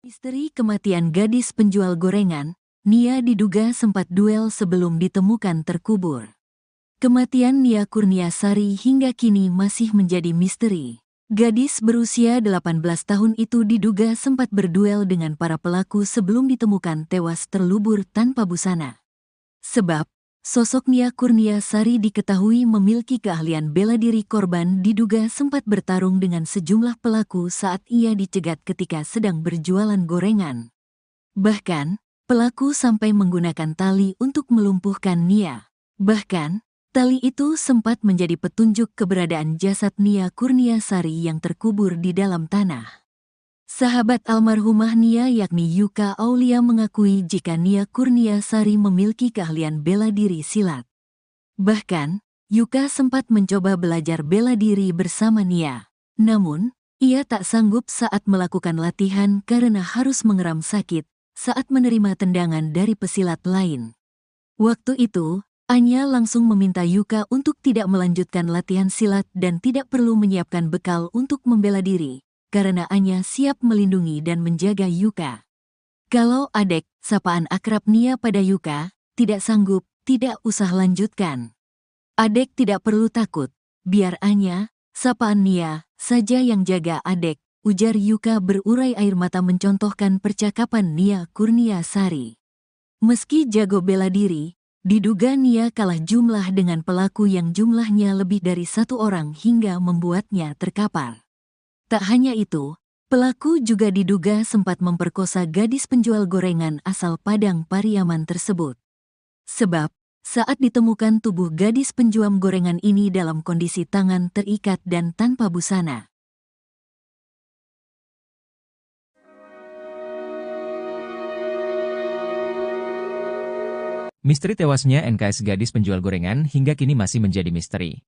Misteri kematian gadis penjual gorengan, Nia diduga sempat duel sebelum ditemukan terkubur. Kematian Nia Kurniasari hingga kini masih menjadi misteri. Gadis berusia 18 tahun itu diduga sempat berduel dengan para pelaku sebelum ditemukan tewas terlubur tanpa busana. Sebab, sosok Nia Kurniasari diketahui memiliki keahlian bela diri. Korban diduga sempat bertarung dengan sejumlah pelaku saat ia dicegat ketika sedang berjualan gorengan. Bahkan, pelaku sampai menggunakan tali untuk melumpuhkan Nia. Bahkan, tali itu sempat menjadi petunjuk keberadaan jasad Nia Kurniasari yang terkubur di dalam tanah. Sahabat almarhumah Nia yakni Yuka Aulia mengakui jika Nia Kurniasari memiliki keahlian bela diri silat. Bahkan, Yuka sempat mencoba belajar bela diri bersama Nia. Namun, ia tak sanggup saat melakukan latihan karena harus mengeram sakit saat menerima tendangan dari pesilat lain. Waktu itu, Anya langsung meminta Yuka untuk tidak melanjutkan latihan silat dan tidak perlu menyiapkan bekal untuk membela diri, karena Anya siap melindungi dan menjaga Yuka. Kalau Adek, sapaan akrab Nia pada Yuka, tidak sanggup, tidak usah lanjutkan. Adek tidak perlu takut, biar Anya, sapaan Nia, saja yang jaga Adek, ujar Yuka berurai air mata mencontohkan percakapan Nia Kurniasari. Meski jago bela diri, diduga Nia kalah jumlah dengan pelaku yang jumlahnya lebih dari satu orang hingga membuatnya terkapar. Tak hanya itu, pelaku juga diduga sempat memperkosa gadis penjual gorengan asal Padang Pariaman tersebut. Sebab, saat ditemukan tubuh gadis penjual gorengan ini dalam kondisi tangan terikat dan tanpa busana. Misteri tewasnya NKS gadis penjual gorengan hingga kini masih menjadi misteri.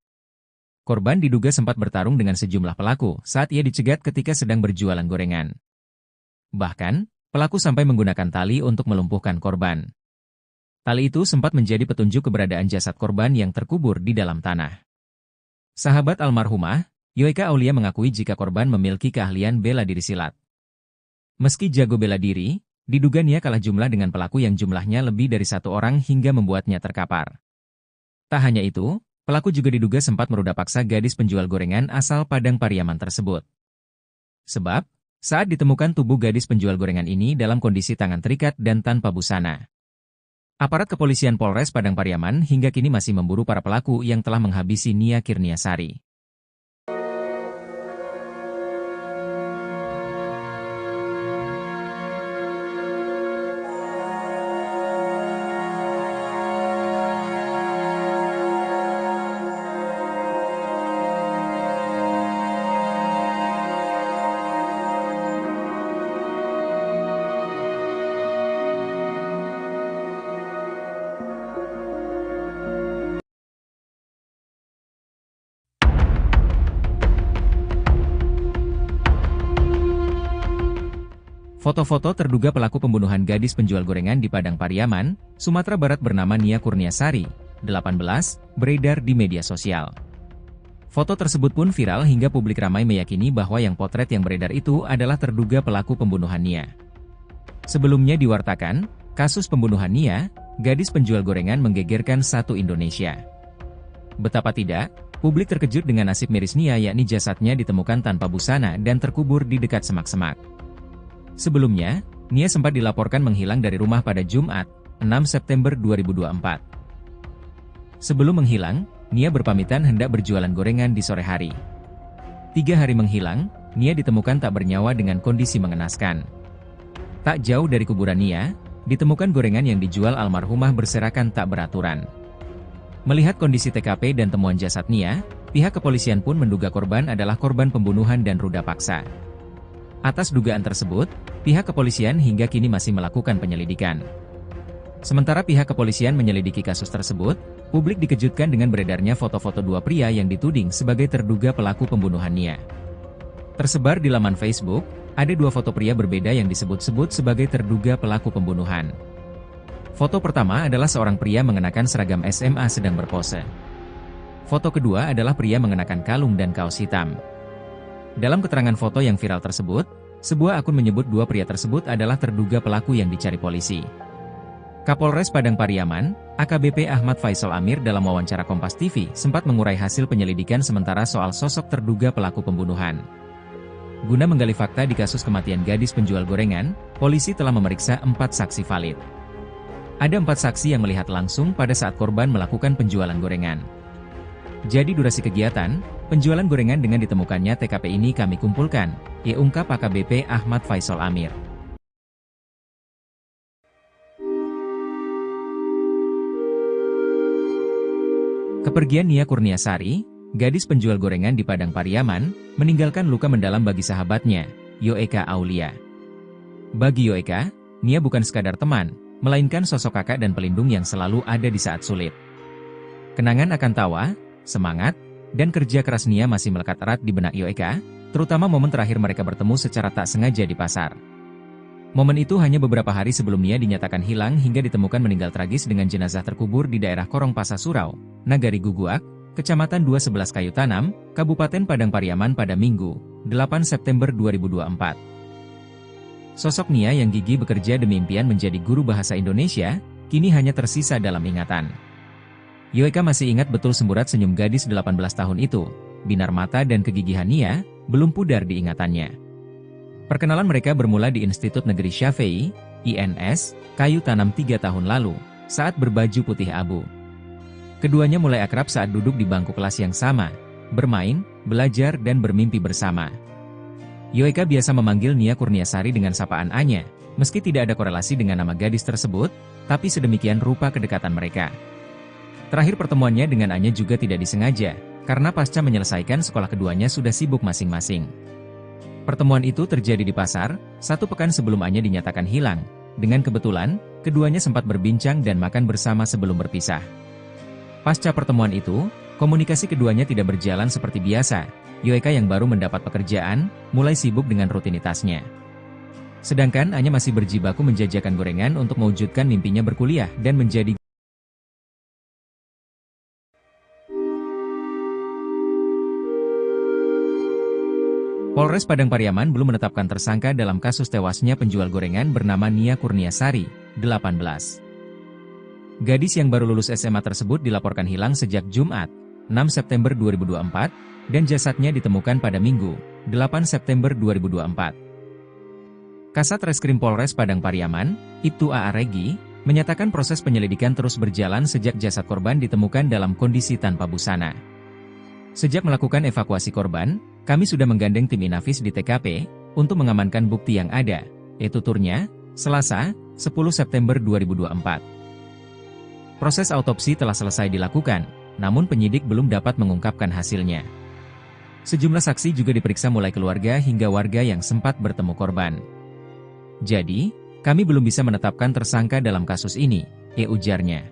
Korban diduga sempat bertarung dengan sejumlah pelaku saat ia dicegat ketika sedang berjualan gorengan. Bahkan, pelaku sampai menggunakan tali untuk melumpuhkan korban. Tali itu sempat menjadi petunjuk keberadaan jasad korban yang terkubur di dalam tanah. Sahabat almarhumah, Yuka Aulia mengakui jika korban memiliki keahlian bela diri silat. Meski jago bela diri, diduga Nia kalah jumlah dengan pelaku yang jumlahnya lebih dari satu orang hingga membuatnya terkapar. Tak hanya itu, pelaku juga diduga sempat meruda paksa gadis penjual gorengan asal Padang Pariaman tersebut. Sebab, saat ditemukan tubuh gadis penjual gorengan ini dalam kondisi tangan terikat dan tanpa busana. Aparat kepolisian Polres Padang Pariaman hingga kini masih memburu para pelaku yang telah menghabisi Nia Kurniasari. Foto-foto terduga pelaku pembunuhan gadis penjual gorengan di Padang Pariaman, Sumatera Barat bernama Nia Kurniasari, 18, beredar di media sosial. Foto tersebut pun viral hingga publik ramai meyakini bahwa yang potret yang beredar itu adalah terduga pelaku pembunuhan Nia. Sebelumnya diwartakan, kasus pembunuhan Nia, gadis penjual gorengan menggegerkan satu Indonesia. Betapa tidak, publik terkejut dengan nasib miris Nia yakni jasadnya ditemukan tanpa busana dan terkubur di dekat semak-semak. Sebelumnya, Nia sempat dilaporkan menghilang dari rumah pada Jumat, 6 September 2024. Sebelum menghilang, Nia berpamitan hendak berjualan gorengan di sore hari. 3 hari menghilang, Nia ditemukan tak bernyawa dengan kondisi mengenaskan. Tak jauh dari kuburan Nia, ditemukan gorengan yang dijual almarhumah berserakan tak beraturan. Melihat kondisi TKP dan temuan jasad Nia, pihak kepolisian pun menduga korban adalah korban pembunuhan dan ruda paksa. Atas dugaan tersebut, pihak kepolisian hingga kini masih melakukan penyelidikan. Sementara pihak kepolisian menyelidiki kasus tersebut, publik dikejutkan dengan beredarnya foto-foto dua pria yang dituding sebagai terduga pelaku pembunuhan Nia. Tersebar di laman Facebook, ada 2 foto pria berbeda yang disebut-sebut sebagai terduga pelaku pembunuhan. Foto pertama adalah seorang pria mengenakan seragam SMA sedang berpose. Foto kedua adalah pria mengenakan kalung dan kaos hitam. Dalam keterangan foto yang viral tersebut, Sebuah akun menyebut dua pria tersebut adalah terduga pelaku yang dicari polisi. Kapolres Padang Pariaman, AKBP Ahmad Faisal Amir dalam wawancara Kompas TV sempat mengurai hasil penyelidikan sementara soal sosok terduga pelaku pembunuhan. Guna menggali fakta di kasus kematian gadis penjual gorengan, polisi telah memeriksa 4 saksi valid. Ada 4 saksi yang melihat langsung pada saat korban melakukan penjualan gorengan. Jadi durasi kegiatan, penjualan gorengan dengan ditemukannya TKP ini kami kumpulkan, ungkap AKBP Ahmad Faisal Amir. Kepergian Nia Kurniasari, gadis penjual gorengan di Padang Pariaman, meninggalkan luka mendalam bagi sahabatnya, Yoeka Aulia. Bagi Yoeka, Nia bukan sekadar teman, melainkan sosok kakak dan pelindung yang selalu ada di saat sulit. Kenangan akan tawa, semangat, dan kerja keras Nia masih melekat erat di benak Yoeka, terutama momen terakhir mereka bertemu secara tak sengaja di pasar. Momen itu hanya beberapa hari sebelum Nia dinyatakan hilang hingga ditemukan meninggal tragis dengan jenazah terkubur di daerah Korong Pasa Surau, Nagari Guguak, Kecamatan 211 Kayu Tanam, Kabupaten Padang Pariaman pada Minggu, 8 September 2024. Sosok Nia yang gigih bekerja demi impian menjadi guru bahasa Indonesia, kini hanya tersisa dalam ingatan. Yoeka masih ingat betul semburat senyum gadis 18 tahun itu, binar mata dan kegigihan Nia, belum pudar di ingatannya. Perkenalan mereka bermula di Institut Negeri Syafei, INS, Kayu Tanam 3 tahun lalu, saat berbaju putih abu. Keduanya mulai akrab saat duduk di bangku kelas yang sama, bermain, belajar dan bermimpi bersama. Yoeka biasa memanggil Nia Kurniasari dengan sapaan Anya, meski tidak ada korelasi dengan nama gadis tersebut, tapi sedemikian rupa kedekatan mereka. Terakhir pertemuannya dengan Anya juga tidak disengaja, karena pasca menyelesaikan sekolah keduanya sudah sibuk masing-masing. Pertemuan itu terjadi di pasar, 1 pekan sebelum Anya dinyatakan hilang. Dengan kebetulan, keduanya sempat berbincang dan makan bersama sebelum berpisah. Pasca pertemuan itu, komunikasi keduanya tidak berjalan seperti biasa. Yoeka yang baru mendapat pekerjaan, mulai sibuk dengan rutinitasnya. Sedangkan Anya masih berjibaku menjajakan gorengan untuk mewujudkan mimpinya berkuliah dan menjadi Polres Padang Pariaman belum menetapkan tersangka dalam kasus tewasnya penjual gorengan bernama Nia Kurniasari, 18. Gadis yang baru lulus SMA tersebut dilaporkan hilang sejak Jumat, 6 September 2024, dan jasadnya ditemukan pada Minggu, 8 September 2024. Kasat Reskrim Polres Padang Pariaman, Ibtu A.A. Regi, menyatakan proses penyelidikan terus berjalan sejak jasad korban ditemukan dalam kondisi tanpa busana. Sejak melakukan evakuasi korban, kami sudah menggandeng tim Inafis di TKP, untuk mengamankan bukti yang ada, yaitu tuturnya, Selasa, 10 September 2024. Proses autopsi telah selesai dilakukan, namun penyidik belum dapat mengungkapkan hasilnya. Sejumlah saksi juga diperiksa mulai keluarga hingga warga yang sempat bertemu korban. Jadi, kami belum bisa menetapkan tersangka dalam kasus ini, ujarnya.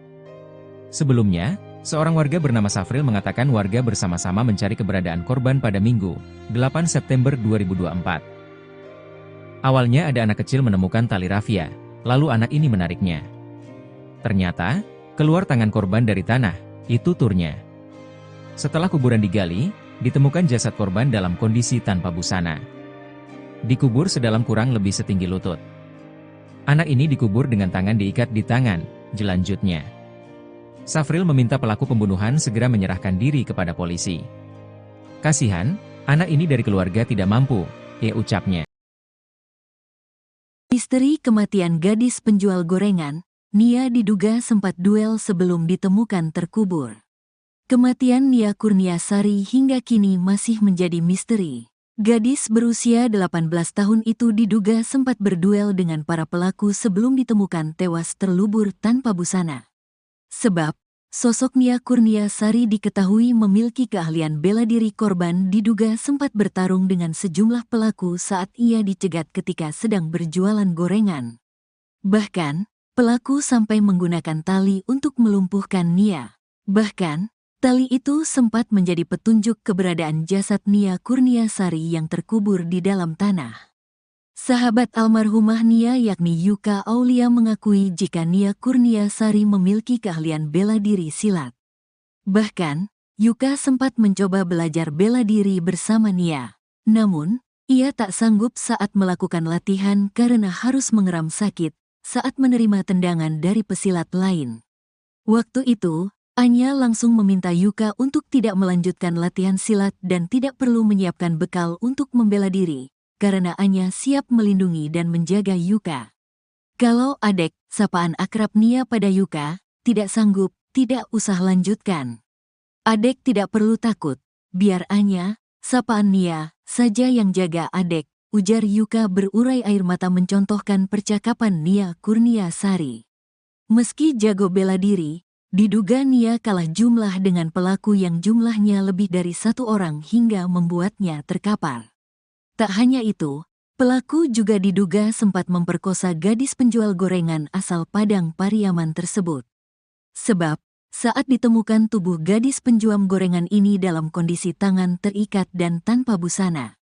Sebelumnya, seorang warga bernama Safril mengatakan warga bersama-sama mencari keberadaan korban pada Minggu, 8 September 2024. Awalnya ada anak kecil menemukan tali rafia, lalu anak ini menariknya. Ternyata, keluar tangan korban dari tanah, itu turnya. Setelah kuburan digali, ditemukan jasad korban dalam kondisi tanpa busana. Dikubur sedalam kurang lebih setinggi lutut. Anak ini dikubur dengan tangan diikat di tangan, jelanjutnya. Safril meminta pelaku pembunuhan segera menyerahkan diri kepada polisi. Kasihan, anak ini dari keluarga tidak mampu, ucapnya. Misteri kematian gadis penjual gorengan, Nia diduga sempat duel sebelum ditemukan terkubur. Kematian Nia Kurniasari hingga kini masih menjadi misteri. Gadis berusia 18 tahun itu diduga sempat berduel dengan para pelaku sebelum ditemukan tewas terlubur tanpa busana. Sebab, sosok Nia Kurniasari diketahui memiliki keahlian bela diri. Korban diduga sempat bertarung dengan sejumlah pelaku saat ia dicegat ketika sedang berjualan gorengan. Bahkan, pelaku sampai menggunakan tali untuk melumpuhkan Nia. Bahkan, tali itu sempat menjadi petunjuk keberadaan jasad Nia Kurniasari yang terkubur di dalam tanah. Sahabat almarhumah Nia yakni Yuka Aulia mengakui jika Nia Kurniasari memiliki keahlian bela diri silat. Bahkan, Yuka sempat mencoba belajar bela diri bersama Nia. Namun, Ia tak sanggup saat melakukan latihan karena harus mengeram sakit saat menerima tendangan dari pesilat lain. Waktu itu, Anya langsung meminta Yuka untuk tidak melanjutkan latihan silat dan tidak perlu menyiapkan bekal untuk membela diri, karena Anya siap melindungi dan menjaga Yuka. Kalau Adek, sapaan akrab Nia pada Yuka, tidak sanggup, tidak usah lanjutkan. Adek tidak perlu takut, biar Anya, sapaan Nia, saja yang jaga Adek, ujar Yuka berurai air mata mencontohkan percakapan Nia Kurniasari. Meski jago bela diri, diduga Nia kalah jumlah dengan pelaku yang jumlahnya lebih dari satu orang hingga membuatnya terkapar. Tak hanya itu, pelaku juga diduga sempat memperkosa gadis penjual gorengan asal Padang Pariaman tersebut. Sebab, saat ditemukan tubuh gadis penjual gorengan ini dalam kondisi tangan terikat dan tanpa busana.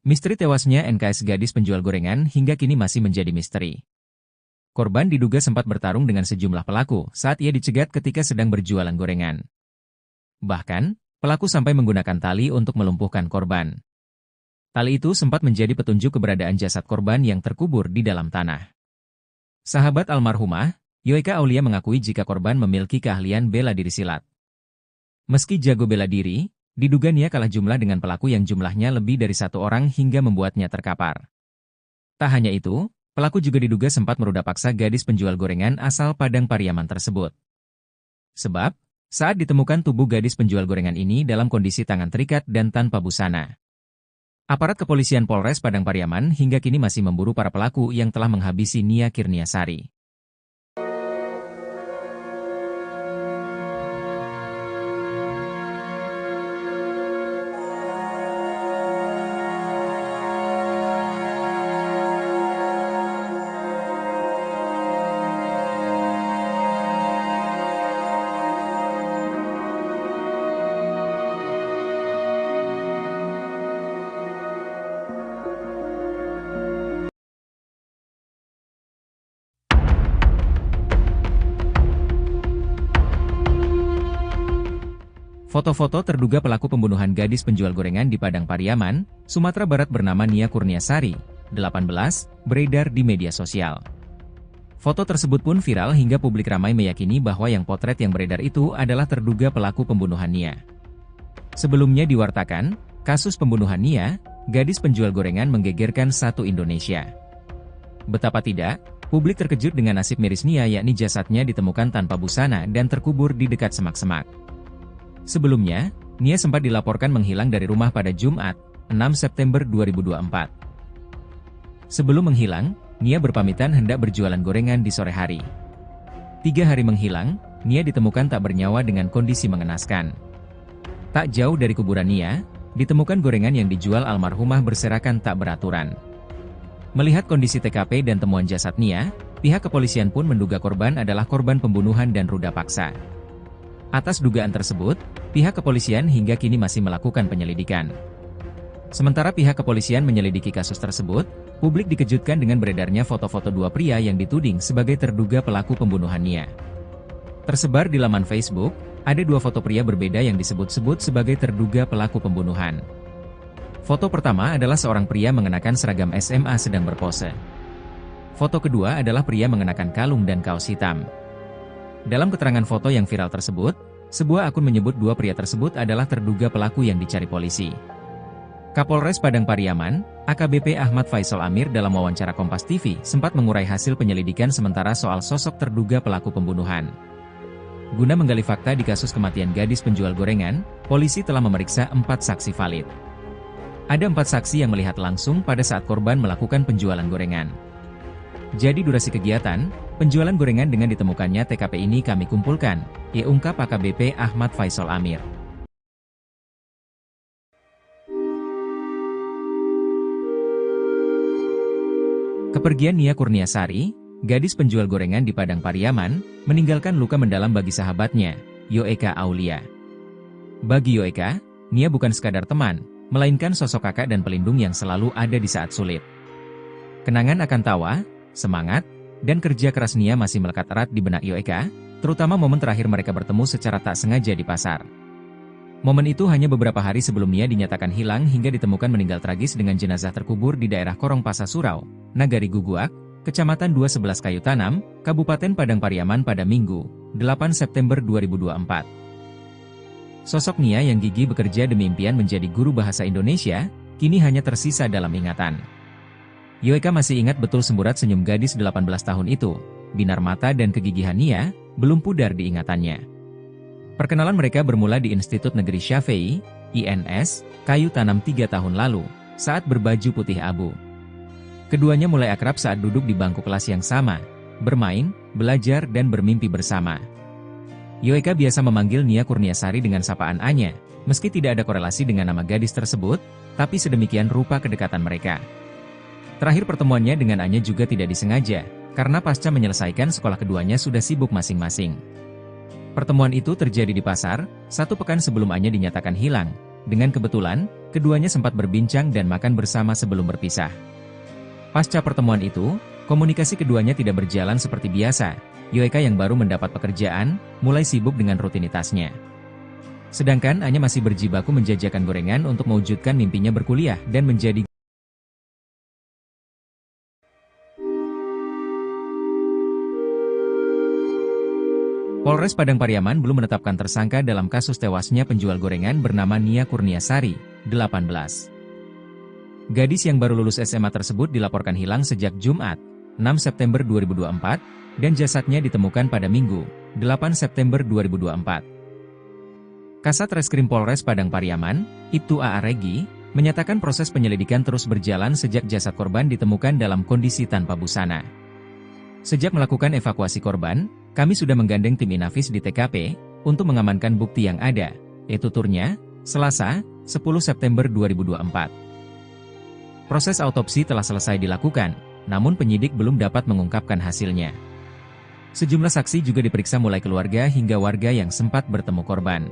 Misteri tewasnya NKS gadis penjual gorengan hingga kini masih menjadi misteri. Korban diduga sempat bertarung dengan sejumlah pelaku saat ia dicegat ketika sedang berjualan gorengan. Bahkan, pelaku sampai menggunakan tali untuk melumpuhkan korban. Tali itu sempat menjadi petunjuk keberadaan jasad korban yang terkubur di dalam tanah. Sahabat almarhumah, Yoeka Aulia mengakui jika korban memiliki keahlian bela diri silat. Meski jago bela diri, diduga Nia kalah jumlah dengan pelaku yang jumlahnya lebih dari satu orang hingga membuatnya terkapar. Tak hanya itu, pelaku juga diduga sempat meruda paksa gadis penjual gorengan asal Padang Pariaman tersebut. Sebab, saat ditemukan tubuh gadis penjual gorengan ini dalam kondisi tangan terikat dan tanpa busana. Aparat kepolisian Polres Padang Pariaman hingga kini masih memburu para pelaku yang telah menghabisi Nia Kurniasari. Foto-foto terduga pelaku pembunuhan gadis penjual gorengan di Padang Pariaman, Sumatera Barat bernama Nia Kurniasari, 18, beredar di media sosial. Foto tersebut pun viral hingga publik ramai meyakini bahwa yang potret yang beredar itu adalah terduga pelaku pembunuhan Nia. Sebelumnya diwartakan, kasus pembunuhan Nia, gadis penjual gorengan menggegerkan satu Indonesia. Betapa tidak, publik terkejut dengan nasib miris Nia yakni jasadnya ditemukan tanpa busana dan terkubur di dekat semak-semak. Sebelumnya, Nia sempat dilaporkan menghilang dari rumah pada Jumat, 6 September 2024. Sebelum menghilang, Nia berpamitan hendak berjualan gorengan di sore hari. 3 hari menghilang, Nia ditemukan tak bernyawa dengan kondisi mengenaskan. Tak jauh dari kuburan Nia, ditemukan gorengan yang dijual almarhumah berserakan tak beraturan. Melihat kondisi TKP dan temuan jasad Nia, pihak kepolisian pun menduga korban adalah korban pembunuhan dan ruda paksa. Atas dugaan tersebut, pihak kepolisian hingga kini masih melakukan penyelidikan. Sementara pihak kepolisian menyelidiki kasus tersebut, publik dikejutkan dengan beredarnya foto-foto dua pria yang dituding sebagai terduga pelaku pembunuhan Nia. Tersebar di laman Facebook, ada 2 foto pria berbeda yang disebut-sebut sebagai terduga pelaku pembunuhan. Foto pertama adalah seorang pria mengenakan seragam SMA sedang berpose. Foto kedua adalah pria mengenakan kalung dan kaos hitam. Dalam keterangan foto yang viral tersebut, sebuah akun menyebut 2 pria tersebut adalah terduga pelaku yang dicari polisi. Kapolres Padang Pariaman, AKBP Ahmad Faisal Amir dalam wawancara Kompas TV sempat mengurai hasil penyelidikan sementara soal sosok terduga pelaku pembunuhan. Guna menggali fakta di kasus kematian gadis penjual gorengan, polisi telah memeriksa 4 saksi valid. Ada 4 saksi yang melihat langsung pada saat korban melakukan penjualan gorengan. Jadi durasi kegiatan, penjualan gorengan dengan ditemukannya TKP ini kami kumpulkan, ungkap AKBP Ahmad Faisal Amir. Kepergian Nia Kurniasari, gadis penjual gorengan di Padang Pariaman, meninggalkan luka mendalam bagi sahabatnya, Yoeka Aulia. Bagi Yoeka, Nia bukan sekadar teman, melainkan sosok kakak dan pelindung yang selalu ada di saat sulit. Kenangan akan tawa, semangat, dan kerja keras Nia masih melekat erat di benak Yoeka, terutama momen terakhir mereka bertemu secara tak sengaja di pasar. Momen itu hanya beberapa hari sebelum Nia dinyatakan hilang hingga ditemukan meninggal tragis dengan jenazah terkubur di daerah Korong Pasa Surau, Nagari Guguak, Kecamatan 211 Kayu Tanam, Kabupaten Padang Pariaman pada Minggu, 8 September 2024. Sosok Nia yang gigih bekerja demi impian menjadi guru bahasa Indonesia, kini hanya tersisa dalam ingatan. Yoeka masih ingat betul semburat senyum gadis 18 tahun itu, binar mata dan kegigihan Nia, belum pudar di ingatannya. Perkenalan mereka bermula di Institut Negeri Syafei, INS, Kayu Tanam 3 tahun lalu, saat berbaju putih abu. Keduanya mulai akrab saat duduk di bangku kelas yang sama, bermain, belajar dan bermimpi bersama. Yoeka biasa memanggil Nia Kurniasari dengan sapaan Anya, meski tidak ada korelasi dengan nama gadis tersebut, tapi sedemikian rupa kedekatan mereka. Terakhir pertemuannya dengan Anya juga tidak disengaja, karena pasca menyelesaikan sekolah keduanya sudah sibuk masing-masing. Pertemuan itu terjadi di pasar, 1 pekan sebelum Anya dinyatakan hilang. Dengan kebetulan, keduanya sempat berbincang dan makan bersama sebelum berpisah. Pasca pertemuan itu, komunikasi keduanya tidak berjalan seperti biasa. Yoeka yang baru mendapat pekerjaan, mulai sibuk dengan rutinitasnya. Sedangkan Anya masih berjibaku menjajakan gorengan untuk mewujudkan mimpinya berkuliah dan menjadi Polres Padang Pariaman belum menetapkan tersangka dalam kasus tewasnya penjual gorengan bernama Nia Kurniasari, 18. Gadis yang baru lulus SMA tersebut dilaporkan hilang sejak Jumat, 6 September 2024, dan jasadnya ditemukan pada Minggu, 8 September 2024. Kasat Reskrim Polres Padang Pariaman, Ibtu A.A. Regi, menyatakan proses penyelidikan terus berjalan sejak jasad korban ditemukan dalam kondisi tanpa busana. Sejak melakukan evakuasi korban, kami sudah menggandeng tim Inafis di TKP, untuk mengamankan bukti yang ada, yaitu tuturnya, Selasa, 10 September 2024. Proses autopsi telah selesai dilakukan, namun penyidik belum dapat mengungkapkan hasilnya. Sejumlah saksi juga diperiksa mulai keluarga hingga warga yang sempat bertemu korban.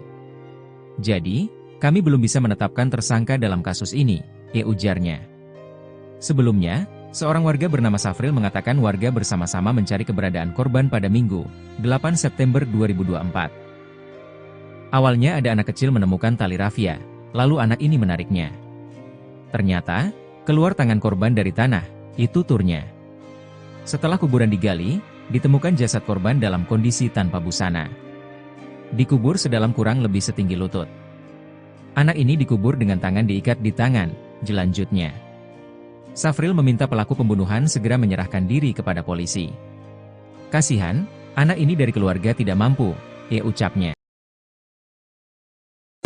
Jadi, kami belum bisa menetapkan tersangka dalam kasus ini, ujarnya. Sebelumnya, seorang warga bernama Safril mengatakan warga bersama-sama mencari keberadaan korban pada Minggu, 8 September 2024. Awalnya ada anak kecil menemukan tali rafia, lalu anak ini menariknya. Ternyata, keluar tangan korban dari tanah, itu tuturnya. Setelah kuburan digali, ditemukan jasad korban dalam kondisi tanpa busana. Dikubur sedalam kurang lebih setinggi lutut. Anak ini dikubur dengan tangan diikat di tangan, jelanjutnya. Safril meminta pelaku pembunuhan segera menyerahkan diri kepada polisi. Kasihan, anak ini dari keluarga tidak mampu, ucapnya.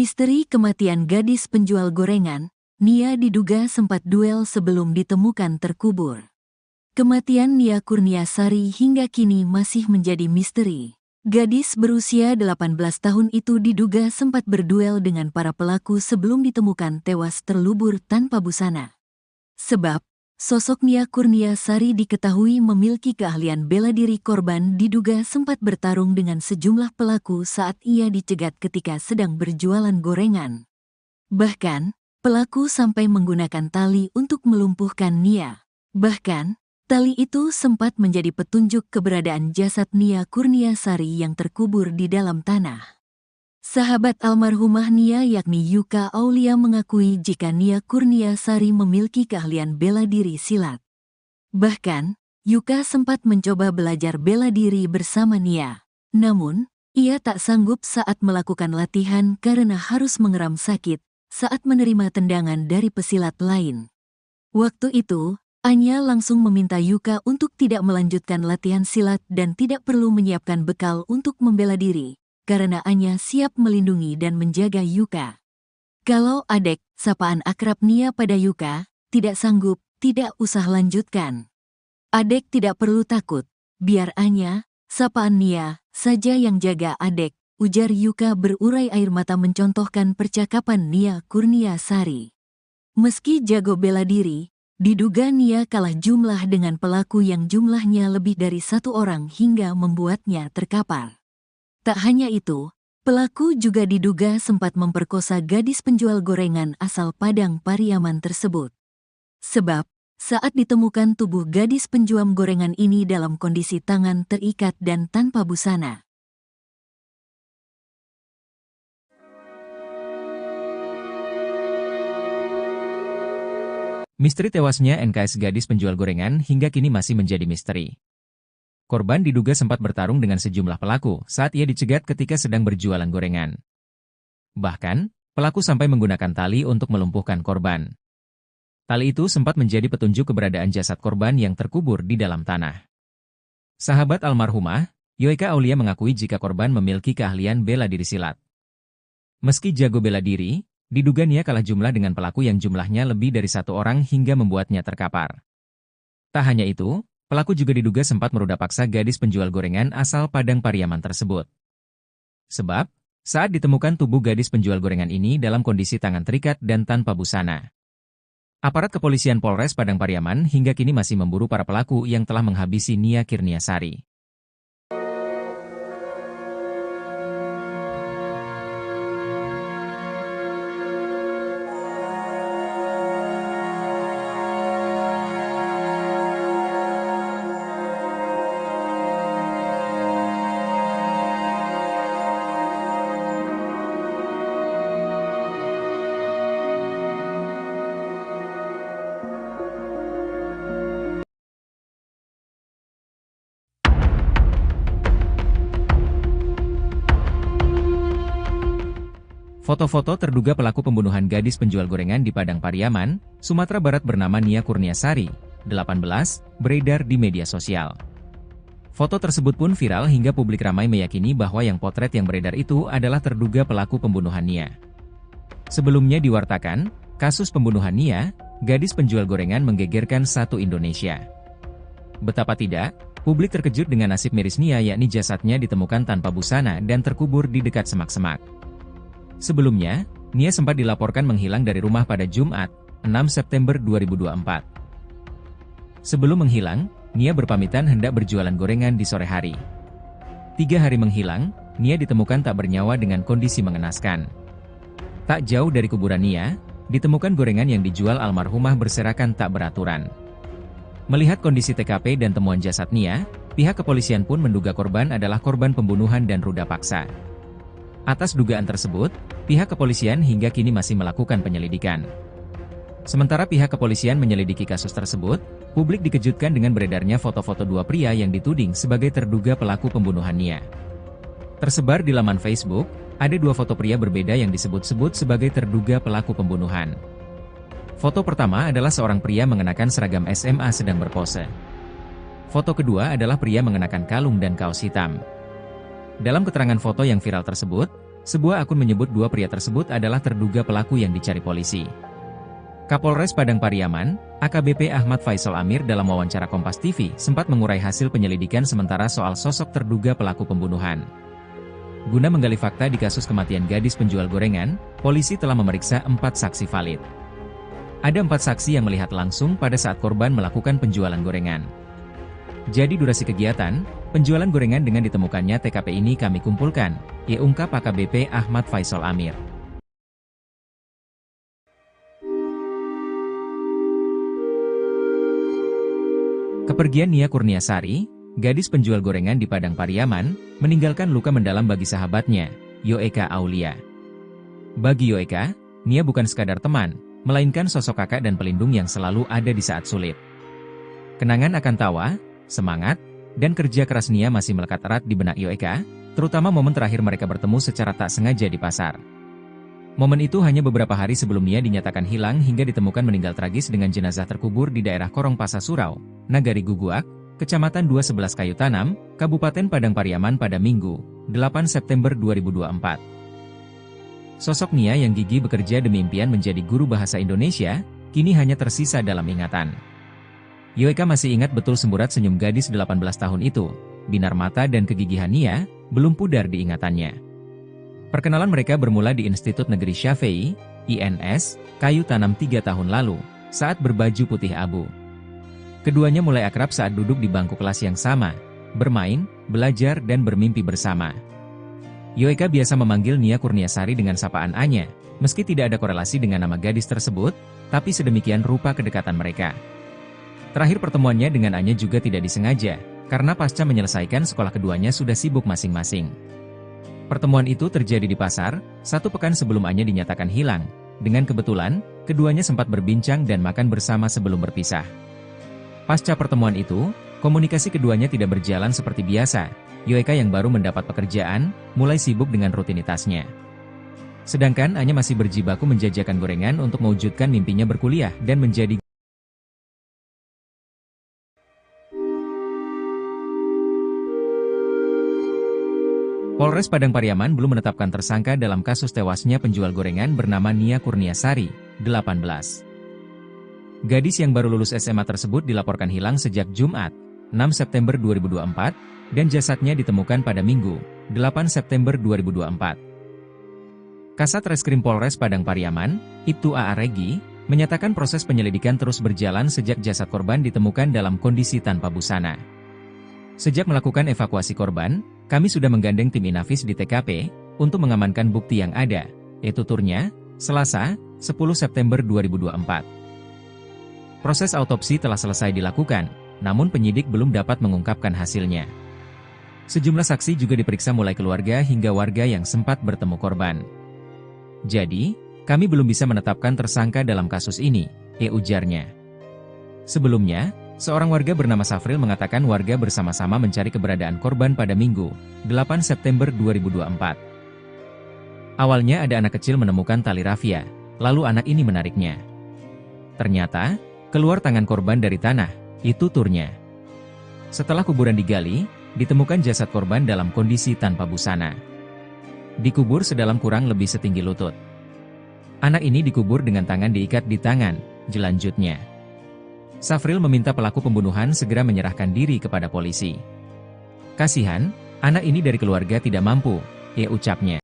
Misteri kematian gadis penjual gorengan, Nia diduga sempat duel sebelum ditemukan terkubur. Kematian Nia Kurniasari hingga kini masih menjadi misteri. Gadis berusia 18 tahun itu diduga sempat berduel dengan para pelaku sebelum ditemukan tewas terlubur tanpa busana. Sebab, sosok Nia Kurniasari diketahui memiliki keahlian bela diri. Korban diduga sempat bertarung dengan sejumlah pelaku saat ia dicegat ketika sedang berjualan gorengan. Bahkan, pelaku sampai menggunakan tali untuk melumpuhkan Nia. Bahkan, tali itu sempat menjadi petunjuk keberadaan jasad Nia Kurniasari yang terkubur di dalam tanah. Sahabat almarhumah Nia yakni Yuka Aulia mengakui jika Nia Kurniasari memiliki keahlian bela diri silat. Bahkan, Yuka sempat mencoba belajar bela diri bersama Nia. Namun, ia tak sanggup saat melakukan latihan karena harus mengeram sakit saat menerima tendangan dari pesilat lain. Waktu itu, Anya langsung meminta Yuka untuk tidak melanjutkan latihan silat dan tidak perlu menyiapkan bekal untuk membela diri, karena Anya siap melindungi dan menjaga Yuka. Kalau adek, sapaan akrab Nia pada Yuka, tidak sanggup, tidak usah lanjutkan. Adek tidak perlu takut, biar Anya, sapaan Nia, saja yang jaga adek, ujar Yuka berurai air mata mencontohkan percakapan Nia Kurniasari. Meski jago bela diri, diduga Nia kalah jumlah dengan pelaku yang jumlahnya lebih dari 1 orang hingga membuatnya terkapar. Tak hanya itu, pelaku juga diduga sempat memperkosa gadis penjual gorengan asal Padang Pariaman tersebut. Sebab, saat ditemukan tubuh gadis penjual gorengan ini dalam kondisi tangan terikat dan tanpa busana. Misteri tewasnya NKS gadis penjual gorengan hingga kini masih menjadi misteri. Korban diduga sempat bertarung dengan sejumlah pelaku saat ia dicegat ketika sedang berjualan gorengan. Bahkan, pelaku sampai menggunakan tali untuk melumpuhkan korban. Tali itu sempat menjadi petunjuk keberadaan jasad korban yang terkubur di dalam tanah. Sahabat almarhumah, Yoeka Aulia mengakui jika korban memiliki keahlian bela diri silat. Meski jago bela diri, diduga Nia kalah jumlah dengan pelaku yang jumlahnya lebih dari satu orang hingga membuatnya terkapar. Tak hanya itu, pelaku juga diduga sempat meruda paksa gadis penjual gorengan asal Padang Pariaman tersebut. Sebab, saat ditemukan tubuh gadis penjual gorengan ini dalam kondisi tangan terikat dan tanpa busana. Aparat kepolisian Polres Padang Pariaman hingga kini masih memburu para pelaku yang telah menghabisi Nia Kurniasari. Foto-foto terduga pelaku pembunuhan gadis penjual gorengan di Padang Pariaman, Sumatera Barat bernama Nia Kurniasari, 18, beredar di media sosial. Foto tersebut pun viral hingga publik ramai meyakini bahwa yang potret yang beredar itu adalah terduga pelaku pembunuhan Nia. Sebelumnya diwartakan, kasus pembunuhan Nia, gadis penjual gorengan menggegerkan satu Indonesia. Betapa tidak, publik terkejut dengan nasib miris Nia yakni jasadnya ditemukan tanpa busana dan terkubur di dekat semak-semak. Sebelumnya, Nia sempat dilaporkan menghilang dari rumah pada Jumat, 6 September 2024. Sebelum menghilang, Nia berpamitan hendak berjualan gorengan di sore hari. 3 hari menghilang, Nia ditemukan tak bernyawa dengan kondisi mengenaskan. Tak jauh dari kuburan Nia, ditemukan gorengan yang dijual almarhumah berserakan tak beraturan. Melihat kondisi TKP dan temuan jasad Nia, pihak kepolisian pun menduga korban adalah korban pembunuhan dan ruda paksa. Atas dugaan tersebut, pihak kepolisian hingga kini masih melakukan penyelidikan. Sementara pihak kepolisian menyelidiki kasus tersebut, publik dikejutkan dengan beredarnya foto-foto dua pria yang dituding sebagai terduga pelaku pembunuhan Nia. Tersebar di laman Facebook, ada 2 foto pria berbeda yang disebut-sebut sebagai terduga pelaku pembunuhan. Foto pertama adalah seorang pria mengenakan seragam SMA sedang berpose. Foto kedua adalah pria mengenakan kalung dan kaos hitam. Dalam keterangan foto yang viral tersebut, sebuah akun menyebut 2 pria tersebut adalah terduga pelaku yang dicari polisi. Kapolres Padang Pariaman, AKBP Ahmad Faisal Amir dalam wawancara Kompas TV sempat mengurai hasil penyelidikan sementara soal sosok terduga pelaku pembunuhan. Guna menggali fakta di kasus kematian gadis penjual gorengan, polisi telah memeriksa 4 saksi valid. Ada 4 saksi yang melihat langsung pada saat korban melakukan penjualan gorengan. Jadi durasi kegiatan, penjualan gorengan dengan ditemukannya TKP ini kami kumpulkan, ungkap AKBP Ahmad Faisal Amir. Kepergian Nia Kurniasari, gadis penjual gorengan di Padang Pariaman, meninggalkan luka mendalam bagi sahabatnya, Yoeka Aulia. Bagi Yoeka, Nia bukan sekadar teman, melainkan sosok kakak dan pelindung yang selalu ada di saat sulit. Kenangan akan tawa, semangat, dan kerja keras Nia masih melekat erat di benak Yoeka, terutama momen terakhir mereka bertemu secara tak sengaja di pasar. Momen itu hanya beberapa hari sebelum Nia dinyatakan hilang hingga ditemukan meninggal tragis dengan jenazah terkubur di daerah Korong Pasa Surau, Nagari Guguak, Kecamatan 211 Kayu Tanam, Kabupaten Padang Pariaman pada Minggu, 8 September 2024. Sosok Nia yang gigih bekerja demi impian menjadi guru bahasa Indonesia, kini hanya tersisa dalam ingatan. Yoeka masih ingat betul semburat senyum gadis 18 tahun itu, binar mata dan kegigihan Nia, belum pudar di ingatannya. Perkenalan mereka bermula di Institut Negeri Syafei, INS, Kayu Tanam 3 tahun lalu, saat berbaju putih abu. Keduanya mulai akrab saat duduk di bangku kelas yang sama, bermain, belajar dan bermimpi bersama. Yoeka biasa memanggil Nia Kurniasari dengan sapaan Anya, meski tidak ada korelasi dengan nama gadis tersebut, tapi sedemikian rupa kedekatan mereka. Terakhir pertemuannya dengan Anya juga tidak disengaja, karena pasca menyelesaikan sekolah keduanya sudah sibuk masing-masing. Pertemuan itu terjadi di pasar, 1 pekan sebelum Anya dinyatakan hilang. Dengan kebetulan, Keduanya sempat berbincang dan makan bersama sebelum berpisah. Pasca pertemuan itu, komunikasi keduanya tidak berjalan seperti biasa. Yoeka yang baru mendapat pekerjaan, mulai sibuk dengan rutinitasnya. Sedangkan Anya masih berjibaku menjajakan gorengan untuk mewujudkan mimpinya berkuliah dan menjadi Polres Padang Pariaman belum menetapkan tersangka dalam kasus tewasnya penjual gorengan bernama Nia Kurniasari, 18. Gadis yang baru lulus SMA tersebut dilaporkan hilang sejak Jumat, 6 September 2024, dan jasadnya ditemukan pada Minggu, 8 September 2024. Kasat Reskrim Polres Padang Pariaman, Ibtu A.A. Regi, menyatakan proses penyelidikan terus berjalan sejak jasad korban ditemukan dalam kondisi tanpa busana. Sejak melakukan evakuasi korban, kami sudah menggandeng tim Inafis di TKP untuk mengamankan bukti yang ada, yaitu turnya, Selasa, 10 September 2024. Proses autopsi telah selesai dilakukan, namun penyidik belum dapat mengungkapkan hasilnya. Sejumlah saksi juga diperiksa mulai keluarga hingga warga yang sempat bertemu korban. Jadi, kami belum bisa menetapkan tersangka dalam kasus ini, ujarnya. Sebelumnya, seorang warga bernama Safril mengatakan warga bersama-sama mencari keberadaan korban pada Minggu, 8 September 2024. Awalnya ada anak kecil menemukan tali rafia, lalu anak ini menariknya. Ternyata, keluar tangan korban dari tanah, itu turnya. Setelah kuburan digali, ditemukan jasad korban dalam kondisi tanpa busana. Dikubur sedalam kurang lebih setinggi lutut. Anak ini dikubur dengan tangan diikat di tangan, jelanjutnya. Safril meminta pelaku pembunuhan segera menyerahkan diri kepada polisi. Kasihan, anak ini dari keluarga tidak mampu, ucapnya.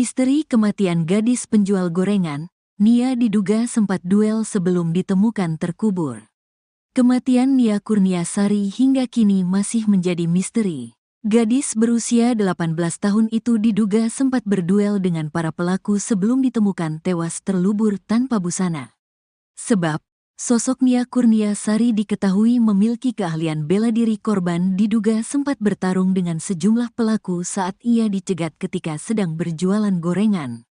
Misteri kematian gadis penjual gorengan, Nia diduga sempat duel sebelum ditemukan terkubur. Kematian Nia Kurniasari hingga kini masih menjadi misteri. Gadis berusia 18 tahun itu diduga sempat berduel dengan para pelaku sebelum ditemukan tewas terlubur tanpa busana. Sebab, sosok Nia Kurniasari diketahui memiliki keahlian bela diri. Korban diduga sempat bertarung dengan sejumlah pelaku saat ia dicegat ketika sedang berjualan gorengan.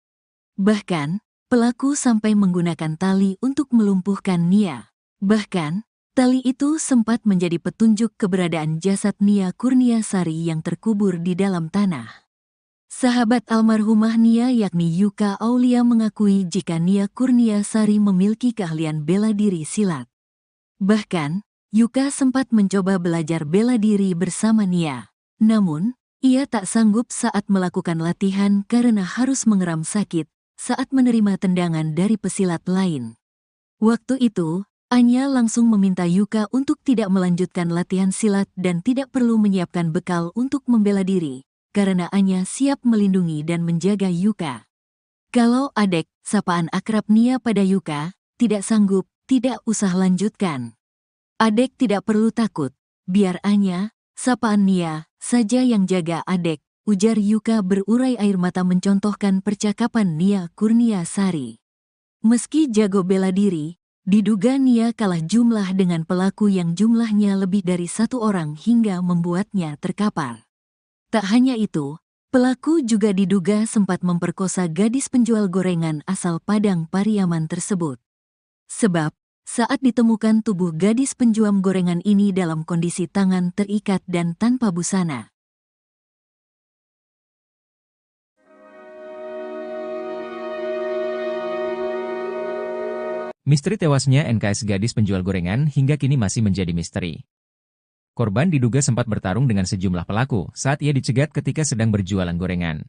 Bahkan, pelaku sampai menggunakan tali untuk melumpuhkan Nia. Bahkan, tali itu sempat menjadi petunjuk keberadaan jasad Nia Kurniasari yang terkubur di dalam tanah. Sahabat almarhumah Nia yakni Yuka Aulia mengakui jika Nia Kurniasari memiliki keahlian bela diri silat. Bahkan, Yuka sempat mencoba belajar bela diri bersama Nia. Namun, ia tak sanggup saat melakukan latihan karena harus mengeram sakit saat menerima tendangan dari pesilat lain. Waktu itu, Anya langsung meminta Yuka untuk tidak melanjutkan latihan silat dan tidak perlu menyiapkan bekal untuk membela diri, karena Anya siap melindungi dan menjaga Yuka. Kalau Adek, sapaan akrab Nia pada Yuka, tidak sanggup, tidak usah lanjutkan. Adek tidak perlu takut, biar Anya, sapaan Nia, saja yang jaga Adek, ujar Yuka berurai air mata mencontohkan percakapan Nia Kurniasari. Meski jago bela diri, diduga Nia kalah jumlah dengan pelaku yang jumlahnya lebih dari satu orang hingga membuatnya terkapar. Tak hanya itu, pelaku juga diduga sempat memperkosa gadis penjual gorengan asal Padang Pariaman tersebut. Sebab, saat ditemukan tubuh gadis penjual gorengan ini dalam kondisi tangan terikat dan tanpa busana. Misteri tewasnya NKS gadis penjual gorengan hingga kini masih menjadi misteri. Korban diduga sempat bertarung dengan sejumlah pelaku saat ia dicegat ketika sedang berjualan gorengan.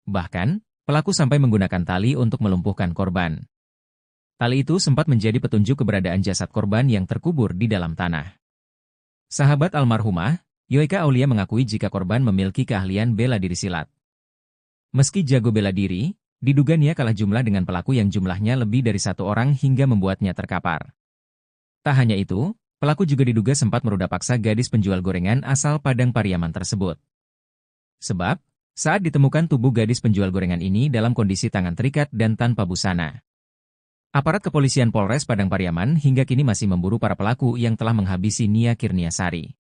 Bahkan, pelaku sampai menggunakan tali untuk melumpuhkan korban. Tali itu sempat menjadi petunjuk keberadaan jasad korban yang terkubur di dalam tanah. Sahabat almarhumah, Yoeka Aulia mengakui jika korban memiliki keahlian bela diri silat. Meski jago bela diri, diduga Nia kalah jumlah dengan pelaku yang jumlahnya lebih dari satu orang hingga membuatnya terkapar. Tak hanya itu, pelaku juga diduga sempat meruda paksa gadis penjual gorengan asal Padang Pariaman tersebut. Sebab, saat ditemukan tubuh gadis penjual gorengan ini dalam kondisi tangan terikat dan tanpa busana. Aparat kepolisian Polres Padang Pariaman hingga kini masih memburu para pelaku yang telah menghabisi Nia Kurniasari.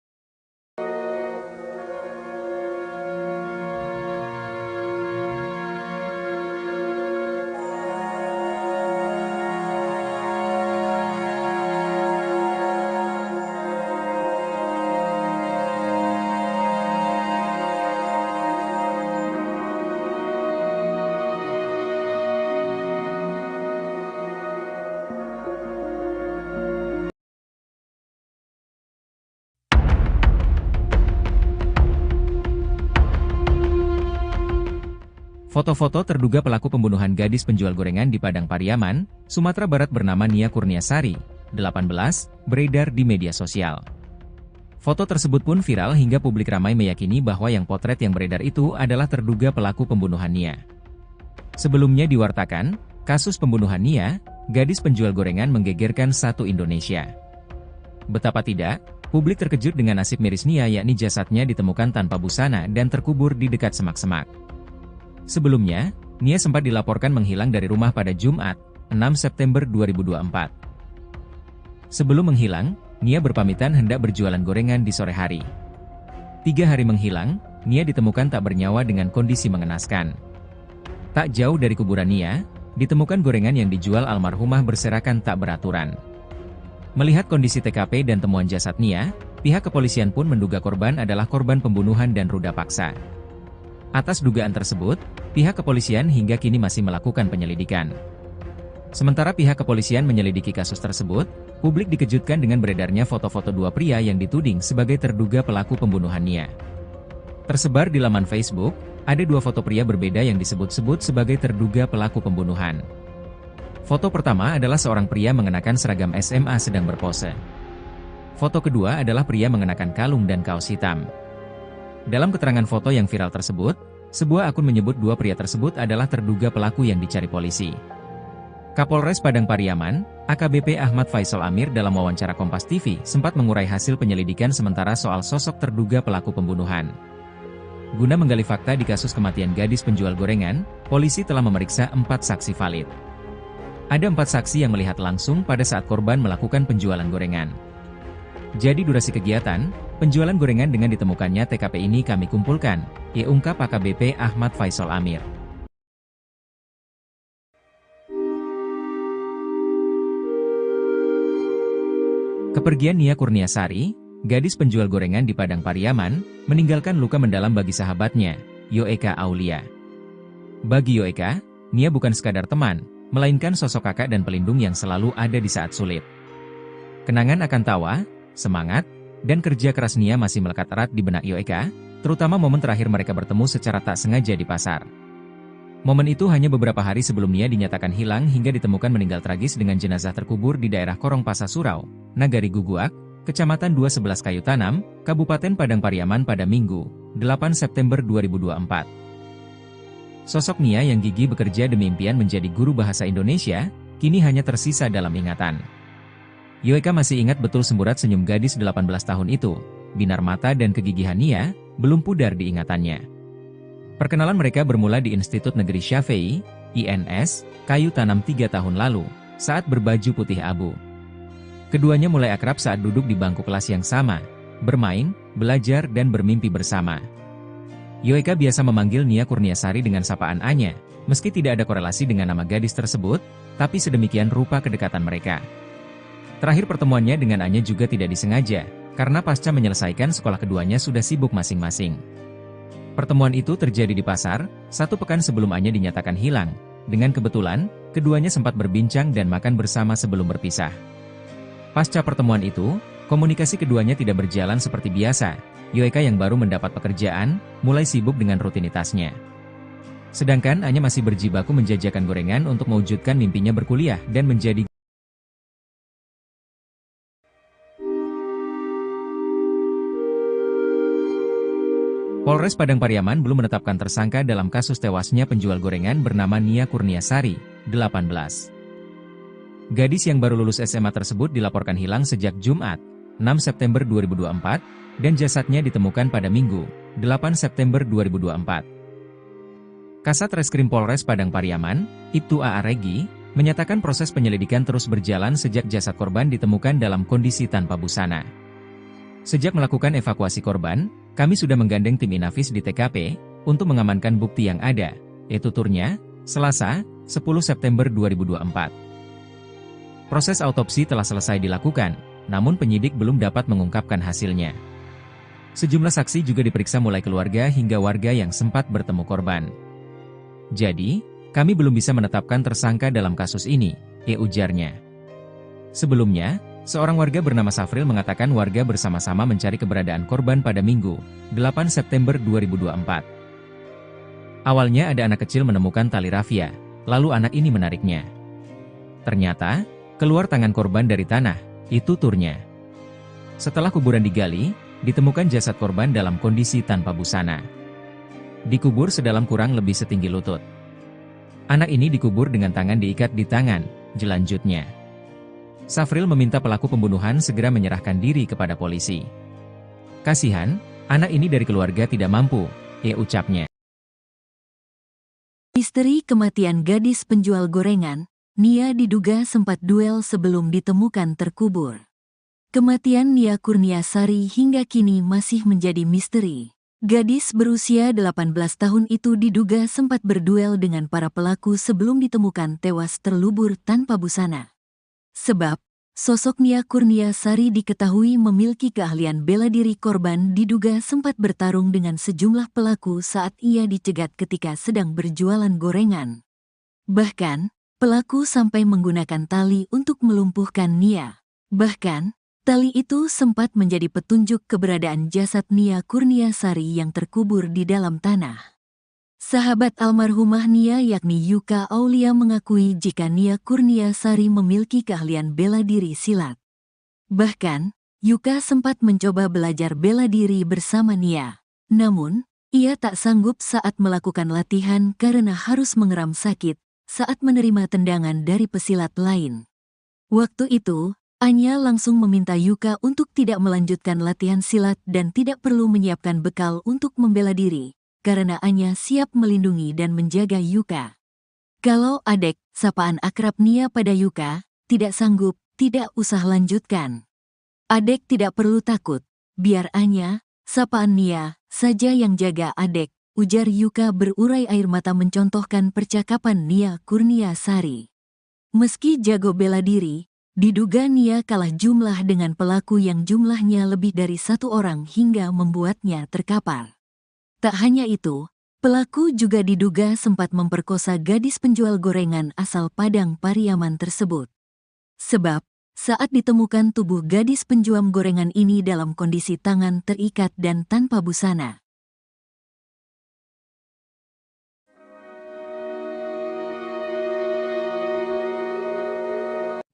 Foto-foto terduga pelaku pembunuhan gadis penjual gorengan di Padang Pariaman, Sumatera Barat bernama Nia Kurniasari, 18, beredar di media sosial. Foto tersebut pun viral hingga publik ramai meyakini bahwa yang potret yang beredar itu adalah terduga pelaku pembunuhan Nia. Sebelumnya diwartakan, kasus pembunuhan Nia, gadis penjual gorengan menggegerkan satu Indonesia. Betapa tidak, publik terkejut dengan nasib miris Nia, yakni jasadnya ditemukan tanpa busana dan terkubur di dekat semak-semak. Sebelumnya, Nia sempat dilaporkan menghilang dari rumah pada Jumat, 6 September 2024. Sebelum menghilang, Nia berpamitan hendak berjualan gorengan di sore hari. 3 hari menghilang, Nia ditemukan tak bernyawa dengan kondisi mengenaskan. Tak jauh dari kuburan Nia, ditemukan gorengan yang dijual almarhumah berserakan tak beraturan. Melihat kondisi TKP dan temuan jasad Nia, pihak kepolisian pun menduga korban adalah korban pembunuhan dan ruda paksa. Atas dugaan tersebut, pihak kepolisian hingga kini masih melakukan penyelidikan. Sementara pihak kepolisian menyelidiki kasus tersebut, publik dikejutkan dengan beredarnya foto-foto dua pria yang dituding sebagai terduga pelaku pembunuhan Nia. Tersebar di laman Facebook, ada 2 foto pria berbeda yang disebut-sebut sebagai terduga pelaku pembunuhan. Foto pertama adalah seorang pria mengenakan seragam SMA sedang berpose. Foto kedua adalah pria mengenakan kalung dan kaos hitam. Dalam keterangan foto yang viral tersebut, sebuah akun menyebut 2 pria tersebut adalah terduga pelaku yang dicari polisi. Kapolres Padang Pariaman, AKBP Ahmad Faisal Amir dalam wawancara Kompas TV sempat mengurai hasil penyelidikan sementara soal sosok terduga pelaku pembunuhan. Guna menggali fakta di kasus kematian gadis penjual gorengan, polisi telah memeriksa 4 saksi valid. Ada 4 saksi yang melihat langsung pada saat korban melakukan penjualan gorengan. Jadi durasi kegiatan, penjualan gorengan dengan ditemukannya TKP ini kami kumpulkan, ungkap AKBP Ahmad Faisal Amir. Kepergian Nia Kurniasari, gadis penjual gorengan di Padang Pariaman, meninggalkan luka mendalam bagi sahabatnya, Yoeka Aulia. Bagi Yoeka, Nia bukan sekadar teman, melainkan sosok kakak dan pelindung yang selalu ada di saat sulit. Kenangan akan tawa, semangat, dan kerja keras Nia masih melekat erat di benak Yoeka, terutama momen terakhir mereka bertemu secara tak sengaja di pasar. Momen itu hanya beberapa hari sebelum Nia dinyatakan hilang hingga ditemukan meninggal tragis dengan jenazah terkubur di daerah Korong Pasa Surau, Nagari Guguak, Kecamatan 211 Kayu Tanam, Kabupaten Padang Pariaman pada Minggu, 8 September 2024. Sosok Nia yang gigih bekerja demi impian menjadi guru bahasa Indonesia, kini hanya tersisa dalam ingatan. Yoeka masih ingat betul semburat senyum gadis 18 tahun itu, binar mata dan kegigihan Nia, belum pudar di ingatannya. Perkenalan mereka bermula di Institut Negeri Syafei, INS, Kayu Tanam 3 tahun lalu, saat berbaju putih abu. Keduanya mulai akrab saat duduk di bangku kelas yang sama, bermain, belajar dan bermimpi bersama. Yoeka biasa memanggil Nia Kurniasari dengan sapaan Anya, meski tidak ada korelasi dengan nama gadis tersebut, tapi sedemikian rupa kedekatan mereka. Terakhir pertemuannya dengan Anya juga tidak disengaja, karena pasca menyelesaikan sekolah keduanya sudah sibuk masing-masing. Pertemuan itu terjadi di pasar, 1 pekan sebelum Anya dinyatakan hilang. Dengan kebetulan, keduanya sempat berbincang dan makan bersama sebelum berpisah. Pasca pertemuan itu, komunikasi keduanya tidak berjalan seperti biasa. Yoeka yang baru mendapat pekerjaan, mulai sibuk dengan rutinitasnya. Sedangkan Anya masih berjibaku menjajakan gorengan untuk mewujudkan mimpinya berkuliah dan menjadi Polres Padang Pariaman belum menetapkan tersangka dalam kasus tewasnya penjual gorengan bernama Nia Kurniasari, 18. Gadis yang baru lulus SMA tersebut dilaporkan hilang sejak Jumat, 6 September 2024, dan jasadnya ditemukan pada Minggu, 8 September 2024. Kasat Reskrim Polres Padang Pariaman, Ibtu A.A. Regi, menyatakan proses penyelidikan terus berjalan sejak jasad korban ditemukan dalam kondisi tanpa busana. Sejak melakukan evakuasi korban, kami sudah menggandeng tim Inafis di TKP, untuk mengamankan bukti yang ada, yaitu tuturnya, Selasa, 10 September 2024. Proses autopsi telah selesai dilakukan, namun penyidik belum dapat mengungkapkan hasilnya. Sejumlah saksi juga diperiksa mulai keluarga hingga warga yang sempat bertemu korban. Jadi, kami belum bisa menetapkan tersangka dalam kasus ini, ujarnya. Sebelumnya, seorang warga bernama Safril mengatakan warga bersama-sama mencari keberadaan korban pada Minggu, 8 September 2024. Awalnya ada anak kecil menemukan tali rafia, lalu anak ini menariknya. Ternyata, keluar tangan korban dari tanah, itu turnya. Setelah kuburan digali, ditemukan jasad korban dalam kondisi tanpa busana. Dikubur sedalam kurang lebih setinggi lutut. Anak ini dikubur dengan tangan diikat di tangan, jelanjutnya. Safril meminta pelaku pembunuhan segera menyerahkan diri kepada polisi. Kasihan, anak ini dari keluarga tidak mampu, ucapnya. Misteri kematian gadis penjual gorengan, Nia diduga sempat duel sebelum ditemukan terkubur. Kematian Nia Kurniasari hingga kini masih menjadi misteri. Gadis berusia 18 tahun itu diduga sempat berduel dengan para pelaku sebelum ditemukan tewas terlubur tanpa busana. Sebab, sosok Nia Kurniasari diketahui memiliki keahlian bela diri. Korban diduga sempat bertarung dengan sejumlah pelaku saat ia dicegat ketika sedang berjualan gorengan. Bahkan, pelaku sampai menggunakan tali untuk melumpuhkan Nia. Bahkan, tali itu sempat menjadi petunjuk keberadaan jasad Nia Kurniasari yang terkubur di dalam tanah. Sahabat almarhumah Nia yakni Yuka Aulia mengakui jika Nia Kurniasari memiliki keahlian bela diri silat. Bahkan, Yuka sempat mencoba belajar bela diri bersama Nia. Namun, ia tak sanggup saat melakukan latihan karena harus mengeram sakit saat menerima tendangan dari pesilat lain. Waktu itu, Anya langsung meminta Yuka untuk tidak melanjutkan latihan silat dan tidak perlu menyiapkan bekal untuk membela diri, karena Anya siap melindungi dan menjaga Yuka. Kalau Adek, sapaan akrab Nia pada Yuka, tidak sanggup, tidak usah lanjutkan. Adek tidak perlu takut, biar Anya, sapaan Nia, saja yang jaga Adek, ujar Yuka berurai air mata mencontohkan percakapan Nia Kurniasari. Meski jago bela diri, diduga Nia kalah jumlah dengan pelaku yang jumlahnya lebih dari satu orang hingga membuatnya terkapar. Tak hanya itu, pelaku juga diduga sempat memperkosa gadis penjual gorengan asal Padang Pariaman tersebut. Sebab, saat ditemukan tubuh gadis penjual gorengan ini dalam kondisi tangan terikat dan tanpa busana.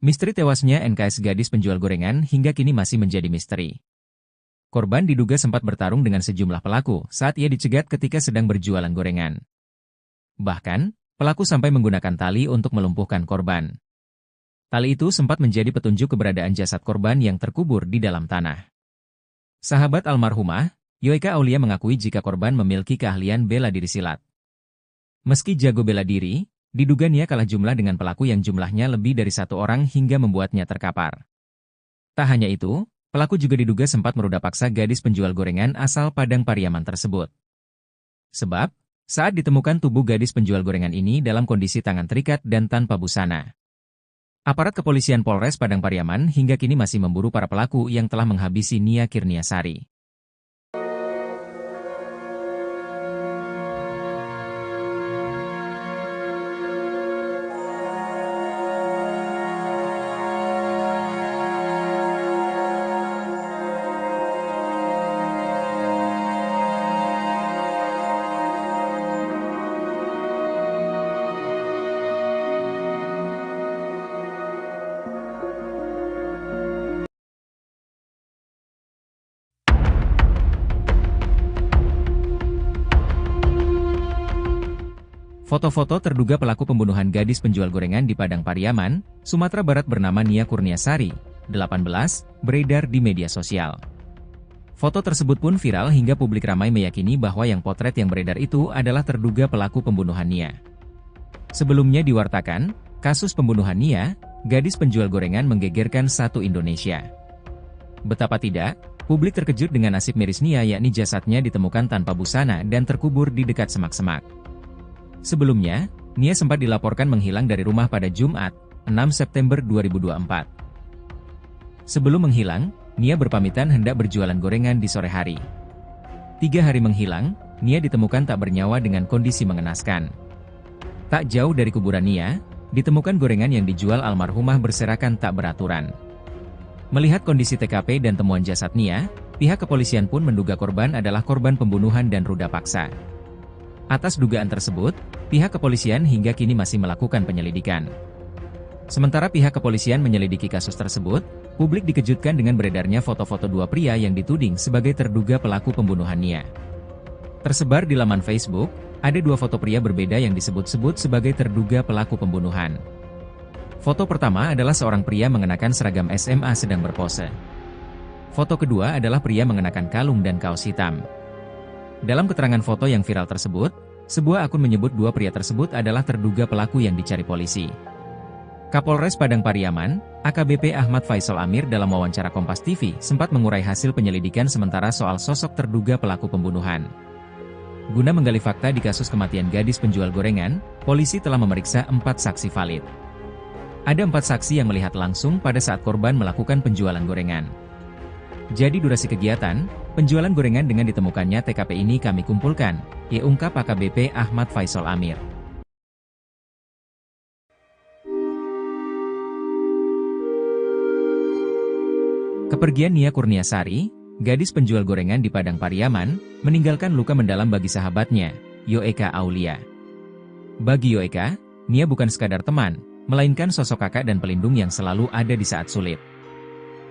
Misteri tewasnya NKS gadis penjual gorengan hingga kini masih menjadi misteri. Korban diduga sempat bertarung dengan sejumlah pelaku saat ia dicegat ketika sedang berjualan gorengan. Bahkan, pelaku sampai menggunakan tali untuk melumpuhkan korban. Tali itu sempat menjadi petunjuk keberadaan jasad korban yang terkubur di dalam tanah. Sahabat almarhumah, Yuka Aulia mengakui jika korban memiliki keahlian bela diri silat. Meski jago bela diri, diduga Nia kalah jumlah dengan pelaku yang jumlahnya lebih dari satu orang hingga membuatnya terkapar. Tak hanya itu, pelaku juga diduga sempat meruda paksa gadis penjual gorengan asal Padang Pariaman tersebut. Sebab, saat ditemukan tubuh gadis penjual gorengan ini dalam kondisi tangan terikat dan tanpa busana. Aparat kepolisian Polres Padang Pariaman hingga kini masih memburu para pelaku yang telah menghabisi Nia Kurniasari. Foto-foto terduga pelaku pembunuhan gadis penjual gorengan di Padang Pariaman, Sumatera Barat bernama Nia Kurniasari, 18, beredar di media sosial. Foto tersebut pun viral hingga publik ramai meyakini bahwa yang potret yang beredar itu adalah terduga pelaku pembunuhan Nia. Sebelumnya diwartakan, kasus pembunuhan Nia, gadis penjual gorengan menggegerkan satu Indonesia. Betapa tidak, publik terkejut dengan nasib miris Nia yakni jasadnya ditemukan tanpa busana dan terkubur di dekat semak-semak. Sebelumnya, Nia sempat dilaporkan menghilang dari rumah pada Jumat, 6 September 2024. Sebelum menghilang, Nia berpamitan hendak berjualan gorengan di sore hari. 3 hari menghilang, Nia ditemukan tak bernyawa dengan kondisi mengenaskan. Tak jauh dari kuburan Nia, ditemukan gorengan yang dijual almarhumah berserakan tak beraturan. Melihat kondisi TKP dan temuan jasad Nia, pihak kepolisian pun menduga korban adalah korban pembunuhan dan ruda paksa. Atas dugaan tersebut, pihak kepolisian hingga kini masih melakukan penyelidikan. Sementara pihak kepolisian menyelidiki kasus tersebut, publik dikejutkan dengan beredarnya foto-foto dua pria yang dituding sebagai terduga pelaku pembunuhan Nia. Tersebar di laman Facebook, ada dua foto pria berbeda yang disebut-sebut sebagai terduga pelaku pembunuhan. Foto pertama adalah seorang pria mengenakan seragam SMA sedang berpose. Foto kedua adalah pria mengenakan kalung dan kaos hitam. Dalam keterangan foto yang viral tersebut, sebuah akun menyebut dua pria tersebut adalah terduga pelaku yang dicari polisi. Kapolres Padang Pariaman, AKBP Ahmad Faisal Amir dalam wawancara Kompas TV sempat mengurai hasil penyelidikan sementara soal sosok terduga pelaku pembunuhan. Guna menggali fakta di kasus kematian gadis penjual gorengan, polisi telah memeriksa 4 saksi valid. Ada 4 saksi yang melihat langsung pada saat korban melakukan penjualan gorengan. Jadi durasi kegiatan, penjualan gorengan dengan ditemukannya TKP ini kami kumpulkan, ungkap AKBP Ahmad Faisal Amir. Kepergian Nia Kurniasari, gadis penjual gorengan di Padang Pariaman, meninggalkan luka mendalam bagi sahabatnya, Yoeka Aulia. Bagi Yoeka, Nia bukan sekadar teman, melainkan sosok kakak dan pelindung yang selalu ada di saat sulit.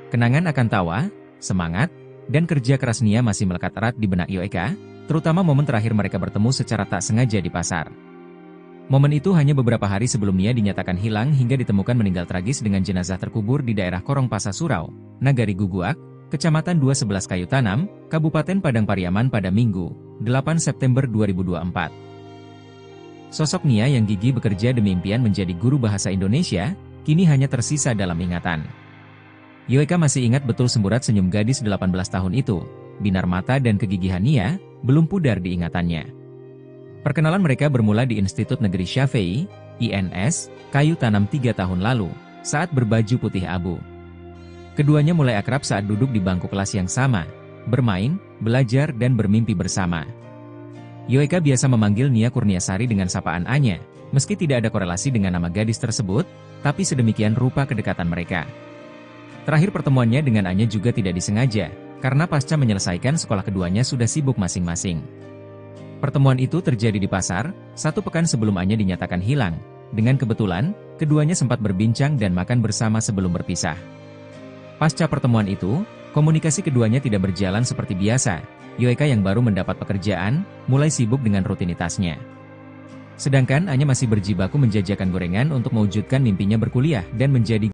Kenangan akan tawa, semangat, dan kerja keras Nia masih melekat erat di benak Yoeka, terutama momen terakhir mereka bertemu secara tak sengaja di pasar. Momen itu hanya beberapa hari sebelum Nia dinyatakan hilang hingga ditemukan meninggal tragis dengan jenazah terkubur di daerah Korong Pasa Surau, Nagari Guguak, Kecamatan 211 Kayu Tanam, Kabupaten Padang Pariaman pada Minggu, 8 September 2024. Sosok Nia yang gigih bekerja demi impian menjadi guru bahasa Indonesia, kini hanya tersisa dalam ingatan. Yoeka masih ingat betul semburat senyum gadis 18 tahun itu, binar mata dan kegigihan Nia, belum pudar di ingatannya. Perkenalan mereka bermula di Institut Negeri Syafei, INS, Kayu Tanam 3 tahun lalu, saat berbaju putih abu. Keduanya mulai akrab saat duduk di bangku kelas yang sama, bermain, belajar dan bermimpi bersama. Yoeka biasa memanggil Nia Kurniasari dengan sapaan Anya, meski tidak ada korelasi dengan nama gadis tersebut, tapi sedemikian rupa kedekatan mereka. Terakhir pertemuannya dengan Anya juga tidak disengaja, karena pasca menyelesaikan sekolah keduanya sudah sibuk masing-masing. Pertemuan itu terjadi di pasar, 1 pekan sebelum Anya dinyatakan hilang. Dengan kebetulan, keduanya sempat berbincang dan makan bersama sebelum berpisah. Pasca pertemuan itu, komunikasi keduanya tidak berjalan seperti biasa. Yoeka yang baru mendapat pekerjaan, mulai sibuk dengan rutinitasnya. Sedangkan Anya masih berjibaku menjajakan gorengan untuk mewujudkan mimpinya berkuliah dan menjadi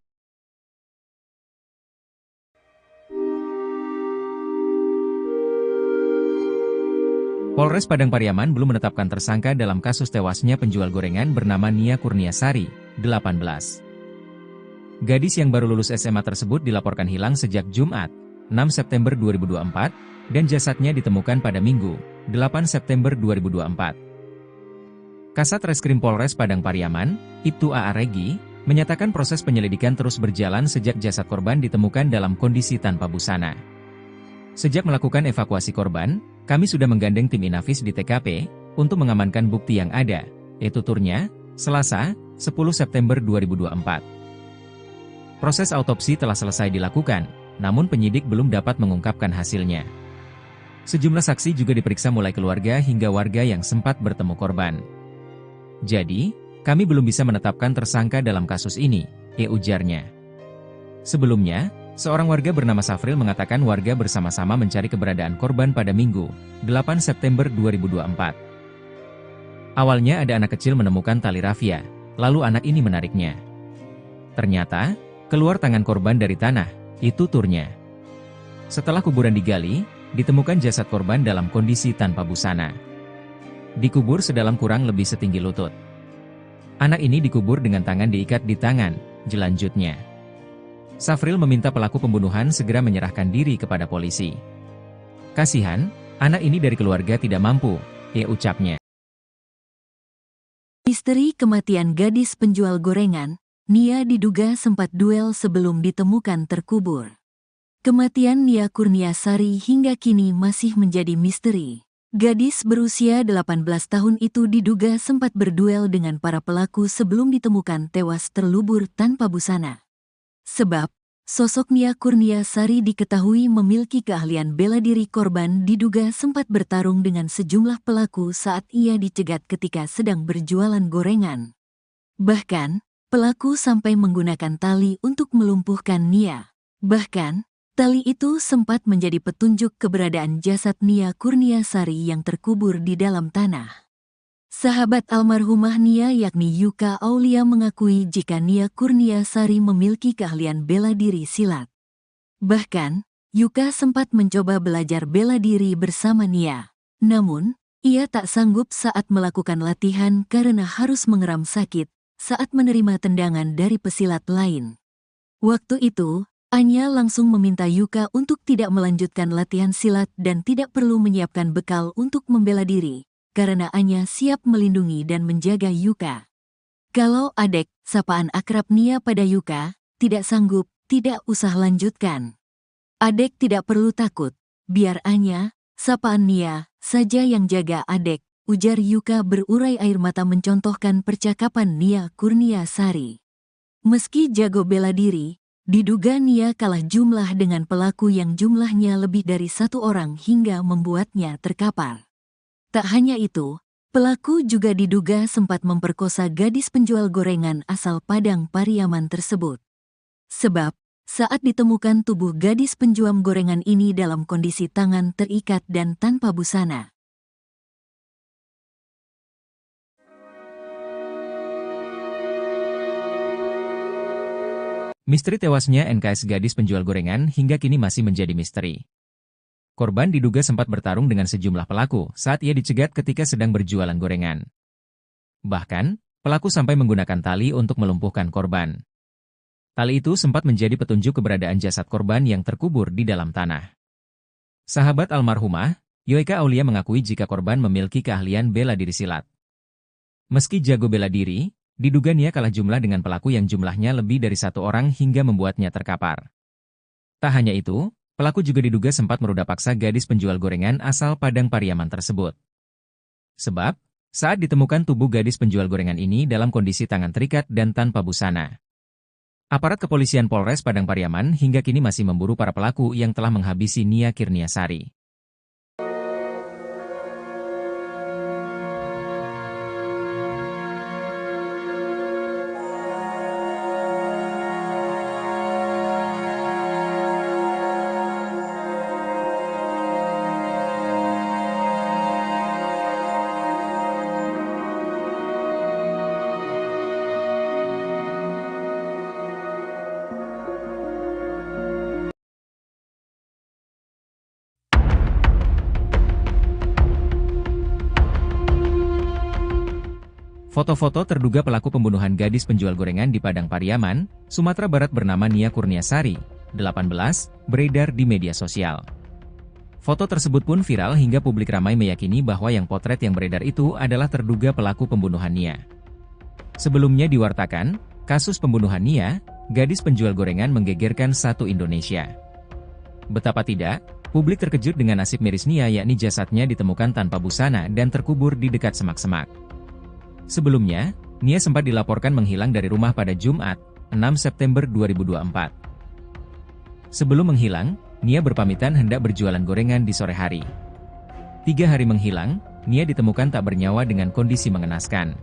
Polres Padang Pariaman belum menetapkan tersangka dalam kasus tewasnya penjual gorengan bernama Nia Kurniasari, 18. Gadis yang baru lulus SMA tersebut dilaporkan hilang sejak Jumat, 6 September 2024, dan jasadnya ditemukan pada Minggu, 8 September 2024. Kasat Reskrim Polres Padang Pariaman, Ibtu A.A. Regi, menyatakan proses penyelidikan terus berjalan sejak jasad korban ditemukan dalam kondisi tanpa busana. Sejak melakukan evakuasi korban, kami sudah menggandeng tim Inafis di TKP, untuk mengamankan bukti yang ada, yaitu tuturnya, Selasa, 10 September 2024. Proses autopsi telah selesai dilakukan, namun penyidik belum dapat mengungkapkan hasilnya. Sejumlah saksi juga diperiksa mulai keluarga hingga warga yang sempat bertemu korban. Jadi, kami belum bisa menetapkan tersangka dalam kasus ini, ujarnya. Sebelumnya, seorang warga bernama Safril mengatakan warga bersama-sama mencari keberadaan korban pada Minggu, 8 September 2024. Awalnya ada anak kecil menemukan tali rafia, lalu anak ini menariknya. Ternyata, keluar tangan korban dari tanah, itu tuturnya. Setelah kuburan digali, ditemukan jasad korban dalam kondisi tanpa busana. Dikubur sedalam kurang lebih setinggi lutut. Anak ini dikubur dengan tangan diikat di tangan, jelanjutnya. Safril meminta pelaku pembunuhan segera menyerahkan diri kepada polisi. Kasihan, anak ini dari keluarga tidak mampu, ucapnya. Misteri kematian gadis penjual gorengan, Nia diduga sempat duel sebelum ditemukan terkubur. Kematian Nia Kurniasari hingga kini masih menjadi misteri. Gadis berusia 18 tahun itu diduga sempat berduel dengan para pelaku sebelum ditemukan tewas terlubur tanpa busana. Sebab, Sosok Nia Kurniasari diketahui memiliki keahlian bela diri. Korban diduga sempat bertarung dengan sejumlah pelaku saat ia dicegat ketika sedang berjualan gorengan. Bahkan, pelaku sampai menggunakan tali untuk melumpuhkan Nia. Bahkan, tali itu sempat menjadi petunjuk keberadaan jasad Nia Kurniasari yang terkubur di dalam tanah. Sahabat almarhumah Nia yakni Yuka Aulia mengakui jika Nia Kurniasari memiliki keahlian bela diri silat. Bahkan, Yuka sempat mencoba belajar bela diri bersama Nia. Namun, ia tak sanggup saat melakukan latihan karena harus mengeram sakit saat menerima tendangan dari pesilat lain. Waktu itu, Anya langsung meminta Yuka untuk tidak melanjutkan latihan silat dan tidak perlu menyiapkan bekal untuk membela diri, karena Anya siap melindungi dan menjaga Yuka. Kalau Adek, sapaan akrab Nia pada Yuka, tidak sanggup, tidak usah lanjutkan. Adek tidak perlu takut, biar Anya, sapaan Nia, saja yang jaga Adek, ujar Yuka berurai air mata mencontohkan percakapan Nia Kurniasari. Meski jago bela diri, diduga Nia kalah jumlah dengan pelaku yang jumlahnya lebih dari satu orang hingga membuatnya terkapar. Tak hanya itu, pelaku juga diduga sempat memperkosa gadis penjual gorengan asal Padang Pariaman tersebut. Sebab, saat ditemukan tubuh gadis penjual gorengan ini dalam kondisi tangan terikat dan tanpa busana. Misteri tewasnya NKS gadis penjual gorengan hingga kini masih menjadi misteri. Korban diduga sempat bertarung dengan sejumlah pelaku saat ia dicegat ketika sedang berjualan gorengan. Bahkan, pelaku sampai menggunakan tali untuk melumpuhkan korban. Tali itu sempat menjadi petunjuk keberadaan jasad korban yang terkubur di dalam tanah. Sahabat almarhumah, Yuka Aulia mengakui jika korban memiliki keahlian bela diri silat. Meski jago bela diri, diduga Nia kalah jumlah dengan pelaku yang jumlahnya lebih dari satu orang hingga membuatnya terkapar. Tak hanya itu, pelaku juga diduga sempat meruda paksa gadis penjual gorengan asal Padang Pariaman tersebut. Sebab, saat ditemukan tubuh gadis penjual gorengan ini dalam kondisi tangan terikat dan tanpa busana. Aparat kepolisian Polres Padang Pariaman hingga kini masih memburu para pelaku yang telah menghabisi Nia Kurniasari. Foto-foto terduga pelaku pembunuhan gadis penjual gorengan di Padang Pariaman, Sumatera Barat bernama Nia Kurniasari, 18, beredar di media sosial. Foto tersebut pun viral hingga publik ramai meyakini bahwa yang potret yang beredar itu adalah terduga pelaku pembunuhan Nia. Sebelumnya diwartakan, kasus pembunuhan Nia, gadis penjual gorengan menggegerkan satu Indonesia. Betapa tidak, publik terkejut dengan nasib miris Nia yakni jasadnya ditemukan tanpa busana dan terkubur di dekat semak-semak. Sebelumnya, Nia sempat dilaporkan menghilang dari rumah pada Jumat, 6 September 2024. Sebelum menghilang, Nia berpamitan hendak berjualan gorengan di sore hari. 3 hari menghilang, Nia ditemukan tak bernyawa dengan kondisi mengenaskan.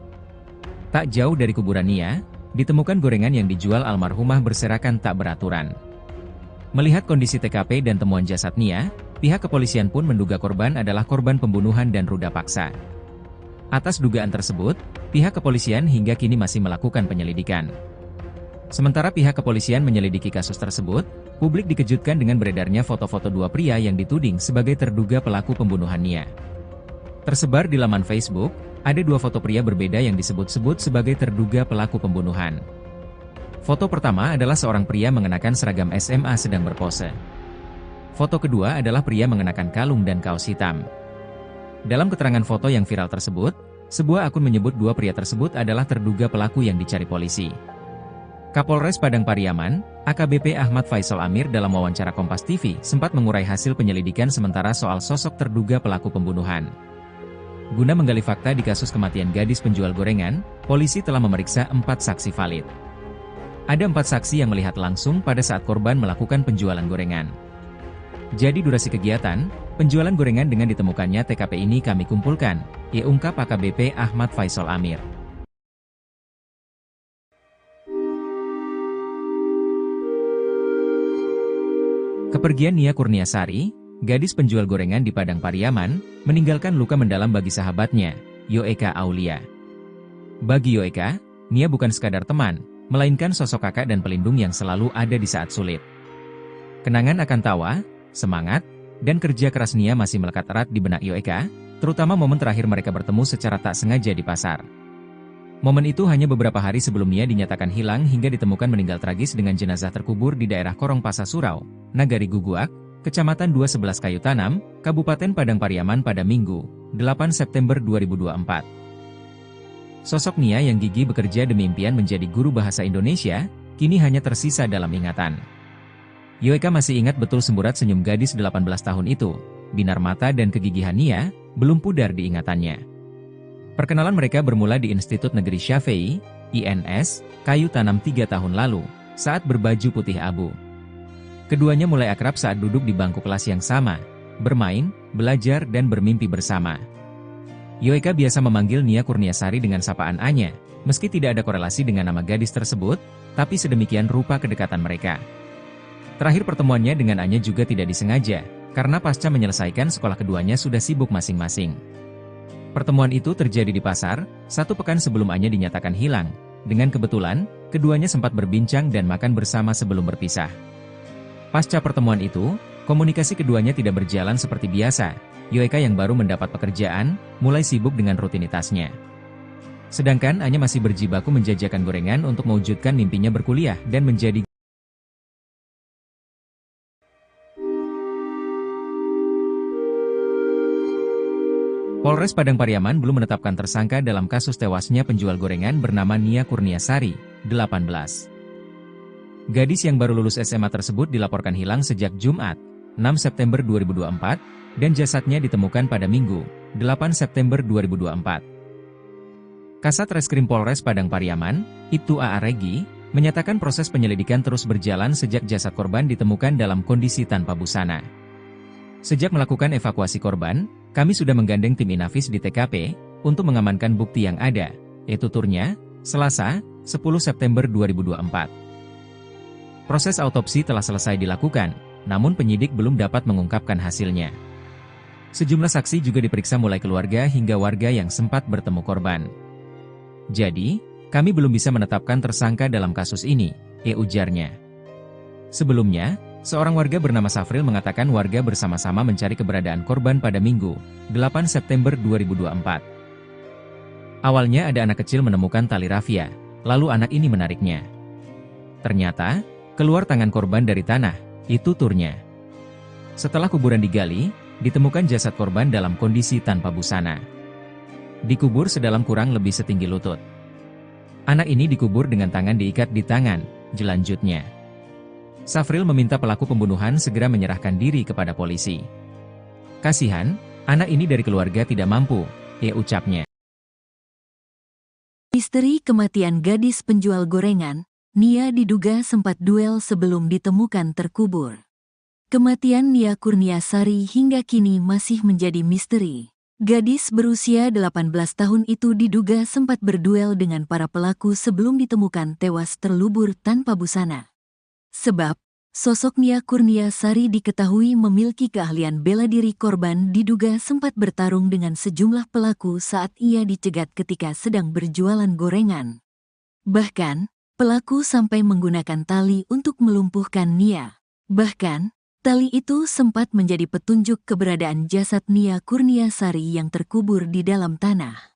Tak jauh dari kuburan Nia, ditemukan gorengan yang dijual almarhumah berserakan tak beraturan. Melihat kondisi TKP dan temuan jasad Nia, pihak kepolisian pun menduga korban adalah korban pembunuhan dan ruda paksa. Atas dugaan tersebut, pihak kepolisian hingga kini masih melakukan penyelidikan. Sementara pihak kepolisian menyelidiki kasus tersebut, publik dikejutkan dengan beredarnya foto-foto dua pria yang dituding sebagai terduga pelaku pembunuhan Nia. Tersebar di laman Facebook, ada 2 foto pria berbeda yang disebut-sebut sebagai terduga pelaku pembunuhan. Foto pertama adalah seorang pria mengenakan seragam SMA sedang berpose. Foto kedua adalah pria mengenakan kalung dan kaos hitam. Dalam keterangan foto yang viral tersebut, sebuah akun menyebut 2 pria tersebut adalah terduga pelaku yang dicari polisi. Kapolres Padang Pariaman, AKBP Ahmad Faisal Amir dalam wawancara Kompas TV sempat mengurai hasil penyelidikan sementara soal sosok terduga pelaku pembunuhan. Guna menggali fakta di kasus kematian gadis penjual gorengan, polisi telah memeriksa 4 saksi valid. Ada 4 saksi yang melihat langsung pada saat korban melakukan penjualan gorengan. Jadi durasi kegiatan, penjualan gorengan dengan ditemukannya TKP ini kami kumpulkan, ungkap AKBP Ahmad Faisal Amir. Kepergian Nia Kurniasari, gadis penjual gorengan di Padang Pariaman, meninggalkan luka mendalam bagi sahabatnya, Yoeka Aulia. Bagi Yoeka, Nia bukan sekadar teman, melainkan sosok kakak dan pelindung yang selalu ada di saat sulit. Kenangan akan tawa, semangat, dan kerja keras Nia masih melekat erat di benak Yoeka, terutama momen terakhir mereka bertemu secara tak sengaja di pasar. Momen itu hanya beberapa hari sebelum Nia dinyatakan hilang hingga ditemukan meninggal tragis dengan jenazah terkubur di daerah Korong Pasa Surau, Nagari Guguak, Kecamatan 211 Kayu Tanam, Kabupaten Padang Pariaman pada Minggu, 8 September 2024. Sosok Nia yang gigih bekerja demi impian menjadi guru bahasa Indonesia, kini hanya tersisa dalam ingatan. Yoeka masih ingat betul semburat senyum gadis 18 tahun itu, binar mata dan kegigihan Nia, belum pudar di ingatannya. Perkenalan mereka bermula di Institut Negeri Syafei, INS, Kayu Tanam 3 tahun lalu, saat berbaju putih abu. Keduanya mulai akrab saat duduk di bangku kelas yang sama, bermain, belajar dan bermimpi bersama. Yoeka biasa memanggil Nia Kurniasari dengan sapaan Anya, meski tidak ada korelasi dengan nama gadis tersebut, tapi sedemikian rupa kedekatan mereka. Terakhir pertemuannya dengan Anya juga tidak disengaja, karena pasca menyelesaikan sekolah keduanya sudah sibuk masing-masing. Pertemuan itu terjadi di pasar, 1 pekan sebelum Anya dinyatakan hilang. Dengan kebetulan, keduanya sempat berbincang dan makan bersama sebelum berpisah. Pasca pertemuan itu, komunikasi keduanya tidak berjalan seperti biasa. Yoeka yang baru mendapat pekerjaan, mulai sibuk dengan rutinitasnya. Sedangkan Anya masih berjibaku menjajakan gorengan untuk mewujudkan mimpinya berkuliah dan menjadi Polres Padang Pariaman belum menetapkan tersangka dalam kasus tewasnya penjual gorengan bernama Nia Kurniasari, 18. Gadis yang baru lulus SMA tersebut dilaporkan hilang sejak Jumat, 6 September 2024, dan jasadnya ditemukan pada Minggu, 8 September 2024. Kasat Reskrim Polres Padang Pariaman, Ibtu A.A. Regi, menyatakan proses penyelidikan terus berjalan sejak jasad korban ditemukan dalam kondisi tanpa busana. Sejak melakukan evakuasi korban, kami sudah menggandeng tim Inafis di TKP, untuk mengamankan bukti yang ada, yaitu tuturnya, Selasa, 10 September 2024. Proses autopsi telah selesai dilakukan, namun penyidik belum dapat mengungkapkan hasilnya. Sejumlah saksi juga diperiksa mulai keluarga hingga warga yang sempat bertemu korban. Jadi, kami belum bisa menetapkan tersangka dalam kasus ini, ujarnya. Sebelumnya, seorang warga bernama Safril mengatakan warga bersama-sama mencari keberadaan korban pada Minggu, 8 September 2024. Awalnya ada anak kecil menemukan tali rafia, lalu anak ini menariknya. Ternyata, keluar tangan korban dari tanah, itu turnya. Setelah kuburan digali, ditemukan jasad korban dalam kondisi tanpa busana. Dikubur sedalam kurang lebih setinggi lutut. Anak ini dikubur dengan tangan diikat di tangan, jelanjutnya. Safril meminta pelaku pembunuhan segera menyerahkan diri kepada polisi. Kasihan, anak ini dari keluarga tidak mampu, ucapnya. Misteri kematian gadis penjual gorengan, Nia diduga sempat duel sebelum ditemukan terkubur. Kematian Nia Kurniasari hingga kini masih menjadi misteri. Gadis berusia 18 tahun itu diduga sempat berduel dengan para pelaku sebelum ditemukan tewas terlubur tanpa busana. Sebab, sosok Nia Kurniasari diketahui memiliki keahlian bela diri. Korban diduga sempat bertarung dengan sejumlah pelaku saat ia dicegat ketika sedang berjualan gorengan. Bahkan, pelaku sampai menggunakan tali untuk melumpuhkan Nia. Bahkan, tali itu sempat menjadi petunjuk keberadaan jasad Nia Kurniasari yang terkubur di dalam tanah.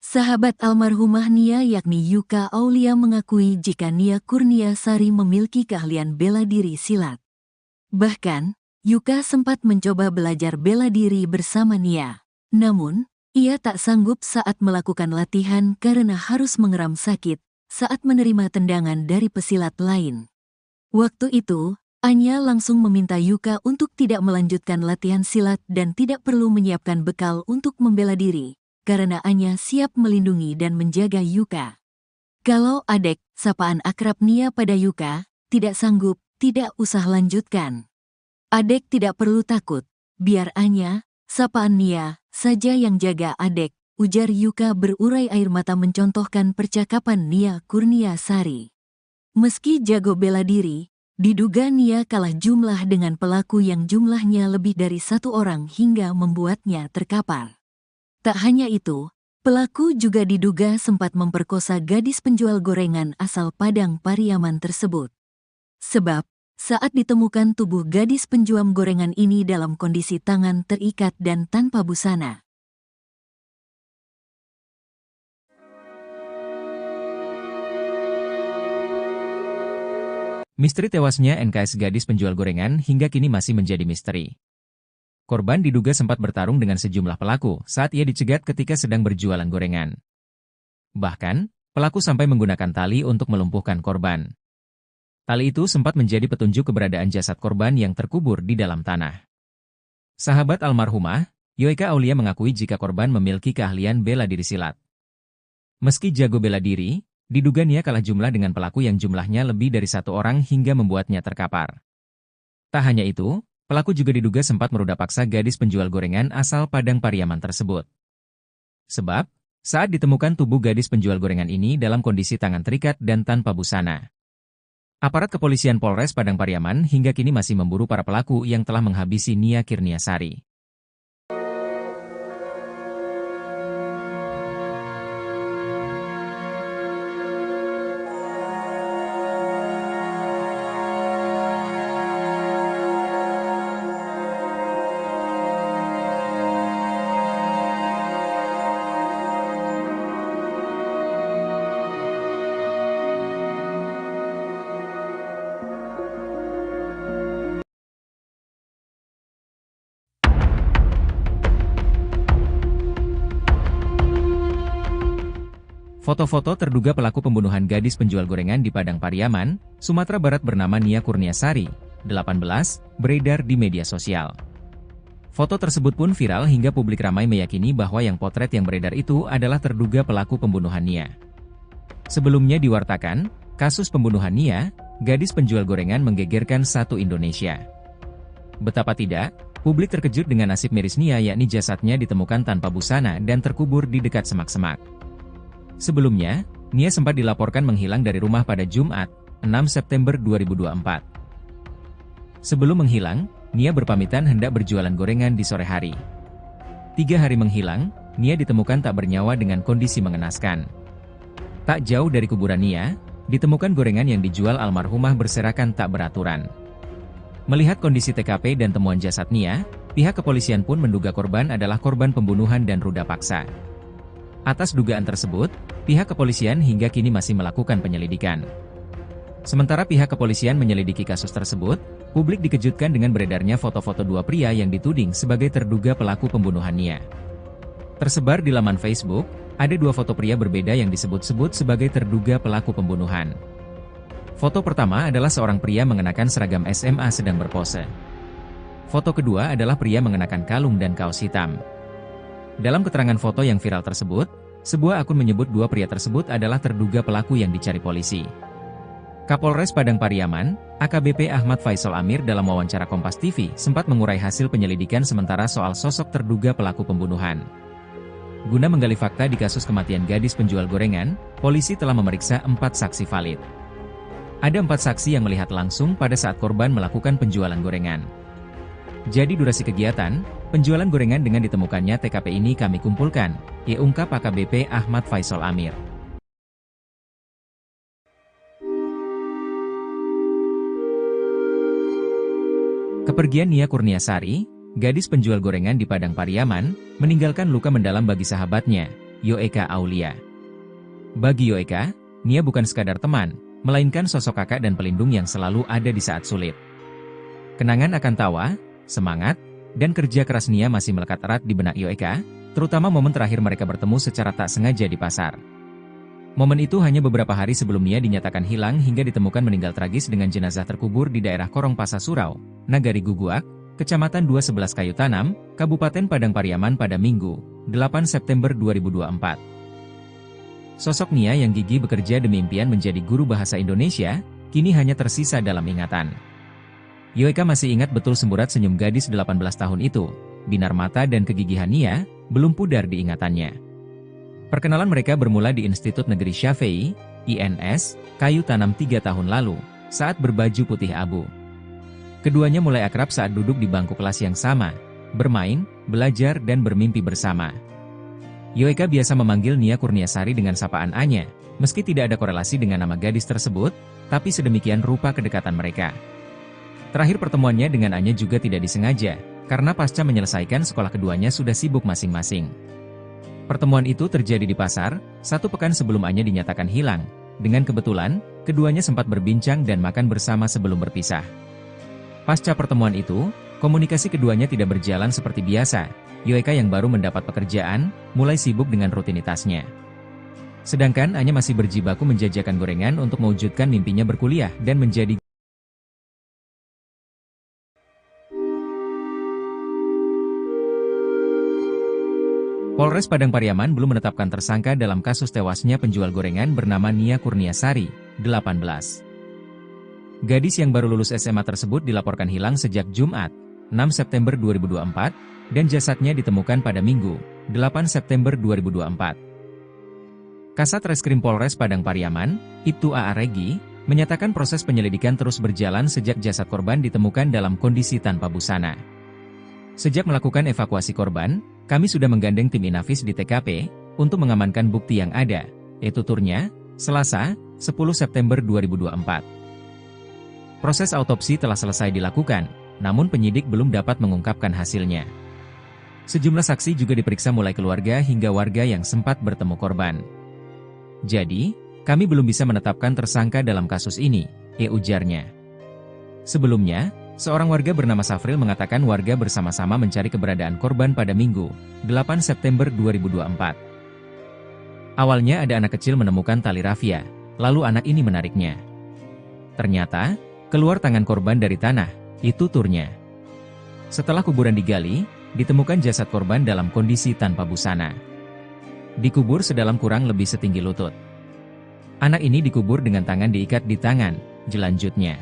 Sahabat almarhumah Nia yakni Yuka Aulia mengakui jika Nia Kurniasari memiliki keahlian bela diri silat. Bahkan, Yuka sempat mencoba belajar bela diri bersama Nia. Namun, ia tak sanggup saat melakukan latihan karena harus mengeram sakit saat menerima tendangan dari pesilat lain. Waktu itu, Anya langsung meminta Yuka untuk tidak melanjutkan latihan silat dan tidak perlu menyiapkan bekal untuk membela diri, karena Anya siap melindungi dan menjaga Yuka. Kalau Adek, sapaan akrab Nia pada Yuka, tidak sanggup, tidak usah lanjutkan. Adek tidak perlu takut, biar Anya, sapaan Nia, saja yang jaga Adek, ujar Yuka berurai air mata mencontohkan percakapan Nia Kurniasari. Meski jago bela diri, diduga Nia kalah jumlah dengan pelaku yang jumlahnya lebih dari satu orang hingga membuatnya terkapar. Tak hanya itu, pelaku juga diduga sempat memperkosa gadis penjual gorengan asal Padang Pariaman tersebut. Sebab, saat ditemukan tubuh gadis penjual gorengan ini dalam kondisi tangan terikat dan tanpa busana. Misteri tewasnya NKS gadis penjual gorengan hingga kini masih menjadi misteri. Korban diduga sempat bertarung dengan sejumlah pelaku saat ia dicegat ketika sedang berjualan gorengan. Bahkan, pelaku sampai menggunakan tali untuk melumpuhkan korban. Tali itu sempat menjadi petunjuk keberadaan jasad korban yang terkubur di dalam tanah. Sahabat almarhumah, Yoeka Aulia mengakui jika korban memiliki keahlian bela diri silat. Meski jago bela diri, diduga Nia kalah jumlah dengan pelaku yang jumlahnya lebih dari satu orang hingga membuatnya terkapar. Tak hanya itu, pelaku juga diduga sempat meruda paksa gadis penjual gorengan asal Padang Pariaman tersebut. Sebab, saat ditemukan tubuh gadis penjual gorengan ini dalam kondisi tangan terikat dan tanpa busana. Aparat kepolisian Polres Padang Pariaman hingga kini masih memburu para pelaku yang telah menghabisi Nia Kurniasari. Foto-foto terduga pelaku pembunuhan gadis penjual gorengan di Padang Pariaman, Sumatera Barat bernama Nia Kurniasari, 18, beredar di media sosial. Foto tersebut pun viral hingga publik ramai meyakini bahwa yang potret yang beredar itu adalah terduga pelaku pembunuhan Nia. Sebelumnya diwartakan, kasus pembunuhan Nia, gadis penjual gorengan menggegerkan satu Indonesia. Betapa tidak, publik terkejut dengan nasib miris Nia yakni jasadnya ditemukan tanpa busana dan terkubur di dekat semak-semak. Sebelumnya, Nia sempat dilaporkan menghilang dari rumah pada Jumat, 6 September 2024. Sebelum menghilang, Nia berpamitan hendak berjualan gorengan di sore hari. 3 hari menghilang, Nia ditemukan tak bernyawa dengan kondisi mengenaskan. Tak jauh dari kuburan Nia, ditemukan gorengan yang dijual almarhumah berserakan tak beraturan. Melihat kondisi TKP dan temuan jasad Nia, pihak kepolisian pun menduga korban adalah korban pembunuhan dan ruda paksa. Atas dugaan tersebut, pihak kepolisian hingga kini masih melakukan penyelidikan. Sementara pihak kepolisian menyelidiki kasus tersebut, publik dikejutkan dengan beredarnya foto-foto dua pria yang dituding sebagai terduga pelaku pembunuhan Nia. Tersebar di laman Facebook, ada 2 foto pria berbeda yang disebut-sebut sebagai terduga pelaku pembunuhan. Foto pertama adalah seorang pria mengenakan seragam SMA sedang berpose. Foto kedua adalah pria mengenakan kalung dan kaos hitam. Dalam keterangan foto yang viral tersebut, sebuah akun menyebut 2 pria tersebut adalah terduga pelaku yang dicari polisi. Kapolres Padang Pariaman, AKBP Ahmad Faisal Amir dalam wawancara Kompas TV sempat mengurai hasil penyelidikan sementara soal sosok terduga pelaku pembunuhan. Guna menggali fakta di kasus kematian gadis penjual gorengan, polisi telah memeriksa 4 saksi valid. Ada 4 saksi yang melihat langsung pada saat korban melakukan penjualan gorengan. Jadi durasi kegiatan, penjualan gorengan dengan ditemukannya TKP ini kami kumpulkan, ungkap AKBP Ahmad Faisal Amir. Kepergian Nia Kurniasari, gadis penjual gorengan di Padang Pariaman, meninggalkan luka mendalam bagi sahabatnya, Yoeka Aulia. Bagi Yoeka, Nia bukan sekadar teman, melainkan sosok kakak dan pelindung yang selalu ada di saat sulit. Kenangan akan tawa, semangat, dan kerja keras Nia masih melekat erat di benak Yoeka, terutama momen terakhir mereka bertemu secara tak sengaja di pasar. Momen itu hanya beberapa hari sebelum Nia dinyatakan hilang hingga ditemukan meninggal tragis dengan jenazah terkubur di daerah Korong Pasa Surau, Nagari Guguak, Kecamatan 211 Kayu Tanam, Kabupaten Padang Pariaman pada Minggu, 8 September 2024. Sosok Nia yang gigih bekerja demi impian menjadi guru bahasa Indonesia, kini hanya tersisa dalam ingatan. Yoeka masih ingat betul semburat senyum gadis 18 tahun itu. Binar mata dan kegigihan Nia belum pudar di ingatannya. Perkenalan mereka bermula di Institut Negeri Syafei, INS, Kayu Tanam 3 tahun lalu, saat berbaju putih abu. Keduanya mulai akrab saat duduk di bangku kelas yang sama, bermain, belajar dan bermimpi bersama. Yoeka biasa memanggil Nia Kurniasari dengan sapaan Anya, meski tidak ada korelasi dengan nama gadis tersebut, tapi sedemikian rupa kedekatan mereka. Terakhir pertemuannya dengan Anya juga tidak disengaja, karena pasca menyelesaikan sekolah keduanya sudah sibuk masing-masing. Pertemuan itu terjadi di pasar, 1 pekan sebelum Anya dinyatakan hilang. Dengan kebetulan, keduanya sempat berbincang dan makan bersama sebelum berpisah. Pasca pertemuan itu, komunikasi keduanya tidak berjalan seperti biasa. Yoeka yang baru mendapat pekerjaan, mulai sibuk dengan rutinitasnya. Sedangkan Anya masih berjibaku menjajakan gorengan untuk mewujudkan mimpinya berkuliah dan menjadi Polres Padang Pariaman belum menetapkan tersangka dalam kasus tewasnya penjual gorengan bernama Nia Kurniasari, 18. Gadis yang baru lulus SMA tersebut dilaporkan hilang sejak Jumat, 6 September 2024, dan jasadnya ditemukan pada Minggu, 8 September 2024. Kasat Reskrim Polres Padang Pariaman, Ibtu A.A. Regi, menyatakan proses penyelidikan terus berjalan sejak jasad korban ditemukan dalam kondisi tanpa busana. Sejak melakukan evakuasi korban, kami sudah menggandeng tim Inafis di TKP, untuk mengamankan bukti yang ada, yaitu tuturnya, Selasa, 10 September 2024. Proses autopsi telah selesai dilakukan, namun penyidik belum dapat mengungkapkan hasilnya. Sejumlah saksi juga diperiksa mulai keluarga hingga warga yang sempat bertemu korban. Jadi, kami belum bisa menetapkan tersangka dalam kasus ini, ujarnya. Sebelumnya, seorang warga bernama Safril mengatakan warga bersama-sama mencari keberadaan korban pada Minggu, 8 September 2024. Awalnya ada anak kecil menemukan tali rafia, lalu anak ini menariknya. Ternyata, keluar tangan korban dari tanah, itu tuturnya. Setelah kuburan digali, ditemukan jasad korban dalam kondisi tanpa busana. Dikubur sedalam kurang lebih setinggi lutut. Anak ini dikubur dengan tangan diikat di tangan, jelanjutnya.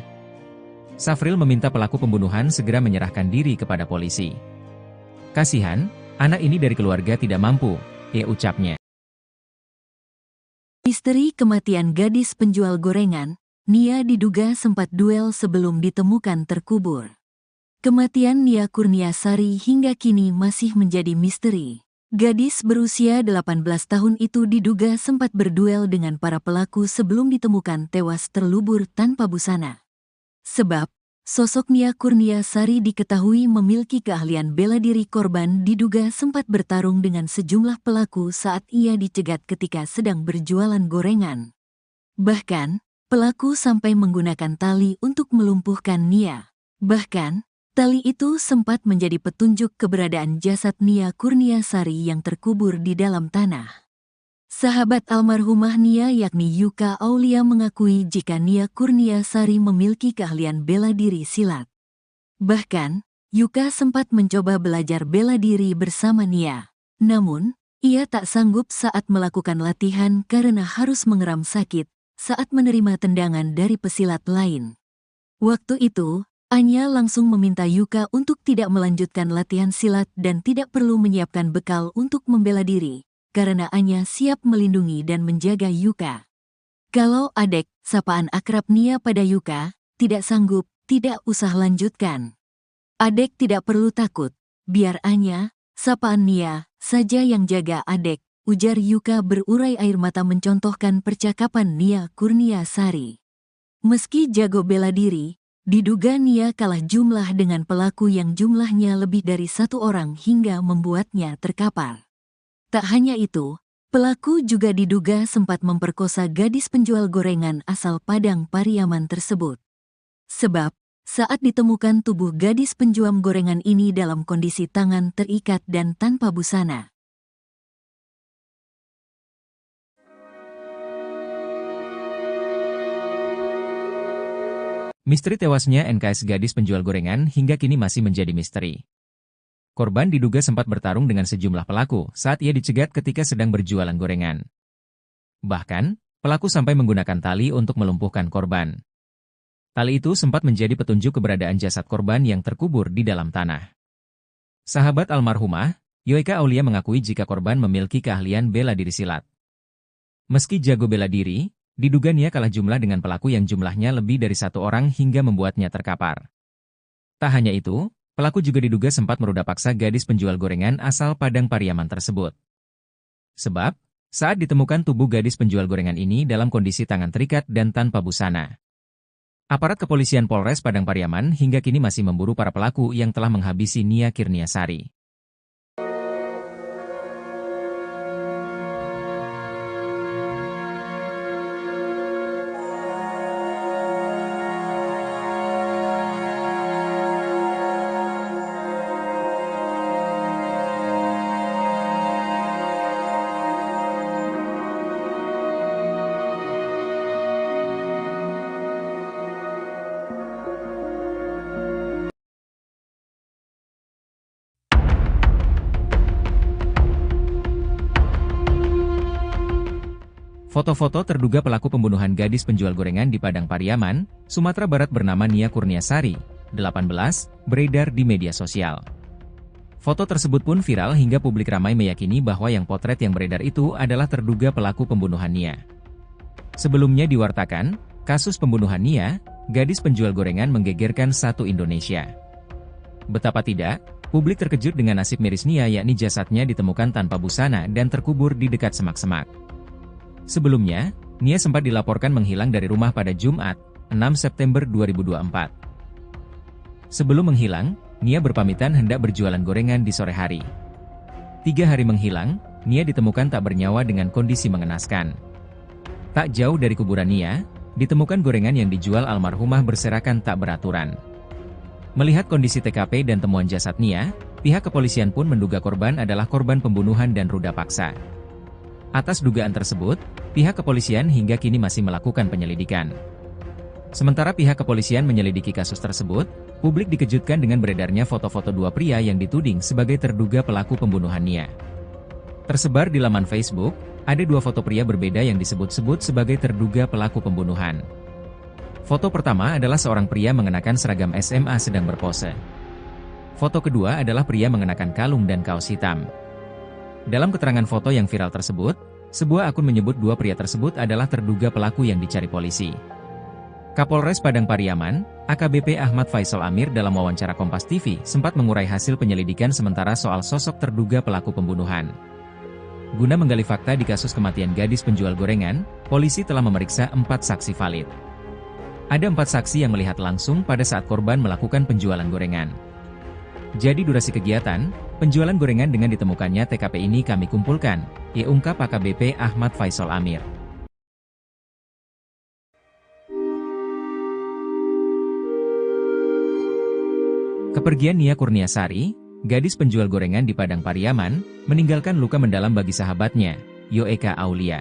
Safril meminta pelaku pembunuhan segera menyerahkan diri kepada polisi. Kasihan, anak ini dari keluarga tidak mampu, ucapnya. Misteri kematian gadis penjual gorengan, Nia diduga sempat duel sebelum ditemukan terkubur. Kematian Nia Kurniasari hingga kini masih menjadi misteri. Gadis berusia 18 tahun itu diduga sempat berduel dengan para pelaku sebelum ditemukan tewas terlubur tanpa busana. Sebab, sosok Nia Kurniasari diketahui memiliki keahlian bela diri. Korban diduga sempat bertarung dengan sejumlah pelaku saat ia dicegat ketika sedang berjualan gorengan. Bahkan, pelaku sampai menggunakan tali untuk melumpuhkan Nia. Bahkan, tali itu sempat menjadi petunjuk keberadaan jasad Nia Kurniasari yang terkubur di dalam tanah. Sahabat almarhumah Nia yakni Yuka Aulia mengakui jika Nia Kurniasari memiliki keahlian bela diri silat. Bahkan, Yuka sempat mencoba belajar bela diri bersama Nia. Namun, ia tak sanggup saat melakukan latihan karena harus mengeram sakit saat menerima tendangan dari pesilat lain. Waktu itu, Anya langsung meminta Yuka untuk tidak melanjutkan latihan silat dan tidak perlu menyiapkan bekal untuk membela diri, karena Anya siap melindungi dan menjaga Yuka. Kalau Adek, sapaan akrab Nia pada Yuka, tidak sanggup, tidak usah lanjutkan. Adek tidak perlu takut, biar Anya, sapaan Nia, saja yang jaga Adek, ujar Yuka berurai air mata mencontohkan percakapan Nia Kurniasari. Meski jago bela diri, diduga Nia kalah jumlah dengan pelaku yang jumlahnya lebih dari 1 orang hingga membuatnya terkapar. Tak hanya itu, pelaku juga diduga sempat memperkosa gadis penjual gorengan asal Padang Pariaman tersebut. Sebab, saat ditemukan tubuh gadis penjual gorengan ini dalam kondisi tangan terikat dan tanpa busana. Misteri tewasnya NKS gadis penjual gorengan hingga kini masih menjadi misteri. Korban diduga sempat bertarung dengan sejumlah pelaku saat ia dicegat ketika sedang berjualan gorengan. Bahkan, pelaku sampai menggunakan tali untuk melumpuhkan korban. Tali itu sempat menjadi petunjuk keberadaan jasad korban yang terkubur di dalam tanah. Sahabat almarhumah, Yoeka Aulia mengakui jika korban memiliki keahlian bela diri silat. Meski jago bela diri, diduga Nia kalah jumlah dengan pelaku yang jumlahnya lebih dari satu orang hingga membuatnya terkapar. Tak hanya itu, pelaku juga diduga sempat meruda paksa gadis penjual gorengan asal Padang Pariaman tersebut. Sebab, saat ditemukan tubuh gadis penjual gorengan ini dalam kondisi tangan terikat dan tanpa busana. Aparat kepolisian Polres Padang Pariaman hingga kini masih memburu para pelaku yang telah menghabisi Nia Kurniasari. Foto-foto terduga pelaku pembunuhan gadis penjual gorengan di Padang Pariaman, Sumatera Barat bernama Nia Kurniasari, 18, beredar di media sosial. Foto tersebut pun viral hingga publik ramai meyakini bahwa yang potret yang beredar itu adalah terduga pelaku pembunuhan Nia. Sebelumnya diwartakan, kasus pembunuhan Nia, gadis penjual gorengan menggegerkan satu Indonesia. Betapa tidak, publik terkejut dengan nasib miris Nia yakni jasadnya ditemukan tanpa busana dan terkubur di dekat semak-semak. Sebelumnya, Nia sempat dilaporkan menghilang dari rumah pada Jumat, 6 September 2024. Sebelum menghilang, Nia berpamitan hendak berjualan gorengan di sore hari. 3 hari menghilang, Nia ditemukan tak bernyawa dengan kondisi mengenaskan. Tak jauh dari kuburan Nia, ditemukan gorengan yang dijual almarhumah berserakan tak beraturan. Melihat kondisi TKP dan temuan jasad Nia, pihak kepolisian pun menduga korban adalah korban pembunuhan dan ruda paksa. Atas dugaan tersebut, pihak kepolisian hingga kini masih melakukan penyelidikan. Sementara pihak kepolisian menyelidiki kasus tersebut, publik dikejutkan dengan beredarnya foto-foto dua pria yang dituding sebagai terduga pelaku pembunuhan Nia. Tersebar di laman Facebook, ada 2 foto pria berbeda yang disebut-sebut sebagai terduga pelaku pembunuhan. Foto pertama adalah seorang pria mengenakan seragam SMA sedang berpose. Foto kedua adalah pria mengenakan kalung dan kaos hitam. Dalam keterangan foto yang viral tersebut, sebuah akun menyebut 2 pria tersebut adalah terduga pelaku yang dicari polisi. Kapolres Padang Pariaman, AKBP Ahmad Faisal Amir dalam wawancara Kompas TV sempat mengurai hasil penyelidikan sementara soal sosok terduga pelaku pembunuhan. Guna menggali fakta di kasus kematian gadis penjual gorengan, polisi telah memeriksa 4 saksi valid. Ada 4 saksi yang melihat langsung pada saat korban melakukan penjualan gorengan. Jadi durasi kegiatan, penjualan gorengan dengan ditemukannya TKP ini kami kumpulkan, ungkap AKBP Ahmad Faisal Amir. Kepergian Nia Kurniasari, gadis penjual gorengan di Padang Pariaman, meninggalkan luka mendalam bagi sahabatnya, Yoeka Aulia.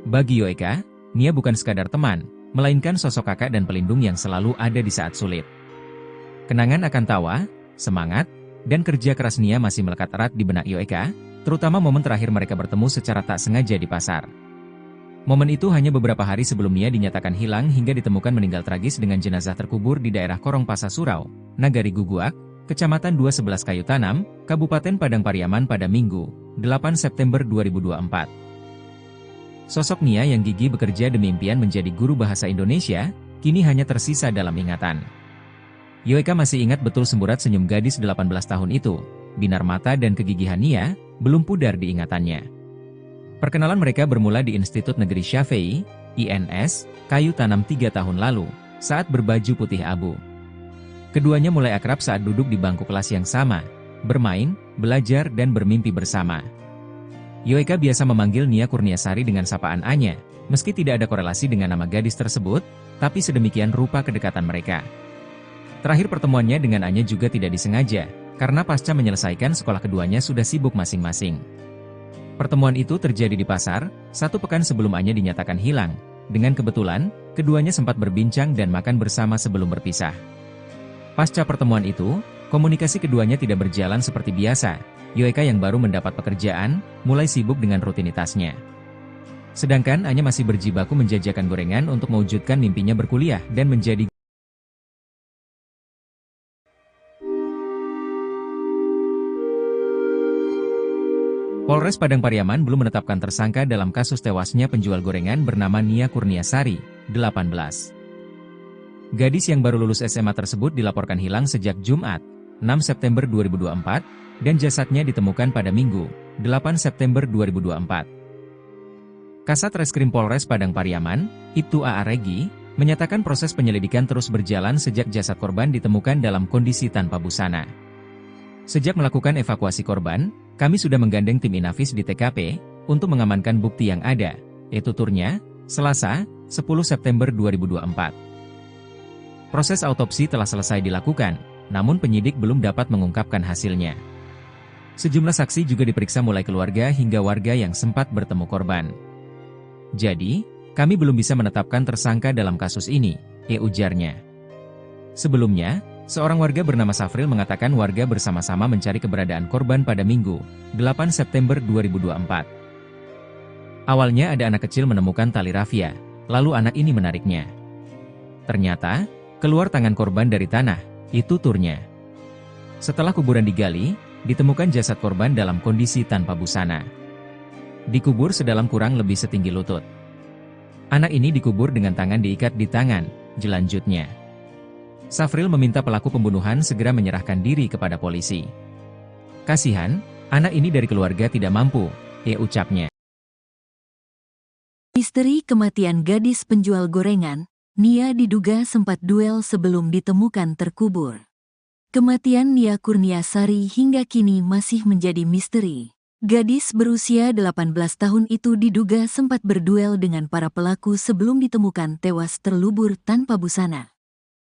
Bagi Yoeka, Nia bukan sekadar teman, melainkan sosok kakak dan pelindung yang selalu ada di saat sulit. Kenangan akan tawa, semangat, dan kerja keras Nia masih melekat erat di benak Yoeka, terutama momen terakhir mereka bertemu secara tak sengaja di pasar. Momen itu hanya beberapa hari sebelum Nia dinyatakan hilang hingga ditemukan meninggal tragis dengan jenazah terkubur di daerah Korong Pasa Surau, Nagari Guguak, Kecamatan 211 Kayu Tanam, Kabupaten Padang Pariaman pada Minggu, 8 September 2024. Sosok Nia yang gigih bekerja demi impian menjadi guru bahasa Indonesia, kini hanya tersisa dalam ingatan. Yoeka masih ingat betul semburat senyum gadis 18 tahun itu, binar mata dan kegigihan Nia, belum pudar di ingatannya. Perkenalan mereka bermula di Institut Negeri Syafei, INS, Kayu Tanam 3 tahun lalu, saat berbaju putih abu. Keduanya mulai akrab saat duduk di bangku kelas yang sama, bermain, belajar dan bermimpi bersama. Yoeka biasa memanggil Nia Kurniasari dengan sapaan Anya, meski tidak ada korelasi dengan nama gadis tersebut, tapi sedemikian rupa kedekatan mereka. Terakhir pertemuannya dengan Anya juga tidak disengaja, karena pasca menyelesaikan sekolah keduanya sudah sibuk masing-masing. Pertemuan itu terjadi di pasar, 1 pekan sebelum Anya dinyatakan hilang. Dengan kebetulan, keduanya sempat berbincang dan makan bersama sebelum berpisah. Pasca pertemuan itu, komunikasi keduanya tidak berjalan seperti biasa. Yoeka yang baru mendapat pekerjaan, mulai sibuk dengan rutinitasnya. Sedangkan Anya masih berjibaku menjajakan gorengan untuk mewujudkan mimpinya berkuliah dan menjadi Polres Padang Pariaman belum menetapkan tersangka dalam kasus tewasnya penjual gorengan bernama Nia Kurniasari, 18. Gadis yang baru lulus SMA tersebut dilaporkan hilang sejak Jumat, 6 September 2024, dan jasadnya ditemukan pada Minggu, 8 September 2024. Kasat Reskrim Polres Padang Pariaman, Ibtu A.A. Regi, menyatakan proses penyelidikan terus berjalan sejak jasad korban ditemukan dalam kondisi tanpa busana. Sejak melakukan evakuasi korban, kami sudah menggandeng tim Inafis di TKP untuk mengamankan bukti yang ada, yaitu turnya, Selasa, 10 September 2024. Proses autopsi telah selesai dilakukan, namun penyidik belum dapat mengungkapkan hasilnya. Sejumlah saksi juga diperiksa mulai keluarga hingga warga yang sempat bertemu korban. Jadi, kami belum bisa menetapkan tersangka dalam kasus ini, ujarnya. Sebelumnya, seorang warga bernama Safril mengatakan warga bersama-sama mencari keberadaan korban pada Minggu, 8 September 2024. Awalnya ada anak kecil menemukan tali rafia, lalu anak ini menariknya. Ternyata, keluar tangan korban dari tanah, itu turnya. Setelah kuburan digali, ditemukan jasad korban dalam kondisi tanpa busana. Dikubur sedalam kurang lebih setinggi lutut. Anak ini dikubur dengan tangan diikat di tangan, jelanjutnya. Safril meminta pelaku pembunuhan segera menyerahkan diri kepada polisi. Kasihan, anak ini dari keluarga tidak mampu, ucapnya. Misteri kematian gadis penjual gorengan, Nia diduga sempat duel sebelum ditemukan terkubur. Kematian Nia Kurniasari hingga kini masih menjadi misteri. Gadis berusia 18 tahun itu diduga sempat berduel dengan para pelaku sebelum ditemukan tewas terlubur tanpa busana.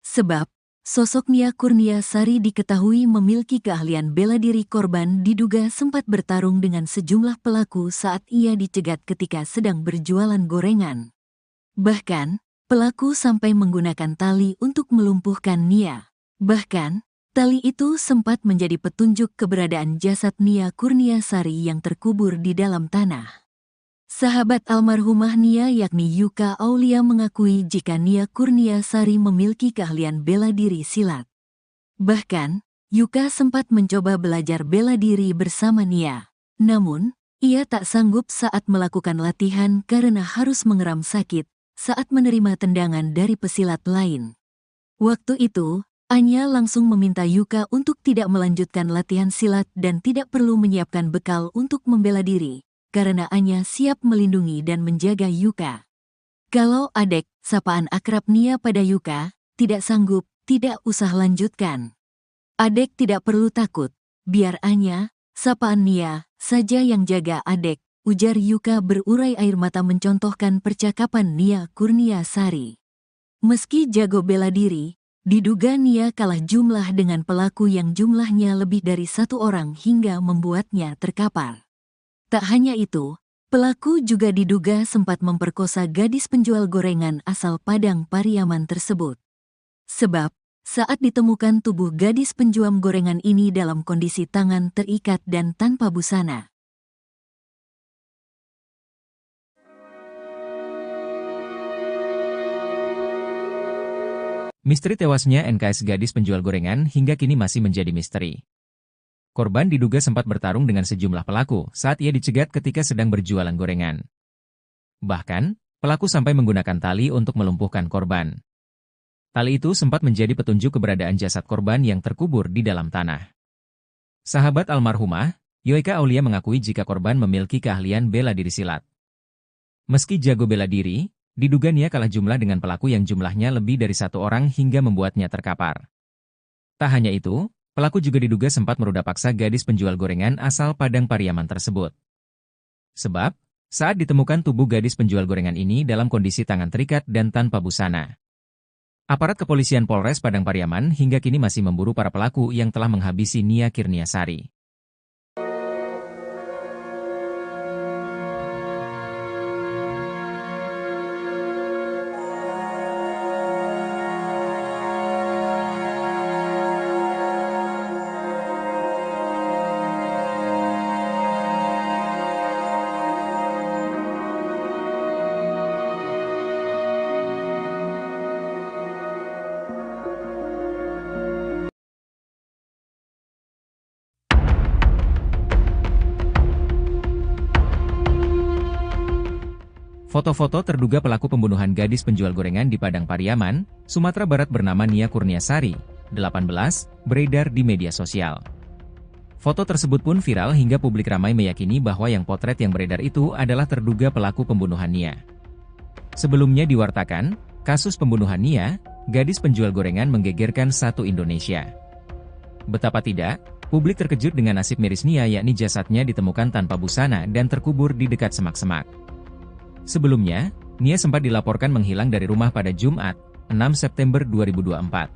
Sebab, sosok Nia Kurniasari diketahui memiliki keahlian bela diri. Korban diduga sempat bertarung dengan sejumlah pelaku saat ia dicegat ketika sedang berjualan gorengan. Bahkan, pelaku sampai menggunakan tali untuk melumpuhkan Nia. Bahkan, tali itu sempat menjadi petunjuk keberadaan jasad Nia Kurniasari yang terkubur di dalam tanah. Sahabat almarhumah Nia yakni Yuka Aulia mengakui jika Nia Kurniasari memiliki keahlian bela diri silat. Bahkan, Yuka sempat mencoba belajar bela diri bersama Nia. Namun, ia tak sanggup saat melakukan latihan karena harus mengeram sakit saat menerima tendangan dari pesilat lain. Waktu itu, Anya langsung meminta Yuka untuk tidak melanjutkan latihan silat dan tidak perlu menyiapkan bekal untuk membela diri, karena Anya siap melindungi dan menjaga Yuka. Kalau Adek, sapaan akrab Nia pada Yuka, tidak sanggup, tidak usah lanjutkan. Adek tidak perlu takut, biar Anya, sapaan Nia, saja yang jaga Adek, ujar Yuka berurai air mata mencontohkan percakapan Nia Kurniasari. Meski jago bela diri, diduga Nia kalah jumlah dengan pelaku yang jumlahnya lebih dari satu orang hingga membuatnya terkapar. Tak hanya itu, pelaku juga diduga sempat memperkosa gadis penjual gorengan asal Padang Pariaman tersebut. Sebab, saat ditemukan tubuh gadis penjual gorengan ini dalam kondisi tangan terikat dan tanpa busana. Misteri tewasnya NKS gadis penjual gorengan hingga kini masih menjadi misteri. Korban diduga sempat bertarung dengan sejumlah pelaku saat ia dicegat ketika sedang berjualan gorengan. Bahkan, pelaku sampai menggunakan tali untuk melumpuhkan korban. Tali itu sempat menjadi petunjuk keberadaan jasad korban yang terkubur di dalam tanah. Sahabat almarhumah, Yoika Aulia mengakui jika korban memiliki keahlian bela diri silat. Meski jago bela diri, diduga Nia kalah jumlah dengan pelaku yang jumlahnya lebih dari satu orang hingga membuatnya terkapar. Tak hanya itu, pelaku juga diduga sempat meruda paksa gadis penjual gorengan asal Padang Pariaman tersebut. Sebab, saat ditemukan tubuh gadis penjual gorengan ini dalam kondisi tangan terikat dan tanpa busana. Aparat kepolisian Polres Padang Pariaman hingga kini masih memburu para pelaku yang telah menghabisi Nia Kurniasari. Foto-foto terduga pelaku pembunuhan gadis penjual gorengan di Padang Pariaman, Sumatera Barat bernama Nia Kurniasari, 18, beredar di media sosial. Foto tersebut pun viral hingga publik ramai meyakini bahwa yang potret yang beredar itu adalah terduga pelaku pembunuhan Nia. Sebelumnya diwartakan, kasus pembunuhan Nia, gadis penjual gorengan menggegerkan satu Indonesia. Betapa tidak, publik terkejut dengan nasib miris Nia, yakni jasadnya ditemukan tanpa busana dan terkubur di dekat semak-semak. Sebelumnya, Nia sempat dilaporkan menghilang dari rumah pada Jumat, 6 September 2024.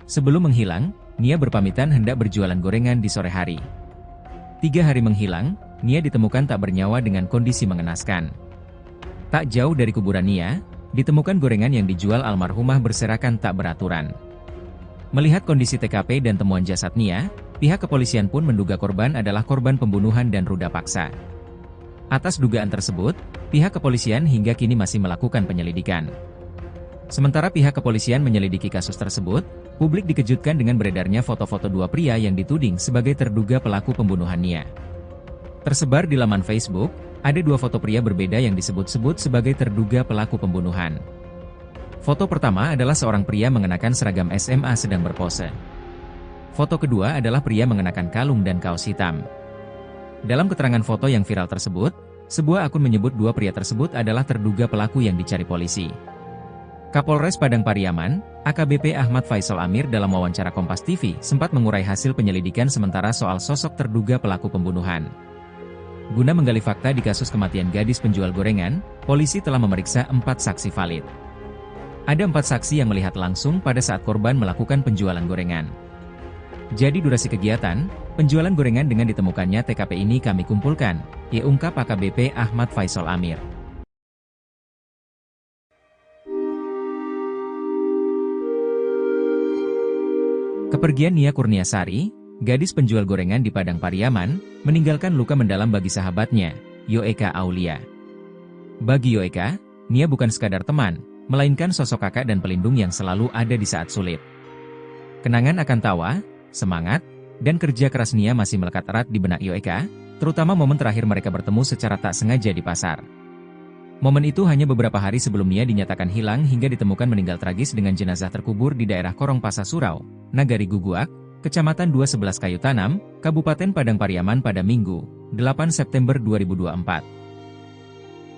Sebelum menghilang, Nia berpamitan hendak berjualan gorengan di sore hari. 3 hari menghilang, Nia ditemukan tak bernyawa dengan kondisi mengenaskan. Tak jauh dari kuburan Nia, ditemukan gorengan yang dijual almarhumah berserakan tak beraturan. Melihat kondisi TKP dan temuan jasad Nia, pihak kepolisian pun menduga korban adalah korban pembunuhan dan ruda paksa. Atas dugaan tersebut, pihak kepolisian hingga kini masih melakukan penyelidikan. Sementara pihak kepolisian menyelidiki kasus tersebut, publik dikejutkan dengan beredarnya foto-foto dua pria yang dituding sebagai terduga pelaku pembunuhan Nia. Tersebar di laman Facebook, ada 2 foto pria berbeda yang disebut-sebut sebagai terduga pelaku pembunuhan. Foto pertama adalah seorang pria mengenakan seragam SMA sedang berpose. Foto kedua adalah pria mengenakan kalung dan kaos hitam. Dalam keterangan foto yang viral tersebut, sebuah akun menyebut 2 pria tersebut adalah terduga pelaku yang dicari polisi. Kapolres Padang Pariaman, AKBP Ahmad Faisal Amir dalam wawancara Kompas TV sempat mengurai hasil penyelidikan sementara soal sosok terduga pelaku pembunuhan. Guna menggali fakta di kasus kematian gadis penjual gorengan, polisi telah memeriksa 4 saksi valid. Ada 4 saksi yang melihat langsung pada saat korban melakukan penjualan gorengan. Jadi durasi kegiatan, penjualan gorengan dengan ditemukannya TKP ini kami kumpulkan, ungkap AKBP Ahmad Faisal Amir. Kepergian Nia Kurniasari, gadis penjual gorengan di Padang Pariaman, meninggalkan luka mendalam bagi sahabatnya, Yoeka Aulia. Bagi Yoeka, Nia bukan sekadar teman, melainkan sosok kakak dan pelindung yang selalu ada di saat sulit. Kenangan akan tawa, semangat, dan kerja keras Nia masih melekat erat di benak Yoeka, terutama momen terakhir mereka bertemu secara tak sengaja di pasar. Momen itu hanya beberapa hari sebelum Nia dinyatakan hilang hingga ditemukan meninggal tragis dengan jenazah terkubur di daerah Korong Pasa Surau, Nagari Guguak, Kecamatan 211 Kayu Tanam, Kabupaten Padang Pariaman pada Minggu, 8 September 2024.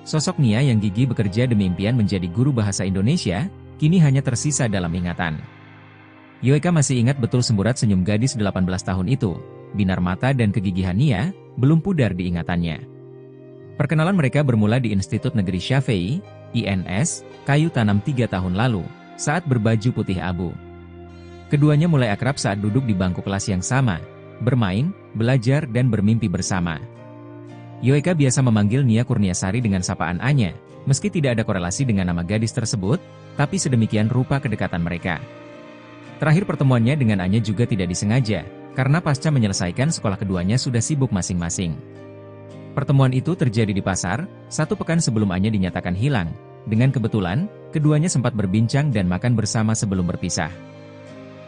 Sosok Nia yang gigih bekerja demi impian menjadi guru bahasa Indonesia, kini hanya tersisa dalam ingatan. Yoeka masih ingat betul semburat senyum gadis 18 tahun itu, binar mata dan kegigihan Nia, belum pudar di ingatannya. Perkenalan mereka bermula di Institut Negeri Syafei, INS, Kayu Tanam 3 tahun lalu, saat berbaju putih abu. Keduanya mulai akrab saat duduk di bangku kelas yang sama, bermain, belajar dan bermimpi bersama. Yoeka biasa memanggil Nia Kurniasari dengan sapaan Anya, meski tidak ada korelasi dengan nama gadis tersebut, tapi sedemikian rupa kedekatan mereka. Terakhir pertemuannya dengan Anya juga tidak disengaja, karena pasca menyelesaikan sekolah keduanya sudah sibuk masing-masing. Pertemuan itu terjadi di pasar, 1 pekan sebelum Anya dinyatakan hilang. Dengan kebetulan, keduanya sempat berbincang dan makan bersama sebelum berpisah.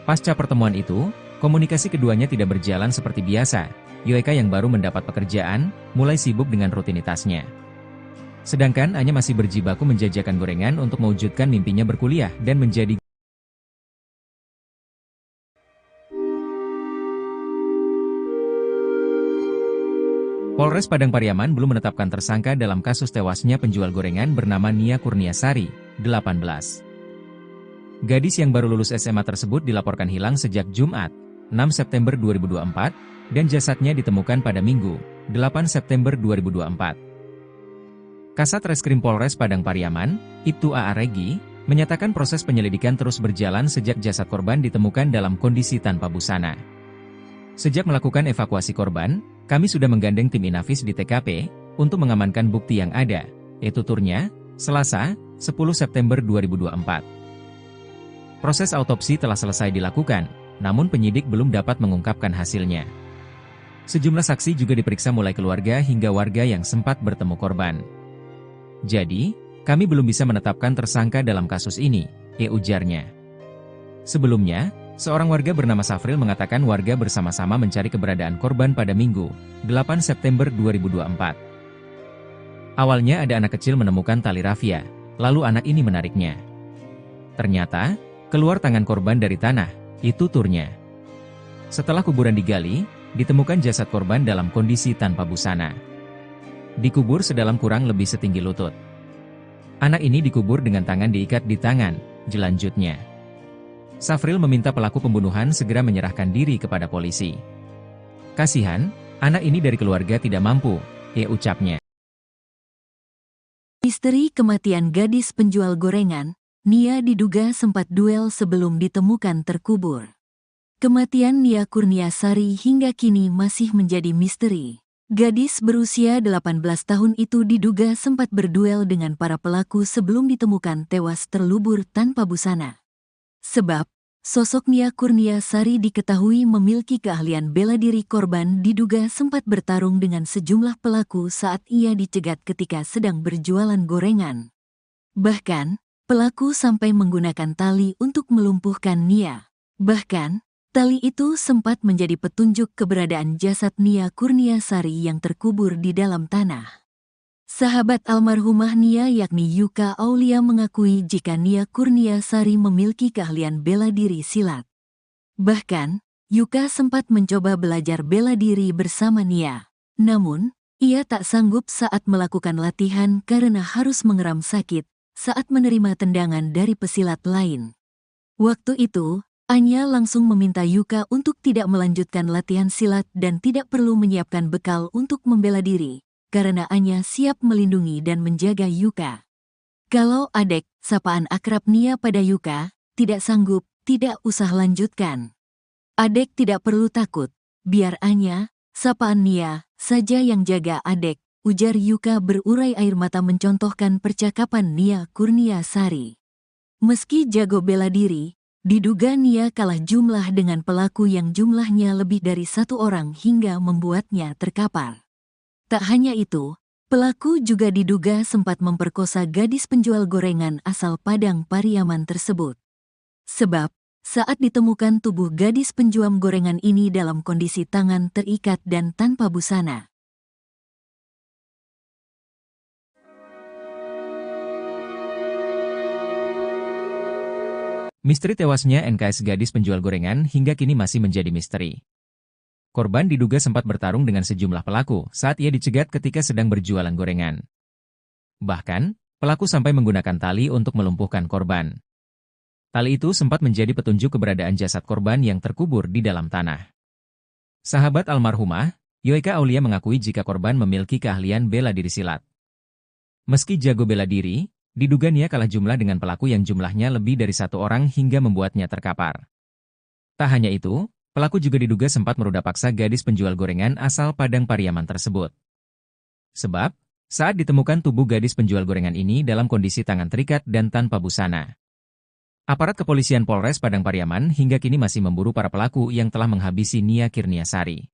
Pasca pertemuan itu, komunikasi keduanya tidak berjalan seperti biasa. Yoeka yang baru mendapat pekerjaan, mulai sibuk dengan rutinitasnya. Sedangkan Anya masih berjibaku menjajakan gorengan untuk mewujudkan mimpinya berkuliah dan menjadi Polres Padang Pariaman belum menetapkan tersangka dalam kasus tewasnya penjual gorengan bernama Nia Kurniasari, 18. Gadis yang baru lulus SMA tersebut dilaporkan hilang sejak Jumat, 6 September 2024, dan jasadnya ditemukan pada Minggu, 8 September 2024. Kasat Reskrim Polres Padang Pariaman, Ibtu A.A. Regi, menyatakan proses penyelidikan terus berjalan sejak jasad korban ditemukan dalam kondisi tanpa busana. Sejak melakukan evakuasi korban, kami sudah menggandeng tim Inafis di TKP untuk mengamankan bukti yang ada, tuturnya, Selasa, 10 September 2024. Proses autopsi telah selesai dilakukan, namun penyidik belum dapat mengungkapkan hasilnya. Sejumlah saksi juga diperiksa mulai keluarga hingga warga yang sempat bertemu korban. Jadi, kami belum bisa menetapkan tersangka dalam kasus ini, ujarnya. Sebelumnya, seorang warga bernama Safril mengatakan warga bersama-sama mencari keberadaan korban pada Minggu, 8 September 2024. Awalnya ada anak kecil menemukan tali rafia, lalu anak ini menariknya. Ternyata, keluar tangan korban dari tanah, itu turnya. Setelah kuburan digali, ditemukan jasad korban dalam kondisi tanpa busana. Dikubur sedalam kurang lebih setinggi lutut. Anak ini dikubur dengan tangan diikat di tangan, jelanjutnya. Safril meminta pelaku pembunuhan segera menyerahkan diri kepada polisi. Kasihan, anak ini dari keluarga tidak mampu, ucapnya. Misteri kematian gadis penjual gorengan, Nia diduga sempat duel sebelum ditemukan terkubur. Kematian Nia Kurniasari hingga kini masih menjadi misteri. Gadis berusia 18 tahun itu diduga sempat berduel dengan para pelaku sebelum ditemukan tewas terlubur tanpa busana. Sebab, sosok Nia Kurniasari diketahui memiliki keahlian bela diri. Korban diduga sempat bertarung dengan sejumlah pelaku saat ia dicegat ketika sedang berjualan gorengan. Bahkan, pelaku sampai menggunakan tali untuk melumpuhkan Nia. Bahkan, tali itu sempat menjadi petunjuk keberadaan jasad Nia Kurniasari yang terkubur di dalam tanah. Sahabat almarhumah Nia yakni Yuka Aulia mengakui jika Nia Kurniasari memiliki keahlian bela diri silat. Bahkan, Yuka sempat mencoba belajar bela diri bersama Nia. Namun, ia tak sanggup saat melakukan latihan karena harus mengeram sakit saat menerima tendangan dari pesilat lain. Waktu itu, Anya langsung meminta Yuka untuk tidak melanjutkan latihan silat dan tidak perlu menyiapkan bekal untuk membela diri, karena Anya siap melindungi dan menjaga Yuka. Kalau Adek, sapaan akrab Nia pada Yuka, tidak sanggup, tidak usah lanjutkan. Adek tidak perlu takut, biar Anya, sapaan Nia, saja yang jaga Adek, ujar Yuka berurai air mata mencontohkan percakapan Nia Kurniasari. Meski jago bela diri, diduga Nia kalah jumlah dengan pelaku yang jumlahnya lebih dari satu orang hingga membuatnya terkapar. Tak hanya itu, pelaku juga diduga sempat memperkosa gadis penjual gorengan asal Padang Pariaman tersebut. Sebab, saat ditemukan tubuh gadis penjual gorengan ini dalam kondisi tangan terikat dan tanpa busana. Misteri tewasnya NKS gadis penjual gorengan hingga kini masih menjadi misteri. Korban diduga sempat bertarung dengan sejumlah pelaku saat ia dicegat ketika sedang berjualan gorengan. Bahkan, pelaku sampai menggunakan tali untuk melumpuhkan korban. Tali itu sempat menjadi petunjuk keberadaan jasad korban yang terkubur di dalam tanah. Sahabat almarhumah, Yuka Aulia mengakui jika korban memiliki keahlian bela diri silat. Meski jago bela diri, diduga Nia kalah jumlah dengan pelaku yang jumlahnya lebih dari satu orang hingga membuatnya terkapar. Tak hanya itu, pelaku juga diduga sempat meruda paksa gadis penjual gorengan asal Padang Pariaman tersebut. Sebab, saat ditemukan tubuh gadis penjual gorengan ini dalam kondisi tangan terikat dan tanpa busana. Aparat kepolisian Polres Padang Pariaman hingga kini masih memburu para pelaku yang telah menghabisi Nia Kurniasari.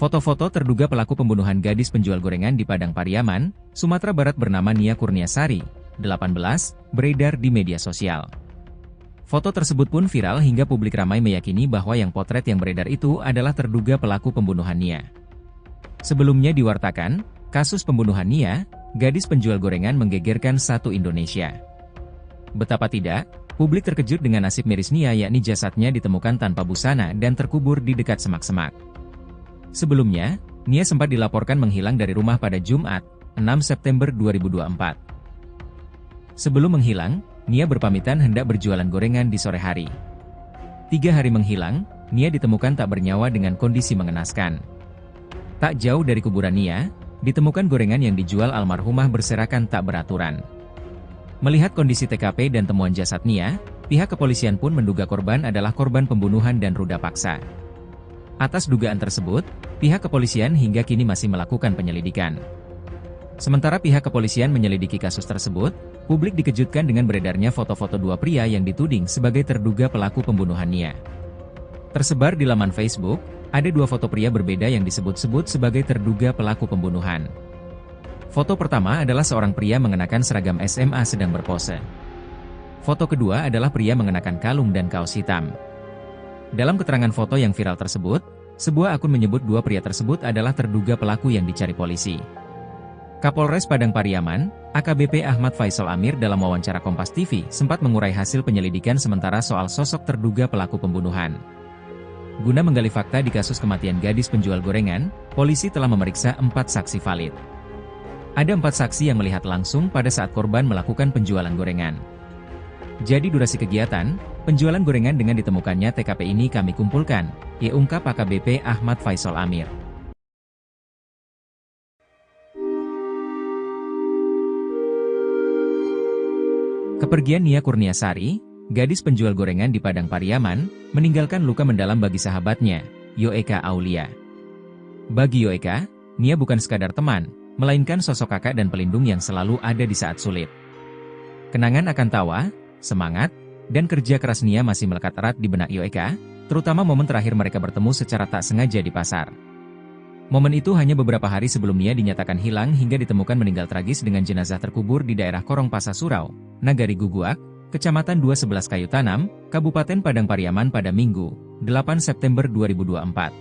Foto-foto terduga pelaku pembunuhan gadis penjual gorengan di Padang Pariaman, Sumatera Barat bernama Nia Kurniasari, 18, beredar di media sosial. Foto tersebut pun viral hingga publik ramai meyakini bahwa yang potret yang beredar itu adalah terduga pelaku pembunuhan Nia. Sebelumnya diwartakan, kasus pembunuhan Nia, gadis penjual gorengan menggegerkan satu Indonesia. Betapa tidak, publik terkejut dengan nasib miris Nia yakni jasadnya ditemukan tanpa busana dan terkubur di dekat semak-semak. Sebelumnya, Nia sempat dilaporkan menghilang dari rumah pada Jumat, 6 September 2024. Sebelum menghilang, Nia berpamitan hendak berjualan gorengan di sore hari. 3 hari menghilang, Nia ditemukan tak bernyawa dengan kondisi mengenaskan. Tak jauh dari kuburan Nia, ditemukan gorengan yang dijual almarhumah berserakan tak beraturan. Melihat kondisi TKP dan temuan jasad Nia, pihak kepolisian pun menduga korban adalah korban pembunuhan dan ruda paksa. Atas dugaan tersebut, pihak kepolisian hingga kini masih melakukan penyelidikan. Sementara pihak kepolisian menyelidiki kasus tersebut, publik dikejutkan dengan beredarnya foto-foto dua pria yang dituding sebagai terduga pelaku pembunuhan Nia. Tersebar di laman Facebook, ada dua foto pria berbeda yang disebut-sebut sebagai terduga pelaku pembunuhan. Foto pertama adalah seorang pria mengenakan seragam SMA sedang berpose. Foto kedua adalah pria mengenakan kalung dan kaos hitam. Dalam keterangan foto yang viral tersebut, sebuah akun menyebut dua pria tersebut adalah terduga pelaku yang dicari polisi. Kapolres Padang Pariaman, AKBP Ahmad Faisal Amir dalam wawancara Kompas TV sempat mengurai hasil penyelidikan sementara soal sosok terduga pelaku pembunuhan. Guna menggali fakta di kasus kematian gadis penjual gorengan, polisi telah memeriksa 4 saksi valid. Ada 4 saksi yang melihat langsung pada saat korban melakukan penjualan gorengan. Jadi durasi kegiatan, penjualan gorengan dengan ditemukannya TKP ini kami kumpulkan, ungkap AKBP Ahmad Faisal Amir. Kepergian Nia Kurniasari, gadis penjual gorengan di Padang Pariaman, meninggalkan luka mendalam bagi sahabatnya, Yoeka Aulia. Bagi Yoeka, Nia bukan sekadar teman, melainkan sosok kakak dan pelindung yang selalu ada di saat sulit. Kenangan akan tawa, semangat, dan kerja keras Nia masih melekat erat di benak Yoeka, terutama momen terakhir mereka bertemu secara tak sengaja di pasar. Momen itu hanya beberapa hari sebelum Nia dinyatakan hilang hingga ditemukan meninggal tragis dengan jenazah terkubur di daerah Korong Pasa Surau, Nagari Guguak, Kecamatan 211 Kayu Tanam, Kabupaten Padang Pariaman pada Minggu, 8 September 2024.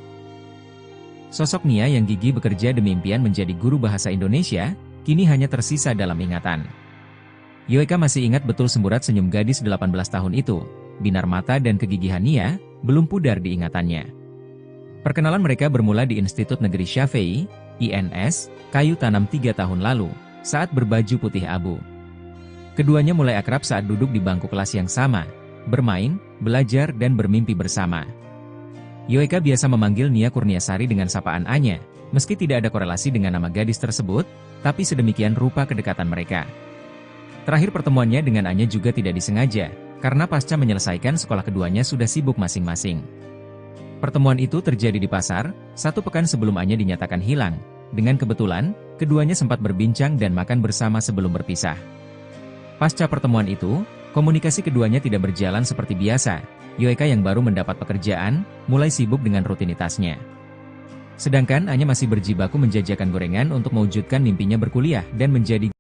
Sosok Nia yang gigih bekerja demi impian menjadi guru bahasa Indonesia, kini hanya tersisa dalam ingatan. Yoeka masih ingat betul semburat senyum gadis 18 tahun itu, binar mata dan kegigihan Nia, belum pudar di ingatannya. Perkenalan mereka bermula di Institut Negeri Syafei, INS, Kayu Tanam 3 tahun lalu, saat berbaju putih abu. Keduanya mulai akrab saat duduk di bangku kelas yang sama, bermain, belajar dan bermimpi bersama. Yoeka biasa memanggil Nia Kurniasari dengan sapaan Anya, meski tidak ada korelasi dengan nama gadis tersebut, tapi sedemikian rupa kedekatan mereka. Terakhir pertemuannya dengan Anya juga tidak disengaja, karena pasca menyelesaikan sekolah keduanya sudah sibuk masing-masing. Pertemuan itu terjadi di pasar, 1 pekan sebelum Anya dinyatakan hilang. Dengan kebetulan, keduanya sempat berbincang dan makan bersama sebelum berpisah. Pasca pertemuan itu, komunikasi keduanya tidak berjalan seperti biasa. Yoeka yang baru mendapat pekerjaan, mulai sibuk dengan rutinitasnya. Sedangkan Anya masih berjibaku menjajakan gorengan untuk mewujudkan mimpinya berkuliah dan menjadi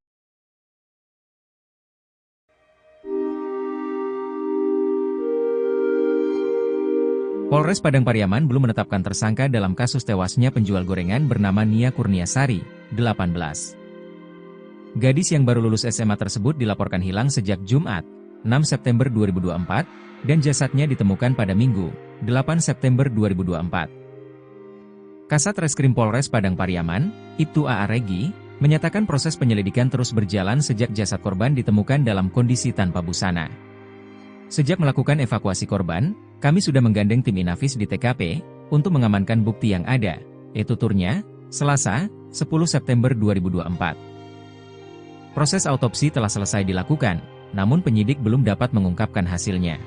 Polres Padang Pariaman belum menetapkan tersangka dalam kasus tewasnya penjual gorengan bernama Nia Kurniasari, 18. Gadis yang baru lulus SMA tersebut dilaporkan hilang sejak Jumat, 6 September 2024, dan jasadnya ditemukan pada Minggu, 8 September 2024. Kasat Reskrim Polres Padang Pariaman, Ibtu A.A. Regi, menyatakan proses penyelidikan terus berjalan sejak jasad korban ditemukan dalam kondisi tanpa busana. Sejak melakukan evakuasi korban, kami sudah menggandeng tim Inafis di TKP, untuk mengamankan bukti yang ada, tuturnya, Selasa, 10 September 2024. Proses autopsi telah selesai dilakukan, namun penyidik belum dapat mengungkapkan hasilnya.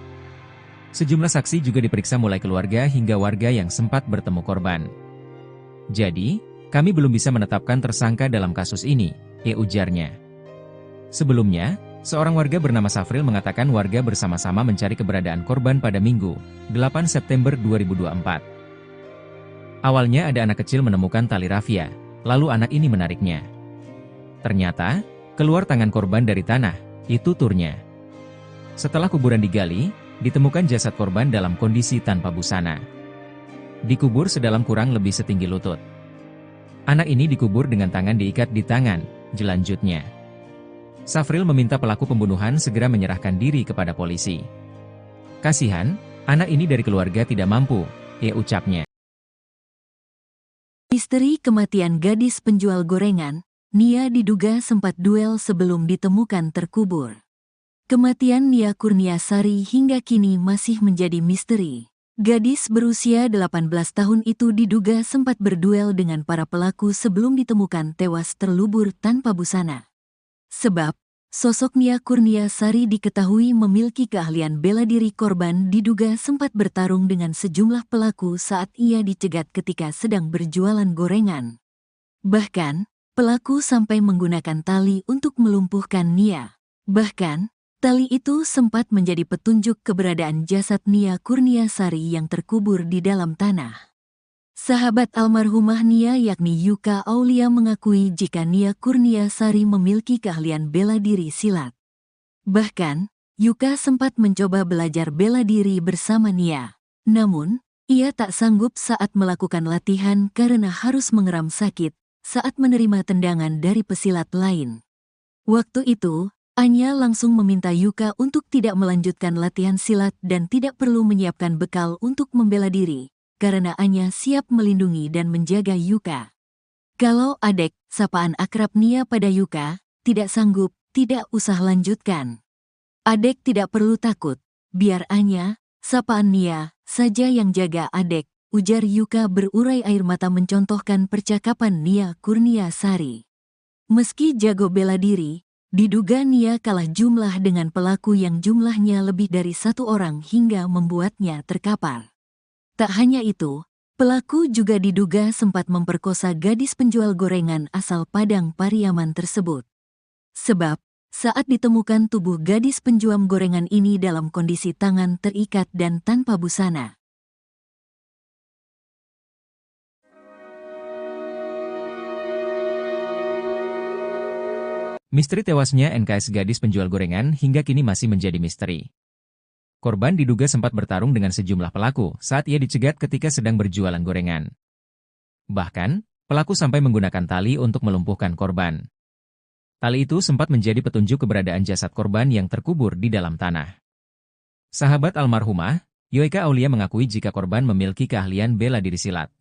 Sejumlah saksi juga diperiksa mulai keluarga hingga warga yang sempat bertemu korban. Jadi, kami belum bisa menetapkan tersangka dalam kasus ini, ujarnya. Sebelumnya, seorang warga bernama Safril mengatakan warga bersama-sama mencari keberadaan korban pada Minggu, 8 September 2024. Awalnya ada anak kecil menemukan tali rafia, lalu anak ini menariknya. Ternyata, keluar tangan korban dari tanah, tuturnya. Setelah kuburan digali, ditemukan jasad korban dalam kondisi tanpa busana. Dikubur sedalam kurang lebih setinggi lutut. Anak ini dikubur dengan tangan diikat di tangan, jelanjutnya. Safril meminta pelaku pembunuhan segera menyerahkan diri kepada polisi. Kasihan, anak ini dari keluarga tidak mampu, ucapnya. Misteri kematian gadis penjual gorengan, Nia diduga sempat duel sebelum ditemukan terkubur. Kematian Nia Kurniasari hingga kini masih menjadi misteri. Gadis berusia 18 tahun itu diduga sempat berduel dengan para pelaku sebelum ditemukan tewas terlubur tanpa busana. Sebab, Sosok Nia Kurniasari diketahui memiliki keahlian bela diri. Korban diduga sempat bertarung dengan sejumlah pelaku saat ia dicegat ketika sedang berjualan gorengan. Bahkan, pelaku sampai menggunakan tali untuk melumpuhkan Nia. Bahkan, tali itu sempat menjadi petunjuk keberadaan jasad Nia Kurniasari yang terkubur di dalam tanah. Sahabat almarhumah Nia yakni Yuka Aulia mengakui jika Nia Kurniasari memiliki keahlian bela diri silat. Bahkan, Yuka sempat mencoba belajar bela diri bersama Nia. Namun, ia tak sanggup saat melakukan latihan karena harus mengeram sakit saat menerima tendangan dari pesilat lain. Waktu itu, Anya langsung meminta Yuka untuk tidak melanjutkan latihan silat dan tidak perlu menyiapkan bekal untuk membela diri, karena Anya siap melindungi dan menjaga Yuka. Kalau Adek, sapaan akrab Nia pada Yuka, tidak sanggup, tidak usah lanjutkan. Adek tidak perlu takut, biar Anya, sapaan Nia, saja yang jaga Adek, ujar Yuka berurai air mata mencontohkan percakapan Nia Kurniasari. Meski jago bela diri, diduga Nia kalah jumlah dengan pelaku yang jumlahnya lebih dari satu orang hingga membuatnya terkapar. Tak hanya itu, pelaku juga diduga sempat memperkosa gadis penjual gorengan asal Padang Pariaman tersebut. Sebab, saat ditemukan tubuh gadis penjual gorengan ini dalam kondisi tangan terikat dan tanpa busana. Misteri tewasnya NKS gadis penjual gorengan hingga kini masih menjadi misteri. Korban diduga sempat bertarung dengan sejumlah pelaku saat ia dicegat ketika sedang berjualan gorengan. Bahkan, pelaku sampai menggunakan tali untuk melumpuhkan korban. Tali itu sempat menjadi petunjuk keberadaan jasad korban yang terkubur di dalam tanah. Sahabat almarhumah, Yuka Aulia mengakui jika korban memiliki keahlian bela diri silat.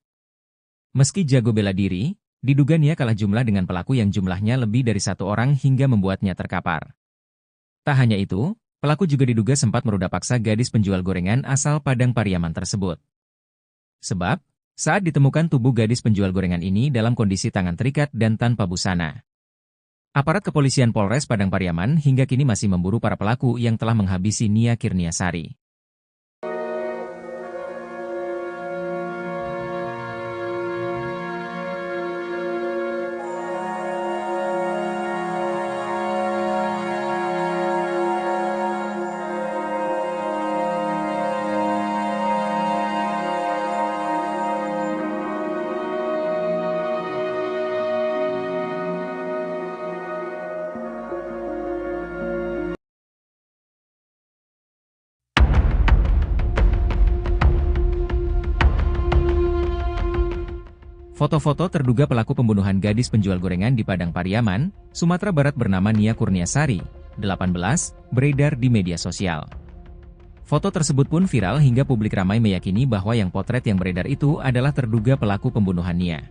Meski jago bela diri, diduga Nia kalah jumlah dengan pelaku yang jumlahnya lebih dari satu orang hingga membuatnya terkapar. Tak hanya itu, pelaku juga diduga sempat meruda paksa gadis penjual gorengan asal Padang Pariaman tersebut. Sebab, saat ditemukan tubuh gadis penjual gorengan ini dalam kondisi tangan terikat dan tanpa busana. Aparat kepolisian Polres Padang Pariaman hingga kini masih memburu para pelaku yang telah menghabisi Nia Kurniasari. Foto-foto terduga pelaku pembunuhan gadis penjual gorengan di Padang Pariaman, Sumatera Barat bernama Nia Kurniasari, 18, beredar di media sosial. Foto tersebut pun viral hingga publik ramai meyakini bahwa yang potret yang beredar itu adalah terduga pelaku pembunuhan Nia.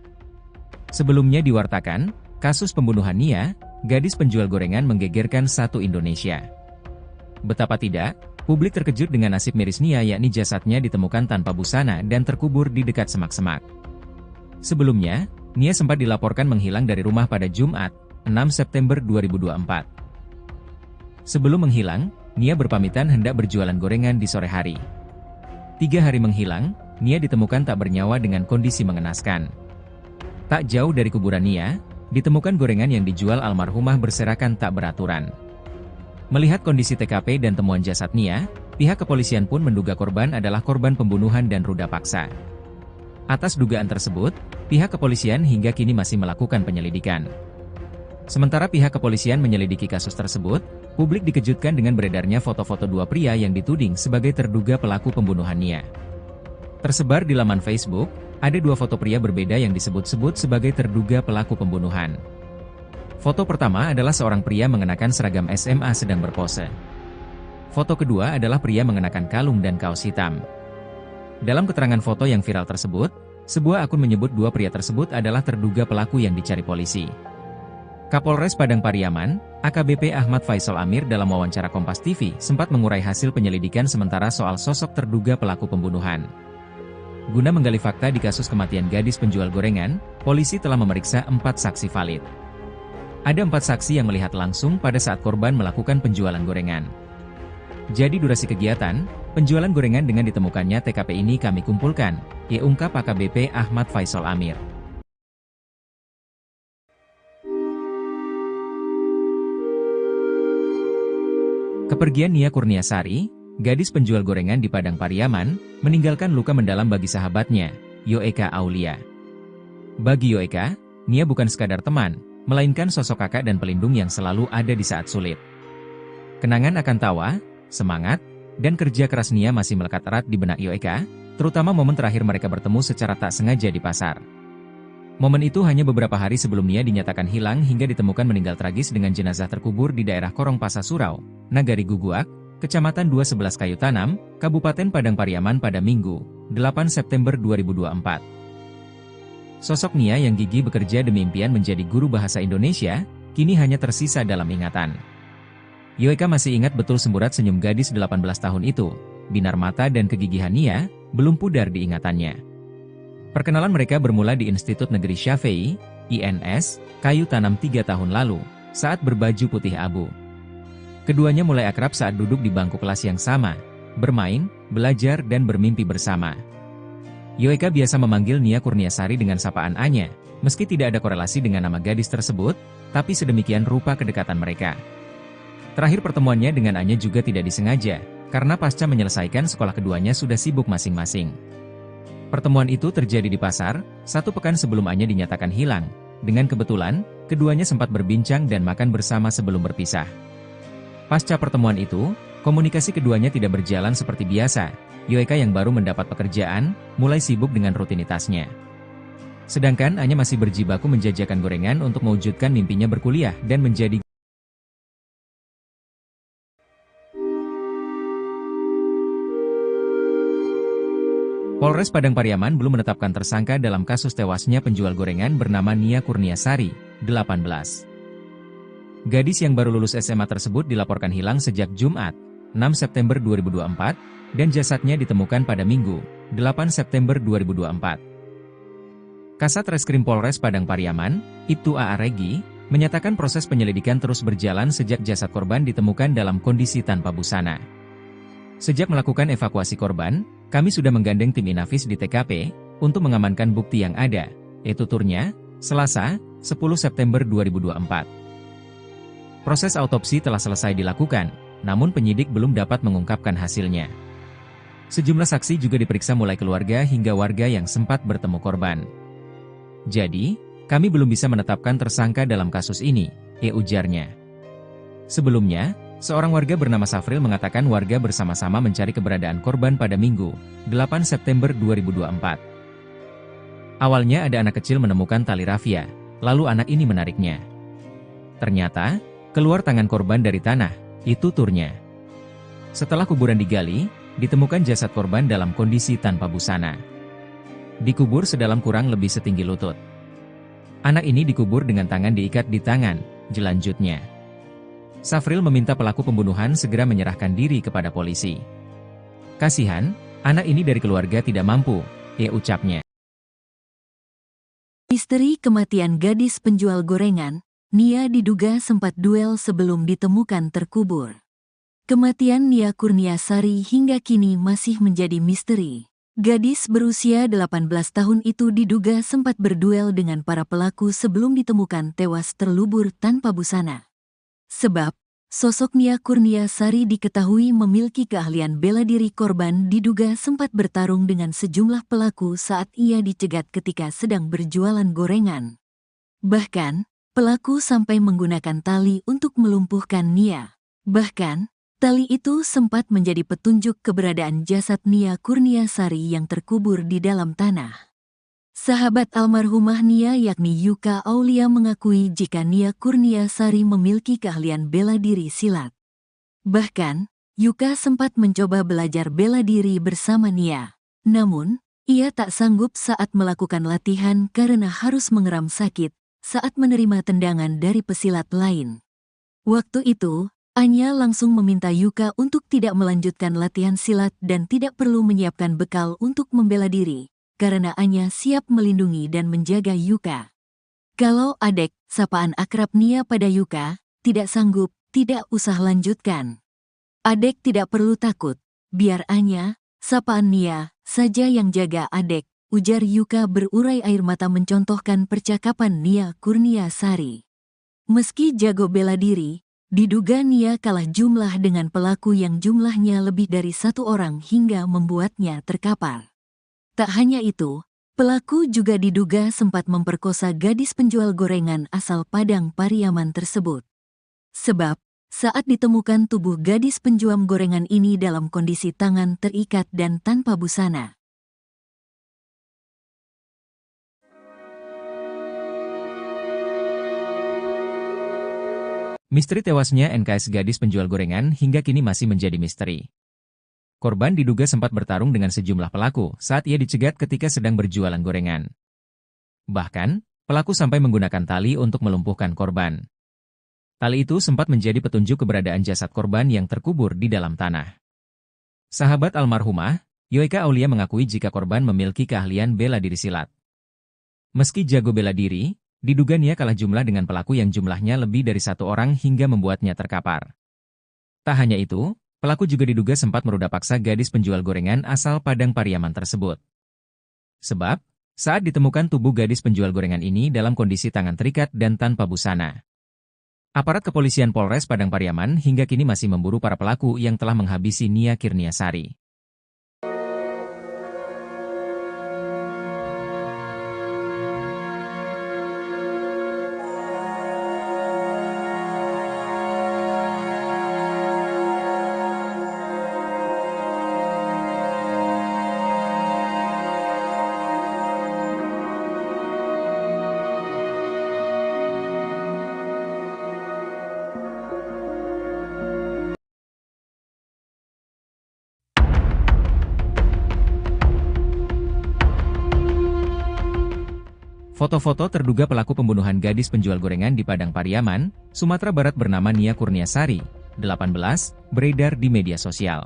Sebelumnya diwartakan, kasus pembunuhan Nia, gadis penjual gorengan menggegerkan satu Indonesia. Betapa tidak, publik terkejut dengan nasib miris Nia yakni jasadnya ditemukan tanpa busana dan terkubur di dekat semak-semak. Sebelumnya, Nia sempat dilaporkan menghilang dari rumah pada Jumat, 6 September 2024. Sebelum menghilang, Nia berpamitan hendak berjualan gorengan di sore hari. 3 hari menghilang, Nia ditemukan tak bernyawa dengan kondisi mengenaskan. Tak jauh dari kuburan Nia, ditemukan gorengan yang dijual almarhumah berserakan tak beraturan. Melihat kondisi TKP dan temuan jasad Nia, pihak kepolisian pun menduga korban adalah korban pembunuhan dan ruda paksa. Atas dugaan tersebut, pihak kepolisian hingga kini masih melakukan penyelidikan. Sementara pihak kepolisian menyelidiki kasus tersebut, publik dikejutkan dengan beredarnya foto-foto dua pria yang dituding sebagai terduga pelaku pembunuhan Nia. Tersebar di laman Facebook, ada 2 foto pria berbeda yang disebut-sebut sebagai terduga pelaku pembunuhan. Foto pertama adalah seorang pria mengenakan seragam SMA sedang berpose. Foto kedua adalah pria mengenakan kalung dan kaos hitam. Dalam keterangan foto yang viral tersebut, sebuah akun menyebut 2 pria tersebut adalah terduga pelaku yang dicari polisi. Kapolres Padang Pariaman, AKBP Ahmad Faisal Amir dalam wawancara Kompas TV sempat mengurai hasil penyelidikan sementara soal sosok terduga pelaku pembunuhan. Guna menggali fakta di kasus kematian gadis penjual gorengan, polisi telah memeriksa 4 saksi valid. Ada 4 saksi yang melihat langsung pada saat korban melakukan penjualan gorengan. Jadi durasi kegiatan, penjualan gorengan dengan ditemukannya TKP ini kami kumpulkan, ungkap AKBP Ahmad Faisal Amir. Kepergian Nia Kurniasari, gadis penjual gorengan di Padang Pariaman, meninggalkan luka mendalam bagi sahabatnya, Yoeka Aulia. Bagi Yoeka, Nia bukan sekadar teman, melainkan sosok kakak dan pelindung yang selalu ada di saat sulit. Kenangan akan tawa, semangat, dan kerja keras Nia masih melekat erat di benak Yoeka, terutama momen terakhir mereka bertemu secara tak sengaja di pasar. Momen itu hanya beberapa hari sebelum Nia dinyatakan hilang hingga ditemukan meninggal tragis dengan jenazah terkubur di daerah Korong Pasa Surau, Nagari Guguak, Kecamatan 211 Kayu Tanam, Kabupaten Padang Pariaman pada Minggu, 8 September 2024. Sosok Nia yang gigih bekerja demi impian menjadi guru bahasa Indonesia, kini hanya tersisa dalam ingatan. Yoeka masih ingat betul semburat senyum gadis 18 tahun itu, binar mata dan kegigihan Nia, belum pudar di ingatannya. Perkenalan mereka bermula di Institut Negeri Syafei, INS, Kayu Tanam 3 tahun lalu, saat berbaju putih abu. Keduanya mulai akrab saat duduk di bangku kelas yang sama, bermain, belajar dan bermimpi bersama. Yoeka biasa memanggil Nia Kurniasari dengan sapaan Anya, meski tidak ada korelasi dengan nama gadis tersebut, tapi sedemikian rupa kedekatan mereka. Terakhir pertemuannya dengan Anya juga tidak disengaja, karena pasca menyelesaikan sekolah keduanya sudah sibuk masing-masing. Pertemuan itu terjadi di pasar, 1 pekan sebelum Anya dinyatakan hilang. Dengan kebetulan, keduanya sempat berbincang dan makan bersama sebelum berpisah. Pasca pertemuan itu, komunikasi keduanya tidak berjalan seperti biasa. Yoeka yang baru mendapat pekerjaan, mulai sibuk dengan rutinitasnya. Sedangkan Anya masih berjibaku menjajakan gorengan untuk mewujudkan mimpinya berkuliah dan menjadi Polres Padang Pariaman belum menetapkan tersangka dalam kasus tewasnya penjual gorengan bernama Nia Kurniasari, 18. Gadis yang baru lulus SMA tersebut dilaporkan hilang sejak Jumat, 6 September 2024, dan jasadnya ditemukan pada Minggu, 8 September 2024. Kasat Reskrim Polres Padang Pariaman, Ibtu A.A. Regi, menyatakan proses penyelidikan terus berjalan sejak jasad korban ditemukan dalam kondisi tanpa busana. Sejak melakukan evakuasi korban, kami sudah menggandeng tim Inafis di TKP, untuk mengamankan bukti yang ada, tuturnya, Selasa, 10 September 2024. Proses autopsi telah selesai dilakukan, namun penyidik belum dapat mengungkapkan hasilnya. Sejumlah saksi juga diperiksa mulai keluarga hingga warga yang sempat bertemu korban. Jadi, kami belum bisa menetapkan tersangka dalam kasus ini, ujarnya. Sebelumnya, seorang warga bernama Safril mengatakan warga bersama-sama mencari keberadaan korban pada Minggu, 8 September 2024. Awalnya ada anak kecil menemukan tali rafia, lalu anak ini menariknya. Ternyata, keluar tangan korban dari tanah, tuturnya. Setelah kuburan digali, ditemukan jasad korban dalam kondisi tanpa busana. Dikubur sedalam kurang lebih setinggi lutut. Anak ini dikubur dengan tangan diikat di tangan, jelanjutnya. Safril meminta pelaku pembunuhan segera menyerahkan diri kepada polisi. Kasihan, anak ini dari keluarga tidak mampu, ucapnya. Misteri kematian gadis penjual gorengan, Nia diduga sempat duel sebelum ditemukan terkubur. Kematian Nia Kurniasari hingga kini masih menjadi misteri. Gadis berusia 18 tahun itu diduga sempat berduel dengan para pelaku sebelum ditemukan tewas terlubur tanpa busana. Sebab, sosok Nia Kurniasari diketahui memiliki keahlian bela diri. Korban diduga sempat bertarung dengan sejumlah pelaku saat ia dicegat ketika sedang berjualan gorengan. Bahkan, pelaku sampai menggunakan tali untuk melumpuhkan Nia. Bahkan, tali itu sempat menjadi petunjuk keberadaan jasad Nia Kurniasari yang terkubur di dalam tanah. Sahabat almarhumah Nia yakni Yuka Aulia mengakui jika Nia Kurniasari memiliki keahlian bela diri silat. Bahkan, Yuka sempat mencoba belajar bela diri bersama Nia. Namun, ia tak sanggup saat melakukan latihan karena harus mengeram sakit saat menerima tendangan dari pesilat lain. Waktu itu, Anya langsung meminta Yuka untuk tidak melanjutkan latihan silat dan tidak perlu menyiapkan bekal untuk membela diri, karena Anya siap melindungi dan menjaga Yuka. Kalau Adek, sapaan akrab Nia pada Yuka, tidak sanggup, tidak usah lanjutkan. Adek tidak perlu takut, biar Anya, sapaan Nia, saja yang jaga Adek, ujar Yuka berurai air mata mencontohkan percakapan Nia Kurniasari. Meski jago bela diri, diduga Nia kalah jumlah dengan pelaku yang jumlahnya lebih dari satu orang hingga membuatnya terkapar. Tak hanya itu, pelaku juga diduga sempat memperkosa gadis penjual gorengan asal Padang Pariaman tersebut. Sebab, saat ditemukan tubuh gadis penjual gorengan ini dalam kondisi tangan terikat dan tanpa busana. Misteri tewasnya NKS gadis penjual gorengan hingga kini masih menjadi misteri. Korban diduga sempat bertarung dengan sejumlah pelaku saat ia dicegat ketika sedang berjualan gorengan. Bahkan, pelaku sampai menggunakan tali untuk melumpuhkan korban. Tali itu sempat menjadi petunjuk keberadaan jasad korban yang terkubur di dalam tanah. Sahabat almarhumah, Yoeka Aulia mengakui jika korban memiliki keahlian bela diri silat. Meski jago bela diri, diduga Nia kalah jumlah dengan pelaku yang jumlahnya lebih dari satu orang hingga membuatnya terkapar. Tak hanya itu, pelaku juga diduga sempat meruda paksa gadis penjual gorengan asal Padang Pariaman tersebut. Sebab, saat ditemukan tubuh gadis penjual gorengan ini dalam kondisi tangan terikat dan tanpa busana. Aparat kepolisian Polres Padang Pariaman hingga kini masih memburu para pelaku yang telah menghabisi Nia Kurniasari. Foto-foto terduga pelaku pembunuhan gadis penjual gorengan di Padang Pariaman, Sumatera Barat bernama Nia Kurniasari, 18, beredar di media sosial.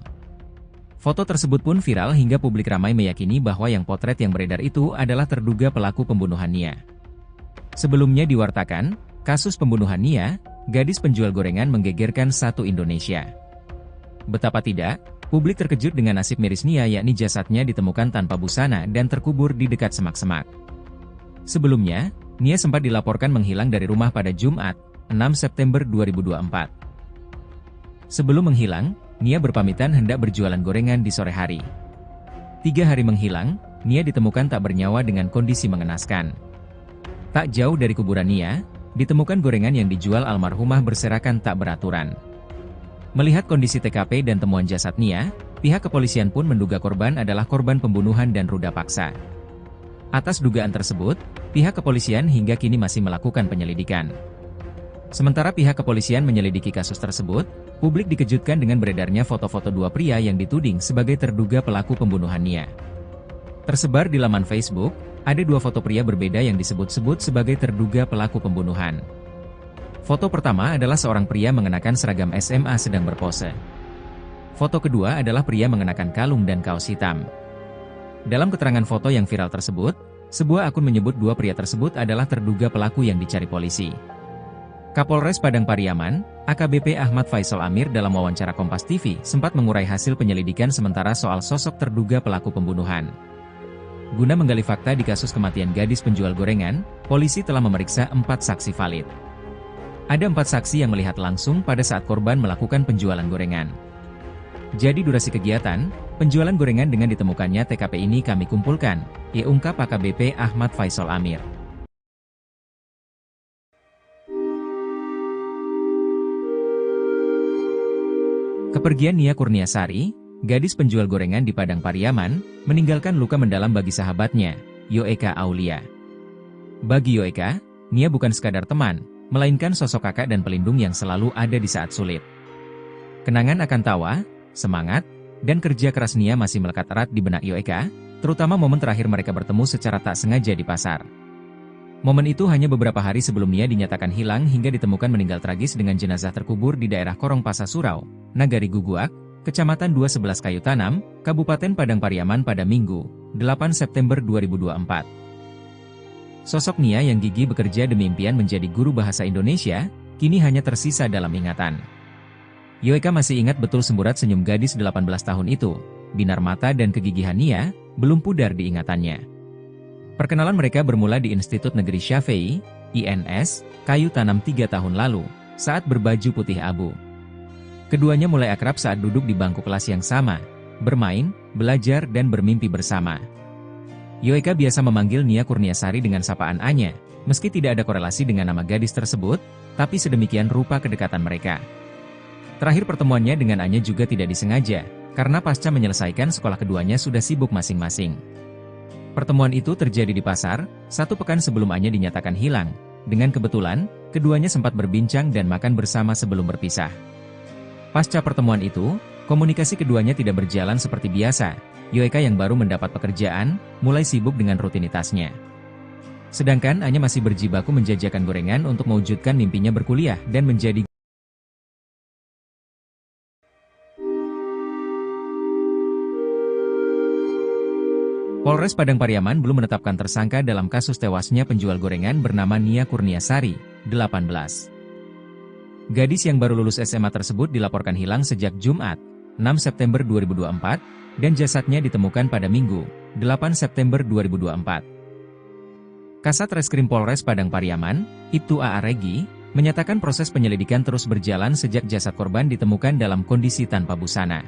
Foto tersebut pun viral hingga publik ramai meyakini bahwa yang potret yang beredar itu adalah terduga pelaku pembunuhan Nia. Sebelumnya diwartakan, kasus pembunuhan Nia, gadis penjual gorengan menggegerkan satu Indonesia. Betapa tidak, publik terkejut dengan nasib miris Nia yakni jasadnya ditemukan tanpa busana dan terkubur di dekat semak-semak. Sebelumnya, Nia sempat dilaporkan menghilang dari rumah pada Jumat, 6 September 2024. Sebelum menghilang, Nia berpamitan hendak berjualan gorengan di sore hari. 3 hari menghilang, Nia ditemukan tak bernyawa dengan kondisi mengenaskan. Tak jauh dari kuburan Nia, ditemukan gorengan yang dijual almarhumah berserakan tak beraturan. Melihat kondisi TKP dan temuan jasad Nia, pihak kepolisian pun menduga korban adalah korban pembunuhan dan ruda paksa. Atas dugaan tersebut, pihak kepolisian hingga kini masih melakukan penyelidikan. Sementara pihak kepolisian menyelidiki kasus tersebut, publik dikejutkan dengan beredarnya foto-foto dua pria yang dituding sebagai terduga pelaku pembunuhan Nia. Tersebar di laman Facebook, ada 2 foto pria berbeda yang disebut-sebut sebagai terduga pelaku pembunuhan. Foto pertama adalah seorang pria mengenakan seragam SMA sedang berpose. Foto kedua adalah pria mengenakan kalung dan kaos hitam. Dalam keterangan foto yang viral tersebut, sebuah akun menyebut 2 pria tersebut adalah terduga pelaku yang dicari polisi. Kapolres Padang Pariaman, AKBP Ahmad Faisal Amir dalam wawancara Kompas TV sempat mengurai hasil penyelidikan sementara soal sosok terduga pelaku pembunuhan. Guna menggali fakta di kasus kematian gadis penjual gorengan, polisi telah memeriksa 4 saksi valid. Ada 4 saksi yang melihat langsung pada saat korban melakukan penjualan gorengan. Jadi durasi kegiatan, penjualan gorengan dengan ditemukannya TKP ini kami kumpulkan, ungkap AKBP Ahmad Faisal Amir. Kepergian Nia Kurniasari, gadis penjual gorengan di Padang Pariaman, meninggalkan luka mendalam bagi sahabatnya, Yoeka Aulia. Bagi Yoeka, Nia bukan sekadar teman, melainkan sosok kakak dan pelindung yang selalu ada di saat sulit. Kenangan akan tawa, semangat, dan kerja keras Nia masih melekat erat di benak Yoeka, terutama momen terakhir mereka bertemu secara tak sengaja di pasar. Momen itu hanya beberapa hari sebelum Nia dinyatakan hilang hingga ditemukan meninggal tragis dengan jenazah terkubur di daerah Korong Pasa Surau, Nagari Guguak, Kecamatan 211 Kayu Tanam, Kabupaten Padang Pariaman pada Minggu, 8 September 2024. Sosok Nia yang gigih bekerja demi impian menjadi guru bahasa Indonesia, kini hanya tersisa dalam ingatan. Yoeka masih ingat betul semburat senyum gadis 18 tahun itu, binar mata dan kegigihan Nia, belum pudar di ingatannya. Perkenalan mereka bermula di Institut Negeri Syafei, INS, Kayu Tanam 3 tahun lalu, saat berbaju putih abu. Keduanya mulai akrab saat duduk di bangku kelas yang sama, bermain, belajar dan bermimpi bersama. Yoeka biasa memanggil Nia Kurniasari dengan sapaan Anya, meski tidak ada korelasi dengan nama gadis tersebut, tapi sedemikian rupa kedekatan mereka. Terakhir pertemuannya dengan Anya juga tidak disengaja, karena pasca menyelesaikan sekolah keduanya sudah sibuk masing-masing. Pertemuan itu terjadi di pasar, 1 pekan sebelum Anya dinyatakan hilang. Dengan kebetulan, keduanya sempat berbincang dan makan bersama sebelum berpisah. Pasca pertemuan itu, komunikasi keduanya tidak berjalan seperti biasa. Yoeka yang baru mendapat pekerjaan, mulai sibuk dengan rutinitasnya. Sedangkan Anya masih berjibaku menjajakan gorengan untuk mewujudkan mimpinya berkuliah dan menjadi Polres Padang Pariaman belum menetapkan tersangka dalam kasus tewasnya penjual gorengan bernama Nia Kurniasari, 18. Gadis yang baru lulus SMA tersebut dilaporkan hilang sejak Jumat, 6 September 2024, dan jasadnya ditemukan pada Minggu, 8 September 2024. Kasat Reskrim Polres Padang Pariaman, Ibtu A.A. Regi, menyatakan proses penyelidikan terus berjalan sejak jasad korban ditemukan dalam kondisi tanpa busana.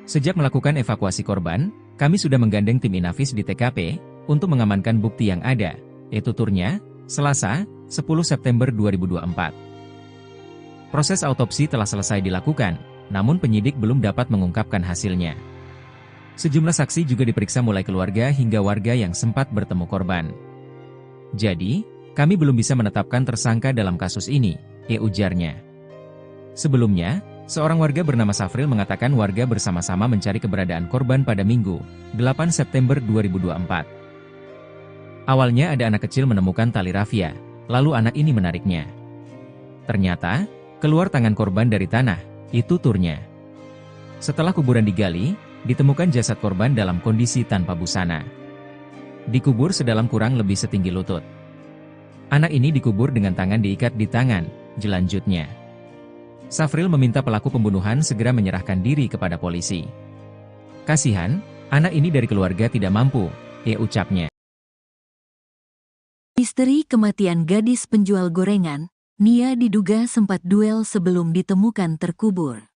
Sejak melakukan evakuasi korban, kami sudah menggandeng tim Inafis di TKP, untuk mengamankan bukti yang ada, yaitu tuturnya, Selasa, 10 September 2024. Proses autopsi telah selesai dilakukan, namun penyidik belum dapat mengungkapkan hasilnya. Sejumlah saksi juga diperiksa mulai keluarga hingga warga yang sempat bertemu korban. Jadi, kami belum bisa menetapkan tersangka dalam kasus ini, ujarnya. Sebelumnya, seorang warga bernama Safril mengatakan warga bersama-sama mencari keberadaan korban pada Minggu, 8 September 2024. Awalnya ada anak kecil menemukan tali rafia, lalu anak ini menariknya. Ternyata, keluar tangan korban dari tanah, itu turnya. Setelah kuburan digali, ditemukan jasad korban dalam kondisi tanpa busana. Dikubur sedalam kurang lebih setinggi lutut. Anak ini dikubur dengan tangan diikat di tangan, jelanjutnya. Safril meminta pelaku pembunuhan segera menyerahkan diri kepada polisi. Kasihan, anak ini dari keluarga tidak mampu, ucapnya. Misteri kematian gadis penjual gorengan, Nia diduga sempat duel sebelum ditemukan terkubur.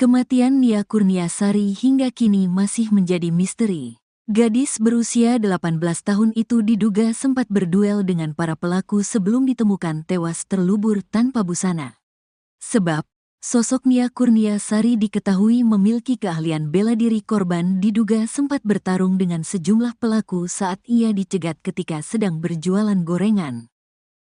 Kematian Nia Kurniasari hingga kini masih menjadi misteri. Gadis berusia 18 tahun itu diduga sempat berduel dengan para pelaku sebelum ditemukan tewas terlubur tanpa busana. Sebab, sosok Nia Kurniasari diketahui memiliki keahlian bela diri. Korban diduga sempat bertarung dengan sejumlah pelaku saat ia dicegat ketika sedang berjualan gorengan.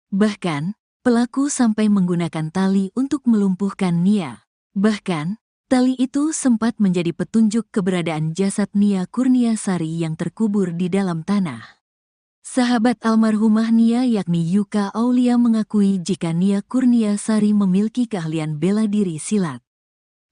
Bahkan, pelaku sampai menggunakan tali untuk melumpuhkan Nia. Bahkan, tali itu sempat menjadi petunjuk keberadaan jasad Nia Kurniasari yang terkubur di dalam tanah. Sahabat almarhumah Nia yakni Yuka Aulia mengakui jika Nia Kurniasari memiliki keahlian bela diri silat.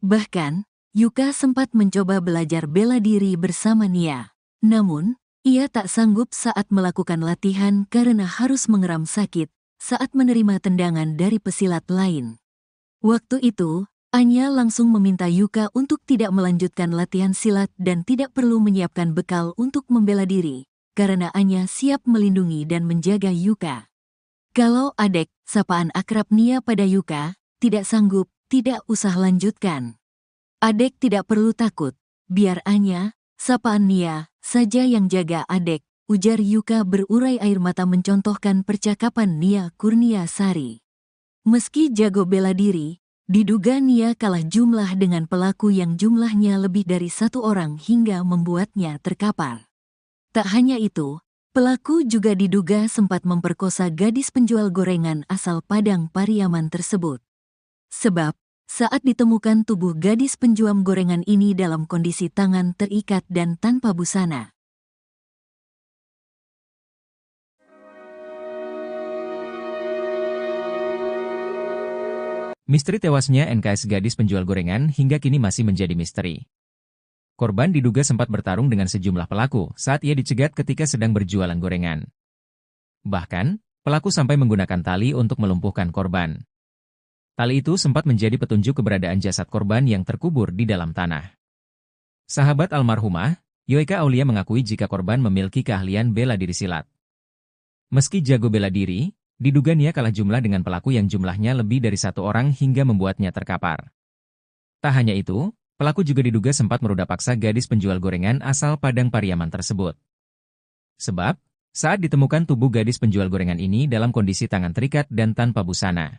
Bahkan, Yuka sempat mencoba belajar bela diri bersama Nia. Namun, ia tak sanggup saat melakukan latihan karena harus mengeram sakit saat menerima tendangan dari pesilat lain. Waktu itu, Anya langsung meminta Yuka untuk tidak melanjutkan latihan silat dan tidak perlu menyiapkan bekal untuk membela diri, karena Anya siap melindungi dan menjaga Yuka. Kalau Adek, sapaan akrab Nia pada Yuka, tidak sanggup, tidak usah lanjutkan. Adek tidak perlu takut, biar Anya, sapaan Nia, saja yang jaga Adek, ujar Yuka berurai air mata mencontohkan percakapan Nia Kurniasari. Meski jago bela diri, diduga Nia kalah jumlah dengan pelaku yang jumlahnya lebih dari 1 orang hingga membuatnya terkapar. Tak hanya itu, pelaku juga diduga sempat memperkosa gadis penjual gorengan asal Padang Pariaman tersebut. Sebab, saat ditemukan tubuh gadis penjual gorengan ini dalam kondisi tangan terikat dan tanpa busana. Misteri tewasnya NKS gadis penjual gorengan hingga kini masih menjadi misteri. Korban diduga sempat bertarung dengan sejumlah pelaku saat ia dicegat ketika sedang berjualan gorengan. Bahkan, pelaku sampai menggunakan tali untuk melumpuhkan korban. Tali itu sempat menjadi petunjuk keberadaan jasad korban yang terkubur di dalam tanah. Sahabat almarhumah, Yoeka Aulia mengakui jika korban memiliki keahlian bela diri silat. Meski jago bela diri, diduga Nia kalah jumlah dengan pelaku yang jumlahnya lebih dari satu orang hingga membuatnya terkapar. Tak hanya itu, pelaku juga diduga sempat meruda paksa gadis penjual gorengan asal Padang Pariaman tersebut. Sebab, saat ditemukan tubuh gadis penjual gorengan ini dalam kondisi tangan terikat dan tanpa busana.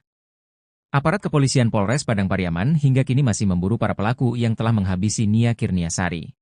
Aparat kepolisian Polres Padang Pariaman hingga kini masih memburu para pelaku yang telah menghabisi Nia Kurniasari.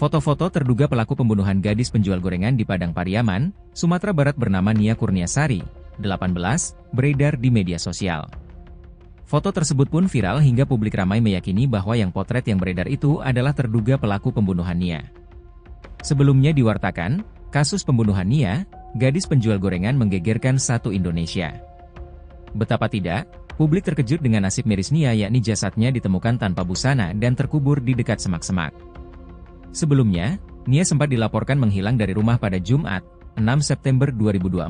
Foto-foto terduga pelaku pembunuhan gadis penjual gorengan di Padang Pariaman, Sumatera Barat bernama Nia Kurniasari, 18, beredar di media sosial. Foto tersebut pun viral hingga publik ramai meyakini bahwa yang potret yang beredar itu adalah terduga pelaku pembunuhan Nia. Sebelumnya diwartakan, kasus pembunuhan Nia, gadis penjual gorengan menggegerkan satu Indonesia. Betapa tidak, publik terkejut dengan nasib miris Nia yakni jasadnya ditemukan tanpa busana dan terkubur di dekat semak-semak. Sebelumnya, Nia sempat dilaporkan menghilang dari rumah pada Jumat, 6 September 2024.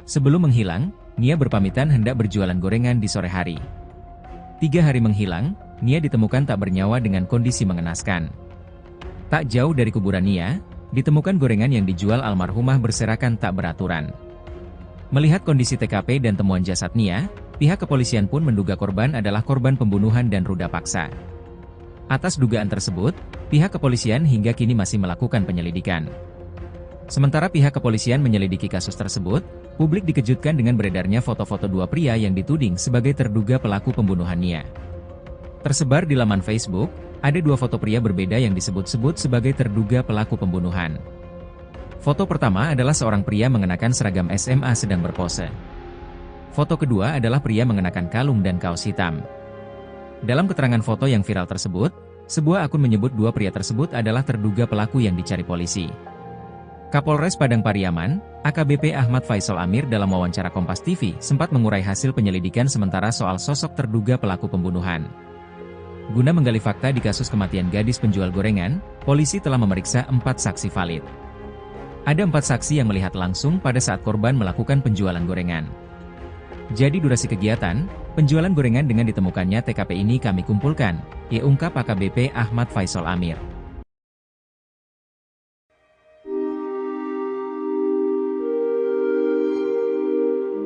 Sebelum menghilang, Nia berpamitan hendak berjualan gorengan di sore hari. 3 hari menghilang, Nia ditemukan tak bernyawa dengan kondisi mengenaskan. Tak jauh dari kuburan Nia, ditemukan gorengan yang dijual almarhumah berserakan tak beraturan. Melihat kondisi TKP dan temuan jasad Nia, pihak kepolisian pun menduga korban adalah korban pembunuhan dan ruda paksa. Atas dugaan tersebut, pihak kepolisian hingga kini masih melakukan penyelidikan. Sementara pihak kepolisian menyelidiki kasus tersebut, publik dikejutkan dengan beredarnya foto-foto dua pria yang dituding sebagai terduga pelaku pembunuhan Nia. Tersebar di laman Facebook, ada 2 foto pria berbeda yang disebut-sebut sebagai terduga pelaku pembunuhan. Foto pertama adalah seorang pria mengenakan seragam SMA sedang berpose. Foto kedua adalah pria mengenakan kalung dan kaos hitam. Dalam keterangan foto yang viral tersebut, sebuah akun menyebut 2 pria tersebut adalah terduga pelaku yang dicari polisi. Kapolres Padang Pariaman, AKBP Ahmad Faisal Amir dalam wawancara Kompas TV sempat mengurai hasil penyelidikan sementara soal sosok terduga pelaku pembunuhan. Guna menggali fakta di kasus kematian gadis penjual gorengan, polisi telah memeriksa 4 saksi valid. Ada 4 saksi yang melihat langsung pada saat korban melakukan penjualan gorengan. Jadi durasi kegiatan, penjualan gorengan dengan ditemukannya TKP ini kami kumpulkan, ungkap AKBP Ahmad Faisal Amir.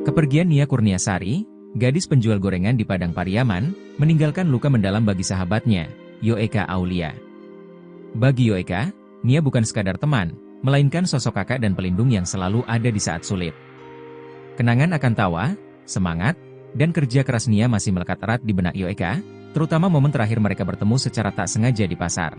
Kepergian Nia Kurniasari, gadis penjual gorengan di Padang Pariaman, meninggalkan luka mendalam bagi sahabatnya, Yoeka Aulia. Bagi Yoeka, Nia bukan sekadar teman, melainkan sosok kakak dan pelindung yang selalu ada di saat sulit. Kenangan akan tawa, semangat, dan kerja keras Nia masih melekat erat di benak Yoeka, terutama momen terakhir mereka bertemu secara tak sengaja di pasar.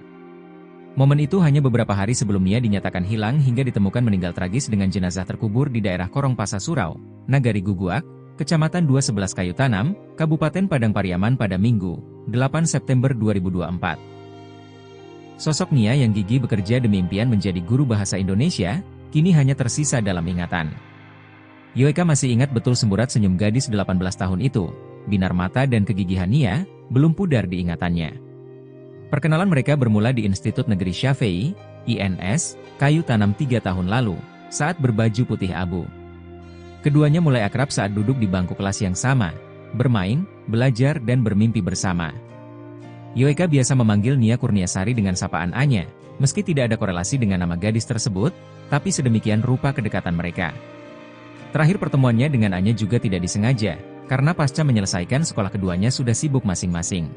Momen itu hanya beberapa hari sebelum Nia dinyatakan hilang hingga ditemukan meninggal tragis dengan jenazah terkubur di daerah Korong Pasa Surau, Nagari Guguak, Kecamatan 211 Kayu Tanam, Kabupaten Padang Pariaman pada Minggu, 8 September 2024. Sosok Nia yang gigih bekerja demi impian menjadi guru bahasa Indonesia, kini hanya tersisa dalam ingatan. Yoeka masih ingat betul semburat senyum gadis 18 tahun itu, binar mata dan kegigihan Nia, belum pudar di ingatannya. Perkenalan mereka bermula di Institut Negeri Syafei, INS, Kayu Tanam 3 tahun lalu, saat berbaju putih abu. Keduanya mulai akrab saat duduk di bangku kelas yang sama, bermain, belajar dan bermimpi bersama. Yoeka biasa memanggil Nia Kurniasari dengan sapaan Anya, meski tidak ada korelasi dengan nama gadis tersebut, tapi sedemikian rupa kedekatan mereka. Terakhir pertemuannya dengan Anya juga tidak disengaja, karena pasca menyelesaikan sekolah keduanya sudah sibuk masing-masing.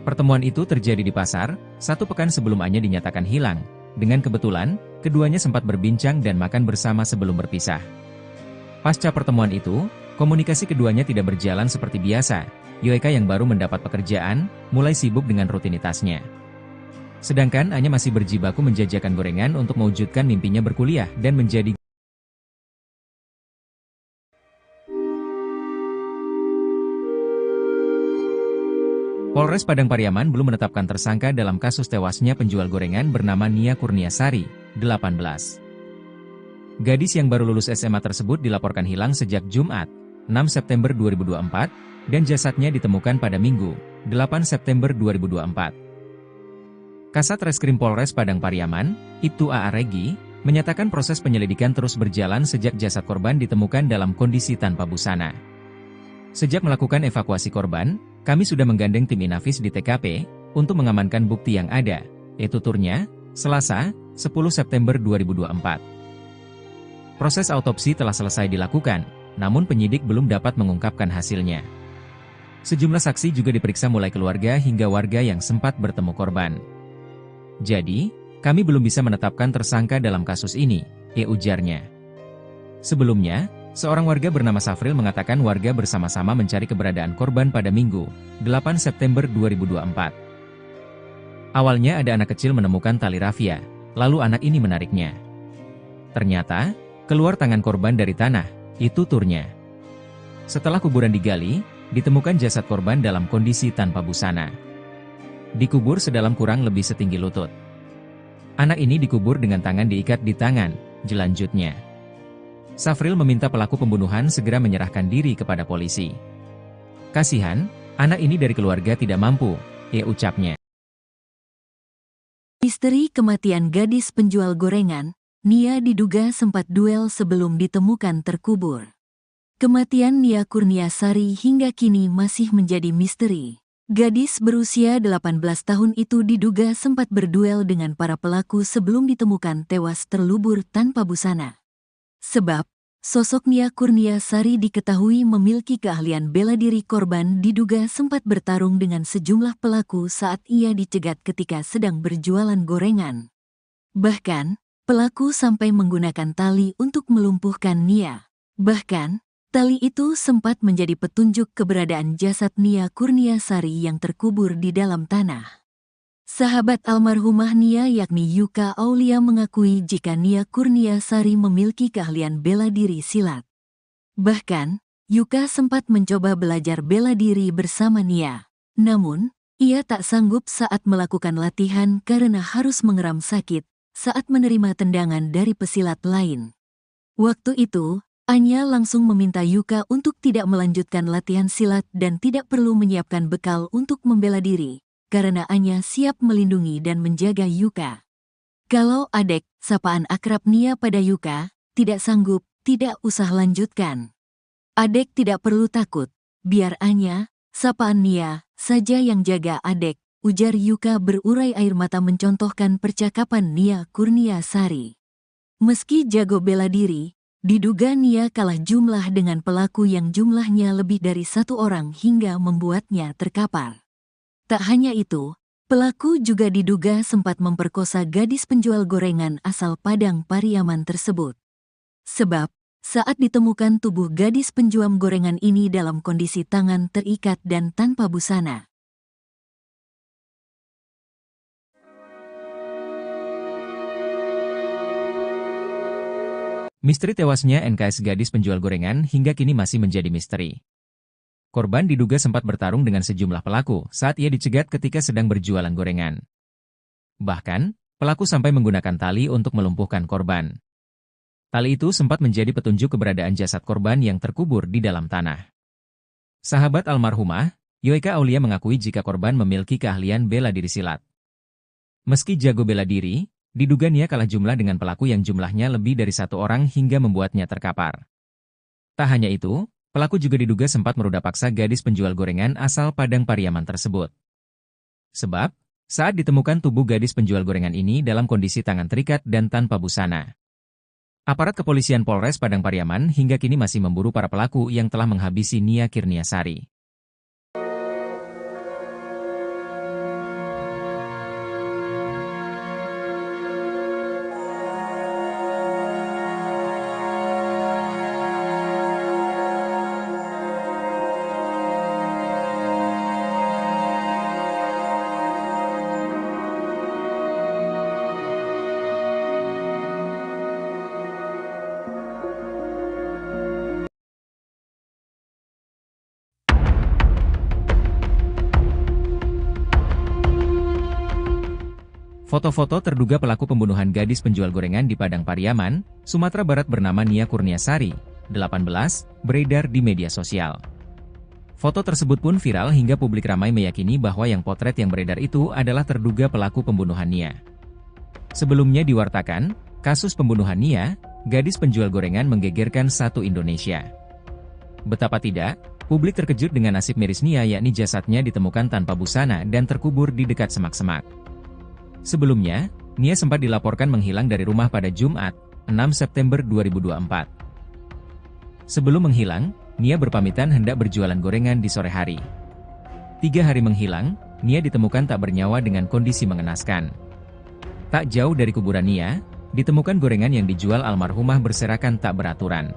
Pertemuan itu terjadi di pasar, 1 pekan sebelum Anya dinyatakan hilang. Dengan kebetulan, keduanya sempat berbincang dan makan bersama sebelum berpisah. Pasca pertemuan itu, komunikasi keduanya tidak berjalan seperti biasa. Yoeka yang baru mendapat pekerjaan, mulai sibuk dengan rutinitasnya. Sedangkan Anya masih berjibaku menjajakan gorengan untuk mewujudkan mimpinya berkuliah dan menjadi Polres Padang Pariaman belum menetapkan tersangka dalam kasus tewasnya penjual gorengan bernama Nia Kurniasari, 18. Gadis yang baru lulus SMA tersebut dilaporkan hilang sejak Jumat, 6 September 2024, dan jasadnya ditemukan pada Minggu, 8 September 2024. Kasat Reskrim Polres Padang Pariaman, Ibtu A.A. Regi, menyatakan proses penyelidikan terus berjalan sejak jasad korban ditemukan dalam kondisi tanpa busana. Sejak melakukan evakuasi korban, kami sudah menggandeng tim Inafis di TKP untuk mengamankan bukti yang ada, yaitu tuturnya, Selasa, 10 September 2024. Proses autopsi telah selesai dilakukan, namun penyidik belum dapat mengungkapkan hasilnya. Sejumlah saksi juga diperiksa mulai keluarga hingga warga yang sempat bertemu korban. Jadi, kami belum bisa menetapkan tersangka dalam kasus ini, ujarnya. Sebelumnya, seorang warga bernama Safril mengatakan warga bersama-sama mencari keberadaan korban pada Minggu, 8 September 2024. Awalnya ada anak kecil menemukan tali rafia, lalu anak ini menariknya. Ternyata, keluar tangan korban dari tanah, itu turnya. Setelah kuburan digali, ditemukan jasad korban dalam kondisi tanpa busana. Dikubur sedalam kurang lebih setinggi lutut. Anak ini dikubur dengan tangan diikat di tangan, jelanjutnya. Safril meminta pelaku pembunuhan segera menyerahkan diri kepada polisi. Kasihan, anak ini dari keluarga tidak mampu, ucapnya. Misteri kematian gadis penjual gorengan, Nia diduga sempat duel sebelum ditemukan terkubur. Kematian Nia Kurniasari hingga kini masih menjadi misteri. Gadis berusia 18 tahun itu diduga sempat berduel dengan para pelaku sebelum ditemukan tewas terlubur tanpa busana. Sebab, sosok Nia Kurniasari diketahui memiliki keahlian bela diri. Korban diduga sempat bertarung dengan sejumlah pelaku saat ia dicegat ketika sedang berjualan gorengan. Bahkan, pelaku sampai menggunakan tali untuk melumpuhkan Nia. Bahkan, tali itu sempat menjadi petunjuk keberadaan jasad Nia Kurniasari yang terkubur di dalam tanah. Sahabat almarhumah Nia yakni Yuka Aulia mengakui jika Nia Kurniasari memiliki keahlian bela diri silat. Bahkan, Yuka sempat mencoba belajar bela diri bersama Nia. Namun, ia tak sanggup saat melakukan latihan karena harus mengeram sakit saat menerima tendangan dari pesilat lain. Waktu itu, Anya langsung meminta Yuka untuk tidak melanjutkan latihan silat dan tidak perlu menyiapkan bekal untuk membela diri, karena Anya siap melindungi dan menjaga Yuka. Kalau Adek, sapaan akrab Nia pada Yuka, tidak sanggup, tidak usah lanjutkan. Adek tidak perlu takut, biar Anya, sapaan Nia, saja yang jaga Adek, ujar Yuka berurai air mata mencontohkan percakapan Nia Kurniasari. Meski jago bela diri, diduga Nia kalah jumlah dengan pelaku yang jumlahnya lebih dari satu orang hingga membuatnya terkapar. Tak hanya itu, pelaku juga diduga sempat memperkosa gadis penjual gorengan asal Padang Pariaman tersebut. Sebab, saat ditemukan tubuh gadis penjual gorengan ini dalam kondisi tangan terikat dan tanpa busana. Misteri tewasnya NKS gadis penjual gorengan hingga kini masih menjadi misteri. Korban diduga sempat bertarung dengan sejumlah pelaku saat ia dicegat ketika sedang berjualan gorengan. Bahkan, pelaku sampai menggunakan tali untuk melumpuhkan korban. Tali itu sempat menjadi petunjuk keberadaan jasad korban yang terkubur di dalam tanah. Sahabat almarhumah, Yuka Aulia mengakui jika korban memiliki keahlian bela diri silat. Meski jago bela diri, diduga Nia kalah jumlah dengan pelaku yang jumlahnya lebih dari satu orang hingga membuatnya terkapar. Tak hanya itu, pelaku juga diduga sempat meruda paksa gadis penjual gorengan asal Padang Pariaman tersebut. Sebab, saat ditemukan tubuh gadis penjual gorengan ini dalam kondisi tangan terikat dan tanpa busana. Aparat kepolisian Polres Padang Pariaman hingga kini masih memburu para pelaku yang telah menghabisi Nia Kurniasari. Foto-foto terduga pelaku pembunuhan gadis penjual gorengan di Padang Pariaman, Sumatera Barat bernama Nia Kurniasari, 18, beredar di media sosial. Foto tersebut pun viral hingga publik ramai meyakini bahwa yang potret yang beredar itu adalah terduga pelaku pembunuhan Nia. Sebelumnya diwartakan, kasus pembunuhan Nia, gadis penjual gorengan menggegerkan satu Indonesia. Betapa tidak, publik terkejut dengan nasib miris Nia, yakni jasadnya ditemukan tanpa busana dan terkubur di dekat semak-semak. Sebelumnya, Nia sempat dilaporkan menghilang dari rumah pada Jumat, 6 September 2024. Sebelum menghilang, Nia berpamitan hendak berjualan gorengan di sore hari. 3 hari menghilang, Nia ditemukan tak bernyawa dengan kondisi mengenaskan. Tak jauh dari kuburan Nia, ditemukan gorengan yang dijual almarhumah berserakan tak beraturan.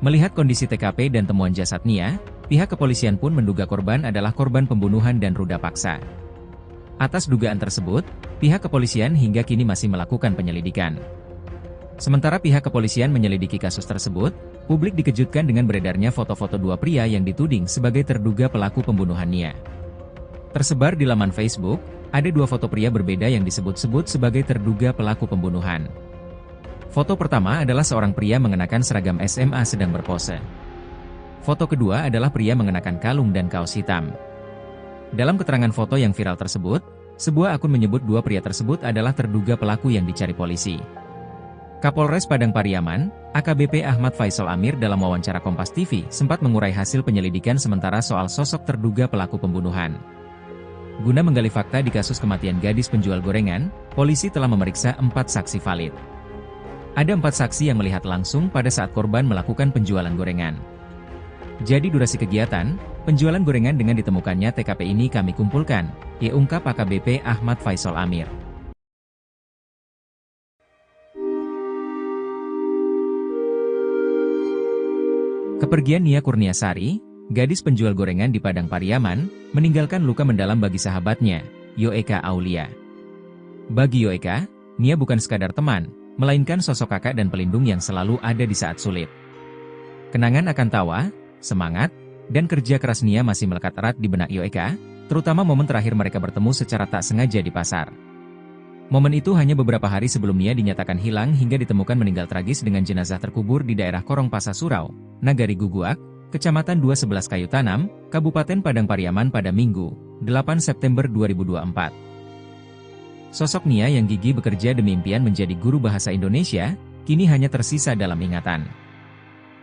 Melihat kondisi TKP dan temuan jasad Nia, pihak kepolisian pun menduga korban adalah korban pembunuhan dan ruda paksa. Atas dugaan tersebut, pihak kepolisian hingga kini masih melakukan penyelidikan. Sementara pihak kepolisian menyelidiki kasus tersebut, publik dikejutkan dengan beredarnya foto-foto dua pria yang dituding sebagai terduga pelaku pembunuhan Nia. Tersebar di laman Facebook, ada 2 foto pria berbeda yang disebut-sebut sebagai terduga pelaku pembunuhan. Foto pertama adalah seorang pria mengenakan seragam SMA sedang berpose. Foto kedua adalah pria mengenakan kalung dan kaos hitam. Dalam keterangan foto yang viral tersebut, sebuah akun menyebut 2 pria tersebut adalah terduga pelaku yang dicari polisi. Kapolres Padang Pariaman, AKBP Ahmad Faisal Amir dalam wawancara Kompas TV sempat mengurai hasil penyelidikan sementara soal sosok terduga pelaku pembunuhan. Guna menggali fakta di kasus kematian gadis penjual gorengan, polisi telah memeriksa 4 saksi valid. Ada 4 saksi yang melihat langsung pada saat korban melakukan penjualan gorengan. Jadi durasi kegiatan, penjualan gorengan dengan ditemukannya TKP ini kami kumpulkan, ungkap AKBP Ahmad Faisal Amir. Kepergian Nia Kurniasari, gadis penjual gorengan di Padang Pariaman, meninggalkan luka mendalam bagi sahabatnya, Yoeka Aulia. Bagi Yoeka, Nia bukan sekadar teman, melainkan sosok kakak dan pelindung yang selalu ada di saat sulit. Kenangan akan tawa, semangat, dan kerja keras Nia masih melekat erat di benak Yoeka, terutama momen terakhir mereka bertemu secara tak sengaja di pasar. Momen itu hanya beberapa hari sebelum Nia dinyatakan hilang hingga ditemukan meninggal tragis dengan jenazah terkubur di daerah Korong Pasa Surau, Nagari Guguak, Kecamatan 211 Kayu Tanam, Kabupaten Padang Pariaman pada Minggu, 8 September 2024. Sosok Nia yang gigih bekerja demi impian menjadi guru bahasa Indonesia, kini hanya tersisa dalam ingatan.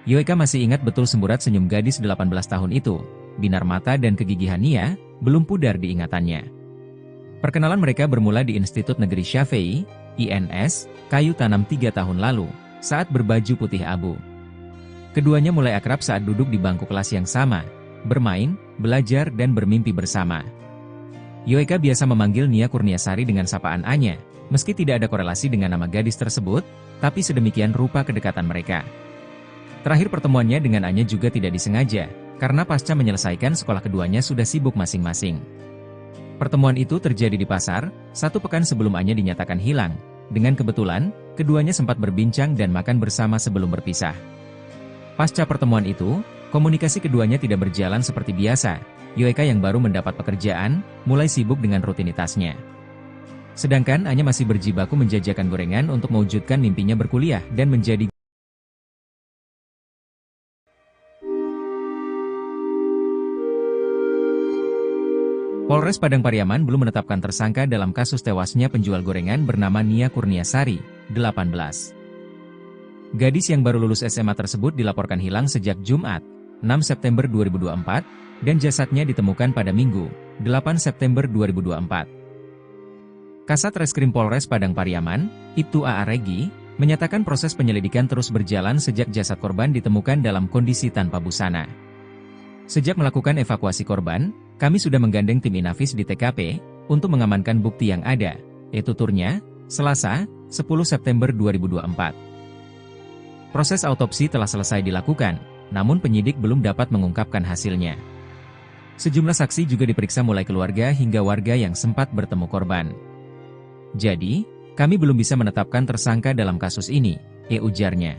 Yoeka masih ingat betul semburat senyum gadis 18 tahun itu, binar mata dan kegigihan Nia, belum pudar di ingatannya. Perkenalan mereka bermula di Institut Negeri Syafei, INS, Kayu Tanam 3 tahun lalu, saat berbaju putih abu. Keduanya mulai akrab saat duduk di bangku kelas yang sama, bermain, belajar dan bermimpi bersama. Yoeka biasa memanggil Nia Kurniasari dengan sapaan Anya, meski tidak ada korelasi dengan nama gadis tersebut, tapi sedemikian rupa kedekatan mereka. Terakhir pertemuannya dengan Anya juga tidak disengaja, karena pasca menyelesaikan sekolah keduanya sudah sibuk masing-masing. Pertemuan itu terjadi di pasar, 1 pekan sebelum Anya dinyatakan hilang. Dengan kebetulan, keduanya sempat berbincang dan makan bersama sebelum berpisah. Pasca pertemuan itu, komunikasi keduanya tidak berjalan seperti biasa. Yoeka yang baru mendapat pekerjaan, mulai sibuk dengan rutinitasnya. Sedangkan Anya masih berjibaku menjajakan gorengan untuk mewujudkan mimpinya berkuliah dan menjadi Polres Padang Pariaman belum menetapkan tersangka dalam kasus tewasnya penjual gorengan bernama Nia Kurniasari, 18. Gadis yang baru lulus SMA tersebut dilaporkan hilang sejak Jumat, 6 September 2024, dan jasadnya ditemukan pada Minggu, 8 September 2024. Kasat Reskrim Polres Padang Pariaman, Ibtu A.A. Regi, menyatakan proses penyelidikan terus berjalan sejak jasad korban ditemukan dalam kondisi tanpa busana. Sejak melakukan evakuasi korban, kami sudah menggandeng tim Inafis di TKP, untuk mengamankan bukti yang ada, yaitu tuturnya, Selasa, 10 September 2024. Proses autopsi telah selesai dilakukan, namun penyidik belum dapat mengungkapkan hasilnya. Sejumlah saksi juga diperiksa mulai keluarga hingga warga yang sempat bertemu korban. Jadi, kami belum bisa menetapkan tersangka dalam kasus ini, ujarnya.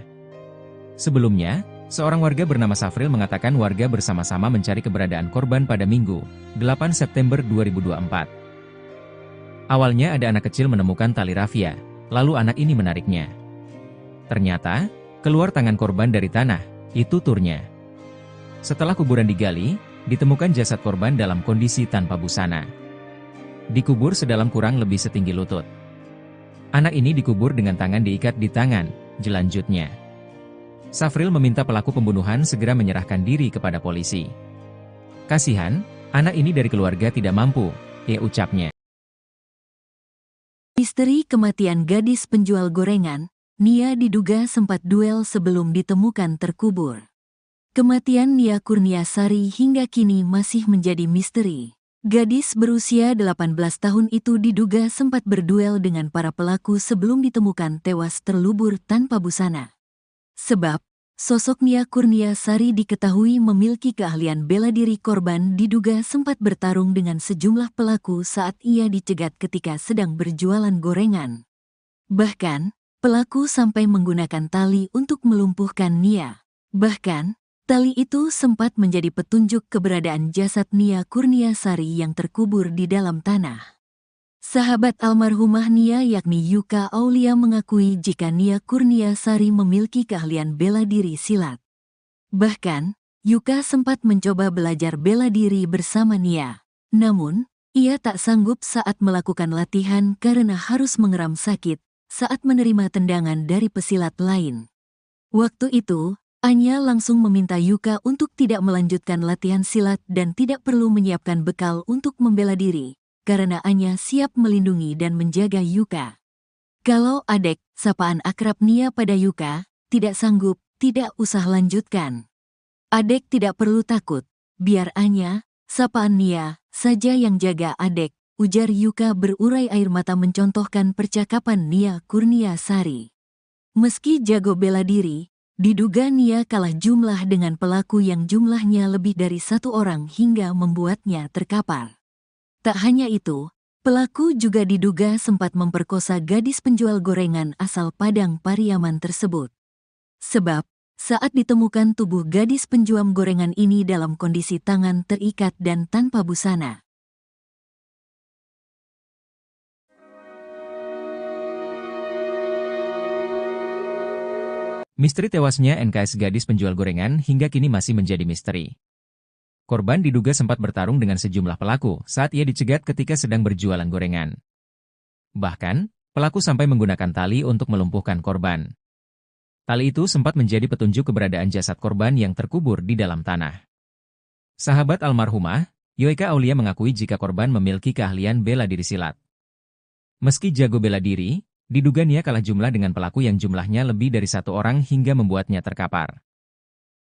Sebelumnya, seorang warga bernama Safril mengatakan warga bersama-sama mencari keberadaan korban pada Minggu, 8 September 2024. Awalnya ada anak kecil menemukan tali rafia, lalu anak ini menariknya. Ternyata, keluar tangan korban dari tanah, itu turnya. Setelah kuburan digali, ditemukan jasad korban dalam kondisi tanpa busana. Dikubur sedalam kurang lebih setinggi lutut. Anak ini dikubur dengan tangan diikat di tangan, jelanjutnya. Safril meminta pelaku pembunuhan segera menyerahkan diri kepada polisi. Kasihan, anak ini dari keluarga tidak mampu, ucapnya. Misteri kematian gadis penjual gorengan, Nia diduga sempat duel sebelum ditemukan terkubur. Kematian Nia Kurniasari hingga kini masih menjadi misteri. Gadis berusia 18 tahun itu diduga sempat berduel dengan para pelaku sebelum ditemukan tewas terlubur tanpa busana. Sebab, sosok Nia Kurniasari diketahui memiliki keahlian bela diri. Korban diduga sempat bertarung dengan sejumlah pelaku saat ia dicegat ketika sedang berjualan gorengan. Bahkan, pelaku sampai menggunakan tali untuk melumpuhkan Nia. Bahkan, tali itu sempat menjadi petunjuk keberadaan jasad Nia Kurniasari yang terkubur di dalam tanah. Sahabat almarhumah Nia yakni Yuka Aulia mengakui jika Nia Kurniasari memiliki keahlian bela diri silat. Bahkan, Yuka sempat mencoba belajar bela diri bersama Nia. Namun, ia tak sanggup saat melakukan latihan karena harus mengeram sakit saat menerima tendangan dari pesilat lain. Waktu itu, Anya langsung meminta Yuka untuk tidak melanjutkan latihan silat dan tidak perlu menyiapkan bekal untuk membela diri, karena Anya siap melindungi dan menjaga Yuka. Kalau Adek, sapaan akrab Nia pada Yuka, tidak sanggup, tidak usah lanjutkan. Adek tidak perlu takut, biar Anya, sapaan Nia, saja yang jaga Adek, ujar Yuka berurai air mata mencontohkan percakapan Nia Kurniasari. Meski jago bela diri, diduga Nia kalah jumlah dengan pelaku yang jumlahnya lebih dari satu orang hingga membuatnya terkapar. Tak hanya itu, pelaku juga diduga sempat memperkosa gadis penjual gorengan asal Padang Pariaman tersebut. Sebab, saat ditemukan tubuh gadis penjual gorengan ini dalam kondisi tangan terikat dan tanpa busana. Misteri tewasnya NKS gadis penjual gorengan hingga kini masih menjadi misteri. Korban diduga sempat bertarung dengan sejumlah pelaku saat ia dicegat ketika sedang berjualan gorengan. Bahkan, pelaku sampai menggunakan tali untuk melumpuhkan korban. Tali itu sempat menjadi petunjuk keberadaan jasad korban yang terkubur di dalam tanah. Sahabat almarhumah, Yoika Aulia mengakui jika korban memiliki keahlian bela diri silat. Meski jago bela diri, diduga Nia kalah jumlah dengan pelaku yang jumlahnya lebih dari satu orang hingga membuatnya terkapar.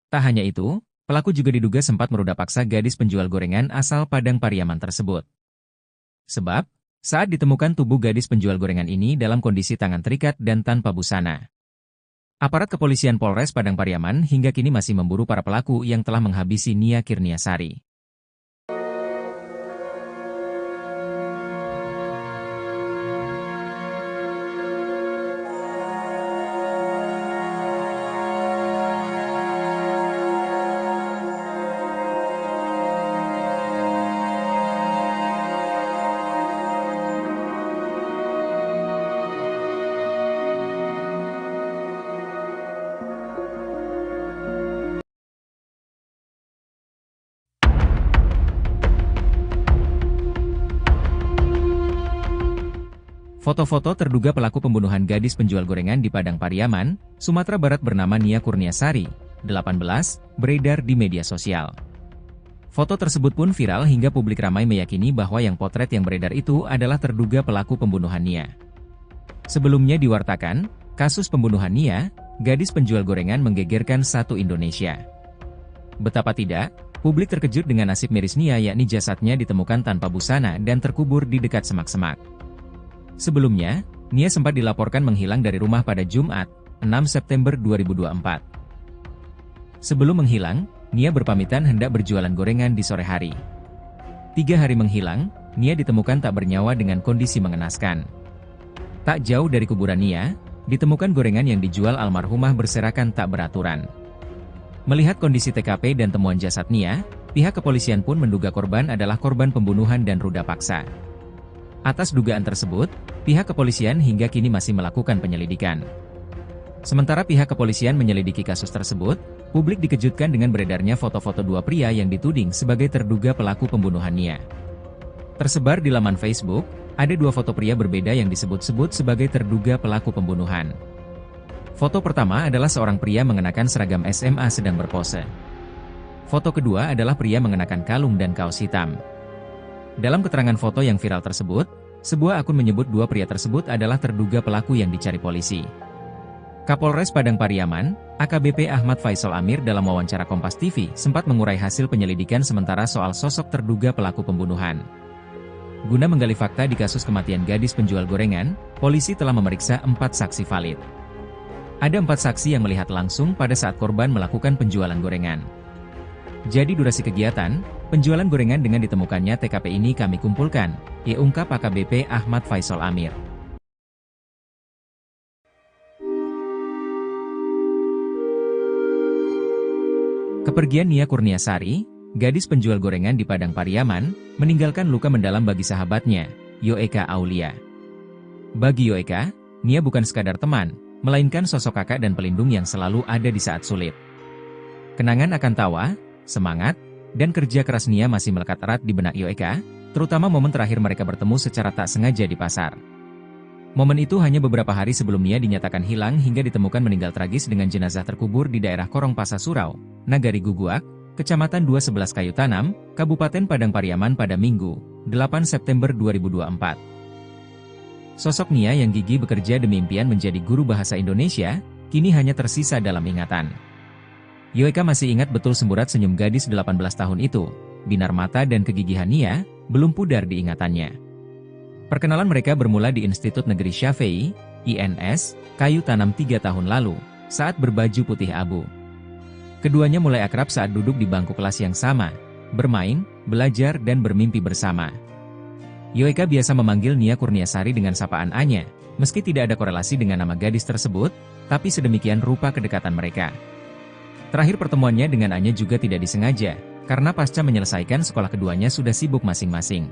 Tak hanya itu, pelaku juga diduga sempat meruda paksa gadis penjual gorengan asal Padang Pariaman tersebut. Sebab, saat ditemukan tubuh gadis penjual gorengan ini dalam kondisi tangan terikat dan tanpa busana. Aparat kepolisian Polres Padang Pariaman hingga kini masih memburu para pelaku yang telah menghabisi Nia Kurniasari. Foto-foto terduga pelaku pembunuhan gadis penjual gorengan di Padang Pariaman, Sumatera Barat bernama Nia Kurniasari, 18, beredar di media sosial. Foto tersebut pun viral hingga publik ramai meyakini bahwa yang potret yang beredar itu adalah terduga pelaku pembunuhan Nia. Sebelumnya diwartakan, kasus pembunuhan Nia, gadis penjual gorengan menggegerkan satu Indonesia. Betapa tidak, publik terkejut dengan nasib miris Nia yakni jasadnya ditemukan tanpa busana dan terkubur di dekat semak-semak. Sebelumnya, Nia sempat dilaporkan menghilang dari rumah pada Jumat, 6 September 2024. Sebelum menghilang, Nia berpamitan hendak berjualan gorengan di sore hari. 3 hari menghilang, Nia ditemukan tak bernyawa dengan kondisi mengenaskan. Tak jauh dari kuburan Nia, ditemukan gorengan yang dijual almarhumah berserakan tak beraturan. Melihat kondisi TKP dan temuan jasad Nia, pihak kepolisian pun menduga korban adalah korban pembunuhan dan ruda paksa. Atas dugaan tersebut, pihak kepolisian hingga kini masih melakukan penyelidikan. Sementara pihak kepolisian menyelidiki kasus tersebut, publik dikejutkan dengan beredarnya foto-foto dua pria yang dituding sebagai terduga pelaku pembunuhan Nia. Tersebar di laman Facebook, ada dua foto pria berbeda yang disebut-sebut sebagai terduga pelaku pembunuhan. Foto pertama adalah seorang pria mengenakan seragam SMA sedang berpose. Foto kedua adalah pria mengenakan kalung dan kaos hitam. Dalam keterangan foto yang viral tersebut, sebuah akun menyebut dua pria tersebut adalah terduga pelaku yang dicari polisi. Kapolres Padang Pariaman, AKBP Ahmad Faisal Amir dalam wawancara Kompas TV sempat mengurai hasil penyelidikan sementara soal sosok terduga pelaku pembunuhan. Guna menggali fakta di kasus kematian gadis penjual gorengan, polisi telah memeriksa 4 saksi valid. Ada 4 saksi yang melihat langsung pada saat korban melakukan penjualan gorengan. Jadi durasi kegiatan, penjualan gorengan dengan ditemukannya TKP ini kami kumpulkan, ungkap AKBP Ahmad Faisal Amir. Kepergian Nia Kurniasari, gadis penjual gorengan di Padang Pariaman, meninggalkan luka mendalam bagi sahabatnya, Yoeka Aulia. Bagi Yoeka, Nia bukan sekadar teman, melainkan sosok kakak dan pelindung yang selalu ada di saat sulit. Kenangan akan tawa, semangat, dan kerja keras Nia masih melekat erat di benak Yoeka, terutama momen terakhir mereka bertemu secara tak sengaja di pasar. Momen itu hanya beberapa hari sebelum Nia dinyatakan hilang hingga ditemukan meninggal tragis dengan jenazah terkubur di daerah Korong Pasa Surau, Nagari Guguak, Kecamatan 211 Kayu Tanam, Kabupaten Padang Pariaman pada Minggu, 8 September 2024. Sosok Nia yang gigih bekerja demi impian menjadi guru bahasa Indonesia, kini hanya tersisa dalam ingatan. Yoeka masih ingat betul semburat senyum gadis 18 tahun itu, binar mata dan kegigihan Nia, belum pudar di ingatannya. Perkenalan mereka bermula di Institut Negeri Syafei, INS, Kayu Tanam 3 tahun lalu, saat berbaju putih abu. Keduanya mulai akrab saat duduk di bangku kelas yang sama, bermain, belajar dan bermimpi bersama. Yoeka biasa memanggil Nia Kurniasari dengan sapaan Anya, meski tidak ada korelasi dengan nama gadis tersebut, tapi sedemikian rupa kedekatan mereka. Terakhir pertemuannya dengan Anya juga tidak disengaja, karena pasca menyelesaikan sekolah keduanya sudah sibuk masing-masing.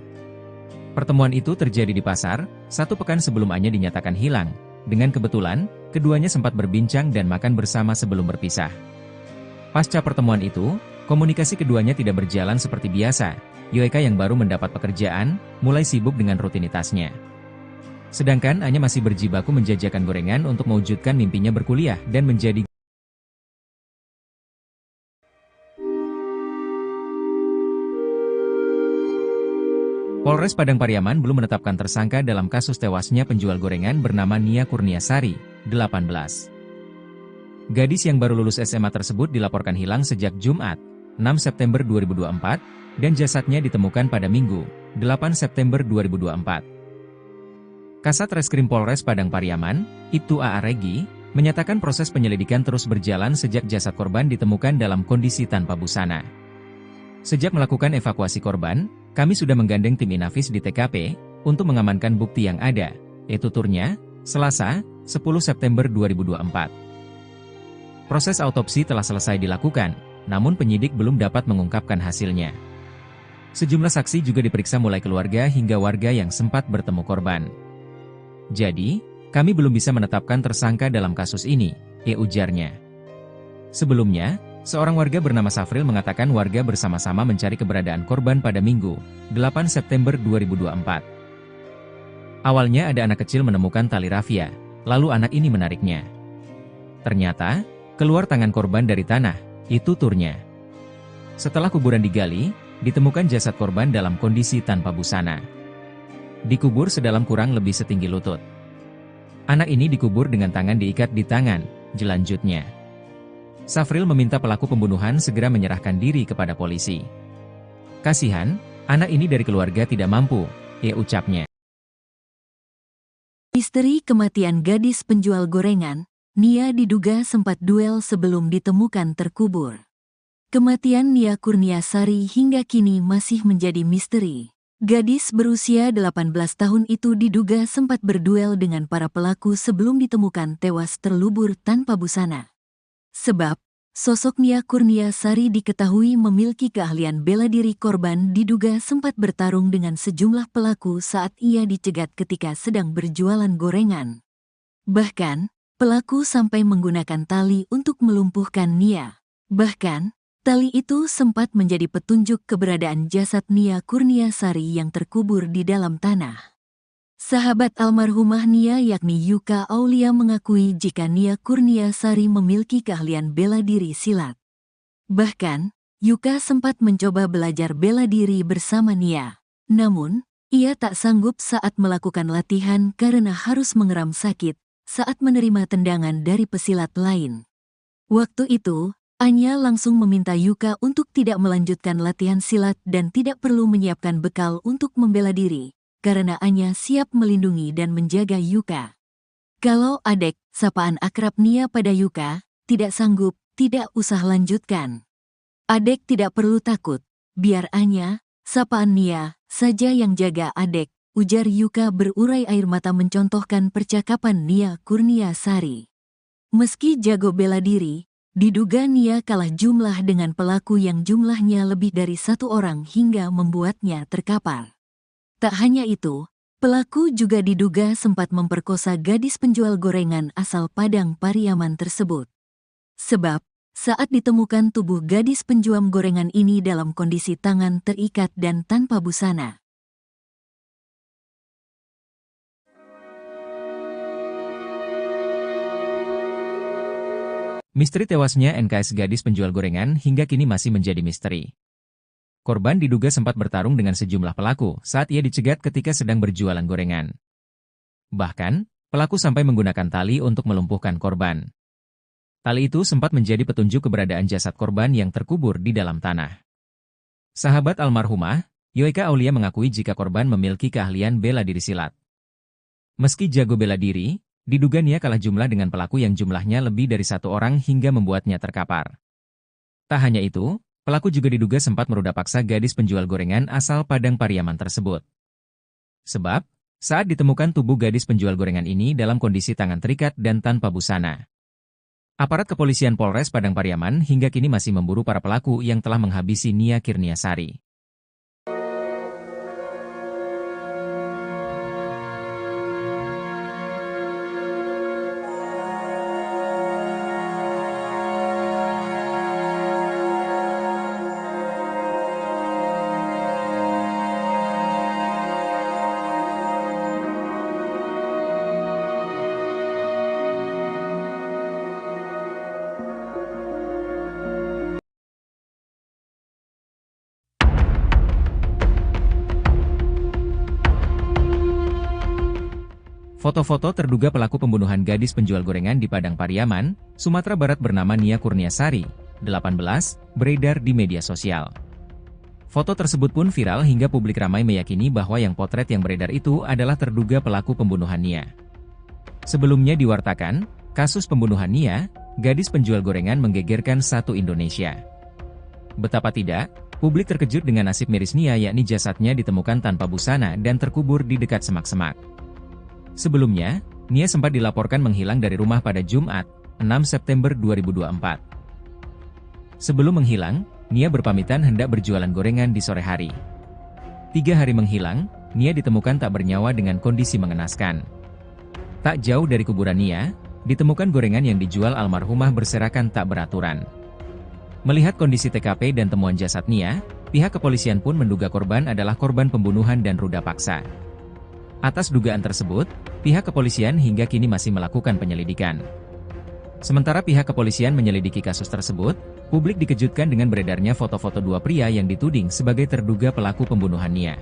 Pertemuan itu terjadi di pasar, 1 pekan sebelum Anya dinyatakan hilang. Dengan kebetulan, keduanya sempat berbincang dan makan bersama sebelum berpisah. Pasca pertemuan itu, komunikasi keduanya tidak berjalan seperti biasa. Yoeka yang baru mendapat pekerjaan, mulai sibuk dengan rutinitasnya. Sedangkan Anya masih berjibaku menjajakan gorengan untuk mewujudkan mimpinya berkuliah dan menjadi Polres Padang Pariaman belum menetapkan tersangka dalam kasus tewasnya penjual gorengan bernama Nia Kurniasari, 18. Gadis yang baru lulus SMA tersebut dilaporkan hilang sejak Jumat, 6 September 2024, dan jasadnya ditemukan pada Minggu, 8 September 2024. Kasat Reskrim Polres Padang Pariaman, Ibtu A.A. Regi, menyatakan proses penyelidikan terus berjalan sejak jasad korban ditemukan dalam kondisi tanpa busana. Sejak melakukan evakuasi korban, kami sudah menggandeng tim Inafis di TKP, untuk mengamankan bukti yang ada, tuturnya, Selasa, 10 September 2024. Proses autopsi telah selesai dilakukan, namun penyidik belum dapat mengungkapkan hasilnya. Sejumlah saksi juga diperiksa mulai keluarga hingga warga yang sempat bertemu korban. Jadi, kami belum bisa menetapkan tersangka dalam kasus ini, ujarnya. Sebelumnya, seorang warga bernama Safril mengatakan warga bersama-sama mencari keberadaan korban pada Minggu, 8 September 2024. Awalnya ada anak kecil menemukan tali rafia, lalu anak ini menariknya. Ternyata, keluar tangan korban dari tanah, tuturnya. Setelah kuburan digali, ditemukan jasad korban dalam kondisi tanpa busana. Dikubur sedalam kurang lebih setinggi lutut. Anak ini dikubur dengan tangan diikat di tangan, jelanjutnya. Safril meminta pelaku pembunuhan segera menyerahkan diri kepada polisi. Kasihan, anak ini dari keluarga tidak mampu, ucapnya. Misteri kematian gadis penjual gorengan, Nia diduga sempat duel sebelum ditemukan terkubur. Kematian Nia Kurniasari hingga kini masih menjadi misteri. Gadis berusia 18 tahun itu diduga sempat berduel dengan para pelaku sebelum ditemukan tewas terlubur tanpa busana. Sebab, Sosok Nia Kurniasari diketahui memiliki keahlian bela diri. Korban diduga sempat bertarung dengan sejumlah pelaku saat ia dicegat ketika sedang berjualan gorengan. Bahkan, pelaku sampai menggunakan tali untuk melumpuhkan Nia. Bahkan, tali itu sempat menjadi petunjuk keberadaan jasad Nia Kurniasari yang terkubur di dalam tanah. Sahabat almarhumah Nia yakni Yuka Aulia mengakui jika Nia Kurniasari memiliki keahlian bela diri silat. Bahkan, Yuka sempat mencoba belajar bela diri bersama Nia. Namun, ia tak sanggup saat melakukan latihan karena harus mengeram sakit saat menerima tendangan dari pesilat lain. Waktu itu, Anya langsung meminta Yuka untuk tidak melanjutkan latihan silat dan tidak perlu menyiapkan bekal untuk membela diri, karena Anya siap melindungi dan menjaga Yuka. Kalau Adek, sapaan akrab Nia pada Yuka, tidak sanggup, tidak usah lanjutkan. Adek tidak perlu takut, biar Anya, sapaan Nia, saja yang jaga Adek, ujar Yuka berurai air mata mencontohkan percakapan Nia Kurniasari. Meski jago bela diri, diduga Nia kalah jumlah dengan pelaku yang jumlahnya lebih dari satu orang hingga membuatnya terkapar. Tak hanya itu, pelaku juga diduga sempat memperkosa gadis penjual gorengan asal Padang Pariaman tersebut. Sebab, saat ditemukan tubuh gadis penjual gorengan ini dalam kondisi tangan terikat dan tanpa busana. Misteri tewasnya NKS gadis penjual gorengan hingga kini masih menjadi misteri. Korban diduga sempat bertarung dengan sejumlah pelaku saat ia dicegat ketika sedang berjualan gorengan. Bahkan, pelaku sampai menggunakan tali untuk melumpuhkan korban. Tali itu sempat menjadi petunjuk keberadaan jasad korban yang terkubur di dalam tanah. Sahabat almarhumah, Yuka Aulia mengakui jika korban memiliki keahlian bela diri silat. Meski jago bela diri, diduga Nia kalah jumlah dengan pelaku yang jumlahnya lebih dari satu orang hingga membuatnya terkapar. Tak hanya itu, pelaku juga diduga sempat meruda paksa gadis penjual gorengan asal Padang Pariaman tersebut. Sebab, saat ditemukan tubuh gadis penjual gorengan ini dalam kondisi tangan terikat dan tanpa busana. Aparat kepolisian Polres Padang Pariaman hingga kini masih memburu para pelaku yang telah menghabisi Nia Kurniasari. Foto-foto terduga pelaku pembunuhan gadis penjual gorengan di Padang Pariaman, Sumatera Barat bernama Nia Kurniasari, 18, beredar di media sosial. Foto tersebut pun viral hingga publik ramai meyakini bahwa yang potret yang beredar itu adalah terduga pelaku pembunuhan Nia. Sebelumnya diwartakan, kasus pembunuhan Nia, gadis penjual gorengan menggegerkan satu Indonesia. Betapa tidak, publik terkejut dengan nasib miris Nia yakni jasadnya ditemukan tanpa busana dan terkubur di dekat semak-semak. Sebelumnya, Nia sempat dilaporkan menghilang dari rumah pada Jumat, 6 September 2024. Sebelum menghilang, Nia berpamitan hendak berjualan gorengan di sore hari. 3 hari menghilang, Nia ditemukan tak bernyawa dengan kondisi mengenaskan. Tak jauh dari kuburan Nia, ditemukan gorengan yang dijual almarhumah berserakan tak beraturan. Melihat kondisi TKP dan temuan jasad Nia, pihak kepolisian pun menduga korban adalah korban pembunuhan dan ruda paksa. Atas dugaan tersebut, pihak kepolisian hingga kini masih melakukan penyelidikan. Sementara pihak kepolisian menyelidiki kasus tersebut, publik dikejutkan dengan beredarnya foto-foto dua pria yang dituding sebagai terduga pelaku pembunuhan Nia.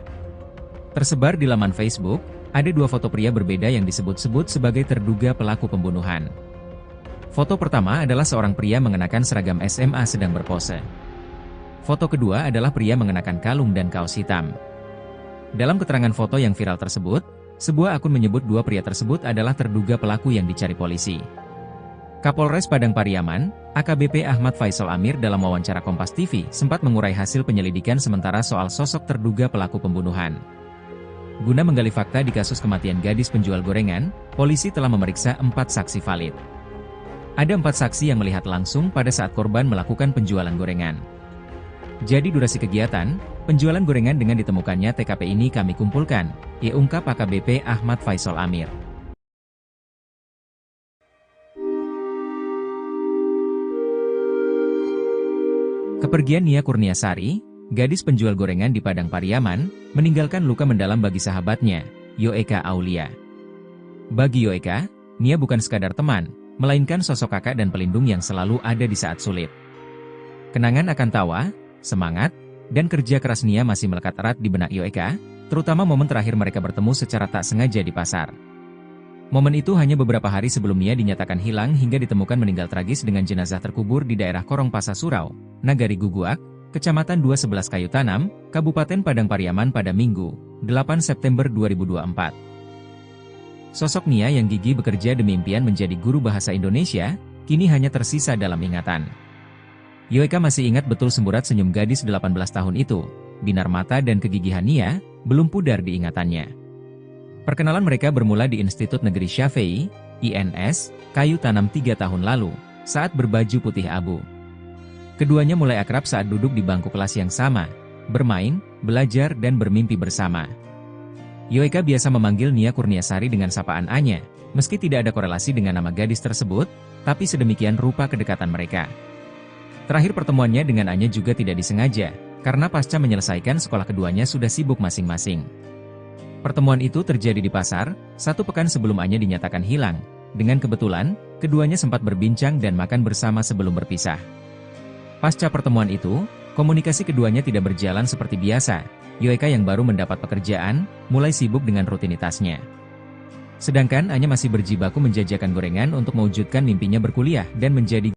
Tersebar di laman Facebook, ada 2 foto pria berbeda yang disebut-sebut sebagai terduga pelaku pembunuhan. Foto pertama adalah seorang pria mengenakan seragam SMA sedang berpose. Foto kedua adalah pria mengenakan kalung dan kaos hitam. Dalam keterangan foto yang viral tersebut, sebuah akun menyebut 2 pria tersebut adalah terduga pelaku yang dicari polisi. Kapolres Padang Pariaman, AKBP Ahmad Faisal Amir dalam wawancara Kompas TV sempat mengurai hasil penyelidikan sementara soal sosok terduga pelaku pembunuhan. Guna menggali fakta di kasus kematian gadis penjual gorengan, polisi telah memeriksa 4 saksi valid. Ada 4 saksi yang melihat langsung pada saat korban melakukan penjualan gorengan. Jadi durasi kegiatan, penjualan gorengan dengan ditemukannya TKP ini kami kumpulkan, ungkap AKBP Ahmad Faisal Amir. Kepergian Nia Kurniasari, gadis penjual gorengan di Padang Pariaman, meninggalkan luka mendalam bagi sahabatnya, Yoeka Aulia. Bagi Yoeka, Nia bukan sekadar teman, melainkan sosok kakak dan pelindung yang selalu ada di saat sulit. Kenangan akan tawa, semangat, dan kerja keras Nia masih melekat erat di benak Yoeka, terutama momen terakhir mereka bertemu secara tak sengaja di pasar. Momen itu hanya beberapa hari sebelum Nia dinyatakan hilang hingga ditemukan meninggal tragis dengan jenazah terkubur di daerah Korong Pasa Surau, Nagari Guguak, Kecamatan 211 Kayu Tanam, Kabupaten Padang Pariaman pada Minggu, 8 September 2024. Sosok Nia yang gigih bekerja demi impian menjadi guru bahasa Indonesia, kini hanya tersisa dalam ingatan. Yoeka masih ingat betul semburat senyum gadis 18 tahun itu, binar mata dan kegigihan Nia, belum pudar di ingatannya. Perkenalan mereka bermula di Institut Negeri Syafei, INS, Kayu Tanam 3 tahun lalu, saat berbaju putih abu. Keduanya mulai akrab saat duduk di bangku kelas yang sama, bermain, belajar dan bermimpi bersama. Yoeka biasa memanggil Nia Kurniasari dengan sapaan Anya, meski tidak ada korelasi dengan nama gadis tersebut, tapi sedemikian rupa kedekatan mereka. Terakhir pertemuannya dengan Anya juga tidak disengaja, karena pasca menyelesaikan sekolah keduanya sudah sibuk masing-masing. Pertemuan itu terjadi di pasar, 1 pekan sebelum Anya dinyatakan hilang. Dengan kebetulan, keduanya sempat berbincang dan makan bersama sebelum berpisah. Pasca pertemuan itu, komunikasi keduanya tidak berjalan seperti biasa. Yoeka yang baru mendapat pekerjaan, mulai sibuk dengan rutinitasnya. Sedangkan Anya masih berjibaku menjajakan gorengan untuk mewujudkan mimpinya berkuliah dan menjadi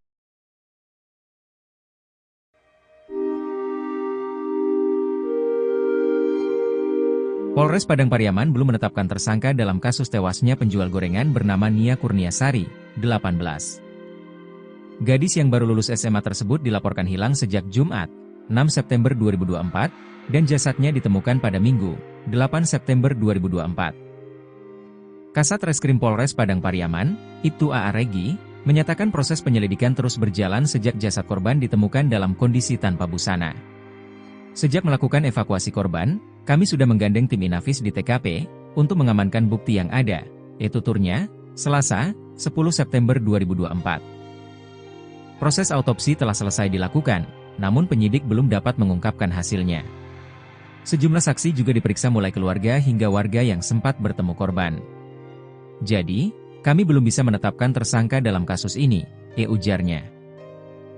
Polres Padang Pariaman belum menetapkan tersangka dalam kasus tewasnya penjual gorengan bernama Nia Kurniasari, 18. Gadis yang baru lulus SMA tersebut dilaporkan hilang sejak Jumat, 6 September 2024, dan jasadnya ditemukan pada Minggu, 8 September 2024. Kasat Reskrim Polres Padang Pariaman, Ibtu A.A. Regi, menyatakan proses penyelidikan terus berjalan sejak jasad korban ditemukan dalam kondisi tanpa busana. Sejak melakukan evakuasi korban, kami sudah menggandeng tim Inafis di TKP, untuk mengamankan bukti yang ada, tuturnya, Selasa, 10 September 2024. Proses autopsi telah selesai dilakukan, namun penyidik belum dapat mengungkapkan hasilnya. Sejumlah saksi juga diperiksa mulai keluarga hingga warga yang sempat bertemu korban. Jadi, kami belum bisa menetapkan tersangka dalam kasus ini, ujarnya.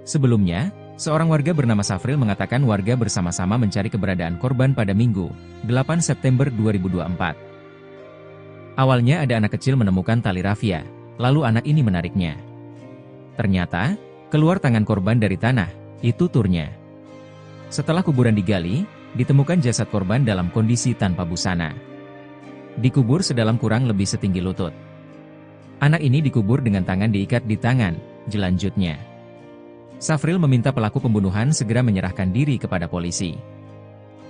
Sebelumnya, seorang warga bernama Safril mengatakan warga bersama-sama mencari keberadaan korban pada Minggu, 8 September 2024. Awalnya ada anak kecil menemukan tali rafia, lalu anak ini menariknya. Ternyata, keluar tangan korban dari tanah, tuturnya. Setelah kuburan digali, ditemukan jasad korban dalam kondisi tanpa busana. Dikubur sedalam kurang lebih setinggi lutut. Anak ini dikubur dengan tangan diikat di tangan, jelanjutnya. Safril meminta pelaku pembunuhan segera menyerahkan diri kepada polisi.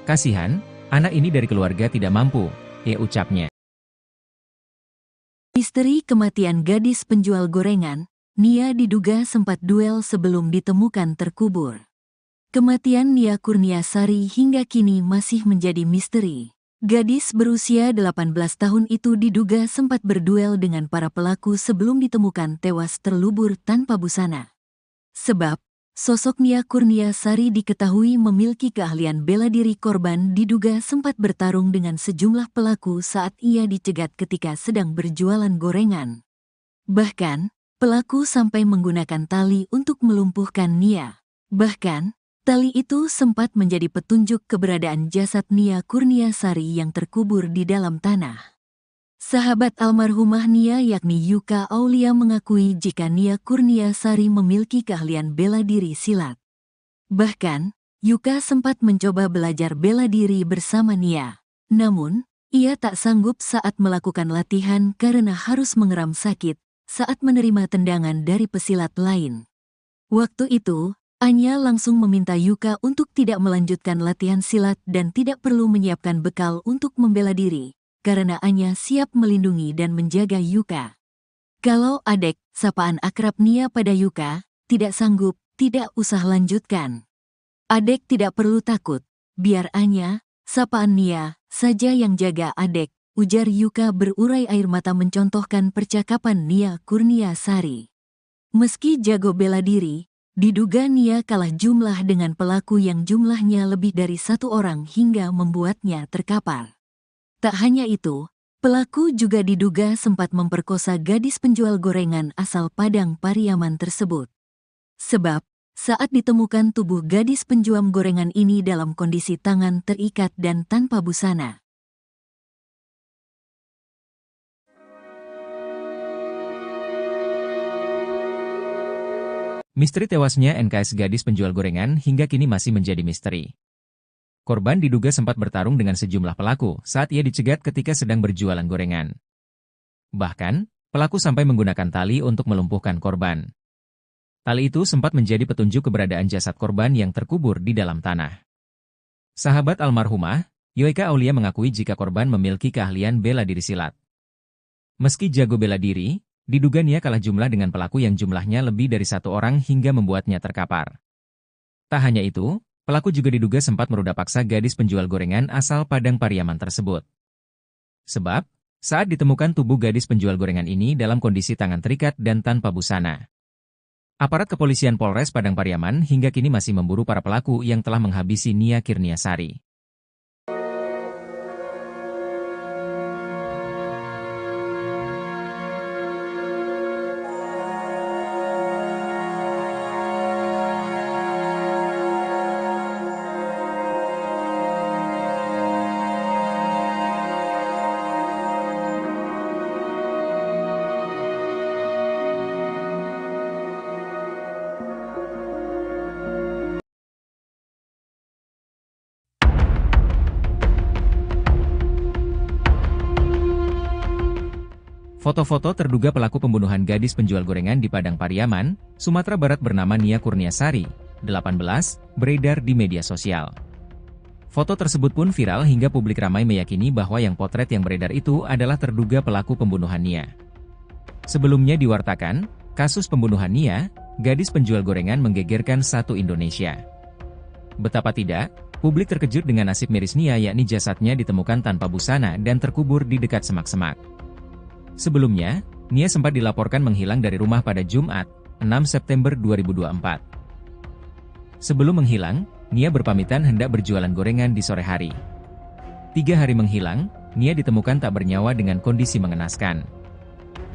Kasihan, anak ini dari keluarga tidak mampu, ucapnya. Misteri kematian gadis penjual gorengan, Nia diduga sempat duel sebelum ditemukan terkubur. Kematian Nia Kurniasari hingga kini masih menjadi misteri. Gadis berusia 18 tahun itu diduga sempat berduel dengan para pelaku sebelum ditemukan tewas terlubur tanpa busana. Sebab, sosok Nia Kurniasari diketahui memiliki keahlian bela diri. Korban diduga sempat bertarung dengan sejumlah pelaku saat ia dicegat ketika sedang berjualan gorengan. Bahkan, pelaku sampai menggunakan tali untuk melumpuhkan Nia. Bahkan, tali itu sempat menjadi petunjuk keberadaan jasad Nia Kurniasari yang terkubur di dalam tanah. Sahabat almarhumah Nia yakni Yuka Aulia mengakui jika Nia Kurniasari memiliki keahlian bela diri silat. Bahkan, Yuka sempat mencoba belajar bela diri bersama Nia. Namun, ia tak sanggup saat melakukan latihan karena harus mengeram sakit saat menerima tendangan dari pesilat lain. Waktu itu, Anya langsung meminta Yuka untuk tidak melanjutkan latihan silat dan tidak perlu menyiapkan bekal untuk membela diri, karena Anya siap melindungi dan menjaga Yuka. Kalau Adek, sapaan akrab Nia pada Yuka, tidak sanggup, tidak usah lanjutkan. Adek tidak perlu takut, biar Anya, sapaan Nia, saja yang jaga Adek, ujar Yuka berurai air mata mencontohkan percakapan Nia Kurniasari. Meski jago bela diri, diduga Nia kalah jumlah dengan pelaku yang jumlahnya lebih dari satu orang hingga membuatnya terkapar. Tak hanya itu, pelaku juga diduga sempat memperkosa gadis penjual gorengan asal Padang Pariaman tersebut. Sebab, saat ditemukan tubuh gadis penjual gorengan ini dalam kondisi tangan terikat dan tanpa busana. Misteri tewasnya NKS gadis penjual gorengan hingga kini masih menjadi misteri. Korban diduga sempat bertarung dengan sejumlah pelaku saat ia dicegat ketika sedang berjualan gorengan. Bahkan, pelaku sampai menggunakan tali untuk melumpuhkan korban. Tali itu sempat menjadi petunjuk keberadaan jasad korban yang terkubur di dalam tanah. Sahabat almarhumah, Yoeka Aulia mengakui jika korban memiliki keahlian bela diri silat. Meski jago bela diri, diduga Nia kalah jumlah dengan pelaku yang jumlahnya lebih dari satu orang hingga membuatnya terkapar. Tak hanya itu, pelaku juga diduga sempat meruda paksa gadis penjual gorengan asal Padang Pariaman tersebut. Sebab, saat ditemukan tubuh gadis penjual gorengan ini dalam kondisi tangan terikat dan tanpa busana. Aparat kepolisian Polres Padang Pariaman hingga kini masih memburu para pelaku yang telah menghabisi Nia Kurniasari. Foto-foto terduga pelaku pembunuhan gadis penjual gorengan di Padang Pariaman, Sumatera Barat bernama Nia Kurniasari, 18, beredar di media sosial. Foto tersebut pun viral hingga publik ramai meyakini bahwa yang potret yang beredar itu adalah terduga pelaku pembunuhan Nia. Sebelumnya diwartakan, kasus pembunuhan Nia, gadis penjual gorengan menggegerkan satu Indonesia. Betapa tidak, publik terkejut dengan nasib miris Nia yakni jasadnya ditemukan tanpa busana dan terkubur di dekat semak-semak. Sebelumnya, Nia sempat dilaporkan menghilang dari rumah pada Jumat, 6 September 2024. Sebelum menghilang, Nia berpamitan hendak berjualan gorengan di sore hari. 3 hari menghilang, Nia ditemukan tak bernyawa dengan kondisi mengenaskan.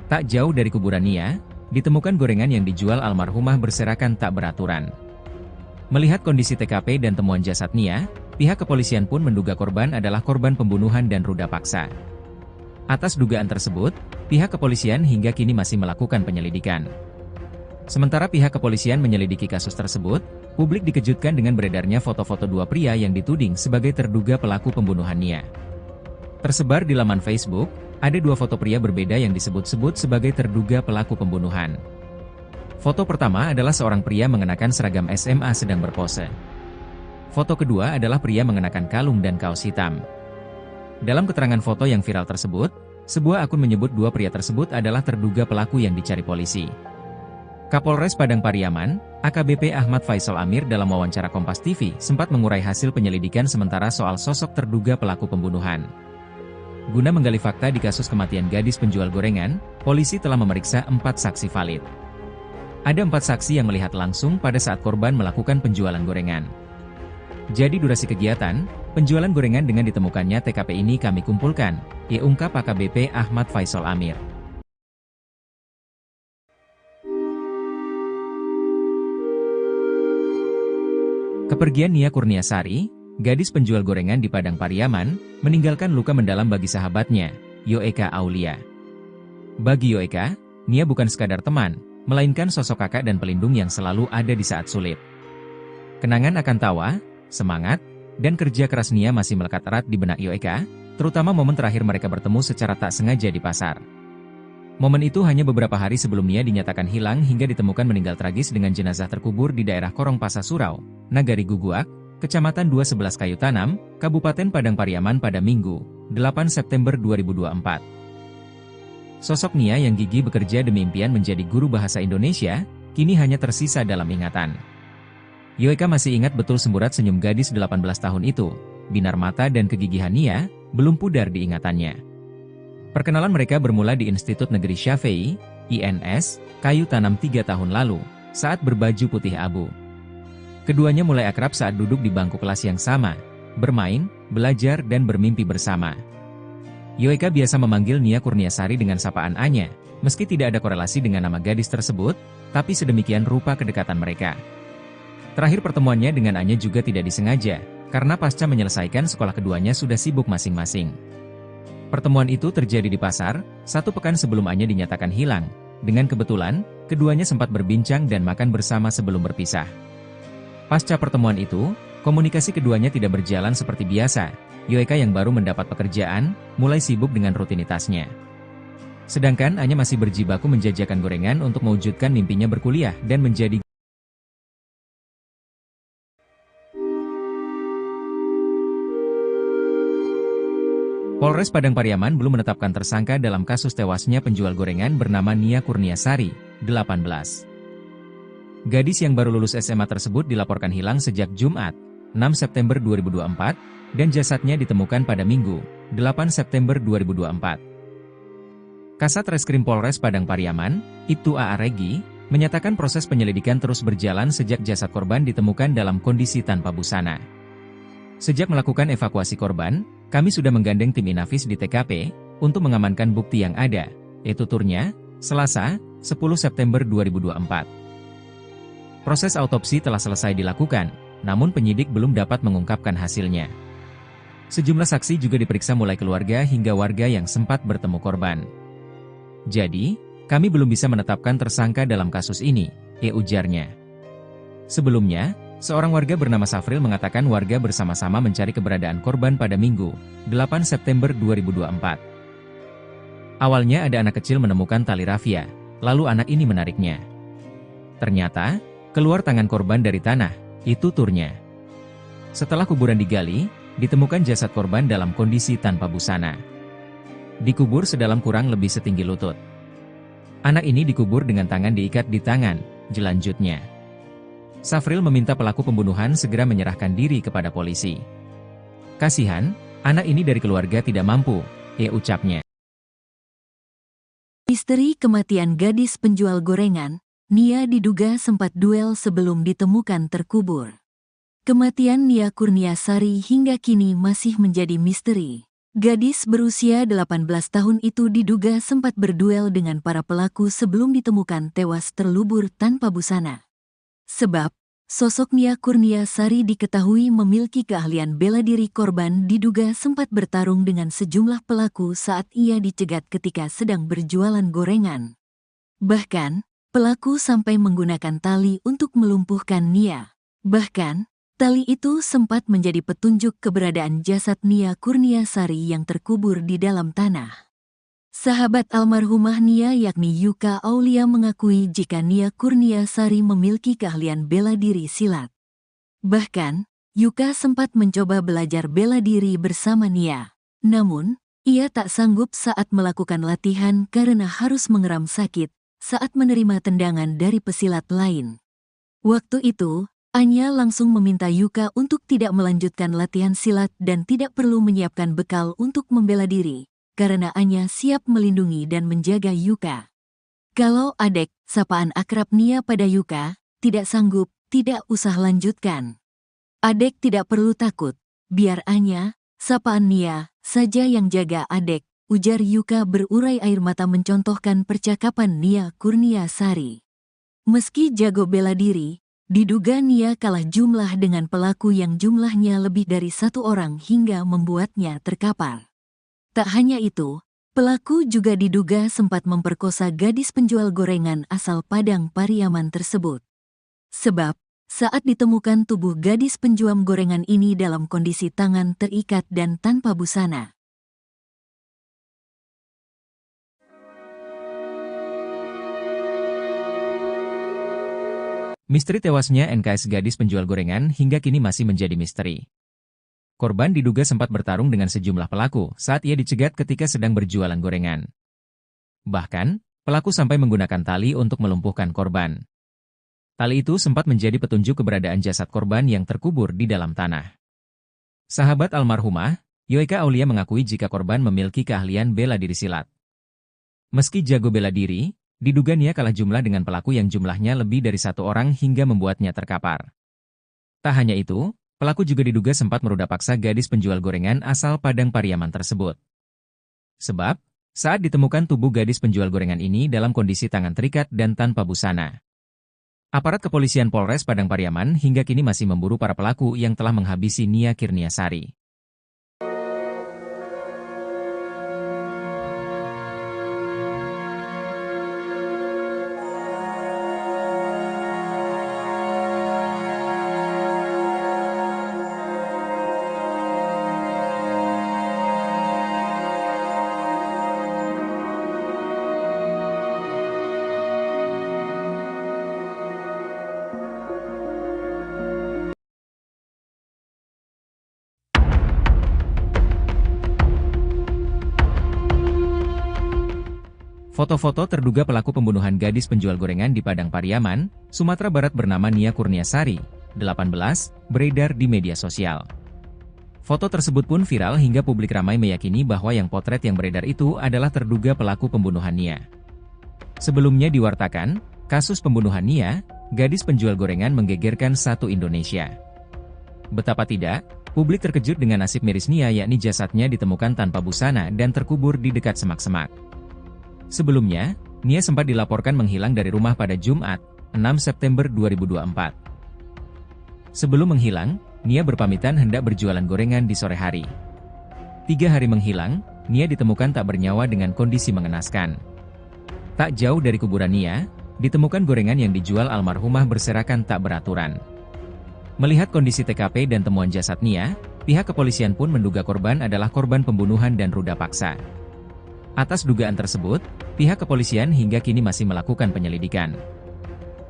Tak jauh dari kuburan Nia, ditemukan gorengan yang dijual almarhumah berserakan tak beraturan. Melihat kondisi TKP dan temuan jasad Nia, pihak kepolisian pun menduga korban adalah korban pembunuhan dan ruda paksa. Atas dugaan tersebut, pihak kepolisian hingga kini masih melakukan penyelidikan. Sementara pihak kepolisian menyelidiki kasus tersebut, publik dikejutkan dengan beredarnya foto-foto dua pria yang dituding sebagai terduga pelaku pembunuhan Nia. Tersebar di laman Facebook, ada 2 foto pria berbeda yang disebut-sebut sebagai terduga pelaku pembunuhan. Foto pertama adalah seorang pria mengenakan seragam SMA sedang berpose. Foto kedua adalah pria mengenakan kalung dan kaos hitam. Dalam keterangan foto yang viral tersebut, sebuah akun menyebut 2 pria tersebut adalah terduga pelaku yang dicari polisi. Kapolres Padang Pariaman, AKBP Ahmad Faisal Amir dalam wawancara Kompas TV sempat mengurai hasil penyelidikan sementara soal sosok terduga pelaku pembunuhan. Guna menggali fakta di kasus kematian gadis penjual gorengan, polisi telah memeriksa 4 saksi valid. Ada 4 saksi yang melihat langsung pada saat korban melakukan penjualan gorengan. Jadi durasi kegiatan, penjualan gorengan dengan ditemukannya TKP ini kami kumpulkan, ungkap AKBP Ahmad Faisal Amir. Kepergian Nia Kurniasari, gadis penjual gorengan di Padang Pariaman, meninggalkan luka mendalam bagi sahabatnya, Yoeka Aulia. Bagi Yoeka, Nia bukan sekadar teman, melainkan sosok kakak dan pelindung yang selalu ada di saat sulit. Kenangan akan tawa, semangat, dan kerja keras Nia masih melekat erat di benak Yoeka, terutama momen terakhir mereka bertemu secara tak sengaja di pasar. Momen itu hanya beberapa hari sebelum Nia dinyatakan hilang hingga ditemukan meninggal tragis dengan jenazah terkubur di daerah Korong Pasa Surau, Nagari Guguak, Kecamatan 211 Kayu Tanam, Kabupaten Padang Pariaman pada Minggu, 8 September 2024. Sosok Nia yang gigih bekerja demi impian menjadi guru bahasa Indonesia, kini hanya tersisa dalam ingatan. Yoeka masih ingat betul semburat senyum gadis 18 tahun itu, binar mata dan kegigihan Nia, belum pudar di ingatannya. Perkenalan mereka bermula di Institut Negeri Syafei, INS, Kayu Tanam 3 tahun lalu, saat berbaju putih abu. Keduanya mulai akrab saat duduk di bangku kelas yang sama, bermain, belajar dan bermimpi bersama. Yoeka biasa memanggil Nia Kurniasari dengan sapaan Anya, meski tidak ada korelasi dengan nama gadis tersebut, tapi sedemikian rupa kedekatan mereka. Terakhir pertemuannya dengan Anya juga tidak disengaja, karena pasca menyelesaikan sekolah keduanya sudah sibuk masing-masing. Pertemuan itu terjadi di pasar, 1 pekan sebelum Anya dinyatakan hilang. Dengan kebetulan, keduanya sempat berbincang dan makan bersama sebelum berpisah. Pasca pertemuan itu, komunikasi keduanya tidak berjalan seperti biasa. Yoeka yang baru mendapat pekerjaan, mulai sibuk dengan rutinitasnya. Sedangkan Anya masih berjibaku menjajakan gorengan untuk mewujudkan mimpinya berkuliah dan menjadi Polres Padang Pariaman belum menetapkan tersangka dalam kasus tewasnya penjual gorengan bernama Nia Kurniasari, 18. Gadis yang baru lulus SMA tersebut dilaporkan hilang sejak Jumat, 6 September 2024, dan jasadnya ditemukan pada Minggu, 8 September 2024. Kasat Reskrim Polres Padang Pariaman, Ibtu A.A. Regi, menyatakan proses penyelidikan terus berjalan sejak jasad korban ditemukan dalam kondisi tanpa busana. Sejak melakukan evakuasi korban, kami sudah menggandeng tim Inafis di TKP, untuk mengamankan bukti yang ada, yaitu tuturnya, Selasa, 10 September 2024. Proses autopsi telah selesai dilakukan, namun penyidik belum dapat mengungkapkan hasilnya. Sejumlah saksi juga diperiksa mulai keluarga hingga warga yang sempat bertemu korban. Jadi, kami belum bisa menetapkan tersangka dalam kasus ini, ujarnya. Sebelumnya, seorang warga bernama Safril mengatakan warga bersama-sama mencari keberadaan korban pada Minggu, 8 September 2024. Awalnya ada anak kecil menemukan tali rafia, lalu anak ini menariknya. Ternyata, keluar tangan korban dari tanah, itu turnya. Setelah kuburan digali, ditemukan jasad korban dalam kondisi tanpa busana. Dikubur sedalam kurang lebih setinggi lutut. Anak ini dikubur dengan tangan diikat di tangan, jelanjutnya. Safril meminta pelaku pembunuhan segera menyerahkan diri kepada polisi. Kasihan, anak ini dari keluarga tidak mampu, ucapnya. Misteri kematian gadis penjual gorengan, Nia diduga sempat duel sebelum ditemukan terkubur. Kematian Nia Kurniasari hingga kini masih menjadi misteri. Gadis berusia 18 tahun itu diduga sempat berduel dengan para pelaku sebelum ditemukan tewas terlubur tanpa busana. Sebab, sosok Nia Kurniasari diketahui memiliki keahlian bela diri. Korban diduga sempat bertarung dengan sejumlah pelaku saat ia dicegat ketika sedang berjualan gorengan. Bahkan, pelaku sampai menggunakan tali untuk melumpuhkan Nia. Bahkan, tali itu sempat menjadi petunjuk keberadaan jasad Nia Kurniasari yang terkubur di dalam tanah. Sahabat almarhumah Nia yakni Yuka Aulia mengakui jika Nia Kurniasari memiliki keahlian bela diri silat. Bahkan, Yuka sempat mencoba belajar bela diri bersama Nia. Namun, ia tak sanggup saat melakukan latihan karena harus mengeram sakit saat menerima tendangan dari pesilat lain. Waktu itu, Anya langsung meminta Yuka untuk tidak melanjutkan latihan silat dan tidak perlu menyiapkan bekal untuk membela diri, karena Anya siap melindungi dan menjaga Yuka. Kalau Adek, sapaan akrab Nia pada Yuka, tidak sanggup, tidak usah lanjutkan. Adek tidak perlu takut, biar Anya, sapaan Nia, saja yang jaga Adek, ujar Yuka berurai air mata mencontohkan percakapan Nia Kurniasari. Meski jago bela diri, diduga Nia kalah jumlah dengan pelaku yang jumlahnya lebih dari 1 orang hingga membuatnya terkapar. Tak hanya itu, pelaku juga diduga sempat memperkosa gadis penjual gorengan asal Padang Pariaman tersebut. Sebab, saat ditemukan tubuh gadis penjual gorengan ini dalam kondisi tangan terikat dan tanpa busana. Misteri tewasnya NKS gadis penjual gorengan hingga kini masih menjadi misteri. Korban diduga sempat bertarung dengan sejumlah pelaku saat ia dicegat ketika sedang berjualan gorengan. Bahkan, pelaku sampai menggunakan tali untuk melumpuhkan korban. Tali itu sempat menjadi petunjuk keberadaan jasad korban yang terkubur di dalam tanah. Sahabat almarhumah, Yoeka Aulia mengakui jika korban memiliki keahlian bela diri silat. Meski jago bela diri, diduga Nia kalah jumlah dengan pelaku yang jumlahnya lebih dari satu orang hingga membuatnya terkapar. Tak hanya itu, pelaku juga diduga sempat meruda paksa gadis penjual gorengan asal Padang Pariaman tersebut. Sebab, saat ditemukan tubuh gadis penjual gorengan ini dalam kondisi tangan terikat dan tanpa busana. Aparat kepolisian Polres Padang Pariaman hingga kini masih memburu para pelaku yang telah menghabisi Nia Kurniasari. Foto-foto terduga pelaku pembunuhan gadis penjual gorengan di Padang Pariaman, Sumatera Barat bernama Nia Kurniasari, 18, beredar di media sosial. Foto tersebut pun viral hingga publik ramai meyakini bahwa yang potret yang beredar itu adalah terduga pelaku pembunuhan Nia. Sebelumnya diwartakan, kasus pembunuhan Nia, gadis penjual gorengan menggegerkan satu Indonesia. Betapa tidak, publik terkejut dengan nasib miris Nia yakni jasadnya ditemukan tanpa busana dan terkubur di dekat semak-semak. Sebelumnya, Nia sempat dilaporkan menghilang dari rumah pada Jumat, 6 September 2024. Sebelum menghilang, Nia berpamitan hendak berjualan gorengan di sore hari. 3 hari menghilang, Nia ditemukan tak bernyawa dengan kondisi mengenaskan. Tak jauh dari kuburan Nia, ditemukan gorengan yang dijual almarhumah berserakan tak beraturan. Melihat kondisi TKP dan temuan jasad Nia, pihak kepolisian pun menduga korban adalah korban pembunuhan dan ruda paksa. Atas dugaan tersebut, pihak kepolisian hingga kini masih melakukan penyelidikan.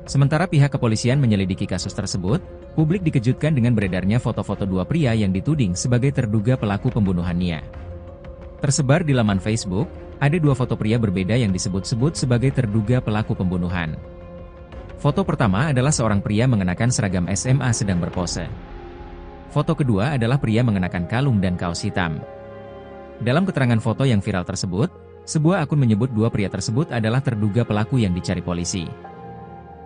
Sementara pihak kepolisian menyelidiki kasus tersebut, publik dikejutkan dengan beredarnya foto-foto dua pria yang dituding sebagai terduga pelaku pembunuhan Nia. Tersebar di laman Facebook, ada 2 foto pria berbeda yang disebut-sebut sebagai terduga pelaku pembunuhan. Foto pertama adalah seorang pria mengenakan seragam SMA sedang berpose. Foto kedua adalah pria mengenakan kalung dan kaos hitam. Dalam keterangan foto yang viral tersebut, sebuah akun menyebut 2 pria tersebut adalah terduga pelaku yang dicari polisi.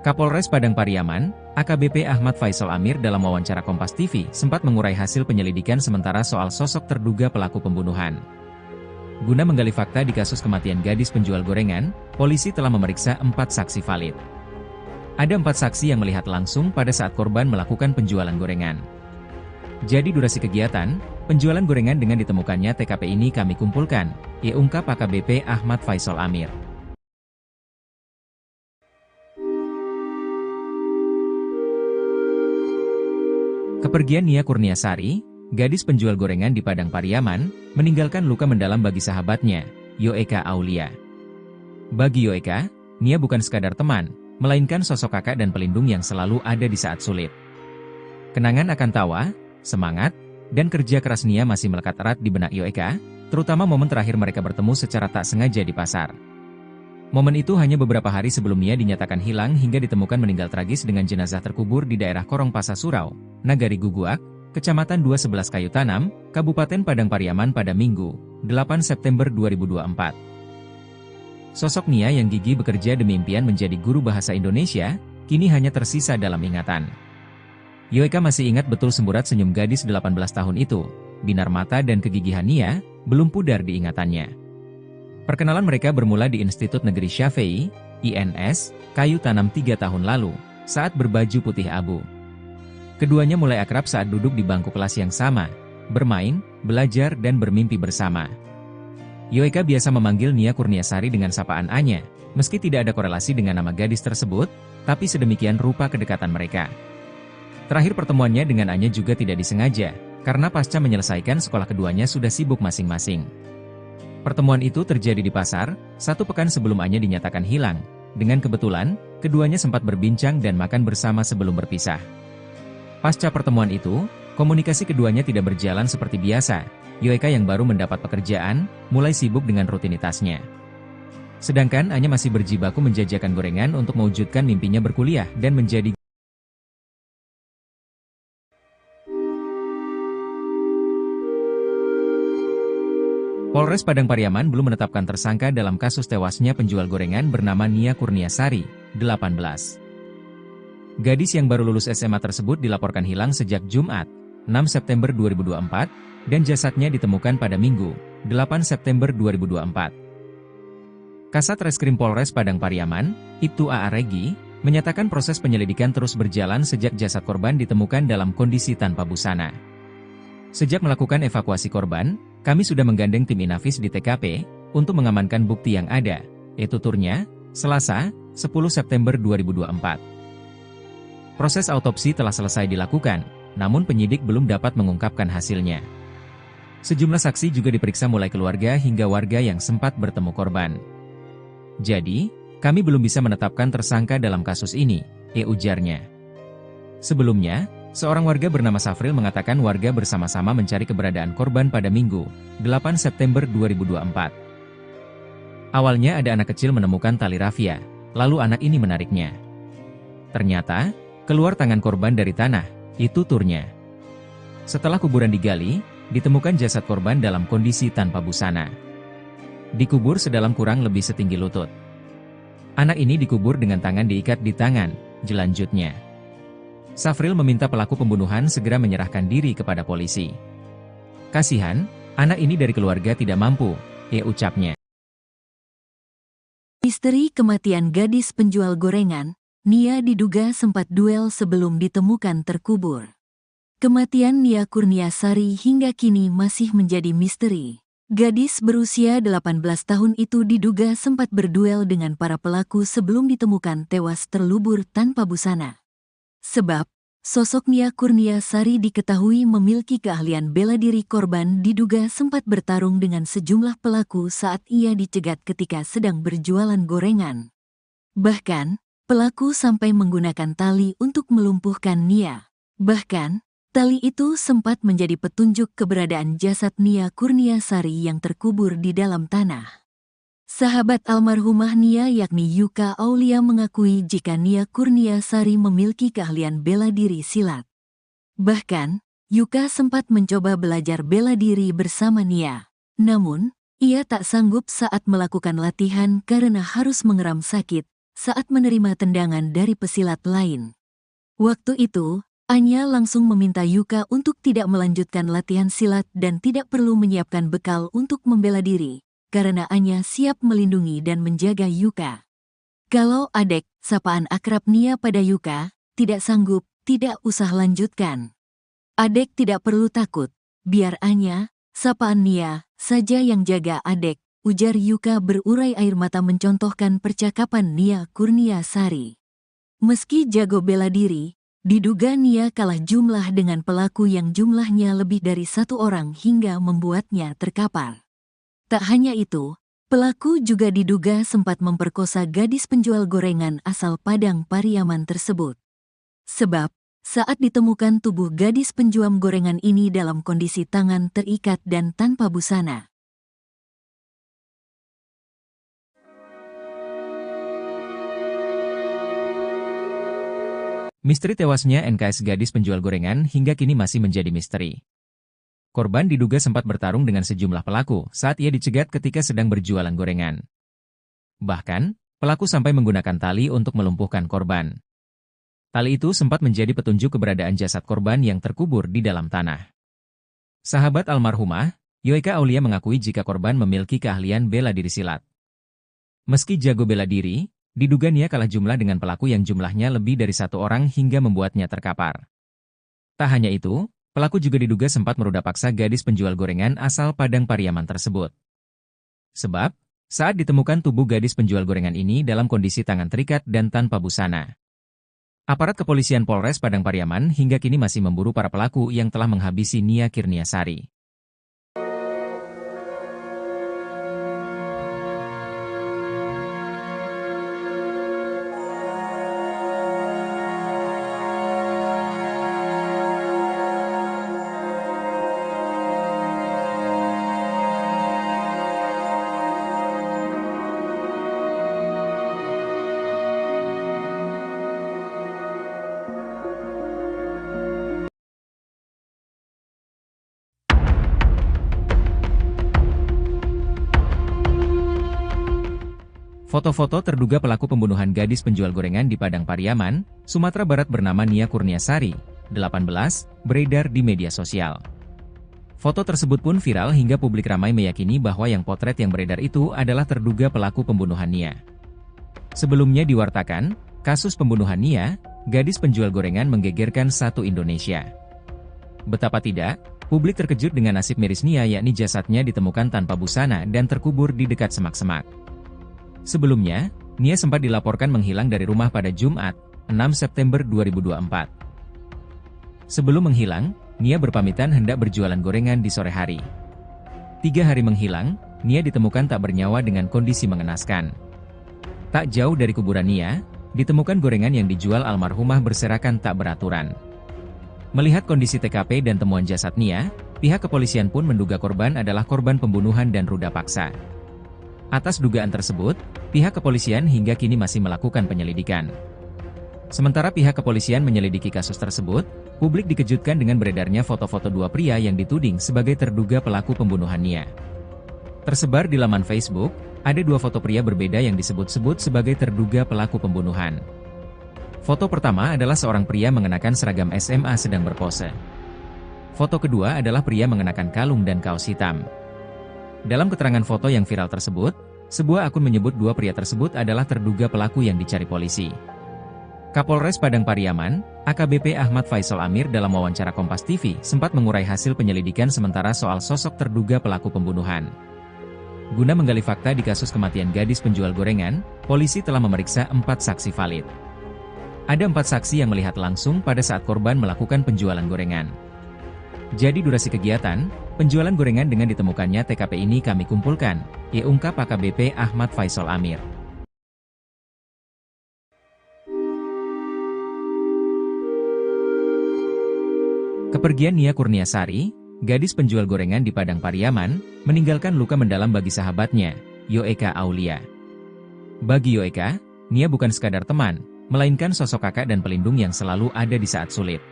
Kapolres Padang Pariaman, AKBP Ahmad Faisal Amir dalam wawancara Kompas TV sempat mengurai hasil penyelidikan sementara soal sosok terduga pelaku pembunuhan. Guna menggali fakta di kasus kematian gadis penjual gorengan, polisi telah memeriksa 4 saksi valid. Ada 4 saksi yang melihat langsung pada saat korban melakukan penjualan gorengan. Jadi durasi kegiatan, penjualan gorengan dengan ditemukannya TKP ini kami kumpulkan, ungkap AKBP Ahmad Faisal Amir. Kepergian Nia Kurniasari, gadis penjual gorengan di Padang Pariaman, meninggalkan luka mendalam bagi sahabatnya, Yoeka Aulia. Bagi Yoeka, Nia bukan sekadar teman, melainkan sosok kakak dan pelindung yang selalu ada di saat sulit. Kenangan akan tawa, semangat, dan kerja keras Nia masih melekat erat di benak Yoeka, terutama momen terakhir mereka bertemu secara tak sengaja di pasar. Momen itu hanya beberapa hari sebelum Nia dinyatakan hilang hingga ditemukan meninggal tragis dengan jenazah terkubur di daerah Korong Pasa Surau, Nagari Guguak, Kecamatan 211 Kayu Tanam, Kabupaten Padang Pariaman pada Minggu, 8 September 2024. Sosok Nia yang gigih bekerja demi impian menjadi guru bahasa Indonesia, kini hanya tersisa dalam ingatan. Yoeka masih ingat betul semburat senyum gadis 18 tahun itu, binar mata dan kegigihan Nia, belum pudar di ingatannya. Perkenalan mereka bermula di Institut Negeri Syafei, INS, Kayu Tanam 3 tahun lalu, saat berbaju putih abu. Keduanya mulai akrab saat duduk di bangku kelas yang sama, bermain, belajar dan bermimpi bersama. Yoeka biasa memanggil Nia Kurniasari dengan sapaan Anya, meski tidak ada korelasi dengan nama gadis tersebut, tapi sedemikian rupa kedekatan mereka. Terakhir pertemuannya dengan Anya juga tidak disengaja, karena pasca menyelesaikan sekolah keduanya sudah sibuk masing-masing. Pertemuan itu terjadi di pasar, 1 pekan sebelum Anya dinyatakan hilang. Dengan kebetulan, keduanya sempat berbincang dan makan bersama sebelum berpisah. Pasca pertemuan itu, komunikasi keduanya tidak berjalan seperti biasa. Yoeka yang baru mendapat pekerjaan, mulai sibuk dengan rutinitasnya. Sedangkan Anya masih berjibaku menjajakan gorengan untuk mewujudkan mimpinya berkuliah dan menjadi Polres Padang Pariaman belum menetapkan tersangka dalam kasus tewasnya penjual gorengan bernama Nia Kurniasari, 18. Gadis yang baru lulus SMA tersebut dilaporkan hilang sejak Jumat, 6 September 2024, dan jasadnya ditemukan pada Minggu, 8 September 2024. Kasat Reskrim Polres Padang Pariaman, Ibtu A.A. Regi, menyatakan proses penyelidikan terus berjalan sejak jasad korban ditemukan dalam kondisi tanpa busana. Sejak melakukan evakuasi korban, kami sudah menggandeng tim Inafis di TKP untuk mengamankan bukti yang ada, yaitu tuturnya, Selasa, 10 September 2024. Proses autopsi telah selesai dilakukan, namun penyidik belum dapat mengungkapkan hasilnya. Sejumlah saksi juga diperiksa mulai keluarga hingga warga yang sempat bertemu korban. Jadi, kami belum bisa menetapkan tersangka dalam kasus ini, ujarnya. Sebelumnya, seorang warga bernama Safril mengatakan warga bersama-sama mencari keberadaan korban pada Minggu, 8 September 2024. Awalnya ada anak kecil menemukan tali rafia, lalu anak ini menariknya. Ternyata, keluar tangan korban dari tanah, itu tuturnya. Setelah kuburan digali, ditemukan jasad korban dalam kondisi tanpa busana. Dikubur sedalam kurang lebih setinggi lutut. Anak ini dikubur dengan tangan diikat di tangan, jelanjutnya. Safril meminta pelaku pembunuhan segera menyerahkan diri kepada polisi. Kasihan, anak ini dari keluarga tidak mampu, ucapnya. Misteri kematian gadis penjual gorengan, Nia diduga sempat duel sebelum ditemukan terkubur. Kematian Nia Kurniasari hingga kini masih menjadi misteri. Gadis berusia 18 tahun itu diduga sempat berduel dengan para pelaku sebelum ditemukan tewas terlubur tanpa busana. Sebab, sosok Nia Kurniasari diketahui memiliki keahlian bela diri. Korban diduga sempat bertarung dengan sejumlah pelaku saat ia dicegat ketika sedang berjualan gorengan. Bahkan, pelaku sampai menggunakan tali untuk melumpuhkan Nia. Bahkan, tali itu sempat menjadi petunjuk keberadaan jasad Nia Kurniasari yang terkubur di dalam tanah. Sahabat almarhumah Nia yakni Yuka Aulia mengakui jika Nia Kurniasari memiliki keahlian bela diri silat. Bahkan, Yuka sempat mencoba belajar bela diri bersama Nia. Namun, ia tak sanggup saat melakukan latihan karena harus mengeram sakit saat menerima tendangan dari pesilat lain. Waktu itu, Anya langsung meminta Yuka untuk tidak melanjutkan latihan silat dan tidak perlu menyiapkan bekal untuk membela diri, karena Anya siap melindungi dan menjaga Yuka. Kalau Adek, sapaan akrab Nia pada Yuka, tidak sanggup, tidak usah lanjutkan. Adek tidak perlu takut, biar Anya, sapaan Nia, saja yang jaga Adek, ujar Yuka berurai air mata mencontohkan percakapan Nia Kurniasari. Meski jago bela diri, diduga Nia kalah jumlah dengan pelaku yang jumlahnya lebih dari satu orang hingga membuatnya terkapar. Tak hanya itu, pelaku juga diduga sempat memperkosa gadis penjual gorengan asal Padang Pariaman tersebut. Sebab, saat ditemukan tubuh gadis penjual gorengan ini dalam kondisi tangan terikat dan tanpa busana. Misteri tewasnya NKS gadis penjual gorengan hingga kini masih menjadi misteri. Korban diduga sempat bertarung dengan sejumlah pelaku saat ia dicegat ketika sedang berjualan gorengan. Bahkan, pelaku sampai menggunakan tali untuk melumpuhkan korban. Tali itu sempat menjadi petunjuk keberadaan jasad korban yang terkubur di dalam tanah. Sahabat almarhumah, Yuka Aulia mengakui jika korban memiliki keahlian bela diri silat. Meski jago bela diri, diduga Nia kalah jumlah dengan pelaku yang jumlahnya lebih dari satu orang hingga membuatnya terkapar. Tak hanya itu, pelaku juga diduga sempat meruda paksa gadis penjual gorengan asal Padang Pariaman tersebut. Sebab, saat ditemukan tubuh gadis penjual gorengan ini dalam kondisi tangan terikat dan tanpa busana. Aparat kepolisian Polres Padang Pariaman hingga kini masih memburu para pelaku yang telah menghabisi Nia Kurniasari. Foto-foto terduga pelaku pembunuhan gadis penjual gorengan di Padang Pariaman, Sumatera Barat bernama Nia Kurniasari, 18, beredar di media sosial. Foto tersebut pun viral hingga publik ramai meyakini bahwa yang potret yang beredar itu adalah terduga pelaku pembunuhan Nia. Sebelumnya diwartakan, kasus pembunuhan Nia, gadis penjual gorengan menggegerkan satu Indonesia. Betapa tidak, publik terkejut dengan nasib miris Nia, yakni jasadnya ditemukan tanpa busana dan terkubur di dekat semak-semak. Sebelumnya, Nia sempat dilaporkan menghilang dari rumah pada Jumat, 6 September 2024. Sebelum menghilang, Nia berpamitan hendak berjualan gorengan di sore hari. 3 hari menghilang, Nia ditemukan tak bernyawa dengan kondisi mengenaskan. Tak jauh dari kuburan Nia, ditemukan gorengan yang dijual almarhumah berserakan tak beraturan. Melihat kondisi TKP dan temuan jasad Nia, pihak kepolisian pun menduga korban adalah korban pembunuhan dan ruda paksa. Atas dugaan tersebut, pihak kepolisian hingga kini masih melakukan penyelidikan. Sementara pihak kepolisian menyelidiki kasus tersebut, publik dikejutkan dengan beredarnya foto-foto 2 pria yang dituding sebagai terduga pelaku pembunuhan Nia. Tersebar di laman Facebook, ada 2 foto pria berbeda yang disebut-sebut sebagai terduga pelaku pembunuhan. Foto pertama adalah seorang pria mengenakan seragam SMA sedang berpose. Foto kedua adalah pria mengenakan kalung dan kaos hitam. Dalam keterangan foto yang viral tersebut, sebuah akun menyebut 2 pria tersebut adalah terduga pelaku yang dicari polisi. Kapolres Padang Pariaman, AKBP Ahmad Faisal Amir dalam wawancara Kompas TV sempat mengurai hasil penyelidikan sementara soal sosok terduga pelaku pembunuhan. Guna menggali fakta di kasus kematian gadis penjual gorengan, polisi telah memeriksa 4 saksi valid. Ada 4 saksi yang melihat langsung pada saat korban melakukan penjualan gorengan. Jadi durasi kegiatan, penjualan gorengan dengan ditemukannya TKP ini kami kumpulkan, ungkap AKBP Ahmad Faisal Amir. Kepergian Nia Kurniasari, gadis penjual gorengan di Padang Pariaman, meninggalkan luka mendalam bagi sahabatnya, Yoeka Aulia. Bagi Yoeka, Nia bukan sekadar teman, melainkan sosok kakak dan pelindung yang selalu ada di saat sulit.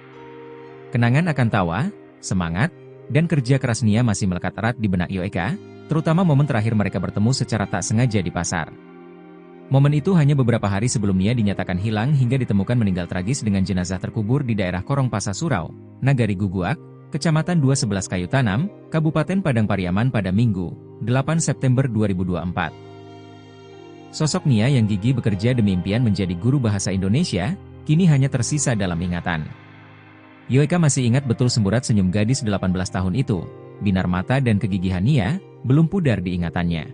Kenangan akan tawa, semangat, dan kerja keras Nia masih melekat erat di benak Yoeka, terutama momen terakhir mereka bertemu secara tak sengaja di pasar. Momen itu hanya beberapa hari sebelum Nia dinyatakan hilang hingga ditemukan meninggal tragis dengan jenazah terkubur di daerah Korong Pasa Surau, Nagari Guguak, Kecamatan 211 Kayu Tanam, Kabupaten Padang Pariaman pada Minggu, 8 September 2024. Sosok Nia yang gigih bekerja demi impian menjadi guru bahasa Indonesia, kini hanya tersisa dalam ingatan. Yoeka masih ingat betul semburat senyum gadis 18 tahun itu, binar mata dan kegigihan Nia, belum pudar di ingatannya.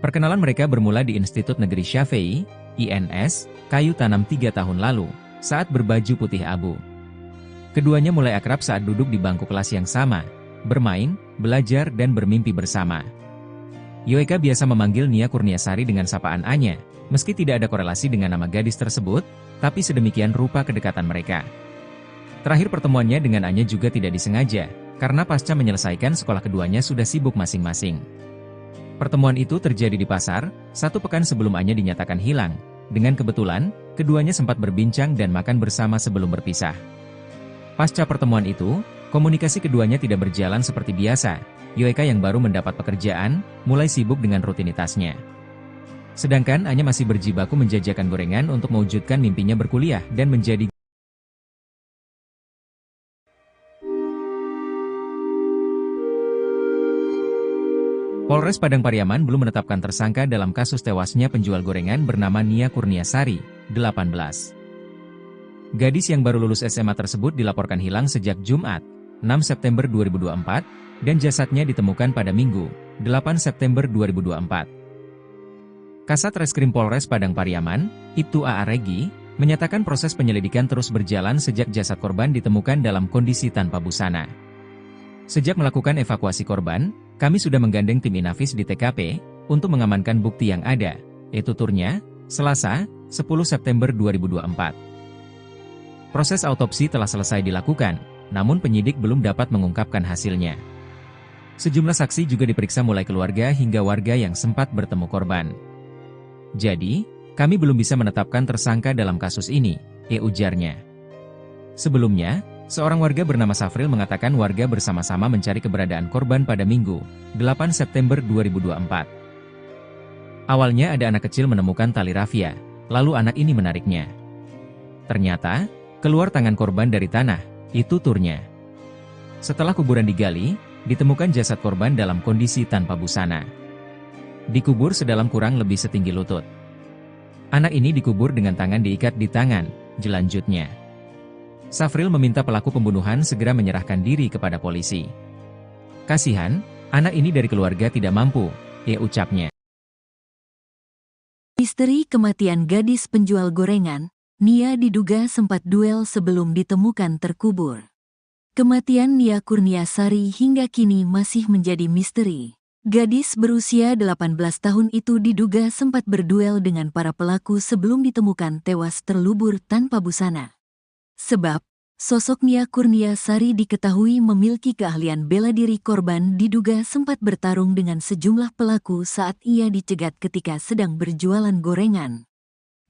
Perkenalan mereka bermula di Institut Negeri Syafei, INS, Kayu Tanam 3 tahun lalu, saat berbaju putih abu. Keduanya mulai akrab saat duduk di bangku kelas yang sama, bermain, belajar dan bermimpi bersama. Yoeka biasa memanggil Nia Kurniasari dengan sapaan Anya, meski tidak ada korelasi dengan nama gadis tersebut, tapi sedemikian rupa kedekatan mereka. Terakhir pertemuannya dengan Anya juga tidak disengaja, karena pasca menyelesaikan sekolah keduanya sudah sibuk masing-masing. Pertemuan itu terjadi di pasar, 1 pekan sebelum Anya dinyatakan hilang. Dengan kebetulan, keduanya sempat berbincang dan makan bersama sebelum berpisah. Pasca pertemuan itu, komunikasi keduanya tidak berjalan seperti biasa. Yoeka yang baru mendapat pekerjaan, mulai sibuk dengan rutinitasnya. Sedangkan Anya masih berjibaku menjajakan gorengan untuk mewujudkan mimpinya berkuliah dan menjadi Polres Padang Pariaman belum menetapkan tersangka dalam kasus tewasnya penjual gorengan bernama Nia Kurniasari, 18. Gadis yang baru lulus SMA tersebut dilaporkan hilang sejak Jumat, 6 September 2024, dan jasadnya ditemukan pada Minggu, 8 September 2024. Kasat Reskrim Polres Padang Pariaman, Ibtu A.A. Regi, menyatakan proses penyelidikan terus berjalan sejak jasad korban ditemukan dalam kondisi tanpa busana. Sejak melakukan evakuasi korban, kami sudah menggandeng tim Inafis di TKP, untuk mengamankan bukti yang ada, tuturnya, Selasa, 10 September 2024. Proses autopsi telah selesai dilakukan, namun penyidik belum dapat mengungkapkan hasilnya. Sejumlah saksi juga diperiksa mulai keluarga hingga warga yang sempat bertemu korban. Jadi, kami belum bisa menetapkan tersangka dalam kasus ini, ujarnya. Sebelumnya, seorang warga bernama Safril mengatakan warga bersama-sama mencari keberadaan korban pada Minggu, 8 September 2024. Awalnya ada anak kecil menemukan tali rafia, lalu anak ini menariknya. Ternyata, keluar tangan korban dari tanah, itu turnya. Setelah kuburan digali, ditemukan jasad korban dalam kondisi tanpa busana. Dikubur sedalam kurang lebih setinggi lutut. Anak ini dikubur dengan tangan diikat di tangan, jelanjutnya. Safril meminta pelaku pembunuhan segera menyerahkan diri kepada polisi. Kasihan, anak ini dari keluarga tidak mampu, ucapnya. Misteri kematian gadis penjual gorengan, Nia diduga sempat duel sebelum ditemukan terkubur. Kematian Nia Kurniasari hingga kini masih menjadi misteri. Gadis berusia 18 tahun itu diduga sempat berduel dengan para pelaku sebelum ditemukan tewas terlubur tanpa busana. Sebab, sosok Nia Kurniasari diketahui memiliki keahlian bela diri. Korban diduga sempat bertarung dengan sejumlah pelaku saat ia dicegat ketika sedang berjualan gorengan.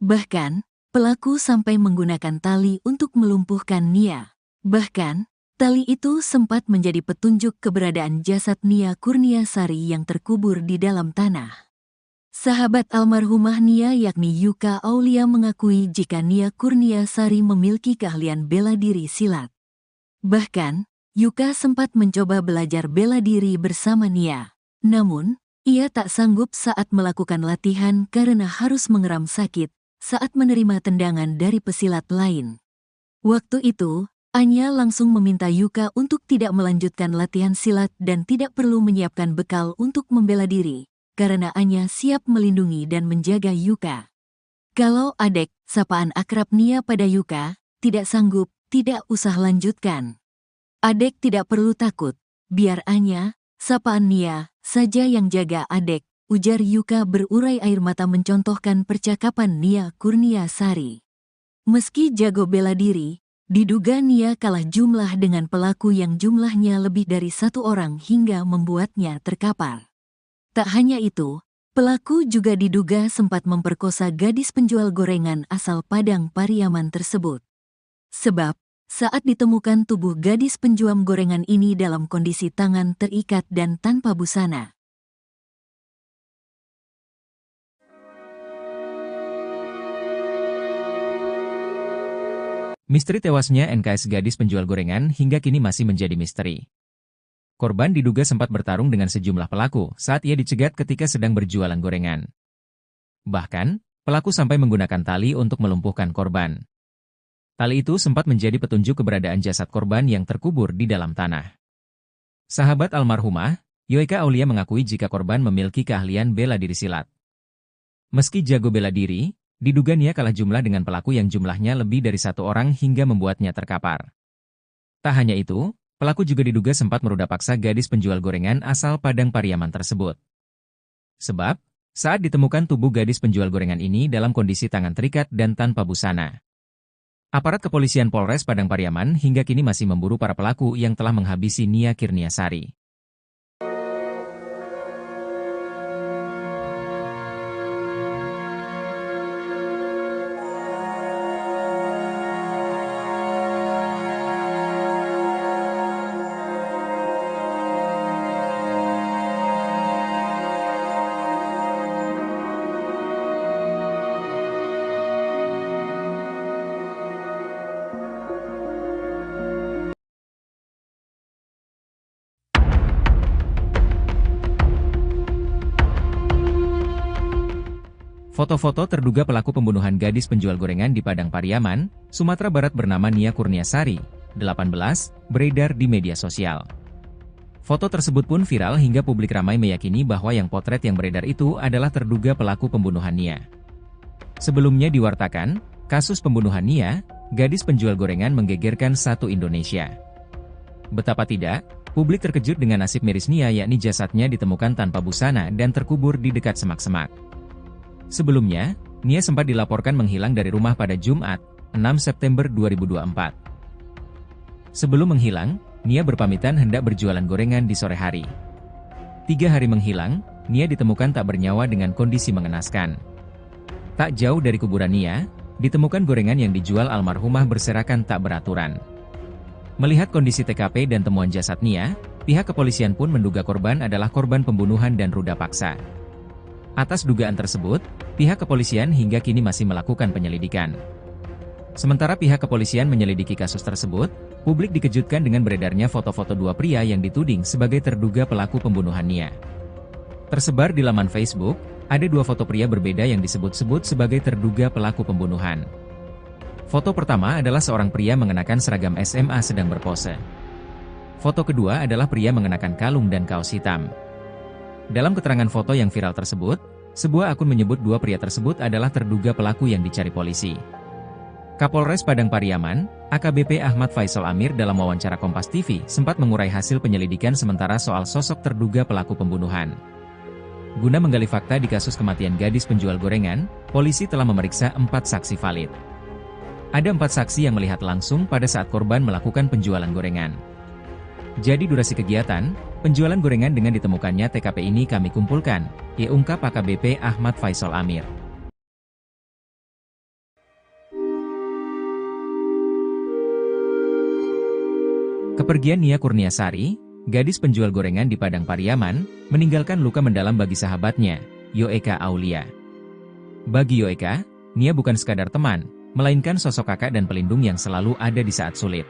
Bahkan, pelaku sampai menggunakan tali untuk melumpuhkan Nia. Bahkan, tali itu sempat menjadi petunjuk keberadaan jasad Nia Kurniasari yang terkubur di dalam tanah. Sahabat almarhumah Nia yakni Yuka Aulia mengakui jika Nia Kurniasari memiliki keahlian bela diri silat. Bahkan, Yuka sempat mencoba belajar bela diri bersama Nia. Namun, ia tak sanggup saat melakukan latihan karena harus mengeram sakit saat menerima tendangan dari pesilat lain. Waktu itu, Anya langsung meminta Yuka untuk tidak melanjutkan latihan silat dan tidak perlu menyiapkan bekal untuk membela diri, karena Anya siap melindungi dan menjaga Yuka. Kalau Adek, sapaan akrab Nia pada Yuka, tidak sanggup, tidak usah lanjutkan. Adek tidak perlu takut, biar Anya, sapaan Nia, saja yang jaga Adek, ujar Yuka berurai air mata mencontohkan percakapan Nia Kurniasari. Meski jago bela diri, diduga Nia kalah jumlah dengan pelaku yang jumlahnya lebih dari satu orang hingga membuatnya terkapar. Tak hanya itu, pelaku juga diduga sempat memperkosa gadis penjual gorengan asal Padang Pariaman tersebut. Sebab, saat ditemukan tubuh gadis penjual gorengan ini dalam kondisi tangan terikat dan tanpa busana. Misteri tewasnya NKS gadis penjual gorengan hingga kini masih menjadi misteri. Korban diduga sempat bertarung dengan sejumlah pelaku saat ia dicegat ketika sedang berjualan gorengan. Bahkan, pelaku sampai menggunakan tali untuk melumpuhkan korban. Tali itu sempat menjadi petunjuk keberadaan jasad korban yang terkubur di dalam tanah. Sahabat almarhumah, Yuka Aulia mengakui jika korban memiliki keahlian bela diri silat. Meski jago bela diri, diduga Nia kalah jumlah dengan pelaku yang jumlahnya lebih dari satu orang hingga membuatnya terkapar. Tak hanya itu, pelaku juga diduga sempat meruda paksa gadis penjual gorengan asal Padang Pariaman tersebut. Sebab, saat ditemukan tubuh gadis penjual gorengan ini dalam kondisi tangan terikat dan tanpa busana. Aparat kepolisian Polres Padang Pariaman hingga kini masih memburu para pelaku yang telah menghabisi Nia Kurniasari. Foto-foto terduga pelaku pembunuhan gadis penjual gorengan di Padang Pariaman, Sumatera Barat bernama Nia Kurniasari, 18, beredar di media sosial. Foto tersebut pun viral hingga publik ramai meyakini bahwa yang potret yang beredar itu adalah terduga pelaku pembunuhan Nia. Sebelumnya diwartakan, kasus pembunuhan Nia, gadis penjual gorengan menggegerkan satu Indonesia. Betapa tidak, publik terkejut dengan nasib miris Nia yakni jasadnya ditemukan tanpa busana dan terkubur di dekat semak-semak. Sebelumnya, Nia sempat dilaporkan menghilang dari rumah pada Jumat, 6 September 2024. Sebelum menghilang, Nia berpamitan hendak berjualan gorengan di sore hari. 3 hari menghilang, Nia ditemukan tak bernyawa dengan kondisi mengenaskan. Tak jauh dari kuburan Nia, ditemukan gorengan yang dijual almarhumah berserakan tak beraturan. Melihat kondisi TKP dan temuan jasad Nia, pihak kepolisian pun menduga korban adalah korban pembunuhan dan ruda paksa. Atas dugaan tersebut, pihak kepolisian hingga kini masih melakukan penyelidikan. Sementara pihak kepolisian menyelidiki kasus tersebut, publik dikejutkan dengan beredarnya foto-foto dua pria yang dituding sebagai terduga pelaku pembunuhan Nia. Tersebar di laman Facebook, ada dua foto pria berbeda yang disebut-sebut sebagai terduga pelaku pembunuhan. Foto pertama adalah seorang pria mengenakan seragam SMA sedang berpose. Foto kedua adalah pria mengenakan kalung dan kaos hitam. Dalam keterangan foto yang viral tersebut, sebuah akun menyebut dua pria tersebut adalah terduga pelaku yang dicari polisi. Kapolres Padang Pariaman, AKBP Ahmad Faisal Amir dalam wawancara Kompas TV sempat mengurai hasil penyelidikan sementara soal sosok terduga pelaku pembunuhan. Guna menggali fakta di kasus kematian gadis penjual gorengan, polisi telah memeriksa 4 saksi valid. Ada 4 saksi yang melihat langsung pada saat korban melakukan penjualan gorengan. Jadi durasi kegiatan, penjualan gorengan dengan ditemukannya TKP ini kami kumpulkan, ungkap AKBP Ahmad Faisal Amir. Kepergian Nia Kurniasari, gadis penjual gorengan di Padang Pariaman, meninggalkan luka mendalam bagi sahabatnya, Yoeka Aulia. Bagi Yoeka, Nia bukan sekadar teman, melainkan sosok kakak dan pelindung yang selalu ada di saat sulit.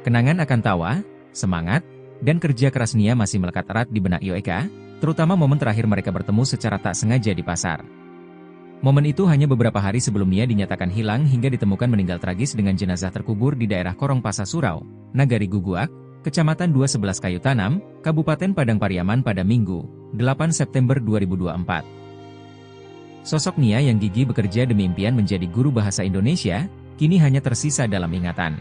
Kenangan akan tawa, semangat, dan kerja keras Nia masih melekat erat di benak Yoeka, terutama momen terakhir mereka bertemu secara tak sengaja di pasar. Momen itu hanya beberapa hari sebelum Nia dinyatakan hilang hingga ditemukan meninggal tragis dengan jenazah terkubur di daerah Korong Pasa Surau, Nagari Guguak, Kecamatan 211 Kayu Tanam, Kabupaten Padang Pariaman pada Minggu, 8 September 2024. Sosok Nia yang gigih bekerja demi impian menjadi guru bahasa Indonesia, kini hanya tersisa dalam ingatan.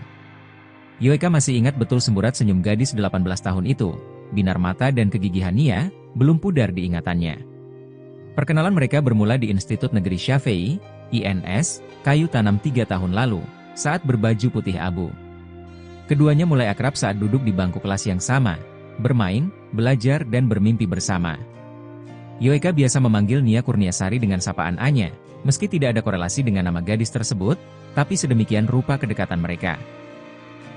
Yoeka masih ingat betul semburat senyum gadis 18 tahun itu, binar mata dan kegigihan Nia, belum pudar di ingatannya. Perkenalan mereka bermula di Institut Negeri Syafei, INS, Kayu Tanam 3 tahun lalu, saat berbaju putih abu. Keduanya mulai akrab saat duduk di bangku kelas yang sama, bermain, belajar dan bermimpi bersama. Yoeka biasa memanggil Nia Kurniasari dengan sapaan Anya, meski tidak ada korelasi dengan nama gadis tersebut, tapi sedemikian rupa kedekatan mereka.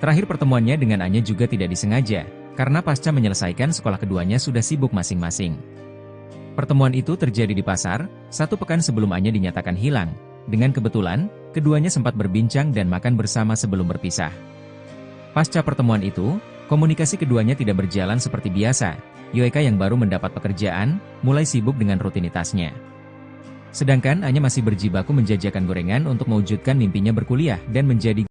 Terakhir pertemuannya dengan Anya juga tidak disengaja, karena pasca menyelesaikan sekolah keduanya sudah sibuk masing-masing. Pertemuan itu terjadi di pasar, 1 pekan sebelum Anya dinyatakan hilang. Dengan kebetulan, keduanya sempat berbincang dan makan bersama sebelum berpisah. Pasca pertemuan itu, komunikasi keduanya tidak berjalan seperti biasa. Yoeka yang baru mendapat pekerjaan, mulai sibuk dengan rutinitasnya. Sedangkan Anya masih berjibaku menjajakan gorengan untuk mewujudkan mimpinya berkuliah dan menjadi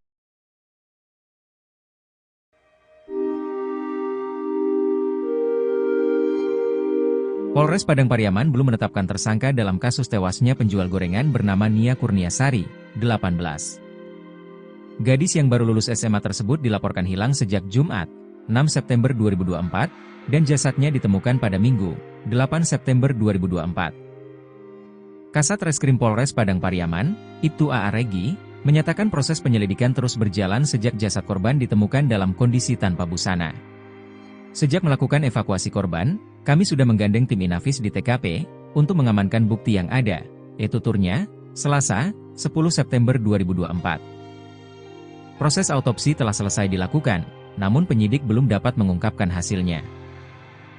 Polres Padang Pariaman belum menetapkan tersangka dalam kasus tewasnya penjual gorengan bernama Nia Kurniasari, 18. Gadis yang baru lulus SMA tersebut dilaporkan hilang sejak Jumat, 6 September 2024, dan jasadnya ditemukan pada Minggu, 8 September 2024. Kasat Reskrim Polres Padang Pariaman, Ibtu A.A. Regi, menyatakan proses penyelidikan terus berjalan sejak jasad korban ditemukan dalam kondisi tanpa busana. Sejak melakukan evakuasi korban, kami sudah menggandeng tim Inafis di TKP, untuk mengamankan bukti yang ada, tuturnya, Selasa, 10 September 2024. Proses autopsi telah selesai dilakukan, namun penyidik belum dapat mengungkapkan hasilnya.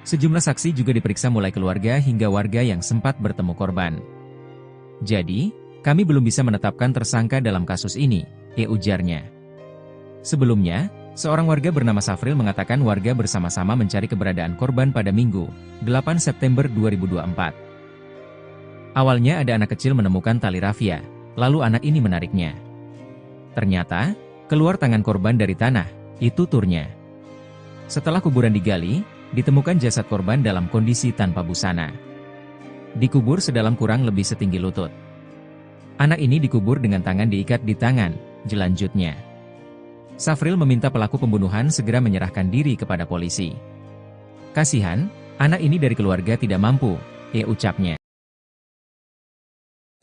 Sejumlah saksi juga diperiksa mulai keluarga hingga warga yang sempat bertemu korban. Jadi, kami belum bisa menetapkan tersangka dalam kasus ini, ujarnya. Sebelumnya, seorang warga bernama Safril mengatakan warga bersama-sama mencari keberadaan korban pada Minggu, 8 September 2024. Awalnya ada anak kecil menemukan tali rafia, lalu anak ini menariknya. Ternyata, keluar tangan korban dari tanah, tuturnya. Setelah kuburan digali, ditemukan jasad korban dalam kondisi tanpa busana. Dikubur sedalam kurang lebih setinggi lutut. Anak ini dikubur dengan tangan diikat di tangan, jelanjutnya. Safril meminta pelaku pembunuhan segera menyerahkan diri kepada polisi. Kasihan, anak ini dari keluarga tidak mampu, ucapnya.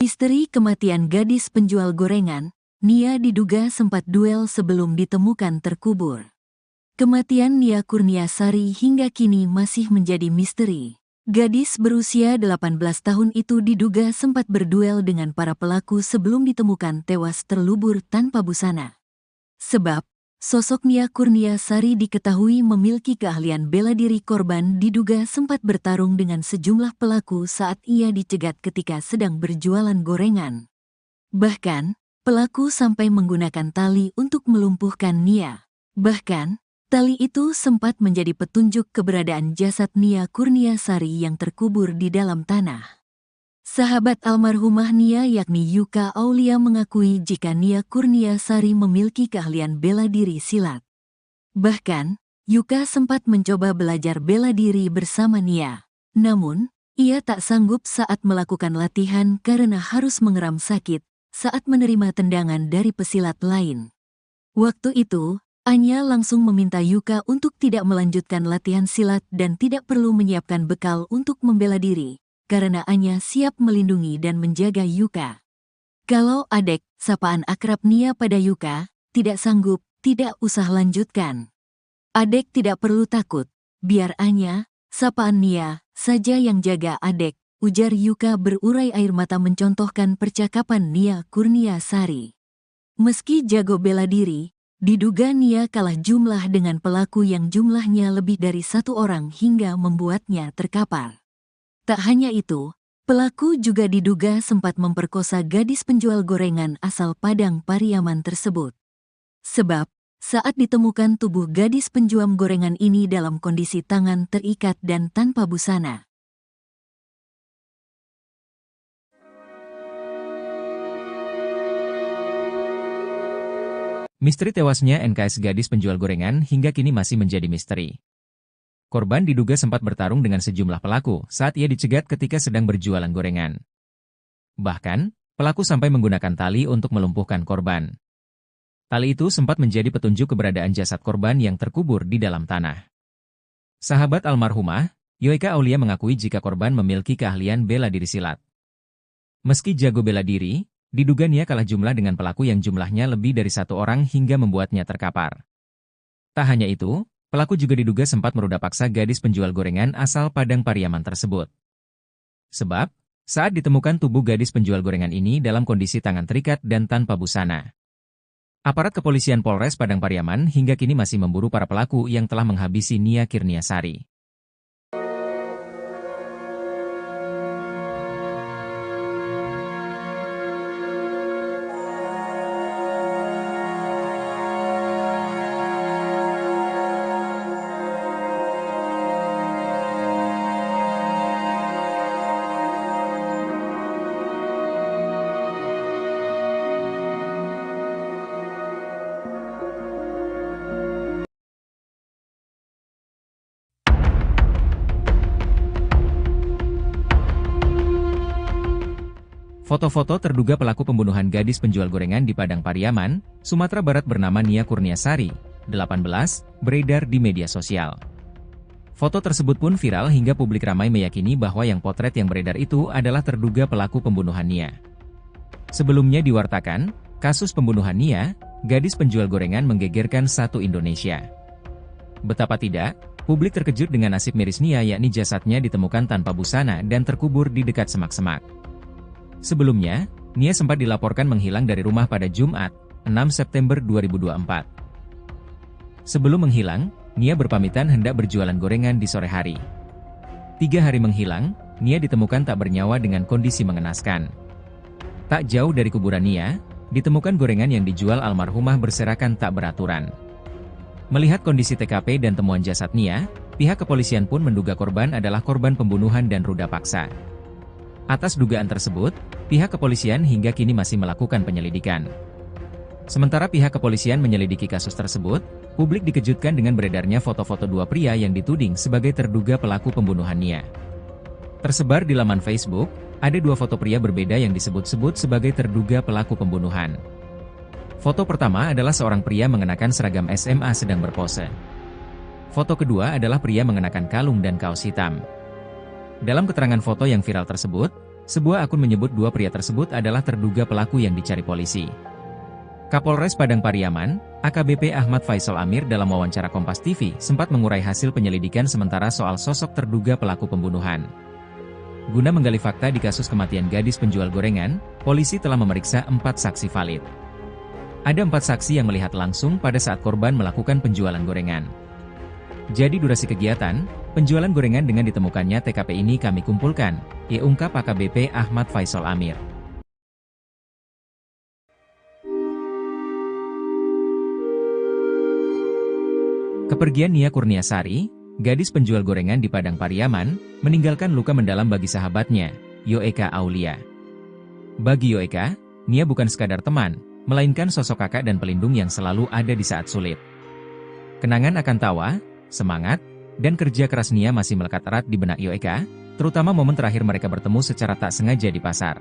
Misteri kematian gadis penjual gorengan, Nia diduga sempat duel sebelum ditemukan terkubur. Kematian Nia Kurniasari hingga kini masih menjadi misteri. Gadis berusia 18 tahun itu diduga sempat berduel dengan para pelaku sebelum ditemukan tewas terlubur tanpa busana. Sebab, Sosok Nia Kurniasari diketahui memiliki keahlian bela diri. Korban diduga sempat bertarung dengan sejumlah pelaku saat ia dicegat ketika sedang berjualan gorengan. Bahkan, pelaku sampai menggunakan tali untuk melumpuhkan Nia. Bahkan, tali itu sempat menjadi petunjuk keberadaan jasad Nia Kurniasari yang terkubur di dalam tanah. Sahabat almarhumah Nia yakni Yuka Aulia mengakui jika Nia Kurniasari memiliki keahlian bela diri silat. Bahkan, Yuka sempat mencoba belajar bela diri bersama Nia. Namun, ia tak sanggup saat melakukan latihan karena harus mengeram sakit saat menerima tendangan dari pesilat lain. Waktu itu, Anya langsung meminta Yuka untuk tidak melanjutkan latihan silat dan tidak perlu menyiapkan bekal untuk membela diri, karena Anya siap melindungi dan menjaga Yuka. Kalau Adek, sapaan akrab Nia pada Yuka, tidak sanggup, tidak usah lanjutkan. Adek tidak perlu takut, biar Anya, sapaan Nia, saja yang jaga Adek, ujar Yuka berurai air mata mencontohkan percakapan Nia Kurniasari. Meski jago bela diri, diduga Nia kalah jumlah dengan pelaku yang jumlahnya lebih dari satu orang hingga membuatnya terkapar. Tak hanya itu, pelaku juga diduga sempat memperkosa gadis penjual gorengan asal Padang Pariaman tersebut. Sebab, saat ditemukan tubuh gadis penjual gorengan ini dalam kondisi tangan terikat dan tanpa busana. Misteri tewasnya NKS gadis penjual gorengan hingga kini masih menjadi misteri. Korban diduga sempat bertarung dengan sejumlah pelaku saat ia dicegat ketika sedang berjualan gorengan. Bahkan, pelaku sampai menggunakan tali untuk melumpuhkan korban. Tali itu sempat menjadi petunjuk keberadaan jasad korban yang terkubur di dalam tanah. Sahabat almarhumah, Yuka Aulia mengakui jika korban memiliki keahlian bela diri silat. Meski jago bela diri, diduga Nia kalah jumlah dengan pelaku yang jumlahnya lebih dari satu orang hingga membuatnya terkapar. Tak hanya itu, pelaku juga diduga sempat meruda paksa gadis penjual gorengan asal Padang Pariaman tersebut. Sebab, saat ditemukan tubuh gadis penjual gorengan ini dalam kondisi tangan terikat dan tanpa busana. Aparat kepolisian Polres Padang Pariaman hingga kini masih memburu para pelaku yang telah menghabisi Nia Kurniasari. Foto-foto terduga pelaku pembunuhan gadis penjual gorengan di Padang Pariaman, Sumatera Barat bernama Nia Kurniasari, 18, beredar di media sosial. Foto tersebut pun viral hingga publik ramai meyakini bahwa yang potret yang beredar itu adalah terduga pelaku pembunuhan Nia. Sebelumnya diwartakan, kasus pembunuhan Nia, gadis penjual gorengan menggegerkan satu Indonesia. Betapa tidak, publik terkejut dengan nasib miris Nia yakni jasadnya ditemukan tanpa busana dan terkubur di dekat semak-semak. Sebelumnya, Nia sempat dilaporkan menghilang dari rumah pada Jumat, 6 September 2024. Sebelum menghilang, Nia berpamitan hendak berjualan gorengan di sore hari. 3 hari menghilang, Nia ditemukan tak bernyawa dengan kondisi mengenaskan. Tak jauh dari kuburan Nia, ditemukan gorengan yang dijual almarhumah berserakan tak beraturan. Melihat kondisi TKP dan temuan jasad Nia, pihak kepolisian pun menduga korban adalah korban pembunuhan dan ruda paksa. Atas dugaan tersebut, pihak kepolisian hingga kini masih melakukan penyelidikan. Sementara pihak kepolisian menyelidiki kasus tersebut, publik dikejutkan dengan beredarnya foto-foto dua pria yang dituding sebagai terduga pelaku pembunuhan Nia. Tersebar di laman Facebook, ada 2 foto pria berbeda yang disebut-sebut sebagai terduga pelaku pembunuhan. Foto pertama adalah seorang pria mengenakan seragam SMA sedang berpose. Foto kedua adalah pria mengenakan kalung dan kaos hitam. Dalam keterangan foto yang viral tersebut, sebuah akun menyebut 2 pria tersebut adalah terduga pelaku yang dicari polisi. Kapolres Padang Pariaman, AKBP Ahmad Faisal Amir dalam wawancara Kompas TV sempat mengurai hasil penyelidikan sementara soal sosok terduga pelaku pembunuhan. Guna menggali fakta di kasus kematian gadis penjual gorengan, polisi telah memeriksa 4 saksi valid. Ada 4 saksi yang melihat langsung pada saat korban melakukan penjualan gorengan. Jadi durasi kegiatan, penjualan gorengan dengan ditemukannya TKP ini kami kumpulkan, ungkap AKBP Ahmad Faisal Amir. Kepergian Nia Kurniasari, gadis penjual gorengan di Padang Pariaman, meninggalkan luka mendalam bagi sahabatnya, Yoeka Aulia. Bagi Yoeka, Nia bukan sekadar teman, melainkan sosok kakak dan pelindung yang selalu ada di saat sulit. Kenangan akan tawa, semangat, dan kerja keras Nia masih melekat erat di benak Yoeka, terutama momen terakhir mereka bertemu secara tak sengaja di pasar.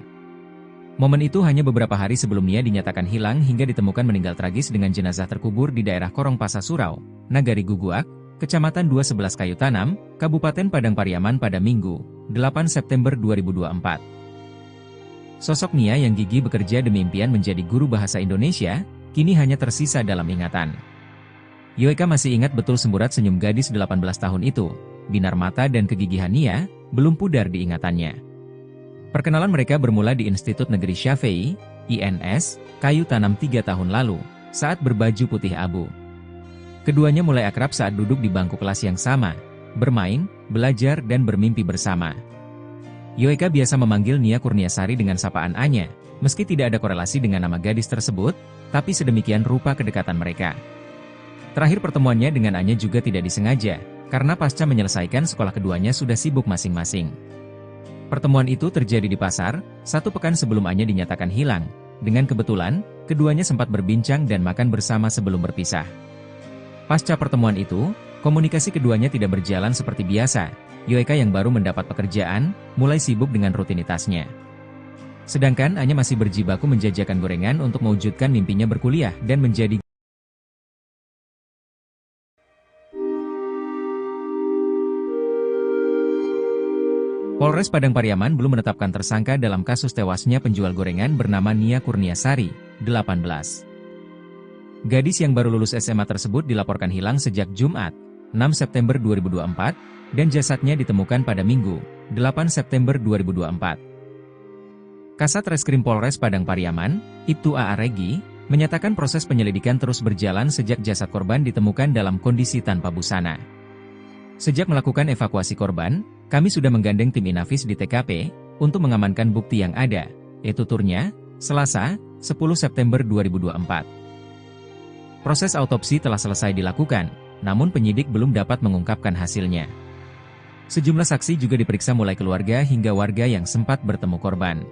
Momen itu hanya beberapa hari sebelum Nia dinyatakan hilang hingga ditemukan meninggal tragis dengan jenazah terkubur di daerah Korong Pasa Surau, Nagari Guguak, Kecamatan 211 Kayu Tanam, Kabupaten Padang Pariaman pada Minggu, 8 September 2024. Sosok Nia yang gigih bekerja demi impian menjadi guru bahasa Indonesia, kini hanya tersisa dalam ingatan. Yoeka masih ingat betul semburat senyum gadis 18 tahun itu, binar mata dan kegigihan Nia, belum pudar di ingatannya. Perkenalan mereka bermula di Institut Negeri Syafei, INS, Kayu Tanam 3 tahun lalu, saat berbaju putih abu. Keduanya mulai akrab saat duduk di bangku kelas yang sama, bermain, belajar dan bermimpi bersama. Yoeka biasa memanggil Nia Kurniasari dengan sapaan Anya, meski tidak ada korelasi dengan nama gadis tersebut, tapi sedemikian rupa kedekatan mereka. Terakhir pertemuannya dengan Anya juga tidak disengaja, karena pasca menyelesaikan sekolah keduanya sudah sibuk masing-masing. Pertemuan itu terjadi di pasar, 1 pekan sebelum Anya dinyatakan hilang. Dengan kebetulan, keduanya sempat berbincang dan makan bersama sebelum berpisah. Pasca pertemuan itu, komunikasi keduanya tidak berjalan seperti biasa. Yoeka yang baru mendapat pekerjaan, mulai sibuk dengan rutinitasnya. Sedangkan Anya masih berjibaku menjajakan gorengan untuk mewujudkan mimpinya berkuliah dan menjadi Polres Padang Pariaman belum menetapkan tersangka dalam kasus tewasnya penjual gorengan bernama Nia Kurniasari, 18. Gadis yang baru lulus SMA tersebut dilaporkan hilang sejak Jumat, 6 September 2024, dan jasadnya ditemukan pada Minggu, 8 September 2024. Kasat Reskrim Polres Padang Pariaman, Ibtu A.A. Regi, menyatakan proses penyelidikan terus berjalan sejak jasad korban ditemukan dalam kondisi tanpa busana. Sejak melakukan evakuasi korban, kami sudah menggandeng tim Inafis di TKP, untuk mengamankan bukti yang ada, tuturnya, Selasa, 10 September 2024. Proses autopsi telah selesai dilakukan, namun penyidik belum dapat mengungkapkan hasilnya. Sejumlah saksi juga diperiksa mulai keluarga hingga warga yang sempat bertemu korban.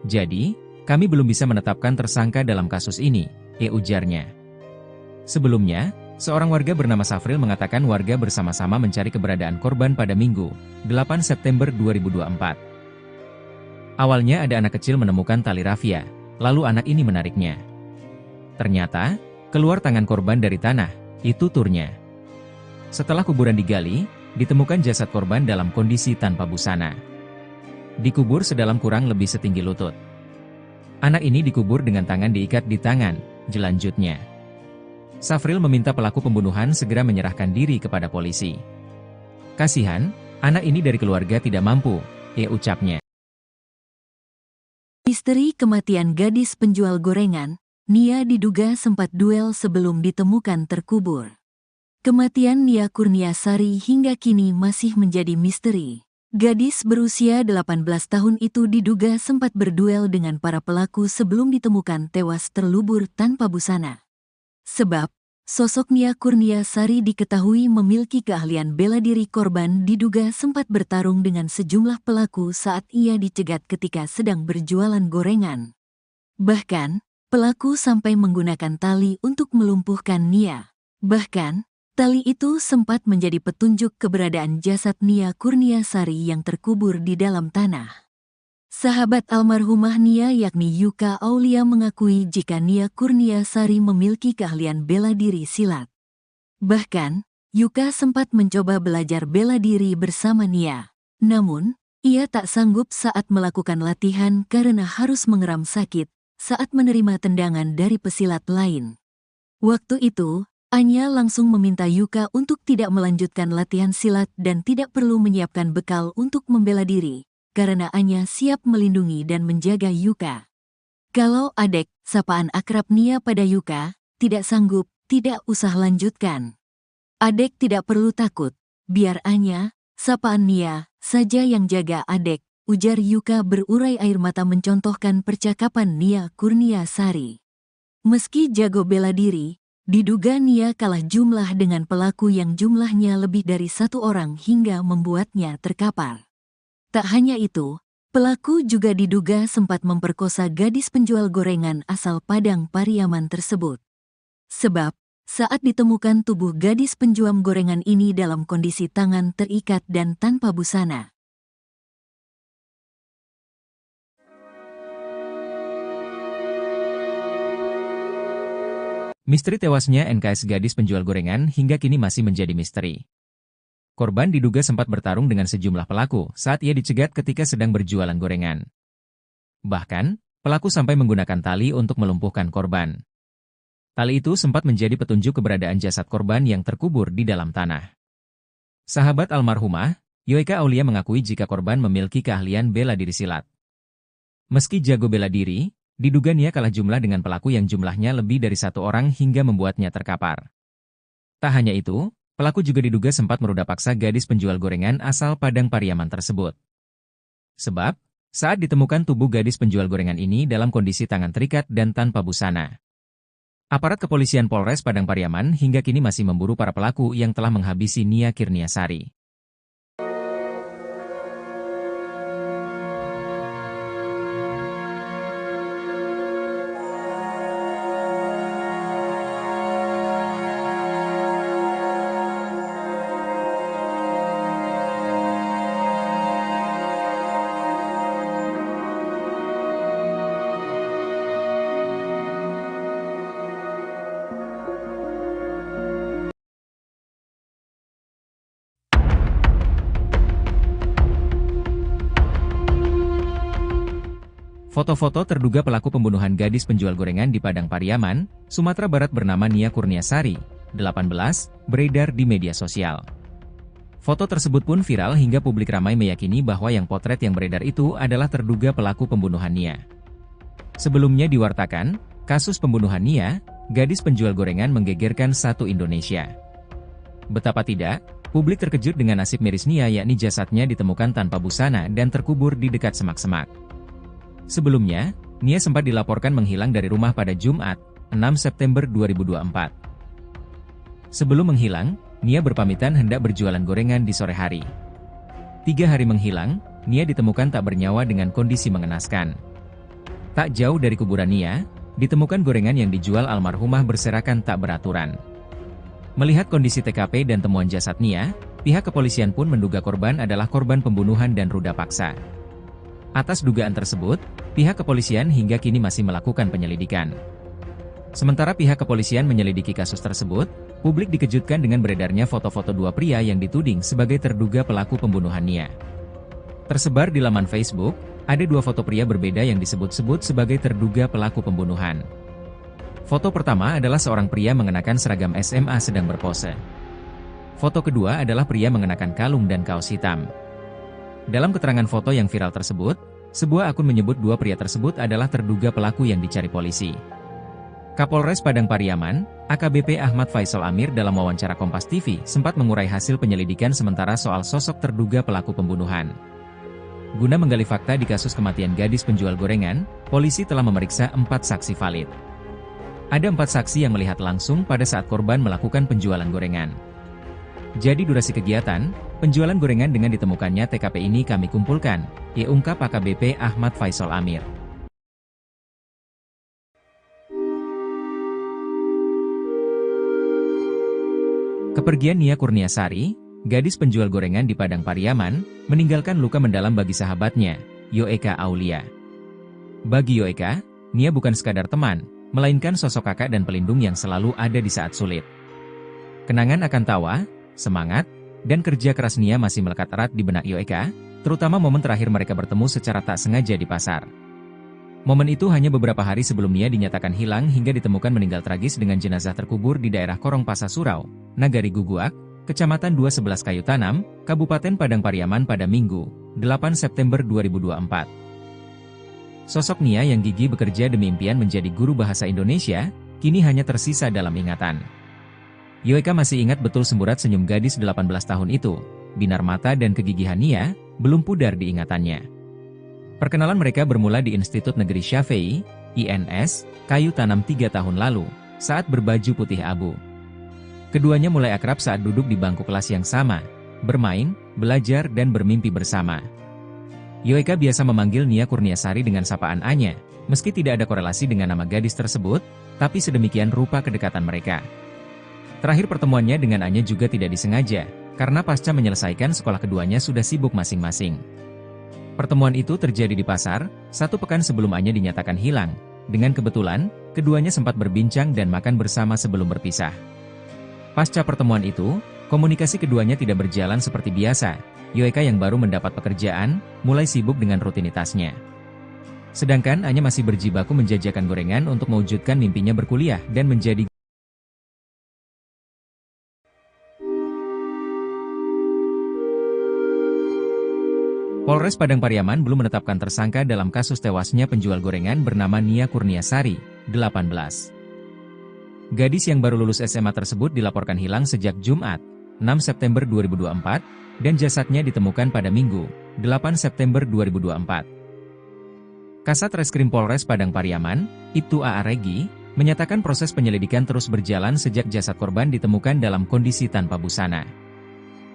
Jadi, kami belum bisa menetapkan tersangka dalam kasus ini, ujarnya. Sebelumnya, seorang warga bernama Safril mengatakan warga bersama-sama mencari keberadaan korban pada Minggu, 8 September 2024. Awalnya ada anak kecil menemukan tali rafia, lalu anak ini menariknya. Ternyata, keluar tangan korban dari tanah, tuturnya. Setelah kuburan digali, ditemukan jasad korban dalam kondisi tanpa busana. Dikubur sedalam kurang lebih setinggi lutut. Anak ini dikubur dengan tangan diikat di tangan, jelanjutnya. Safril meminta pelaku pembunuhan segera menyerahkan diri kepada polisi. Kasihan, anak ini dari keluarga tidak mampu, ucapnya. Misteri kematian gadis penjual gorengan, Nia diduga sempat duel sebelum ditemukan terkubur. Kematian Nia Kurniasari hingga kini masih menjadi misteri. Gadis berusia 18 tahun itu diduga sempat berduel dengan para pelaku sebelum ditemukan tewas terlubur tanpa busana. Sebab, sosok Nia Kurniasari diketahui memiliki keahlian bela diri. Korban diduga sempat bertarung dengan sejumlah pelaku saat ia dicegat ketika sedang berjualan gorengan. Bahkan, pelaku sampai menggunakan tali untuk melumpuhkan Nia. Bahkan, tali itu sempat menjadi petunjuk keberadaan jasad Nia Kurniasari yang terkubur di dalam tanah. Sahabat almarhumah Nia yakni Yuka Aulia mengakui jika Nia Kurniasari memiliki keahlian bela diri silat. Bahkan, Yuka sempat mencoba belajar bela diri bersama Nia. Namun, ia tak sanggup saat melakukan latihan karena harus mengeram sakit saat menerima tendangan dari pesilat lain. Waktu itu, Anya langsung meminta Yuka untuk tidak melanjutkan latihan silat dan tidak perlu menyiapkan bekal untuk membela diri, karena Anya siap melindungi dan menjaga Yuka. Kalau Adek, sapaan akrab Nia pada Yuka, tidak sanggup, tidak usah lanjutkan. Adek tidak perlu takut, biar Anya, sapaan Nia, saja yang jaga Adek, ujar Yuka berurai air mata mencontohkan percakapan Nia Kurniasari. Meski jago bela diri, diduga Nia kalah jumlah dengan pelaku yang jumlahnya lebih dari satu orang hingga membuatnya terkapar. Tak hanya itu, pelaku juga diduga sempat memperkosa gadis penjual gorengan asal Padang Pariaman tersebut. Sebab, saat ditemukan tubuh gadis penjual gorengan ini dalam kondisi tangan terikat dan tanpa busana. Misteri tewasnya NKS gadis penjual gorengan hingga kini masih menjadi misteri. Korban diduga sempat bertarung dengan sejumlah pelaku saat ia dicegat ketika sedang berjualan gorengan. Bahkan, pelaku sampai menggunakan tali untuk melumpuhkan korban. Tali itu sempat menjadi petunjuk keberadaan jasad korban yang terkubur di dalam tanah. Sahabat almarhumah, Yoeka Aulia mengakui jika korban memiliki keahlian bela diri silat. Meski jago bela diri, diduga Nia kalah jumlah dengan pelaku yang jumlahnya lebih dari satu orang hingga membuatnya terkapar. Tak hanya itu, pelaku juga diduga sempat meruda paksa gadis penjual gorengan asal Padang Pariaman tersebut. Sebab, saat ditemukan tubuh gadis penjual gorengan ini dalam kondisi tangan terikat dan tanpa busana. Aparat kepolisian Polres Padang Pariaman hingga kini masih memburu para pelaku yang telah menghabisi Nia Kurniasari. Foto-foto terduga pelaku pembunuhan gadis penjual gorengan di Padang Pariaman, Sumatera Barat bernama Nia Kurniasari, 18, beredar di media sosial. Foto tersebut pun viral hingga publik ramai meyakini bahwa yang potret yang beredar itu adalah terduga pelaku pembunuhan Nia. Sebelumnya diwartakan, kasus pembunuhan Nia, gadis penjual gorengan menggegerkan satu Indonesia. Betapa tidak, publik terkejut dengan nasib miris Nia yakni jasadnya ditemukan tanpa busana dan terkubur di dekat semak-semak. Sebelumnya, Nia sempat dilaporkan menghilang dari rumah pada Jumat, 6 September 2024. Sebelum menghilang, Nia berpamitan hendak berjualan gorengan di sore hari. 3 hari menghilang, Nia ditemukan tak bernyawa dengan kondisi mengenaskan. Tak jauh dari kuburan Nia, ditemukan gorengan yang dijual almarhumah berserakan tak beraturan. Melihat kondisi TKP dan temuan jasad Nia, pihak kepolisian pun menduga korban adalah korban pembunuhan dan ruda paksa. Atas dugaan tersebut, pihak kepolisian hingga kini masih melakukan penyelidikan. Sementara pihak kepolisian menyelidiki kasus tersebut, publik dikejutkan dengan beredarnya foto-foto dua pria yang dituding sebagai terduga pelaku pembunuhan Nia. Tersebar di laman Facebook, ada 2 foto pria berbeda yang disebut-sebut sebagai terduga pelaku pembunuhan. Foto pertama adalah seorang pria mengenakan seragam SMA sedang berpose. Foto kedua adalah pria mengenakan kalung dan kaos hitam. Dalam keterangan foto yang viral tersebut, sebuah akun menyebut 2 pria tersebut adalah terduga pelaku yang dicari polisi. Kapolres Padang Pariaman, AKBP Ahmad Faisal Amir dalam wawancara Kompas TV sempat mengurai hasil penyelidikan sementara soal sosok terduga pelaku pembunuhan. Guna menggali fakta di kasus kematian gadis penjual gorengan, polisi telah memeriksa 4 saksi valid. Ada 4 saksi yang melihat langsung pada saat korban melakukan penjualan gorengan. Jadi durasi kegiatan, penjualan gorengan dengan ditemukannya TKP ini kami kumpulkan, ungkap AKBP Ahmad Faisal Amir. Kepergian Nia Kurniasari, gadis penjual gorengan di Padang Pariaman, meninggalkan luka mendalam bagi sahabatnya, Yoeka Aulia. Bagi Yoeka, Nia bukan sekadar teman, melainkan sosok kakak dan pelindung yang selalu ada di saat sulit. Kenangan akan tawa, semangat, dan kerja keras Nia masih melekat erat di benak Yoeka, terutama momen terakhir mereka bertemu secara tak sengaja di pasar. Momen itu hanya beberapa hari sebelum Nia dinyatakan hilang hingga ditemukan meninggal tragis dengan jenazah terkubur di daerah Korong Pasa Surau, Nagari Guguak, Kecamatan 211 Kayu Tanam, Kabupaten Padang Pariaman pada Minggu, 8 September 2024. Sosok Nia yang gigih bekerja demi impian menjadi guru bahasa Indonesia, kini hanya tersisa dalam ingatan. Yoeka masih ingat betul semburat senyum gadis 18 tahun itu. Binar mata dan kegigihan Nia belum pudar di ingatannya. Perkenalan mereka bermula di Institut Negeri Syafei, INS, Kayu Tanam 3 tahun lalu, saat berbaju putih abu. Keduanya mulai akrab saat duduk di bangku kelas yang sama, bermain, belajar dan bermimpi bersama. Yoeka biasa memanggil Nia Kurniasari dengan sapaan Anya, meski tidak ada korelasi dengan nama gadis tersebut, tapi sedemikian rupa kedekatan mereka. Terakhir pertemuannya dengan Anya juga tidak disengaja, karena pasca menyelesaikan sekolah keduanya sudah sibuk masing-masing. Pertemuan itu terjadi di pasar, 1 pekan sebelum Anya dinyatakan hilang. Dengan kebetulan, keduanya sempat berbincang dan makan bersama sebelum berpisah. Pasca pertemuan itu, komunikasi keduanya tidak berjalan seperti biasa. Yoeka yang baru mendapat pekerjaan, mulai sibuk dengan rutinitasnya. Sedangkan Anya masih berjibaku menjajakan gorengan untuk mewujudkan mimpinya berkuliah dan menjadi Polres Padang Pariaman belum menetapkan tersangka dalam kasus tewasnya penjual gorengan bernama Nia Kurniasari, 18. Gadis yang baru lulus SMA tersebut dilaporkan hilang sejak Jumat, 6 September 2024, dan jasadnya ditemukan pada Minggu, 8 September 2024. Kasat Reskrim Polres Padang Pariaman, Ibtu A.A. Regi, menyatakan proses penyelidikan terus berjalan sejak jasad korban ditemukan dalam kondisi tanpa busana.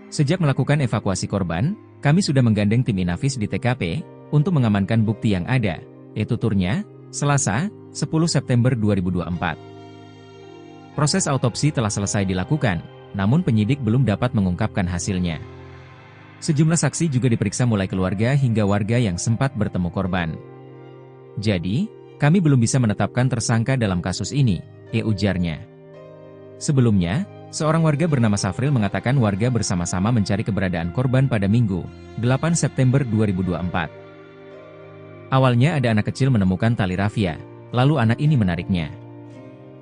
Sejak melakukan evakuasi korban, kami sudah menggandeng tim Inafis di TKP, untuk mengamankan bukti yang ada, yaitu tuturnya, Selasa, 10 September 2024. Proses autopsi telah selesai dilakukan, namun penyidik belum dapat mengungkapkan hasilnya. Sejumlah saksi juga diperiksa mulai keluarga hingga warga yang sempat bertemu korban. Jadi, kami belum bisa menetapkan tersangka dalam kasus ini, ujarnya. Sebelumnya, seorang warga bernama Safril mengatakan warga bersama-sama mencari keberadaan korban pada Minggu, 8 September 2024. Awalnya ada anak kecil menemukan tali rafia, lalu anak ini menariknya.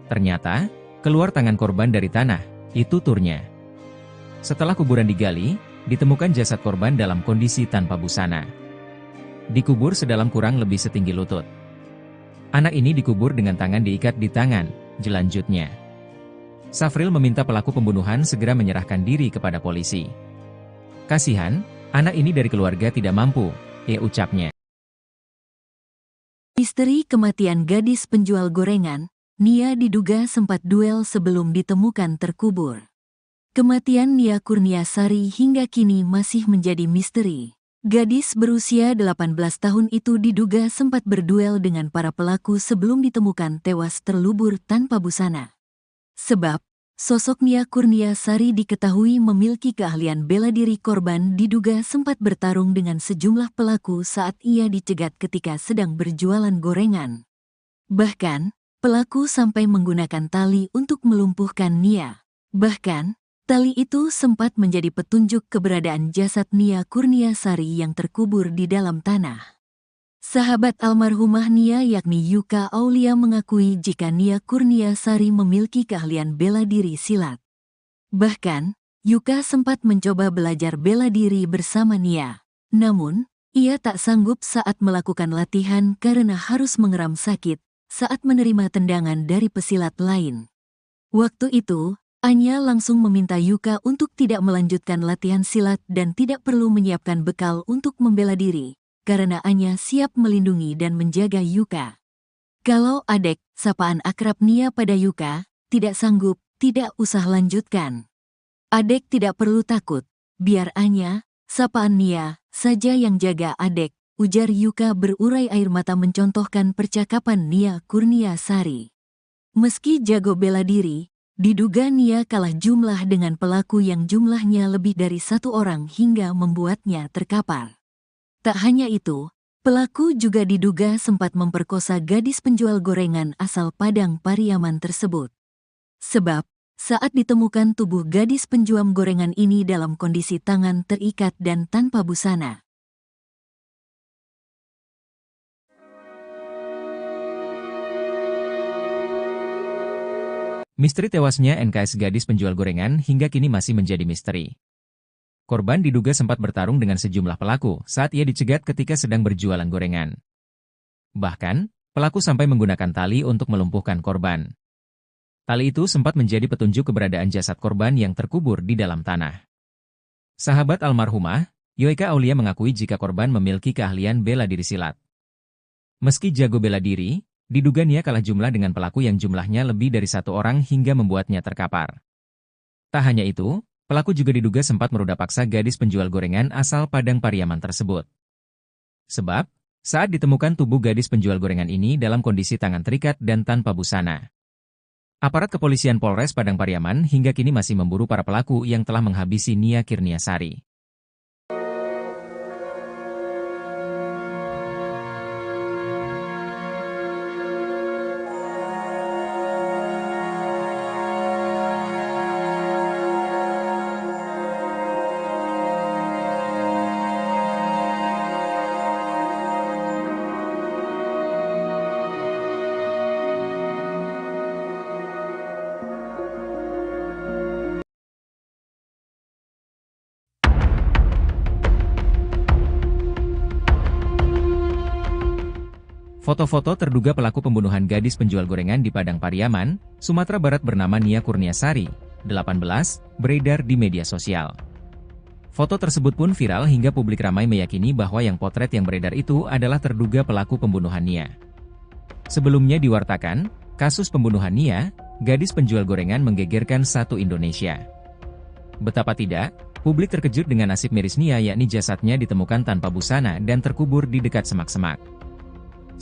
Ternyata, keluar tangan korban dari tanah, itu tuturnya. Setelah kuburan digali, ditemukan jasad korban dalam kondisi tanpa busana. Dikubur sedalam kurang lebih setinggi lutut. Anak ini dikubur dengan tangan diikat di tangan, jelanjutnya. Safril meminta pelaku pembunuhan segera menyerahkan diri kepada polisi. Kasihan, anak ini dari keluarga tidak mampu, ucapnya. Misteri kematian gadis penjual gorengan, Nia diduga sempat duel sebelum ditemukan terkubur. Kematian Nia Kurniasari hingga kini masih menjadi misteri. Gadis berusia 18 tahun itu diduga sempat berduel dengan para pelaku sebelum ditemukan tewas terlubur tanpa busana. Sebab, sosok Nia Kurniasari diketahui memiliki keahlian bela diri. Korban diduga sempat bertarung dengan sejumlah pelaku saat ia dicegat ketika sedang berjualan gorengan. Bahkan, pelaku sampai menggunakan tali untuk melumpuhkan Nia. Bahkan, tali itu sempat menjadi petunjuk keberadaan jasad Nia Kurniasari yang terkubur di dalam tanah. Sahabat almarhumah Nia yakni Yuka Aulia mengakui jika Nia Kurniasari memiliki keahlian bela diri silat. Bahkan, Yuka sempat mencoba belajar bela diri bersama Nia. Namun, ia tak sanggup saat melakukan latihan karena harus mengeram sakit saat menerima tendangan dari pesilat lain. Waktu itu, Anya langsung meminta Yuka untuk tidak melanjutkan latihan silat dan tidak perlu menyiapkan bekal untuk membela diri, karena Anya siap melindungi dan menjaga Yuka. Kalau Adek, sapaan akrab Nia pada Yuka, tidak sanggup, tidak usah lanjutkan. Adek tidak perlu takut, biar Anya, sapaan Nia, saja yang jaga Adek, ujar Yuka berurai air mata mencontohkan percakapan Nia Kurniasari. Meski jago bela diri, diduga Nia kalah jumlah dengan pelaku yang jumlahnya lebih dari 1 orang hingga membuatnya terkapar. Tak hanya itu, pelaku juga diduga sempat memperkosa gadis penjual gorengan asal Padang Pariaman tersebut. Sebab, saat ditemukan tubuh gadis penjual gorengan ini dalam kondisi tangan terikat dan tanpa busana. Misteri tewasnya NKS gadis penjual gorengan hingga kini masih menjadi misteri. Korban diduga sempat bertarung dengan sejumlah pelaku saat ia dicegat ketika sedang berjualan gorengan. Bahkan, pelaku sampai menggunakan tali untuk melumpuhkan korban. Tali itu sempat menjadi petunjuk keberadaan jasad korban yang terkubur di dalam tanah. Sahabat almarhumah, Yoeka Aulia mengakui jika korban memiliki keahlian bela diri silat. Meski jago bela diri, diduga Nia kalah jumlah dengan pelaku yang jumlahnya lebih dari satu orang hingga membuatnya terkapar. Tak hanya itu, pelaku juga diduga sempat meruda paksa gadis penjual gorengan asal Padang Pariaman tersebut. Sebab, saat ditemukan tubuh gadis penjual gorengan ini dalam kondisi tangan terikat dan tanpa busana. Aparat kepolisian Polres Padang Pariaman hingga kini masih memburu para pelaku yang telah menghabisi Nia Kurniasari. Foto-foto terduga pelaku pembunuhan gadis penjual gorengan di Padang Pariaman, Sumatera Barat bernama Nia Kurniasari, 18, beredar di media sosial. Foto tersebut pun viral hingga publik ramai meyakini bahwa yang potret yang beredar itu adalah terduga pelaku pembunuhan Nia. Sebelumnya diwartakan, kasus pembunuhan Nia, gadis penjual gorengan menggegerkan satu Indonesia. Betapa tidak, publik terkejut dengan nasib miris Nia yakni jasadnya ditemukan tanpa busana dan terkubur di dekat semak-semak.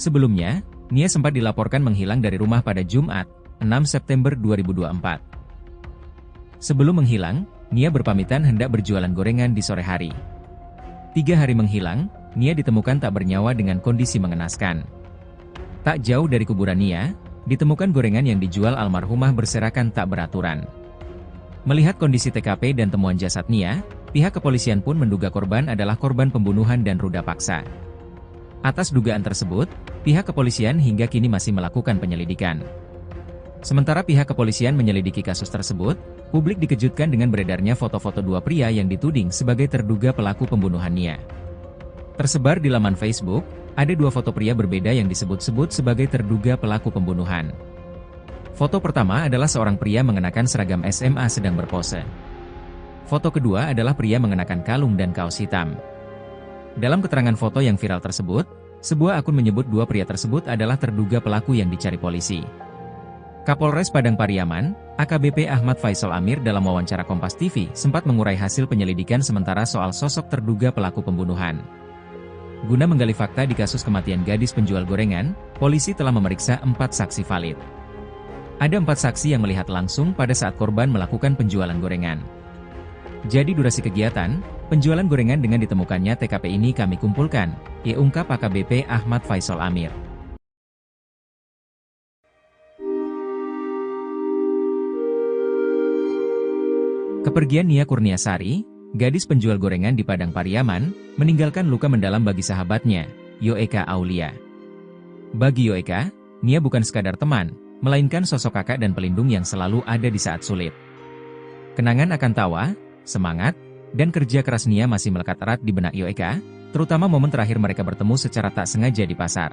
Sebelumnya, Nia sempat dilaporkan menghilang dari rumah pada Jumat, 6 September 2024. Sebelum menghilang, Nia berpamitan hendak berjualan gorengan di sore hari. 3 hari menghilang, Nia ditemukan tak bernyawa dengan kondisi mengenaskan. Tak jauh dari kuburan Nia, ditemukan gorengan yang dijual almarhumah berserakan tak beraturan. Melihat kondisi TKP dan temuan jasad Nia, pihak kepolisian pun menduga korban adalah korban pembunuhan dan ruda paksa. Atas dugaan tersebut, pihak kepolisian hingga kini masih melakukan penyelidikan. Sementara pihak kepolisian menyelidiki kasus tersebut, publik dikejutkan dengan beredarnya foto-foto dua pria yang dituding sebagai terduga pelaku pembunuhan Nia. Tersebar di laman Facebook, ada 2 foto pria berbeda yang disebut-sebut sebagai terduga pelaku pembunuhan. Foto pertama adalah seorang pria mengenakan seragam SMA sedang berpose. Foto kedua adalah pria mengenakan kalung dan kaos hitam. Dalam keterangan foto yang viral tersebut, sebuah akun menyebut 2 pria tersebut adalah terduga pelaku yang dicari polisi. Kapolres Padang Pariaman, AKBP Ahmad Faisal Amir dalam wawancara Kompas TV sempat mengurai hasil penyelidikan sementara soal sosok terduga pelaku pembunuhan. Guna menggali fakta di kasus kematian gadis penjual gorengan, polisi telah memeriksa 4 saksi valid. Ada 4 saksi yang melihat langsung pada saat korban melakukan penjualan gorengan. Jadi durasi kegiatan, penjualan gorengan dengan ditemukannya TKP ini kami kumpulkan, ungkap AKBP Ahmad Faisal Amir. Kepergian Nia Kurniasari, gadis penjual gorengan di Padang Pariaman, meninggalkan luka mendalam bagi sahabatnya, Yoeka Aulia. Bagi Yoeka, Nia bukan sekadar teman, melainkan sosok kakak dan pelindung yang selalu ada di saat sulit. Kenangan akan tawa, semangat, dan kerja keras Nia masih melekat erat di benak Yoeka, terutama momen terakhir mereka bertemu secara tak sengaja di pasar.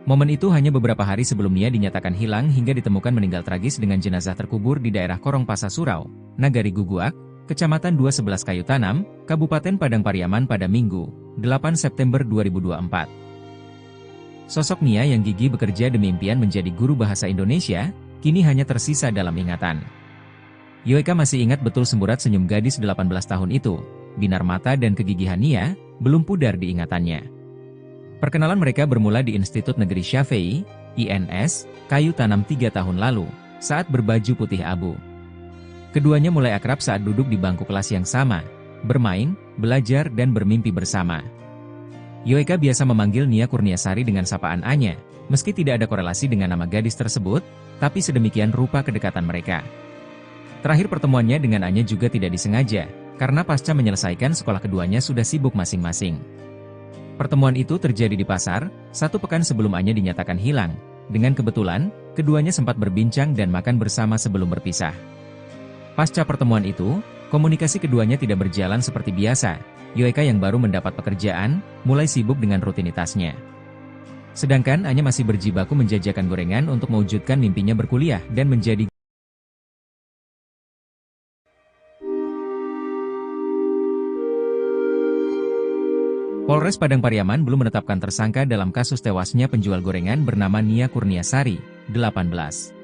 Momen itu hanya beberapa hari sebelum Nia dinyatakan hilang hingga ditemukan meninggal tragis dengan jenazah terkubur di daerah Korong Pasa Surau, Nagari Guguak, Kecamatan 211 Kayu Tanam, Kabupaten Padang Pariaman pada Minggu, 8 September 2024. Sosok Nia yang gigih bekerja demi impian menjadi guru bahasa Indonesia, kini hanya tersisa dalam ingatan. Yoeka masih ingat betul semburat senyum gadis 18 tahun itu, binar mata dan kegigihan Nia, belum pudar di ingatannya. Perkenalan mereka bermula di Institut Negeri Syafei, INS, Kayu Tanam 3 tahun lalu, saat berbaju putih abu. Keduanya mulai akrab saat duduk di bangku kelas yang sama, bermain, belajar dan bermimpi bersama. Yoeka biasa memanggil Nia Kurniasari dengan sapaan Anya, meski tidak ada korelasi dengan nama gadis tersebut, tapi sedemikian rupa kedekatan mereka. Terakhir pertemuannya dengan Anya juga tidak disengaja, karena pasca menyelesaikan sekolah keduanya sudah sibuk masing-masing. Pertemuan itu terjadi di pasar, 1 pekan sebelum Anya dinyatakan hilang. Dengan kebetulan, keduanya sempat berbincang dan makan bersama sebelum berpisah. Pasca pertemuan itu, komunikasi keduanya tidak berjalan seperti biasa. Yoeka yang baru mendapat pekerjaan, mulai sibuk dengan rutinitasnya. Sedangkan Anya masih berjibaku menjajakan gorengan untuk mewujudkan mimpinya berkuliah dan menjadi Polres Padang Pariaman belum menetapkan tersangka dalam kasus tewasnya penjual gorengan bernama Nia Kurniasari, 18.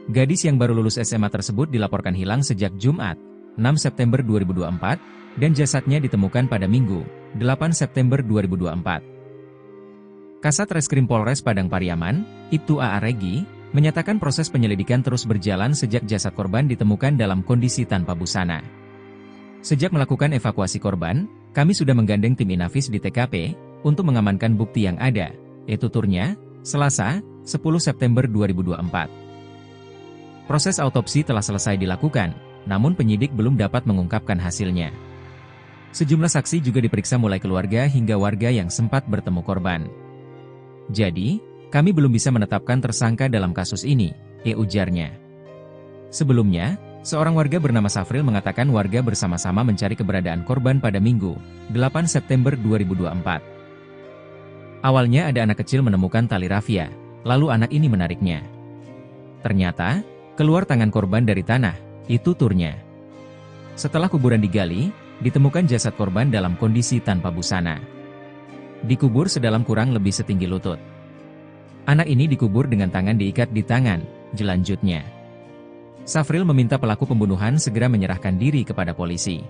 Gadis yang baru lulus SMA tersebut dilaporkan hilang sejak Jumat, 6 September 2024, dan jasadnya ditemukan pada Minggu, 8 September 2024. Kasat Reskrim Polres Padang Pariaman, Ibtu A.A. Regi, menyatakan proses penyelidikan terus berjalan sejak jasad korban ditemukan dalam kondisi tanpa busana. Sejak melakukan evakuasi korban, kami sudah menggandeng tim Inafis di TKP untuk mengamankan bukti yang ada, yaitu tuturnya, Selasa, 10 September 2024. Proses autopsi telah selesai dilakukan, namun penyidik belum dapat mengungkapkan hasilnya. Sejumlah saksi juga diperiksa mulai keluarga hingga warga yang sempat bertemu korban. Jadi, kami belum bisa menetapkan tersangka dalam kasus ini, ujarnya. Sebelumnya, seorang warga bernama Safril mengatakan warga bersama-sama mencari keberadaan korban pada Minggu, 8 September 2024. Awalnya ada anak kecil menemukan tali rafia, lalu anak ini menariknya. Ternyata, keluar tangan korban dari tanah, itu tuturnya. Setelah kuburan digali, ditemukan jasad korban dalam kondisi tanpa busana. Dikubur sedalam kurang lebih setinggi lutut. Anak ini dikubur dengan tangan diikat di tangan, jelanjutnya. Safril meminta pelaku pembunuhan segera menyerahkan diri kepada polisi.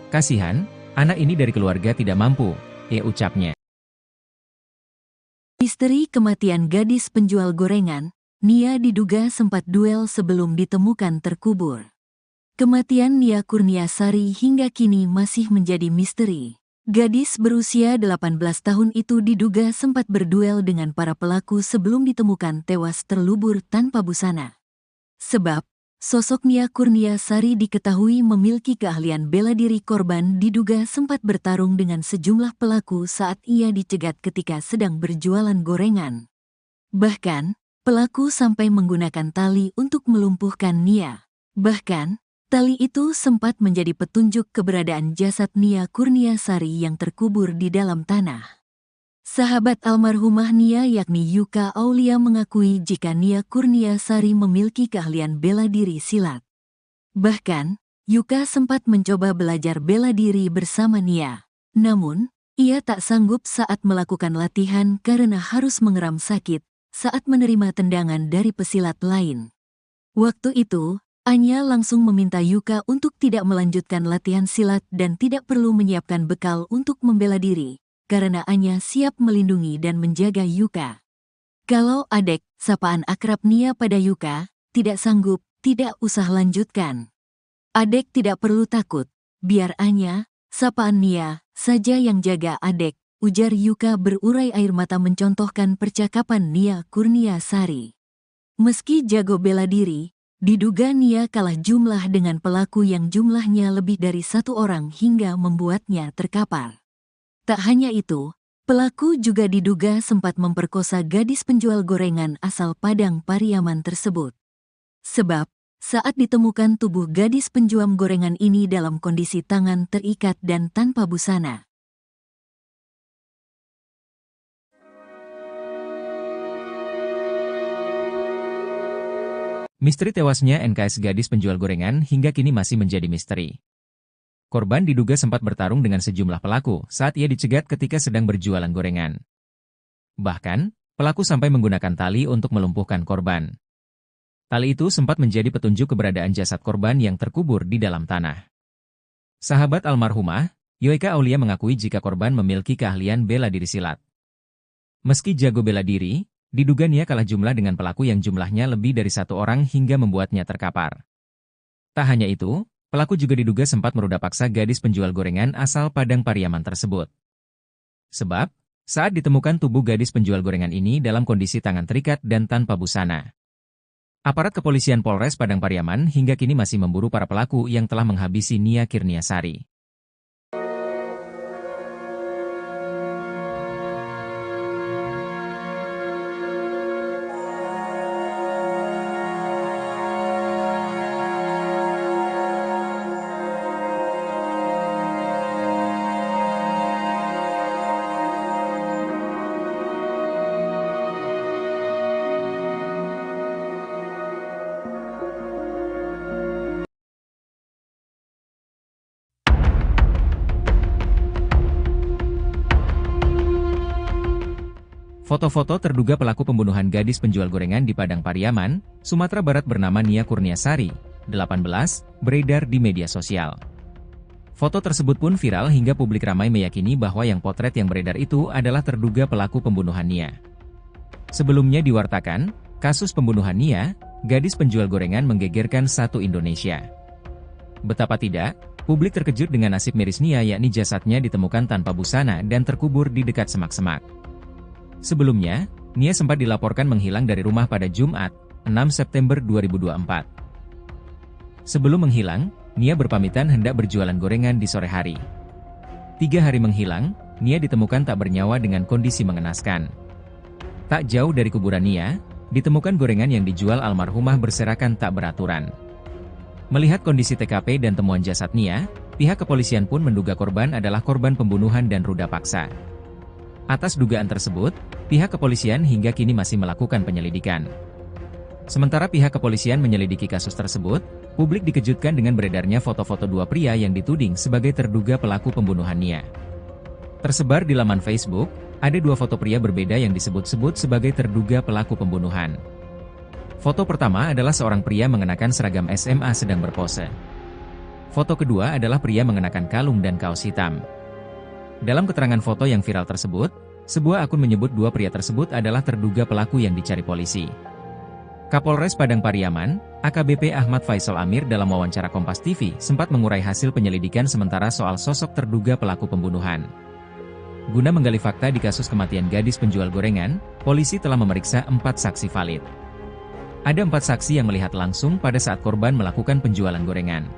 Kasihan, anak ini dari keluarga tidak mampu, ucapnya. Misteri kematian gadis penjual gorengan, Nia diduga sempat duel sebelum ditemukan terkubur. Kematian Nia Kurniasari hingga kini masih menjadi misteri. Gadis berusia 18 tahun itu diduga sempat berduel dengan para pelaku sebelum ditemukan tewas terlubur tanpa busana. Sebab, sosok Nia Kurniasari diketahui memiliki keahlian bela diri. Korban diduga sempat bertarung dengan sejumlah pelaku saat ia dicegat ketika sedang berjualan gorengan. Bahkan, pelaku sampai menggunakan tali untuk melumpuhkan Nia. Bahkan, tali itu sempat menjadi petunjuk keberadaan jasad Nia Kurniasari yang terkubur di dalam tanah. Sahabat almarhumah Nia yakni Yuka Aulia mengakui jika Nia Kurniasari memiliki keahlian bela diri silat. Bahkan, Yuka sempat mencoba belajar bela diri bersama Nia. Namun, ia tak sanggup saat melakukan latihan karena harus mengeram sakit saat menerima tendangan dari pesilat lain. Waktu itu, Anya langsung meminta Yuka untuk tidak melanjutkan latihan silat dan tidak perlu menyiapkan bekal untuk membela diri, karena Anya siap melindungi dan menjaga Yuka. Kalau Adek, sapaan akrab Nia pada Yuka, tidak sanggup, tidak usah lanjutkan. Adek tidak perlu takut, biar Anya, sapaan Nia, saja yang jaga Adek, ujar Yuka berurai air mata mencontohkan percakapan Nia Kurniasari. Meski jago bela diri, diduga Nia kalah jumlah dengan pelaku yang jumlahnya lebih dari satu orang hingga membuatnya terkapar. Tak hanya itu, pelaku juga diduga sempat memperkosa gadis penjual gorengan asal Padang Pariaman tersebut. Sebab, saat ditemukan tubuh gadis penjual gorengan ini dalam kondisi tangan terikat dan tanpa busana. Misteri tewasnya NKS gadis penjual gorengan hingga kini masih menjadi misteri. Korban diduga sempat bertarung dengan sejumlah pelaku saat ia dicegat ketika sedang berjualan gorengan. Bahkan, pelaku sampai menggunakan tali untuk melumpuhkan korban. Tali itu sempat menjadi petunjuk keberadaan jasad korban yang terkubur di dalam tanah. Sahabat almarhumah, Yoika Aulia mengakui jika korban memiliki keahlian bela diri silat. Meski jago bela diri, diduga Nia kalah jumlah dengan pelaku yang jumlahnya lebih dari satu orang hingga membuatnya terkapar. Tak hanya itu, pelaku juga diduga sempat meruda paksa gadis penjual gorengan asal Padang Pariaman tersebut. Sebab, saat ditemukan tubuh gadis penjual gorengan ini dalam kondisi tangan terikat dan tanpa busana. Aparat kepolisian Polres Padang Pariaman hingga kini masih memburu para pelaku yang telah menghabisi Nia Kurniasari. Foto-foto terduga pelaku pembunuhan gadis penjual gorengan di Padang Pariaman, Sumatera Barat bernama Nia Kurniasari, 18, beredar di media sosial. Foto tersebut pun viral hingga publik ramai meyakini bahwa yang potret yang beredar itu adalah terduga pelaku pembunuhan Nia. Sebelumnya diwartakan, kasus pembunuhan Nia, gadis penjual gorengan menggegerkan satu Indonesia. Betapa tidak, publik terkejut dengan nasib miris Nia, yakni jasadnya ditemukan tanpa busana dan terkubur di dekat semak-semak. Sebelumnya, Nia sempat dilaporkan menghilang dari rumah pada Jumat, 6 September 2024. Sebelum menghilang, Nia berpamitan hendak berjualan gorengan di sore hari. 3 hari menghilang, Nia ditemukan tak bernyawa dengan kondisi mengenaskan. Tak jauh dari kuburan Nia, ditemukan gorengan yang dijual almarhumah berserakan tak beraturan. Melihat kondisi TKP dan temuan jasad Nia, pihak kepolisian pun menduga korban adalah korban pembunuhan dan ruda paksa. Atas dugaan tersebut, pihak kepolisian hingga kini masih melakukan penyelidikan. Sementara pihak kepolisian menyelidiki kasus tersebut, publik dikejutkan dengan beredarnya foto-foto 2 pria yang dituding sebagai terduga pelaku pembunuhan Nia. Tersebar di laman Facebook, ada 2 foto pria berbeda yang disebut-sebut sebagai terduga pelaku pembunuhan. Foto pertama adalah seorang pria mengenakan seragam SMA sedang berpose. Foto kedua adalah pria mengenakan kalung dan kaos hitam. Dalam keterangan foto yang viral tersebut, sebuah akun menyebut 2 pria tersebut adalah terduga pelaku yang dicari polisi. Kapolres Padang Pariaman, AKBP Ahmad Faisal Amir dalam wawancara Kompas TV sempat mengurai hasil penyelidikan sementara soal sosok terduga pelaku pembunuhan. Guna menggali fakta di kasus kematian gadis penjual gorengan, polisi telah memeriksa 4 saksi valid. Ada 4 saksi yang melihat langsung pada saat korban melakukan penjualan gorengan.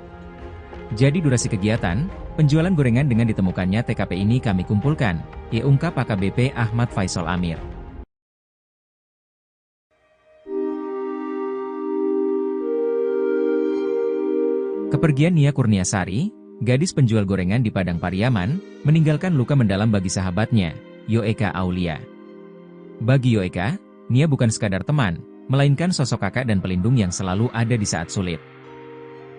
Jadi durasi kegiatan, penjualan gorengan dengan ditemukannya TKP ini kami kumpulkan, ungkap AKBP Ahmad Faisal Amir. Kepergian Nia Kurniasari, gadis penjual gorengan di Padang Pariaman, meninggalkan luka mendalam bagi sahabatnya, Yoeka Aulia. Bagi Yoeka, Nia bukan sekadar teman, melainkan sosok kakak dan pelindung yang selalu ada di saat sulit.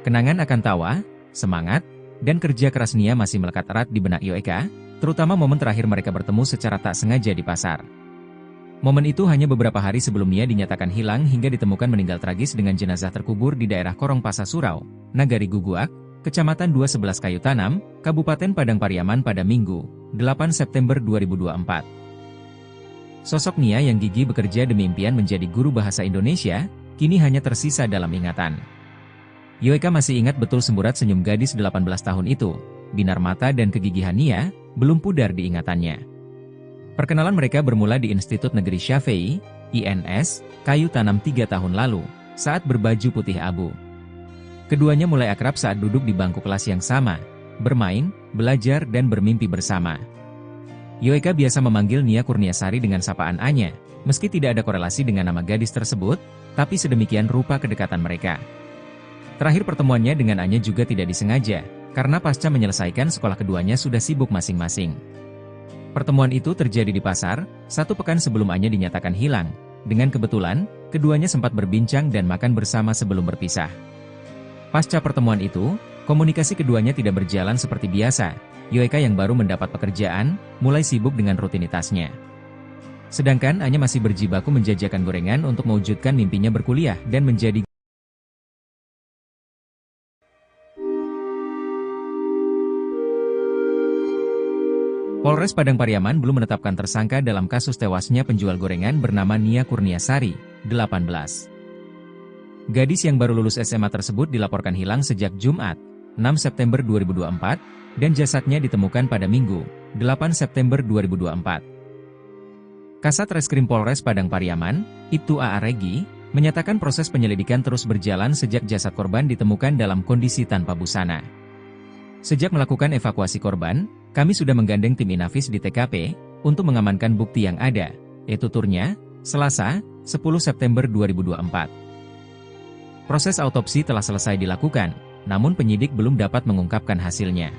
Kenangan akan tawa, semangat, dan kerja keras Nia masih melekat erat di benak Yoeka, terutama momen terakhir mereka bertemu secara tak sengaja di pasar. Momen itu hanya beberapa hari sebelum Nia dinyatakan hilang hingga ditemukan meninggal tragis dengan jenazah terkubur di daerah Korong Pasa Surau, Nagari Guguak, Kecamatan 211 Kayu Tanam, Kabupaten Padang Pariaman pada Minggu, 8 September 2024. Sosok Nia yang gigih bekerja demi impian menjadi guru bahasa Indonesia, kini hanya tersisa dalam ingatan. Yoeka masih ingat betul semburat senyum gadis 18 tahun itu, binar mata dan kegigihan Nia, belum pudar di ingatannya. Perkenalan mereka bermula di Institut Negeri Syafei, INS, Kayu Tanam 3 tahun lalu, saat berbaju putih abu. Keduanya mulai akrab saat duduk di bangku kelas yang sama, bermain, belajar dan bermimpi bersama. Yoeka biasa memanggil Nia Kurniasari dengan sapaan Anya, meski tidak ada korelasi dengan nama gadis tersebut, tapi sedemikian rupa kedekatan mereka. Terakhir pertemuannya dengan Anya juga tidak disengaja, karena pasca menyelesaikan sekolah keduanya sudah sibuk masing-masing. Pertemuan itu terjadi di pasar, 1 pekan sebelum Anya dinyatakan hilang. Dengan kebetulan, keduanya sempat berbincang dan makan bersama sebelum berpisah. Pasca pertemuan itu, komunikasi keduanya tidak berjalan seperti biasa. Yoeka yang baru mendapat pekerjaan, mulai sibuk dengan rutinitasnya. Sedangkan Anya masih berjibaku menjajakan gorengan untuk mewujudkan mimpinya berkuliah dan menjadi Polres Padang Pariaman belum menetapkan tersangka dalam kasus tewasnya penjual gorengan bernama Nia Kurniasari, 18. Gadis yang baru lulus SMA tersebut dilaporkan hilang sejak Jumat, 6 September 2024, dan jasadnya ditemukan pada Minggu, 8 September 2024. Kasat Reskrim Polres Padang Pariaman, Ibtu A.A. Regi, menyatakan proses penyelidikan terus berjalan sejak jasad korban ditemukan dalam kondisi tanpa busana. Sejak melakukan evakuasi korban, kami sudah menggandeng tim Inafis di TKP, untuk mengamankan bukti yang ada, tuturnya, Selasa, 10 September 2024. Proses autopsi telah selesai dilakukan, namun penyidik belum dapat mengungkapkan hasilnya.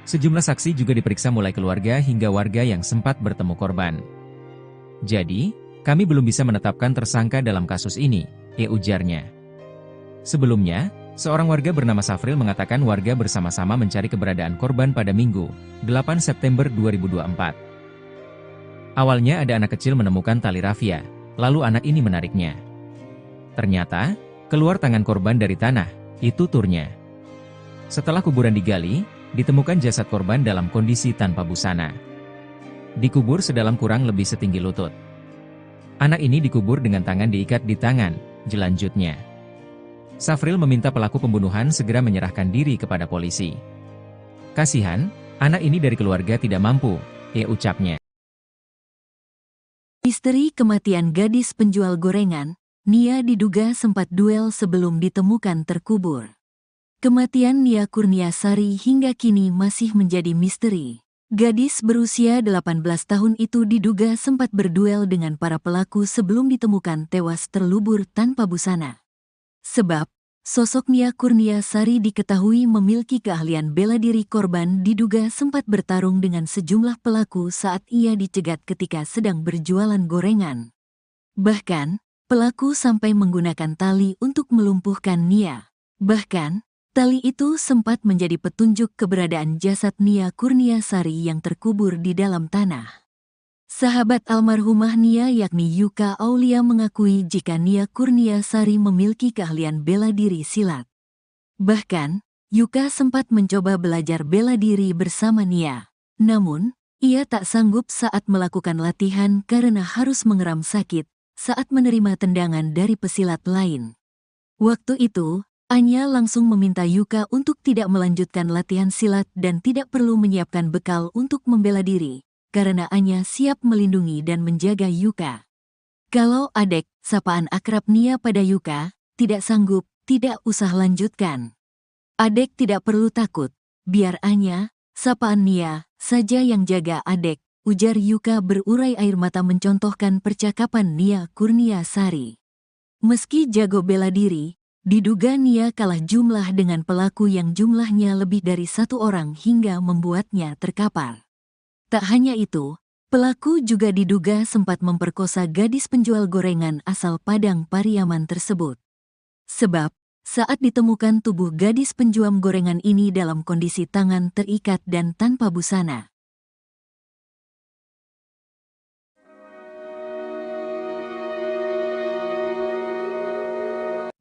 Sejumlah saksi juga diperiksa mulai keluarga hingga warga yang sempat bertemu korban. Jadi, kami belum bisa menetapkan tersangka dalam kasus ini, ujarnya. Sebelumnya, seorang warga bernama Safril mengatakan warga bersama-sama mencari keberadaan korban pada Minggu, 8 September 2024. Awalnya ada anak kecil menemukan tali rafia, lalu anak ini menariknya. Ternyata, keluar tangan korban dari tanah, itu turnya. Setelah kuburan digali, ditemukan jasad korban dalam kondisi tanpa busana. Dikubur sedalam kurang lebih setinggi lutut. Anak ini dikubur dengan tangan diikat di tangan, jelanjutnya. Safril meminta pelaku pembunuhan segera menyerahkan diri kepada polisi. Kasihan, anak ini dari keluarga tidak mampu, ucapnya. Misteri kematian gadis penjual gorengan, Nia diduga sempat duel sebelum ditemukan terkubur. Kematian Nia Kurniasari hingga kini masih menjadi misteri. Gadis berusia 18 tahun itu diduga sempat berduel dengan para pelaku sebelum ditemukan tewas terlubur tanpa busana. Sebab, sosok Nia Kurniasari diketahui memiliki keahlian bela diri. Korban diduga sempat bertarung dengan sejumlah pelaku saat ia dicegat ketika sedang berjualan gorengan. Bahkan, pelaku sampai menggunakan tali untuk melumpuhkan Nia. Bahkan, tali itu sempat menjadi petunjuk keberadaan jasad Nia Kurniasari yang terkubur di dalam tanah. Sahabat almarhumah Nia yakni Yuka Aulia mengakui jika Nia Kurniasari memiliki keahlian bela diri silat. Bahkan, Yuka sempat mencoba belajar bela diri bersama Nia. Namun, ia tak sanggup saat melakukan latihan karena harus mengeram sakit saat menerima tendangan dari pesilat lain. Waktu itu, Anya langsung meminta Yuka untuk tidak melanjutkan latihan silat dan tidak perlu menyiapkan bekal untuk membela diri, karena Anya siap melindungi dan menjaga Yuka. Kalau Adek, sapaan akrab Nia pada Yuka, tidak sanggup, tidak usah lanjutkan. Adek tidak perlu takut, biar Anya, sapaan Nia, saja yang jaga Adek, ujar Yuka berurai air mata mencontohkan percakapan Nia Kurniasari. Meski jago bela diri, diduga Nia kalah jumlah dengan pelaku yang jumlahnya lebih dari satu orang hingga membuatnya terkapar. Tak hanya itu, pelaku juga diduga sempat memperkosa gadis penjual gorengan asal Padang Pariaman tersebut. Sebab, saat ditemukan tubuh gadis penjual gorengan ini dalam kondisi tangan terikat dan tanpa busana.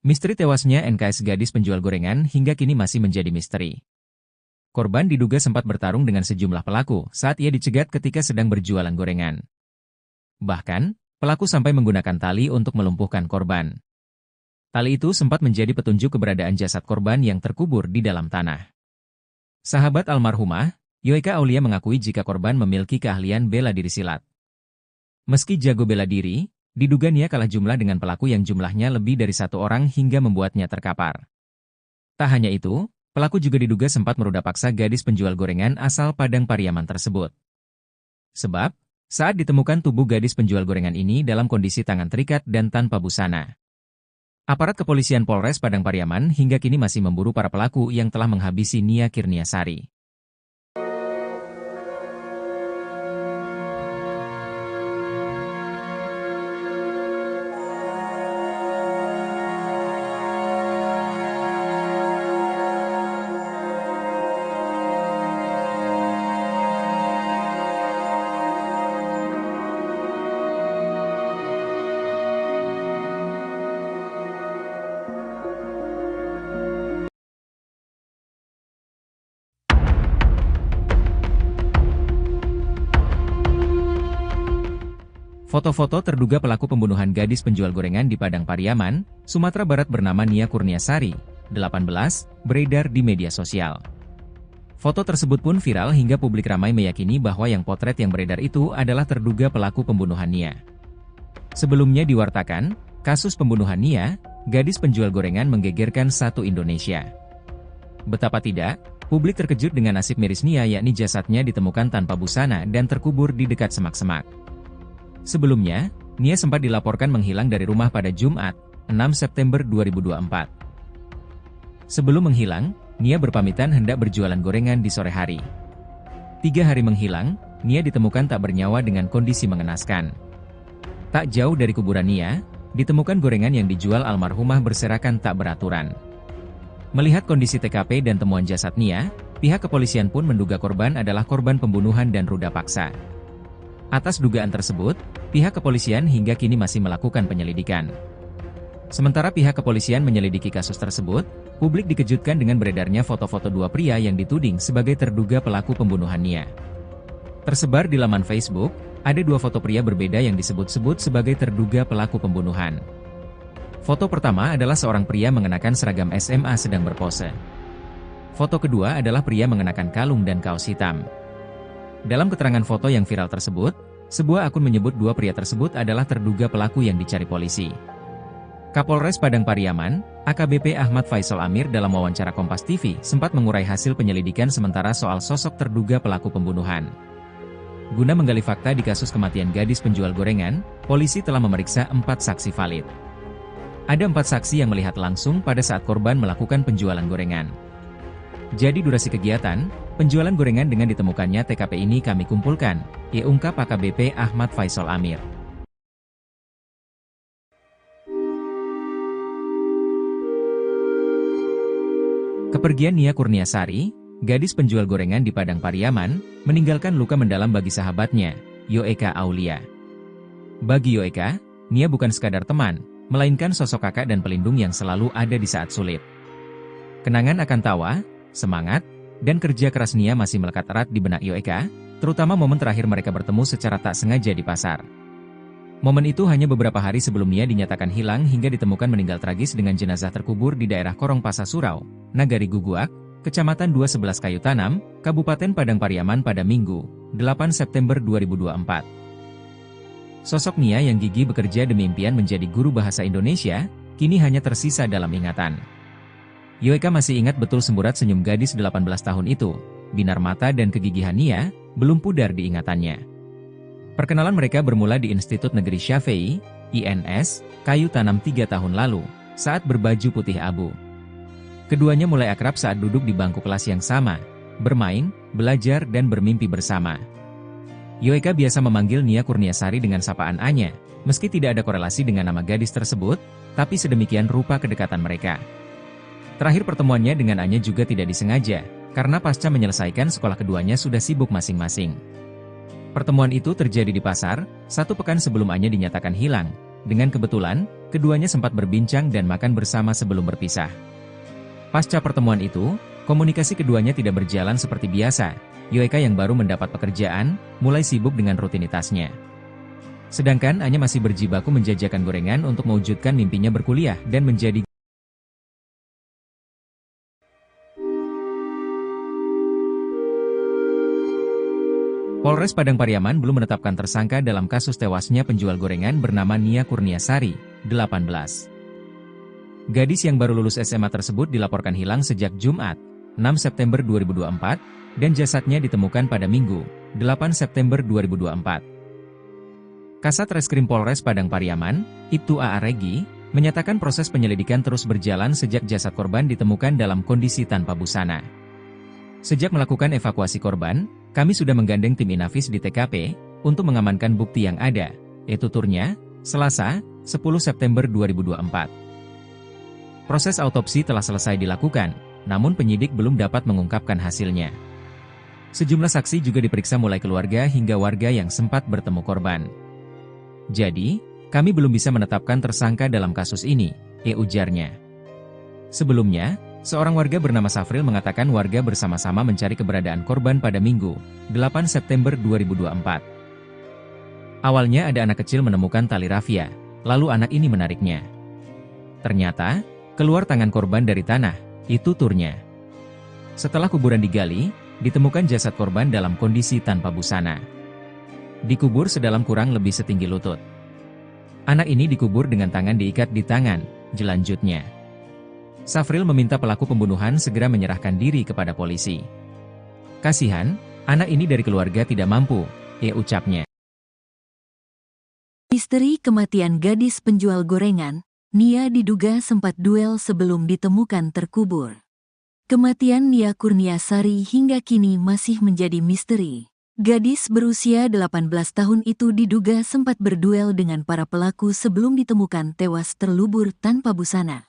Misteri tewasnya NKS gadis penjual gorengan hingga kini masih menjadi misteri. Korban diduga sempat bertarung dengan sejumlah pelaku saat ia dicegat ketika sedang berjualan gorengan. Bahkan, pelaku sampai menggunakan tali untuk melumpuhkan korban. Tali itu sempat menjadi petunjuk keberadaan jasad korban yang terkubur di dalam tanah. Sahabat almarhumah, Yuka Aulia mengakui jika korban memiliki keahlian bela diri silat. Meski jago bela diri, diduga Nia kalah jumlah dengan pelaku yang jumlahnya lebih dari satu orang hingga membuatnya terkapar. Tak hanya itu, pelaku juga diduga sempat meruda paksa gadis penjual gorengan asal Padang Pariaman tersebut. Sebab, saat ditemukan tubuh gadis penjual gorengan ini dalam kondisi tangan terikat dan tanpa busana. Aparat kepolisian Polres Padang Pariaman hingga kini masih memburu para pelaku yang telah menghabisi Nia Kurniasari. Foto-foto terduga pelaku pembunuhan gadis penjual gorengan di Padang Pariaman, Sumatera Barat bernama Nia Kurniasari, 18, beredar di media sosial. Foto tersebut pun viral hingga publik ramai meyakini bahwa yang potret yang beredar itu adalah terduga pelaku pembunuhan Nia. Sebelumnya diwartakan, kasus pembunuhan Nia, gadis penjual gorengan menggegerkan satu Indonesia. Betapa tidak, publik terkejut dengan nasib miris Nia yakni jasadnya ditemukan tanpa busana dan terkubur di dekat semak-semak. Sebelumnya, Nia sempat dilaporkan menghilang dari rumah pada Jumat, 6 September 2024. Sebelum menghilang, Nia berpamitan hendak berjualan gorengan di sore hari. 3 hari menghilang, Nia ditemukan tak bernyawa dengan kondisi mengenaskan. Tak jauh dari kuburan Nia, ditemukan gorengan yang dijual almarhumah berserakan tak beraturan. Melihat kondisi TKP dan temuan jasad Nia, pihak kepolisian pun menduga korban adalah korban pembunuhan dan ruda paksa. Atas dugaan tersebut, pihak kepolisian hingga kini masih melakukan penyelidikan. Sementara pihak kepolisian menyelidiki kasus tersebut, publik dikejutkan dengan beredarnya foto-foto dua pria yang dituding sebagai terduga pelaku pembunuhan Nia. Tersebar di laman Facebook, ada dua foto pria berbeda yang disebut-sebut sebagai terduga pelaku pembunuhan. Foto pertama adalah seorang pria mengenakan seragam SMA sedang berpose. Foto kedua adalah pria mengenakan kalung dan kaos hitam. Dalam keterangan foto yang viral tersebut, sebuah akun menyebut dua pria tersebut adalah terduga pelaku yang dicari polisi. Kapolres Padang Pariaman, AKBP Ahmad Faisal Amir dalam wawancara Kompas TV sempat mengurai hasil penyelidikan sementara soal sosok terduga pelaku pembunuhan. Guna menggali fakta di kasus kematian gadis penjual gorengan, polisi telah memeriksa 4 saksi valid. Ada 4 saksi yang melihat langsung pada saat korban melakukan penjualan gorengan. Jadi durasi kegiatan, penjualan gorengan dengan ditemukannya TKP ini kami kumpulkan, ungkap AKBP Ahmad Faisal Amir. Kepergian Nia Kurniasari, gadis penjual gorengan di Padang Pariaman, meninggalkan luka mendalam bagi sahabatnya, Yoeka Aulia. Bagi Yoeka, Nia bukan sekadar teman, melainkan sosok kakak dan pelindung yang selalu ada di saat sulit. Kenangan akan tawa, semangat, dan kerja keras Nia masih melekat erat di benak Yoeka, terutama momen terakhir mereka bertemu secara tak sengaja di pasar. Momen itu hanya beberapa hari sebelum Nia dinyatakan hilang hingga ditemukan meninggal tragis dengan jenazah terkubur di daerah Korong Pasa Surau, Nagari Guguak, Kecamatan 211 Kayu Tanam, Kabupaten Padang Pariaman pada Minggu, 8 September 2024. Sosok Nia yang gigih bekerja demi impian menjadi guru bahasa Indonesia, kini hanya tersisa dalam ingatan. Yoeka masih ingat betul semburat senyum gadis 18 tahun itu, binar mata dan kegigihan Nia, belum pudar di ingatannya. Perkenalan mereka bermula di Institut Negeri Syafei, INS, Kayu Tanam 3 tahun lalu, saat berbaju putih abu. Keduanya mulai akrab saat duduk di bangku kelas yang sama, bermain, belajar dan bermimpi bersama. Yoeka biasa memanggil Nia Kurniasari dengan sapaan Anya, meski tidak ada korelasi dengan nama gadis tersebut, tapi sedemikian rupa kedekatan mereka. Terakhir pertemuannya dengan Anya juga tidak disengaja, karena pasca menyelesaikan sekolah keduanya sudah sibuk masing-masing. Pertemuan itu terjadi di pasar, 1 pekan sebelum Anya dinyatakan hilang. Dengan kebetulan, keduanya sempat berbincang dan makan bersama sebelum berpisah. Pasca pertemuan itu, komunikasi keduanya tidak berjalan seperti biasa. Yoeka yang baru mendapat pekerjaan, mulai sibuk dengan rutinitasnya. Sedangkan Anya masih berjibaku menjajakan gorengan untuk mewujudkan mimpinya berkuliah dan menjadi Polres Padang Pariaman belum menetapkan tersangka dalam kasus tewasnya penjual gorengan bernama Nia Kurniasari, 18. Gadis yang baru lulus SMA tersebut dilaporkan hilang sejak Jumat, 6 September 2024, dan jasadnya ditemukan pada Minggu, 8 September 2024. Kasat Reskrim Polres Padang Pariaman, Ibtu A.A. Regi, menyatakan proses penyelidikan terus berjalan sejak jasad korban ditemukan dalam kondisi tanpa busana. Sejak melakukan evakuasi korban, kami sudah menggandeng tim Inafis di TKP, untuk mengamankan bukti yang ada, tuturnya, Selasa, 10 September 2024. Proses autopsi telah selesai dilakukan, namun penyidik belum dapat mengungkapkan hasilnya. Sejumlah saksi juga diperiksa mulai keluarga hingga warga yang sempat bertemu korban. Jadi, kami belum bisa menetapkan tersangka dalam kasus ini, ujarnya. Sebelumnya, seorang warga bernama Safril mengatakan warga bersama-sama mencari keberadaan korban pada Minggu, 8 September 2024. Awalnya ada anak kecil menemukan tali rafia, lalu anak ini menariknya. Ternyata, keluar tangan korban dari tanah, tuturnya. Setelah kuburan digali, ditemukan jasad korban dalam kondisi tanpa busana. Dikubur sedalam kurang lebih setinggi lutut. Anak ini dikubur dengan tangan diikat di tangan, jelanjutnya. Safril meminta pelaku pembunuhan segera menyerahkan diri kepada polisi. Kasihan, anak ini dari keluarga tidak mampu, ucapnya. Misteri kematian gadis penjual gorengan, Nia diduga sempat duel sebelum ditemukan terkubur. Kematian Nia Kurniasari hingga kini masih menjadi misteri. Gadis berusia 18 tahun itu diduga sempat berduel dengan para pelaku sebelum ditemukan tewas terlubur tanpa busana.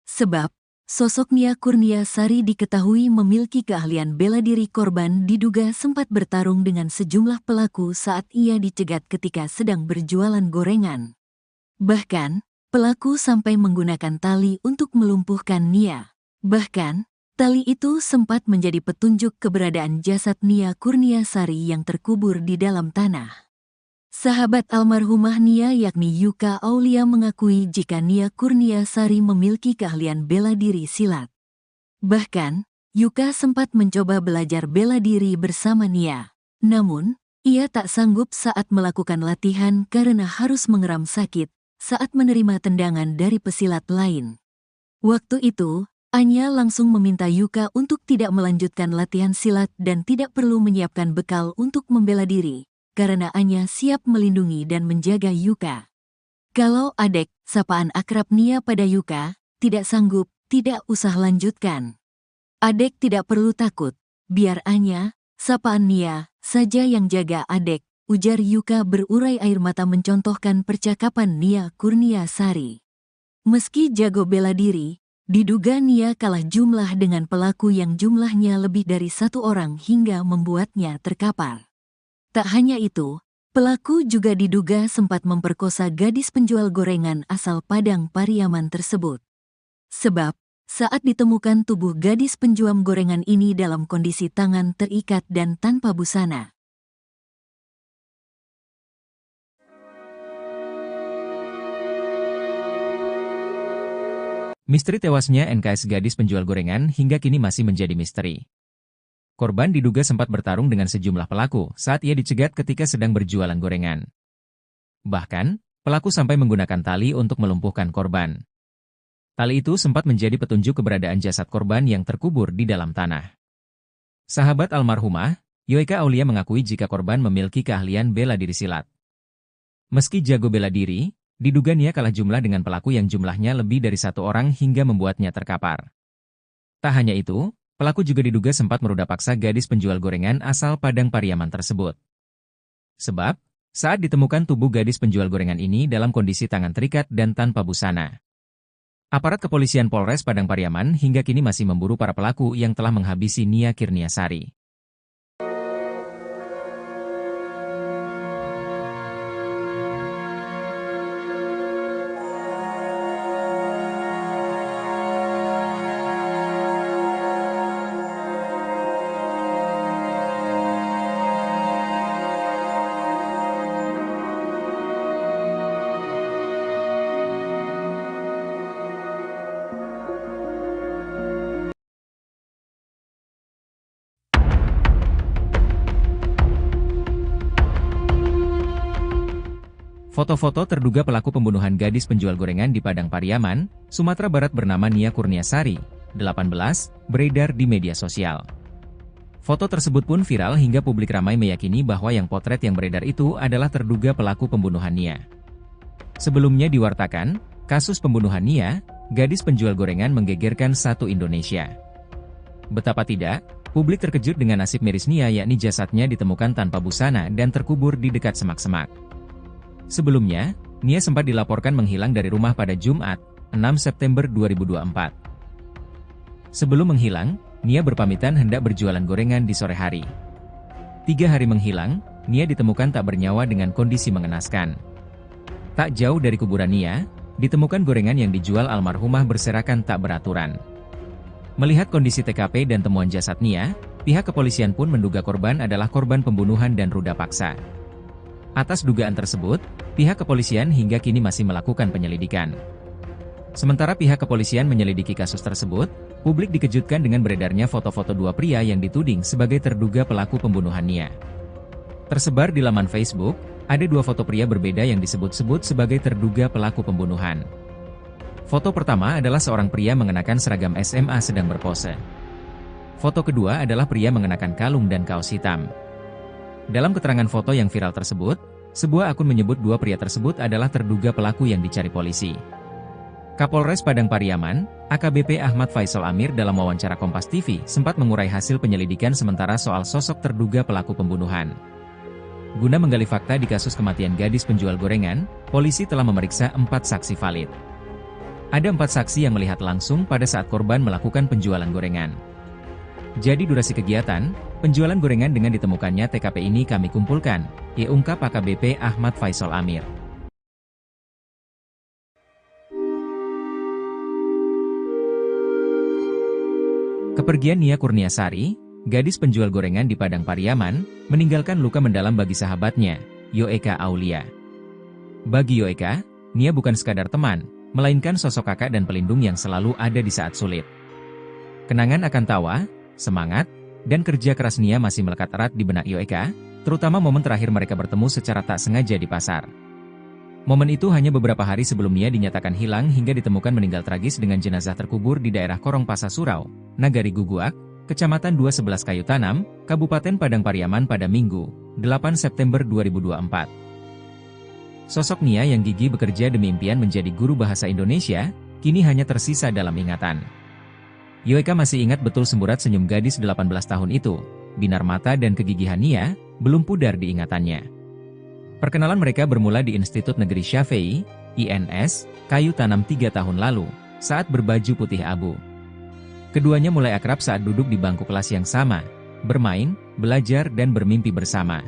Sebab, Sosok Nia Kurniasari diketahui memiliki keahlian bela diri. Korban diduga sempat bertarung dengan sejumlah pelaku saat ia dicegat ketika sedang berjualan gorengan. Bahkan, pelaku sampai menggunakan tali untuk melumpuhkan Nia. Bahkan, tali itu sempat menjadi petunjuk keberadaan jasad Nia Kurniasari yang terkubur di dalam tanah. Sahabat almarhumah Nia yakni Yuka Aulia mengakui jika Nia Kurniasari memiliki keahlian bela diri silat. Bahkan, Yuka sempat mencoba belajar bela diri bersama Nia. Namun, ia tak sanggup saat melakukan latihan karena harus mengeram sakit saat menerima tendangan dari pesilat lain. Waktu itu, Anya langsung meminta Yuka untuk tidak melanjutkan latihan silat dan tidak perlu menyiapkan bekal untuk membela diri, karena Anya siap melindungi dan menjaga Yuka. Kalau Adek, sapaan akrab Nia pada Yuka, tidak sanggup, tidak usah lanjutkan. Adek tidak perlu takut, biar Anya, sapaan Nia, saja yang jaga Adek, ujar Yuka berurai air mata mencontohkan percakapan Nia Kurniasari. Meski jago bela diri, diduga Nia kalah jumlah dengan pelaku yang jumlahnya lebih dari satu orang hingga membuatnya terkapar. Tak hanya itu, pelaku juga diduga sempat memperkosa gadis penjual gorengan asal Padang Pariaman tersebut. Sebab, saat ditemukan tubuh gadis penjual gorengan ini dalam kondisi tangan terikat dan tanpa busana. Misteri tewasnya NKS gadis penjual gorengan hingga kini masih menjadi misteri. Korban diduga sempat bertarung dengan sejumlah pelaku saat ia dicegat ketika sedang berjualan gorengan. Bahkan, pelaku sampai menggunakan tali untuk melumpuhkan korban. Tali itu sempat menjadi petunjuk keberadaan jasad korban yang terkubur di dalam tanah. Sahabat almarhumah, Yuka Aulia mengakui jika korban memiliki keahlian bela diri silat. Meski jago bela diri, diduga Nia kalah jumlah dengan pelaku yang jumlahnya lebih dari satu orang hingga membuatnya terkapar. Tak hanya itu, pelaku juga diduga sempat meruda paksa gadis penjual gorengan asal Padang Pariaman tersebut. Sebab, saat ditemukan tubuh gadis penjual gorengan ini dalam kondisi tangan terikat dan tanpa busana. Aparat kepolisian Polres Padang Pariaman hingga kini masih memburu para pelaku yang telah menghabisi Nia Kurniasari. Foto-foto terduga pelaku pembunuhan gadis penjual gorengan di Padang Pariaman, Sumatera Barat bernama Nia Kurniasari, 18, beredar di media sosial. Foto tersebut pun viral hingga publik ramai meyakini bahwa yang potret yang beredar itu adalah terduga pelaku pembunuhan Nia. Sebelumnya diwartakan, kasus pembunuhan Nia, gadis penjual gorengan menggegerkan satu Indonesia. Betapa tidak, publik terkejut dengan nasib miris Nia yakni jasadnya ditemukan tanpa busana dan terkubur di dekat semak-semak. Sebelumnya, Nia sempat dilaporkan menghilang dari rumah pada Jumat, 6 September 2024. Sebelum menghilang, Nia berpamitan hendak berjualan gorengan di sore hari. 3 hari menghilang, Nia ditemukan tak bernyawa dengan kondisi mengenaskan. Tak jauh dari kuburan Nia, ditemukan gorengan yang dijual almarhumah berserakan tak beraturan. Melihat kondisi TKP dan temuan jasad Nia, pihak kepolisian pun menduga korban adalah korban pembunuhan dan ruda paksa. Atas dugaan tersebut, pihak kepolisian hingga kini masih melakukan penyelidikan. Sementara pihak kepolisian menyelidiki kasus tersebut, publik dikejutkan dengan beredarnya foto-foto dua pria yang dituding sebagai terduga pelaku pembunuhan Nia. Tersebar di laman Facebook, ada 2 foto pria berbeda yang disebut-sebut sebagai terduga pelaku pembunuhan. Foto pertama adalah seorang pria mengenakan seragam SMA sedang berpose. Foto kedua adalah pria mengenakan kalung dan kaos hitam. Dalam keterangan foto yang viral tersebut, sebuah akun menyebut 2 pria tersebut adalah terduga pelaku yang dicari polisi. Kapolres Padang Pariaman, AKBP Ahmad Faisal Amir dalam wawancara Kompas TV sempat mengurai hasil penyelidikan sementara soal sosok terduga pelaku pembunuhan. Guna menggali fakta di kasus kematian gadis penjual gorengan, polisi telah memeriksa 4 saksi valid. Ada 4 saksi yang melihat langsung pada saat korban melakukan penjualan gorengan. Jadi durasi kegiatan, penjualan gorengan dengan ditemukannya TKP ini kami kumpulkan, ungkap AKBP Ahmad Faisal Amir. Kepergian Nia Kurniasari, gadis penjual gorengan di Padang Pariaman, meninggalkan luka mendalam bagi sahabatnya, Yoeka Aulia. Bagi Yoeka, Nia bukan sekadar teman, melainkan sosok kakak dan pelindung yang selalu ada di saat sulit. Kenangan akan tawa, semangat, dan kerja keras Nia masih melekat erat di benak Yoeka, terutama momen terakhir mereka bertemu secara tak sengaja di pasar. Momen itu hanya beberapa hari sebelum Nia dinyatakan hilang hingga ditemukan meninggal tragis dengan jenazah terkubur di daerah Korong Pasa Surau, Nagari Guguak, Kecamatan 211 Kayu Tanam, Kabupaten Padang Pariaman pada Minggu, 8 September 2024. Sosok Nia yang gigih bekerja demi impian menjadi guru bahasa Indonesia, kini hanya tersisa dalam ingatan. Yoeka masih ingat betul semburat senyum gadis 18 tahun itu, binar mata dan kegigihan Nia, belum pudar di ingatannya. Perkenalan mereka bermula di Institut Negeri Syafei, INS, Kayu Tanam 3 tahun lalu, saat berbaju putih abu. Keduanya mulai akrab saat duduk di bangku kelas yang sama, bermain, belajar dan bermimpi bersama.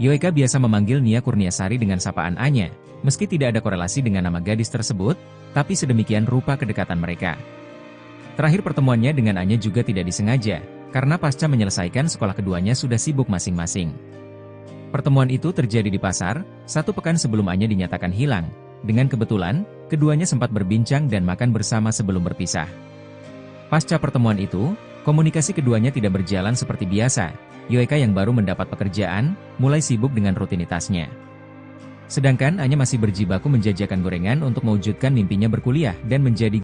Yoeka biasa memanggil Nia Kurniasari dengan sapaan Anya, meski tidak ada korelasi dengan nama gadis tersebut, tapi sedemikian rupa kedekatan mereka. Terakhir pertemuannya dengan Anya juga tidak disengaja, karena pasca menyelesaikan sekolah keduanya sudah sibuk masing-masing. Pertemuan itu terjadi di pasar, 1 pekan sebelum Anya dinyatakan hilang. Dengan kebetulan, keduanya sempat berbincang dan makan bersama sebelum berpisah. Pasca pertemuan itu, komunikasi keduanya tidak berjalan seperti biasa. Yoeka yang baru mendapat pekerjaan, mulai sibuk dengan rutinitasnya. Sedangkan Anya masih berjibaku menjajakan gorengan untuk mewujudkan mimpinya berkuliah dan menjadi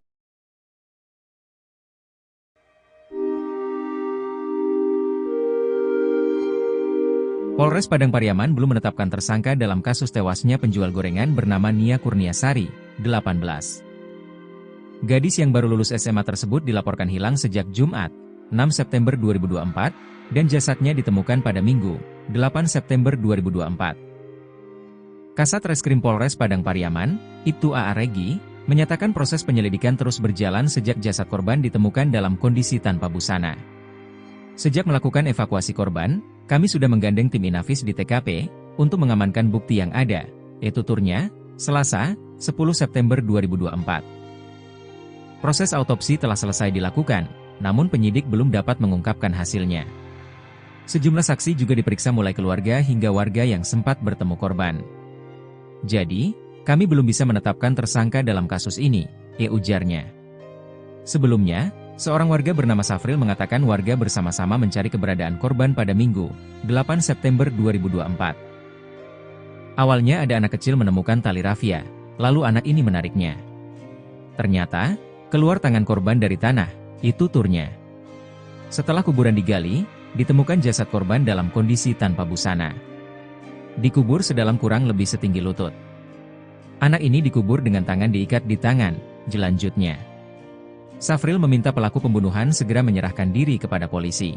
Polres Padang Pariaman belum menetapkan tersangka dalam kasus tewasnya penjual gorengan bernama Nia Kurniasari, 18. Gadis yang baru lulus SMA tersebut dilaporkan hilang sejak Jumat, 6 September 2024, dan jasadnya ditemukan pada Minggu, 8 September 2024. Kasat Reskrim Polres Padang Pariaman, Ibtu A.A. Regi, menyatakan proses penyelidikan terus berjalan sejak jasad korban ditemukan dalam kondisi tanpa busana. Sejak melakukan evakuasi korban, kami sudah menggandeng tim Inafis di TKP, untuk mengamankan bukti yang ada, tuturnya, Selasa, 10 September 2024. Proses autopsi telah selesai dilakukan, namun penyidik belum dapat mengungkapkan hasilnya. Sejumlah saksi juga diperiksa mulai keluarga hingga warga yang sempat bertemu korban. Jadi, kami belum bisa menetapkan tersangka dalam kasus ini, ujarnya. Sebelumnya, seorang warga bernama Safril mengatakan warga bersama-sama mencari keberadaan korban pada Minggu, 8 September 2024. Awalnya ada anak kecil menemukan tali rafia, lalu anak ini menariknya. Ternyata, keluar tangan korban dari tanah, tuturnya. Setelah kuburan digali, ditemukan jasad korban dalam kondisi tanpa busana. Dikubur sedalam kurang lebih setinggi lutut. Anak ini dikubur dengan tangan diikat di tangan, jelanjutnya. Safril meminta pelaku pembunuhan segera menyerahkan diri kepada polisi.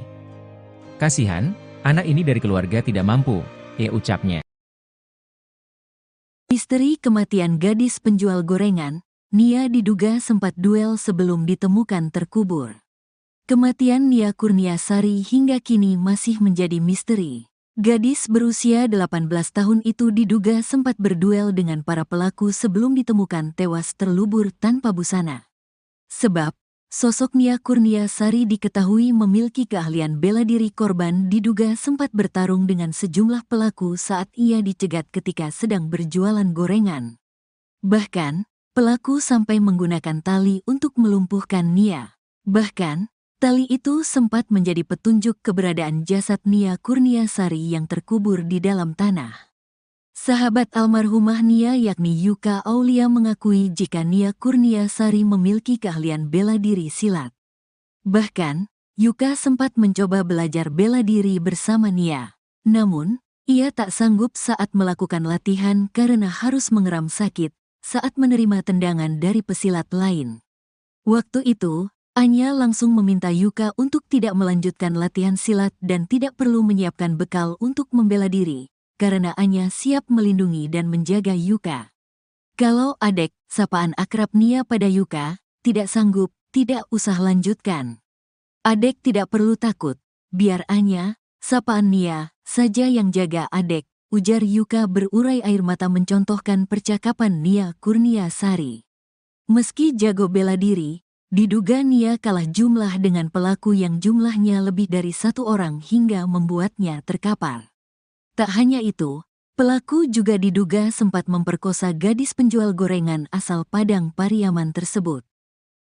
Kasihan, anak ini dari keluarga tidak mampu, ucapnya. Misteri kematian gadis penjual gorengan, Nia diduga sempat duel sebelum ditemukan terkubur. Kematian Nia Kurniasari hingga kini masih menjadi misteri. Gadis berusia 18 tahun itu diduga sempat berduel dengan para pelaku sebelum ditemukan tewas terlubur tanpa busana. Sebab, sosok Nia Kurniasari diketahui memiliki keahlian bela diri. Korban diduga sempat bertarung dengan sejumlah pelaku saat ia dicegat ketika sedang berjualan gorengan. Bahkan, pelaku sampai menggunakan tali untuk melumpuhkan Nia. Bahkan, tali itu sempat menjadi petunjuk keberadaan jasad Nia Kurniasari yang terkubur di dalam tanah. Sahabat almarhumah Nia yakni Yuka Aulia mengakui jika Nia Kurniasari memiliki keahlian bela diri silat. Bahkan, Yuka sempat mencoba belajar bela diri bersama Nia. Namun, ia tak sanggup saat melakukan latihan karena harus mengeram sakit saat menerima tendangan dari pesilat lain. Waktu itu, Anya langsung meminta Yuka untuk tidak melanjutkan latihan silat dan tidak perlu menyiapkan bekal untuk membela diri, karena Anya siap melindungi dan menjaga Yuka. Kalau Adek, sapaan akrab Nia pada Yuka, tidak sanggup, tidak usah lanjutkan. Adek tidak perlu takut, biar Anya, sapaan Nia, saja yang jaga Adek, ujar Yuka berurai air mata mencontohkan percakapan Nia Kurniasari. Meski jago bela diri, diduga Nia kalah jumlah dengan pelaku yang jumlahnya lebih dari satu orang hingga membuatnya terkapar. Tak hanya itu, pelaku juga diduga sempat memperkosa gadis penjual gorengan asal Padang Pariaman tersebut.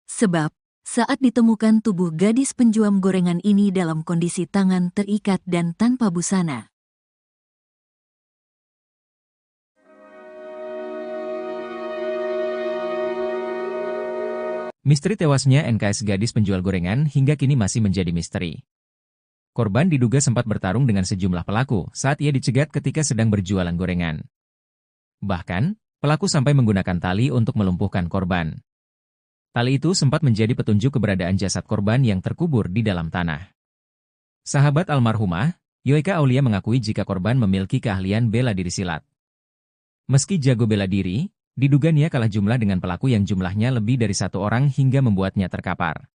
Sebab, saat ditemukan tubuh gadis penjual gorengan ini dalam kondisi tangan terikat dan tanpa busana. Misteri tewasnya NKS gadis penjual gorengan hingga kini masih menjadi misteri. Korban diduga sempat bertarung dengan sejumlah pelaku saat ia dicegat ketika sedang berjualan gorengan. Bahkan, pelaku sampai menggunakan tali untuk melumpuhkan korban. Tali itu sempat menjadi petunjuk keberadaan jasad korban yang terkubur di dalam tanah. Sahabat almarhumah, Yoeka Aulia mengakui jika korban memiliki keahlian bela diri silat. Meski jago bela diri, diduga Nia kalah jumlah dengan pelaku yang jumlahnya lebih dari satu orang hingga membuatnya terkapar.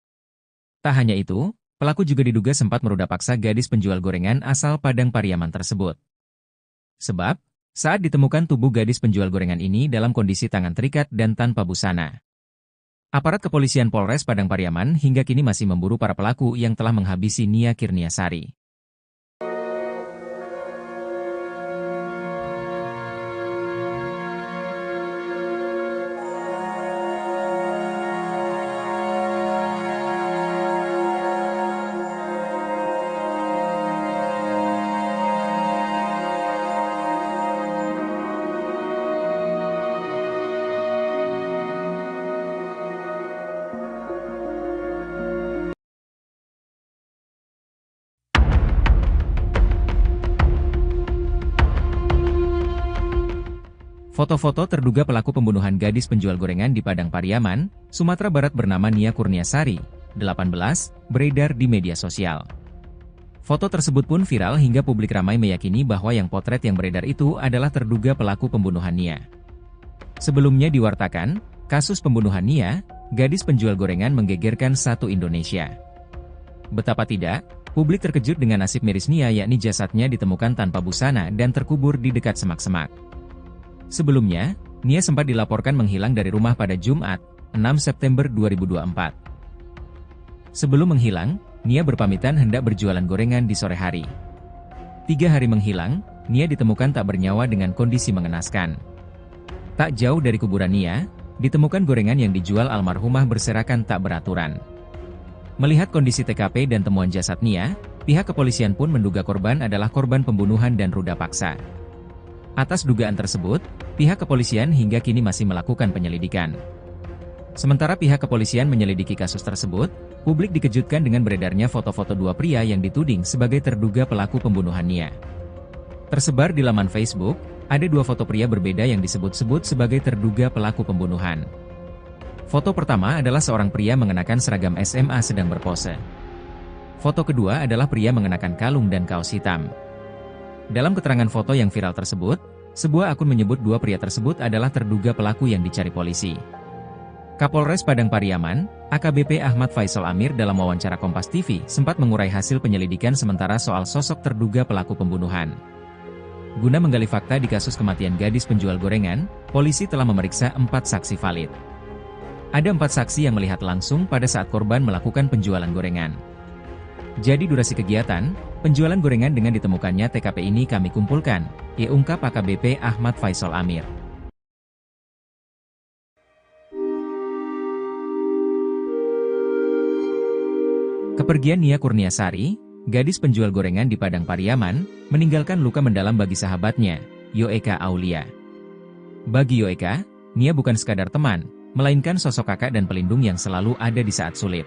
Tak hanya itu, pelaku juga diduga sempat meruda paksa gadis penjual gorengan asal Padang Pariaman tersebut. Sebab, saat ditemukan tubuh gadis penjual gorengan ini dalam kondisi tangan terikat dan tanpa busana. Aparat kepolisian Polres Padang Pariaman hingga kini masih memburu para pelaku yang telah menghabisi Nia Kurniasari. Foto-foto terduga pelaku pembunuhan gadis penjual gorengan di Padang Pariaman, Sumatera Barat bernama Nia Kurniasari, 18, beredar di media sosial. Foto tersebut pun viral hingga publik ramai meyakini bahwa yang potret yang beredar itu adalah terduga pelaku pembunuhan Nia. Sebelumnya diwartakan, kasus pembunuhan Nia, gadis penjual gorengan menggegerkan satu Indonesia. Betapa tidak, publik terkejut dengan nasib miris Nia yakni jasadnya ditemukan tanpa busana dan terkubur di dekat semak-semak. Sebelumnya, Nia sempat dilaporkan menghilang dari rumah pada Jumat, 6 September 2024. Sebelum menghilang, Nia berpamitan hendak berjualan gorengan di sore hari. 3 hari menghilang, Nia ditemukan tak bernyawa dengan kondisi mengenaskan. Tak jauh dari kuburan Nia, ditemukan gorengan yang dijual almarhumah berserakan tak beraturan. Melihat kondisi TKP dan temuan jasad Nia, pihak kepolisian pun menduga korban adalah korban pembunuhan dan ruda paksa. Atas dugaan tersebut, pihak kepolisian hingga kini masih melakukan penyelidikan. Sementara pihak kepolisian menyelidiki kasus tersebut, publik dikejutkan dengan beredarnya foto-foto dua pria yang dituding sebagai terduga pelaku pembunuhan Nia. Tersebar di laman Facebook, ada 2 foto pria berbeda yang disebut-sebut sebagai terduga pelaku pembunuhan. Foto pertama adalah seorang pria mengenakan seragam SMA sedang berpose. Foto kedua adalah pria mengenakan kalung dan kaos hitam. Dalam keterangan foto yang viral tersebut, sebuah akun menyebut 2 pria tersebut adalah terduga pelaku yang dicari polisi. Kapolres Padang Pariaman, AKBP Ahmad Faisal Amir dalam wawancara Kompas TV sempat mengurai hasil penyelidikan sementara soal sosok terduga pelaku pembunuhan. Guna menggali fakta di kasus kematian gadis penjual gorengan, polisi telah memeriksa 4 saksi valid. Ada 4 saksi yang melihat langsung pada saat korban melakukan penjualan gorengan. Jadi durasi kegiatan, penjualan gorengan dengan ditemukannya TKP ini kami kumpulkan, ungkap AKBP Ahmad Faisal Amir. Kepergian Nia Kurniasari, gadis penjual gorengan di Padang Pariaman, meninggalkan luka mendalam bagi sahabatnya, Yoeka Aulia. Bagi Yoeka, Nia bukan sekadar teman, melainkan sosok kakak dan pelindung yang selalu ada di saat sulit.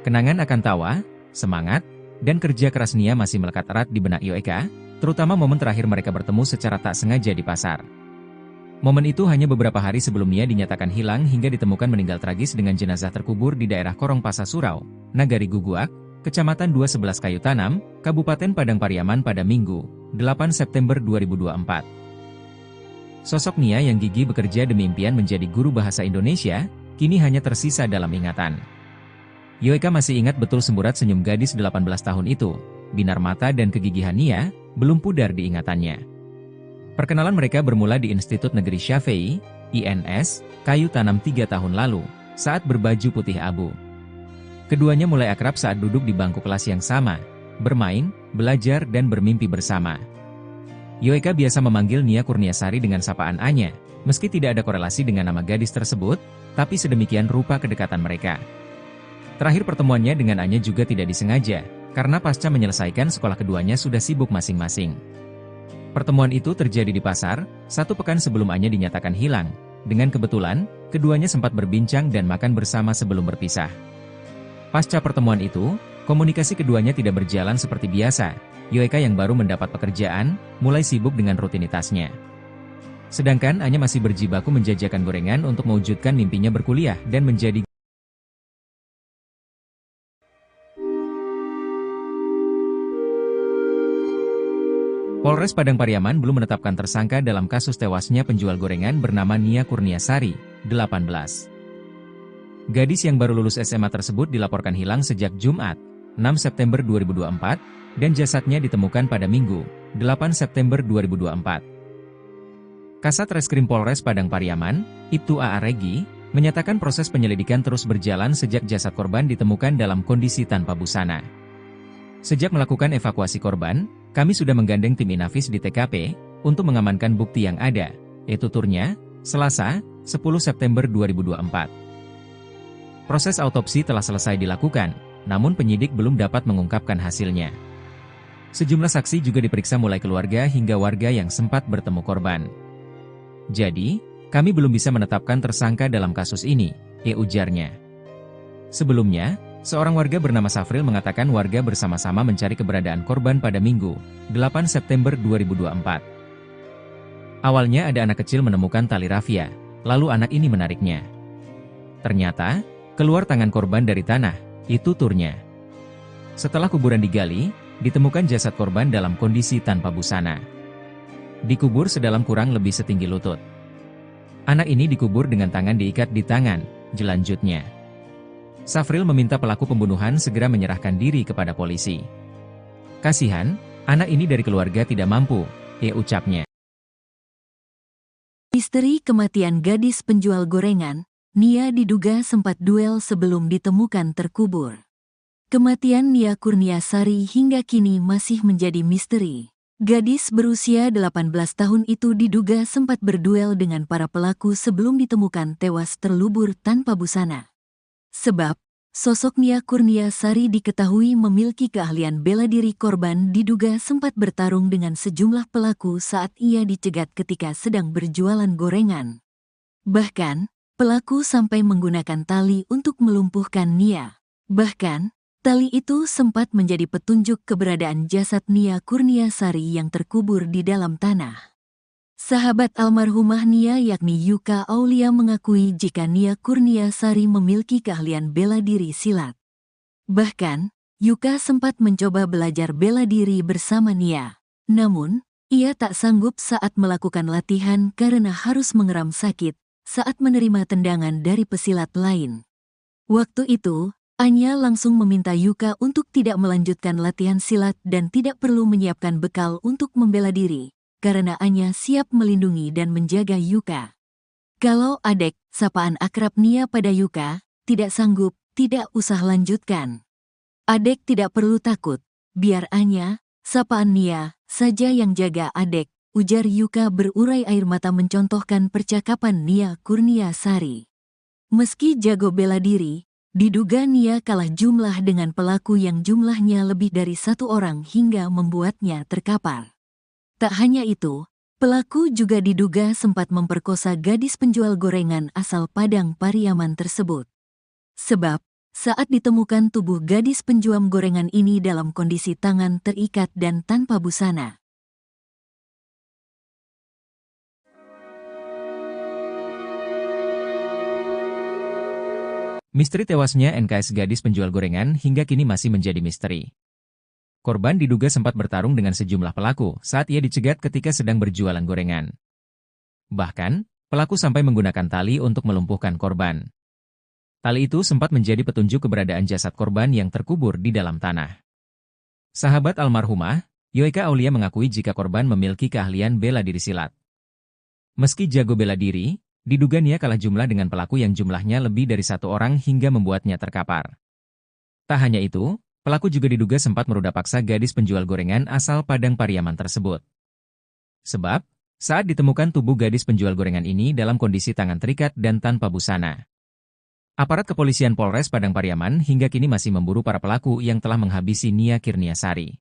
Kenangan akan tawa, semangat, dan kerja keras Nia masih melekat erat di benak Yoeka, terutama momen terakhir mereka bertemu secara tak sengaja di pasar. Momen itu hanya beberapa hari sebelum Nia dinyatakan hilang hingga ditemukan meninggal tragis dengan jenazah terkubur di daerah Korong Pasa Surau, Nagari Guguak, Kecamatan 211 Kayu Tanam, Kabupaten Padang Pariaman pada Minggu, 8 September 2024. Sosok Nia yang gigih bekerja demi impian menjadi guru bahasa Indonesia, kini hanya tersisa dalam ingatan. Yoeka masih ingat betul semburat senyum gadis 18 tahun itu, binar mata dan kegigihan Nia, belum pudar di ingatannya. Perkenalan mereka bermula di Institut Negeri Syafei, INS, Kayu Tanam 3 tahun lalu, saat berbaju putih abu. Keduanya mulai akrab saat duduk di bangku kelas yang sama, bermain, belajar dan bermimpi bersama. Yoeka biasa memanggil Nia Kurniasari dengan sapaan Anya, meski tidak ada korelasi dengan nama gadis tersebut, tapi sedemikian rupa kedekatan mereka. Terakhir pertemuannya dengan Anya juga tidak disengaja, karena pasca menyelesaikan sekolah keduanya sudah sibuk masing-masing. Pertemuan itu terjadi di pasar, 1 pekan sebelum Anya dinyatakan hilang. Dengan kebetulan, keduanya sempat berbincang dan makan bersama sebelum berpisah. Pasca pertemuan itu, komunikasi keduanya tidak berjalan seperti biasa. Yoeka yang baru mendapat pekerjaan, mulai sibuk dengan rutinitasnya. Sedangkan Anya masih berjibaku menjajakan gorengan untuk mewujudkan mimpinya berkuliah dan menjadi Polres Padang Pariaman belum menetapkan tersangka dalam kasus tewasnya penjual gorengan bernama Nia Kurniasari, 18. Gadis yang baru lulus SMA tersebut dilaporkan hilang sejak Jumat, 6 September 2024, dan jasadnya ditemukan pada Minggu, 8 September 2024. Kasat Reskrim Polres Padang Pariaman, Ibtu A.A. Regi, menyatakan proses penyelidikan terus berjalan sejak jasad korban ditemukan dalam kondisi tanpa busana. Sejak melakukan evakuasi korban, kami sudah menggandeng tim Inafis di TKP, untuk mengamankan bukti yang ada, yaitu tuturnya, Selasa, 10 September 2024. Proses autopsi telah selesai dilakukan, namun penyidik belum dapat mengungkapkan hasilnya. Sejumlah saksi juga diperiksa mulai keluarga hingga warga yang sempat bertemu korban. Jadi, kami belum bisa menetapkan tersangka dalam kasus ini, ujarnya. Sebelumnya, seorang warga bernama Safril mengatakan warga bersama-sama mencari keberadaan korban pada Minggu, 8 September 2024. Awalnya ada anak kecil menemukan tali rafia, lalu anak ini menariknya. Ternyata, keluar tangan korban dari tanah, itu turnya. Setelah kuburan digali, ditemukan jasad korban dalam kondisi tanpa busana. Dikubur sedalam kurang lebih setinggi lutut. Anak ini dikubur dengan tangan diikat di tangan, jelanjutnya. Safril meminta pelaku pembunuhan segera menyerahkan diri kepada polisi. Kasihan, anak ini dari keluarga tidak mampu, ucapnya. Misteri kematian gadis penjual gorengan, Nia diduga sempat duel sebelum ditemukan terkubur. Kematian Nia Kurniasari hingga kini masih menjadi misteri. Gadis berusia 18 tahun itu diduga sempat berduel dengan para pelaku sebelum ditemukan tewas terlubur tanpa busana. Sebab, sosok Nia Kurniasari diketahui memiliki keahlian bela diri. Korban diduga sempat bertarung dengan sejumlah pelaku saat ia dicegat ketika sedang berjualan gorengan. Bahkan, pelaku sampai menggunakan tali untuk melumpuhkan Nia. Bahkan, tali itu sempat menjadi petunjuk keberadaan jasad Nia Kurniasari yang terkubur di dalam tanah. Sahabat almarhumah Nia yakni Yuka Aulia mengakui jika Nia Kurniasari memiliki keahlian bela diri silat. Bahkan, Yuka sempat mencoba belajar bela diri bersama Nia. Namun, ia tak sanggup saat melakukan latihan karena harus mengeram sakit saat menerima tendangan dari pesilat lain. Waktu itu, Anya langsung meminta Yuka untuk tidak melanjutkan latihan silat dan tidak perlu menyiapkan bekal untuk membela diri, karena Anya siap melindungi dan menjaga Yuka. Kalau Adek, sapaan akrab Nia pada Yuka, tidak sanggup, tidak usah lanjutkan. Adek tidak perlu takut, biar Anya, sapaan Nia, saja yang jaga Adek, ujar Yuka berurai air mata mencontohkan percakapan Nia Kurniasari. Meski jago bela diri, diduga Nia kalah jumlah dengan pelaku yang jumlahnya lebih dari 1 orang hingga membuatnya terkapar. Tak hanya itu, pelaku juga diduga sempat memperkosa gadis penjual gorengan asal Padang Pariaman tersebut. Sebab, saat ditemukan tubuh gadis penjual gorengan ini dalam kondisi tangan terikat dan tanpa busana. Misteri tewasnya NKS gadis penjual gorengan hingga kini masih menjadi misteri. Korban diduga sempat bertarung dengan sejumlah pelaku saat ia dicegat ketika sedang berjualan gorengan. Bahkan, pelaku sampai menggunakan tali untuk melumpuhkan korban. Tali itu sempat menjadi petunjuk keberadaan jasad korban yang terkubur di dalam tanah. Sahabat almarhumah, Yoeka Aulia mengakui jika korban memiliki keahlian bela diri silat. Meski jago bela diri, diduga Nia kalah jumlah dengan pelaku yang jumlahnya lebih dari satu orang hingga membuatnya terkapar. Tak hanya itu, pelaku juga diduga sempat meruda paksa gadis penjual gorengan asal Padang Pariaman tersebut. Sebab, saat ditemukan tubuh gadis penjual gorengan ini dalam kondisi tangan terikat dan tanpa busana. Aparat kepolisian Polres Padang Pariaman hingga kini masih memburu para pelaku yang telah menghabisi Nia Kurniasari.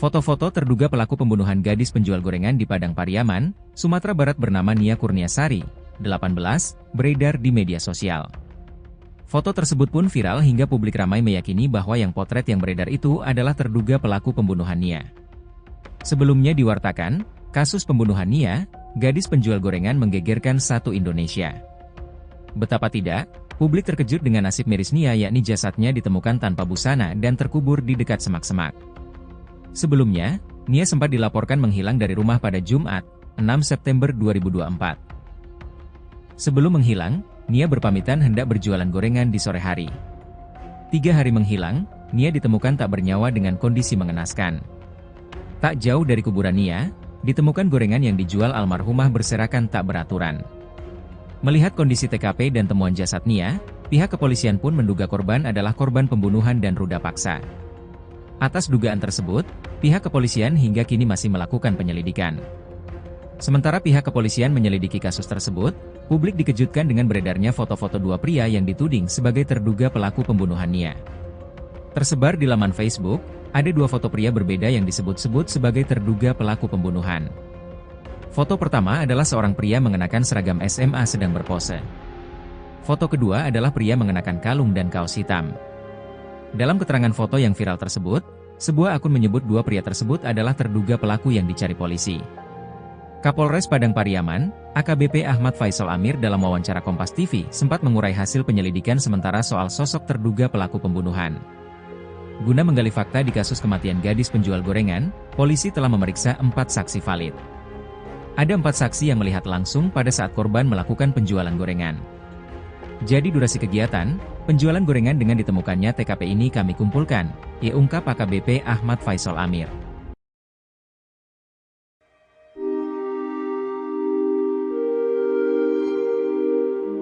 Foto-foto terduga pelaku pembunuhan gadis penjual gorengan di Padang Pariaman, Sumatera Barat bernama Nia Kurniasari, 18, beredar di media sosial. Foto tersebut pun viral hingga publik ramai meyakini bahwa yang potret yang beredar itu adalah terduga pelaku pembunuhan Nia. Sebelumnya diwartakan, kasus pembunuhan Nia, gadis penjual gorengan menggegerkan satu Indonesia. Betapa tidak, publik terkejut dengan nasib miris Nia yakni jasadnya ditemukan tanpa busana dan terkubur di dekat semak-semak. Sebelumnya, Nia sempat dilaporkan menghilang dari rumah pada Jumat, 6 September 2024. Sebelum menghilang, Nia berpamitan hendak berjualan gorengan di sore hari. 3 hari menghilang, Nia ditemukan tak bernyawa dengan kondisi mengenaskan. Tak jauh dari kuburan Nia, ditemukan gorengan yang dijual almarhumah berserakan tak beraturan. Melihat kondisi TKP dan temuan jasad Nia, pihak kepolisian pun menduga korban adalah korban pembunuhan dan ruda paksa. Atas dugaan tersebut, pihak kepolisian hingga kini masih melakukan penyelidikan. Sementara pihak kepolisian menyelidiki kasus tersebut, publik dikejutkan dengan beredarnya foto-foto dua pria yang dituding sebagai terduga pelaku pembunuhan Nia. Tersebar di laman Facebook, ada 2 foto pria berbeda yang disebut-sebut sebagai terduga pelaku pembunuhan. Foto pertama adalah seorang pria mengenakan seragam SMA sedang berpose. Foto kedua adalah pria mengenakan kalung dan kaos hitam. Dalam keterangan foto yang viral tersebut, sebuah akun menyebut 2 pria tersebut adalah terduga pelaku yang dicari polisi. Kapolres Padang Pariaman, AKBP Ahmad Faisal Amir dalam wawancara Kompas TV sempat mengurai hasil penyelidikan sementara soal sosok terduga pelaku pembunuhan. Guna menggali fakta di kasus kematian gadis penjual gorengan, polisi telah memeriksa 4 saksi valid. Ada 4 saksi yang melihat langsung pada saat korban melakukan penjualan gorengan. Jadi durasi kegiatan, penjualan gorengan dengan ditemukannya TKP ini kami kumpulkan, ungkap AKBP Ahmad Faisal Amir.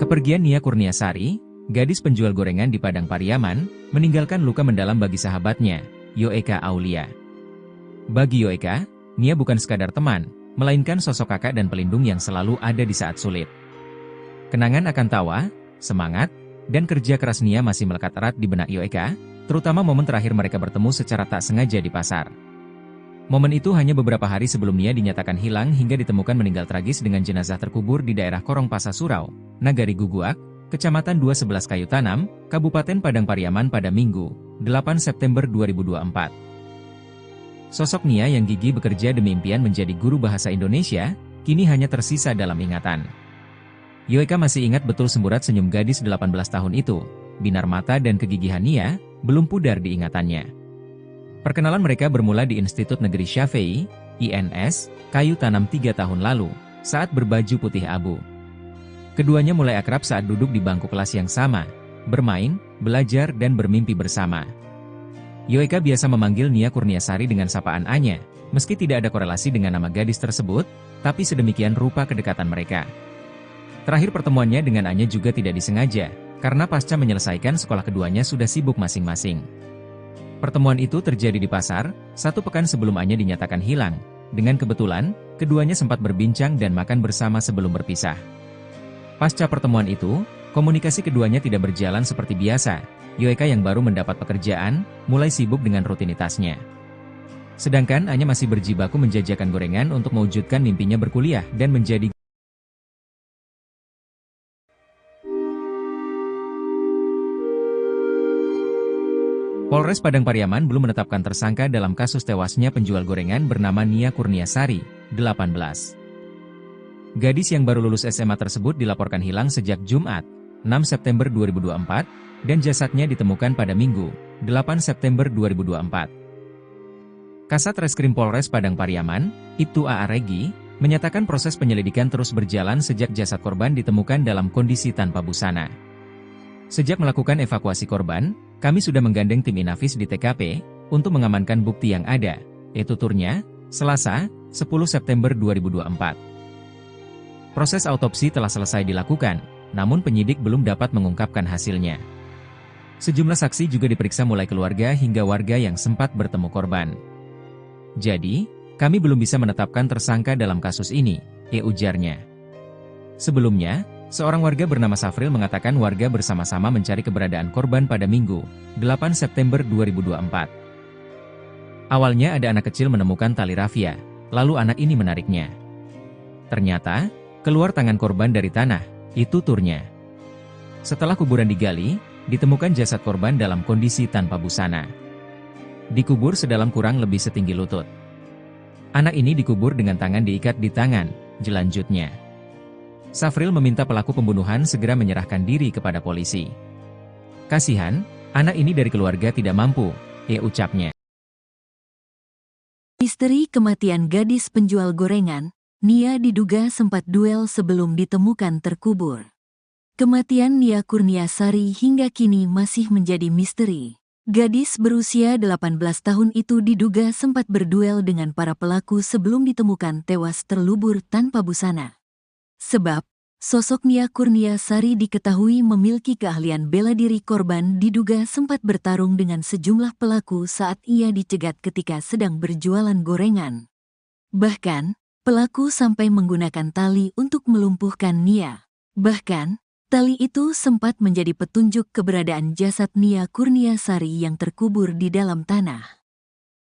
Kepergian Nia Kurniasari, gadis penjual gorengan di Padang Pariaman, meninggalkan luka mendalam bagi sahabatnya, Yoeka Aulia. Bagi Yoeka, Nia bukan sekadar teman, melainkan sosok kakak dan pelindung yang selalu ada di saat sulit. Kenangan akan tawa, semangat, dan kerja keras Nia masih melekat erat di benak Yoeka, terutama momen terakhir mereka bertemu secara tak sengaja di pasar. Momen itu hanya beberapa hari sebelum Nia dinyatakan hilang hingga ditemukan meninggal tragis dengan jenazah terkubur di daerah Korong Pasa Surau, Nagari Guguak, Kecamatan 211 Kayu Tanam, Kabupaten Padang Pariaman pada Minggu, 8 September 2024. Sosok Nia yang gigih bekerja demi impian menjadi guru bahasa Indonesia, kini hanya tersisa dalam ingatan. Yoeka masih ingat betul semburat senyum gadis 18 tahun itu, binar mata dan kegigihan Nia, belum pudar di ingatannya. Perkenalan mereka bermula di Institut Negeri Syafei, INS, Kayu Tanam 3 tahun lalu, saat berbaju putih abu. Keduanya mulai akrab saat duduk di bangku kelas yang sama, bermain, belajar dan bermimpi bersama. Yoeka biasa memanggil Nia Kurniasari dengan sapaan Anya, meski tidak ada korelasi dengan nama gadis tersebut, tapi sedemikian rupa kedekatan mereka. Terakhir pertemuannya dengan Anya juga tidak disengaja, karena pasca menyelesaikan sekolah keduanya sudah sibuk masing-masing. Pertemuan itu terjadi di pasar, 1 pekan sebelum Anya dinyatakan hilang. Dengan kebetulan, keduanya sempat berbincang dan makan bersama sebelum berpisah. Pasca pertemuan itu, komunikasi keduanya tidak berjalan seperti biasa. Yoeka yang baru mendapat pekerjaan, mulai sibuk dengan rutinitasnya. Sedangkan Anya masih berjibaku menjajakan gorengan untuk mewujudkan mimpinya berkuliah dan menjadi Polres Padang Pariaman belum menetapkan tersangka dalam kasus tewasnya penjual gorengan bernama Nia Kurniasari, 18. Gadis yang baru lulus SMA tersebut dilaporkan hilang sejak Jumat, 6 September 2024, dan jasadnya ditemukan pada Minggu, 8 September 2024. Kasat Reskrim Polres Padang Pariaman, Ibtu A.A. Regi, menyatakan proses penyelidikan terus berjalan sejak jasad korban ditemukan dalam kondisi tanpa busana. Sejak melakukan evakuasi korban, kami sudah menggandeng tim Inafis di TKP untuk mengamankan bukti yang ada, yaitu tuturnya, Selasa, 10 September 2024. Proses autopsi telah selesai dilakukan, namun penyidik belum dapat mengungkapkan hasilnya. Sejumlah saksi juga diperiksa mulai keluarga hingga warga yang sempat bertemu korban. Jadi, kami belum bisa menetapkan tersangka dalam kasus ini, ujarnya. Sebelumnya, seorang warga bernama Safril mengatakan warga bersama-sama mencari keberadaan korban pada Minggu, 8 September 2024. Awalnya ada anak kecil menemukan tali rafia, lalu anak ini menariknya. Ternyata, keluar tangan korban dari tanah, itu turnya. Setelah kuburan digali, ditemukan jasad korban dalam kondisi tanpa busana. Dikubur sedalam kurang lebih setinggi lutut. Anak ini dikubur dengan tangan diikat di tangan, jelanjutnya. Safril meminta pelaku pembunuhan segera menyerahkan diri kepada polisi. Kasihan, anak ini dari keluarga tidak mampu, ucapnya. Misteri kematian gadis penjual gorengan, Nia diduga sempat duel sebelum ditemukan terkubur. Kematian Nia Kurniasari hingga kini masih menjadi misteri. Gadis berusia 18 tahun itu diduga sempat berduel dengan para pelaku sebelum ditemukan tewas terlubur tanpa busana. Sebab, sosok Nia Kurniasari diketahui memiliki keahlian bela diri. Korban diduga sempat bertarung dengan sejumlah pelaku saat ia dicegat ketika sedang berjualan gorengan. Bahkan, pelaku sampai menggunakan tali untuk melumpuhkan Nia. Bahkan, tali itu sempat menjadi petunjuk keberadaan jasad Nia Kurniasari yang terkubur di dalam tanah.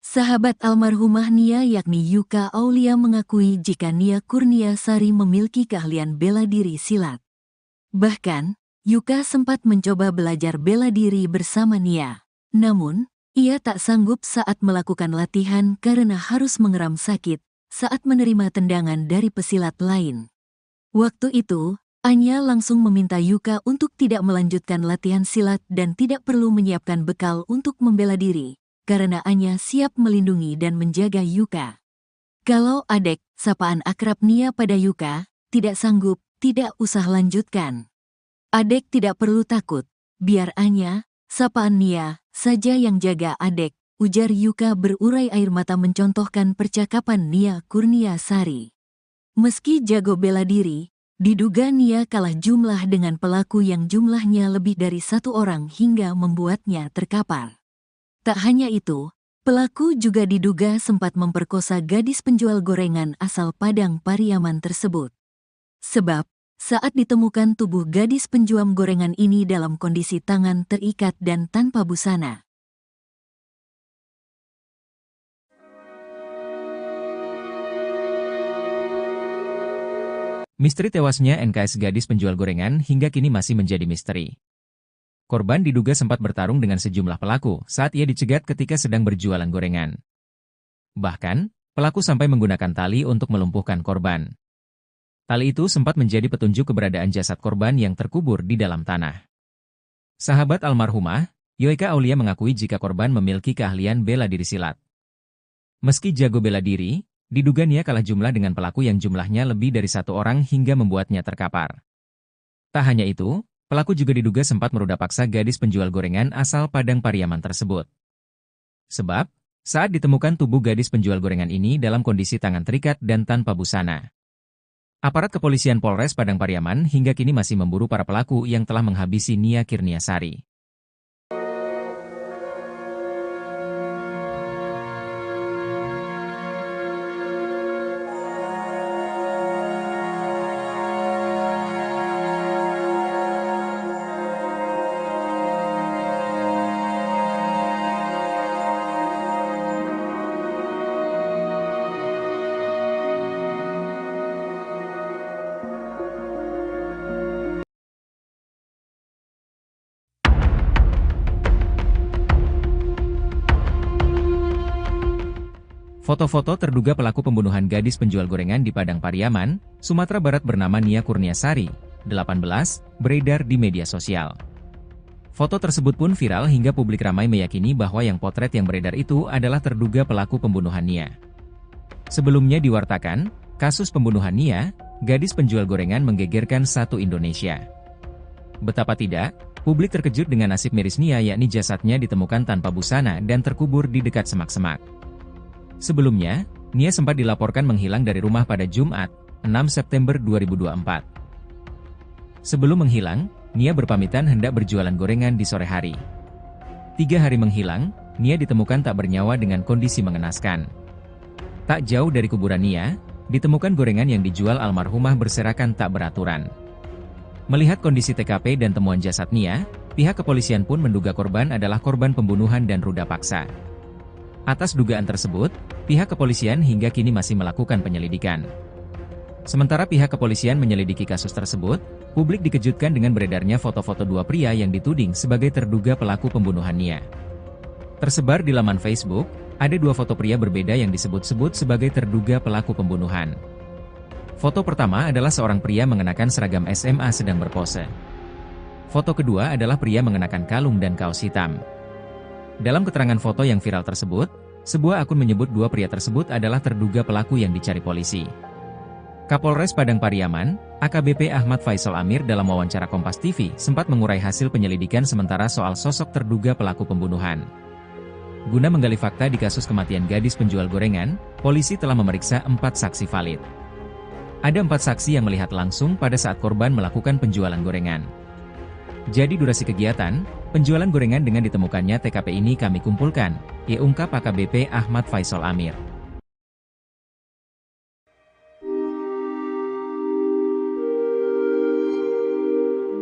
Sahabat almarhumah Nia yakni Yuka Aulia mengakui jika Nia Kurniasari memiliki keahlian bela diri silat. Bahkan, Yuka sempat mencoba belajar bela diri bersama Nia. Namun, ia tak sanggup saat melakukan latihan karena harus mengeram sakit saat menerima tendangan dari pesilat lain. Waktu itu, Anya langsung meminta Yuka untuk tidak melanjutkan latihan silat dan tidak perlu menyiapkan bekal untuk membela diri, karena Anya siap melindungi dan menjaga Yuka. Kalau Adek, sapaan akrab Nia pada Yuka, tidak sanggup, tidak usah lanjutkan. Adek tidak perlu takut, biar Anya, sapaan Nia, saja yang jaga Adek, ujar Yuka berurai air mata mencontohkan percakapan Nia Kurniasari. Meski jago bela diri, diduga Nia kalah jumlah dengan pelaku yang jumlahnya lebih dari satu orang hingga membuatnya terkapar. Tak hanya itu, pelaku juga diduga sempat memperkosa gadis penjual gorengan asal Padang Pariaman tersebut. Sebab, saat ditemukan tubuh gadis penjual gorengan ini dalam kondisi tangan terikat dan tanpa busana. Misteri tewasnya NKS gadis penjual gorengan hingga kini masih menjadi misteri. Korban diduga sempat bertarung dengan sejumlah pelaku saat ia dicegat ketika sedang berjualan gorengan. Bahkan, pelaku sampai menggunakan tali untuk melumpuhkan korban. Tali itu sempat menjadi petunjuk keberadaan jasad korban yang terkubur di dalam tanah. Sahabat almarhumah, Yuka Aulia mengakui jika korban memiliki keahlian bela diri silat. Meski jago bela diri, diduga Nia kalah jumlah dengan pelaku yang jumlahnya lebih dari satu orang hingga membuatnya terkapar. Tak hanya itu, pelaku juga diduga sempat meruda paksa gadis penjual gorengan asal Padang Pariaman tersebut. Sebab, saat ditemukan tubuh gadis penjual gorengan ini dalam kondisi tangan terikat dan tanpa busana. Aparat kepolisian Polres Padang Pariaman hingga kini masih memburu para pelaku yang telah menghabisi Nia Kurniasari. Foto-foto terduga pelaku pembunuhan gadis penjual gorengan di Padang Pariaman, Sumatera Barat bernama Nia Kurniasari, 18, beredar di media sosial. Foto tersebut pun viral hingga publik ramai meyakini bahwa yang potret yang beredar itu adalah terduga pelaku pembunuhan Nia. Sebelumnya diwartakan, kasus pembunuhan Nia, gadis penjual gorengan menggegerkan satu Indonesia. Betapa tidak, publik terkejut dengan nasib miris Nia, yakni jasadnya ditemukan tanpa busana dan terkubur di dekat semak-semak. Sebelumnya, Nia sempat dilaporkan menghilang dari rumah pada Jumat, 6 September 2024. Sebelum menghilang, Nia berpamitan hendak berjualan gorengan di sore hari. 3 hari menghilang, Nia ditemukan tak bernyawa dengan kondisi mengenaskan. Tak jauh dari kuburan Nia, ditemukan gorengan yang dijual almarhumah berserakan tak beraturan. Melihat kondisi TKP dan temuan jasad Nia, pihak kepolisian pun menduga korban adalah korban pembunuhan dan ruda paksa. Atas dugaan tersebut, pihak kepolisian hingga kini masih melakukan penyelidikan. Sementara pihak kepolisian menyelidiki kasus tersebut, publik dikejutkan dengan beredarnya foto-foto dua pria yang dituding sebagai terduga pelaku pembunuhan Nia. Tersebar di laman Facebook, ada 2 foto pria berbeda yang disebut-sebut sebagai terduga pelaku pembunuhan. Foto pertama adalah seorang pria mengenakan seragam SMA sedang berpose. Foto kedua adalah pria mengenakan kalung dan kaos hitam. Dalam keterangan foto yang viral tersebut, sebuah akun menyebut 2 pria tersebut adalah terduga pelaku yang dicari polisi. Kapolres Padang Pariaman, AKBP Ahmad Faisal Amir dalam wawancara Kompas TV sempat mengurai hasil penyelidikan sementara soal sosok terduga pelaku pembunuhan. Guna menggali fakta di kasus kematian gadis penjual gorengan, polisi telah memeriksa 4 saksi valid. Ada 4 saksi yang melihat langsung pada saat korban melakukan penjualan gorengan. Jadi durasi kegiatan, penjualan gorengan dengan ditemukannya TKP ini kami kumpulkan, ungkap AKBP Ahmad Faisal Amir.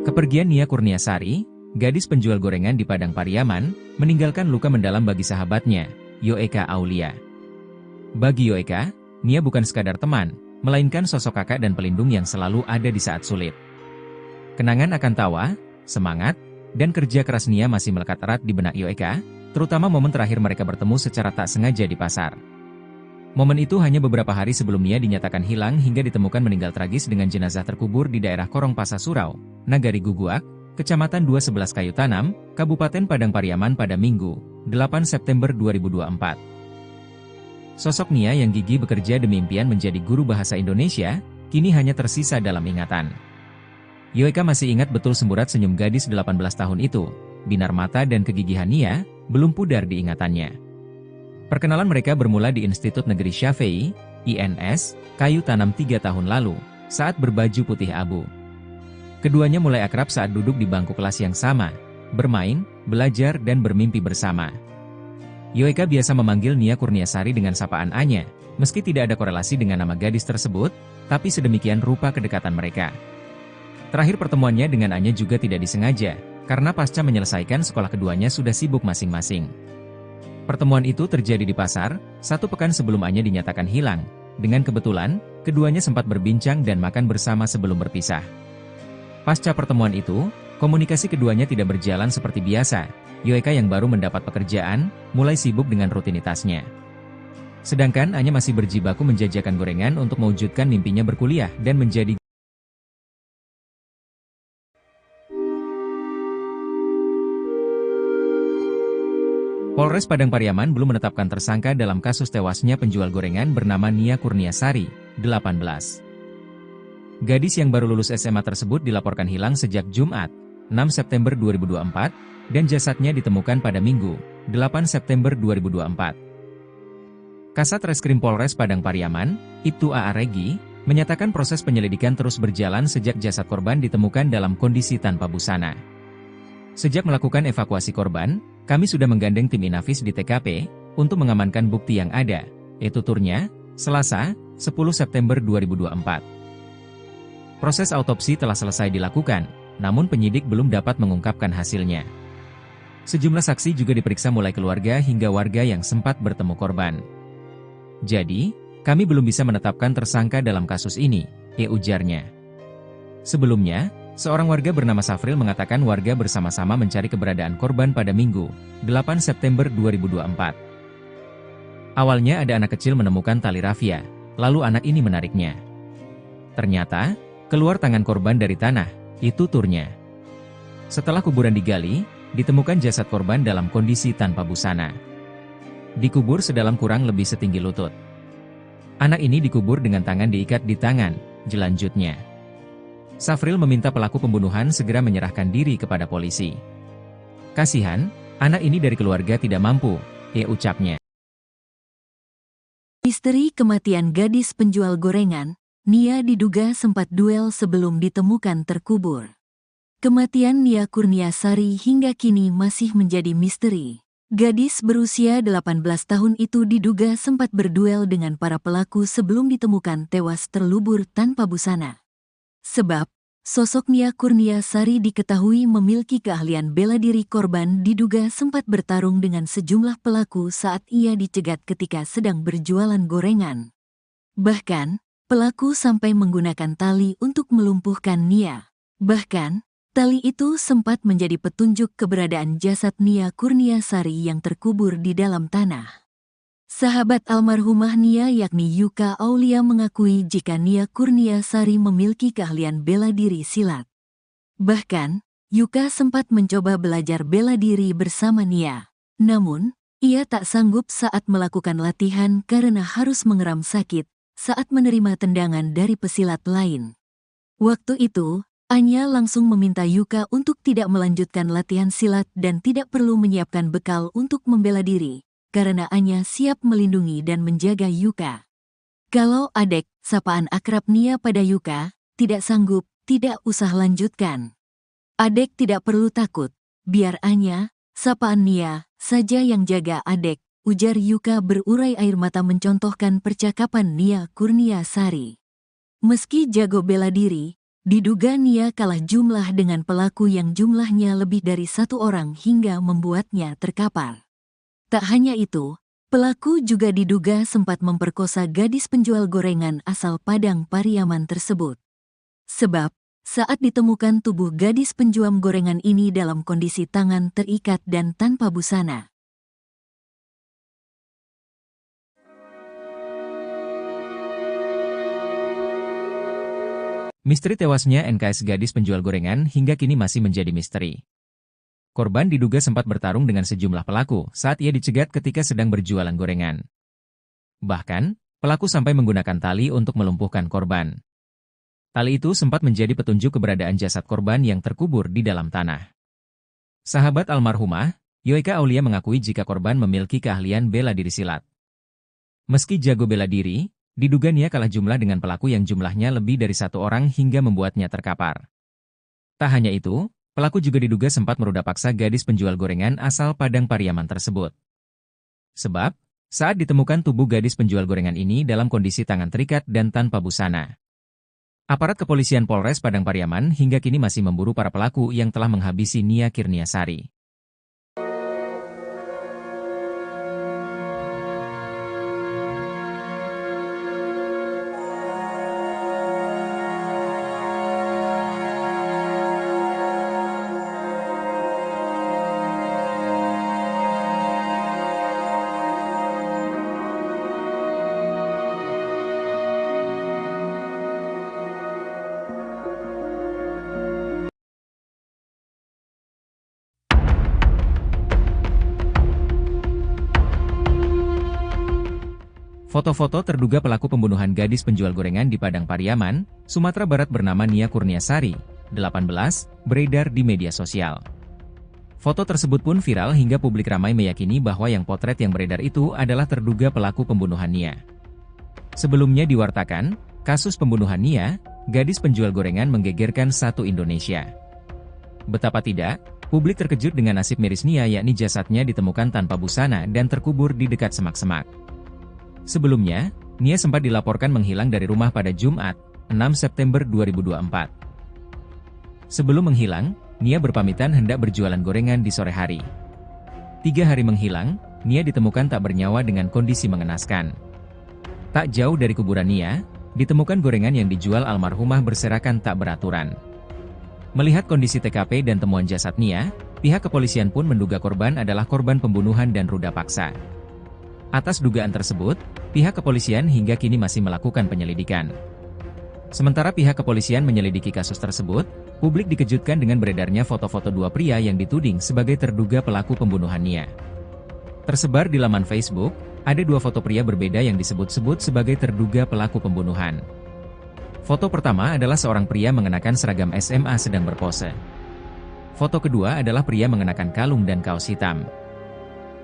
Kepergian Nia Kurniasari, gadis penjual gorengan di Padang Pariaman, meninggalkan luka mendalam bagi sahabatnya, Yoeka Aulia. Bagi Yoeka, Nia bukan sekadar teman, melainkan sosok kakak dan pelindung yang selalu ada di saat sulit. Kenangan akan tawa, semangat, dan kerja keras Nia masih melekat erat di benak Yoeka, terutama momen terakhir mereka bertemu secara tak sengaja di pasar. Momen itu hanya beberapa hari sebelum Nia dinyatakan hilang hingga ditemukan meninggal tragis dengan jenazah terkubur di daerah Korong Pasa Surau, Nagari Guguak, Kecamatan 211 Kayu Tanam, Kabupaten Padang Pariaman pada Minggu, 8 September 2024. Sosok Nia yang gigih bekerja demi impian menjadi guru bahasa Indonesia, kini hanya tersisa dalam ingatan. Yoeka masih ingat betul semburat senyum gadis 18 tahun itu, binar mata dan kegigihan Nia, belum pudar di ingatannya. Perkenalan mereka bermula di Institut Negeri Syafei, INS, Kayu Tanam 3 tahun lalu, saat berbaju putih abu. Keduanya mulai akrab saat duduk di bangku kelas yang sama, bermain, belajar dan bermimpi bersama. Yoeka biasa memanggil Nia Kurniasari dengan sapaan Anya, meski tidak ada korelasi dengan nama gadis tersebut, tapi sedemikian rupa kedekatan mereka. Terakhir pertemuannya dengan Anya juga tidak disengaja, karena pasca menyelesaikan sekolah keduanya sudah sibuk masing-masing. Pertemuan itu terjadi di pasar, 1 pekan sebelum Anya dinyatakan hilang. Dengan kebetulan, keduanya sempat berbincang dan makan bersama sebelum berpisah. Pasca pertemuan itu, komunikasi keduanya tidak berjalan seperti biasa. Yoeka yang baru mendapat pekerjaan, mulai sibuk dengan rutinitasnya. Sedangkan Anya masih berjibaku menjajakan gorengan untuk mewujudkan mimpinya berkuliah dan menjadi Polres Padang Pariaman belum menetapkan tersangka dalam kasus tewasnya penjual gorengan bernama Nia Kurniasari, 18. Gadis yang baru lulus SMA tersebut dilaporkan hilang sejak Jumat, 6 September 2024, dan jasadnya ditemukan pada Minggu, 8 September 2024. Kasat Reskrim Polres Padang Pariaman, Ibtu A.A. Regi, menyatakan proses penyelidikan terus berjalan sejak jasad korban ditemukan dalam kondisi tanpa busana. Sejak melakukan evakuasi korban, kami sudah menggandeng tim Inafis di TKP, untuk mengamankan bukti yang ada, tuturnya, Selasa, 10 September 2024. Proses autopsi telah selesai dilakukan, namun penyidik belum dapat mengungkapkan hasilnya. Sejumlah saksi juga diperiksa mulai keluarga hingga warga yang sempat bertemu korban. Jadi, kami belum bisa menetapkan tersangka dalam kasus ini, ujarnya. Sebelumnya, seorang warga bernama Safril mengatakan warga bersama-sama mencari keberadaan korban pada Minggu, 8 September 2024. Awalnya ada anak kecil menemukan tali rafia, lalu anak ini menariknya. Ternyata, keluar tangan korban dari tanah, itu turnya. Setelah kuburan digali, ditemukan jasad korban dalam kondisi tanpa busana. Dikubur sedalam kurang lebih setinggi lutut. Anak ini dikubur dengan tangan diikat di tangan, jelanjutnya. Safril meminta pelaku pembunuhan segera menyerahkan diri kepada polisi. Kasihan, anak ini dari keluarga tidak mampu, ucapnya. Misteri kematian gadis penjual gorengan, Nia diduga sempat duel sebelum ditemukan terkubur. Kematian Nia Kurniasari hingga kini masih menjadi misteri. Gadis berusia 18 tahun itu diduga sempat berduel dengan para pelaku sebelum ditemukan tewas terlubur tanpa busana. Sebab, sosok Nia Kurniasari diketahui memiliki keahlian bela diri. Korban diduga sempat bertarung dengan sejumlah pelaku saat ia dicegat ketika sedang berjualan gorengan. Bahkan, pelaku sampai menggunakan tali untuk melumpuhkan Nia. Bahkan, tali itu sempat menjadi petunjuk keberadaan jasad Nia Kurniasari yang terkubur di dalam tanah. Sahabat almarhumah Nia yakni Yuka Aulia mengakui jika Nia Kurniasari memiliki keahlian bela diri silat. Bahkan, Yuka sempat mencoba belajar bela diri bersama Nia. Namun, ia tak sanggup saat melakukan latihan karena harus mengeram sakit saat menerima tendangan dari pesilat lain. Waktu itu, Anya langsung meminta Yuka untuk tidak melanjutkan latihan silat dan tidak perlu menyiapkan bekal untuk membela diri, karena Anya siap melindungi dan menjaga Yuka. Kalau Adek, sapaan akrab Nia pada Yuka, tidak sanggup, tidak usah lanjutkan. Adek tidak perlu takut, biar Anya, sapaan Nia, saja yang jaga Adek, ujar Yuka berurai air mata mencontohkan percakapan Nia Kurniasari. Meski jago bela diri, diduga Nia kalah jumlah dengan pelaku yang jumlahnya lebih dari satu orang hingga membuatnya terkapar. Tak hanya itu, pelaku juga diduga sempat memperkosa gadis penjual gorengan asal Padang Pariaman tersebut. Sebab, saat ditemukan tubuh gadis penjual gorengan ini dalam kondisi tangan terikat dan tanpa busana. Misteri tewasnya NKS gadis penjual gorengan hingga kini masih menjadi misteri. Korban diduga sempat bertarung dengan sejumlah pelaku saat ia dicegat ketika sedang berjualan gorengan. Bahkan, pelaku sampai menggunakan tali untuk melumpuhkan korban. Tali itu sempat menjadi petunjuk keberadaan jasad korban yang terkubur di dalam tanah. Sahabat almarhumah, Yuka Aulia mengakui jika korban memiliki keahlian bela diri silat. Meski jago bela diri, diduga Nia kalah jumlah dengan pelaku yang jumlahnya lebih dari satu orang hingga membuatnya terkapar. Tak hanya itu, pelaku juga diduga sempat meruda paksa gadis penjual gorengan asal Padang Pariaman tersebut. Sebab, saat ditemukan tubuh gadis penjual gorengan ini dalam kondisi tangan terikat dan tanpa busana. Aparat kepolisian Polres Padang Pariaman hingga kini masih memburu para pelaku yang telah menghabisi Nia Kurniasari. Foto-foto terduga pelaku pembunuhan gadis penjual gorengan di Padang Pariaman, Sumatera Barat bernama Nia Kurniasari, 18, beredar di media sosial. Foto tersebut pun viral hingga publik ramai meyakini bahwa yang potret yang beredar itu adalah terduga pelaku pembunuhan Nia. Sebelumnya diwartakan, kasus pembunuhan Nia, gadis penjual gorengan menggegerkan satu Indonesia. Betapa tidak, publik terkejut dengan nasib miris Nia yakni jasadnya ditemukan tanpa busana dan terkubur di dekat semak-semak. Sebelumnya, Nia sempat dilaporkan menghilang dari rumah pada Jumat, 6 September 2024. Sebelum menghilang, Nia berpamitan hendak berjualan gorengan di sore hari. 3 hari menghilang, Nia ditemukan tak bernyawa dengan kondisi mengenaskan. Tak jauh dari kuburan Nia, ditemukan gorengan yang dijual almarhumah berserakan tak beraturan. Melihat kondisi TKP dan temuan jasad Nia, pihak kepolisian pun menduga korban adalah korban pembunuhan dan ruda paksa. Atas dugaan tersebut, pihak kepolisian hingga kini masih melakukan penyelidikan. Sementara pihak kepolisian menyelidiki kasus tersebut, publik dikejutkan dengan beredarnya foto-foto dua pria yang dituding sebagai terduga pelaku pembunuhan Nia. Tersebar di laman Facebook, ada dua foto pria berbeda yang disebut-sebut sebagai terduga pelaku pembunuhan. Foto pertama adalah seorang pria mengenakan seragam SMA sedang berpose. Foto kedua adalah pria mengenakan kalung dan kaos hitam.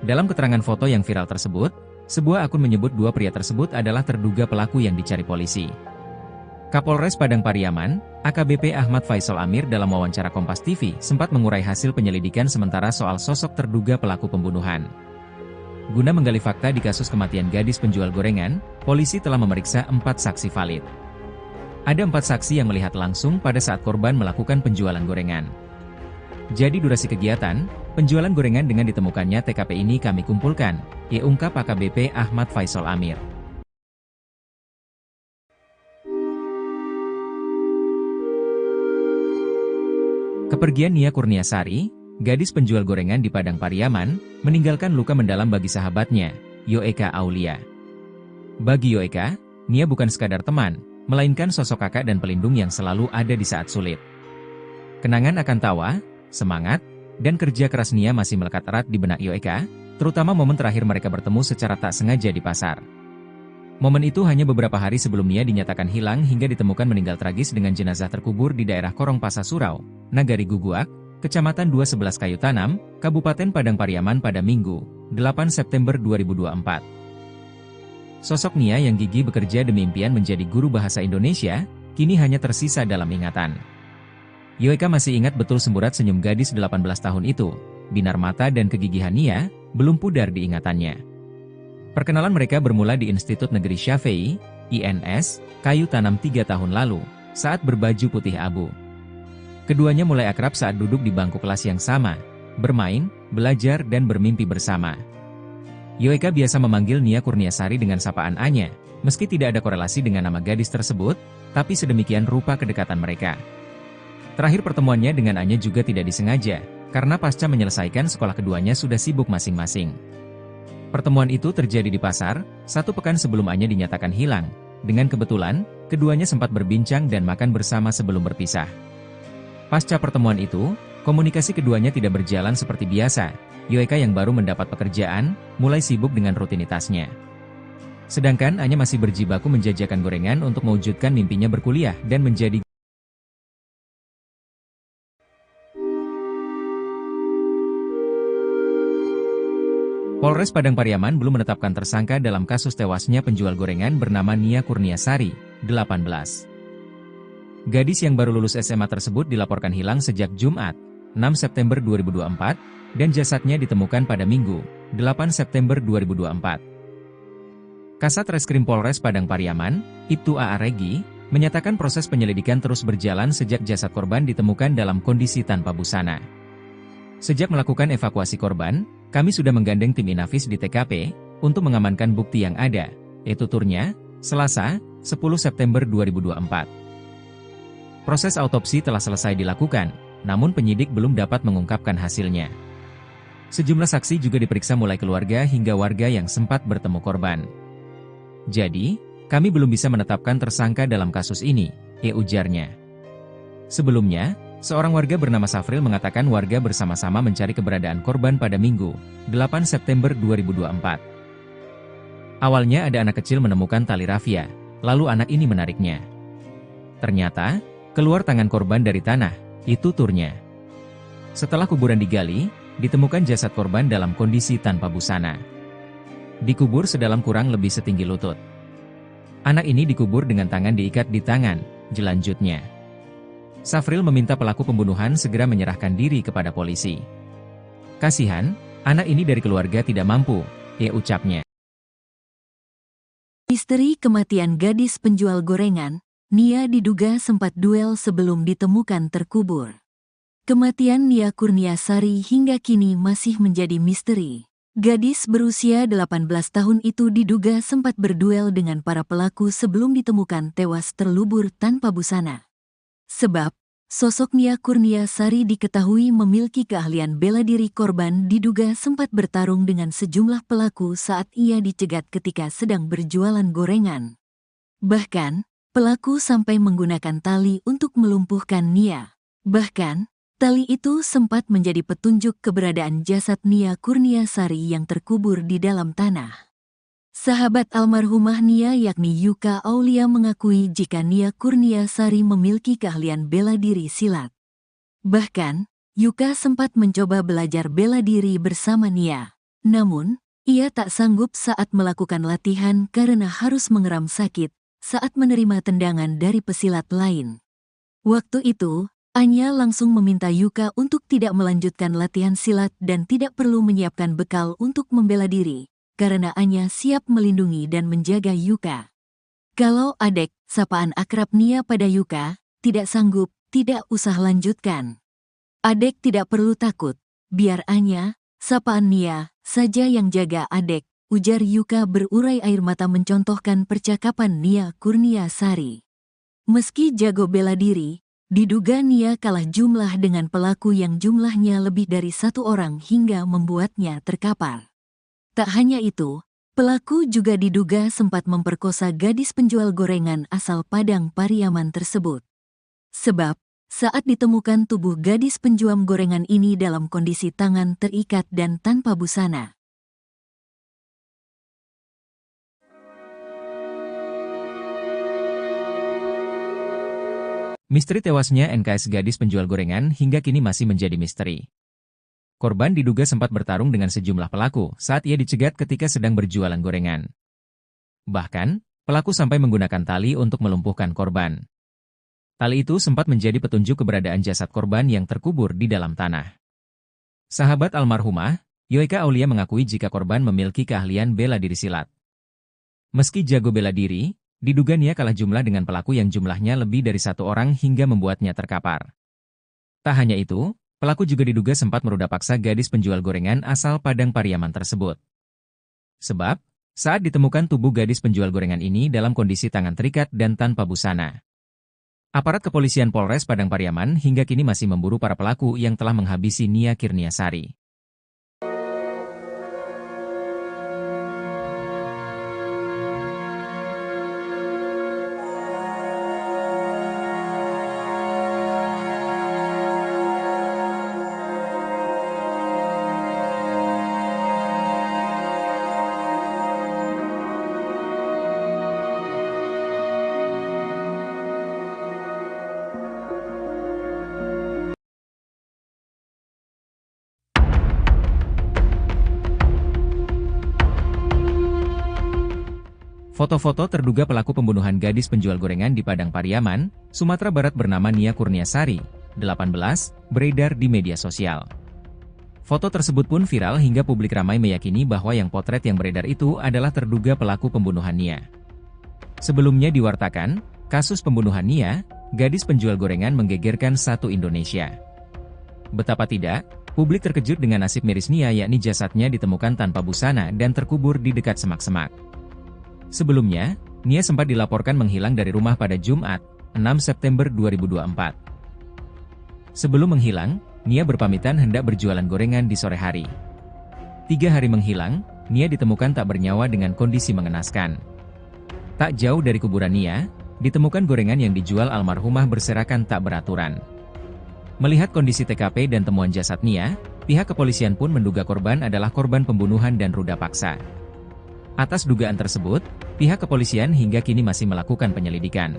Dalam keterangan foto yang viral tersebut, sebuah akun menyebut dua pria tersebut adalah terduga pelaku yang dicari polisi. Kapolres Padang Pariaman, AKBP Ahmad Faisal Amir dalam wawancara Kompas TV sempat mengurai hasil penyelidikan sementara soal sosok terduga pelaku pembunuhan. Guna menggali fakta di kasus kematian gadis penjual gorengan, polisi telah memeriksa 4 saksi valid. Ada 4 saksi yang melihat langsung pada saat korban melakukan penjualan gorengan. Jadi durasi kegiatan, penjualan gorengan dengan ditemukannya TKP ini kami kumpulkan, ungkap AKBP Ahmad Faisal Amir. Kepergian Nia Kurniasari, gadis penjual gorengan di Padang Pariaman, meninggalkan luka mendalam bagi sahabatnya, Yoeka Aulia. Bagi Yoeka, Nia bukan sekadar teman, melainkan sosok kakak dan pelindung yang selalu ada di saat sulit. Kenangan akan tawa, semangat, dan kerja keras Nia masih melekat erat di benak Yoeka, terutama momen terakhir mereka bertemu secara tak sengaja di pasar. Momen itu hanya beberapa hari sebelum Nia dinyatakan hilang hingga ditemukan meninggal tragis dengan jenazah terkubur di daerah Korong Pasa Surau, Nagari Guguak, Kecamatan 211 Kayu Tanam, Kabupaten Padang Pariaman pada Minggu, 8 September 2024. Sosok Nia yang gigih bekerja demi impian menjadi guru bahasa Indonesia, kini hanya tersisa dalam ingatan. Yoeka masih ingat betul semburat senyum gadis 18 tahun itu, binar mata dan kegigihan Nia, belum pudar di ingatannya. Perkenalan mereka bermula di Institut Negeri Syafei, INS, Kayu Tanam 3 tahun lalu, saat berbaju putih abu. Keduanya mulai akrab saat duduk di bangku kelas yang sama, bermain, belajar dan bermimpi bersama. Yoeka biasa memanggil Nia Kurniasari dengan sapaan Anya, meski tidak ada korelasi dengan nama gadis tersebut, tapi sedemikian rupa kedekatan mereka. Terakhir pertemuannya dengan Anya juga tidak disengaja, karena pasca menyelesaikan sekolah keduanya sudah sibuk masing-masing. Pertemuan itu terjadi di pasar, 1 pekan sebelum Anya dinyatakan hilang. Dengan kebetulan, keduanya sempat berbincang dan makan bersama sebelum berpisah. Pasca pertemuan itu, komunikasi keduanya tidak berjalan seperti biasa. Yoeka yang baru mendapat pekerjaan, mulai sibuk dengan rutinitasnya. Sedangkan Anya masih berjibaku menjajakan gorengan untuk mewujudkan mimpinya berkuliah dan menjadi Polres Padang Pariaman belum menetapkan tersangka dalam kasus tewasnya penjual gorengan bernama Nia Kurniasari, 18. Gadis yang baru lulus SMA tersebut dilaporkan hilang sejak Jumat, 6 September 2024, dan jasadnya ditemukan pada Minggu, 8 September 2024. Kasat Reskrim Polres Padang Pariaman, Ibtu A.A. Regi, menyatakan proses penyelidikan terus berjalan sejak jasad korban ditemukan dalam kondisi tanpa busana. Sejak melakukan evakuasi korban, kami sudah menggandeng tim Inafis di TKP, untuk mengamankan bukti yang ada, yaitu tuturnya, Selasa, 10 September 2024. Proses autopsi telah selesai dilakukan, namun penyidik belum dapat mengungkapkan hasilnya. Sejumlah saksi juga diperiksa mulai keluarga hingga warga yang sempat bertemu korban. Jadi, kami belum bisa menetapkan tersangka dalam kasus ini, ujarnya. Sebelumnya, seorang warga bernama Safril mengatakan warga bersama-sama mencari keberadaan korban pada Minggu, 8 September 2024. Awalnya ada anak kecil menemukan tali rafia, lalu anak ini menariknya. Ternyata, keluar tangan korban dari tanah, itu tuturnya. Setelah kuburan digali, ditemukan jasad korban dalam kondisi tanpa busana. Dikubur sedalam kurang lebih setinggi lutut. Anak ini dikubur dengan tangan diikat di tangan, jelanjutnya. Safril meminta pelaku pembunuhan segera menyerahkan diri kepada polisi. Kasihan, anak ini dari keluarga tidak mampu, ucapnya. Misteri kematian gadis penjual gorengan, Nia diduga sempat duel sebelum ditemukan terkubur. Kematian Nia Kurniasari hingga kini masih menjadi misteri. Gadis berusia 18 tahun itu diduga sempat berduel dengan para pelaku sebelum ditemukan tewas terlubur tanpa busana. Sebab, Sosok Nia Kurniasari diketahui memiliki keahlian bela diri. Korban diduga sempat bertarung dengan sejumlah pelaku saat ia dicegat ketika sedang berjualan gorengan. Bahkan, pelaku sampai menggunakan tali untuk melumpuhkan Nia. Bahkan, tali itu sempat menjadi petunjuk keberadaan jasad Nia Kurniasari yang terkubur di dalam tanah. Sahabat almarhumah Nia yakni Yuka Aulia mengakui jika Nia Kurniasari memiliki keahlian bela diri silat. Bahkan, Yuka sempat mencoba belajar bela diri bersama Nia. Namun, ia tak sanggup saat melakukan latihan karena harus mengeram sakit saat menerima tendangan dari pesilat lain. Waktu itu, Anya langsung meminta Yuka untuk tidak melanjutkan latihan silat dan tidak perlu menyiapkan bekal untuk membela diri, karena Anya siap melindungi dan menjaga Yuka. Kalau Adek, sapaan akrab Nia pada Yuka, tidak sanggup, tidak usah lanjutkan. Adek tidak perlu takut, biar Anya, sapaan Nia, saja yang jaga Adek, ujar Yuka berurai air mata mencontohkan percakapan Nia Kurniasari. Meski jago bela diri, diduga Nia kalah jumlah dengan pelaku yang jumlahnya lebih dari satu orang hingga membuatnya terkapar. Tak hanya itu, pelaku juga diduga sempat memperkosa gadis penjual gorengan asal Padang Pariaman tersebut. Sebab, saat ditemukan tubuh gadis penjual gorengan ini dalam kondisi tangan terikat dan tanpa busana. Misteri tewasnya NKS gadis penjual gorengan hingga kini masih menjadi misteri. Korban diduga sempat bertarung dengan sejumlah pelaku saat ia dicegat ketika sedang berjualan gorengan. Bahkan, pelaku sampai menggunakan tali untuk melumpuhkan korban. Tali itu sempat menjadi petunjuk keberadaan jasad korban yang terkubur di dalam tanah. Sahabat almarhumah, Yuka Aulia mengakui jika korban memiliki keahlian bela diri silat. Meski jago bela diri, diduga Nia kalah jumlah dengan pelaku yang jumlahnya lebih dari satu orang hingga membuatnya terkapar. Tak hanya itu, pelaku juga diduga sempat meruda paksa gadis penjual gorengan asal Padang Pariaman tersebut. Sebab, saat ditemukan tubuh gadis penjual gorengan ini dalam kondisi tangan terikat dan tanpa busana. Aparat kepolisian Polres Padang Pariaman hingga kini masih memburu para pelaku yang telah menghabisi Nia Kurniasari. Foto-foto terduga pelaku pembunuhan gadis penjual gorengan di Padang Pariaman, Sumatera Barat bernama Nia Kurniasari, 18, beredar di media sosial. Foto tersebut pun viral hingga publik ramai meyakini bahwa yang potret yang beredar itu adalah terduga pelaku pembunuhan Nia. Sebelumnya diwartakan, kasus pembunuhan Nia, gadis penjual gorengan menggegerkan satu Indonesia. Betapa tidak, publik terkejut dengan nasib miris Nia yakni jasadnya ditemukan tanpa busana dan terkubur di dekat semak-semak. Sebelumnya, Nia sempat dilaporkan menghilang dari rumah pada Jumat, 6 September 2024. Sebelum menghilang, Nia berpamitan hendak berjualan gorengan di sore hari. 3 hari menghilang, Nia ditemukan tak bernyawa dengan kondisi mengenaskan. Tak jauh dari kuburan Nia, ditemukan gorengan yang dijual almarhumah berserakan tak beraturan. Melihat kondisi TKP dan temuan jasad Nia, pihak kepolisian pun menduga korban adalah korban pembunuhan dan ruda paksa. Atas dugaan tersebut, pihak kepolisian hingga kini masih melakukan penyelidikan.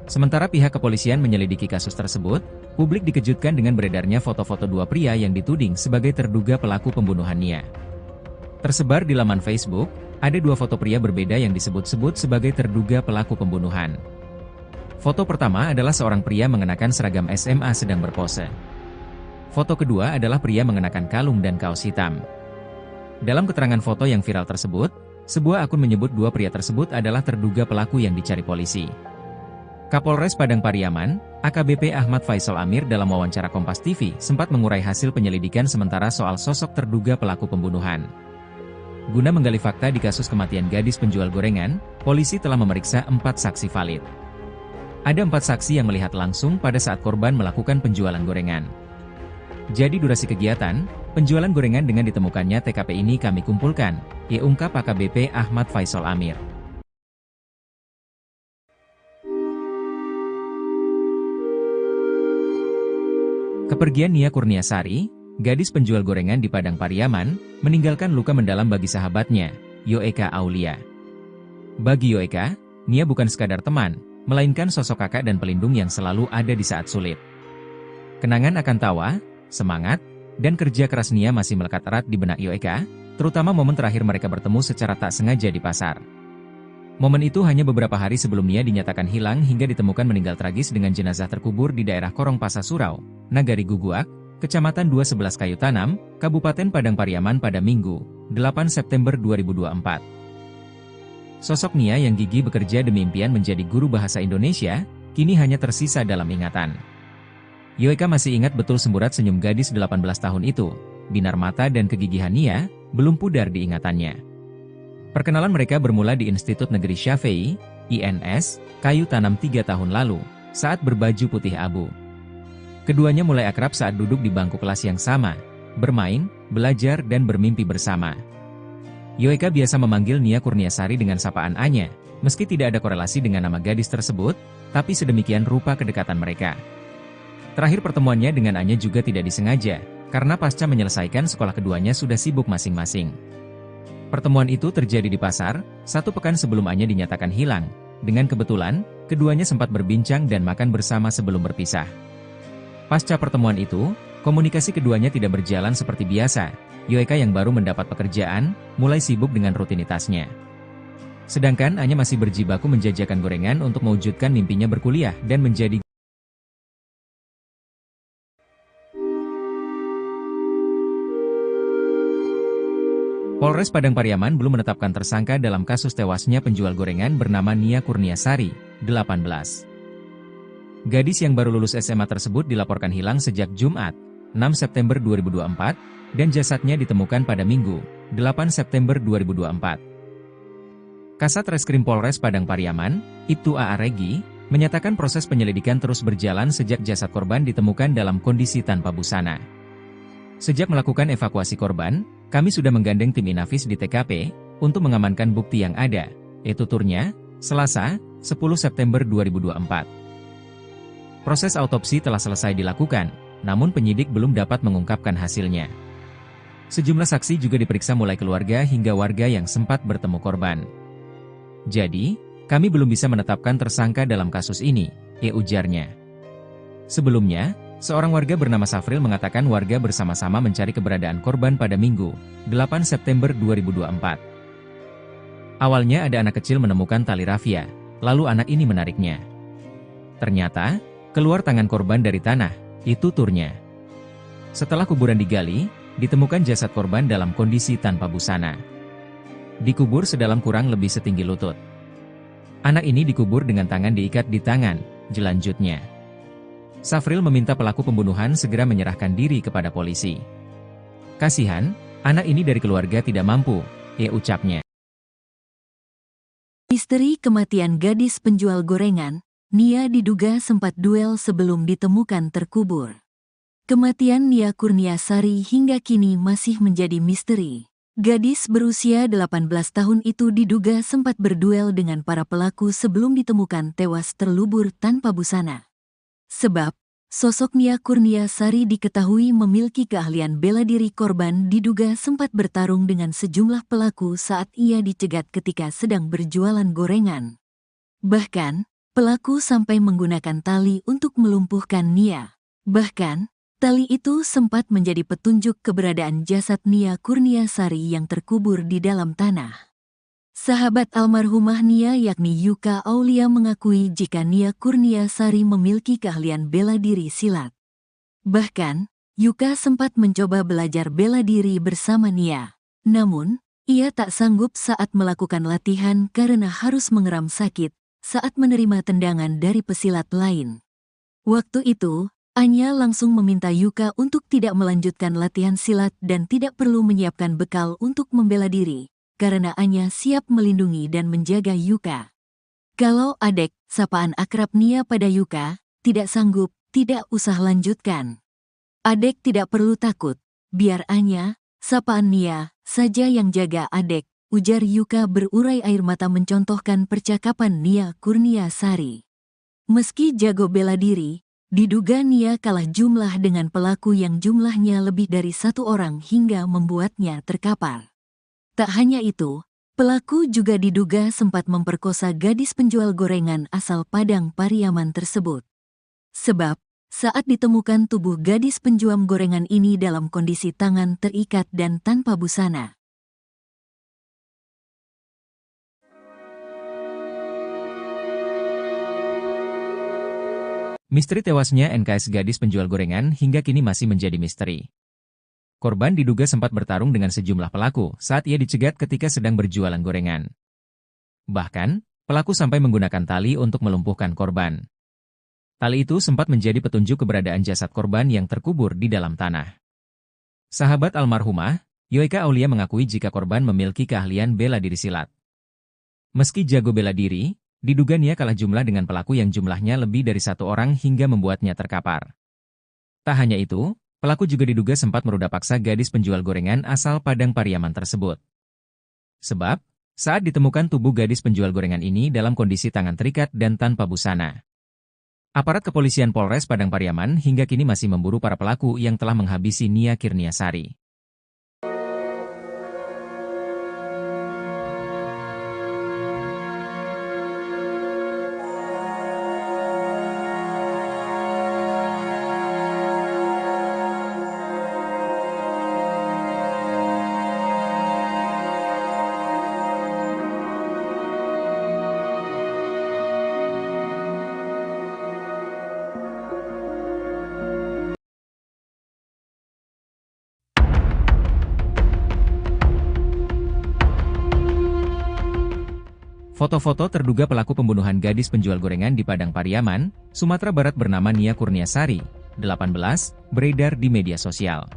Sementara pihak kepolisian menyelidiki kasus tersebut, publik dikejutkan dengan beredarnya foto-foto dua pria yang dituding sebagai terduga pelaku pembunuhan Nia. Tersebar di laman Facebook, ada 2 foto pria berbeda yang disebut-sebut sebagai terduga pelaku pembunuhan. Foto pertama adalah seorang pria mengenakan seragam SMA sedang berpose. Foto kedua adalah pria mengenakan kalung dan kaos hitam. Dalam keterangan foto yang viral tersebut, sebuah akun menyebut 2 pria tersebut adalah terduga pelaku yang dicari polisi. Kapolres Padang Pariaman, AKBP Ahmad Faisal Amir dalam wawancara Kompas TV sempat mengurai hasil penyelidikan sementara soal sosok terduga pelaku pembunuhan. Guna menggali fakta di kasus kematian gadis penjual gorengan, polisi telah memeriksa 4 saksi valid. Ada 4 saksi yang melihat langsung pada saat korban melakukan penjualan gorengan. Jadi durasi kegiatan, penjualan gorengan dengan ditemukannya TKP ini kami kumpulkan, ungkap AKBP Ahmad Faisal Amir. Kepergian Nia Kurniasari, gadis penjual gorengan di Padang Pariaman, meninggalkan luka mendalam bagi sahabatnya, Yoeka Aulia. Bagi Yoeka, Nia bukan sekadar teman, melainkan sosok kakak dan pelindung yang selalu ada di saat sulit. Kenangan akan tawa, semangat, dan kerja keras Nia masih melekat erat di benak Yoeka, terutama momen terakhir mereka bertemu secara tak sengaja di pasar. Momen itu hanya beberapa hari sebelum Nia dinyatakan hilang hingga ditemukan meninggal tragis dengan jenazah terkubur di daerah Korong Pasa Surau, Nagari Guguak, Kecamatan 211 Kayu Tanam, Kabupaten Padang Pariaman pada Minggu, 8 September 2024. Sosok Nia yang gigih bekerja demi impian menjadi guru bahasa Indonesia, kini hanya tersisa dalam ingatan. Yoeka masih ingat betul semburat senyum gadis 18 tahun itu, binar mata dan kegigihan Nia, belum pudar di ingatannya. Perkenalan mereka bermula di Institut Negeri Syafei, INS, Kayu Tanam 3 tahun lalu, saat berbaju putih abu. Keduanya mulai akrab saat duduk di bangku kelas yang sama, bermain, belajar dan bermimpi bersama. Yoeka biasa memanggil Nia Kurniasari dengan sapaan Anya, meski tidak ada korelasi dengan nama gadis tersebut, tapi sedemikian rupa kedekatan mereka. Terakhir pertemuannya dengan Anya juga tidak disengaja, karena pasca menyelesaikan sekolah keduanya sudah sibuk masing-masing. Pertemuan itu terjadi di pasar, 1 pekan sebelum Anya dinyatakan hilang. Dengan kebetulan, keduanya sempat berbincang dan makan bersama sebelum berpisah. Pasca pertemuan itu, komunikasi keduanya tidak berjalan seperti biasa. Yoeka yang baru mendapat pekerjaan, mulai sibuk dengan rutinitasnya. Sedangkan Anya masih berjibaku menjajakan gorengan untuk mewujudkan mimpinya berkuliah dan menjadi Polres Padang Pariaman belum menetapkan tersangka dalam kasus tewasnya penjual gorengan bernama Nia Kurniasari, 18. Gadis yang baru lulus SMA tersebut dilaporkan hilang sejak Jumat, 6 September 2024, dan jasadnya ditemukan pada Minggu, 8 September 2024. Kasat Reskrim Polres Padang Pariaman, Ibtu A.A. Regi, menyatakan proses penyelidikan terus berjalan sejak jasad korban ditemukan dalam kondisi tanpa busana. Sejak melakukan evakuasi korban, kami sudah menggandeng tim Inafis di TKP, untuk mengamankan bukti yang ada, tuturnya, Selasa, 10 September 2024. Proses autopsi telah selesai dilakukan, namun penyidik belum dapat mengungkapkan hasilnya. Sejumlah saksi juga diperiksa mulai keluarga hingga warga yang sempat bertemu korban. Jadi, kami belum bisa menetapkan tersangka dalam kasus ini, ujarnya. Sebelumnya, seorang warga bernama Safril mengatakan warga bersama-sama mencari keberadaan korban pada Minggu, 8 September 2024. Awalnya ada anak kecil menemukan tali rafia, lalu anak ini menariknya. Ternyata, keluar tangan korban dari tanah, tuturnya. Setelah kuburan digali, ditemukan jasad korban dalam kondisi tanpa busana. Dikubur sedalam kurang lebih setinggi lutut. Anak ini dikubur dengan tangan diikat di tangan, jelanjutnya. Safril meminta pelaku pembunuhan segera menyerahkan diri kepada polisi. Kasihan, anak ini dari keluarga tidak mampu, ucapnya. Misteri kematian gadis penjual gorengan, Nia diduga sempat duel sebelum ditemukan terkubur. Kematian Nia Kurniasari hingga kini masih menjadi misteri. Gadis berusia 18 tahun itu diduga sempat berduel dengan para pelaku sebelum ditemukan tewas terlubur tanpa busana. Sebab, sosok Nia Kurniasari diketahui memiliki keahlian bela diri. Korban diduga sempat bertarung dengan sejumlah pelaku saat ia dicegat ketika sedang berjualan gorengan. Bahkan, pelaku sampai menggunakan tali untuk melumpuhkan Nia. Bahkan, tali itu sempat menjadi petunjuk keberadaan jasad Nia Kurniasari yang terkubur di dalam tanah. Sahabat almarhumah Nia yakni Yuka Aulia mengakui jika Nia Kurniasari memiliki keahlian bela diri silat. Bahkan, Yuka sempat mencoba belajar bela diri bersama Nia. Namun, ia tak sanggup saat melakukan latihan karena harus mengeram sakit saat menerima tendangan dari pesilat lain. Waktu itu, Anya langsung meminta Yuka untuk tidak melanjutkan latihan silat dan tidak perlu menyiapkan bekal untuk membela diri, karena Anya siap melindungi dan menjaga Yuka. Kalau Adek, sapaan akrab Nia pada Yuka, tidak sanggup, tidak usah lanjutkan. Adek tidak perlu takut, biar Anya, sapaan Nia, saja yang jaga Adek, ujar Yuka berurai air mata mencontohkan percakapan Nia Kurniasari. Meski jago bela diri, diduga Nia kalah jumlah dengan pelaku yang jumlahnya lebih dari satu orang hingga membuatnya terkapar. Tak hanya itu, pelaku juga diduga sempat memperkosa gadis penjual gorengan asal Padang Pariaman tersebut. Sebab, saat ditemukan tubuh gadis penjual gorengan ini dalam kondisi tangan terikat dan tanpa busana. Misteri tewasnya NKS gadis penjual gorengan hingga kini masih menjadi misteri. Korban diduga sempat bertarung dengan sejumlah pelaku saat ia dicegat ketika sedang berjualan gorengan. Bahkan, pelaku sampai menggunakan tali untuk melumpuhkan korban. Tali itu sempat menjadi petunjuk keberadaan jasad korban yang terkubur di dalam tanah. Sahabat almarhumah, Yoeka Aulia mengakui jika korban memiliki keahlian bela diri silat. Meski jago bela diri, diduga Nia kalah jumlah dengan pelaku yang jumlahnya lebih dari satu orang hingga membuatnya terkapar. Tak hanya itu, pelaku juga diduga sempat meruda paksa gadis penjual gorengan asal Padang Pariaman tersebut. Sebab, saat ditemukan tubuh gadis penjual gorengan ini dalam kondisi tangan terikat dan tanpa busana. Aparat kepolisian Polres Padang Pariaman hingga kini masih memburu para pelaku yang telah menghabisi Nia Kurniasari. Foto-foto terduga pelaku pembunuhan gadis penjual gorengan di Padang Pariaman, Sumatera Barat bernama Nia Kurniasari, 18, beredar di media sosial.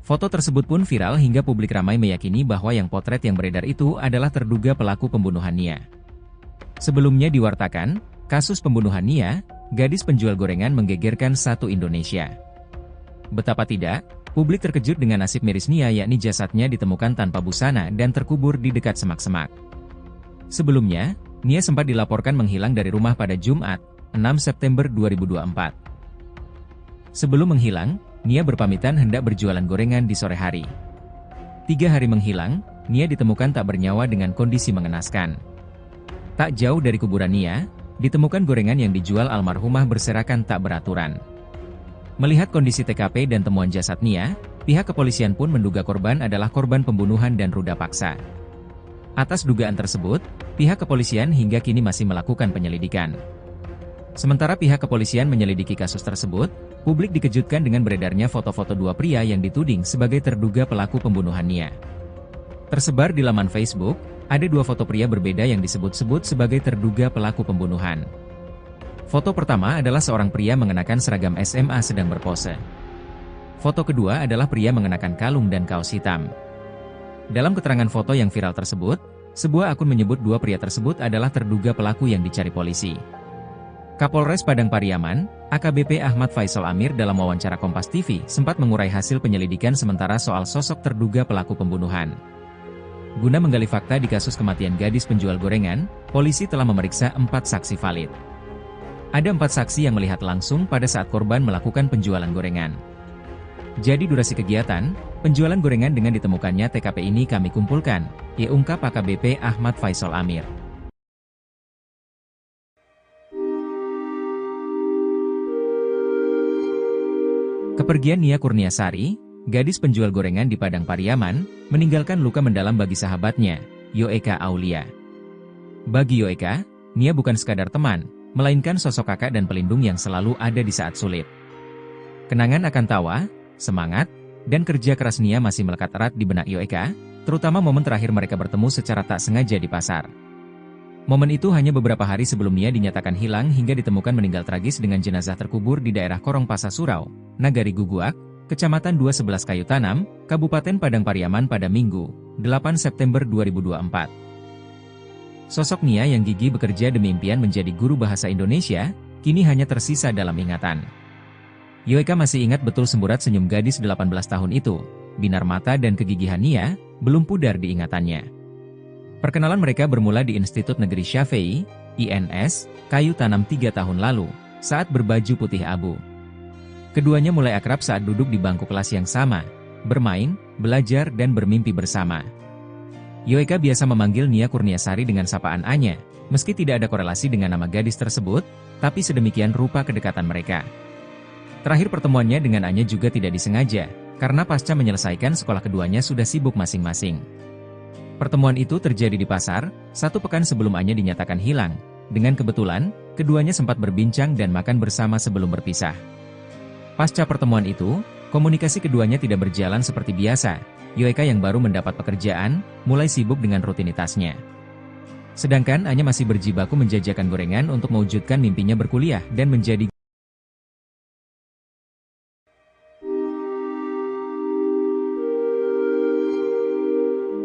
Foto tersebut pun viral hingga publik ramai meyakini bahwa yang potret yang beredar itu adalah terduga pelaku pembunuhan Nia. Sebelumnya diwartakan, kasus pembunuhan Nia, gadis penjual gorengan menggegerkan satu Indonesia. Betapa tidak, publik terkejut dengan nasib miris Nia yakni jasadnya ditemukan tanpa busana dan terkubur di dekat semak-semak. Sebelumnya, Nia sempat dilaporkan menghilang dari rumah pada Jumat, 6 September 2024. Sebelum menghilang, Nia berpamitan hendak berjualan gorengan di sore hari. 3 hari menghilang, Nia ditemukan tak bernyawa dengan kondisi mengenaskan. Tak jauh dari kuburan Nia, ditemukan gorengan yang dijual almarhumah berserakan tak beraturan. Melihat kondisi TKP dan temuan jasad Nia, pihak kepolisian pun menduga korban adalah korban pembunuhan dan ruda paksa. Atas dugaan tersebut, pihak kepolisian hingga kini masih melakukan penyelidikan. Sementara pihak kepolisian menyelidiki kasus tersebut, publik dikejutkan dengan beredarnya foto-foto dua pria yang dituding sebagai terduga pelaku pembunuhan Nia. Tersebar di laman Facebook, ada 2 foto pria berbeda yang disebut-sebut sebagai terduga pelaku pembunuhan. Foto pertama adalah seorang pria mengenakan seragam SMA sedang berpose. Foto kedua adalah pria mengenakan kalung dan kaos hitam. Dalam keterangan foto yang viral tersebut, sebuah akun menyebut 2 pria tersebut adalah terduga pelaku yang dicari polisi. Kapolres Padang Pariaman, AKBP Ahmad Faisal Amir dalam wawancara Kompas TV sempat mengurai hasil penyelidikan sementara soal sosok terduga pelaku pembunuhan. Guna menggali fakta di kasus kematian gadis penjual gorengan, polisi telah memeriksa 4 saksi valid. Ada 4 saksi yang melihat langsung pada saat korban melakukan penjualan gorengan. Jadi durasi kegiatan, penjualan gorengan dengan ditemukannya TKP ini kami kumpulkan, ungkap AKBP Ahmad Faisal Amir. Kepergian Nia Kurniasari, gadis penjual gorengan di Padang Pariaman, meninggalkan luka mendalam bagi sahabatnya, Yoeka Aulia. Bagi Yoeka, Nia bukan sekadar teman, melainkan sosok kakak dan pelindung yang selalu ada di saat sulit. Kenangan akan tawa, semangat, dan kerja keras Nia masih melekat erat di benak Yoeka, terutama momen terakhir mereka bertemu secara tak sengaja di pasar. Momen itu hanya beberapa hari sebelum Nia dinyatakan hilang hingga ditemukan meninggal tragis dengan jenazah terkubur di daerah Korong Pasa Surau, Nagari Guguak, Kecamatan 211 Kayu Tanam, Kabupaten Padang Pariaman pada Minggu, 8 September 2024. Sosok Nia yang gigih bekerja demi impian menjadi guru bahasa Indonesia, kini hanya tersisa dalam ingatan. Yoeka masih ingat betul semburat senyum gadis 18 tahun itu, binar mata dan kegigihan Nia, belum pudar di ingatannya. Perkenalan mereka bermula di Institut Negeri Syafei, INS, Kayu Tanam 3 tahun lalu, saat berbaju putih abu. Keduanya mulai akrab saat duduk di bangku kelas yang sama, bermain, belajar dan bermimpi bersama. Yoeka biasa memanggil Nia Kurniasari dengan sapaan Anya, meski tidak ada korelasi dengan nama gadis tersebut, tapi sedemikian rupa kedekatan mereka. Terakhir pertemuannya dengan Anya juga tidak disengaja, karena pasca menyelesaikan sekolah keduanya sudah sibuk masing-masing. Pertemuan itu terjadi di pasar, 1 pekan sebelum Anya dinyatakan hilang. Dengan kebetulan, keduanya sempat berbincang dan makan bersama sebelum berpisah. Pasca pertemuan itu, komunikasi keduanya tidak berjalan seperti biasa. Yoeka yang baru mendapat pekerjaan, mulai sibuk dengan rutinitasnya. Sedangkan Anya masih berjibaku menjajakan gorengan untuk mewujudkan mimpinya berkuliah dan menjadi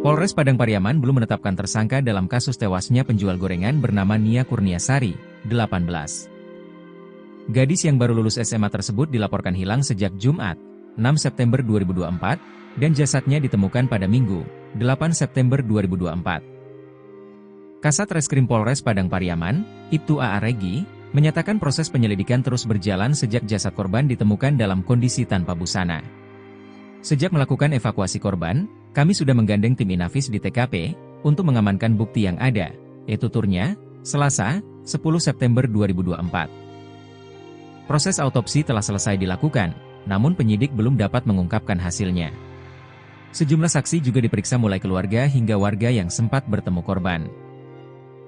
Polres Padang Pariaman belum menetapkan tersangka dalam kasus tewasnya penjual gorengan bernama Nia Kurniasari, 18. Gadis yang baru lulus SMA tersebut dilaporkan hilang sejak Jumat, 6 September 2024, dan jasadnya ditemukan pada Minggu, 8 September 2024. Kasat Reskrim Polres Padang Pariaman, Ibtu A.A. Regi, menyatakan proses penyelidikan terus berjalan sejak jasad korban ditemukan dalam kondisi tanpa busana. Sejak melakukan evakuasi korban, kami sudah menggandeng tim Inafis di TKP, untuk mengamankan bukti yang ada, yaitu tuturnya, Selasa, 10 September 2024. Proses autopsi telah selesai dilakukan, namun penyidik belum dapat mengungkapkan hasilnya. Sejumlah saksi juga diperiksa mulai keluarga hingga warga yang sempat bertemu korban.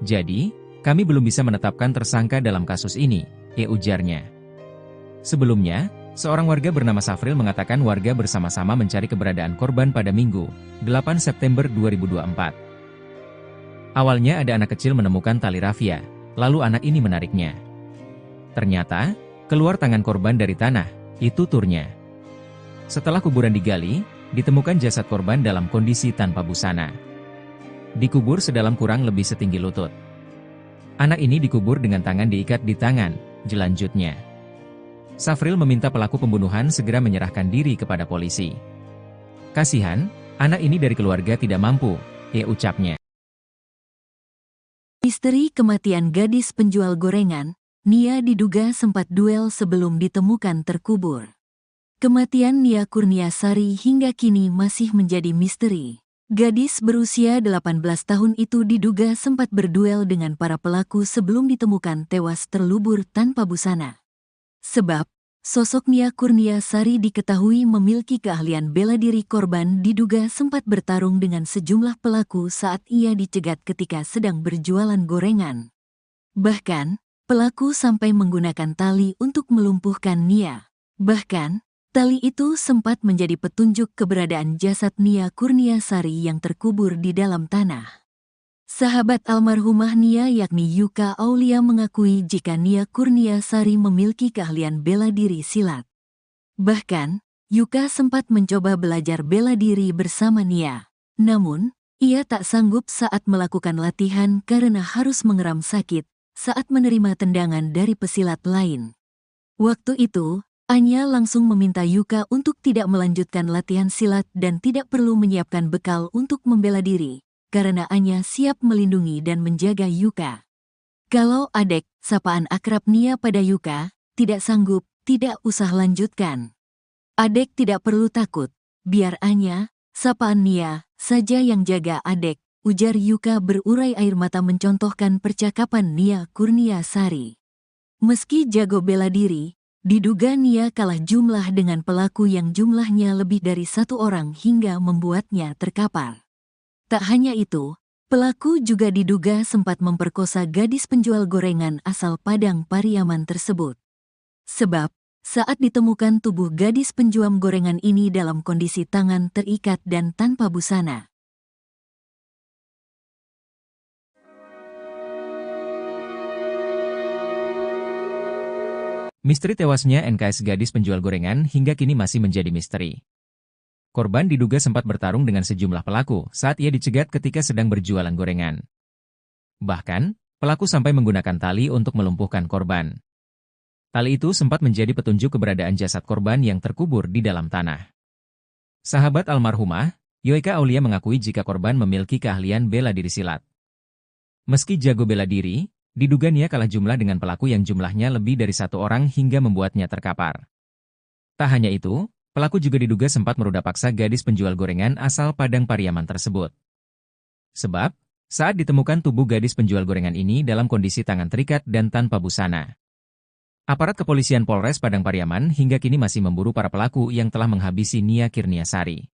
Jadi, kami belum bisa menetapkan tersangka dalam kasus ini, ujarnya. Sebelumnya, seorang warga bernama Safril mengatakan warga bersama-sama mencari keberadaan korban pada Minggu, 8 September 2024. Awalnya ada anak kecil menemukan tali rafia, lalu anak ini menariknya. Ternyata, keluar tangan korban dari tanah, itu tuturnya. Setelah kuburan digali, ditemukan jasad korban dalam kondisi tanpa busana. Dikubur sedalam kurang lebih setinggi lutut. Anak ini dikubur dengan tangan diikat di tangan, jelanjutnya. Safril meminta pelaku pembunuhan segera menyerahkan diri kepada polisi. Kasihan, anak ini dari keluarga tidak mampu, ucapnya. Misteri kematian gadis penjual gorengan, Nia diduga sempat duel sebelum ditemukan terkubur. Kematian Nia Kurniasari hingga kini masih menjadi misteri. Gadis berusia 18 tahun itu diduga sempat berduel dengan para pelaku sebelum ditemukan tewas terlubur tanpa busana. Sebab, sosok Nia Kurniasari diketahui memiliki keahlian bela diri. Korban diduga sempat bertarung dengan sejumlah pelaku saat ia dicegat ketika sedang berjualan gorengan. Bahkan, pelaku sampai menggunakan tali untuk melumpuhkan Nia. Bahkan, tali itu sempat menjadi petunjuk keberadaan jasad Nia Kurniasari yang terkubur di dalam tanah. Sahabat almarhumah Nia yakni Yuka Aulia mengakui jika Nia Kurniasari memiliki keahlian bela diri silat. Bahkan, Yuka sempat mencoba belajar bela diri bersama Nia. Namun, ia tak sanggup saat melakukan latihan karena harus mengeram sakit saat menerima tendangan dari pesilat lain. Waktu itu, Anya langsung meminta Yuka untuk tidak melanjutkan latihan silat dan tidak perlu menyiapkan bekal untuk membela diri, karena Anya siap melindungi dan menjaga Yuka. Kalau Adek, sapaan akrab Nia pada Yuka, tidak sanggup, tidak usah lanjutkan. Adek tidak perlu takut, biar Anya, sapaan Nia, saja yang jaga Adek, ujar Yuka berurai air mata mencontohkan percakapan Nia Kurniasari. Meski jago bela diri, diduga Nia kalah jumlah dengan pelaku yang jumlahnya lebih dari 1 orang hingga membuatnya terkapar. Tak hanya itu, pelaku juga diduga sempat memperkosa gadis penjual gorengan asal Padang Pariaman tersebut. Sebab, saat ditemukan tubuh gadis penjual gorengan ini dalam kondisi tangan terikat dan tanpa busana. Misteri tewasnya NKS gadis penjual gorengan hingga kini masih menjadi misteri. Korban diduga sempat bertarung dengan sejumlah pelaku saat ia dicegat ketika sedang berjualan gorengan. Bahkan, pelaku sampai menggunakan tali untuk melumpuhkan korban. Tali itu sempat menjadi petunjuk keberadaan jasad korban yang terkubur di dalam tanah. Sahabat almarhumah, Yoeka Aulia mengakui jika korban memiliki keahlian bela diri silat. Meski jago bela diri, diduga Nia kalah jumlah dengan pelaku yang jumlahnya lebih dari satu orang hingga membuatnya terkapar. Tak hanya itu, pelaku juga diduga sempat meruda paksa gadis penjual gorengan asal Padang Pariaman tersebut. Sebab, saat ditemukan tubuh gadis penjual gorengan ini dalam kondisi tangan terikat dan tanpa busana. Aparat kepolisian Polres Padang Pariaman hingga kini masih memburu para pelaku yang telah menghabisi Nia Kurniasari.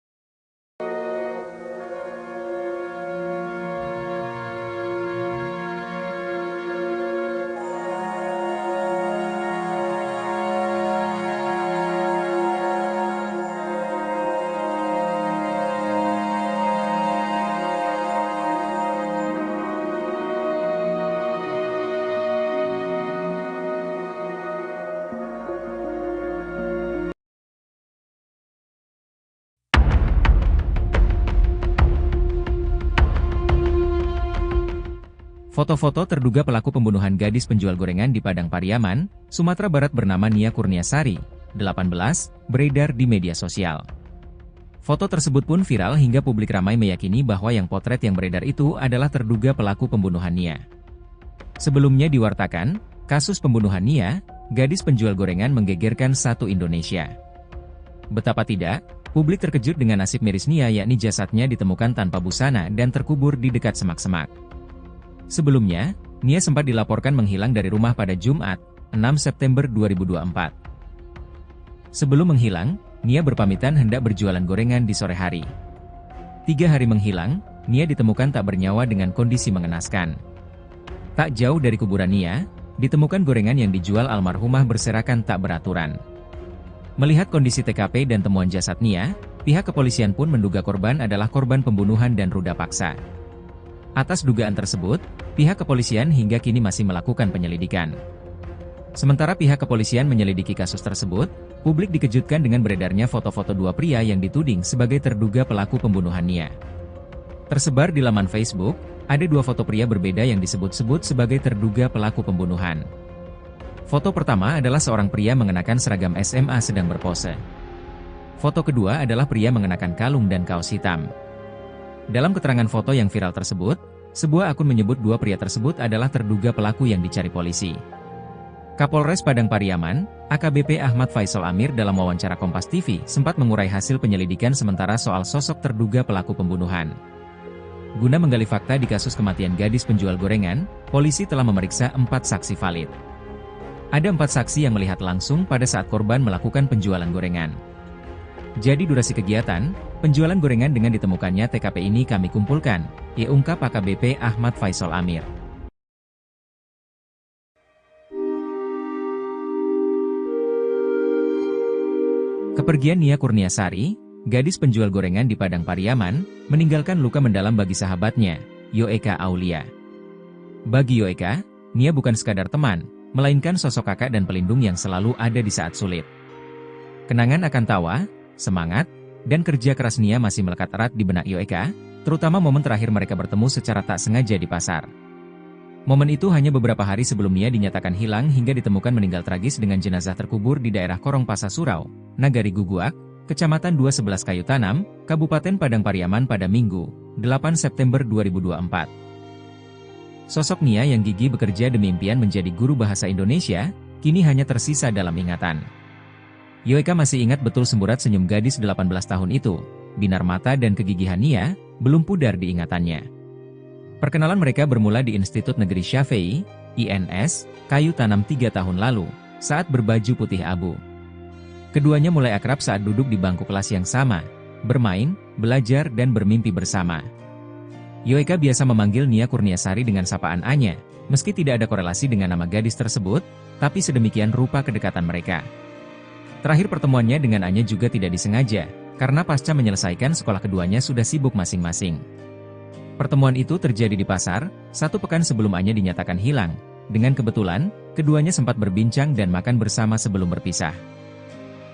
Foto-foto terduga pelaku pembunuhan gadis penjual gorengan di Padang Pariaman, Sumatera Barat bernama Nia Kurniasari, 18, beredar di media sosial. Foto tersebut pun viral hingga publik ramai meyakini bahwa yang potret yang beredar itu adalah terduga pelaku pembunuhan Nia. Sebelumnya diwartakan, kasus pembunuhan Nia, gadis penjual gorengan menggegerkan satu Indonesia. Betapa tidak, publik terkejut dengan nasib miris Nia yakni jasadnya ditemukan tanpa busana dan terkubur di dekat semak-semak. Sebelumnya, Nia sempat dilaporkan menghilang dari rumah pada Jumat, 6 September 2024. Sebelum menghilang, Nia berpamitan hendak berjualan gorengan di sore hari. 3 hari menghilang, Nia ditemukan tak bernyawa dengan kondisi mengenaskan. Tak jauh dari kuburan Nia, ditemukan gorengan yang dijual almarhumah berserakan tak beraturan. Melihat kondisi TKP dan temuan jasad Nia, pihak kepolisian pun menduga korban adalah korban pembunuhan dan ruda paksa. Atas dugaan tersebut, pihak kepolisian hingga kini masih melakukan penyelidikan. Sementara pihak kepolisian menyelidiki kasus tersebut, publik dikejutkan dengan beredarnya foto-foto dua pria yang dituding sebagai terduga pelaku pembunuhan Nia. Tersebar di laman Facebook, ada 2 foto pria berbeda yang disebut-sebut sebagai terduga pelaku pembunuhan. Foto pertama adalah seorang pria mengenakan seragam SMA sedang berpose. Foto kedua adalah pria mengenakan kalung dan kaos hitam. Dalam keterangan foto yang viral tersebut, sebuah akun menyebut 2 pria tersebut adalah terduga pelaku yang dicari polisi. Kapolres Padang Pariaman, AKBP Ahmad Faisal Amir dalam wawancara Kompas TV sempat mengurai hasil penyelidikan sementara soal sosok terduga pelaku pembunuhan. Guna menggali fakta di kasus kematian gadis penjual gorengan, polisi telah memeriksa 4 saksi valid. Ada 4 saksi yang melihat langsung pada saat korban melakukan penjualan gorengan. Jadi durasi kegiatan, penjualan gorengan dengan ditemukannya TKP ini kami kumpulkan, ungkap AKBP Ahmad Faisal Amir. Kepergian Nia Kurniasari, gadis penjual gorengan di Padang Pariaman, meninggalkan luka mendalam bagi sahabatnya, Yoeka Aulia. Bagi Yoeka, Nia bukan sekadar teman, melainkan sosok kakak dan pelindung yang selalu ada di saat sulit. Kenangan akan tawa, semangat, dan kerja keras Nia masih melekat erat di benak Yoeka, terutama momen terakhir mereka bertemu secara tak sengaja di pasar. Momen itu hanya beberapa hari sebelum Nia dinyatakan hilang hingga ditemukan meninggal tragis dengan jenazah terkubur di daerah Korong Pasa Surau, Nagari Guguak, Kecamatan 211 Kayu Tanam, Kabupaten Padang Pariaman pada Minggu, 8 September 2024. Sosok Nia yang gigih bekerja demi impian menjadi guru bahasa Indonesia, kini hanya tersisa dalam ingatan. Yoeka masih ingat betul semburat senyum gadis 18 tahun itu, binar mata dan kegigihan Nia, belum pudar di ingatannya. Perkenalan mereka bermula di Institut Negeri Syafei, INS, Kayu Tanam 3 tahun lalu, saat berbaju putih abu. Keduanya mulai akrab saat duduk di bangku kelas yang sama, bermain, belajar dan bermimpi bersama. Yoeka biasa memanggil Nia Kurniasari dengan sapaan Anya, meski tidak ada korelasi dengan nama gadis tersebut, tapi sedemikian rupa kedekatan mereka. Terakhir pertemuannya dengan Anya juga tidak disengaja, karena pasca menyelesaikan sekolah keduanya sudah sibuk masing-masing. Pertemuan itu terjadi di pasar, 1 pekan sebelum Anya dinyatakan hilang. Dengan kebetulan, keduanya sempat berbincang dan makan bersama sebelum berpisah.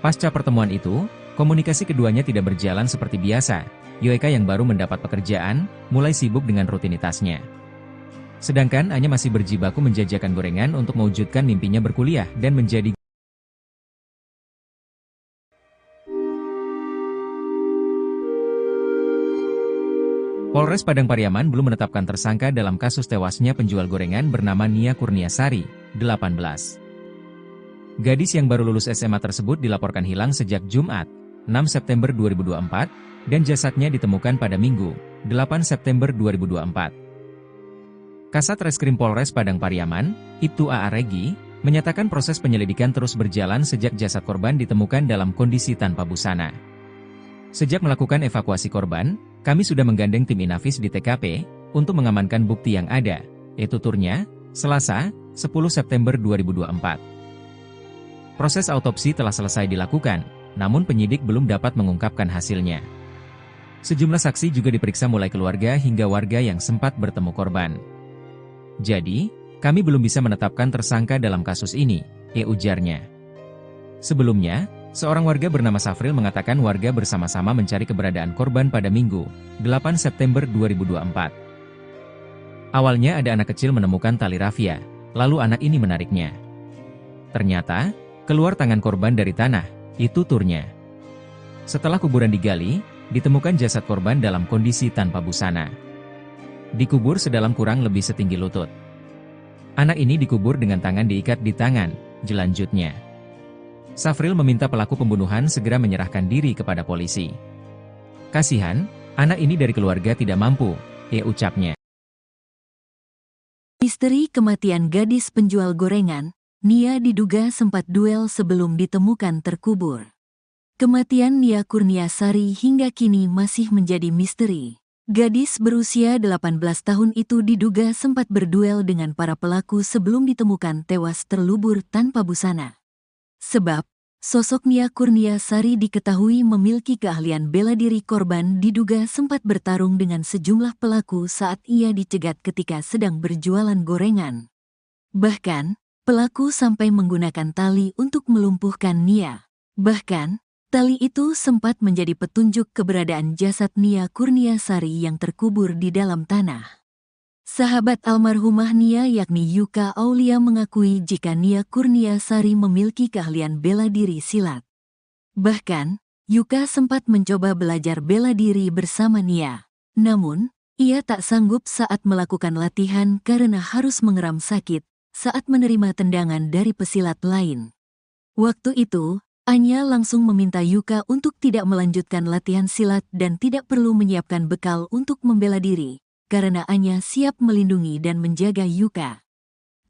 Pasca pertemuan itu, komunikasi keduanya tidak berjalan seperti biasa. Yoeka yang baru mendapat pekerjaan, mulai sibuk dengan rutinitasnya. Sedangkan Anya masih berjibaku menjajakan gorengan untuk mewujudkan mimpinya berkuliah dan menjadi Polres Padang Pariaman belum menetapkan tersangka dalam kasus tewasnya penjual gorengan bernama Nia Kurniasari, 18. Gadis yang baru lulus SMA tersebut dilaporkan hilang sejak Jumat, 6 September 2024, dan jasadnya ditemukan pada Minggu, 8 September 2024. Kasat Reskrim Polres Padang Pariaman, Ibtu A.A. Regi, menyatakan proses penyelidikan terus berjalan sejak jasad korban ditemukan dalam kondisi tanpa busana. Sejak melakukan evakuasi korban, kami sudah menggandeng tim Inafis di TKP untuk mengamankan bukti yang ada, yaitu turnya, Selasa, 10 September 2024. Proses autopsi telah selesai dilakukan, namun penyidik belum dapat mengungkapkan hasilnya. Sejumlah saksi juga diperiksa mulai keluarga hingga warga yang sempat bertemu korban. Jadi, kami belum bisa menetapkan tersangka dalam kasus ini, ujarnya. Sebelumnya, seorang warga bernama Safril mengatakan warga bersama-sama mencari keberadaan korban pada Minggu, 8 September 2024. Awalnya ada anak kecil menemukan tali rafia, lalu anak ini menariknya. Ternyata, keluar tangan korban dari tanah, itu turnya. Setelah kuburan digali, ditemukan jasad korban dalam kondisi tanpa busana. Dikubur sedalam kurang lebih setinggi lutut. Anak ini dikubur dengan tangan diikat di tangan, jelanjutnya. Safril meminta pelaku pembunuhan segera menyerahkan diri kepada polisi. Kasihan, anak ini dari keluarga tidak mampu, ucapnya. Misteri kematian gadis penjual gorengan, Nia diduga sempat duel sebelum ditemukan terkubur. Kematian Nia Kurniasari hingga kini masih menjadi misteri. Gadis berusia 18 tahun itu diduga sempat berduel dengan para pelaku sebelum ditemukan tewas terlubur tanpa busana. Sebab, sosok Nia Kurniasari diketahui memiliki keahlian bela diri. Korban diduga sempat bertarung dengan sejumlah pelaku saat ia dicegat ketika sedang berjualan gorengan. Bahkan, pelaku sampai menggunakan tali untuk melumpuhkan Nia. Bahkan, tali itu sempat menjadi petunjuk keberadaan jasad Nia Kurniasari yang terkubur di dalam tanah. Sahabat almarhumah Nia yakni Yuka Aulia mengakui jika Nia Kurniasari memiliki keahlian bela diri silat. Bahkan, Yuka sempat mencoba belajar bela diri bersama Nia. Namun, ia tak sanggup saat melakukan latihan karena harus mengeram sakit saat menerima tendangan dari pesilat lain. Waktu itu, Anya langsung meminta Yuka untuk tidak melanjutkan latihan silat dan tidak perlu menyiapkan bekal untuk membela diri, karena Anya siap melindungi dan menjaga Yuka.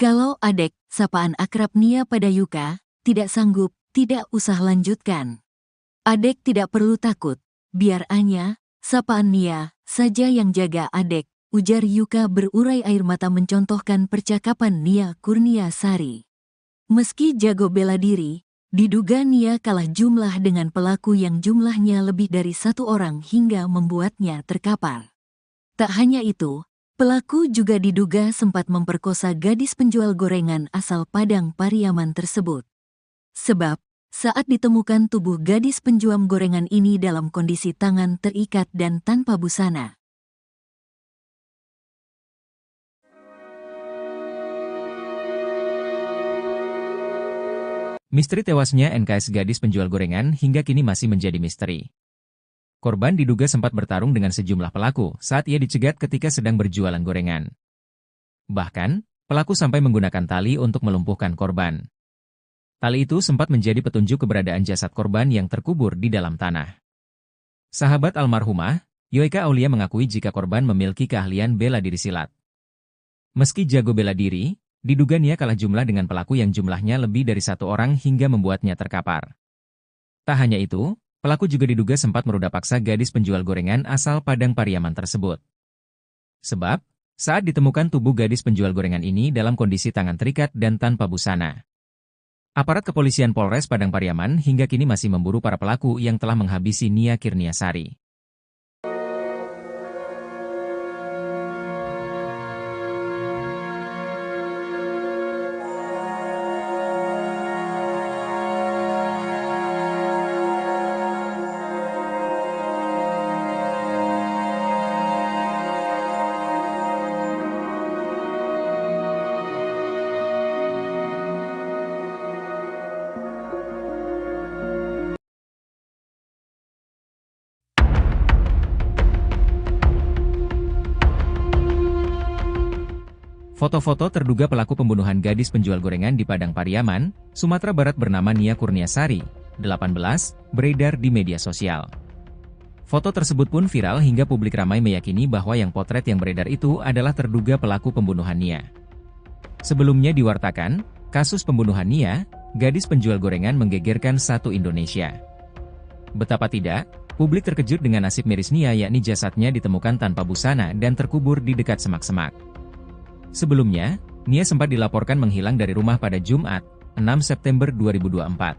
Kalau Adek, sapaan akrab Nia pada Yuka, tidak sanggup, tidak usah lanjutkan. Adek tidak perlu takut, biar Anya, sapaan Nia, saja yang jaga Adek, ujar Yuka berurai air mata mencontohkan percakapan Nia Kurniasari. Meski jago bela diri, diduga Nia kalah jumlah dengan pelaku yang jumlahnya lebih dari satu orang hingga membuatnya terkapar. Tak hanya itu, pelaku juga diduga sempat memperkosa gadis penjual gorengan asal Padang Pariaman tersebut. Sebab, saat ditemukan tubuh gadis penjual gorengan ini dalam kondisi tangan terikat dan tanpa busana. Misteri tewasnya NKS gadis penjual gorengan hingga kini masih menjadi misteri. Korban diduga sempat bertarung dengan sejumlah pelaku saat ia dicegat ketika sedang berjualan gorengan. Bahkan, pelaku sampai menggunakan tali untuk melumpuhkan korban. Tali itu sempat menjadi petunjuk keberadaan jasad korban yang terkubur di dalam tanah. Sahabat almarhumah, Yuka Aulia mengakui jika korban memiliki keahlian bela diri silat. Meski jago bela diri, diduga Nia kalah jumlah dengan pelaku yang jumlahnya lebih dari satu orang hingga membuatnya terkapar. Tak hanya itu, pelaku juga diduga sempat meruda paksa gadis penjual gorengan asal Padang Pariaman tersebut. Sebab, saat ditemukan tubuh gadis penjual gorengan ini dalam kondisi tangan terikat dan tanpa busana. Aparat kepolisian Polres Padang Pariaman hingga kini masih memburu para pelaku yang telah menghabisi Nia Kurniasari. Foto-foto terduga pelaku pembunuhan gadis penjual gorengan di Padang Pariaman, Sumatera Barat bernama Nia Kurniasari, 18, beredar di media sosial. Foto tersebut pun viral hingga publik ramai meyakini bahwa yang potret yang beredar itu adalah terduga pelaku pembunuhan Nia. Sebelumnya diwartakan, kasus pembunuhan Nia, gadis penjual gorengan menggegerkan satu Indonesia. Betapa tidak, publik terkejut dengan nasib miris Nia, yakni jasadnya ditemukan tanpa busana dan terkubur di dekat semak-semak. Sebelumnya, Nia sempat dilaporkan menghilang dari rumah pada Jumat, 6 September 2024.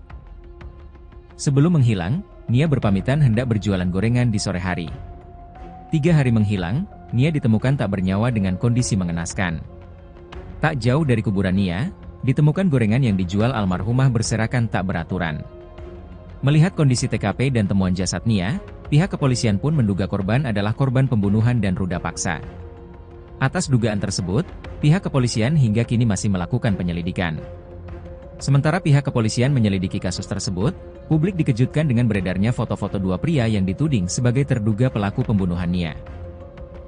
Sebelum menghilang, Nia berpamitan hendak berjualan gorengan di sore hari. 3 hari menghilang, Nia ditemukan tak bernyawa dengan kondisi mengenaskan. Tak jauh dari kuburan Nia, ditemukan gorengan yang dijual almarhumah berserakan tak beraturan. Melihat kondisi TKP dan temuan jasad Nia, pihak kepolisian pun menduga korban adalah korban pembunuhan dan ruda paksa. Atas dugaan tersebut, pihak kepolisian hingga kini masih melakukan penyelidikan. Sementara pihak kepolisian menyelidiki kasus tersebut, publik dikejutkan dengan beredarnya foto-foto 2 pria yang dituding sebagai terduga pelaku pembunuhan Nia.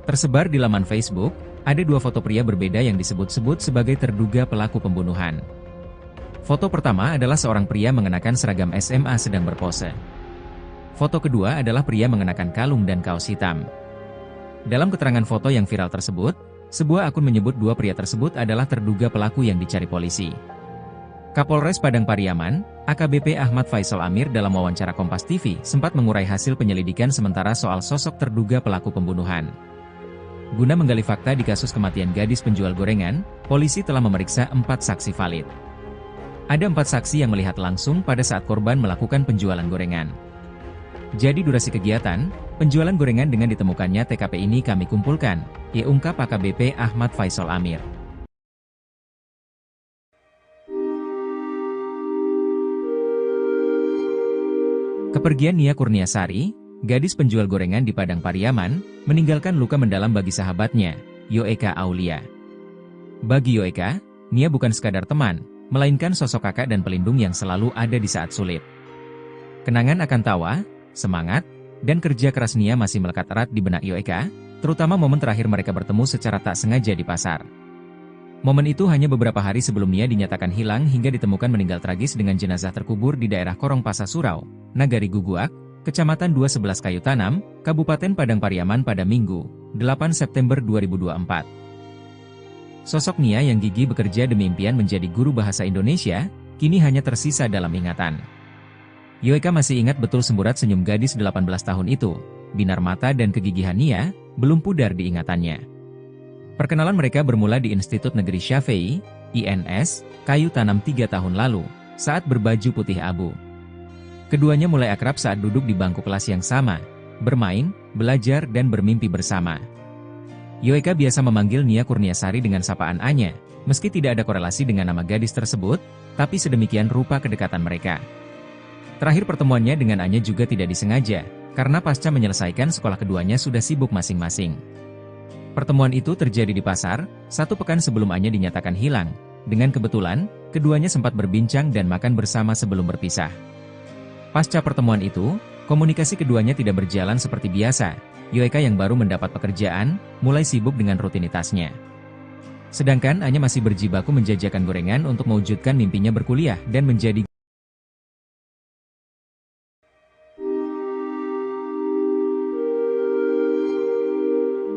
Tersebar di laman Facebook, ada 2 foto pria berbeda yang disebut-sebut sebagai terduga pelaku pembunuhan. Foto pertama adalah seorang pria mengenakan seragam SMA sedang berpose. Foto kedua adalah pria mengenakan kalung dan kaos hitam. Dalam keterangan foto yang viral tersebut, sebuah akun menyebut 2 pria tersebut adalah terduga pelaku yang dicari polisi. Kapolres Padang Pariaman, AKBP Ahmad Faisal Amir dalam wawancara Kompas TV sempat mengurai hasil penyelidikan sementara soal sosok terduga pelaku pembunuhan. Guna menggali fakta di kasus kematian gadis penjual gorengan, polisi telah memeriksa 4 saksi valid. Ada 4 saksi yang melihat langsung pada saat korban melakukan penjualan gorengan. Jadi durasi kegiatan, penjualan gorengan dengan ditemukannya TKP ini kami kumpulkan, ungkap AKBP Ahmad Faisal Amir. Kepergian Nia Kurniasari, gadis penjual gorengan di Padang Pariaman, meninggalkan luka mendalam bagi sahabatnya, Yoeka Aulia. Bagi Yoeka, Nia bukan sekadar teman, melainkan sosok kakak dan pelindung yang selalu ada di saat sulit. Kenangan akan tawa, semangat, dan kerja keras Nia masih melekat erat di benak Yoeka, terutama momen terakhir mereka bertemu secara tak sengaja di pasar. Momen itu hanya beberapa hari sebelum Nia dinyatakan hilang hingga ditemukan meninggal tragis dengan jenazah terkubur di daerah Korong Pasa Surau, Nagari Guguak, Kecamatan 211 Kayu Tanam, Kabupaten Padang Pariaman pada Minggu, 8 September 2024. Sosok Nia yang gigih bekerja demi impian menjadi guru bahasa Indonesia, kini hanya tersisa dalam ingatan. Yoeka masih ingat betul semburat senyum gadis 18 tahun itu, binar mata dan kegigihan Nia, belum pudar di ingatannya. Perkenalan mereka bermula di Institut Negeri Syafei, INS, Kayu Tanam 3 tahun lalu, saat berbaju putih abu. Keduanya mulai akrab saat duduk di bangku kelas yang sama, bermain, belajar dan bermimpi bersama. Yoeka biasa memanggil Nia Kurniasari dengan sapaan Anya, meski tidak ada korelasi dengan nama gadis tersebut, tapi sedemikian rupa kedekatan mereka. Terakhir pertemuannya dengan Anya juga tidak disengaja, karena pasca menyelesaikan sekolah keduanya sudah sibuk masing-masing. Pertemuan itu terjadi di pasar, 1 pekan sebelum Anya dinyatakan hilang. Dengan kebetulan, keduanya sempat berbincang dan makan bersama sebelum berpisah. Pasca pertemuan itu, komunikasi keduanya tidak berjalan seperti biasa. Yoeka yang baru mendapat pekerjaan, mulai sibuk dengan rutinitasnya. Sedangkan Anya masih berjibaku menjajakan gorengan untuk mewujudkan mimpinya berkuliah dan menjadi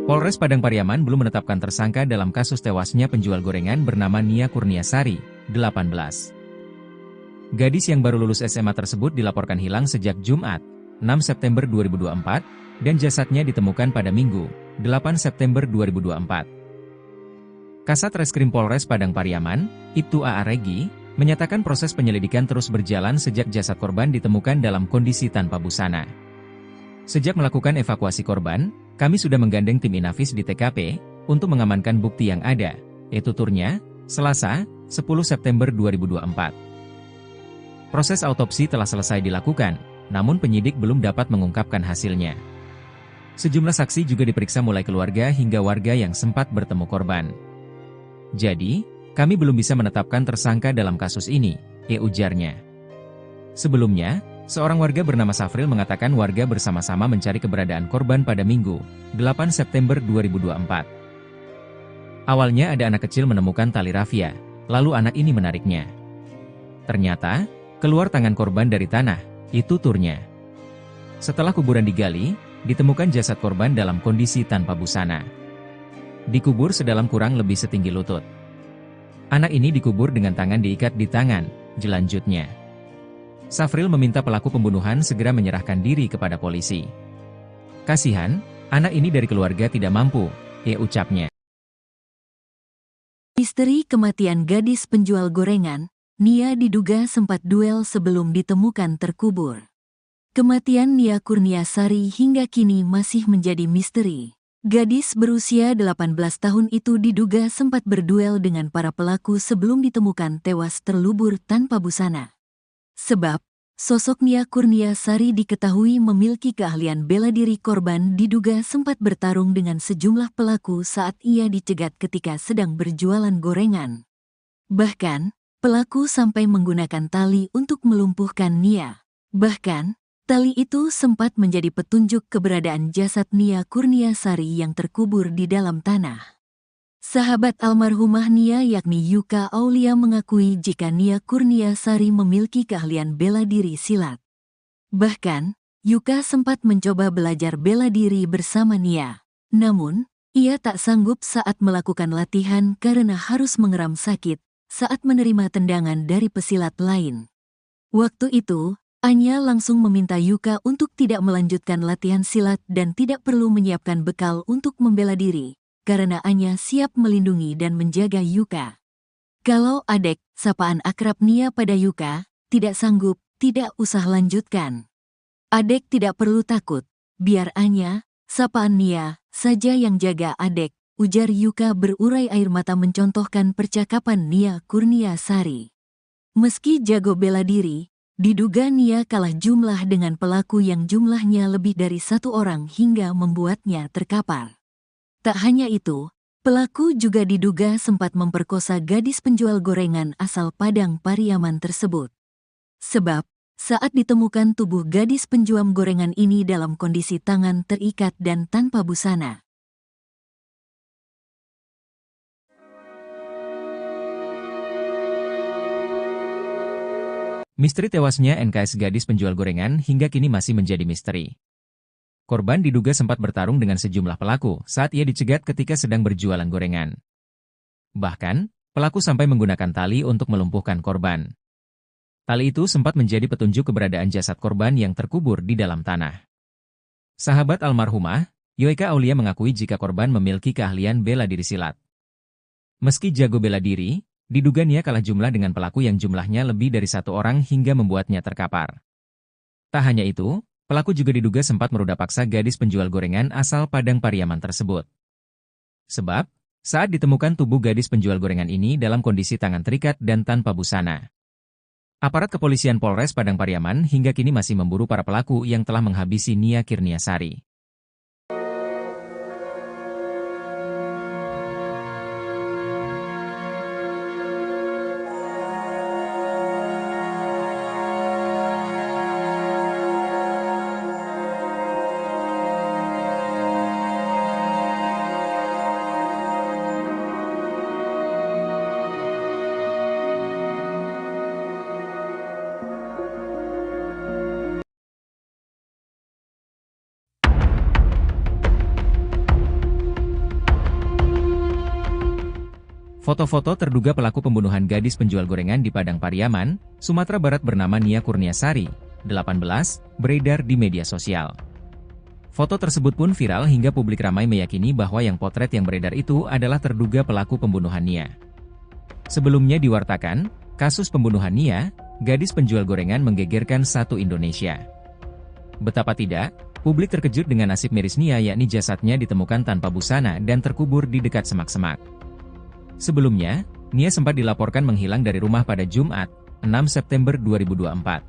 Polres Padang Pariaman belum menetapkan tersangka dalam kasus tewasnya penjual gorengan bernama Nia Kurniasari, 18. Gadis yang baru lulus SMA tersebut dilaporkan hilang sejak Jumat, 6 September 2024, dan jasadnya ditemukan pada Minggu, 8 September 2024. Kasat Reskrim Polres Padang Pariaman, Ibtu A.A. Regi, menyatakan proses penyelidikan terus berjalan sejak jasad korban ditemukan dalam kondisi tanpa busana. Sejak melakukan evakuasi korban, kami sudah menggandeng tim Inafis di TKP, untuk mengamankan bukti yang ada, tuturnya, Selasa, 10 September 2024. Proses autopsi telah selesai dilakukan, namun penyidik belum dapat mengungkapkan hasilnya. Sejumlah saksi juga diperiksa mulai keluarga hingga warga yang sempat bertemu korban. Jadi, kami belum bisa menetapkan tersangka dalam kasus ini, ujarnya. Sebelumnya, seorang warga bernama Safril mengatakan warga bersama-sama mencari keberadaan korban pada Minggu, 8 September 2024. Awalnya ada anak kecil menemukan tali rafia, lalu anak ini menariknya. Ternyata, keluar tangan korban dari tanah, itu turnya. Setelah kuburan digali, ditemukan jasad korban dalam kondisi tanpa busana. Dikubur sedalam kurang lebih setinggi lutut. Anak ini dikubur dengan tangan diikat di tangan, jelanjutnya. Safril meminta pelaku pembunuhan segera menyerahkan diri kepada polisi. Kasihan, anak ini dari keluarga tidak mampu, ucapnya. Misteri kematian gadis penjual gorengan, Nia diduga sempat duel sebelum ditemukan terkubur. Kematian Nia Kurniasari hingga kini masih menjadi misteri. Gadis berusia 18 tahun itu diduga sempat berduel dengan para pelaku sebelum ditemukan tewas terlubur tanpa busana. Sebab, sosok Nia Kurniasari diketahui memiliki keahlian bela diri. Korban diduga sempat bertarung dengan sejumlah pelaku saat ia dicegat ketika sedang berjualan gorengan. Bahkan, pelaku sampai menggunakan tali untuk melumpuhkan Nia. Bahkan, tali itu sempat menjadi petunjuk keberadaan jasad Nia Kurniasari yang terkubur di dalam tanah. Sahabat almarhumah Nia yakni Yuka Aulia mengakui jika Nia Kurniasari memiliki keahlian bela diri silat. Bahkan, Yuka sempat mencoba belajar bela diri bersama Nia. Namun, ia tak sanggup saat melakukan latihan karena harus mengeram sakit saat menerima tendangan dari pesilat lain. Waktu itu, Anya langsung meminta Yuka untuk tidak melanjutkan latihan silat dan tidak perlu menyiapkan bekal untuk membela diri, karena Anya siap melindungi dan menjaga Yuka. Kalau Adek, sapaan akrab Nia pada Yuka, tidak sanggup, tidak usah lanjutkan. Adek tidak perlu takut, biar Anya, sapaan Nia, saja yang jaga Adek, ujar Yuka berurai air mata mencontohkan percakapan Nia Kurniasari. Meski jago bela diri, diduga Nia kalah jumlah dengan pelaku yang jumlahnya lebih dari satu orang hingga membuatnya terkapar. Tak hanya itu, pelaku juga diduga sempat memperkosa gadis penjual gorengan asal Padang Pariaman tersebut. Sebab, saat ditemukan tubuh gadis penjual gorengan ini dalam kondisi tangan terikat dan tanpa busana. Misteri tewasnya NKS gadis penjual gorengan hingga kini masih menjadi misteri. Korban diduga sempat bertarung dengan sejumlah pelaku saat ia dicegat ketika sedang berjualan gorengan. Bahkan, pelaku sampai menggunakan tali untuk melumpuhkan korban. Tali itu sempat menjadi petunjuk keberadaan jasad korban yang terkubur di dalam tanah. Sahabat almarhumah, Yuka Aulia mengakui jika korban memiliki keahlian bela diri silat. Meski jago bela diri, diduga Nia kalah jumlah dengan pelaku yang jumlahnya lebih dari satu orang hingga membuatnya terkapar. Tak hanya itu, pelaku juga diduga sempat meruda paksa gadis penjual gorengan asal Padang Pariaman tersebut. Sebab, saat ditemukan tubuh gadis penjual gorengan ini dalam kondisi tangan terikat dan tanpa busana. Aparat kepolisian Polres Padang Pariaman hingga kini masih memburu para pelaku yang telah menghabisi Nia Kurniasari. Foto-foto terduga pelaku pembunuhan gadis penjual gorengan di Padang Pariaman, Sumatera Barat bernama Nia Kurniasari, 18, beredar di media sosial. Foto tersebut pun viral hingga publik ramai meyakini bahwa yang potret yang beredar itu adalah terduga pelaku pembunuhan Nia. Sebelumnya diwartakan, kasus pembunuhan Nia, gadis penjual gorengan menggegerkan satu Indonesia. Betapa tidak, publik terkejut dengan nasib miris Nia yakni jasadnya ditemukan tanpa busana dan terkubur di dekat semak-semak. Sebelumnya, Nia sempat dilaporkan menghilang dari rumah pada Jumat, 6 September 2024.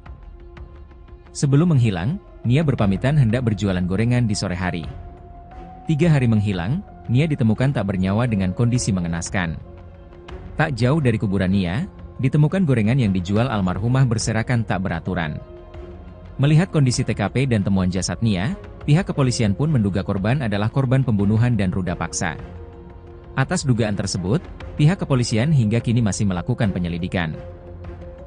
Sebelum menghilang, Nia berpamitan hendak berjualan gorengan di sore hari. 3 hari menghilang, Nia ditemukan tak bernyawa dengan kondisi mengenaskan. Tak jauh dari kuburan Nia, ditemukan gorengan yang dijual almarhumah berserakan tak beraturan. Melihat kondisi TKP dan temuan jasad Nia, pihak kepolisian pun menduga korban adalah korban pembunuhan dan ruda paksa. Atas dugaan tersebut, pihak kepolisian hingga kini masih melakukan penyelidikan.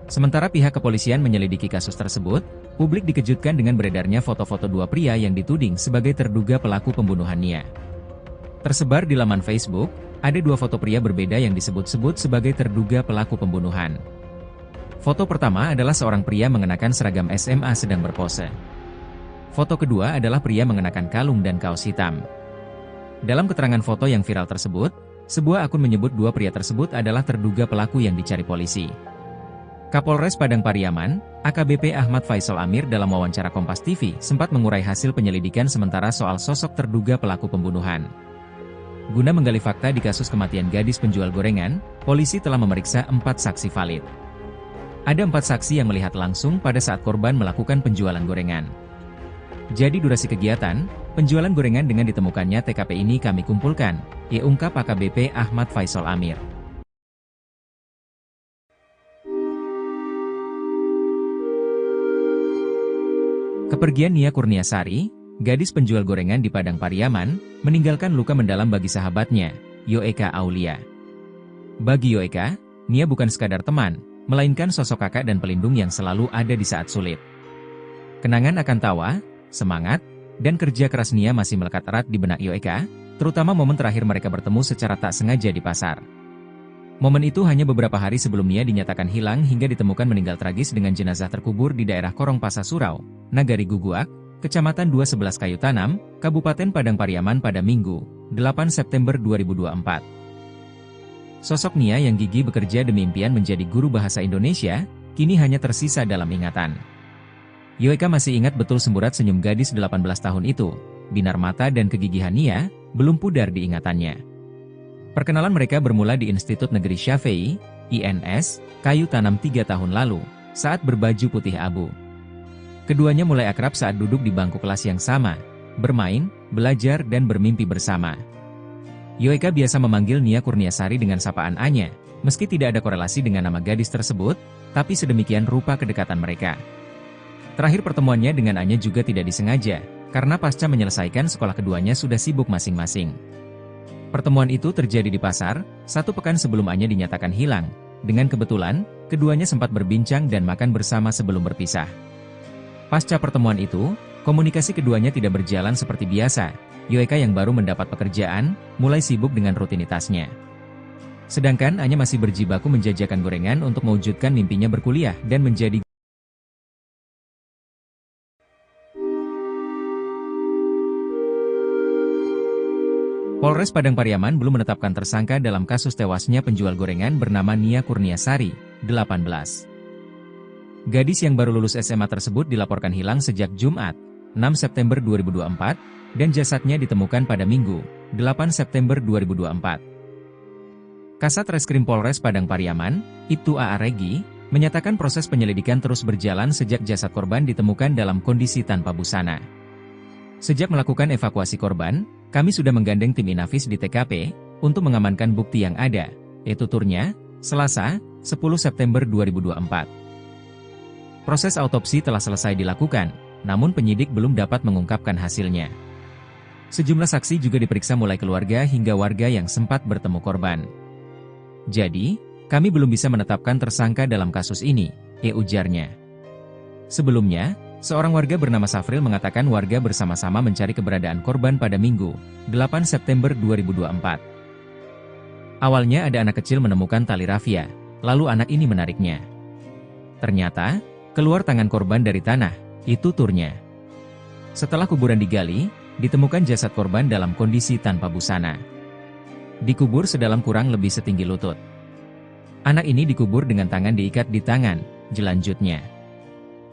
Sementara pihak kepolisian menyelidiki kasus tersebut, publik dikejutkan dengan beredarnya foto-foto dua pria yang dituding sebagai terduga pelaku pembunuhan Nia. Tersebar di laman Facebook, ada dua foto pria berbeda yang disebut-sebut sebagai terduga pelaku pembunuhan. Foto pertama adalah seorang pria mengenakan seragam SMA sedang berpose. Foto kedua adalah pria mengenakan kalung dan kaos hitam. Dalam keterangan foto yang viral tersebut, sebuah akun menyebut dua pria tersebut adalah terduga pelaku yang dicari polisi. Kapolres Padang Pariaman, AKBP Ahmad Faisal Amir dalam wawancara Kompas TV sempat mengurai hasil penyelidikan sementara soal sosok terduga pelaku pembunuhan. Guna menggali fakta di kasus kematian gadis penjual gorengan, polisi telah memeriksa 4 saksi valid. Ada 4 saksi yang melihat langsung pada saat korban melakukan penjualan gorengan. Jadi durasi kegiatan, penjualan gorengan dengan ditemukannya TKP ini kami kumpulkan, ungkap AKBP Ahmad Faisal Amir. Kepergian Nia Kurniasari, gadis penjual gorengan di Padang Pariaman, meninggalkan luka mendalam bagi sahabatnya, Yoeka Aulia. Bagi Yoeka, Nia bukan sekadar teman, melainkan sosok kakak dan pelindung yang selalu ada di saat sulit. Kenangan akan tawa, semangat, dan kerja keras Nia masih melekat erat di benak Yoeka, terutama momen terakhir mereka bertemu secara tak sengaja di pasar. Momen itu hanya beberapa hari sebelum Nia dinyatakan hilang hingga ditemukan meninggal tragis dengan jenazah terkubur di daerah Korong Pasa Surau, Nagari Guguak, Kecamatan 211 Kayu Tanam, Kabupaten Padang Pariaman pada Minggu, 8 September 2024. Sosok Nia yang gigih bekerja demi impian menjadi guru bahasa Indonesia, kini hanya tersisa dalam ingatan. Yoeka masih ingat betul semburat senyum gadis 18 tahun itu, binar mata dan kegigihan Nia, belum pudar di ingatannya. Perkenalan mereka bermula di Institut Negeri Syafei, INS, Kayu Tanam 3 tahun lalu, saat berbaju putih abu. Keduanya mulai akrab saat duduk di bangku kelas yang sama, bermain, belajar dan bermimpi bersama. Yoeka biasa memanggil Nia Kurniasari dengan sapaan Anya, meski tidak ada korelasi dengan nama gadis tersebut, tapi sedemikian rupa kedekatan mereka. Terakhir pertemuannya dengan Anya juga tidak disengaja, karena pasca menyelesaikan sekolah keduanya sudah sibuk masing-masing. Pertemuan itu terjadi di pasar, 1 pekan sebelum Anya dinyatakan hilang. Dengan kebetulan, keduanya sempat berbincang dan makan bersama sebelum berpisah. Pasca pertemuan itu, komunikasi keduanya tidak berjalan seperti biasa. Yoeka yang baru mendapat pekerjaan, mulai sibuk dengan rutinitasnya. Sedangkan Anya masih berjibaku menjajakan gorengan untuk mewujudkan mimpinya berkuliah dan menjadi Polres Padang Pariaman belum menetapkan tersangka dalam kasus tewasnya penjual gorengan bernama Nia Kurniasari, 18. Gadis yang baru lulus SMA tersebut dilaporkan hilang sejak Jumat, 6 September 2024, dan jasadnya ditemukan pada Minggu, 8 September 2024. Kasat Reskrim Polres Padang Pariaman, Ibtu A.A. Regi, menyatakan proses penyelidikan terus berjalan sejak jasad korban ditemukan dalam kondisi tanpa busana. Sejak melakukan evakuasi korban, kami sudah menggandeng tim Inafis di TKP, untuk mengamankan bukti yang ada, tuturnya, Selasa, 10 September 2024. Proses autopsi telah selesai dilakukan, namun penyidik belum dapat mengungkapkan hasilnya. Sejumlah saksi juga diperiksa mulai keluarga hingga warga yang sempat bertemu korban. Jadi, kami belum bisa menetapkan tersangka dalam kasus ini, ujarnya. Sebelumnya, seorang warga bernama Safril mengatakan warga bersama-sama mencari keberadaan korban pada Minggu, 8 September 2024. Awalnya ada anak kecil menemukan tali rafia, lalu anak ini menariknya. Ternyata, keluar tangan korban dari tanah, tuturnya. Setelah kuburan digali, ditemukan jasad korban dalam kondisi tanpa busana. Dikubur sedalam kurang lebih setinggi lutut. Anak ini dikubur dengan tangan diikat di tangan, jelanjutnya.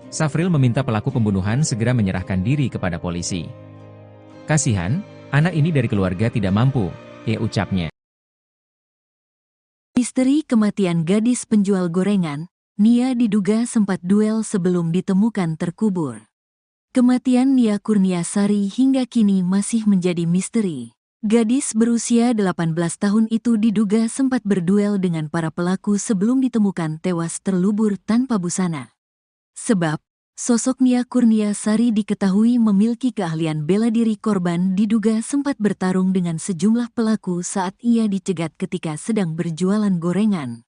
Safril meminta pelaku pembunuhan segera menyerahkan diri kepada polisi. Kasihan, anak ini dari keluarga tidak mampu, ucapnya. Misteri kematian gadis penjual gorengan, Nia diduga sempat duel sebelum ditemukan terkubur. Kematian Nia Kurniasari hingga kini masih menjadi misteri. Gadis berusia 18 tahun itu diduga sempat berduel dengan para pelaku sebelum ditemukan tewas terlubur tanpa busana. Sebab, Sosok Nia Kurniasari diketahui memiliki keahlian bela diri. Korban diduga sempat bertarung dengan sejumlah pelaku saat ia dicegat ketika sedang berjualan gorengan.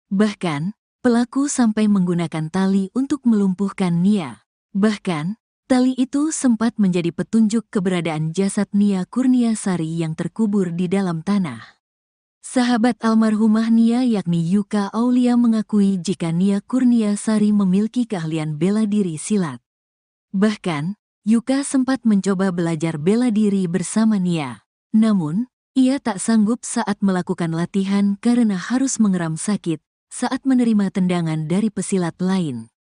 Bahkan, pelaku sampai menggunakan tali untuk melumpuhkan Nia. Bahkan, tali itu sempat menjadi petunjuk keberadaan jasad Nia Kurniasari yang terkubur di dalam tanah. Sahabat almarhumah Nia yakni Yuka Aulia mengakui jika Nia Kurniasari memiliki keahlian bela diri silat. Bahkan, Yuka sempat mencoba belajar bela diri bersama Nia. Namun, ia tak sanggup saat melakukan latihan karena harus mengeram sakit saat menerima tendangan dari pesilat lain.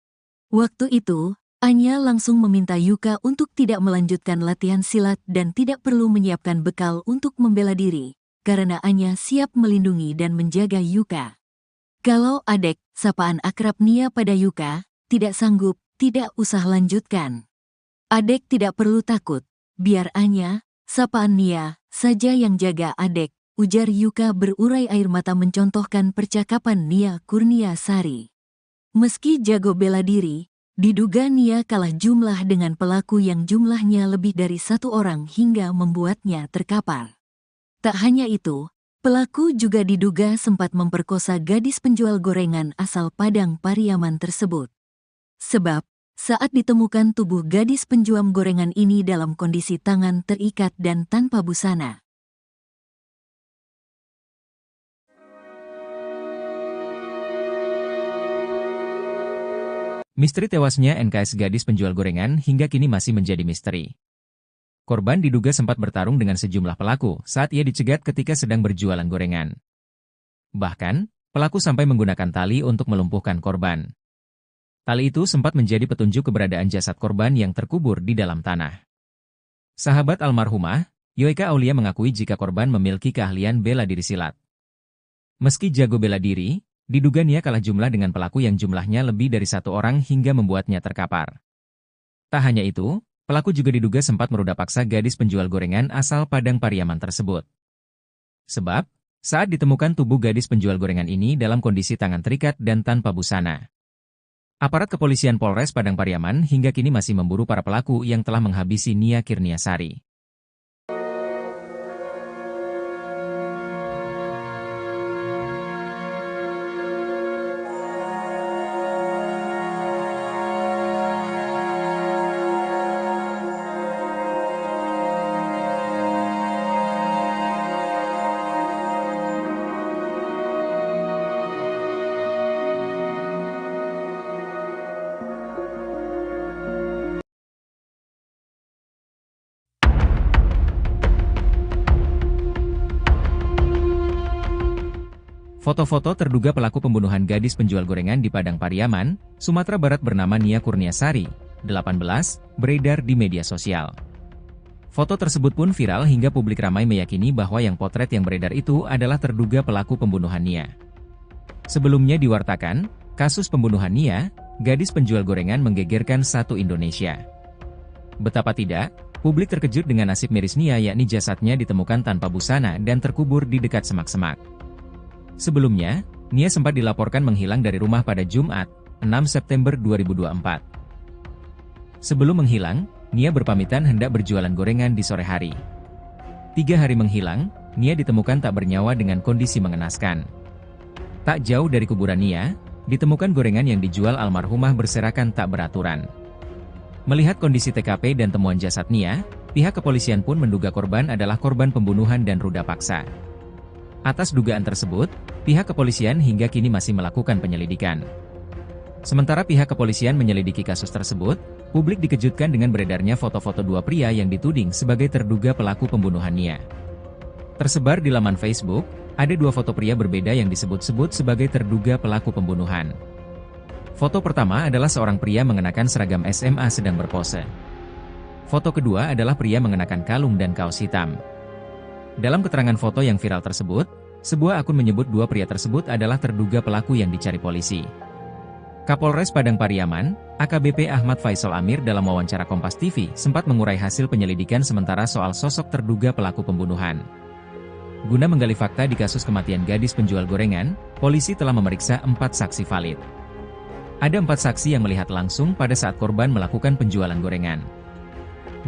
Waktu itu, Anya langsung meminta Yuka untuk tidak melanjutkan latihan silat dan tidak perlu menyiapkan bekal untuk membela diri, karena Anya siap melindungi dan menjaga Yuka. Kalau Adek, sapaan akrab Nia pada Yuka, tidak sanggup, tidak usah lanjutkan. Adek tidak perlu takut, biar Anya, sapaan Nia, saja yang jaga Adek, ujar Yuka berurai air mata mencontohkan percakapan Nia Kurniasari. Meski jago bela diri, diduga Nia kalah jumlah dengan pelaku yang jumlahnya lebih dari satu orang hingga membuatnya terkapar. Tak hanya itu, pelaku juga diduga sempat memperkosa gadis penjual gorengan asal Padang Pariaman tersebut. Sebab, saat ditemukan tubuh gadis penjual gorengan ini dalam kondisi tangan terikat dan tanpa busana. Misteri tewasnya NKS gadis penjual gorengan hingga kini masih menjadi misteri. Korban diduga sempat bertarung dengan sejumlah pelaku saat ia dicegat ketika sedang berjualan gorengan. Bahkan, pelaku sampai menggunakan tali untuk melumpuhkan korban. Tali itu sempat menjadi petunjuk keberadaan jasad korban yang terkubur di dalam tanah. Sahabat almarhumah, Yuka Aulia mengakui jika korban memiliki keahlian bela diri silat. Meski jago bela diri, diduga Nia kalah jumlah dengan pelaku yang jumlahnya lebih dari satu orang hingga membuatnya terkapar. Tak hanya itu, pelaku juga diduga sempat meruda paksa gadis penjual gorengan asal Padang Pariaman tersebut. Sebab, saat ditemukan tubuh gadis penjual gorengan ini dalam kondisi tangan terikat dan tanpa busana. Aparat kepolisian Polres Padang Pariaman hingga kini masih memburu para pelaku yang telah menghabisi Nia Kurniasari. Foto-foto terduga pelaku pembunuhan gadis penjual gorengan di Padang Pariaman, Sumatera Barat bernama Nia Kurniasari, 18, beredar di media sosial. Foto tersebut pun viral hingga publik ramai meyakini bahwa yang potret yang beredar itu adalah terduga pelaku pembunuhan Nia. Sebelumnya diwartakan, kasus pembunuhan Nia, gadis penjual gorengan menggegerkan satu Indonesia. Betapa tidak, publik terkejut dengan nasib miris Nia yakni jasadnya ditemukan tanpa busana dan terkubur di dekat semak-semak. Sebelumnya, Nia sempat dilaporkan menghilang dari rumah pada Jumat, 6 September 2024. Sebelum menghilang, Nia berpamitan hendak berjualan gorengan di sore hari. 3 hari menghilang, Nia ditemukan tak bernyawa dengan kondisi mengenaskan. Tak jauh dari kuburan Nia, ditemukan gorengan yang dijual almarhumah berserakan tak beraturan. Melihat kondisi TKP dan temuan jasad Nia, pihak kepolisian pun menduga korban adalah korban pembunuhan dan ruda paksa. Atas dugaan tersebut, pihak kepolisian hingga kini masih melakukan penyelidikan. Sementara pihak kepolisian menyelidiki kasus tersebut, publik dikejutkan dengan beredarnya foto-foto dua pria yang dituding sebagai terduga pelaku pembunuhan Nia. Tersebar di laman Facebook, ada 2 foto pria berbeda yang disebut-sebut sebagai terduga pelaku pembunuhan. Foto pertama adalah seorang pria mengenakan seragam SMA sedang berpose. Foto kedua adalah pria mengenakan kalung dan kaos hitam. Dalam keterangan foto yang viral tersebut, sebuah akun menyebut 2 pria tersebut adalah terduga pelaku yang dicari polisi. Kapolres Padang Pariaman, AKBP Ahmad Faisal Amir dalam wawancara Kompas TV sempat mengurai hasil penyelidikan sementara soal sosok terduga pelaku pembunuhan. Guna menggali fakta di kasus kematian gadis penjual gorengan, polisi telah memeriksa 4 saksi valid. Ada 4 saksi yang melihat langsung pada saat korban melakukan penjualan gorengan.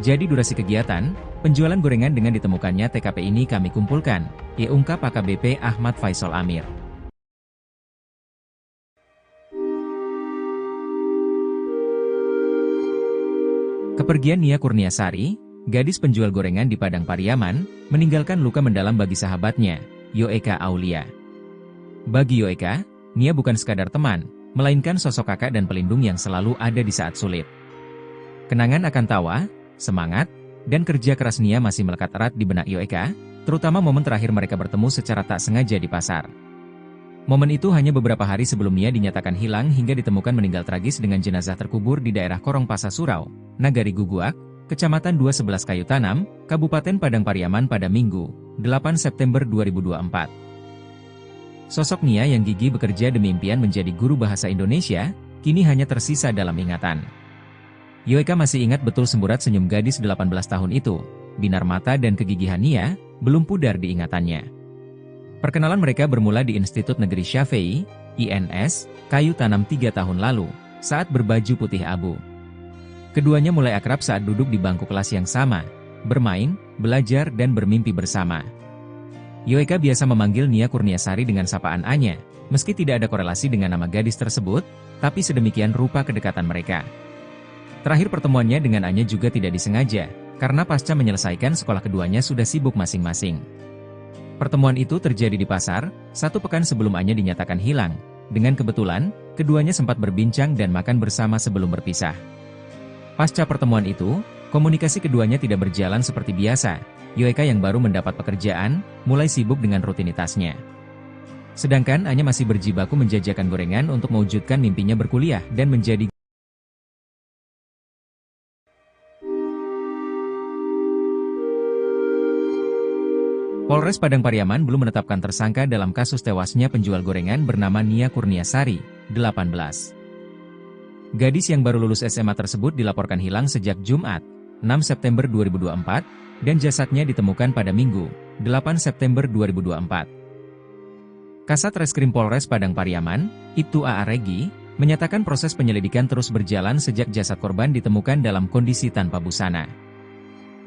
Jadi durasi kegiatan, penjualan gorengan dengan ditemukannya TKP ini kami kumpulkan, ungkap AKBP Ahmad Faisal Amir. Kepergian Nia Kurniasari, gadis penjual gorengan di Padang Pariaman, meninggalkan luka mendalam bagi sahabatnya, Yoeka Aulia. Bagi Yoeka, Nia bukan sekadar teman, melainkan sosok kakak dan pelindung yang selalu ada di saat sulit. Kenangan akan tawa, semangat, dan kerja keras Nia masih melekat erat di benak Yoeka, terutama momen terakhir mereka bertemu secara tak sengaja di pasar. Momen itu hanya beberapa hari sebelum Nia dinyatakan hilang hingga ditemukan meninggal tragis dengan jenazah terkubur di daerah Korong Pasa Surau, Nagari Guguak, Kecamatan 211 Kayu Tanam, Kabupaten Padang Pariaman pada Minggu, 8 September 2024. Sosok Nia yang gigih bekerja demi impian menjadi guru bahasa Indonesia, kini hanya tersisa dalam ingatan. Yoeka masih ingat betul semburat senyum gadis 18 tahun itu, binar mata dan kegigihan Nia, belum pudar di ingatannya. Perkenalan mereka bermula di Institut Negeri Syafei, INS, Kayu Tanam 3 tahun lalu, saat berbaju putih abu. Keduanya mulai akrab saat duduk di bangku kelas yang sama, bermain, belajar dan bermimpi bersama. Yoeka biasa memanggil Nia Kurniasari dengan sapaan Anya, meski tidak ada korelasi dengan nama gadis tersebut, tapi sedemikian rupa kedekatan mereka. Terakhir pertemuannya dengan Anya juga tidak disengaja, karena pasca menyelesaikan sekolah keduanya sudah sibuk masing-masing. Pertemuan itu terjadi di pasar, 1 pekan sebelum Anya dinyatakan hilang. Dengan kebetulan, keduanya sempat berbincang dan makan bersama sebelum berpisah. Pasca pertemuan itu, komunikasi keduanya tidak berjalan seperti biasa. Yoeka yang baru mendapat pekerjaan, mulai sibuk dengan rutinitasnya. Sedangkan Anya masih berjibaku menjajakan gorengan untuk mewujudkan mimpinya berkuliah dan menjadi Polres Padang Pariaman belum menetapkan tersangka dalam kasus tewasnya penjual gorengan bernama Nia Kurniasari, 18. Gadis yang baru lulus SMA tersebut dilaporkan hilang sejak Jumat, 6 September 2024, dan jasadnya ditemukan pada Minggu, 8 September 2024. Kasat Reskrim Polres Padang Pariaman, Ibtu A.A. Regi, menyatakan proses penyelidikan terus berjalan sejak jasad korban ditemukan dalam kondisi tanpa busana.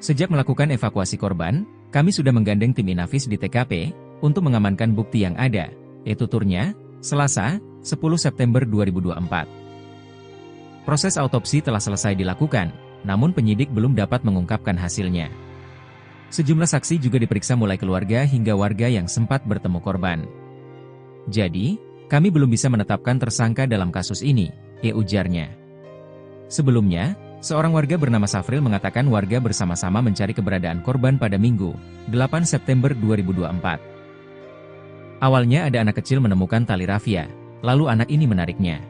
Sejak melakukan evakuasi korban, kami sudah menggandeng tim Inafis di TKP, untuk mengamankan bukti yang ada, tuturnya, Selasa, 10 September 2024. Proses autopsi telah selesai dilakukan, namun penyidik belum dapat mengungkapkan hasilnya. Sejumlah saksi juga diperiksa mulai keluarga hingga warga yang sempat bertemu korban. Jadi, kami belum bisa menetapkan tersangka dalam kasus ini, ujarnya. Sebelumnya, seorang warga bernama Safril mengatakan warga bersama-sama mencari keberadaan korban pada Minggu, 8 September 2024. Awalnya ada anak kecil menemukan tali rafia, lalu anak ini menariknya.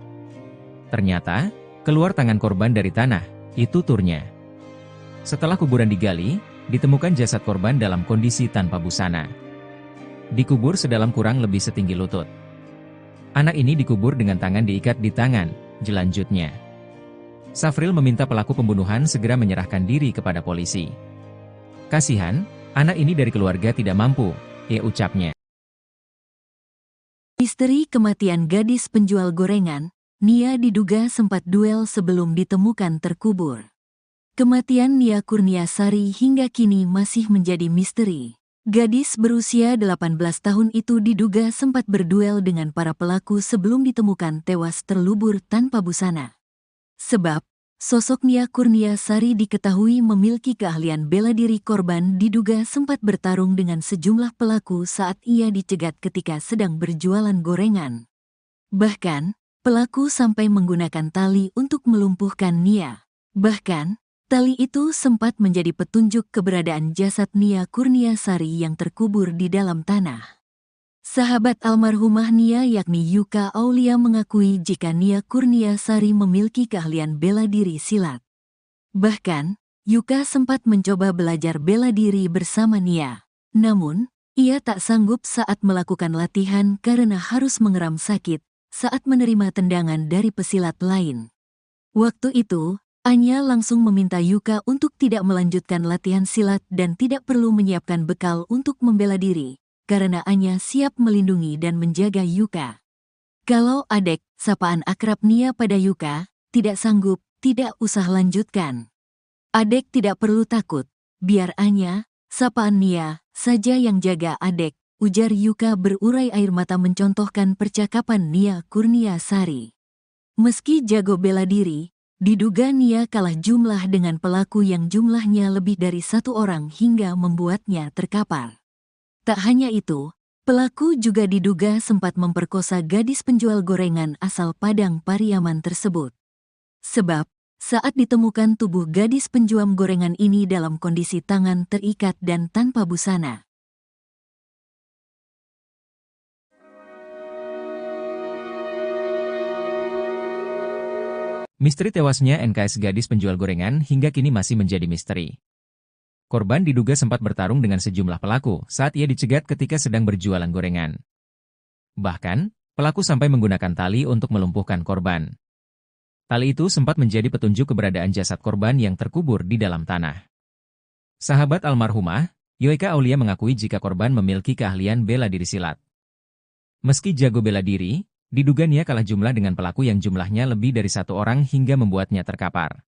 Ternyata, keluar tangan korban dari tanah, tuturnya. Setelah kuburan digali, ditemukan jasad korban dalam kondisi tanpa busana. Dikubur sedalam kurang lebih setinggi lutut. Anak ini dikubur dengan tangan diikat di tangan, jelanjutnya. Safril meminta pelaku pembunuhan segera menyerahkan diri kepada polisi. Kasihan, anak ini dari keluarga tidak mampu, ucapnya. Misteri kematian gadis penjual gorengan, Nia diduga sempat duel sebelum ditemukan terkubur. Kematian Nia Kurniasari hingga kini masih menjadi misteri. Gadis berusia 18 tahun itu diduga sempat berduel dengan para pelaku sebelum ditemukan tewas terlubur tanpa busana. Sebab, sosok Nia Kurniasari diketahui memiliki keahlian bela diri. Korban diduga sempat bertarung dengan sejumlah pelaku saat ia dicegat ketika sedang berjualan gorengan. Bahkan, pelaku sampai menggunakan tali untuk melumpuhkan Nia. Bahkan, tali itu sempat menjadi petunjuk keberadaan jasad Nia Kurniasari yang terkubur di dalam tanah. Sahabat almarhumah Nia yakni Yuka Aulia mengakui jika Nia Kurniasari memiliki keahlian bela diri silat. Bahkan, Yuka sempat mencoba belajar bela diri bersama Nia. Namun, ia tak sanggup saat melakukan latihan karena harus mengeram sakit saat menerima tendangan dari pesilat lain. Waktu itu, Anya langsung meminta Yuka untuk tidak melanjutkan latihan silat dan tidak perlu menyiapkan bekal untuk membela diri, karena Anya siap melindungi dan menjaga Yuka. Kalau Adek, sapaan akrab Nia pada Yuka, tidak sanggup, tidak usah lanjutkan. Adek tidak perlu takut, biar Anya, sapaan Nia, saja yang jaga Adek, ujar Yuka berurai air mata mencontohkan percakapan Nia Kurniasari. Meski jago bela diri, diduga Nia kalah jumlah dengan pelaku yang jumlahnya lebih dari satu orang hingga membuatnya terkapar. Tak hanya itu, pelaku juga diduga sempat memperkosa gadis penjual gorengan asal Padang Pariaman tersebut. Sebab, saat ditemukan tubuh gadis penjual gorengan ini dalam kondisi tangan terikat dan tanpa busana. Misteri tewasnya NKS gadis penjual gorengan hingga kini masih menjadi misteri. Korban diduga sempat bertarung dengan sejumlah pelaku saat ia dicegat ketika sedang berjualan gorengan. Bahkan, pelaku sampai menggunakan tali untuk melumpuhkan korban. Tali itu sempat menjadi petunjuk keberadaan jasad korban yang terkubur di dalam tanah. Sahabat almarhumah, Yoeka Aulia mengakui jika korban memiliki keahlian bela diri silat. Meski jago bela diri, diduga Nia kalah jumlah dengan pelaku yang jumlahnya lebih dari satu orang hingga membuatnya terkapar.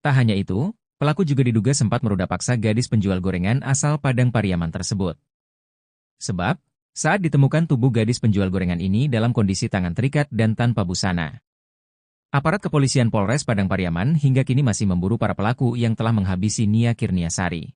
Tak hanya itu, pelaku juga diduga sempat meruda paksa gadis penjual gorengan asal Padang Pariaman tersebut. Sebab, saat ditemukan tubuh gadis penjual gorengan ini dalam kondisi tangan terikat dan tanpa busana. Aparat kepolisian Polres Padang Pariaman hingga kini masih memburu para pelaku yang telah menghabisi Nia Kurniasari.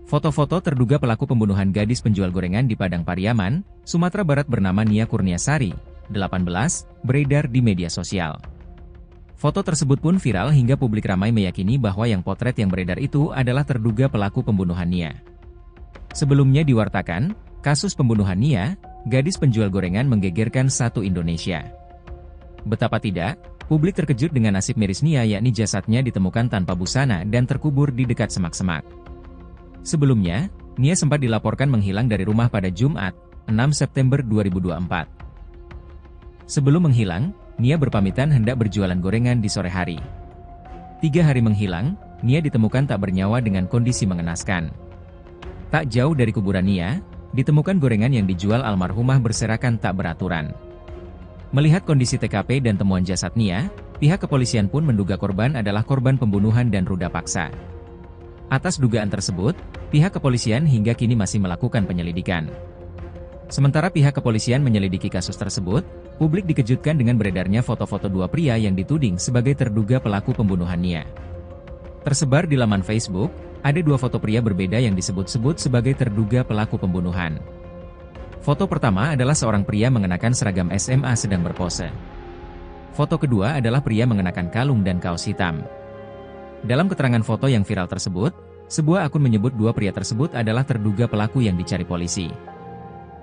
Foto-foto terduga pelaku pembunuhan gadis penjual gorengan di Padang Pariaman, Sumatera Barat bernama Nia Kurniasari, 18, beredar di media sosial. Foto tersebut pun viral hingga publik ramai meyakini bahwa yang potret yang beredar itu adalah terduga pelaku pembunuhan Nia. Sebelumnya diwartakan, kasus pembunuhan Nia, gadis penjual gorengan menggegerkan satu Indonesia. Betapa tidak, publik terkejut dengan nasib miris Nia yakni jasadnya ditemukan tanpa busana dan terkubur di dekat semak-semak. Sebelumnya, Nia sempat dilaporkan menghilang dari rumah pada Jumat, 6 September 2024. Sebelum menghilang, Nia berpamitan hendak berjualan gorengan di sore hari. 3 hari menghilang, Nia ditemukan tak bernyawa dengan kondisi mengenaskan. Tak jauh dari kuburan Nia, ditemukan gorengan yang dijual almarhumah berserakan tak beraturan. Melihat kondisi TKP dan temuan jasad Nia, pihak kepolisian pun menduga korban adalah korban pembunuhan dan ruda paksa. Atas dugaan tersebut, pihak kepolisian hingga kini masih melakukan penyelidikan. Sementara pihak kepolisian menyelidiki kasus tersebut, publik dikejutkan dengan beredarnya foto-foto dua pria yang dituding sebagai terduga pelaku pembunuhan Nia. Tersebar di laman Facebook, ada 2 foto pria berbeda yang disebut-sebut sebagai terduga pelaku pembunuhan. Foto pertama adalah seorang pria mengenakan seragam SMA sedang berpose. Foto kedua adalah pria mengenakan kalung dan kaos hitam. Dalam keterangan foto yang viral tersebut, sebuah akun menyebut 2 pria tersebut adalah terduga pelaku yang dicari polisi.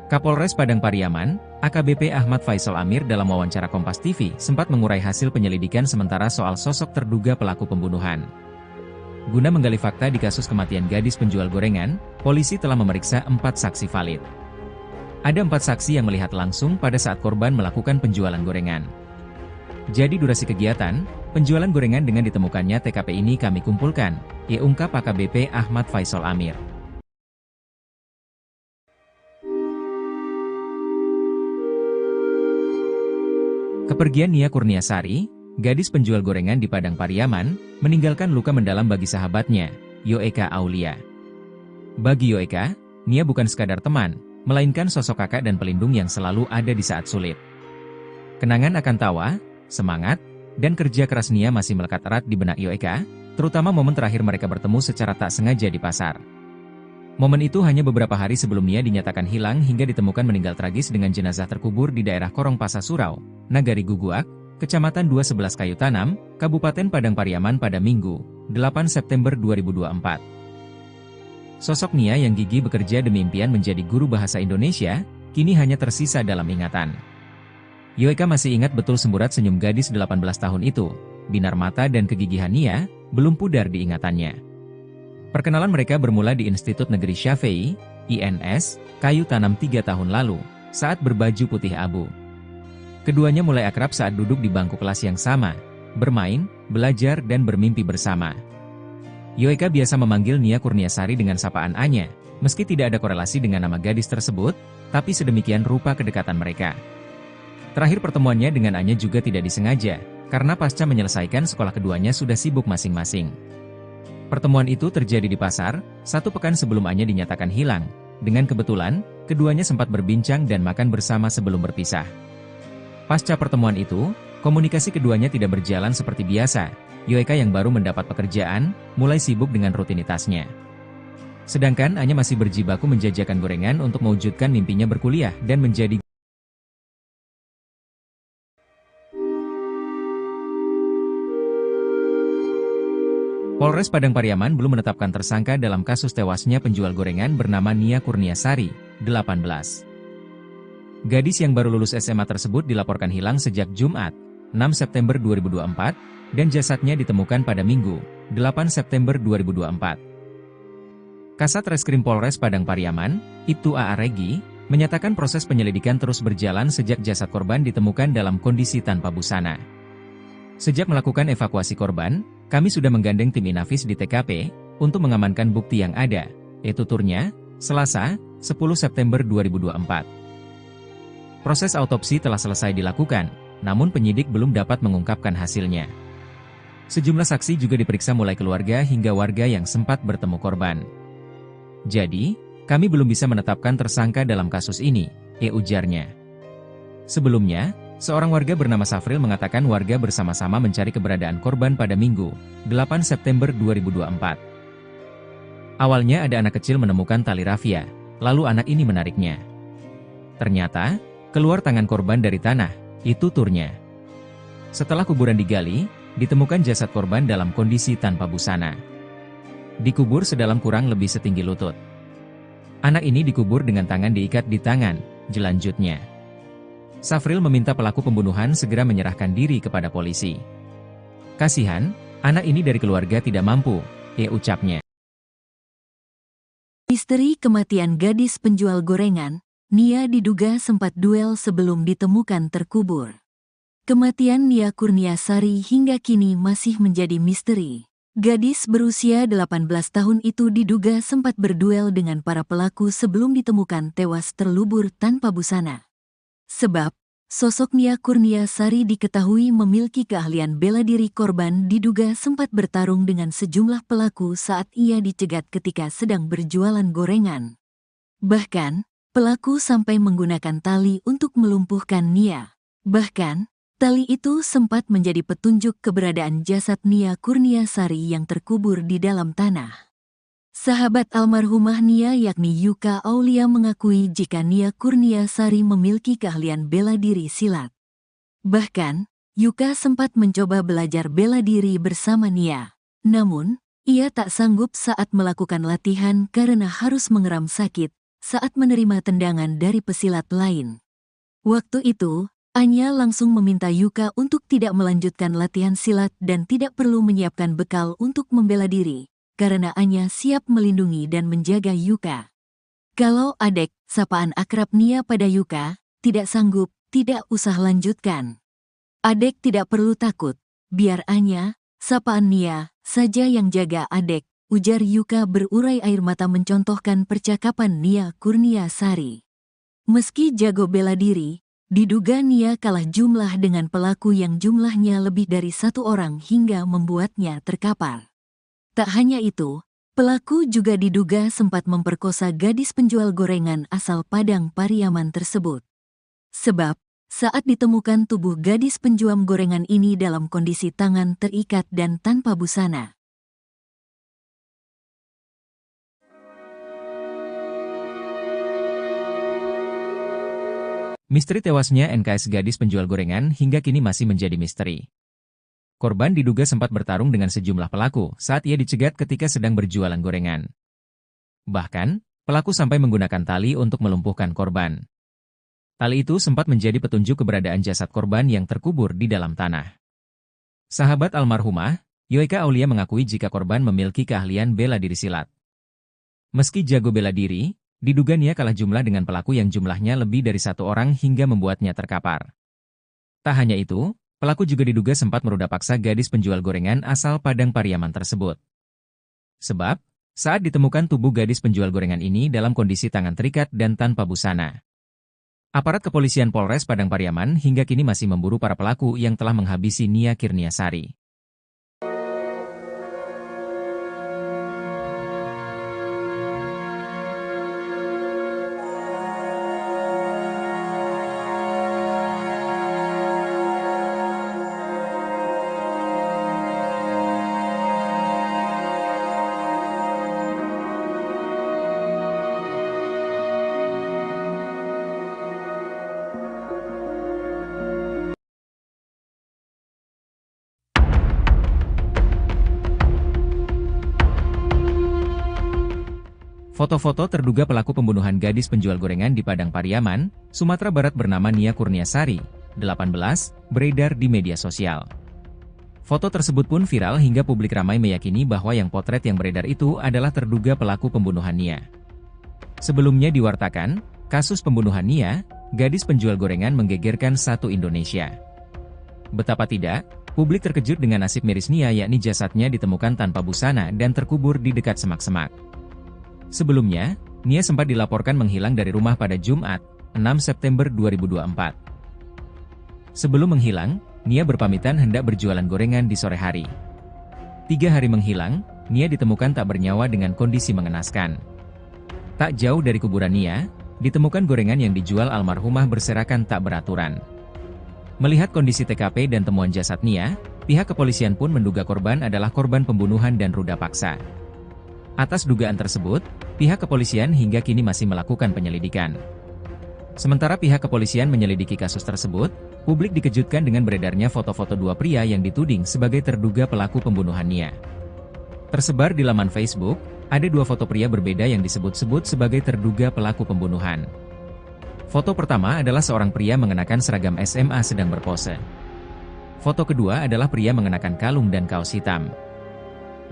Kapolres Padang Pariaman, AKBP Ahmad Faisal Amir dalam wawancara Kompas TV sempat mengurai hasil penyelidikan sementara soal sosok terduga pelaku pembunuhan. Guna menggali fakta di kasus kematian gadis penjual gorengan, polisi telah memeriksa 4 saksi valid. Ada 4 saksi yang melihat langsung pada saat korban melakukan penjualan gorengan. Jadi durasi kegiatan, penjualan gorengan dengan ditemukannya TKP ini kami kumpulkan, ungkap AKBP Ahmad Faisal Amir. Kepergian Nia Kurniasari, gadis penjual gorengan di Padang Pariaman, meninggalkan luka mendalam bagi sahabatnya, Yoeka Aulia. Bagi Yoeka, Nia bukan sekadar teman, melainkan sosok kakak dan pelindung yang selalu ada di saat sulit. Kenangan akan tawa, semangat, dan kerja keras Nia masih melekat erat di benak Yoeka, terutama momen terakhir mereka bertemu secara tak sengaja di pasar. Momen itu hanya beberapa hari sebelum Nia dinyatakan hilang hingga ditemukan meninggal tragis dengan jenazah terkubur di daerah Korong Pasa Surau, Nagari Guguak, Kecamatan 211 Kayu Tanam, Kabupaten Padang Pariaman pada Minggu, 8 September 2024. Sosok Nia yang gigih bekerja demi impian menjadi guru bahasa Indonesia, kini hanya tersisa dalam ingatan. Yoeka masih ingat betul semburat senyum gadis 18 tahun itu, binar mata dan kegigihan Nia, belum pudar di ingatannya. Perkenalan mereka bermula di Institut Negeri Syafei, INS, Kayu Tanam 3 tahun lalu, saat berbaju putih abu. Keduanya mulai akrab saat duduk di bangku kelas yang sama, bermain, belajar dan bermimpi bersama. Yoeka biasa memanggil Nia Kurniasari dengan sapaan Anya, meski tidak ada korelasi dengan nama gadis tersebut, tapi sedemikian rupa kedekatan mereka. Terakhir pertemuannya dengan Anya juga tidak disengaja, karena pasca menyelesaikan sekolah keduanya sudah sibuk masing-masing. Pertemuan itu terjadi di pasar, 1 pekan sebelum Anya dinyatakan hilang. Dengan kebetulan, keduanya sempat berbincang dan makan bersama sebelum berpisah. Pasca pertemuan itu, komunikasi keduanya tidak berjalan seperti biasa. Yoeka yang baru mendapat pekerjaan, mulai sibuk dengan rutinitasnya. Sedangkan Anya masih berjibaku menjajakan gorengan untuk mewujudkan mimpinya berkuliah dan menjadi Polres Padang Pariaman belum menetapkan tersangka dalam kasus tewasnya penjual gorengan bernama Nia Kurniasari, 18. Gadis yang baru lulus SMA tersebut dilaporkan hilang sejak Jumat, 6 September 2024, dan jasadnya ditemukan pada Minggu, 8 September 2024. Kasat Reskrim Polres Padang Pariaman, Ibtu A.A. Regi, menyatakan proses penyelidikan terus berjalan sejak jasad korban ditemukan dalam kondisi tanpa busana. Sejak melakukan evakuasi korban, kami sudah menggandeng tim Inafis di TKP, untuk mengamankan bukti yang ada, yaitu turnya, Selasa, 10 September 2024. Proses autopsi telah selesai dilakukan, namun penyidik belum dapat mengungkapkan hasilnya. Sejumlah saksi juga diperiksa mulai keluarga hingga warga yang sempat bertemu korban. Jadi, kami belum bisa menetapkan tersangka dalam kasus ini, ujarnya. Sebelumnya, seorang warga bernama Safril mengatakan warga bersama-sama mencari keberadaan korban pada Minggu, 8 September 2024. Awalnya ada anak kecil menemukan tali rafia, lalu anak ini menariknya. Ternyata, keluar tangan korban dari tanah, itu turnya. Setelah kuburan digali, ditemukan jasad korban dalam kondisi tanpa busana. Dikubur sedalam kurang lebih setinggi lutut. Anak ini dikubur dengan tangan diikat di tangan, jelanjutnya. Safril meminta pelaku pembunuhan segera menyerahkan diri kepada polisi. Kasihan, anak ini dari keluarga tidak mampu, ucapnya. Misteri kematian gadis penjual gorengan, Nia diduga sempat duel sebelum ditemukan terkubur. Kematian Nia Kurniasari hingga kini masih menjadi misteri. Gadis berusia 18 tahun itu diduga sempat berduel dengan para pelaku sebelum ditemukan tewas terlubur tanpa busana. Sebab, sosok Nia Kurniasari diketahui memiliki keahlian bela diri. Korban diduga sempat bertarung dengan sejumlah pelaku saat ia dicegat ketika sedang berjualan gorengan. Bahkan, pelaku sampai menggunakan tali untuk melumpuhkan Nia. Bahkan, tali itu sempat menjadi petunjuk keberadaan jasad Nia Kurniasari yang terkubur di dalam tanah. Sahabat almarhumah Nia yakni Yuka Aulia mengakui jika Nia Kurniasari memiliki keahlian bela diri silat. Bahkan, Yuka sempat mencoba belajar bela diri bersama Nia. Namun, ia tak sanggup saat melakukan latihan karena harus mengeram sakit saat menerima tendangan dari pesilat lain. Waktu itu, Anya langsung meminta Yuka untuk tidak melanjutkan latihan silat dan tidak perlu menyiapkan bekal untuk membela diri, karena Anya siap melindungi dan menjaga Yuka. Kalau Adek, sapaan akrab Nia pada Yuka, tidak sanggup, tidak usah lanjutkan. Adek tidak perlu takut, biar Anya, sapaan Nia, saja yang jaga Adek, ujar Yuka berurai air mata mencontohkan percakapan Nia Kurniasari. Meski jago bela diri, diduga Nia kalah jumlah dengan pelaku yang jumlahnya lebih dari 1 orang hingga membuatnya terkapar. Tak hanya itu, pelaku juga diduga sempat memperkosa gadis penjual gorengan asal Padang Pariaman tersebut. Sebab, saat ditemukan tubuh gadis penjual gorengan ini dalam kondisi tangan terikat dan tanpa busana. Misteri tewasnya NKS gadis penjual gorengan hingga kini masih menjadi misteri. Korban diduga sempat bertarung dengan sejumlah pelaku saat ia dicegat ketika sedang berjualan gorengan. Bahkan, pelaku sampai menggunakan tali untuk melumpuhkan korban. Tali itu sempat menjadi petunjuk keberadaan jasad korban yang terkubur di dalam tanah. Sahabat almarhumah, Yoeka Aulia mengakui jika korban memiliki keahlian bela diri silat. Meski jago bela diri, diduga Nia kalah jumlah dengan pelaku yang jumlahnya lebih dari satu orang hingga membuatnya terkapar. Tak hanya itu, pelaku juga diduga sempat meruda paksa gadis penjual gorengan asal Padang Pariaman tersebut. Sebab, saat ditemukan tubuh gadis penjual gorengan ini dalam kondisi tangan terikat dan tanpa busana. Aparat kepolisian Polres Padang Pariaman hingga kini masih memburu para pelaku yang telah menghabisi Nia Kurniasari. Foto-foto terduga pelaku pembunuhan gadis penjual gorengan di Padang Pariaman, Sumatera Barat bernama Nia Kurniasari, 18, beredar di media sosial. Foto tersebut pun viral hingga publik ramai meyakini bahwa yang potret yang beredar itu adalah terduga pelaku pembunuhan Nia. Sebelumnya diwartakan, kasus pembunuhan Nia, gadis penjual gorengan menggegerkan satu Indonesia. Betapa tidak, publik terkejut dengan nasib miris Nia yakni jasadnya ditemukan tanpa busana dan terkubur di dekat semak-semak. Sebelumnya, Nia sempat dilaporkan menghilang dari rumah pada Jumat, 6 September 2024. Sebelum menghilang, Nia berpamitan hendak berjualan gorengan di sore hari. 3 hari menghilang, Nia ditemukan tak bernyawa dengan kondisi mengenaskan. Tak jauh dari kuburan Nia, ditemukan gorengan yang dijual almarhumah berserakan tak beraturan. Melihat kondisi TKP dan temuan jasad Nia, pihak kepolisian pun menduga korban adalah korban pembunuhan dan ruda paksa. Atas dugaan tersebut, pihak kepolisian hingga kini masih melakukan penyelidikan. Sementara pihak kepolisian menyelidiki kasus tersebut, publik dikejutkan dengan beredarnya foto-foto dua pria yang dituding sebagai terduga pelaku pembunuhan Nia. Tersebar di laman Facebook, ada 2 foto pria berbeda yang disebut-sebut sebagai terduga pelaku pembunuhan. Foto pertama adalah seorang pria mengenakan seragam SMA sedang berpose. Foto kedua adalah pria mengenakan kalung dan kaos hitam.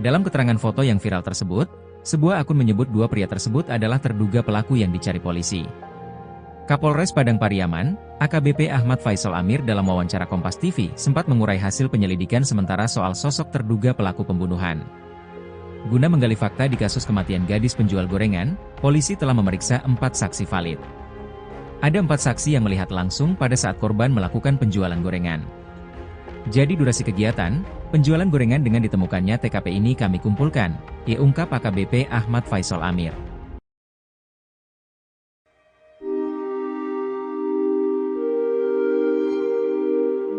Dalam keterangan foto yang viral tersebut, sebuah akun menyebut 2 pria tersebut adalah terduga pelaku yang dicari polisi. Kapolres Padang Pariaman, AKBP Ahmad Faisal Amir dalam wawancara Kompas TV sempat mengurai hasil penyelidikan sementara soal sosok terduga pelaku pembunuhan. Guna menggali fakta di kasus kematian gadis penjual gorengan, polisi telah memeriksa 4 saksi valid. Ada 4 saksi yang melihat langsung pada saat korban melakukan penjualan gorengan. Jadi durasi kegiatan, penjualan gorengan dengan ditemukannya TKP ini kami kumpulkan, ungkap AKBP Ahmad Faisal Amir.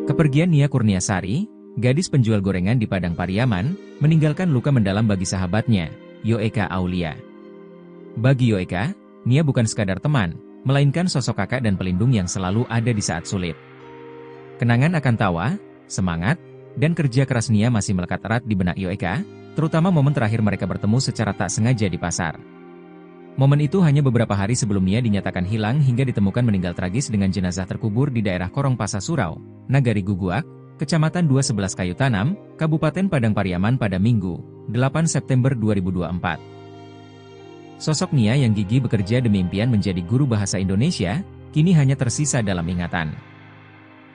Kepergian Nia Kurniasari, gadis penjual gorengan di Padang Pariaman, meninggalkan luka mendalam bagi sahabatnya, Yoeka Aulia. Bagi Yoeka, Nia bukan sekadar teman, melainkan sosok kakak dan pelindung yang selalu ada di saat sulit. Kenangan akan tawa, semangat, dan kerja keras Nia masih melekat erat di benak Yoeka, terutama momen terakhir mereka bertemu secara tak sengaja di pasar. Momen itu hanya beberapa hari sebelum Nia dinyatakan hilang hingga ditemukan meninggal tragis dengan jenazah terkubur di daerah Korong Pasa Surau, Nagari Guguak, Kecamatan 211 Kayu Tanam, Kabupaten Padang Pariaman pada Minggu, 8 September 2024. Sosok Nia yang gigih bekerja demi impian menjadi guru bahasa Indonesia, kini hanya tersisa dalam ingatan.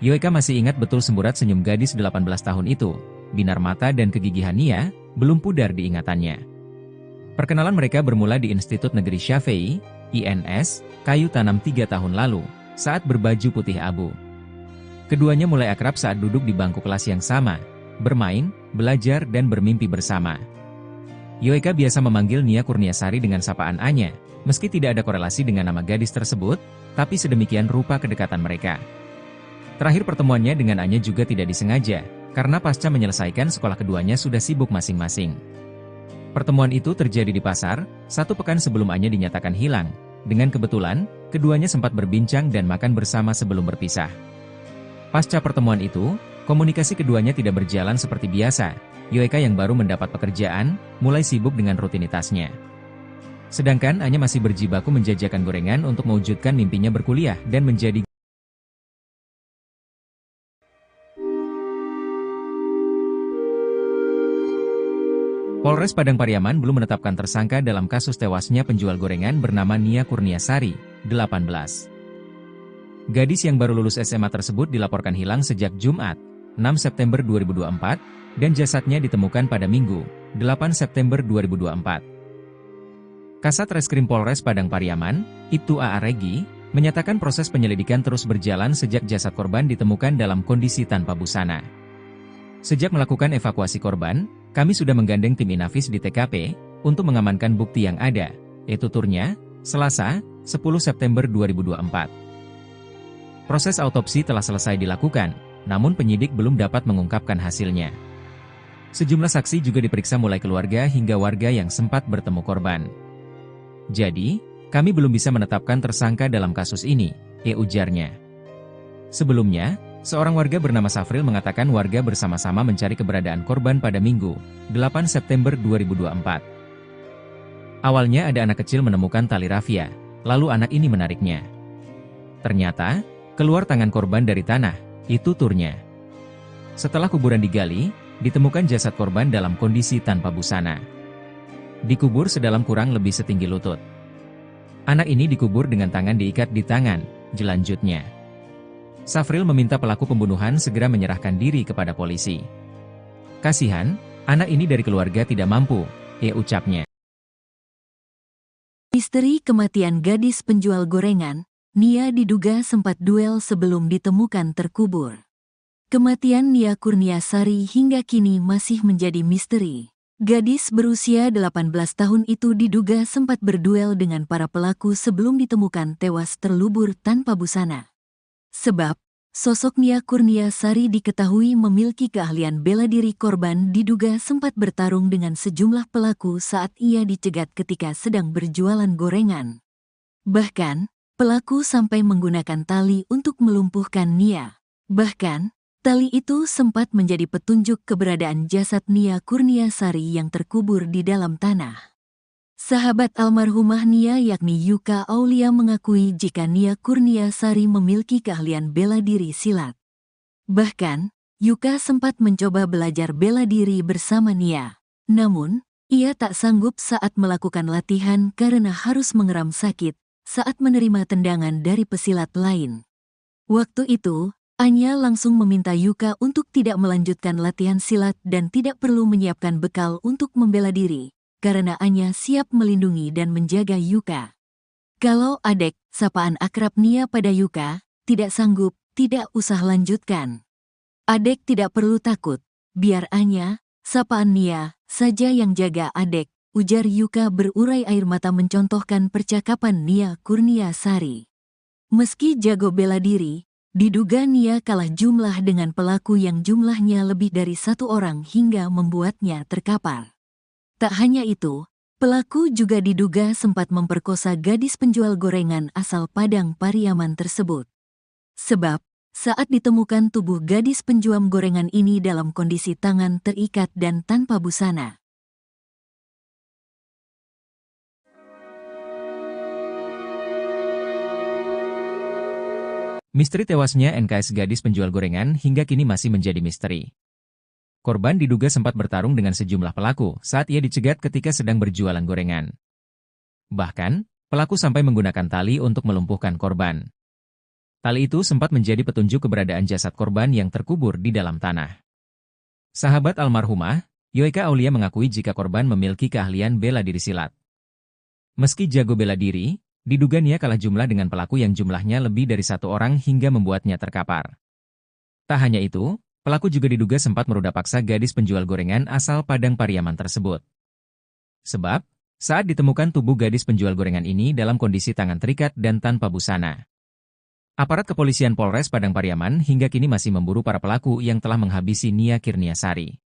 Yoeka masih ingat betul semburat senyum gadis 18 tahun itu, binar mata dan kegigihan Nia, belum pudar di ingatannya. Perkenalan mereka bermula di Institut Negeri Syafei, INS, Kayu Tanam 3 tahun lalu, saat berbaju putih abu. Keduanya mulai akrab saat duduk di bangku kelas yang sama, bermain, belajar dan bermimpi bersama. Yoeka biasa memanggil Nia Kurniasari dengan sapaan Anya, meski tidak ada korelasi dengan nama gadis tersebut, tapi sedemikian rupa kedekatan mereka. Terakhir pertemuannya dengan Anya juga tidak disengaja, karena pasca menyelesaikan sekolah keduanya sudah sibuk masing-masing. Pertemuan itu terjadi di pasar, 1 pekan sebelum Anya dinyatakan hilang. Dengan kebetulan, keduanya sempat berbincang dan makan bersama sebelum berpisah. Pasca pertemuan itu, komunikasi keduanya tidak berjalan seperti biasa. Yoeka yang baru mendapat pekerjaan, mulai sibuk dengan rutinitasnya. Sedangkan Anya masih berjibaku menjajakan gorengan untuk mewujudkan mimpinya berkuliah dan menjadi Polres Padang Pariaman belum menetapkan tersangka dalam kasus tewasnya penjual gorengan bernama Nia Kurniasari, 18. Gadis yang baru lulus SMA tersebut dilaporkan hilang sejak Jumat, 6 September 2024, dan jasadnya ditemukan pada Minggu, 8 September 2024. Kasat Reskrim Polres Padang Pariaman, Ibtu A.A. Regi, menyatakan proses penyelidikan terus berjalan sejak jasad korban ditemukan dalam kondisi tanpa busana. Sejak melakukan evakuasi korban, kami sudah menggandeng tim Inafis di TKP untuk mengamankan bukti yang ada, yaitu turnya, Selasa, 10 September 2024. Proses autopsi telah selesai dilakukan, namun penyidik belum dapat mengungkapkan hasilnya. Sejumlah saksi juga diperiksa mulai keluarga hingga warga yang sempat bertemu korban. Jadi, kami belum bisa menetapkan tersangka dalam kasus ini, ujarnya. Sebelumnya, seorang warga bernama Safril mengatakan warga bersama-sama mencari keberadaan korban pada Minggu, 8 September 2024. Awalnya ada anak kecil menemukan tali rafia, lalu anak ini menariknya. Ternyata, keluar tangan korban dari tanah, itu turnya. Setelah kuburan digali, ditemukan jasad korban dalam kondisi tanpa busana. Dikubur sedalam kurang lebih setinggi lutut. Anak ini dikubur dengan tangan diikat di tangan, jelanjutnya. Safril meminta pelaku pembunuhan segera menyerahkan diri kepada polisi. Kasihan, anak ini dari keluarga tidak mampu, ucapnya. Misteri kematian gadis penjual gorengan, Nia diduga sempat duel sebelum ditemukan terkubur. Kematian Nia Kurniasari hingga kini masih menjadi misteri. Gadis berusia 18 tahun itu diduga sempat berduel dengan para pelaku sebelum ditemukan tewas terlubur tanpa busana. Sebab, sosok Nia Kurniasari diketahui memiliki keahlian bela diri. Korban diduga sempat bertarung dengan sejumlah pelaku saat ia dicegat ketika sedang berjualan gorengan. Bahkan, pelaku sampai menggunakan tali untuk melumpuhkan Nia. Bahkan, tali itu sempat menjadi petunjuk keberadaan jasad Nia Kurniasari yang terkubur di dalam tanah. Sahabat almarhumah Nia yakni Yuka Aulia mengakui jika Nia Kurniasari memiliki keahlian bela diri silat. Bahkan, Yuka sempat mencoba belajar bela diri bersama Nia. Namun, ia tak sanggup saat melakukan latihan karena harus mengeram sakit saat menerima tendangan dari pesilat lain. Waktu itu, Anya langsung meminta Yuka untuk tidak melanjutkan latihan silat dan tidak perlu menyiapkan bekal untuk membela diri, karena Anya siap melindungi dan menjaga Yuka. Kalau Adek, sapaan akrab Nia pada Yuka, tidak sanggup, tidak usah lanjutkan. Adek tidak perlu takut, biar Anya, sapaan Nia, saja yang jaga Adek, ujar Yuka berurai air mata mencontohkan percakapan Nia Kurniasari. Meski jago bela diri, diduga Nia kalah jumlah dengan pelaku yang jumlahnya lebih dari satu orang hingga membuatnya terkapar. Tak hanya itu, pelaku juga diduga sempat memperkosa gadis penjual gorengan asal Padang Pariaman tersebut. Sebab, saat ditemukan tubuh gadis penjual gorengan ini dalam kondisi tangan terikat dan tanpa busana. Misteri tewasnya NKS gadis penjual gorengan hingga kini masih menjadi misteri. Korban diduga sempat bertarung dengan sejumlah pelaku saat ia dicegat ketika sedang berjualan gorengan. Bahkan, pelaku sampai menggunakan tali untuk melumpuhkan korban. Tali itu sempat menjadi petunjuk keberadaan jasad korban yang terkubur di dalam tanah. Sahabat almarhumah, Yoika Aulia mengakui jika korban memiliki keahlian bela diri silat. Meski jago bela diri, diduga Nia kalah jumlah dengan pelaku yang jumlahnya lebih dari satu orang hingga membuatnya terkapar. Tak hanya itu, pelaku juga diduga sempat meruda paksa gadis penjual gorengan asal Padang Pariaman tersebut. Sebab, saat ditemukan tubuh gadis penjual gorengan ini dalam kondisi tangan terikat dan tanpa busana. Aparat kepolisian Polres Padang Pariaman hingga kini masih memburu para pelaku yang telah menghabisi Nia Kurniasari.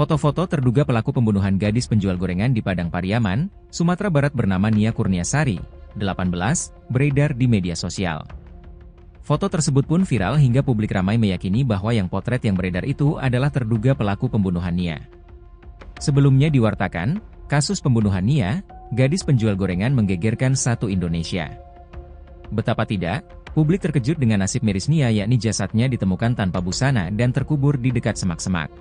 Foto-foto terduga pelaku pembunuhan gadis penjual gorengan di Padang Pariaman, Sumatera Barat bernama Nia Kurniasari, 18, beredar di media sosial. Foto tersebut pun viral hingga publik ramai meyakini bahwa yang potret yang beredar itu adalah terduga pelaku pembunuhan Nia. Sebelumnya diwartakan, kasus pembunuhan Nia, gadis penjual gorengan menggegerkan satu Indonesia. Betapa tidak, publik terkejut dengan nasib miris Nia, yakni jasadnya ditemukan tanpa busana dan terkubur di dekat semak-semak.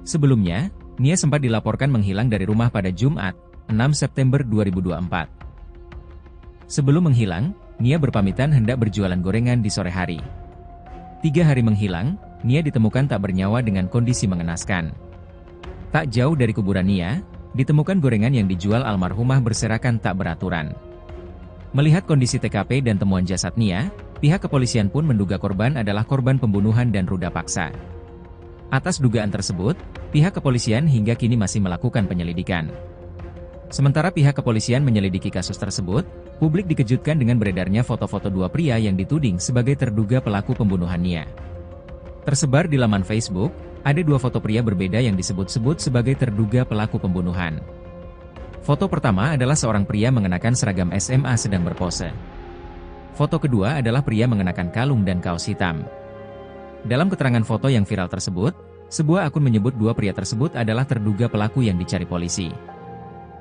Sebelumnya, Nia sempat dilaporkan menghilang dari rumah pada Jumat, 6 September 2024. Sebelum menghilang, Nia berpamitan hendak berjualan gorengan di sore hari. 3 hari menghilang, Nia ditemukan tak bernyawa dengan kondisi mengenaskan. Tak jauh dari kuburan Nia, ditemukan gorengan yang dijual almarhumah berserakan tak beraturan. Melihat kondisi TKP dan temuan jasad Nia, pihak kepolisian pun menduga korban adalah korban pembunuhan dan ruda paksa. Atas dugaan tersebut, pihak kepolisian hingga kini masih melakukan penyelidikan. Sementara pihak kepolisian menyelidiki kasus tersebut, publik dikejutkan dengan beredarnya foto-foto dua pria yang dituding sebagai terduga pelaku pembunuhan Nia. Tersebar di laman Facebook, ada 2 foto pria berbeda yang disebut-sebut sebagai terduga pelaku pembunuhan. Foto pertama adalah seorang pria mengenakan seragam SMA sedang berpose. Foto kedua adalah pria mengenakan kalung dan kaos hitam. Dalam keterangan foto yang viral tersebut, sebuah akun menyebut 2 pria tersebut adalah terduga pelaku yang dicari polisi.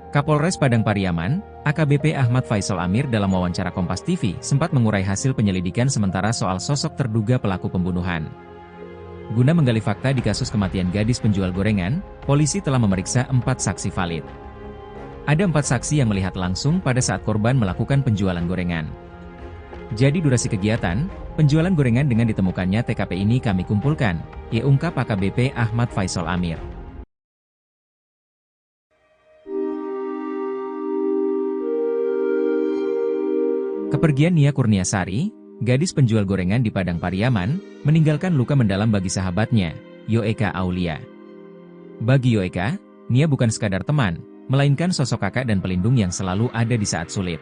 Kapolres Padang Pariaman, AKBP Ahmad Faisal Amir dalam wawancara Kompas TV sempat mengurai hasil penyelidikan sementara soal sosok terduga pelaku pembunuhan. Guna menggali fakta di kasus kematian gadis penjual gorengan, polisi telah memeriksa 4 saksi valid. Ada 4 saksi yang melihat langsung pada saat korban melakukan penjualan gorengan. Jadi durasi kegiatan, penjualan gorengan dengan ditemukannya TKP ini kami kumpulkan, ungkap AKBP Ahmad Faisal Amir. Kepergian Nia Kurniasari, gadis penjual gorengan di Padang Pariaman, meninggalkan luka mendalam bagi sahabatnya, Yoeka Aulia. Bagi Yoeka, Nia bukan sekadar teman, melainkan sosok kakak dan pelindung yang selalu ada di saat sulit.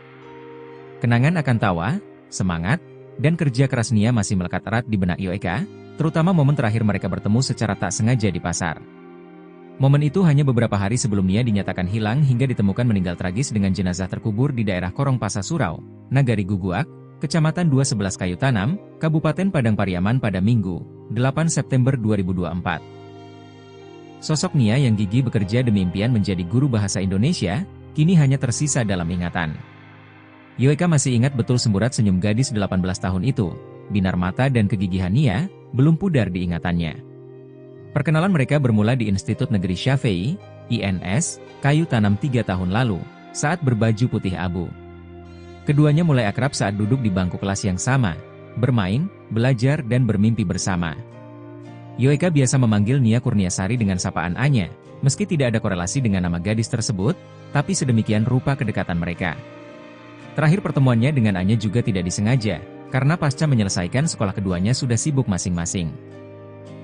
Kenangan akan tawa, semangat, dan kerja keras Nia masih melekat erat di benak Yoeka, terutama momen terakhir mereka bertemu secara tak sengaja di pasar. Momen itu hanya beberapa hari sebelum Nia dinyatakan hilang hingga ditemukan meninggal tragis dengan jenazah terkubur di daerah Korong Pasa Surau, Nagari Guguak, Kecamatan 211 Kayu Tanam, Kabupaten Padang Pariaman pada Minggu, 8 September 2024. Sosok Nia yang gigih bekerja demi impian menjadi guru bahasa Indonesia, kini hanya tersisa dalam ingatan. Yoeka masih ingat betul semburat senyum gadis 18 tahun itu, binar mata dan kegigihan Nia, belum pudar di ingatannya. Perkenalan mereka bermula di Institut Negeri Syafei, INS, Kayu Tanam 3 tahun lalu, saat berbaju putih abu. Keduanya mulai akrab saat duduk di bangku kelas yang sama, bermain, belajar dan bermimpi bersama. Yoeka biasa memanggil Nia Kurniasari dengan sapaan Anya, meski tidak ada korelasi dengan nama gadis tersebut, tapi sedemikian rupa kedekatan mereka. Terakhir pertemuannya dengan Anya juga tidak disengaja, karena pasca menyelesaikan sekolah keduanya sudah sibuk masing-masing.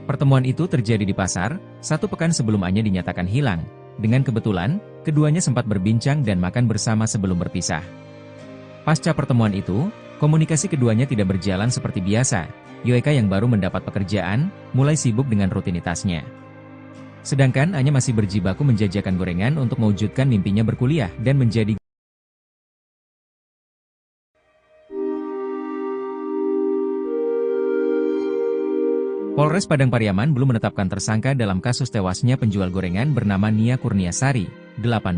Pertemuan itu terjadi di pasar, 1 pekan sebelum Anya dinyatakan hilang. Dengan kebetulan, keduanya sempat berbincang dan makan bersama sebelum berpisah. Pasca pertemuan itu, komunikasi keduanya tidak berjalan seperti biasa. Yoeka yang baru mendapat pekerjaan, mulai sibuk dengan rutinitasnya. Sedangkan Anya masih berjibaku menjajakan gorengan untuk mewujudkan mimpinya berkuliah dan menjadi Polres Padang Pariaman belum menetapkan tersangka dalam kasus tewasnya penjual gorengan bernama Nia Kurniasari, 18.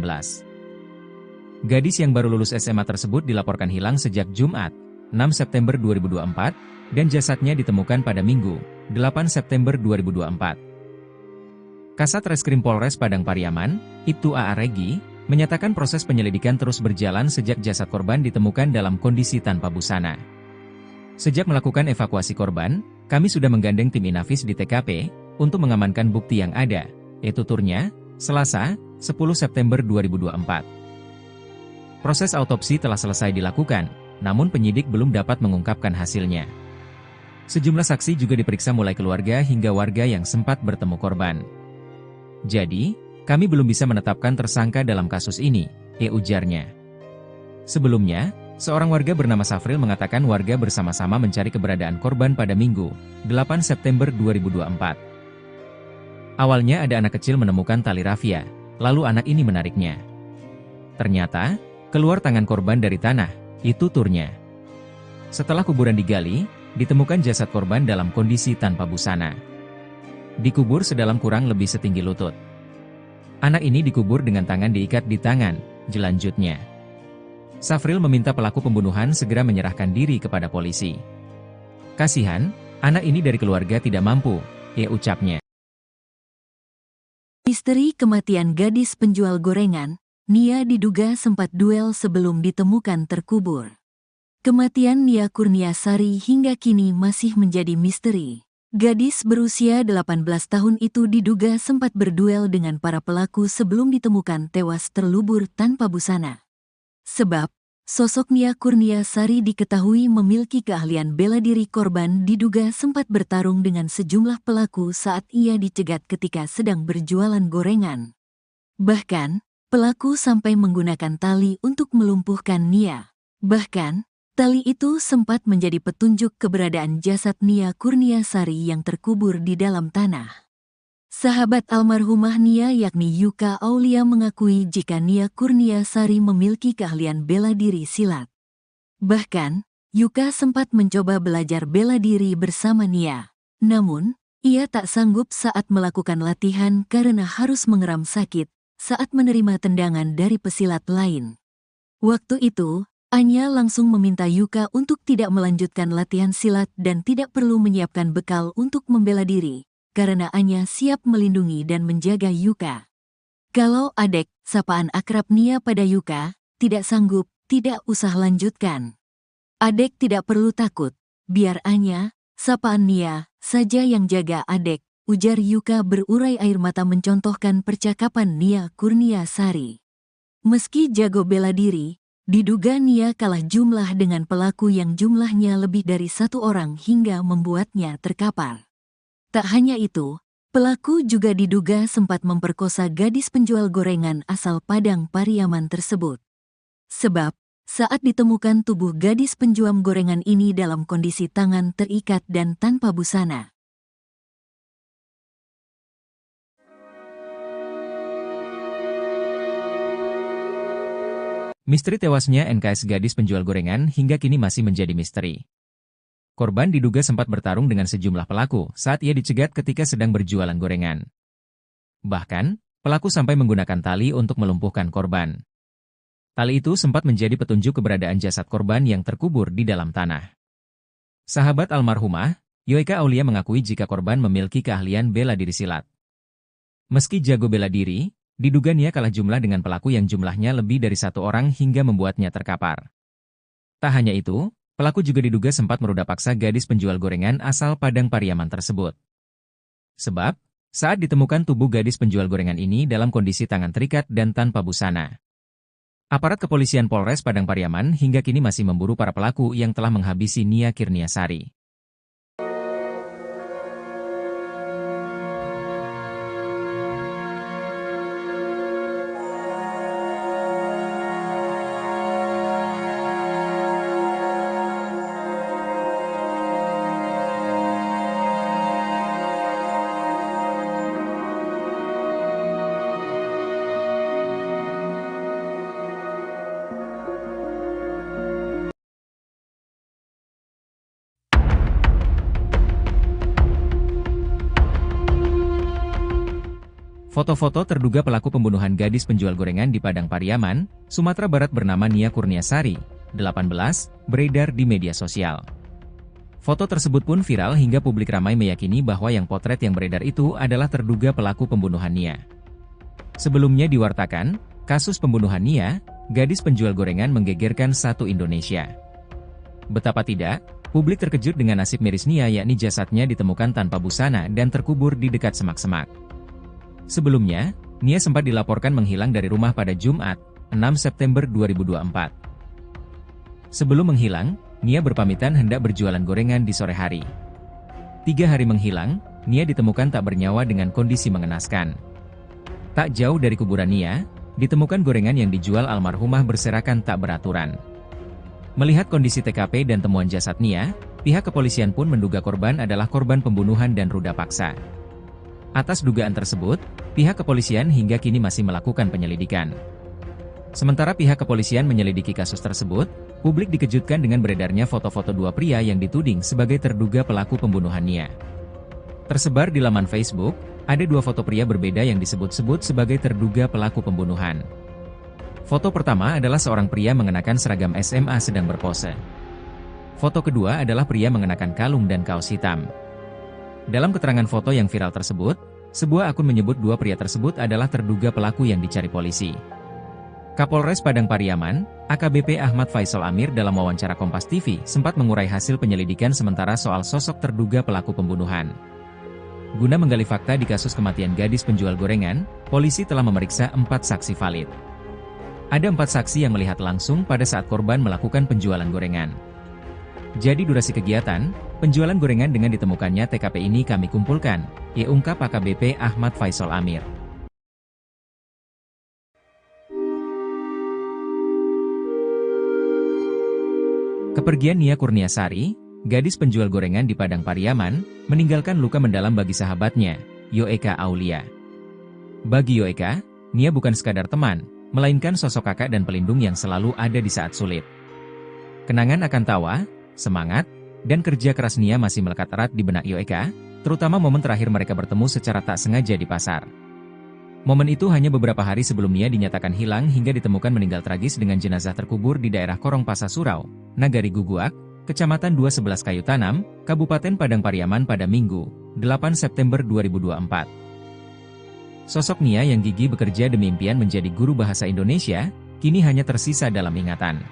Gadis yang baru lulus SMA tersebut dilaporkan hilang sejak Jumat, 6 September 2024, dan jasadnya ditemukan pada Minggu, 8 September 2024. Kasat Reskrim Polres Padang Pariaman, Ibtu A.A. Regi, menyatakan proses penyelidikan terus berjalan sejak jasad korban ditemukan dalam kondisi tanpa busana. Sejak melakukan evakuasi korban, kami sudah menggandeng tim Inafis di TKP, untuk mengamankan bukti yang ada, yaitu tuturnya, Selasa, 10 September 2024. Proses autopsi telah selesai dilakukan, namun penyidik belum dapat mengungkapkan hasilnya. Sejumlah saksi juga diperiksa mulai keluarga hingga warga yang sempat bertemu korban. Jadi, kami belum bisa menetapkan tersangka dalam kasus ini, ujarnya. Sebelumnya, seorang warga bernama Safril mengatakan warga bersama-sama mencari keberadaan korban pada Minggu, 8 September 2024. Awalnya ada anak kecil menemukan tali rafia, lalu anak ini menariknya. Ternyata, keluar tangan korban dari tanah, itu turnya. Setelah kuburan digali, ditemukan jasad korban dalam kondisi tanpa busana. Dikubur sedalam kurang lebih setinggi lutut. Anak ini dikubur dengan tangan diikat di tangan, jelanjutnya. Safril meminta pelaku pembunuhan segera menyerahkan diri kepada polisi. Kasihan, anak ini dari keluarga tidak mampu, ucapnya. Misteri kematian gadis penjual gorengan, Nia diduga sempat duel sebelum ditemukan terkubur. Kematian Nia Kurniasari hingga kini masih menjadi misteri. Gadis berusia 18 tahun itu diduga sempat berduel dengan para pelaku sebelum ditemukan tewas terlubur tanpa busana. Sebab, sosok Nia Kurniasari diketahui memiliki keahlian bela diri. Korban diduga sempat bertarung dengan sejumlah pelaku saat ia dicegat ketika sedang berjualan gorengan. Bahkan, pelaku sampai menggunakan tali untuk melumpuhkan Nia. Bahkan, tali itu sempat menjadi petunjuk keberadaan jasad Nia Kurniasari yang terkubur di dalam tanah. Sahabat almarhumah Nia yakni Yuka Aulia mengakui jika Nia Kurniasari memiliki keahlian bela diri silat. Bahkan, Yuka sempat mencoba belajar bela diri bersama Nia. Namun, ia tak sanggup saat melakukan latihan karena harus mengeram sakit saat menerima tendangan dari pesilat lain. Waktu itu, Anya langsung meminta Yuka untuk tidak melanjutkan latihan silat dan tidak perlu menyiapkan bekal untuk membela diri, karena Anya siap melindungi dan menjaga Yuka. Kalau Adek, sapaan akrab Nia pada Yuka, tidak sanggup, tidak usah lanjutkan. Adek tidak perlu takut, biar Anya, sapaan Nia, saja yang jaga Adek, ujar Yuka berurai air mata mencontohkan percakapan Nia Kurniasari. Meski jago bela diri, diduga Nia kalah jumlah dengan pelaku yang jumlahnya lebih dari satu orang hingga membuatnya terkapar. Tak hanya itu, pelaku juga diduga sempat memperkosa gadis penjual gorengan asal Padang Pariaman tersebut. Sebab, saat ditemukan tubuh gadis penjual gorengan ini dalam kondisi tangan terikat dan tanpa busana. Misteri tewasnya NKS gadis penjual gorengan hingga kini masih menjadi misteri. Korban diduga sempat bertarung dengan sejumlah pelaku saat ia dicegat ketika sedang berjualan gorengan. Bahkan, pelaku sampai menggunakan tali untuk melumpuhkan korban. Tali itu sempat menjadi petunjuk keberadaan jasad korban yang terkubur di dalam tanah. Sahabat almarhumah, Yuka Aulia mengakui jika korban memiliki keahlian bela diri silat. Meski jago bela diri, diduga Nia kalah jumlah dengan pelaku yang jumlahnya lebih dari satu orang hingga membuatnya terkapar. Tak hanya itu, pelaku juga diduga sempat meruda paksa gadis penjual gorengan asal Padang Pariaman tersebut. Sebab, saat ditemukan tubuh gadis penjual gorengan ini dalam kondisi tangan terikat dan tanpa busana. Aparat kepolisian Polres Padang Pariaman hingga kini masih memburu para pelaku yang telah menghabisi Nia Kurniasari. Foto-foto terduga pelaku pembunuhan gadis penjual gorengan di Padang Pariaman, Sumatera Barat bernama Nia Kurniasari, 18, beredar di media sosial. Foto tersebut pun viral hingga publik ramai meyakini bahwa yang potret yang beredar itu adalah terduga pelaku pembunuhan Nia. Sebelumnya diwartakan, kasus pembunuhan Nia, gadis penjual gorengan menggegerkan satu Indonesia. Betapa tidak, publik terkejut dengan nasib miris Nia yakni jasadnya ditemukan tanpa busana dan terkubur di dekat semak-semak. Sebelumnya, Nia sempat dilaporkan menghilang dari rumah pada Jumat, 6 September 2024. Sebelum menghilang, Nia berpamitan hendak berjualan gorengan di sore hari. 3 hari menghilang, Nia ditemukan tak bernyawa dengan kondisi mengenaskan. Tak jauh dari kuburan Nia, ditemukan gorengan yang dijual almarhumah berserakan tak beraturan. Melihat kondisi TKP dan temuan jasad Nia, pihak kepolisian pun menduga korban adalah korban pembunuhan dan ruda paksa. Atas dugaan tersebut, pihak kepolisian hingga kini masih melakukan penyelidikan. Sementara pihak kepolisian menyelidiki kasus tersebut, publik dikejutkan dengan beredarnya foto-foto dua pria yang dituding sebagai terduga pelaku pembunuhan Nia. Tersebar di laman Facebook, ada dua foto pria berbeda yang disebut-sebut sebagai terduga pelaku pembunuhan. Foto pertama adalah seorang pria mengenakan seragam SMA sedang berpose. Foto kedua adalah pria mengenakan kalung dan kaos hitam. Dalam keterangan foto yang viral tersebut, sebuah akun menyebut dua pria tersebut adalah terduga pelaku yang dicari polisi. Kapolres Padang Pariaman, AKBP Ahmad Faisal Amir dalam wawancara Kompas TV sempat mengurai hasil penyelidikan sementara soal sosok terduga pelaku pembunuhan. Guna menggali fakta di kasus kematian gadis penjual gorengan, polisi telah memeriksa 4 saksi valid. Ada 4 saksi yang melihat langsung pada saat korban melakukan penjualan gorengan. Jadi durasi kegiatan, penjualan gorengan dengan ditemukannya TKP ini kami kumpulkan, ungkap AKBP Ahmad Faisal Amir. Kepergian Nia Kurniasari, gadis penjual gorengan di Padang Pariaman, meninggalkan luka mendalam bagi sahabatnya, Yoeka Aulia. Bagi Yoeka, Nia bukan sekadar teman, melainkan sosok kakak dan pelindung yang selalu ada di saat sulit. Kenangan akan tawa, semangat, dan kerja keras Nia masih melekat erat di benak Yoeka, terutama momen terakhir mereka bertemu secara tak sengaja di pasar. Momen itu hanya beberapa hari sebelum Nia dinyatakan hilang hingga ditemukan meninggal tragis dengan jenazah terkubur di daerah Korong Pasa Surau, Nagari Guguak, Kecamatan 211 Kayu Tanam, Kabupaten Padang Pariaman pada Minggu, 8 September 2024. Sosok Nia yang gigih bekerja demi impian menjadi guru bahasa Indonesia, kini hanya tersisa dalam ingatan.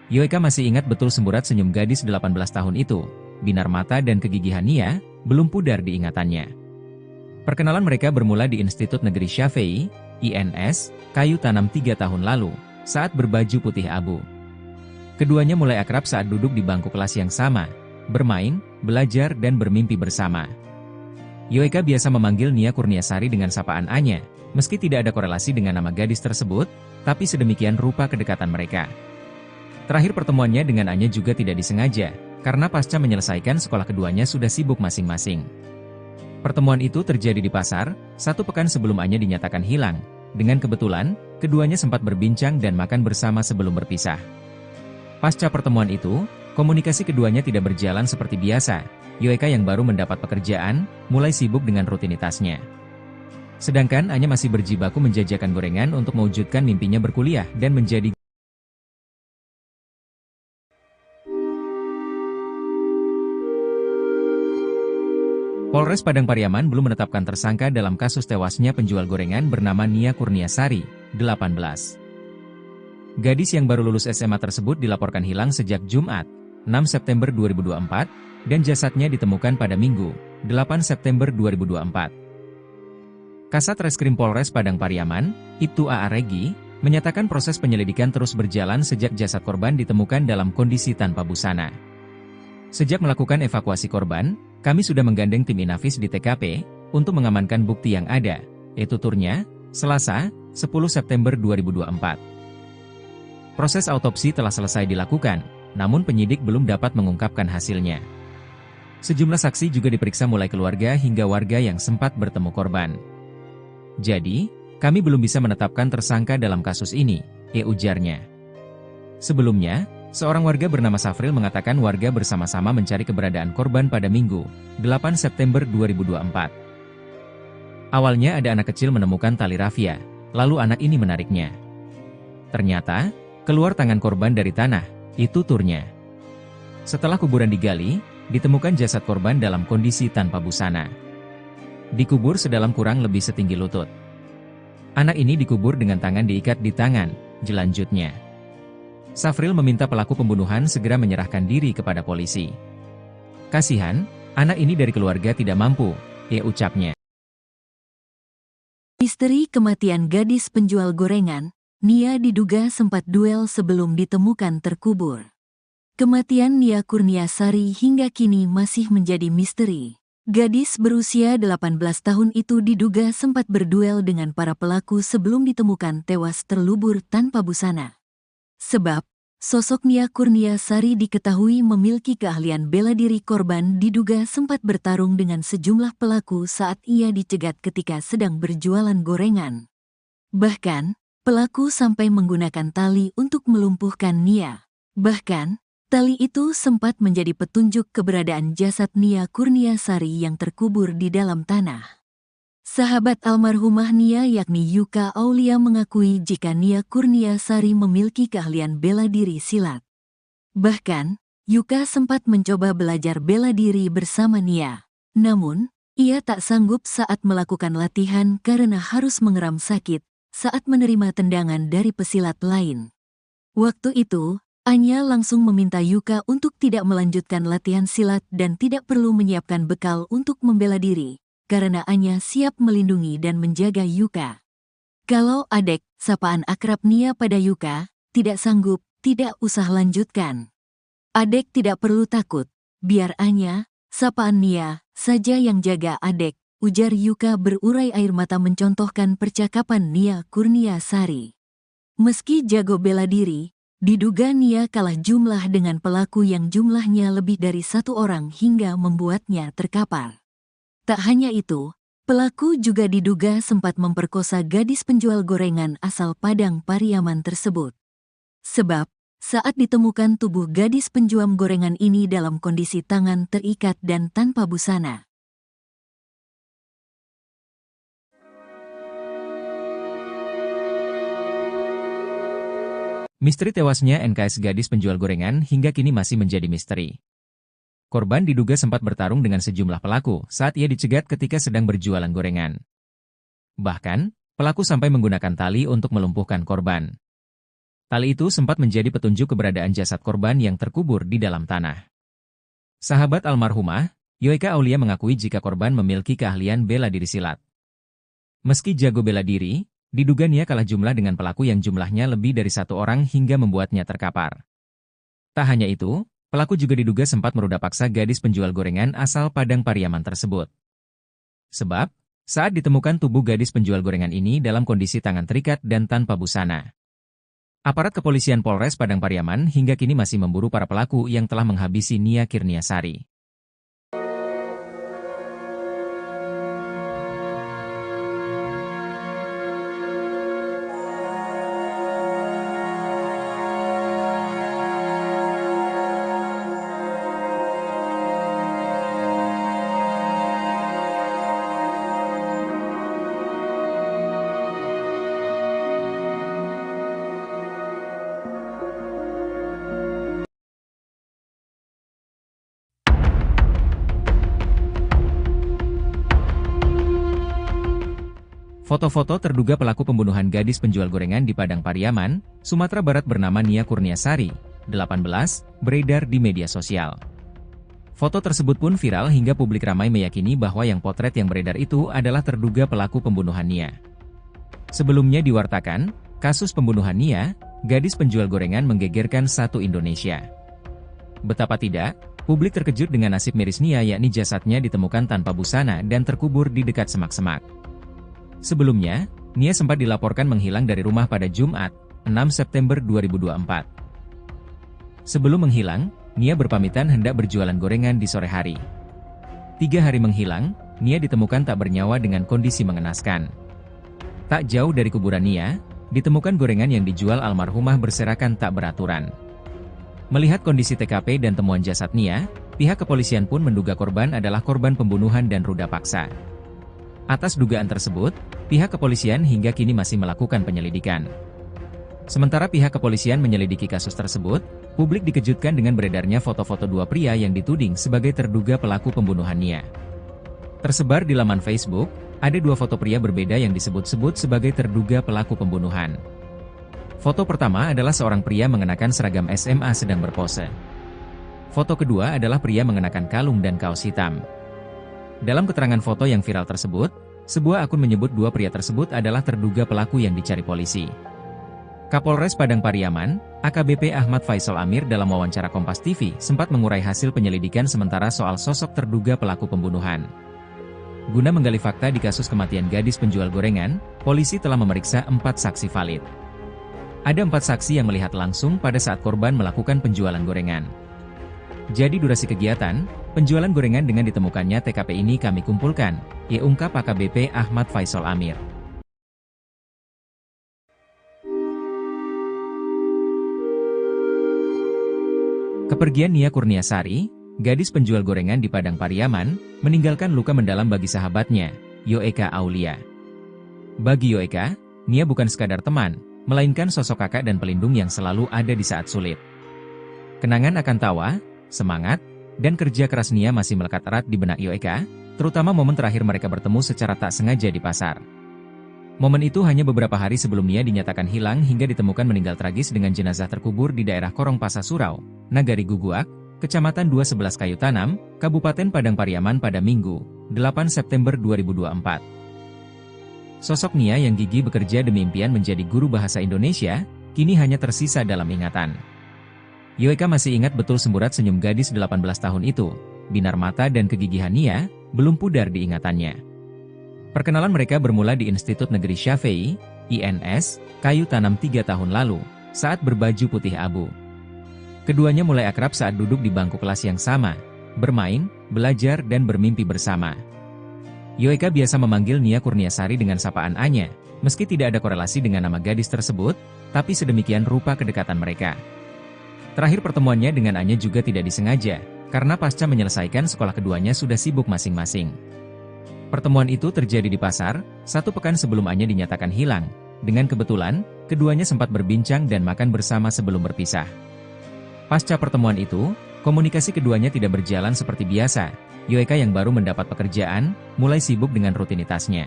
Yoeka masih ingat betul semburat senyum gadis 18 tahun itu, binar mata dan kegigihan Nia, belum pudar di ingatannya. Perkenalan mereka bermula di Institut Negeri Syafei, INS, Kayu Tanam 3 tahun lalu, saat berbaju putih abu. Keduanya mulai akrab saat duduk di bangku kelas yang sama, bermain, belajar dan bermimpi bersama. Yoeka biasa memanggil Nia Kurniasari dengan sapaan Anya, meski tidak ada korelasi dengan nama gadis tersebut, tapi sedemikian rupa kedekatan mereka. Terakhir pertemuannya dengan Anya juga tidak disengaja, karena pasca menyelesaikan sekolah keduanya sudah sibuk masing-masing. Pertemuan itu terjadi di pasar, 1 pekan sebelum Anya dinyatakan hilang. Dengan kebetulan, keduanya sempat berbincang dan makan bersama sebelum berpisah. Pasca pertemuan itu, komunikasi keduanya tidak berjalan seperti biasa. Yoeka yang baru mendapat pekerjaan, mulai sibuk dengan rutinitasnya. Sedangkan Anya masih berjibaku menjajakan gorengan untuk mewujudkan mimpinya berkuliah dan menjadi Polres Padang Pariaman belum menetapkan tersangka dalam kasus tewasnya penjual gorengan bernama Nia Kurniasari, 18. Gadis yang baru lulus SMA tersebut dilaporkan hilang sejak Jumat, 6 September 2024, dan jasadnya ditemukan pada Minggu, 8 September 2024. Kasat Reskrim Polres Padang Pariaman, Ibtu A.A. Regi, menyatakan proses penyelidikan terus berjalan sejak jasad korban ditemukan dalam kondisi tanpa busana. Sejak melakukan evakuasi korban, kami sudah menggandeng tim Inafis di TKP, untuk mengamankan bukti yang ada, yaitu tuturnya, Selasa, 10 September 2024. Proses autopsi telah selesai dilakukan, namun penyidik belum dapat mengungkapkan hasilnya. Sejumlah saksi juga diperiksa mulai keluarga hingga warga yang sempat bertemu korban. Jadi, kami belum bisa menetapkan tersangka dalam kasus ini, ujarnya. Sebelumnya, seorang warga bernama Safril mengatakan warga bersama-sama mencari keberadaan korban pada Minggu, 8 September 2024. Awalnya ada anak kecil menemukan tali rafia, lalu anak ini menariknya. Ternyata, keluar tangan korban dari tanah, itu tuturnya. Setelah kuburan digali, ditemukan jasad korban dalam kondisi tanpa busana. Dikubur sedalam kurang lebih setinggi lutut. Anak ini dikubur dengan tangan diikat di tangan, jelanjutnya. Safril meminta pelaku pembunuhan segera menyerahkan diri kepada polisi. Kasihan, anak ini dari keluarga tidak mampu, ucapnya. Misteri kematian gadis penjual gorengan, Nia diduga sempat duel sebelum ditemukan terkubur. Kematian Nia Kurniasari hingga kini masih menjadi misteri. Gadis berusia 18 tahun itu diduga sempat berduel dengan para pelaku sebelum ditemukan tewas terlubur tanpa busana. Sebab, Sosok Nia Kurniasari diketahui memiliki keahlian bela diri. Korban diduga sempat bertarung dengan sejumlah pelaku saat ia dicegat ketika sedang berjualan gorengan. Bahkan, pelaku sampai menggunakan tali untuk melumpuhkan Nia. Bahkan, tali itu sempat menjadi petunjuk keberadaan jasad Nia Kurniasari yang terkubur di dalam tanah. Sahabat almarhumah Nia yakni Yuka Aulia mengakui jika Nia Kurniasari memiliki keahlian bela diri silat. Bahkan, Yuka sempat mencoba belajar bela diri bersama Nia. Namun, ia tak sanggup saat melakukan latihan karena harus mengeram sakit saat menerima tendangan dari pesilat lain. Waktu itu, Anya langsung meminta Yuka untuk tidak melanjutkan latihan silat dan tidak perlu menyiapkan bekal untuk membela diri, karena Anya siap melindungi dan menjaga Yuka. Kalau Adek, sapaan akrab Nia pada Yuka, tidak sanggup, tidak usah lanjutkan. Adek tidak perlu takut, biar Anya, sapaan Nia, saja yang jaga Adek, ujar Yuka berurai air mata mencontohkan percakapan Nia Kurniasari. Meski jago bela diri, diduga Nia kalah jumlah dengan pelaku yang jumlahnya lebih dari satu orang hingga membuatnya terkapar. Tak hanya itu, pelaku juga diduga sempat memperkosa gadis penjual gorengan asal Padang Pariaman tersebut. Sebab, saat ditemukan tubuh gadis penjual gorengan ini dalam kondisi tangan terikat dan tanpa busana. Misteri tewasnya NKS gadis penjual gorengan hingga kini masih menjadi misteri. Korban diduga sempat bertarung dengan sejumlah pelaku saat ia dicegat ketika sedang berjualan gorengan. Bahkan, pelaku sampai menggunakan tali untuk melumpuhkan korban. Tali itu sempat menjadi petunjuk keberadaan jasad korban yang terkubur di dalam tanah. Sahabat almarhumah, Yuka Aulia mengakui jika korban memiliki keahlian bela diri silat. Meski jago bela diri, diduga Nia kalah jumlah dengan pelaku yang jumlahnya lebih dari satu orang hingga membuatnya terkapar. Tak hanya itu, pelaku juga diduga sempat meruda paksa gadis penjual gorengan asal Padang Pariaman tersebut. Sebab, saat ditemukan tubuh gadis penjual gorengan ini dalam kondisi tangan terikat dan tanpa busana. Aparat kepolisian Polres Padang Pariaman hingga kini masih memburu para pelaku yang telah menghabisi Nia Kurniasari. Foto-foto terduga pelaku pembunuhan gadis penjual gorengan di Padang Pariaman, Sumatera Barat bernama Nia Kurniasari, 18, beredar di media sosial. Foto tersebut pun viral hingga publik ramai meyakini bahwa yang potret yang beredar itu adalah terduga pelaku pembunuhan Nia. Sebelumnya diwartakan, kasus pembunuhan Nia, gadis penjual gorengan menggegerkan satu Indonesia. Betapa tidak, publik terkejut dengan nasib miris Nia yakni jasadnya ditemukan tanpa busana dan terkubur di dekat semak-semak. Sebelumnya, Nia sempat dilaporkan menghilang dari rumah pada Jumat, 6 September 2024. Sebelum menghilang, Nia berpamitan hendak berjualan gorengan di sore hari. 3 hari menghilang, Nia ditemukan tak bernyawa dengan kondisi mengenaskan. Tak jauh dari kuburan Nia, ditemukan gorengan yang dijual almarhumah berserakan tak beraturan. Melihat kondisi TKP dan temuan jasad Nia, pihak kepolisian pun menduga korban adalah korban pembunuhan dan ruda paksa. Atas dugaan tersebut, pihak kepolisian hingga kini masih melakukan penyelidikan. Sementara pihak kepolisian menyelidiki kasus tersebut, publik dikejutkan dengan beredarnya foto-foto dua pria yang dituding sebagai terduga pelaku pembunuhan Nia. Tersebar di laman Facebook, ada 2 foto pria berbeda yang disebut-sebut sebagai terduga pelaku pembunuhan. Foto pertama adalah seorang pria mengenakan seragam SMA sedang berpose. Foto kedua adalah pria mengenakan kalung dan kaos hitam. Dalam keterangan foto yang viral tersebut, sebuah akun menyebut 2 pria tersebut adalah terduga pelaku yang dicari polisi. Kapolres Padang Pariaman, AKBP Ahmad Faisal Amir dalam wawancara Kompas TV sempat mengurai hasil penyelidikan sementara soal sosok terduga pelaku pembunuhan. Guna menggali fakta di kasus kematian gadis penjual gorengan, polisi telah memeriksa 4 saksi valid. Ada 4 saksi yang melihat langsung pada saat korban melakukan penjualan gorengan. Jadi durasi kegiatan, penjualan gorengan dengan ditemukannya TKP ini kami kumpulkan, ungkap AKBP Ahmad Faisal Amir. Kepergian Nia Kurniasari, gadis penjual gorengan di Padang Pariaman, meninggalkan luka mendalam bagi sahabatnya, Yoeka Aulia. Bagi Yoeka, Nia bukan sekadar teman, melainkan sosok kakak dan pelindung yang selalu ada di saat sulit. Kenangan akan tawa, semangat, dan kerja keras Nia masih melekat erat di benak Yoeka, terutama momen terakhir mereka bertemu secara tak sengaja di pasar. Momen itu hanya beberapa hari sebelum Nia dinyatakan hilang hingga ditemukan meninggal tragis dengan jenazah terkubur di daerah Korong Pasa Surau, Nagari Guguak, Kecamatan 211 Kayu Tanam, Kabupaten Padang Pariaman pada Minggu, 8 September 2024. Sosok Nia yang gigih bekerja demi impian menjadi guru bahasa Indonesia, kini hanya tersisa dalam ingatan. Yoeka masih ingat betul semburat senyum gadis 18 tahun itu, binar mata dan kegigihan Nia, belum pudar di ingatannya. Perkenalan mereka bermula di Institut Negeri Syafei, INS, Kayu Tanam 3 tahun lalu, saat berbaju putih abu. Keduanya mulai akrab saat duduk di bangku kelas yang sama, bermain, belajar dan bermimpi bersama. Yoeka biasa memanggil Nia Kurniasari dengan sapaan Anya, meski tidak ada korelasi dengan nama gadis tersebut, tapi sedemikian rupa kedekatan mereka. Terakhir pertemuannya dengan Anya juga tidak disengaja, karena pasca menyelesaikan sekolah keduanya sudah sibuk masing-masing. Pertemuan itu terjadi di pasar, 1 pekan sebelum Anya dinyatakan hilang. Dengan kebetulan, keduanya sempat berbincang dan makan bersama sebelum berpisah. Pasca pertemuan itu, komunikasi keduanya tidak berjalan seperti biasa. Yoeka yang baru mendapat pekerjaan, mulai sibuk dengan rutinitasnya.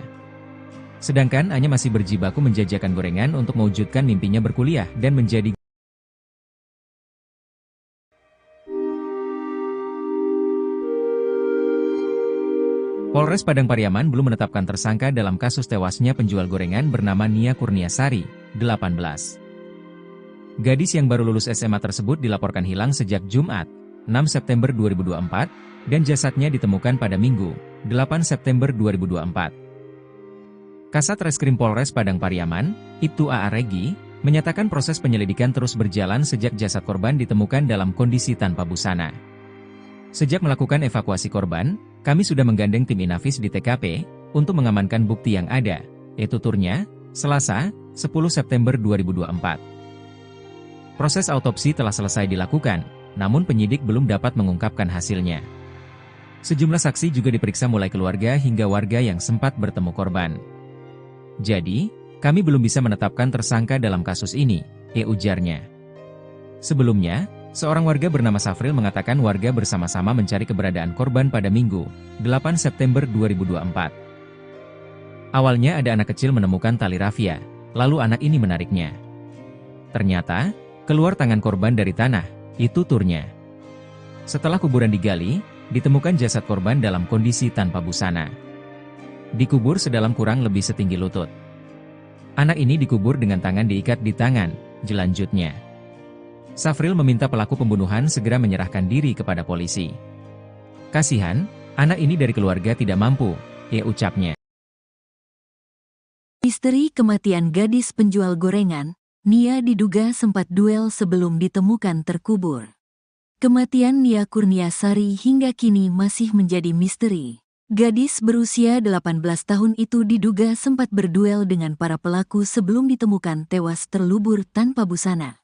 Sedangkan Anya masih berjibaku menjajakan gorengan untuk mewujudkan mimpinya berkuliah dan menjadi Polres Padang Pariaman belum menetapkan tersangka dalam kasus tewasnya penjual gorengan bernama Nia Kurniasari, 18. Gadis yang baru lulus SMA tersebut dilaporkan hilang sejak Jumat, 6 September 2024, dan jasadnya ditemukan pada Minggu, 8 September 2024. Kasat Reskrim Polres Padang Pariaman, Ibtu A.A. Regi, menyatakan proses penyelidikan terus berjalan sejak jasad korban ditemukan dalam kondisi tanpa busana. Sejak melakukan evakuasi korban, kami sudah menggandeng tim Inafis di TKP, untuk mengamankan bukti yang ada, tuturnya, Selasa, 10 September 2024. Proses autopsi telah selesai dilakukan, namun penyidik belum dapat mengungkapkan hasilnya. Sejumlah saksi juga diperiksa mulai keluarga hingga warga yang sempat bertemu korban. Jadi, kami belum bisa menetapkan tersangka dalam kasus ini, ujarnya. Sebelumnya, seorang warga bernama Safril mengatakan warga bersama-sama mencari keberadaan korban pada Minggu, 8 September 2024. Awalnya ada anak kecil menemukan tali rafia, lalu anak ini menariknya. Ternyata, keluar tangan korban dari tanah, itu tuturnya. Setelah kuburan digali, ditemukan jasad korban dalam kondisi tanpa busana. Dikubur sedalam kurang lebih setinggi lutut. Anak ini dikubur dengan tangan diikat di tangan, jelanjutnya. Safril meminta pelaku pembunuhan segera menyerahkan diri kepada polisi. Kasihan, anak ini dari keluarga tidak mampu, ucapnya. Misteri kematian gadis penjual gorengan, Nia diduga sempat duel sebelum ditemukan terkubur. Kematian Nia Kurniasari hingga kini masih menjadi misteri. Gadis berusia 18 tahun itu diduga sempat berduel dengan para pelaku sebelum ditemukan tewas terlubur tanpa busana.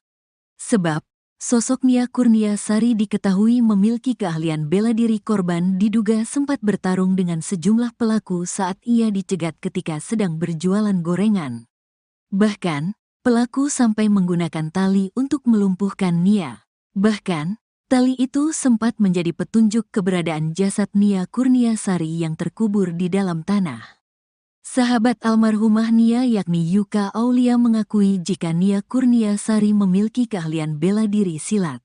Sebab, sosok Nia Kurniasari diketahui memiliki keahlian bela diri. Korban diduga sempat bertarung dengan sejumlah pelaku saat ia dicegat ketika sedang berjualan gorengan. Bahkan, pelaku sampai menggunakan tali untuk melumpuhkan Nia. Bahkan, tali itu sempat menjadi petunjuk keberadaan jasad Nia Kurniasari yang terkubur di dalam tanah. Sahabat almarhumah Nia yakni Yuka Aulia mengakui jika Nia Kurniasari memiliki keahlian bela diri silat.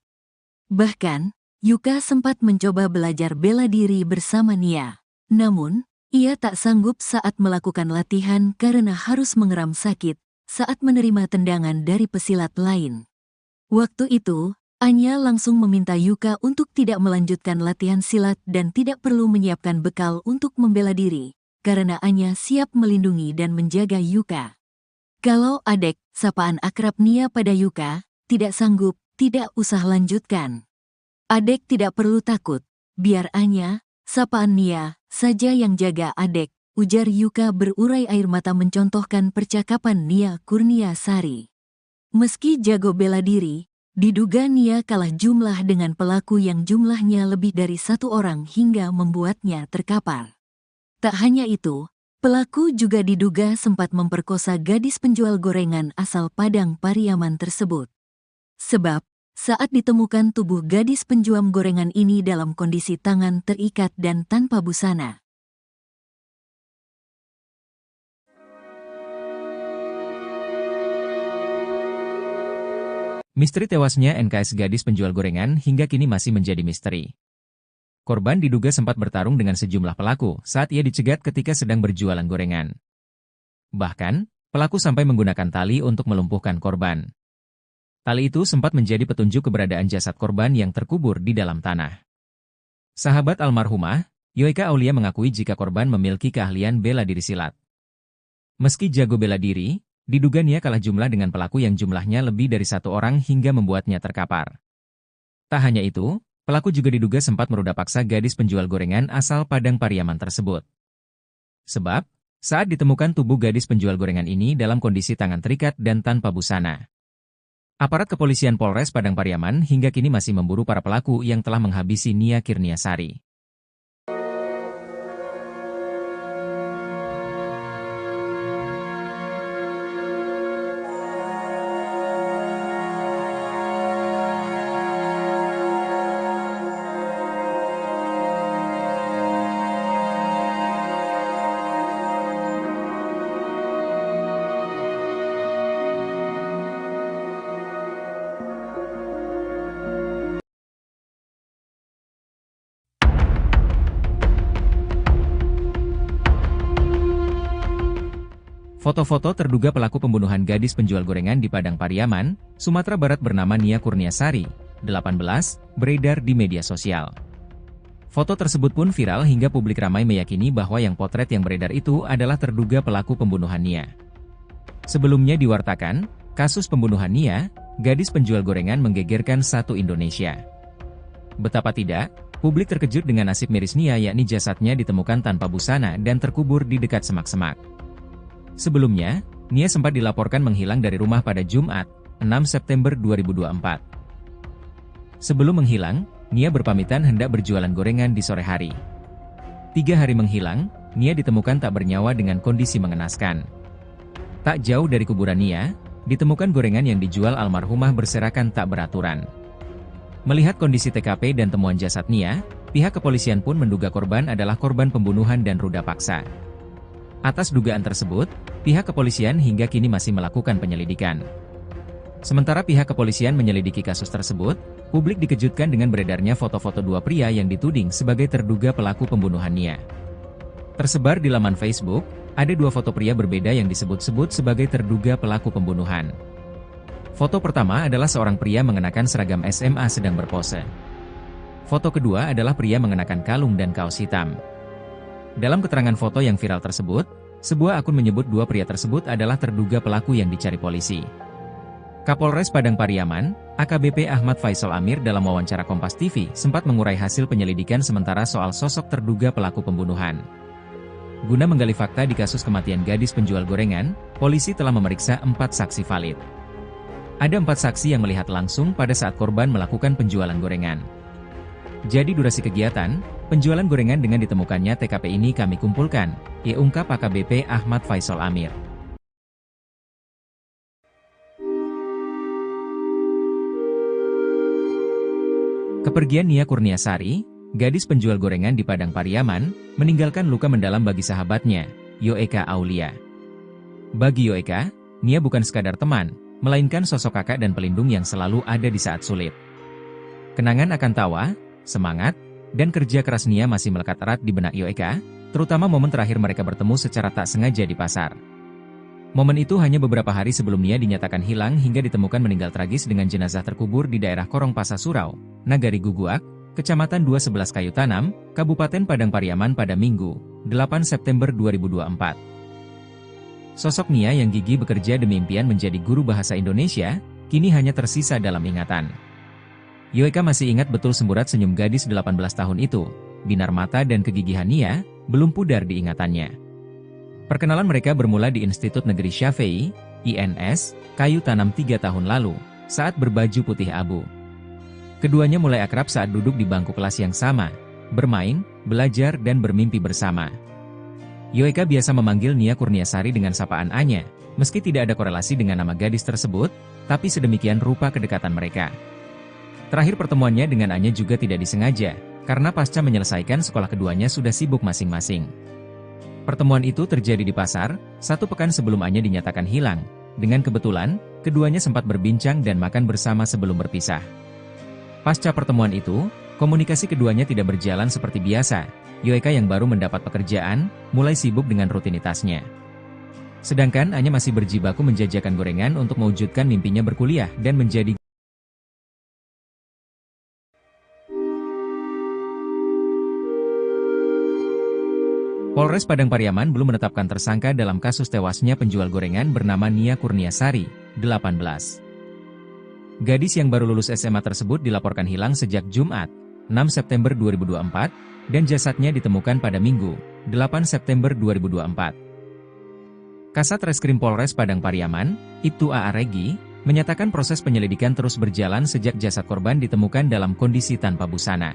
Bahkan, Yuka sempat mencoba belajar bela diri bersama Nia. Namun, ia tak sanggup saat melakukan latihan karena harus mengeram sakit saat menerima tendangan dari pesilat lain. Waktu itu, Anya langsung meminta Yuka untuk tidak melanjutkan latihan silat dan tidak perlu menyiapkan bekal untuk membela diri, karena Anya siap melindungi dan menjaga Yuka. Kalau Adek, sapaan akrab Nia pada Yuka, tidak sanggup, tidak usah lanjutkan. Adek tidak perlu takut, biar Anya, sapaan Nia, saja yang jaga Adek, ujar Yuka berurai air mata mencontohkan percakapan Nia Kurniasari. Meski jago bela diri, diduga Nia kalah jumlah dengan pelaku yang jumlahnya lebih dari satu orang hingga membuatnya terkapar. Tak hanya itu, pelaku juga diduga sempat memperkosa gadis penjual gorengan asal Padang Pariaman tersebut. Sebab, saat ditemukan tubuh gadis penjual gorengan ini dalam kondisi tangan terikat dan tanpa busana. Misteri tewasnya NKS gadis penjual gorengan hingga kini masih menjadi misteri. Korban diduga sempat bertarung dengan sejumlah pelaku saat ia dicegat ketika sedang berjualan gorengan. Bahkan, pelaku sampai menggunakan tali untuk melumpuhkan korban. Tali itu sempat menjadi petunjuk keberadaan jasad korban yang terkubur di dalam tanah. Sahabat almarhumah, Yoeka Aulia mengakui jika korban memiliki keahlian bela diri silat. Meski jago bela diri, diduga Nia kalah jumlah dengan pelaku yang jumlahnya lebih dari satu orang hingga membuatnya terkapar. Tak hanya itu, pelaku juga diduga sempat meruda paksa gadis penjual gorengan asal Padang Pariaman tersebut. Sebab, saat ditemukan tubuh gadis penjual gorengan ini dalam kondisi tangan terikat dan tanpa busana. Aparat kepolisian Polres Padang Pariaman hingga kini masih memburu para pelaku yang telah menghabisi Nia Kurniasari. Foto-foto terduga pelaku pembunuhan gadis penjual gorengan di Padang Pariaman, Sumatera Barat bernama Nia Kurniasari, 18, beredar di media sosial. Foto tersebut pun viral hingga publik ramai meyakini bahwa yang potret yang beredar itu adalah terduga pelaku pembunuhan Nia. Sebelumnya diwartakan, kasus pembunuhan Nia, gadis penjual gorengan menggegerkan satu Indonesia. Betapa tidak, publik terkejut dengan nasib miris Nia yakni jasadnya ditemukan tanpa busana dan terkubur di dekat semak-semak. Sebelumnya, Nia sempat dilaporkan menghilang dari rumah pada Jumat, 6 September 2024. Sebelum menghilang, Nia berpamitan hendak berjualan gorengan di sore hari. 3 hari menghilang, Nia ditemukan tak bernyawa dengan kondisi mengenaskan. Tak jauh dari kuburan Nia, ditemukan gorengan yang dijual almarhumah berserakan tak beraturan. Melihat kondisi TKP dan temuan jasad Nia, pihak kepolisian pun menduga korban adalah korban pembunuhan dan ruda paksa. Atas dugaan tersebut, pihak kepolisian hingga kini masih melakukan penyelidikan. Sementara pihak kepolisian menyelidiki kasus tersebut, publik dikejutkan dengan beredarnya foto-foto dua pria yang dituding sebagai terduga pelaku pembunuhan Nia. Tersebar di laman Facebook, ada 2 foto pria berbeda yang disebut-sebut sebagai terduga pelaku pembunuhan. Foto pertama adalah seorang pria mengenakan seragam SMA sedang berpose. Foto kedua adalah pria mengenakan kalung dan kaos hitam. Dalam keterangan foto yang viral tersebut, sebuah akun menyebut 2 pria tersebut adalah terduga pelaku yang dicari polisi. Kapolres Padang Pariaman, AKBP Ahmad Faisal Amir dalam wawancara Kompas TV sempat mengurai hasil penyelidikan sementara soal sosok terduga pelaku pembunuhan. Guna menggali fakta di kasus kematian gadis penjual gorengan, polisi telah memeriksa 4 saksi valid. Ada 4 saksi yang melihat langsung pada saat korban melakukan penjualan gorengan. Jadi durasi kegiatan, penjualan gorengan dengan ditemukannya TKP ini kami kumpulkan, ungkap AKBP Ahmad Faisal Amir. Kepergian Nia Kurniasari, gadis penjual gorengan di Padang Pariaman, meninggalkan luka mendalam bagi sahabatnya, Yoeka Aulia. Bagi Yoeka, Nia bukan sekadar teman, melainkan sosok kakak dan pelindung yang selalu ada di saat sulit. Kenangan akan tawa, semangat, dan kerja keras Nia masih melekat erat di benak Yoeka, terutama momen terakhir mereka bertemu secara tak sengaja di pasar. Momen itu hanya beberapa hari sebelum Nia dinyatakan hilang hingga ditemukan meninggal tragis dengan jenazah terkubur di daerah Korong Pasa Surau, Nagari Guguak, Kecamatan 211 Kayu Tanam, Kabupaten Padang Pariaman pada Minggu, 8 September 2024. Sosok Nia yang gigih bekerja demi impian menjadi guru bahasa Indonesia, kini hanya tersisa dalam ingatan. Yoeka masih ingat betul semburat senyum gadis 18 tahun itu, binar mata dan kegigihan Nia, belum pudar di ingatannya. Perkenalan mereka bermula di Institut Negeri Syafei, INS, Kayu Tanam 3 tahun lalu, saat berbaju putih abu. Keduanya mulai akrab saat duduk di bangku kelas yang sama, bermain, belajar dan bermimpi bersama. Yoeka biasa memanggil Nia Kurniasari dengan sapaan Anya, meski tidak ada korelasi dengan nama gadis tersebut, tapi sedemikian rupa kedekatan mereka. Terakhir pertemuannya dengan Anya juga tidak disengaja, karena pasca menyelesaikan sekolah keduanya sudah sibuk masing-masing. Pertemuan itu terjadi di pasar, 1 pekan sebelum Anya dinyatakan hilang. Dengan kebetulan, keduanya sempat berbincang dan makan bersama sebelum berpisah. Pasca pertemuan itu, komunikasi keduanya tidak berjalan seperti biasa. Yoeka yang baru mendapat pekerjaan, mulai sibuk dengan rutinitasnya. Sedangkan Anya masih berjibaku menjajakan gorengan untuk mewujudkan mimpinya berkuliah dan menjadi Polres Padang Pariaman belum menetapkan tersangka dalam kasus tewasnya penjual gorengan bernama Nia Kurniasari, 18. Gadis yang baru lulus SMA tersebut dilaporkan hilang sejak Jumat, 6 September 2024, dan jasadnya ditemukan pada Minggu, 8 September 2024. Kasat Reskrim Polres Padang Pariaman, Ibtu A.A. Regi, menyatakan proses penyelidikan terus berjalan sejak jasad korban ditemukan dalam kondisi tanpa busana.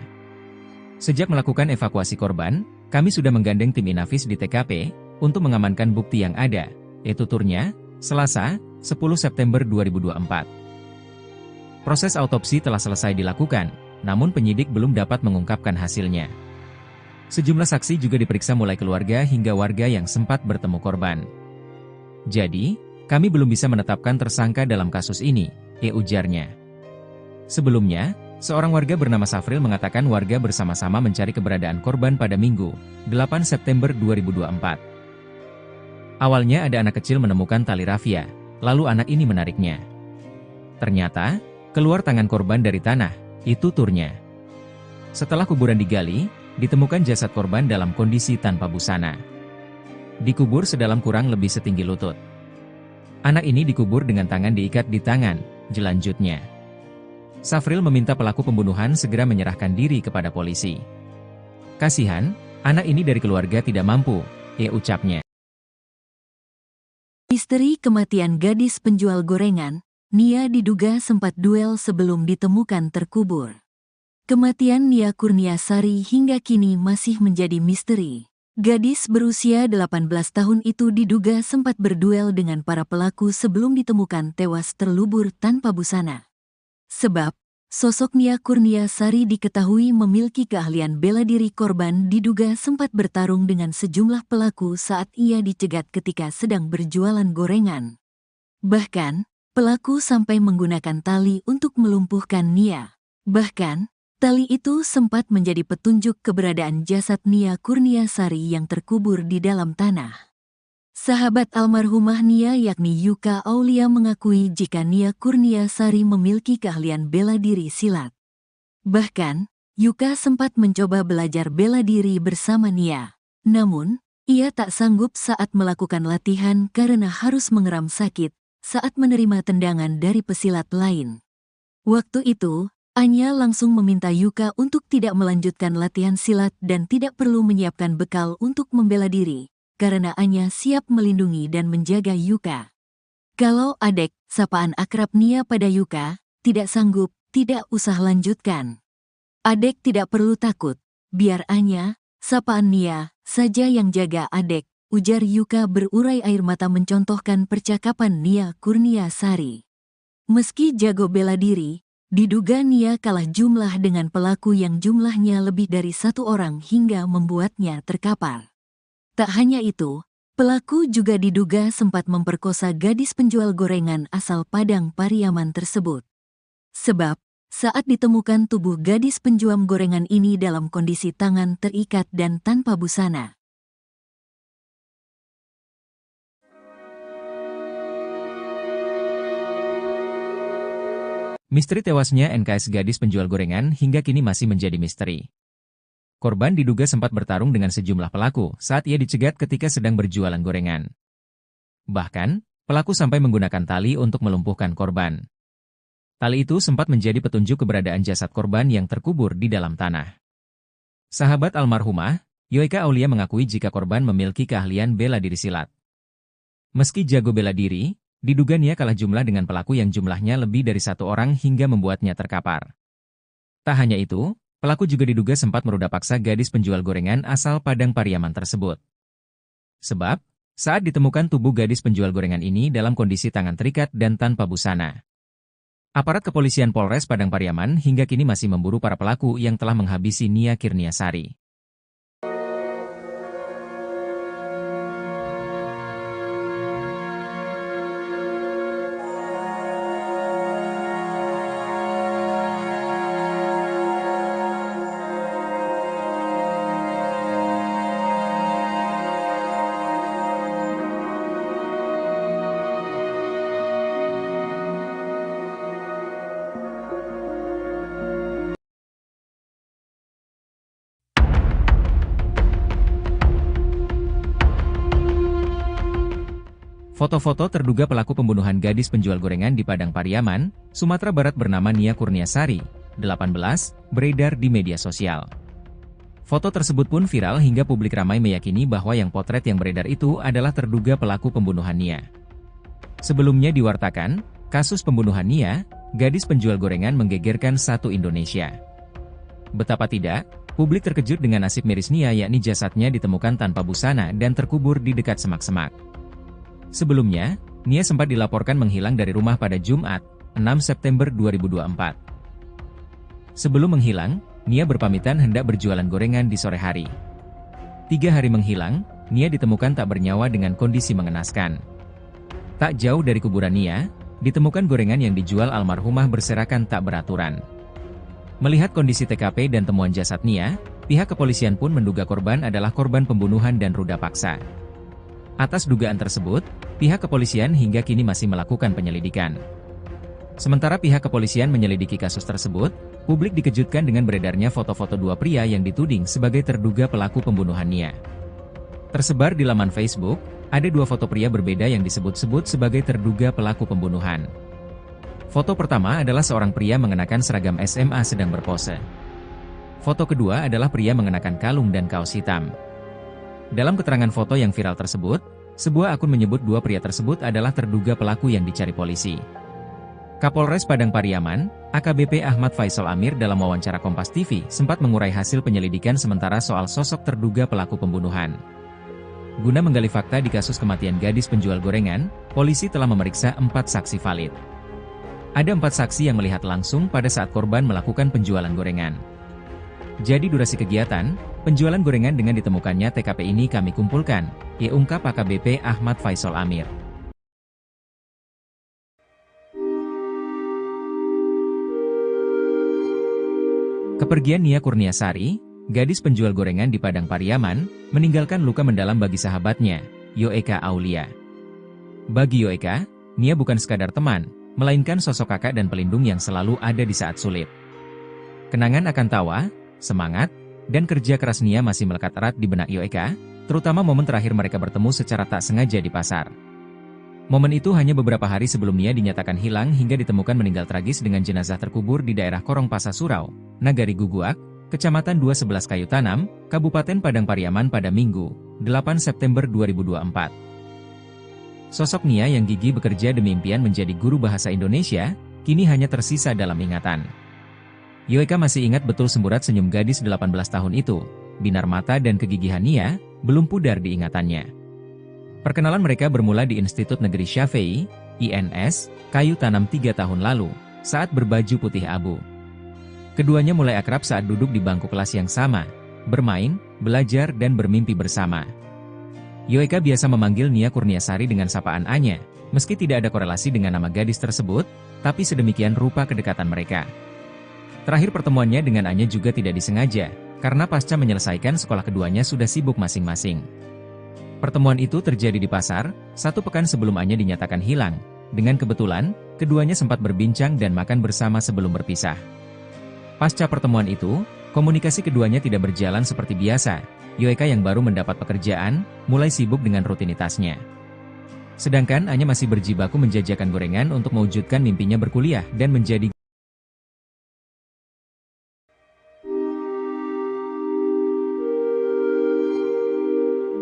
Sejak melakukan evakuasi korban, kami sudah menggandeng tim Inafis di TKP, untuk mengamankan bukti yang ada, yaitu tuturnya, Selasa, 10 September 2024. Proses autopsi telah selesai dilakukan, namun penyidik belum dapat mengungkapkan hasilnya. Sejumlah saksi juga diperiksa mulai keluarga hingga warga yang sempat bertemu korban. Jadi, kami belum bisa menetapkan tersangka dalam kasus ini, ujarnya. Sebelumnya, seorang warga bernama Safril mengatakan warga bersama-sama mencari keberadaan korban pada Minggu, 8 September 2024. Awalnya ada anak kecil menemukan tali rafia, lalu anak ini menariknya. Ternyata, keluar tangan korban dari tanah, itu tuturnya. Setelah kuburan digali, ditemukan jasad korban dalam kondisi tanpa busana. Dikubur sedalam kurang lebih setinggi lutut. Anak ini dikubur dengan tangan diikat di tangan, jelanjutnya. Safril meminta pelaku pembunuhan segera menyerahkan diri kepada polisi. Kasihan, anak ini dari keluarga tidak mampu, ucapnya. Misteri kematian gadis penjual gorengan, Nia diduga sempat duel sebelum ditemukan terkubur. Kematian Nia Kurniasari hingga kini masih menjadi misteri. Gadis berusia 18 tahun itu diduga sempat berduel dengan para pelaku sebelum ditemukan tewas terlubur tanpa busana. Sebab, sosok Nia Kurniasari diketahui memiliki keahlian bela diri. Korban diduga sempat bertarung dengan sejumlah pelaku saat ia dicegat ketika sedang berjualan gorengan. Bahkan, pelaku sampai menggunakan tali untuk melumpuhkan Nia. Bahkan, tali itu sempat menjadi petunjuk keberadaan jasad Nia Kurniasari yang terkubur di dalam tanah. Sahabat almarhumah Nia yakni Yuka Aulia mengakui jika Nia Kurniasari memiliki keahlian bela diri silat. Bahkan, Yuka sempat mencoba belajar bela diri bersama Nia. Namun, ia tak sanggup saat melakukan latihan karena harus mengeram sakit saat menerima tendangan dari pesilat lain. Waktu itu, Anya langsung meminta Yuka untuk tidak melanjutkan latihan silat dan tidak perlu menyiapkan bekal untuk membela diri, karena Anya siap melindungi dan menjaga Yuka. Kalau Adek, sapaan akrab Nia pada Yuka, tidak sanggup, tidak usah lanjutkan. Adek tidak perlu takut, biar Anya, sapaan Nia, saja yang jaga Adek, ujar Yuka berurai air mata mencontohkan percakapan Nia Kurniasari. Meski jago bela diri, diduga Nia kalah jumlah dengan pelaku yang jumlahnya lebih dari 1 orang hingga membuatnya terkapar. Tak hanya itu, pelaku juga diduga sempat memperkosa gadis penjual gorengan asal Padang Pariaman tersebut. Sebab, saat ditemukan tubuh gadis penjual gorengan ini dalam kondisi tangan terikat dan tanpa busana. Misteri tewasnya NKS gadis penjual gorengan hingga kini masih menjadi misteri. Korban diduga sempat bertarung dengan sejumlah pelaku saat ia dicegat ketika sedang berjualan gorengan. Bahkan, pelaku sampai menggunakan tali untuk melumpuhkan korban. Tali itu sempat menjadi petunjuk keberadaan jasad korban yang terkubur di dalam tanah. Sahabat almarhumah, Yoeka Aulia mengakui jika korban memiliki keahlian bela diri silat. Meski jago bela diri, diduga Nia kalah jumlah dengan pelaku yang jumlahnya lebih dari satu orang hingga membuatnya terkapar. Tak hanya itu, pelaku juga diduga sempat meruda paksa gadis penjual gorengan asal Padang Pariaman tersebut. Sebab, saat ditemukan tubuh gadis penjual gorengan ini dalam kondisi tangan terikat dan tanpa busana. Aparat kepolisian Polres Padang Pariaman hingga kini masih memburu para pelaku yang telah menghabisi Nia Kurniasari. Foto-foto terduga pelaku pembunuhan gadis penjual gorengan di Padang Pariaman, Sumatera Barat bernama Nia Kurniasari, 18, beredar di media sosial. Foto tersebut pun viral hingga publik ramai meyakini bahwa yang potret yang beredar itu adalah terduga pelaku pembunuhan Nia. Sebelumnya diwartakan, kasus pembunuhan Nia, gadis penjual gorengan menggegerkan satu Indonesia. Betapa tidak, publik terkejut dengan nasib miris Nia yakni jasadnya ditemukan tanpa busana dan terkubur di dekat semak-semak. Sebelumnya, Nia sempat dilaporkan menghilang dari rumah pada Jumat, 6 September 2024. Sebelum menghilang, Nia berpamitan hendak berjualan gorengan di sore hari. 3 hari menghilang, Nia ditemukan tak bernyawa dengan kondisi mengenaskan. Tak jauh dari kuburan Nia, ditemukan gorengan yang dijual almarhumah berserakan tak beraturan. Melihat kondisi TKP dan temuan jasad Nia, pihak kepolisian pun menduga korban adalah korban pembunuhan dan ruda paksa. Atas dugaan tersebut, pihak kepolisian hingga kini masih melakukan penyelidikan. Sementara pihak kepolisian menyelidiki kasus tersebut, publik dikejutkan dengan beredarnya foto-foto dua pria yang dituding sebagai terduga pelaku pembunuhan Nia. Tersebar di laman Facebook, ada 2 foto pria berbeda yang disebut-sebut sebagai terduga pelaku pembunuhan. Foto pertama adalah seorang pria mengenakan seragam SMA sedang berpose. Foto kedua adalah pria mengenakan kalung dan kaos hitam. Dalam keterangan foto yang viral tersebut, sebuah akun menyebut 2 pria tersebut adalah terduga pelaku yang dicari polisi. Kapolres Padang Pariaman, AKBP Ahmad Faisal Amir dalam wawancara Kompas TV sempat mengurai hasil penyelidikan sementara soal sosok terduga pelaku pembunuhan. Guna menggali fakta di kasus kematian gadis penjual gorengan, polisi telah memeriksa 4 saksi valid. Ada 4 saksi yang melihat langsung pada saat korban melakukan penjualan gorengan. Jadi durasi kegiatan, penjualan gorengan dengan ditemukannya TKP ini kami kumpulkan, ungkap AKBP Ahmad Faisal Amir. Kepergian Nia Kurniasari, gadis penjual gorengan di Padang Pariaman, meninggalkan luka mendalam bagi sahabatnya, Yoeka Aulia. Bagi Yoeka, Nia bukan sekadar teman, melainkan sosok kakak dan pelindung yang selalu ada di saat sulit. Kenangan akan tawa, semangat, dan kerja keras Nia masih melekat erat di benak Yoeka, terutama momen terakhir mereka bertemu secara tak sengaja di pasar. Momen itu hanya beberapa hari sebelum Nia dinyatakan hilang hingga ditemukan meninggal tragis dengan jenazah terkubur di daerah Korong Pasa Surau, Nagari Guguak, Kecamatan 211 Kayu Tanam, Kabupaten Padang Pariaman pada Minggu, 8 September 2024. Sosok Nia yang gigih bekerja demi impian menjadi guru bahasa Indonesia, kini hanya tersisa dalam ingatan. Yoeka masih ingat betul semburat senyum gadis 18 tahun itu, binar mata dan kegigihan Nia, belum pudar di ingatannya. Perkenalan mereka bermula di Institut Negeri Syafei, INS, Kayu Tanam 3 tahun lalu, saat berbaju putih abu. Keduanya mulai akrab saat duduk di bangku kelas yang sama, bermain, belajar dan bermimpi bersama. Yoeka biasa memanggil Nia Kurniasari dengan sapaan Anya, meski tidak ada korelasi dengan nama gadis tersebut, tapi sedemikian rupa kedekatan mereka. Terakhir pertemuannya dengan Anya juga tidak disengaja, karena pasca menyelesaikan sekolah keduanya sudah sibuk masing-masing. Pertemuan itu terjadi di pasar, 1 pekan sebelum Anya dinyatakan hilang. Dengan kebetulan, keduanya sempat berbincang dan makan bersama sebelum berpisah. Pasca pertemuan itu, komunikasi keduanya tidak berjalan seperti biasa. Yoeka yang baru mendapat pekerjaan, mulai sibuk dengan rutinitasnya. Sedangkan Anya masih berjibaku menjajakan gorengan untuk mewujudkan mimpinya berkuliah dan menjadi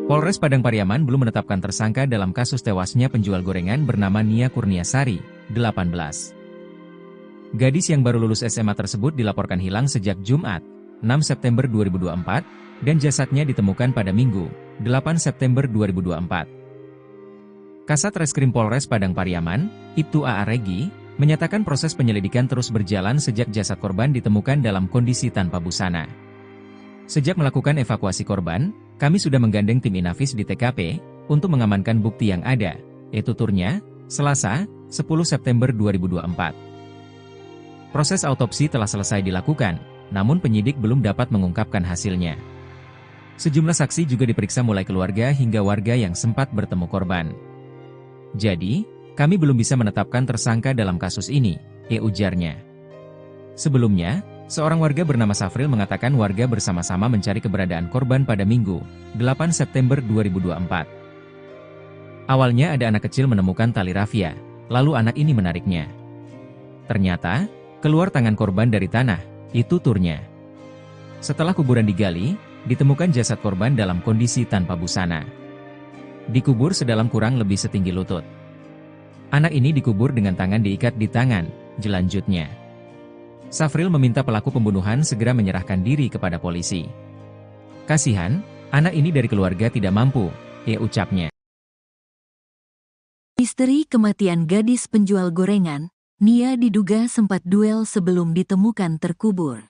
Polres Padang Pariaman belum menetapkan tersangka dalam kasus tewasnya penjual gorengan bernama Nia Kurniasari, 18. Gadis yang baru lulus SMA tersebut dilaporkan hilang sejak Jumat, 6 September 2024, dan jasadnya ditemukan pada Minggu, 8 September 2024. Kasat Reskrim Polres Padang Pariaman, Ibtu A.A. Regi, menyatakan proses penyelidikan terus berjalan sejak jasad korban ditemukan dalam kondisi tanpa busana. Sejak melakukan evakuasi korban, kami sudah menggandeng tim Inafis di TKP untuk mengamankan bukti yang ada, yaitu turnya, Selasa, 10 September 2024. Proses autopsi telah selesai dilakukan, namun penyidik belum dapat mengungkapkan hasilnya. Sejumlah saksi juga diperiksa mulai keluarga hingga warga yang sempat bertemu korban. Jadi, kami belum bisa menetapkan tersangka dalam kasus ini, ujarnya. Sebelumnya, seorang warga bernama Safril mengatakan warga bersama-sama mencari keberadaan korban pada Minggu, 8 September 2024. Awalnya ada anak kecil menemukan tali rafia, lalu anak ini menariknya. Ternyata, keluar tangan korban dari tanah, itu turnya. Setelah kuburan digali, ditemukan jasad korban dalam kondisi tanpa busana. Dikubur sedalam kurang lebih setinggi lutut. Anak ini dikubur dengan tangan diikat di tangan, jelanjutnya. Safril meminta pelaku pembunuhan segera menyerahkan diri kepada polisi. Kasihan, anak ini dari keluarga tidak mampu, ucapnya. Misteri kematian gadis penjual gorengan, Nia diduga sempat duel sebelum ditemukan terkubur.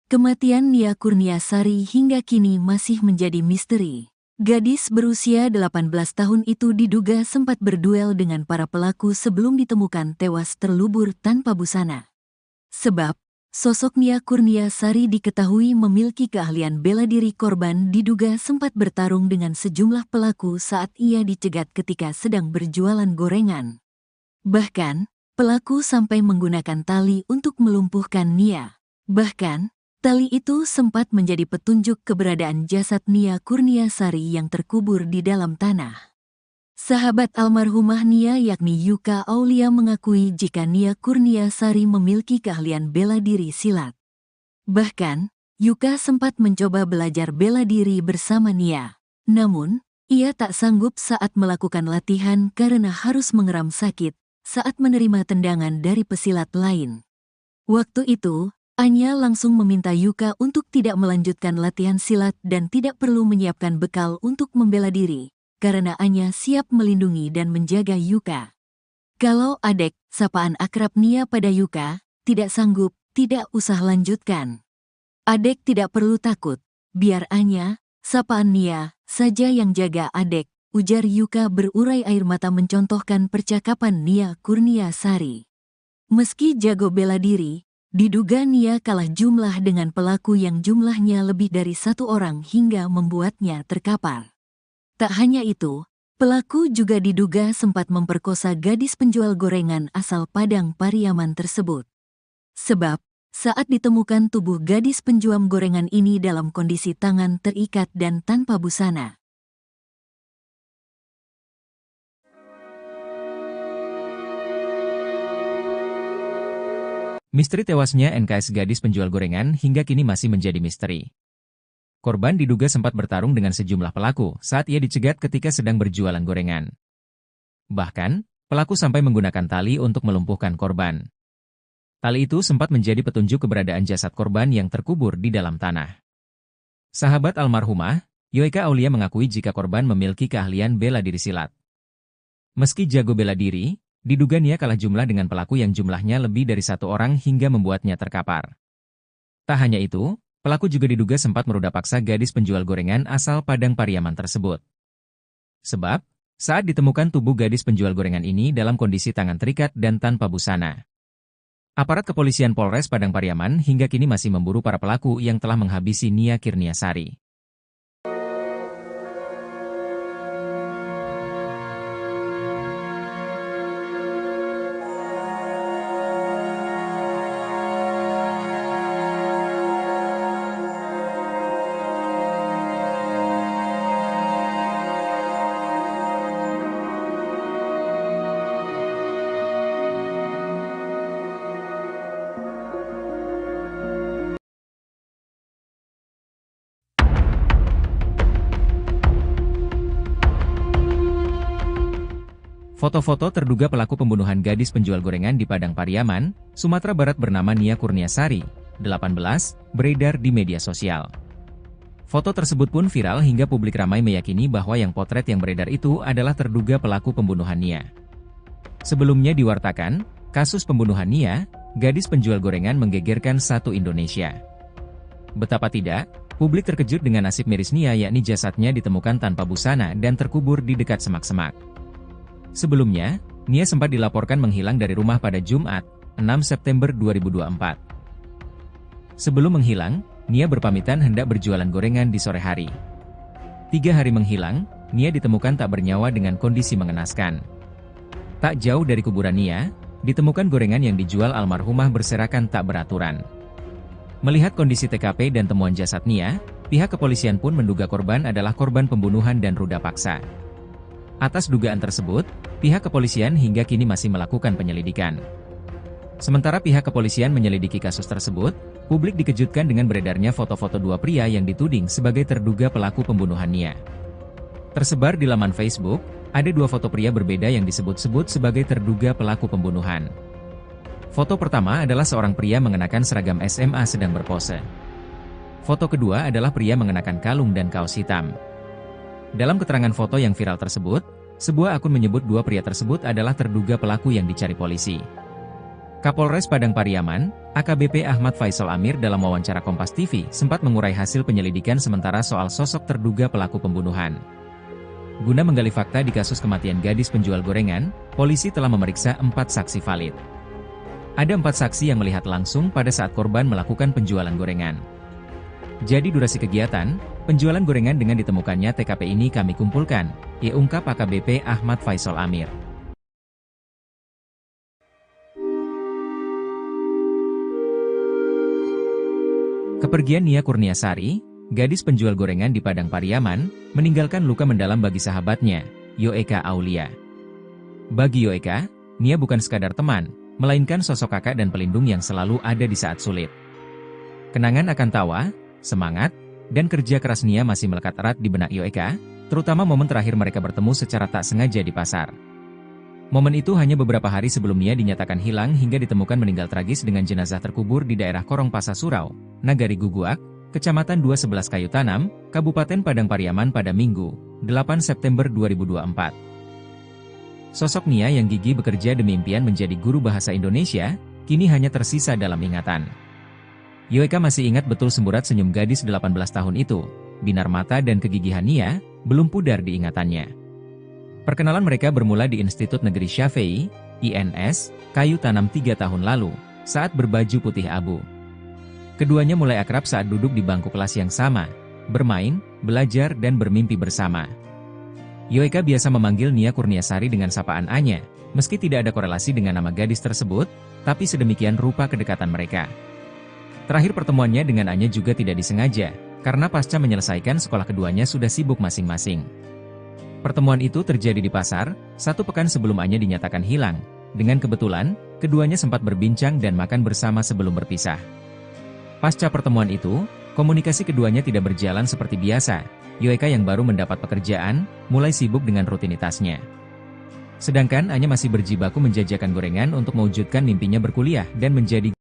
Kematian Nia Kurniasari hingga kini masih menjadi misteri. Gadis berusia 18 tahun itu diduga sempat berduel dengan para pelaku sebelum ditemukan tewas terlubur tanpa busana. Sebab, sosok Nia Kurniasari diketahui memiliki keahlian bela diri. Korban diduga sempat bertarung dengan sejumlah pelaku saat ia dicegat ketika sedang berjualan gorengan. Bahkan, pelaku sampai menggunakan tali untuk melumpuhkan Nia. Bahkan, tali itu sempat menjadi petunjuk keberadaan jasad Nia Kurniasari yang terkubur di dalam tanah. Sahabat almarhumah Nia yakni Yuka Aulia mengakui jika Nia Kurniasari memiliki keahlian bela diri silat. Bahkan, Yuka sempat mencoba belajar bela diri bersama Nia. Namun, ia tak sanggup saat melakukan latihan karena harus mengeram sakit saat menerima tendangan dari pesilat lain. Waktu itu, Anya langsung meminta Yuka untuk tidak melanjutkan latihan silat dan tidak perlu menyiapkan bekal untuk membela diri, karena Anya siap melindungi dan menjaga Yuka. Kalau Adek, sapaan akrab Nia pada Yuka, tidak sanggup, tidak usah lanjutkan. Adek tidak perlu takut, biar Anya, sapaan Nia, saja yang jaga Adek, ujar Yuka berurai air mata mencontohkan percakapan Nia Kurniasari. Meski jago bela diri, diduga Nia kalah jumlah dengan pelaku yang jumlahnya lebih dari satu orang hingga membuatnya terkapar. Tak hanya itu, pelaku juga diduga sempat memperkosa gadis penjual gorengan asal Padang Pariaman tersebut. Sebab, saat ditemukan tubuh gadis penjual gorengan ini dalam kondisi tangan terikat dan tanpa busana. Misteri tewasnya NKS gadis penjual gorengan hingga kini masih menjadi misteri. Korban diduga sempat bertarung dengan sejumlah pelaku saat ia dicegat ketika sedang berjualan gorengan. Bahkan, pelaku sampai menggunakan tali untuk melumpuhkan korban. Tali itu sempat menjadi petunjuk keberadaan jasad korban yang terkubur di dalam tanah. Sahabat almarhumah, Yuka Aulia mengakui jika korban memiliki keahlian bela diri silat. Meski jago bela diri, diduga Nia kalah jumlah dengan pelaku yang jumlahnya lebih dari satu orang hingga membuatnya terkapar. Tak hanya itu, pelaku juga diduga sempat meruda paksa gadis penjual gorengan asal Padang Pariaman tersebut. Sebab, saat ditemukan tubuh gadis penjual gorengan ini dalam kondisi tangan terikat dan tanpa busana. Aparat kepolisian Polres Padang Pariaman hingga kini masih memburu para pelaku yang telah menghabisi Nia Kurniasari. Foto-foto terduga pelaku pembunuhan gadis penjual gorengan di Padang Pariaman, Sumatera Barat bernama Nia Kurniasari, 18, beredar di media sosial. Foto tersebut pun viral hingga publik ramai meyakini bahwa yang potret yang beredar itu adalah terduga pelaku pembunuhan Nia. Sebelumnya diwartakan, kasus pembunuhan Nia, gadis penjual gorengan menggegerkan satu Indonesia. Betapa tidak, publik terkejut dengan nasib miris Nia, yakni jasadnya ditemukan tanpa busana dan terkubur di dekat semak-semak. Sebelumnya, Nia sempat dilaporkan menghilang dari rumah pada Jumat, 6 September 2024. Sebelum menghilang, Nia berpamitan hendak berjualan gorengan di sore hari. 3 hari menghilang, Nia ditemukan tak bernyawa dengan kondisi mengenaskan. Tak jauh dari kuburan Nia, ditemukan gorengan yang dijual almarhumah berserakan tak beraturan. Melihat kondisi TKP dan temuan jasad Nia, pihak kepolisian pun menduga korban adalah korban pembunuhan dan ruda paksa. Atas dugaan tersebut, pihak kepolisian hingga kini masih melakukan penyelidikan. Sementara pihak kepolisian menyelidiki kasus tersebut, publik dikejutkan dengan beredarnya foto-foto 2 pria yang dituding sebagai terduga pelaku pembunuhan Nia. Tersebar di laman Facebook, ada 2 foto pria berbeda yang disebut-sebut sebagai terduga pelaku pembunuhan. Foto pertama adalah seorang pria mengenakan seragam SMA sedang berpose. Foto kedua adalah pria mengenakan kalung dan kaos hitam. Dalam keterangan foto yang viral tersebut, sebuah akun menyebut 2 pria tersebut adalah terduga pelaku yang dicari polisi. Kapolres Padang Pariaman, AKBP Ahmad Faisal Amir dalam wawancara Kompas TV sempat mengurai hasil penyelidikan sementara soal sosok terduga pelaku pembunuhan. Guna menggali fakta di kasus kematian gadis penjual gorengan, polisi telah memeriksa 4 saksi valid. Ada 4 saksi yang melihat langsung pada saat korban melakukan penjualan gorengan. Jadi durasi kegiatan, penjualan gorengan dengan ditemukannya TKP ini kami kumpulkan, ungkap AKBP Ahmad Faisal Amir. Kepergian Nia Kurniasari, gadis penjual gorengan di Padang Pariaman, meninggalkan luka mendalam bagi sahabatnya, Yoeka Aulia. Bagi Yoeka, Nia bukan sekadar teman, melainkan sosok kakak dan pelindung yang selalu ada di saat sulit. Kenangan akan tawa, semangat, dan kerja keras Nia masih melekat erat di benak Yoeka, terutama momen terakhir mereka bertemu secara tak sengaja di pasar. Momen itu hanya beberapa hari sebelum Nia dinyatakan hilang hingga ditemukan meninggal tragis dengan jenazah terkubur di daerah Korong Pasa Surau, Nagari Guguak, Kecamatan 211 Kayu Tanam, Kabupaten Padang Pariaman pada Minggu, 8 September 2024. Sosok Nia yang gigih bekerja demi impian menjadi guru bahasa Indonesia, kini hanya tersisa dalam ingatan. Yoeka masih ingat betul semburat senyum gadis 18 tahun itu, binar mata dan kegigihan Nia, belum pudar di ingatannya. Perkenalan mereka bermula di Institut Negeri Syafei, INS, Kayu Tanam 3 tahun lalu, saat berbaju putih abu. Keduanya mulai akrab saat duduk di bangku kelas yang sama, bermain, belajar dan bermimpi bersama. Yoeka biasa memanggil Nia Kurniasari dengan sapaan Anya, meski tidak ada korelasi dengan nama gadis tersebut, tapi sedemikian rupa kedekatan mereka. Terakhir pertemuannya dengan Anya juga tidak disengaja, karena pasca menyelesaikan sekolah keduanya sudah sibuk masing-masing. Pertemuan itu terjadi di pasar, 1 pekan sebelum Anya dinyatakan hilang. Dengan kebetulan, keduanya sempat berbincang dan makan bersama sebelum berpisah. Pasca pertemuan itu, komunikasi keduanya tidak berjalan seperti biasa. Yoeka yang baru mendapat pekerjaan, mulai sibuk dengan rutinitasnya. Sedangkan Anya masih berjibaku menjajakan gorengan untuk mewujudkan mimpinya berkuliah dan menjadi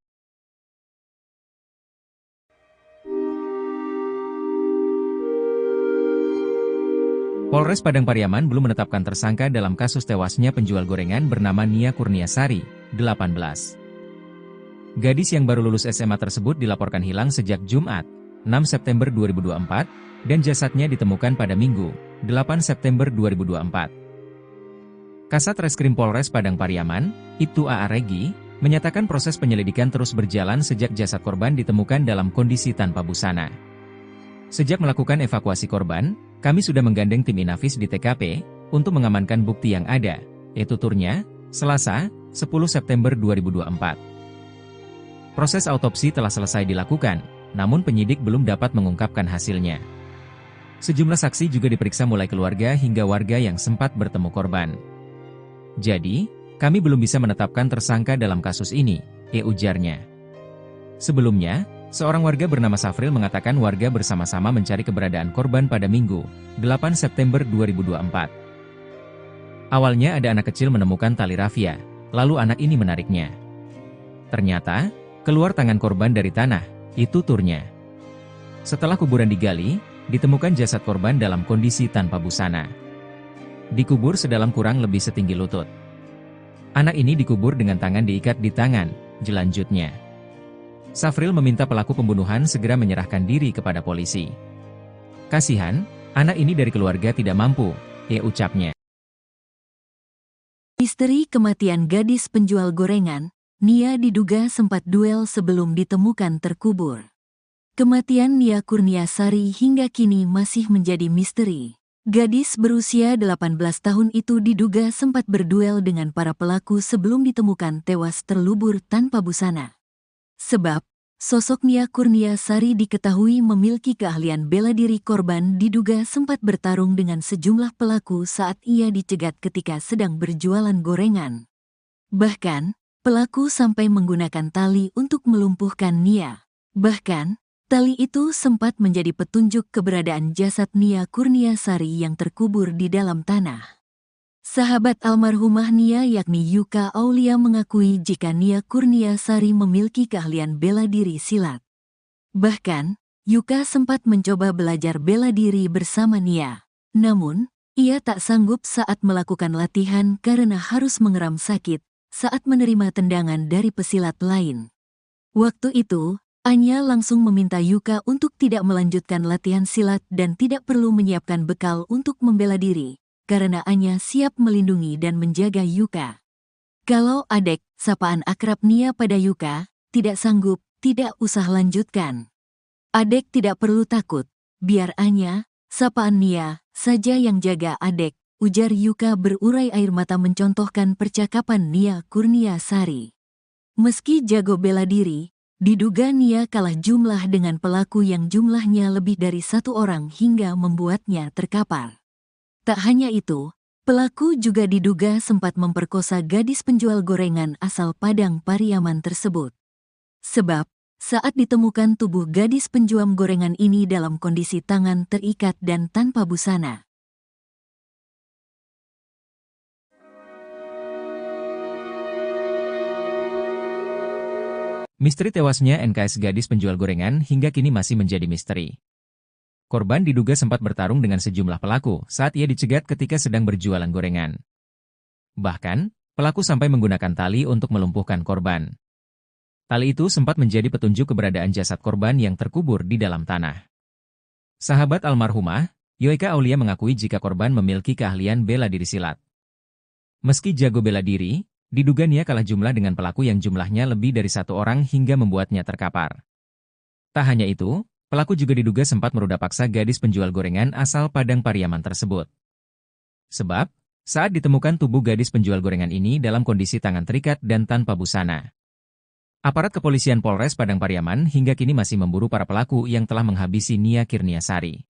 Polres Padang Pariaman belum menetapkan tersangka dalam kasus tewasnya penjual gorengan bernama Nia Kurniasari, 18. Gadis yang baru lulus SMA tersebut dilaporkan hilang sejak Jumat, 6 September 2024, dan jasadnya ditemukan pada Minggu, 8 September 2024. Kasat Reskrim Polres Padang Pariaman, Ibtu A.A. Regi, menyatakan proses penyelidikan terus berjalan sejak jasad korban ditemukan dalam kondisi tanpa busana. Sejak melakukan evakuasi korban, kami sudah menggandeng tim Inafis di TKP, untuk mengamankan bukti yang ada, tuturnya, Selasa, 10 September 2024. Proses autopsi telah selesai dilakukan, namun penyidik belum dapat mengungkapkan hasilnya. Sejumlah saksi juga diperiksa mulai keluarga hingga warga yang sempat bertemu korban. Jadi, kami belum bisa menetapkan tersangka dalam kasus ini, ujarnya. Sebelumnya, seorang warga bernama Safril mengatakan warga bersama-sama mencari keberadaan korban pada Minggu, 8 September 2024. Awalnya ada anak kecil menemukan tali rafia, lalu anak ini menariknya. Ternyata, keluar tangan korban dari tanah, itu turnya. Setelah kuburan digali, ditemukan jasad korban dalam kondisi tanpa busana. Dikubur sedalam kurang lebih setinggi lutut. Anak ini dikubur dengan tangan diikat di tangan, jelanjutnya. Safril meminta pelaku pembunuhan segera menyerahkan diri kepada polisi. Kasihan, anak ini dari keluarga tidak mampu, ucapnya. Misteri kematian gadis penjual gorengan, Nia diduga sempat duel sebelum ditemukan terkubur. Kematian Nia Kurniasari hingga kini masih menjadi misteri. Gadis berusia 18 tahun itu diduga sempat berduel dengan para pelaku sebelum ditemukan tewas terlubur tanpa busana. Sebab, sosok Nia Kurniasari diketahui memiliki keahlian bela diri. Korban diduga sempat bertarung dengan sejumlah pelaku saat ia dicegat ketika sedang berjualan gorengan. Bahkan, pelaku sampai menggunakan tali untuk melumpuhkan Nia. Bahkan, tali itu sempat menjadi petunjuk keberadaan jasad Nia Kurniasari yang terkubur di dalam tanah. Sahabat almarhumah Nia yakni Yuka Aulia mengakui jika Nia Kurniasari memiliki keahlian bela diri silat. Bahkan, Yuka sempat mencoba belajar bela diri bersama Nia. Namun, ia tak sanggup saat melakukan latihan karena harus mengeram sakit saat menerima tendangan dari pesilat lain. Waktu itu, Anya langsung meminta Yuka untuk tidak melanjutkan latihan silat dan tidak perlu menyiapkan bekal untuk membela diri, karena Anya siap melindungi dan menjaga Yuka. Kalau Adek, sapaan akrab Nia pada Yuka, tidak sanggup, tidak usah lanjutkan. Adek tidak perlu takut, biar Anya, sapaan Nia, saja yang jaga Adek, ujar Yuka berurai air mata mencontohkan percakapan Nia Kurniasari. Meski jago bela diri, diduga Nia kalah jumlah dengan pelaku yang jumlahnya lebih dari satu orang hingga membuatnya terkapar. Tak hanya itu, pelaku juga diduga sempat memperkosa gadis penjual gorengan asal Padang Pariaman tersebut. Sebab, saat ditemukan tubuh gadis penjual gorengan ini dalam kondisi tangan terikat dan tanpa busana. Misteri tewasnya NKS gadis penjual gorengan hingga kini masih menjadi misteri. Korban diduga sempat bertarung dengan sejumlah pelaku saat ia dicegat ketika sedang berjualan gorengan. Bahkan, pelaku sampai menggunakan tali untuk melumpuhkan korban. Tali itu sempat menjadi petunjuk keberadaan jasad korban yang terkubur di dalam tanah. Sahabat almarhumah, Yuka Aulia mengakui jika korban memiliki keahlian bela diri silat. Meski jago bela diri, diduga Nia kalah jumlah dengan pelaku yang jumlahnya lebih dari satu orang hingga membuatnya terkapar. Tak hanya itu, pelaku juga diduga sempat meruda paksa gadis penjual gorengan asal Padang Pariaman tersebut. Sebab, saat ditemukan tubuh gadis penjual gorengan ini dalam kondisi tangan terikat dan tanpa busana. Aparat kepolisian Polres Padang Pariaman hingga kini masih memburu para pelaku yang telah menghabisi Nia Kurniasari.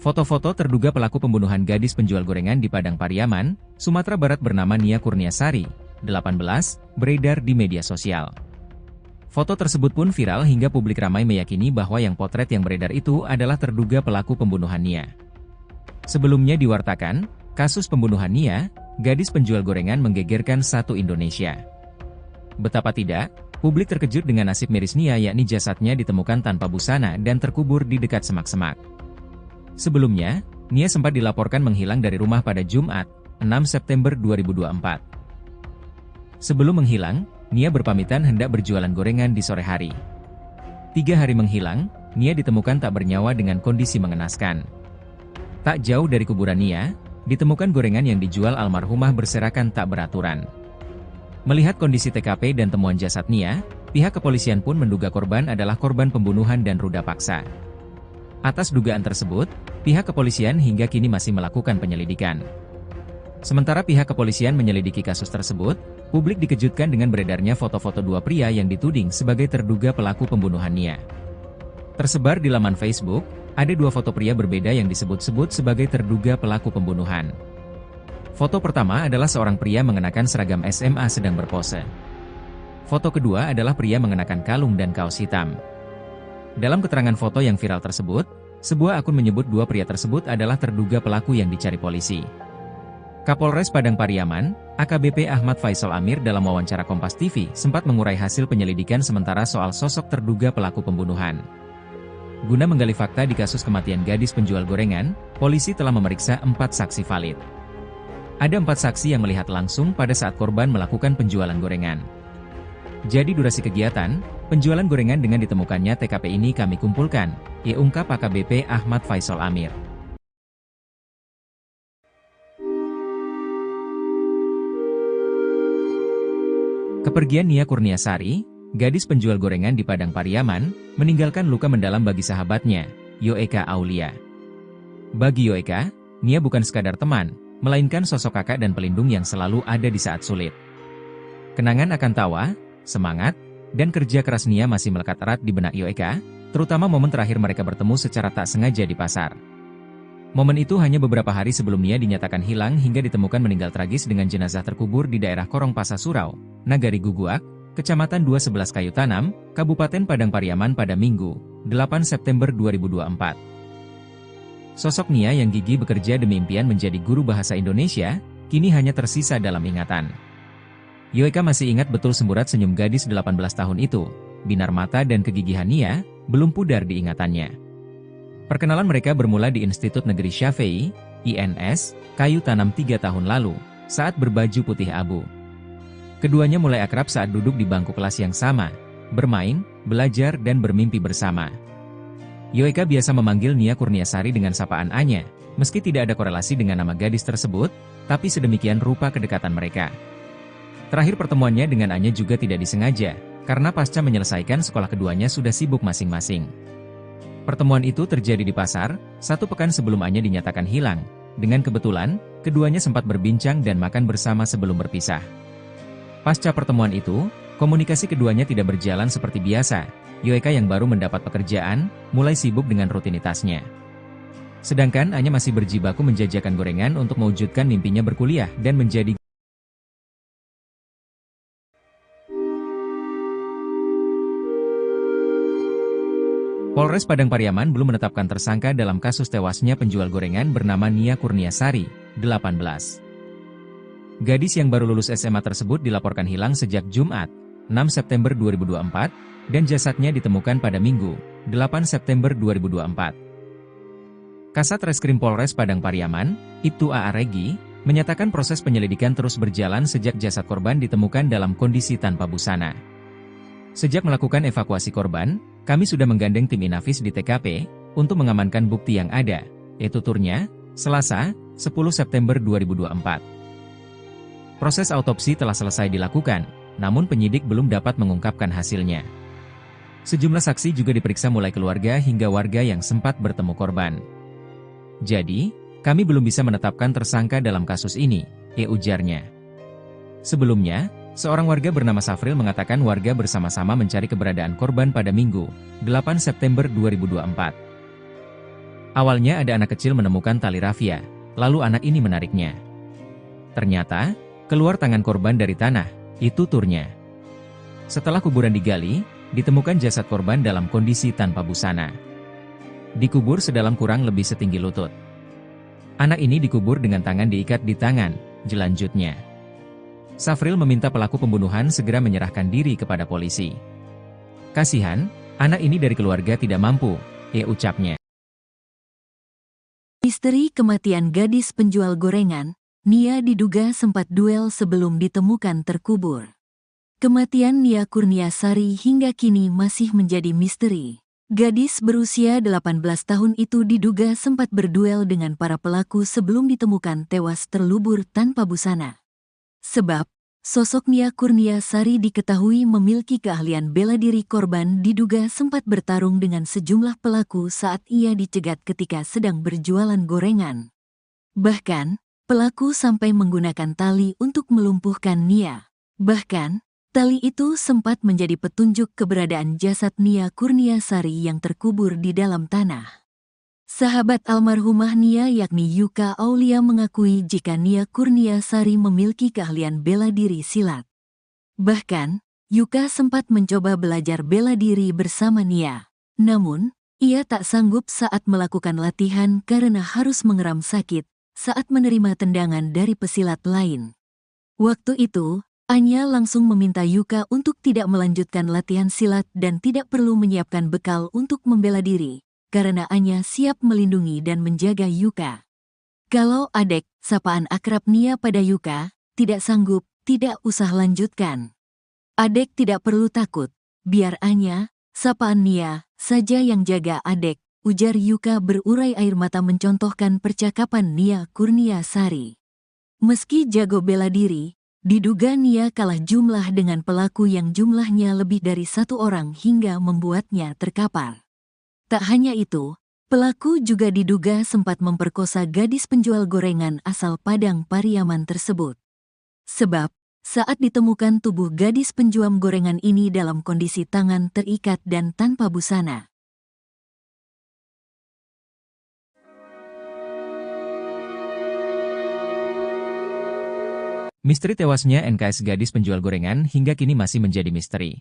Foto-foto terduga pelaku pembunuhan gadis penjual gorengan di Padang Pariaman, Sumatera Barat bernama Nia Kurniasari, 18, beredar di media sosial. Foto tersebut pun viral hingga publik ramai meyakini bahwa yang potret yang beredar itu adalah terduga pelaku pembunuhan Nia. Sebelumnya diwartakan, kasus pembunuhan Nia, gadis penjual gorengan menggegerkan satu Indonesia. Betapa tidak, publik terkejut dengan nasib miris Nia yakni jasadnya ditemukan tanpa busana dan terkubur di dekat semak-semak. Sebelumnya, Nia sempat dilaporkan menghilang dari rumah pada Jumat, 6 September 2024. Sebelum menghilang, Nia berpamitan hendak berjualan gorengan di sore hari. 3 hari menghilang, Nia ditemukan tak bernyawa dengan kondisi mengenaskan. Tak jauh dari kuburan Nia, ditemukan gorengan yang dijual almarhumah berserakan tak beraturan. Melihat kondisi TKP dan temuan jasad Nia, pihak kepolisian pun menduga korban adalah korban pembunuhan dan ruda paksa. Atas dugaan tersebut, pihak kepolisian hingga kini masih melakukan penyelidikan. Sementara pihak kepolisian menyelidiki kasus tersebut, publik dikejutkan dengan beredarnya foto-foto dua pria yang dituding sebagai terduga pelaku pembunuhan Nia. Tersebar di laman Facebook, ada dua foto pria berbeda yang disebut-sebut sebagai terduga pelaku pembunuhan. Foto pertama adalah seorang pria mengenakan seragam SMA sedang berpose. Foto kedua adalah pria mengenakan kalung dan kaos hitam. Dalam keterangan foto yang viral tersebut, sebuah akun menyebut dua pria tersebut adalah terduga pelaku yang dicari polisi. Kapolres Padang Pariaman, AKBP Ahmad Faisal Amir dalam wawancara Kompas TV sempat mengurai hasil penyelidikan sementara soal sosok terduga pelaku pembunuhan. Guna menggali fakta di kasus kematian gadis penjual gorengan, polisi telah memeriksa 4 saksi valid. Ada 4 saksi yang melihat langsung pada saat korban melakukan penjualan gorengan. Jadi durasi kegiatan, penjualan gorengan dengan ditemukannya TKP ini kami kumpulkan, ungkap AKBP Ahmad Faisal Amir. Kepergian Nia Kurniasari, gadis penjual gorengan di Padang Pariaman, meninggalkan luka mendalam bagi sahabatnya, Yoeka Aulia. Bagi Yoeka, Nia bukan sekadar teman, melainkan sosok kakak dan pelindung yang selalu ada di saat sulit. Kenangan akan tawa, semangat, dan kerja keras Nia masih melekat erat di benak Yoeka, terutama momen terakhir mereka bertemu secara tak sengaja di pasar. Momen itu hanya beberapa hari sebelum Nia dinyatakan hilang hingga ditemukan meninggal tragis dengan jenazah terkubur di daerah Korong Pasa Surau, Nagari Guguak, Kecamatan 211 Kayu Tanam, Kabupaten Padang Pariaman pada Minggu, 8 September 2024. Sosok Nia yang gigih bekerja demi impian menjadi guru bahasa Indonesia, kini hanya tersisa dalam ingatan. Yoeka masih ingat betul semburat senyum gadis 18 tahun itu, binar mata dan kegigihan Nia, belum pudar di ingatannya. Perkenalan mereka bermula di Institut Negeri Syafei, INS, Kayu Tanam 3 tahun lalu, saat berbaju putih abu. Keduanya mulai akrab saat duduk di bangku kelas yang sama, bermain, belajar dan bermimpi bersama. Yoeka biasa memanggil Nia Kurniasari dengan sapaan Anya, meski tidak ada korelasi dengan nama gadis tersebut, tapi sedemikian rupa kedekatan mereka. Terakhir pertemuannya dengan Anya juga tidak disengaja, karena pasca menyelesaikan sekolah keduanya sudah sibuk masing-masing. Pertemuan itu terjadi di pasar, 1 pekan sebelum Anya dinyatakan hilang. Dengan kebetulan, keduanya sempat berbincang dan makan bersama sebelum berpisah. Pasca pertemuan itu, komunikasi keduanya tidak berjalan seperti biasa. Yoeka yang baru mendapat pekerjaan, mulai sibuk dengan rutinitasnya. Sedangkan Anya masih berjibaku menjajakan gorengan untuk mewujudkan mimpinya berkuliah dan menjadi Polres Padang Pariaman belum menetapkan tersangka dalam kasus tewasnya penjual gorengan bernama Nia Kurniasari, 18. Gadis yang baru lulus SMA tersebut dilaporkan hilang sejak Jumat, 6 September 2024, dan jasadnya ditemukan pada Minggu, 8 September 2024. Kasat Reskrim Polres Padang Pariaman, Ibtu A.A. Regi, menyatakan proses penyelidikan terus berjalan sejak jasad korban ditemukan dalam kondisi tanpa busana. Sejak melakukan evakuasi korban, kami sudah menggandeng tim Inafis di TKP, untuk mengamankan bukti yang ada, yaitu tuturnya, Selasa, 10 September 2024. Proses autopsi telah selesai dilakukan, namun penyidik belum dapat mengungkapkan hasilnya. Sejumlah saksi juga diperiksa mulai keluarga hingga warga yang sempat bertemu korban. Jadi, kami belum bisa menetapkan tersangka dalam kasus ini, ujarnya. Sebelumnya, seorang warga bernama Safril mengatakan warga bersama-sama mencari keberadaan korban pada Minggu, 8 September 2024. Awalnya ada anak kecil menemukan tali rafia, lalu anak ini menariknya. Ternyata, keluar tangan korban dari tanah, itu tuturnya. Setelah kuburan digali, ditemukan jasad korban dalam kondisi tanpa busana. Dikubur sedalam kurang lebih setinggi lutut. Anak ini dikubur dengan tangan diikat di tangan, jelanjutnya. Safril meminta pelaku pembunuhan segera menyerahkan diri kepada polisi. Kasihan, anak ini dari keluarga tidak mampu, ucapnya. Misteri kematian gadis penjual gorengan, Nia diduga sempat duel sebelum ditemukan terkubur. Kematian Nia Kurniasari hingga kini masih menjadi misteri. Gadis berusia 18 tahun itu diduga sempat berduel dengan para pelaku sebelum ditemukan tewas terlubur tanpa busana. Sebab, Sosok Nia Kurniasari diketahui memiliki keahlian bela diri. Korban diduga sempat bertarung dengan sejumlah pelaku saat ia dicegat ketika sedang berjualan gorengan. Bahkan, pelaku sampai menggunakan tali untuk melumpuhkan Nia. Bahkan, tali itu sempat menjadi petunjuk keberadaan jasad Nia Kurniasari yang terkubur di dalam tanah. Sahabat almarhumah Nia yakni Yuka Aulia mengakui jika Nia Kurniasari memiliki keahlian bela diri silat. Bahkan, Yuka sempat mencoba belajar bela diri bersama Nia. Namun, ia tak sanggup saat melakukan latihan karena harus mengeram sakit saat menerima tendangan dari pesilat lain. Waktu itu, Anya langsung meminta Yuka untuk tidak melanjutkan latihan silat dan tidak perlu menyiapkan bekal untuk membela diri, karena Anya siap melindungi dan menjaga Yuka. Kalau Adek, sapaan akrab Nia pada Yuka, tidak sanggup, tidak usah lanjutkan. Adek tidak perlu takut, biar Anya, sapaan Nia, saja yang jaga Adek, ujar Yuka berurai air mata mencontohkan percakapan Nia Kurniasari. Meski jago bela diri, diduga Nia kalah jumlah dengan pelaku yang jumlahnya lebih dari satu orang hingga membuatnya terkapar. Tak hanya itu, pelaku juga diduga sempat memperkosa gadis penjual gorengan asal Padang Pariaman tersebut. Sebab, saat ditemukan tubuh gadis penjual gorengan ini dalam kondisi tangan terikat dan tanpa busana. Misteri tewasnya NKS gadis penjual gorengan hingga kini masih menjadi misteri.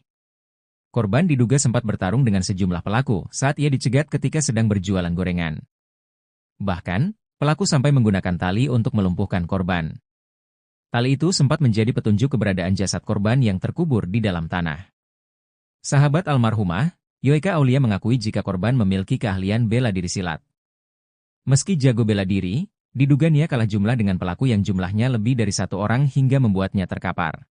Korban diduga sempat bertarung dengan sejumlah pelaku saat ia dicegat ketika sedang berjualan gorengan. Bahkan, pelaku sampai menggunakan tali untuk melumpuhkan korban. Tali itu sempat menjadi petunjuk keberadaan jasad korban yang terkubur di dalam tanah. Sahabat almarhumah, Yuka Aulia mengakui jika korban memiliki keahlian bela diri silat. Meski jago bela diri, diduga Nia kalah jumlah dengan pelaku yang jumlahnya lebih dari satu orang hingga membuatnya terkapar.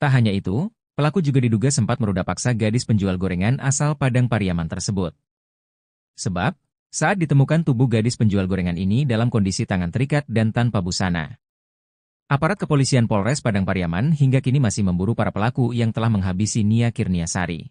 Tak hanya itu, pelaku juga diduga sempat meruda paksa gadis penjual gorengan asal Padang Pariaman tersebut. Sebab, saat ditemukan tubuh gadis penjual gorengan ini dalam kondisi tangan terikat dan tanpa busana. Aparat kepolisian Polres Padang Pariaman hingga kini masih memburu para pelaku yang telah menghabisi Nia Kurniasari.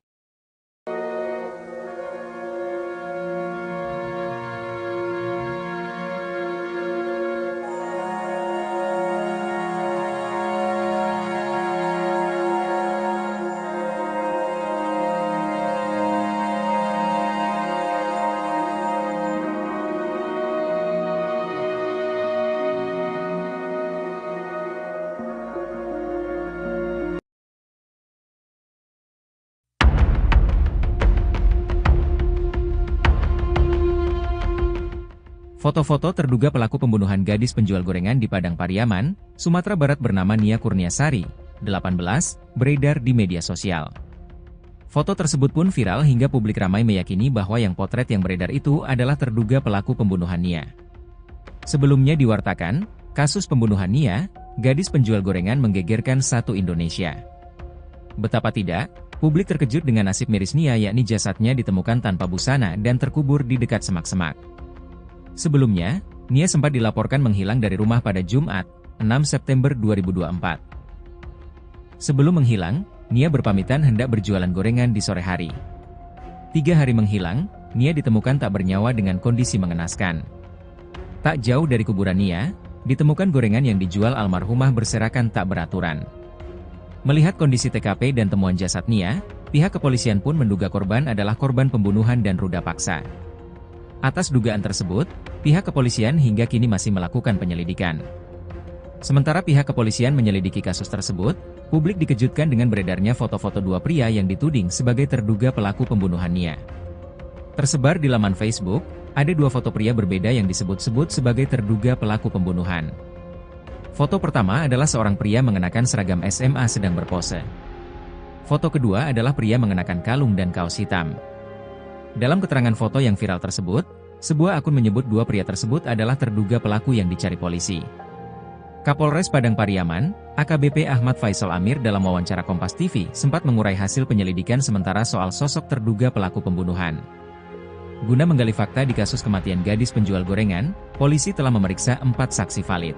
Foto-foto terduga pelaku pembunuhan gadis penjual gorengan di Padang Pariaman, Sumatera Barat bernama Nia Kurniasari, 18, beredar di media sosial. Foto tersebut pun viral hingga publik ramai meyakini bahwa yang potret yang beredar itu adalah terduga pelaku pembunuhan Nia. Sebelumnya diwartakan, kasus pembunuhan Nia, gadis penjual gorengan menggegerkan satu Indonesia. Betapa tidak, publik terkejut dengan nasib miris Nia yakni jasadnya ditemukan tanpa busana dan terkubur di dekat semak-semak. Sebelumnya, Nia sempat dilaporkan menghilang dari rumah pada Jumat, 6 September 2024. Sebelum menghilang, Nia berpamitan hendak berjualan gorengan di sore hari. 3 hari menghilang, Nia ditemukan tak bernyawa dengan kondisi mengenaskan. Tak jauh dari kuburan Nia, ditemukan gorengan yang dijual almarhumah berserakan tak beraturan. Melihat kondisi TKP dan temuan jasad Nia, pihak kepolisian pun menduga korban adalah korban pembunuhan dan ruda paksa. Atas dugaan tersebut, pihak kepolisian hingga kini masih melakukan penyelidikan. Sementara pihak kepolisian menyelidiki kasus tersebut, publik dikejutkan dengan beredarnya foto-foto dua pria yang dituding sebagai terduga pelaku pembunuhan Nia. Tersebar di laman Facebook, ada 2 foto pria berbeda yang disebut-sebut sebagai terduga pelaku pembunuhan. Foto pertama adalah seorang pria mengenakan seragam SMA sedang berpose. Foto kedua adalah pria mengenakan kalung dan kaos hitam. Dalam keterangan foto yang viral tersebut, sebuah akun menyebut 2 pria tersebut adalah terduga pelaku yang dicari polisi. Kapolres Padang Pariaman, AKBP Ahmad Faisal Amir dalam wawancara Kompas TV sempat mengurai hasil penyelidikan sementara soal sosok terduga pelaku pembunuhan. Guna menggali fakta di kasus kematian gadis penjual gorengan, polisi telah memeriksa 4 saksi valid.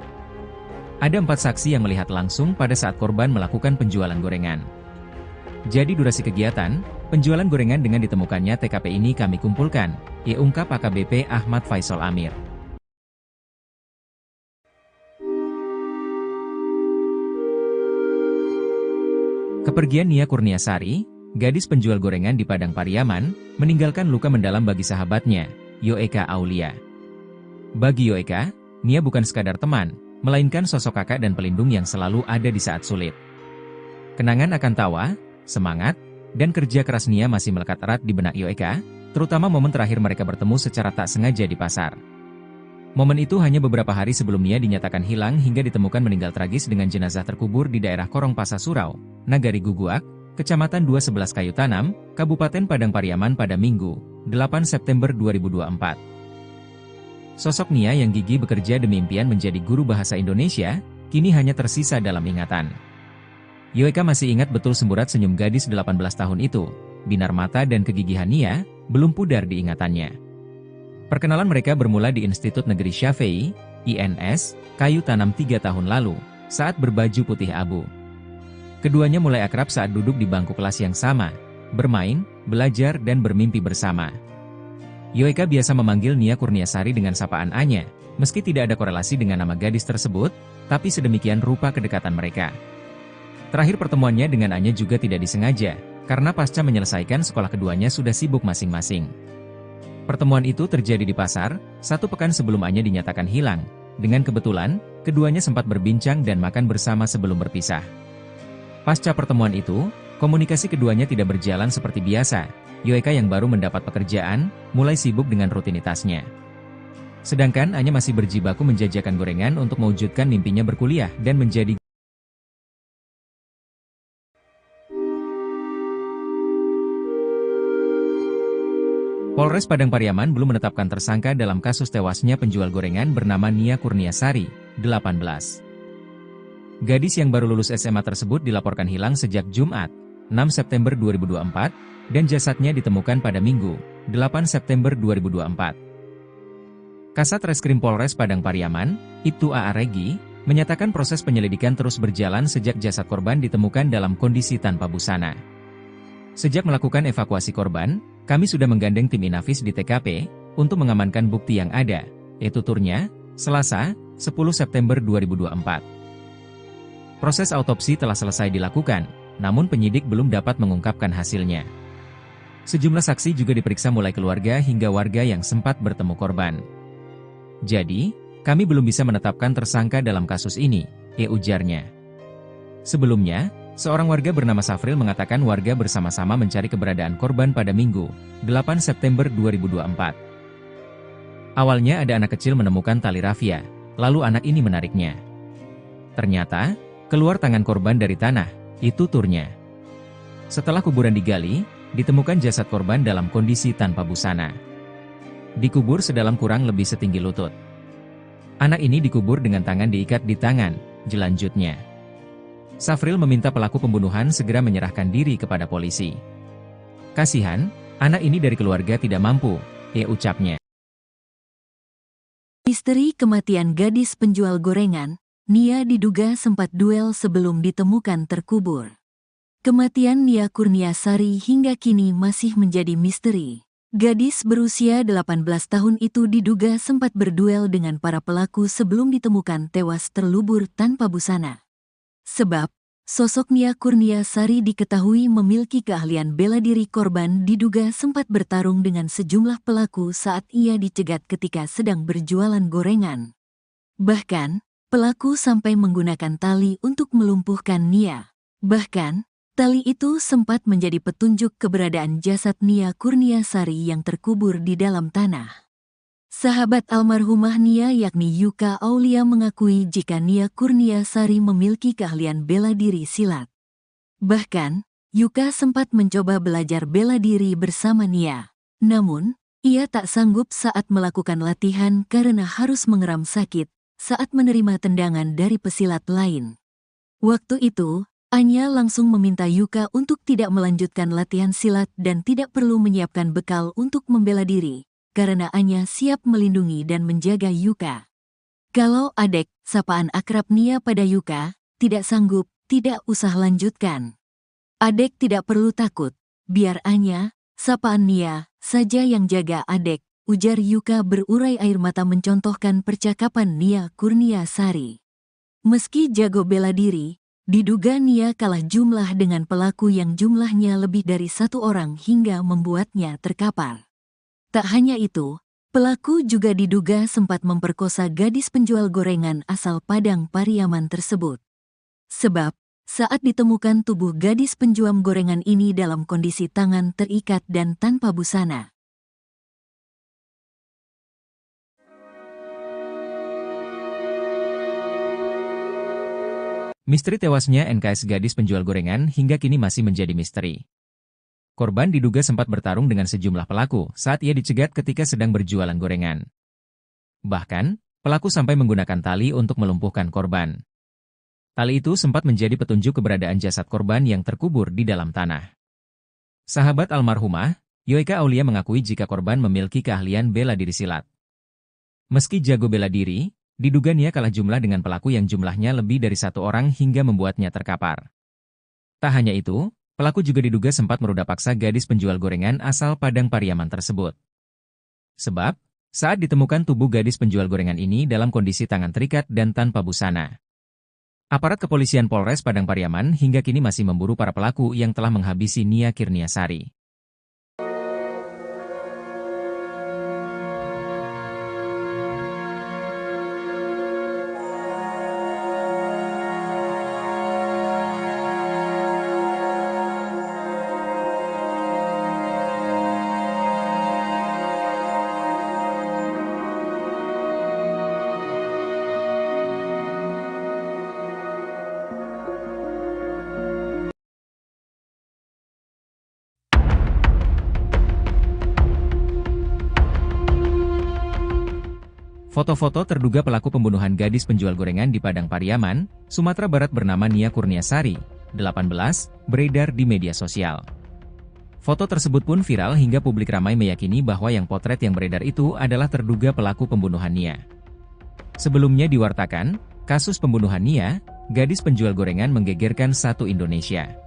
Ada 4 saksi yang melihat langsung pada saat korban melakukan penjualan gorengan. Jadi durasi kegiatan, penjualan gorengan dengan ditemukannya TKP ini kami kumpulkan, ungkap AKBP Ahmad Faisal Amir. Kepergian Nia Kurniasari, gadis penjual gorengan di Padang Pariaman, meninggalkan luka mendalam bagi sahabatnya, Yoeka Aulia. Bagi Yoeka, Nia bukan sekadar teman, melainkan sosok kakak dan pelindung yang selalu ada di saat sulit. Kenangan akan tawa, semangat, dan kerja keras Nia masih melekat erat di benak Yoeka, terutama momen terakhir mereka bertemu secara tak sengaja di pasar. Momen itu hanya beberapa hari sebelum Nia dinyatakan hilang hingga ditemukan meninggal tragis dengan jenazah terkubur di daerah Korong Pasa Surau, Nagari Guguak, Kecamatan 211 Kayu Tanam, Kabupaten Padang Pariaman pada Minggu, 8 September 2024. Sosok Nia yang gigih bekerja demi impian menjadi guru bahasa Indonesia, kini hanya tersisa dalam ingatan. Yoeka masih ingat betul semburat senyum gadis 18 tahun itu, binar mata dan kegigihan Nia, belum pudar di ingatannya. Perkenalan mereka bermula di Institut Negeri Syafei, INS, Kayu Tanam 3 tahun lalu, saat berbaju putih abu. Keduanya mulai akrab saat duduk di bangku kelas yang sama, bermain, belajar dan bermimpi bersama. Yoeka biasa memanggil Nia Kurniasari dengan sapaan Anya, meski tidak ada korelasi dengan nama gadis tersebut, tapi sedemikian rupa kedekatan mereka. Terakhir pertemuannya dengan Anya juga tidak disengaja, karena pasca menyelesaikan sekolah keduanya sudah sibuk masing-masing. Pertemuan itu terjadi di pasar, 1 pekan sebelum Anya dinyatakan hilang. Dengan kebetulan, keduanya sempat berbincang dan makan bersama sebelum berpisah. Pasca pertemuan itu, komunikasi keduanya tidak berjalan seperti biasa. Yoeka yang baru mendapat pekerjaan, mulai sibuk dengan rutinitasnya. Sedangkan Anya masih berjibaku menjajakan gorengan untuk mewujudkan mimpinya berkuliah dan menjadi Polres Padang Pariaman belum menetapkan tersangka dalam kasus tewasnya penjual gorengan bernama Nia Kurniasari, 18. Gadis yang baru lulus SMA tersebut dilaporkan hilang sejak Jumat, 6 September 2024, dan jasadnya ditemukan pada Minggu, 8 September 2024. Kasat Reskrim Polres Padang Pariaman, Ibtu A.A. Regi, menyatakan proses penyelidikan terus berjalan sejak jasad korban ditemukan dalam kondisi tanpa busana. Sejak melakukan evakuasi korban, kami sudah menggandeng tim Inafis di TKP, untuk mengamankan bukti yang ada, yaitu tuturnya, Selasa, 10 September 2024. Proses autopsi telah selesai dilakukan, namun penyidik belum dapat mengungkapkan hasilnya. Sejumlah saksi juga diperiksa mulai keluarga hingga warga yang sempat bertemu korban. Jadi, kami belum bisa menetapkan tersangka dalam kasus ini, ujarnya. Sebelumnya, seorang warga bernama Safril mengatakan warga bersama-sama mencari keberadaan korban pada Minggu, 8 September 2024. Awalnya ada anak kecil menemukan tali rafia, lalu anak ini menariknya. Ternyata, keluar tangan korban dari tanah, itu turnya. Setelah kuburan digali, ditemukan jasad korban dalam kondisi tanpa busana. Dikubur sedalam kurang lebih setinggi lutut. Anak ini dikubur dengan tangan diikat di tangan, jelanjutnya. Safril meminta pelaku pembunuhan segera menyerahkan diri kepada polisi. Kasihan, anak ini dari keluarga tidak mampu, ucapnya. Misteri kematian gadis penjual gorengan, Nia diduga sempat duel sebelum ditemukan terkubur. Kematian Nia Kurniasari hingga kini masih menjadi misteri. Gadis berusia 18 tahun itu diduga sempat berduel dengan para pelaku sebelum ditemukan tewas terlubur tanpa busana. Sebab, sosok Nia Kurniasari diketahui memiliki keahlian bela diri. Korban diduga sempat bertarung dengan sejumlah pelaku saat ia dicegat ketika sedang berjualan gorengan. Bahkan, pelaku sampai menggunakan tali untuk melumpuhkan Nia. Bahkan, tali itu sempat menjadi petunjuk keberadaan jasad Nia Kurniasari yang terkubur di dalam tanah. Sahabat almarhumah Nia yakni Yuka Aulia mengakui jika Nia Kurniasari memiliki keahlian bela diri silat. Bahkan, Yuka sempat mencoba belajar bela diri bersama Nia. Namun, ia tak sanggup saat melakukan latihan karena harus mengeram sakit saat menerima tendangan dari pesilat lain. Waktu itu, Anya langsung meminta Yuka untuk tidak melanjutkan latihan silat dan tidak perlu menyiapkan bekal untuk membela diri, karena Anya siap melindungi dan menjaga Yuka. Kalau Adek, sapaan akrab Nia pada Yuka, tidak sanggup, tidak usah lanjutkan. Adek tidak perlu takut, biar Anya, sapaan Nia, saja yang jaga Adek, ujar Yuka berurai air mata mencontohkan percakapan Nia Kurniasari. Meski jago bela diri, diduga Nia kalah jumlah dengan pelaku yang jumlahnya lebih dari satu orang hingga membuatnya terkapar. Tak hanya itu, pelaku juga diduga sempat memperkosa gadis penjual gorengan asal Padang Pariaman tersebut. Sebab, saat ditemukan tubuh gadis penjual gorengan ini dalam kondisi tangan terikat dan tanpa busana. Misteri tewasnya NKS gadis penjual gorengan hingga kini masih menjadi misteri. Korban diduga sempat bertarung dengan sejumlah pelaku saat ia dicegat ketika sedang berjualan gorengan. Bahkan, pelaku sampai menggunakan tali untuk melumpuhkan korban. Tali itu sempat menjadi petunjuk keberadaan jasad korban yang terkubur di dalam tanah. Sahabat almarhumah, Yoeka Aulia mengakui jika korban memiliki keahlian bela diri silat. Meski jago bela diri, diduga Nia kalah jumlah dengan pelaku yang jumlahnya lebih dari satu orang hingga membuatnya terkapar. Tak hanya itu, pelaku juga diduga sempat meruda paksa gadis penjual gorengan asal Padang Pariaman tersebut. Sebab, saat ditemukan tubuh gadis penjual gorengan ini dalam kondisi tangan terikat dan tanpa busana. Aparat kepolisian Polres Padang Pariaman hingga kini masih memburu para pelaku yang telah menghabisi Nia Kurniasari. Foto-foto terduga pelaku pembunuhan gadis penjual gorengan di Padang Pariaman, Sumatera Barat bernama Nia Kurniasari, 18, beredar di media sosial. Foto tersebut pun viral hingga publik ramai meyakini bahwa yang potret yang beredar itu adalah terduga pelaku pembunuhan Nia. Sebelumnya diwartakan, kasus pembunuhan Nia, gadis penjual gorengan menggegerkan satu Indonesia.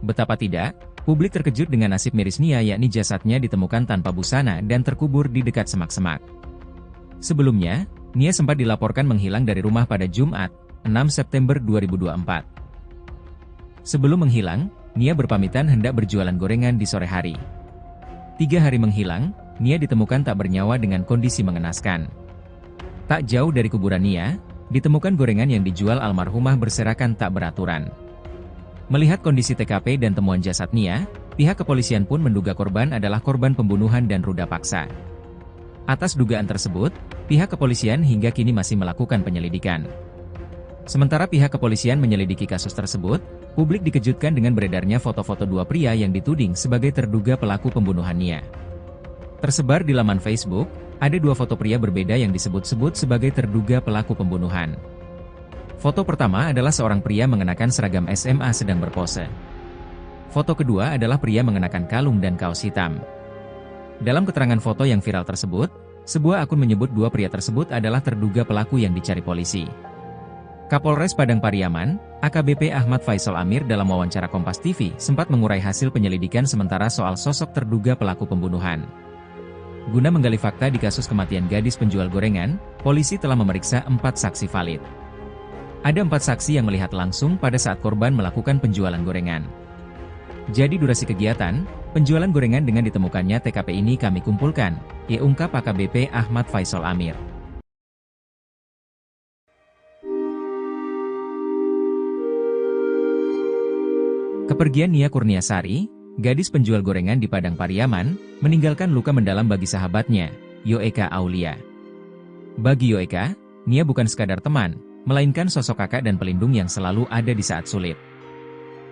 Betapa tidak, publik terkejut dengan nasib miris Nia yakni jasadnya ditemukan tanpa busana dan terkubur di dekat semak-semak. Sebelumnya, Nia sempat dilaporkan menghilang dari rumah pada Jumat, 6 September 2024. Sebelum menghilang, Nia berpamitan hendak berjualan gorengan di sore hari. 3 hari menghilang, Nia ditemukan tak bernyawa dengan kondisi mengenaskan. Tak jauh dari kuburan Nia, ditemukan gorengan yang dijual almarhumah berserakan tak beraturan. Melihat kondisi TKP dan temuan jasad Nia, pihak kepolisian pun menduga korban adalah korban pembunuhan dan ruda paksa. Atas dugaan tersebut, pihak kepolisian hingga kini masih melakukan penyelidikan. Sementara pihak kepolisian menyelidiki kasus tersebut, publik dikejutkan dengan beredarnya foto-foto dua pria yang dituding sebagai terduga pelaku pembunuhan Nia. Tersebar di laman Facebook, ada 2 foto pria berbeda yang disebut-sebut sebagai terduga pelaku pembunuhan. Foto pertama adalah seorang pria mengenakan seragam SMA sedang berpose. Foto kedua adalah pria mengenakan kalung dan kaos hitam. Dalam keterangan foto yang viral tersebut, sebuah akun menyebut 2 pria tersebut adalah terduga pelaku yang dicari polisi. Kapolres Padang Pariaman, AKBP Ahmad Faisal Amir dalam wawancara Kompas TV sempat mengurai hasil penyelidikan sementara soal sosok terduga pelaku pembunuhan. Guna menggali fakta di kasus kematian gadis penjual gorengan, polisi telah memeriksa 4 saksi valid. Ada 4 saksi yang melihat langsung pada saat korban melakukan penjualan gorengan. Jadi durasi kegiatan, penjualan gorengan dengan ditemukannya TKP ini kami kumpulkan, ungkap AKBP Ahmad Faisal Amir. Kepergian Nia Kurniasari, gadis penjual gorengan di Padang Pariaman, meninggalkan luka mendalam bagi sahabatnya, Yoeka Aulia. Bagi Yoeka, Nia bukan sekadar teman, melainkan sosok kakak dan pelindung yang selalu ada di saat sulit.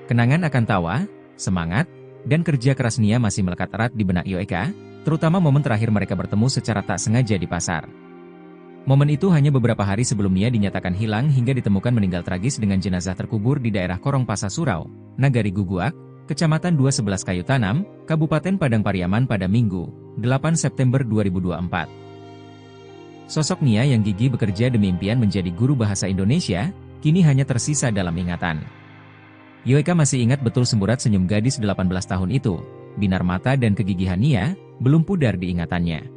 Kenangan akan tawa, semangat, dan kerja keras Nia masih melekat erat di benak Yoeka, terutama momen terakhir mereka bertemu secara tak sengaja di pasar. Momen itu hanya beberapa hari sebelum Nia dinyatakan hilang hingga ditemukan meninggal tragis dengan jenazah terkubur di daerah Korong Pasa Surau, Nagari Guguak, Kecamatan 211 Kayu Tanam, Kabupaten Padang Pariaman pada Minggu, 8 September 2024. Sosok Nia yang gigih bekerja demi impian menjadi guru bahasa Indonesia, kini hanya tersisa dalam ingatan. Yoeka masih ingat betul semburat senyum gadis 18 tahun itu, binar mata dan kegigihan Nia, belum pudar di ingatannya.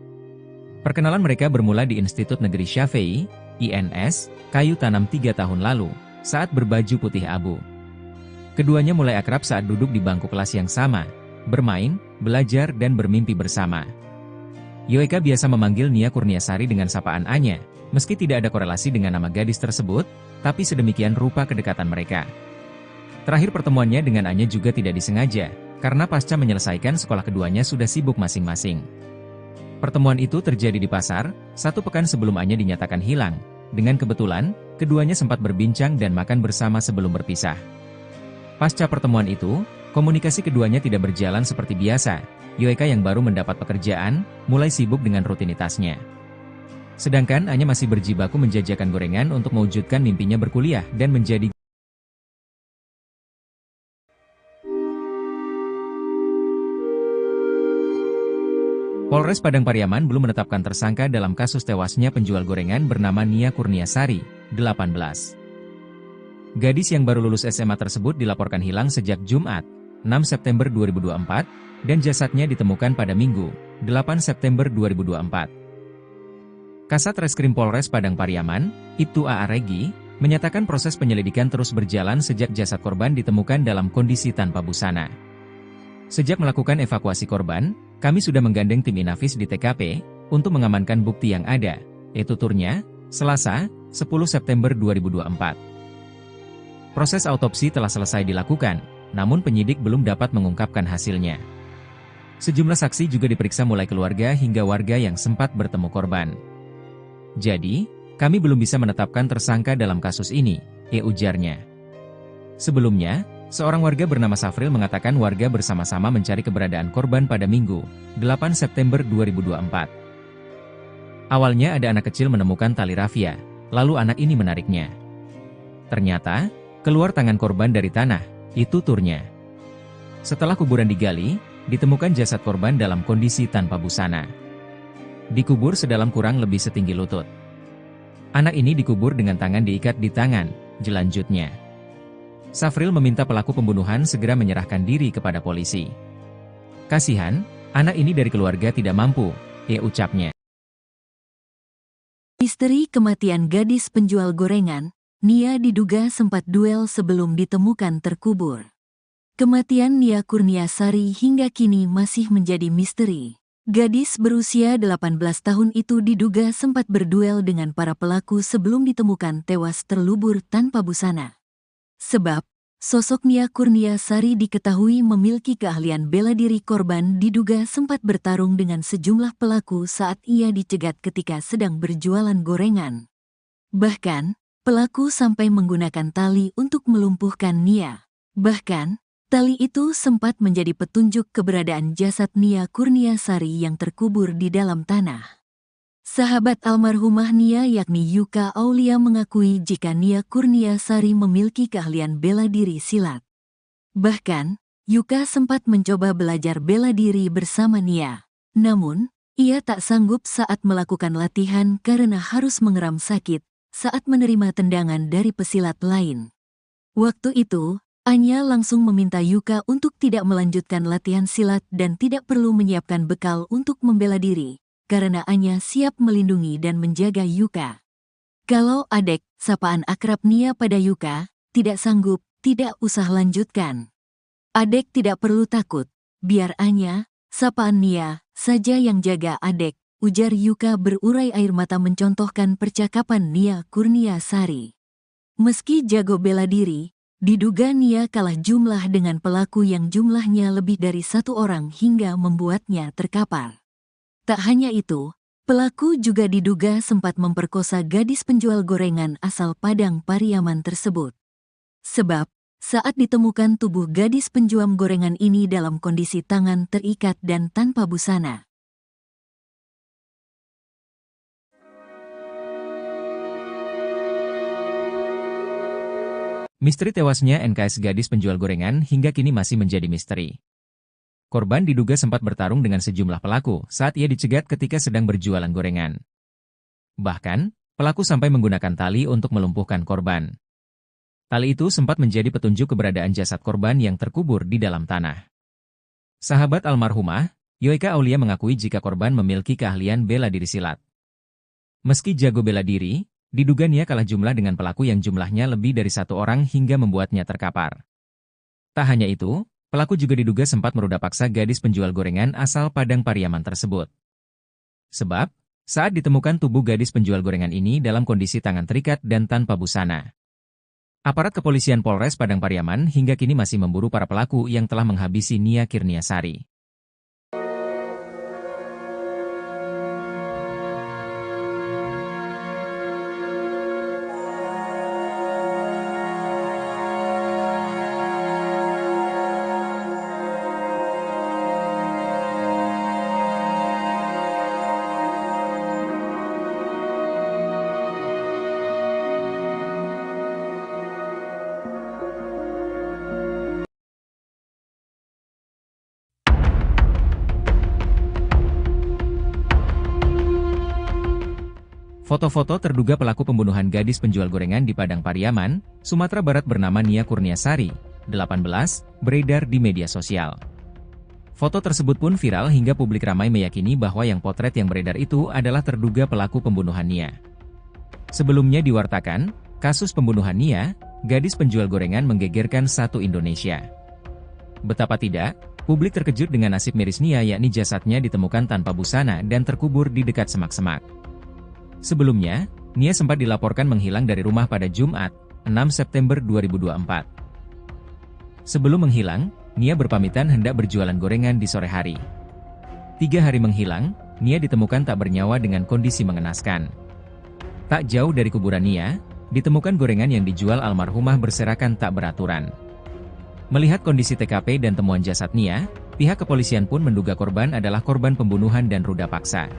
Perkenalan mereka bermula di Institut Negeri Syafei, INS, Kayu Tanam 3 tahun lalu, saat berbaju putih abu. Keduanya mulai akrab saat duduk di bangku kelas yang sama, bermain, belajar dan bermimpi bersama. Yoeka biasa memanggil Nia Kurniasari dengan sapaan Anya, meski tidak ada korelasi dengan nama gadis tersebut, tapi sedemikian rupa kedekatan mereka. Terakhir pertemuannya dengan Anya juga tidak disengaja, karena pasca menyelesaikan sekolah keduanya sudah sibuk masing-masing. Pertemuan itu terjadi di pasar, 1 pekan sebelum Anya dinyatakan hilang. Dengan kebetulan, keduanya sempat berbincang dan makan bersama sebelum berpisah. Pasca pertemuan itu, komunikasi keduanya tidak berjalan seperti biasa. Yoeka yang baru mendapat pekerjaan, mulai sibuk dengan rutinitasnya. Sedangkan Anya masih berjibaku menjajakan gorengan untuk mewujudkan mimpinya berkuliah dan menjadi Polres Padang Pariaman belum menetapkan tersangka dalam kasus tewasnya penjual gorengan bernama Nia Kurniasari, 18. Gadis yang baru lulus SMA tersebut dilaporkan hilang sejak Jumat, 6 September 2024, dan jasadnya ditemukan pada Minggu, 8 September 2024. Kasat Reskrim Polres Padang Pariaman, Ibtu A.A. Regi, menyatakan proses penyelidikan terus berjalan sejak jasad korban ditemukan dalam kondisi tanpa busana. Sejak melakukan evakuasi korban, kami sudah menggandeng tim Inafis di TKP, untuk mengamankan bukti yang ada, yaitu tuturnya, Selasa, 10 September 2024. Proses autopsi telah selesai dilakukan, namun penyidik belum dapat mengungkapkan hasilnya. Sejumlah saksi juga diperiksa mulai keluarga hingga warga yang sempat bertemu korban. Jadi, kami belum bisa menetapkan tersangka dalam kasus ini, ujarnya. Sebelumnya, seorang warga bernama Safril mengatakan warga bersama-sama mencari keberadaan korban pada Minggu, 8 September 2024. Awalnya ada anak kecil menemukan tali rafia, lalu anak ini menariknya. Ternyata, keluar tangan korban dari tanah, itu turnya. Setelah kuburan digali, ditemukan jasad korban dalam kondisi tanpa busana. Dikubur sedalam kurang lebih setinggi lutut. Anak ini dikubur dengan tangan diikat di tangan, jelanjutnya. Safril meminta pelaku pembunuhan segera menyerahkan diri kepada polisi. Kasihan, anak ini dari keluarga tidak mampu, ucapnya. Misteri kematian gadis penjual gorengan, Nia diduga sempat duel sebelum ditemukan terkubur. Kematian Nia Kurniasari hingga kini masih menjadi misteri. Gadis berusia 18 tahun itu diduga sempat berduel dengan para pelaku sebelum ditemukan tewas terlubur tanpa busana. Sebab, sosok Nia Kurniasari diketahui memiliki keahlian bela diri. Korban diduga sempat bertarung dengan sejumlah pelaku saat ia dicegat ketika sedang berjualan gorengan. Bahkan, pelaku sampai menggunakan tali untuk melumpuhkan Nia. Bahkan, tali itu sempat menjadi petunjuk keberadaan jasad Nia Kurniasari yang terkubur di dalam tanah. Sahabat almarhumah Nia yakni Yuka Aulia mengakui jika Nia Kurniasari memiliki keahlian bela diri silat. Bahkan, Yuka sempat mencoba belajar bela diri bersama Nia. Namun, ia tak sanggup saat melakukan latihan karena harus mengeram sakit saat menerima tendangan dari pesilat lain. Waktu itu, Anya langsung meminta Yuka untuk tidak melanjutkan latihan silat dan tidak perlu menyiapkan bekal untuk membela diri, karena Anya siap melindungi dan menjaga Yuka. Kalau Adek, sapaan akrab Nia pada Yuka, tidak sanggup, tidak usah lanjutkan. Adek tidak perlu takut, biar Anya, sapaan Nia, saja yang jaga Adek, ujar Yuka berurai air mata mencontohkan percakapan Nia Kurniasari. Meski jago bela diri, diduga Nia kalah jumlah dengan pelaku yang jumlahnya lebih dari 1 orang hingga membuatnya terkapar. Tak hanya itu, pelaku juga diduga sempat memperkosa gadis penjual gorengan asal Padang Pariaman tersebut. Sebab, saat ditemukan tubuh gadis penjual gorengan ini dalam kondisi tangan terikat dan tanpa busana. Misteri tewasnya NKS gadis penjual gorengan hingga kini masih menjadi misteri. Korban diduga sempat bertarung dengan sejumlah pelaku saat ia dicegat ketika sedang berjualan gorengan. Bahkan, pelaku sampai menggunakan tali untuk melumpuhkan korban. Tali itu sempat menjadi petunjuk keberadaan jasad korban yang terkubur di dalam tanah. Sahabat almarhumah, Yoeka Aulia mengakui jika korban memiliki keahlian bela diri silat. Meski jago bela diri, diduga Nia kalah jumlah dengan pelaku yang jumlahnya lebih dari satu orang hingga membuatnya terkapar. Tak hanya itu, pelaku juga diduga sempat meruda paksa gadis penjual gorengan asal Padang Pariaman tersebut. Sebab, saat ditemukan tubuh gadis penjual gorengan ini dalam kondisi tangan terikat dan tanpa busana. Aparat kepolisian Polres Padang Pariaman hingga kini masih memburu para pelaku yang telah menghabisi Nia Kurniasari. Foto-foto terduga pelaku pembunuhan gadis penjual gorengan di Padang Pariaman, Sumatera Barat bernama Nia Kurniasari, 18, beredar di media sosial. Foto tersebut pun viral hingga publik ramai meyakini bahwa yang potret yang beredar itu adalah terduga pelaku pembunuhan Nia. Sebelumnya diwartakan, kasus pembunuhan Nia, gadis penjual gorengan menggegerkan satu Indonesia. Betapa tidak, publik terkejut dengan nasib miris Nia yakni jasadnya ditemukan tanpa busana dan terkubur di dekat semak-semak. Sebelumnya, Nia sempat dilaporkan menghilang dari rumah pada Jumat, 6 September 2024. Sebelum menghilang, Nia berpamitan hendak berjualan gorengan di sore hari. 3 hari menghilang, Nia ditemukan tak bernyawa dengan kondisi mengenaskan. Tak jauh dari kuburan Nia, ditemukan gorengan yang dijual almarhumah berserakan tak beraturan. Melihat kondisi TKP dan temuan jasad Nia, pihak kepolisian pun menduga korban adalah korban pembunuhan dan ruda paksa.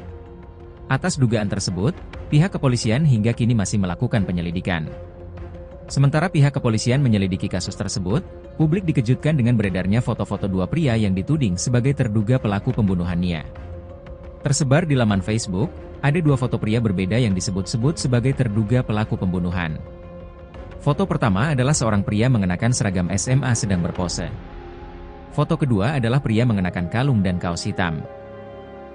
Atas dugaan tersebut, pihak kepolisian hingga kini masih melakukan penyelidikan. Sementara pihak kepolisian menyelidiki kasus tersebut, publik dikejutkan dengan beredarnya foto-foto dua pria yang dituding sebagai terduga pelaku pembunuhan Nia. Tersebar di laman Facebook, ada 2 foto pria berbeda yang disebut-sebut sebagai terduga pelaku pembunuhan. Foto pertama adalah seorang pria mengenakan seragam SMA sedang berpose. Foto kedua adalah pria mengenakan kalung dan kaos hitam.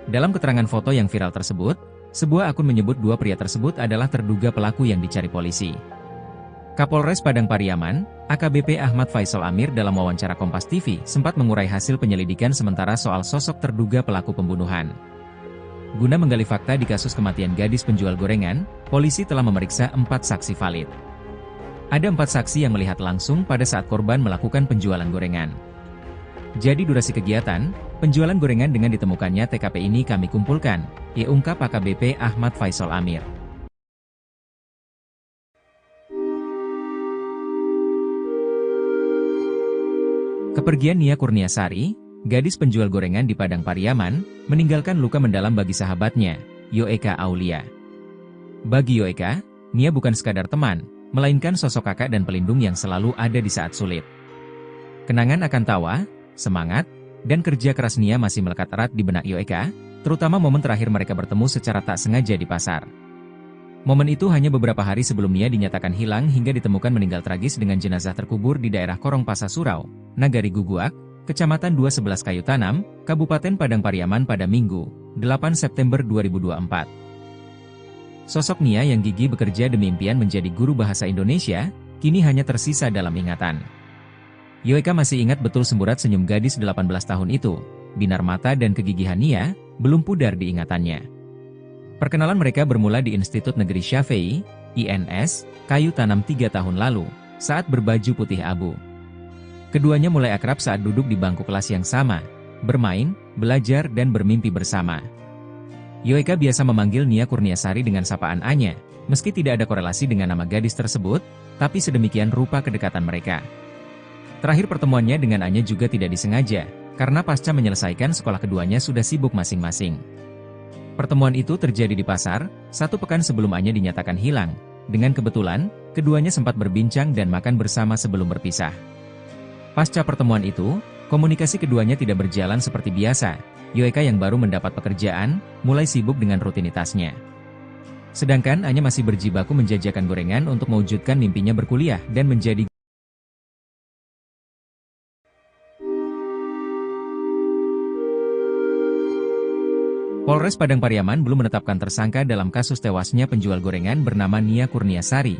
Dalam keterangan foto yang viral tersebut, sebuah akun menyebut 2 pria tersebut adalah terduga pelaku yang dicari polisi. Kapolres Padang Pariaman, AKBP Ahmad Faisal Amir dalam wawancara Kompas TV sempat mengurai hasil penyelidikan sementara soal sosok terduga pelaku pembunuhan. Guna menggali fakta di kasus kematian gadis penjual gorengan, polisi telah memeriksa 4 saksi valid. Ada 4 saksi yang melihat langsung pada saat korban melakukan penjualan gorengan. Jadi durasi kegiatan, penjualan gorengan dengan ditemukannya TKP ini kami kumpulkan, ungkap AKBP Ahmad Faisal Amir. Kepergian Nia Kurniasari, gadis penjual gorengan di Padang Pariaman, meninggalkan luka mendalam bagi sahabatnya, Yoeka Aulia. Bagi Yoeka, Nia bukan sekadar teman, melainkan sosok kakak dan pelindung yang selalu ada di saat sulit. Kenangan akan tawa, semangat, dan kerja keras Nia masih melekat erat di benak Yoeka, terutama momen terakhir mereka bertemu secara tak sengaja di pasar. Momen itu hanya beberapa hari sebelum Nia dinyatakan hilang hingga ditemukan meninggal tragis dengan jenazah terkubur di daerah Korong Pasa Surau, Nagari Guguak, Kecamatan 211 Kayu Tanam, Kabupaten Padang Pariaman pada Minggu, 8 September 2024. Sosok Nia yang gigih bekerja demi impian menjadi guru bahasa Indonesia, kini hanya tersisa dalam ingatan. Yoeka masih ingat betul semburat senyum gadis 18 tahun itu, binar mata dan kegigihan Nia, belum pudar di ingatannya. Perkenalan mereka bermula di Institut Negeri Syafei, INS, Kayu Tanam 3 tahun lalu, saat berbaju putih abu. Keduanya mulai akrab saat duduk di bangku kelas yang sama, bermain, belajar dan bermimpi bersama. Yoeka biasa memanggil Nia Kurniasari dengan sapaan Anya, meski tidak ada korelasi dengan nama gadis tersebut, tapi sedemikian rupa kedekatan mereka. Terakhir pertemuannya dengan Anya juga tidak disengaja, karena pasca menyelesaikan sekolah keduanya sudah sibuk masing-masing. Pertemuan itu terjadi di pasar, 1 pekan sebelum Anya dinyatakan hilang. Dengan kebetulan, keduanya sempat berbincang dan makan bersama sebelum berpisah. Pasca pertemuan itu, komunikasi keduanya tidak berjalan seperti biasa. Yoeka yang baru mendapat pekerjaan, mulai sibuk dengan rutinitasnya. Sedangkan Anya masih berjibaku menjajakan gorengan untuk mewujudkan mimpinya berkuliah dan menjadi Polres Padang Pariaman belum menetapkan tersangka dalam kasus tewasnya penjual gorengan bernama Nia Kurniasari.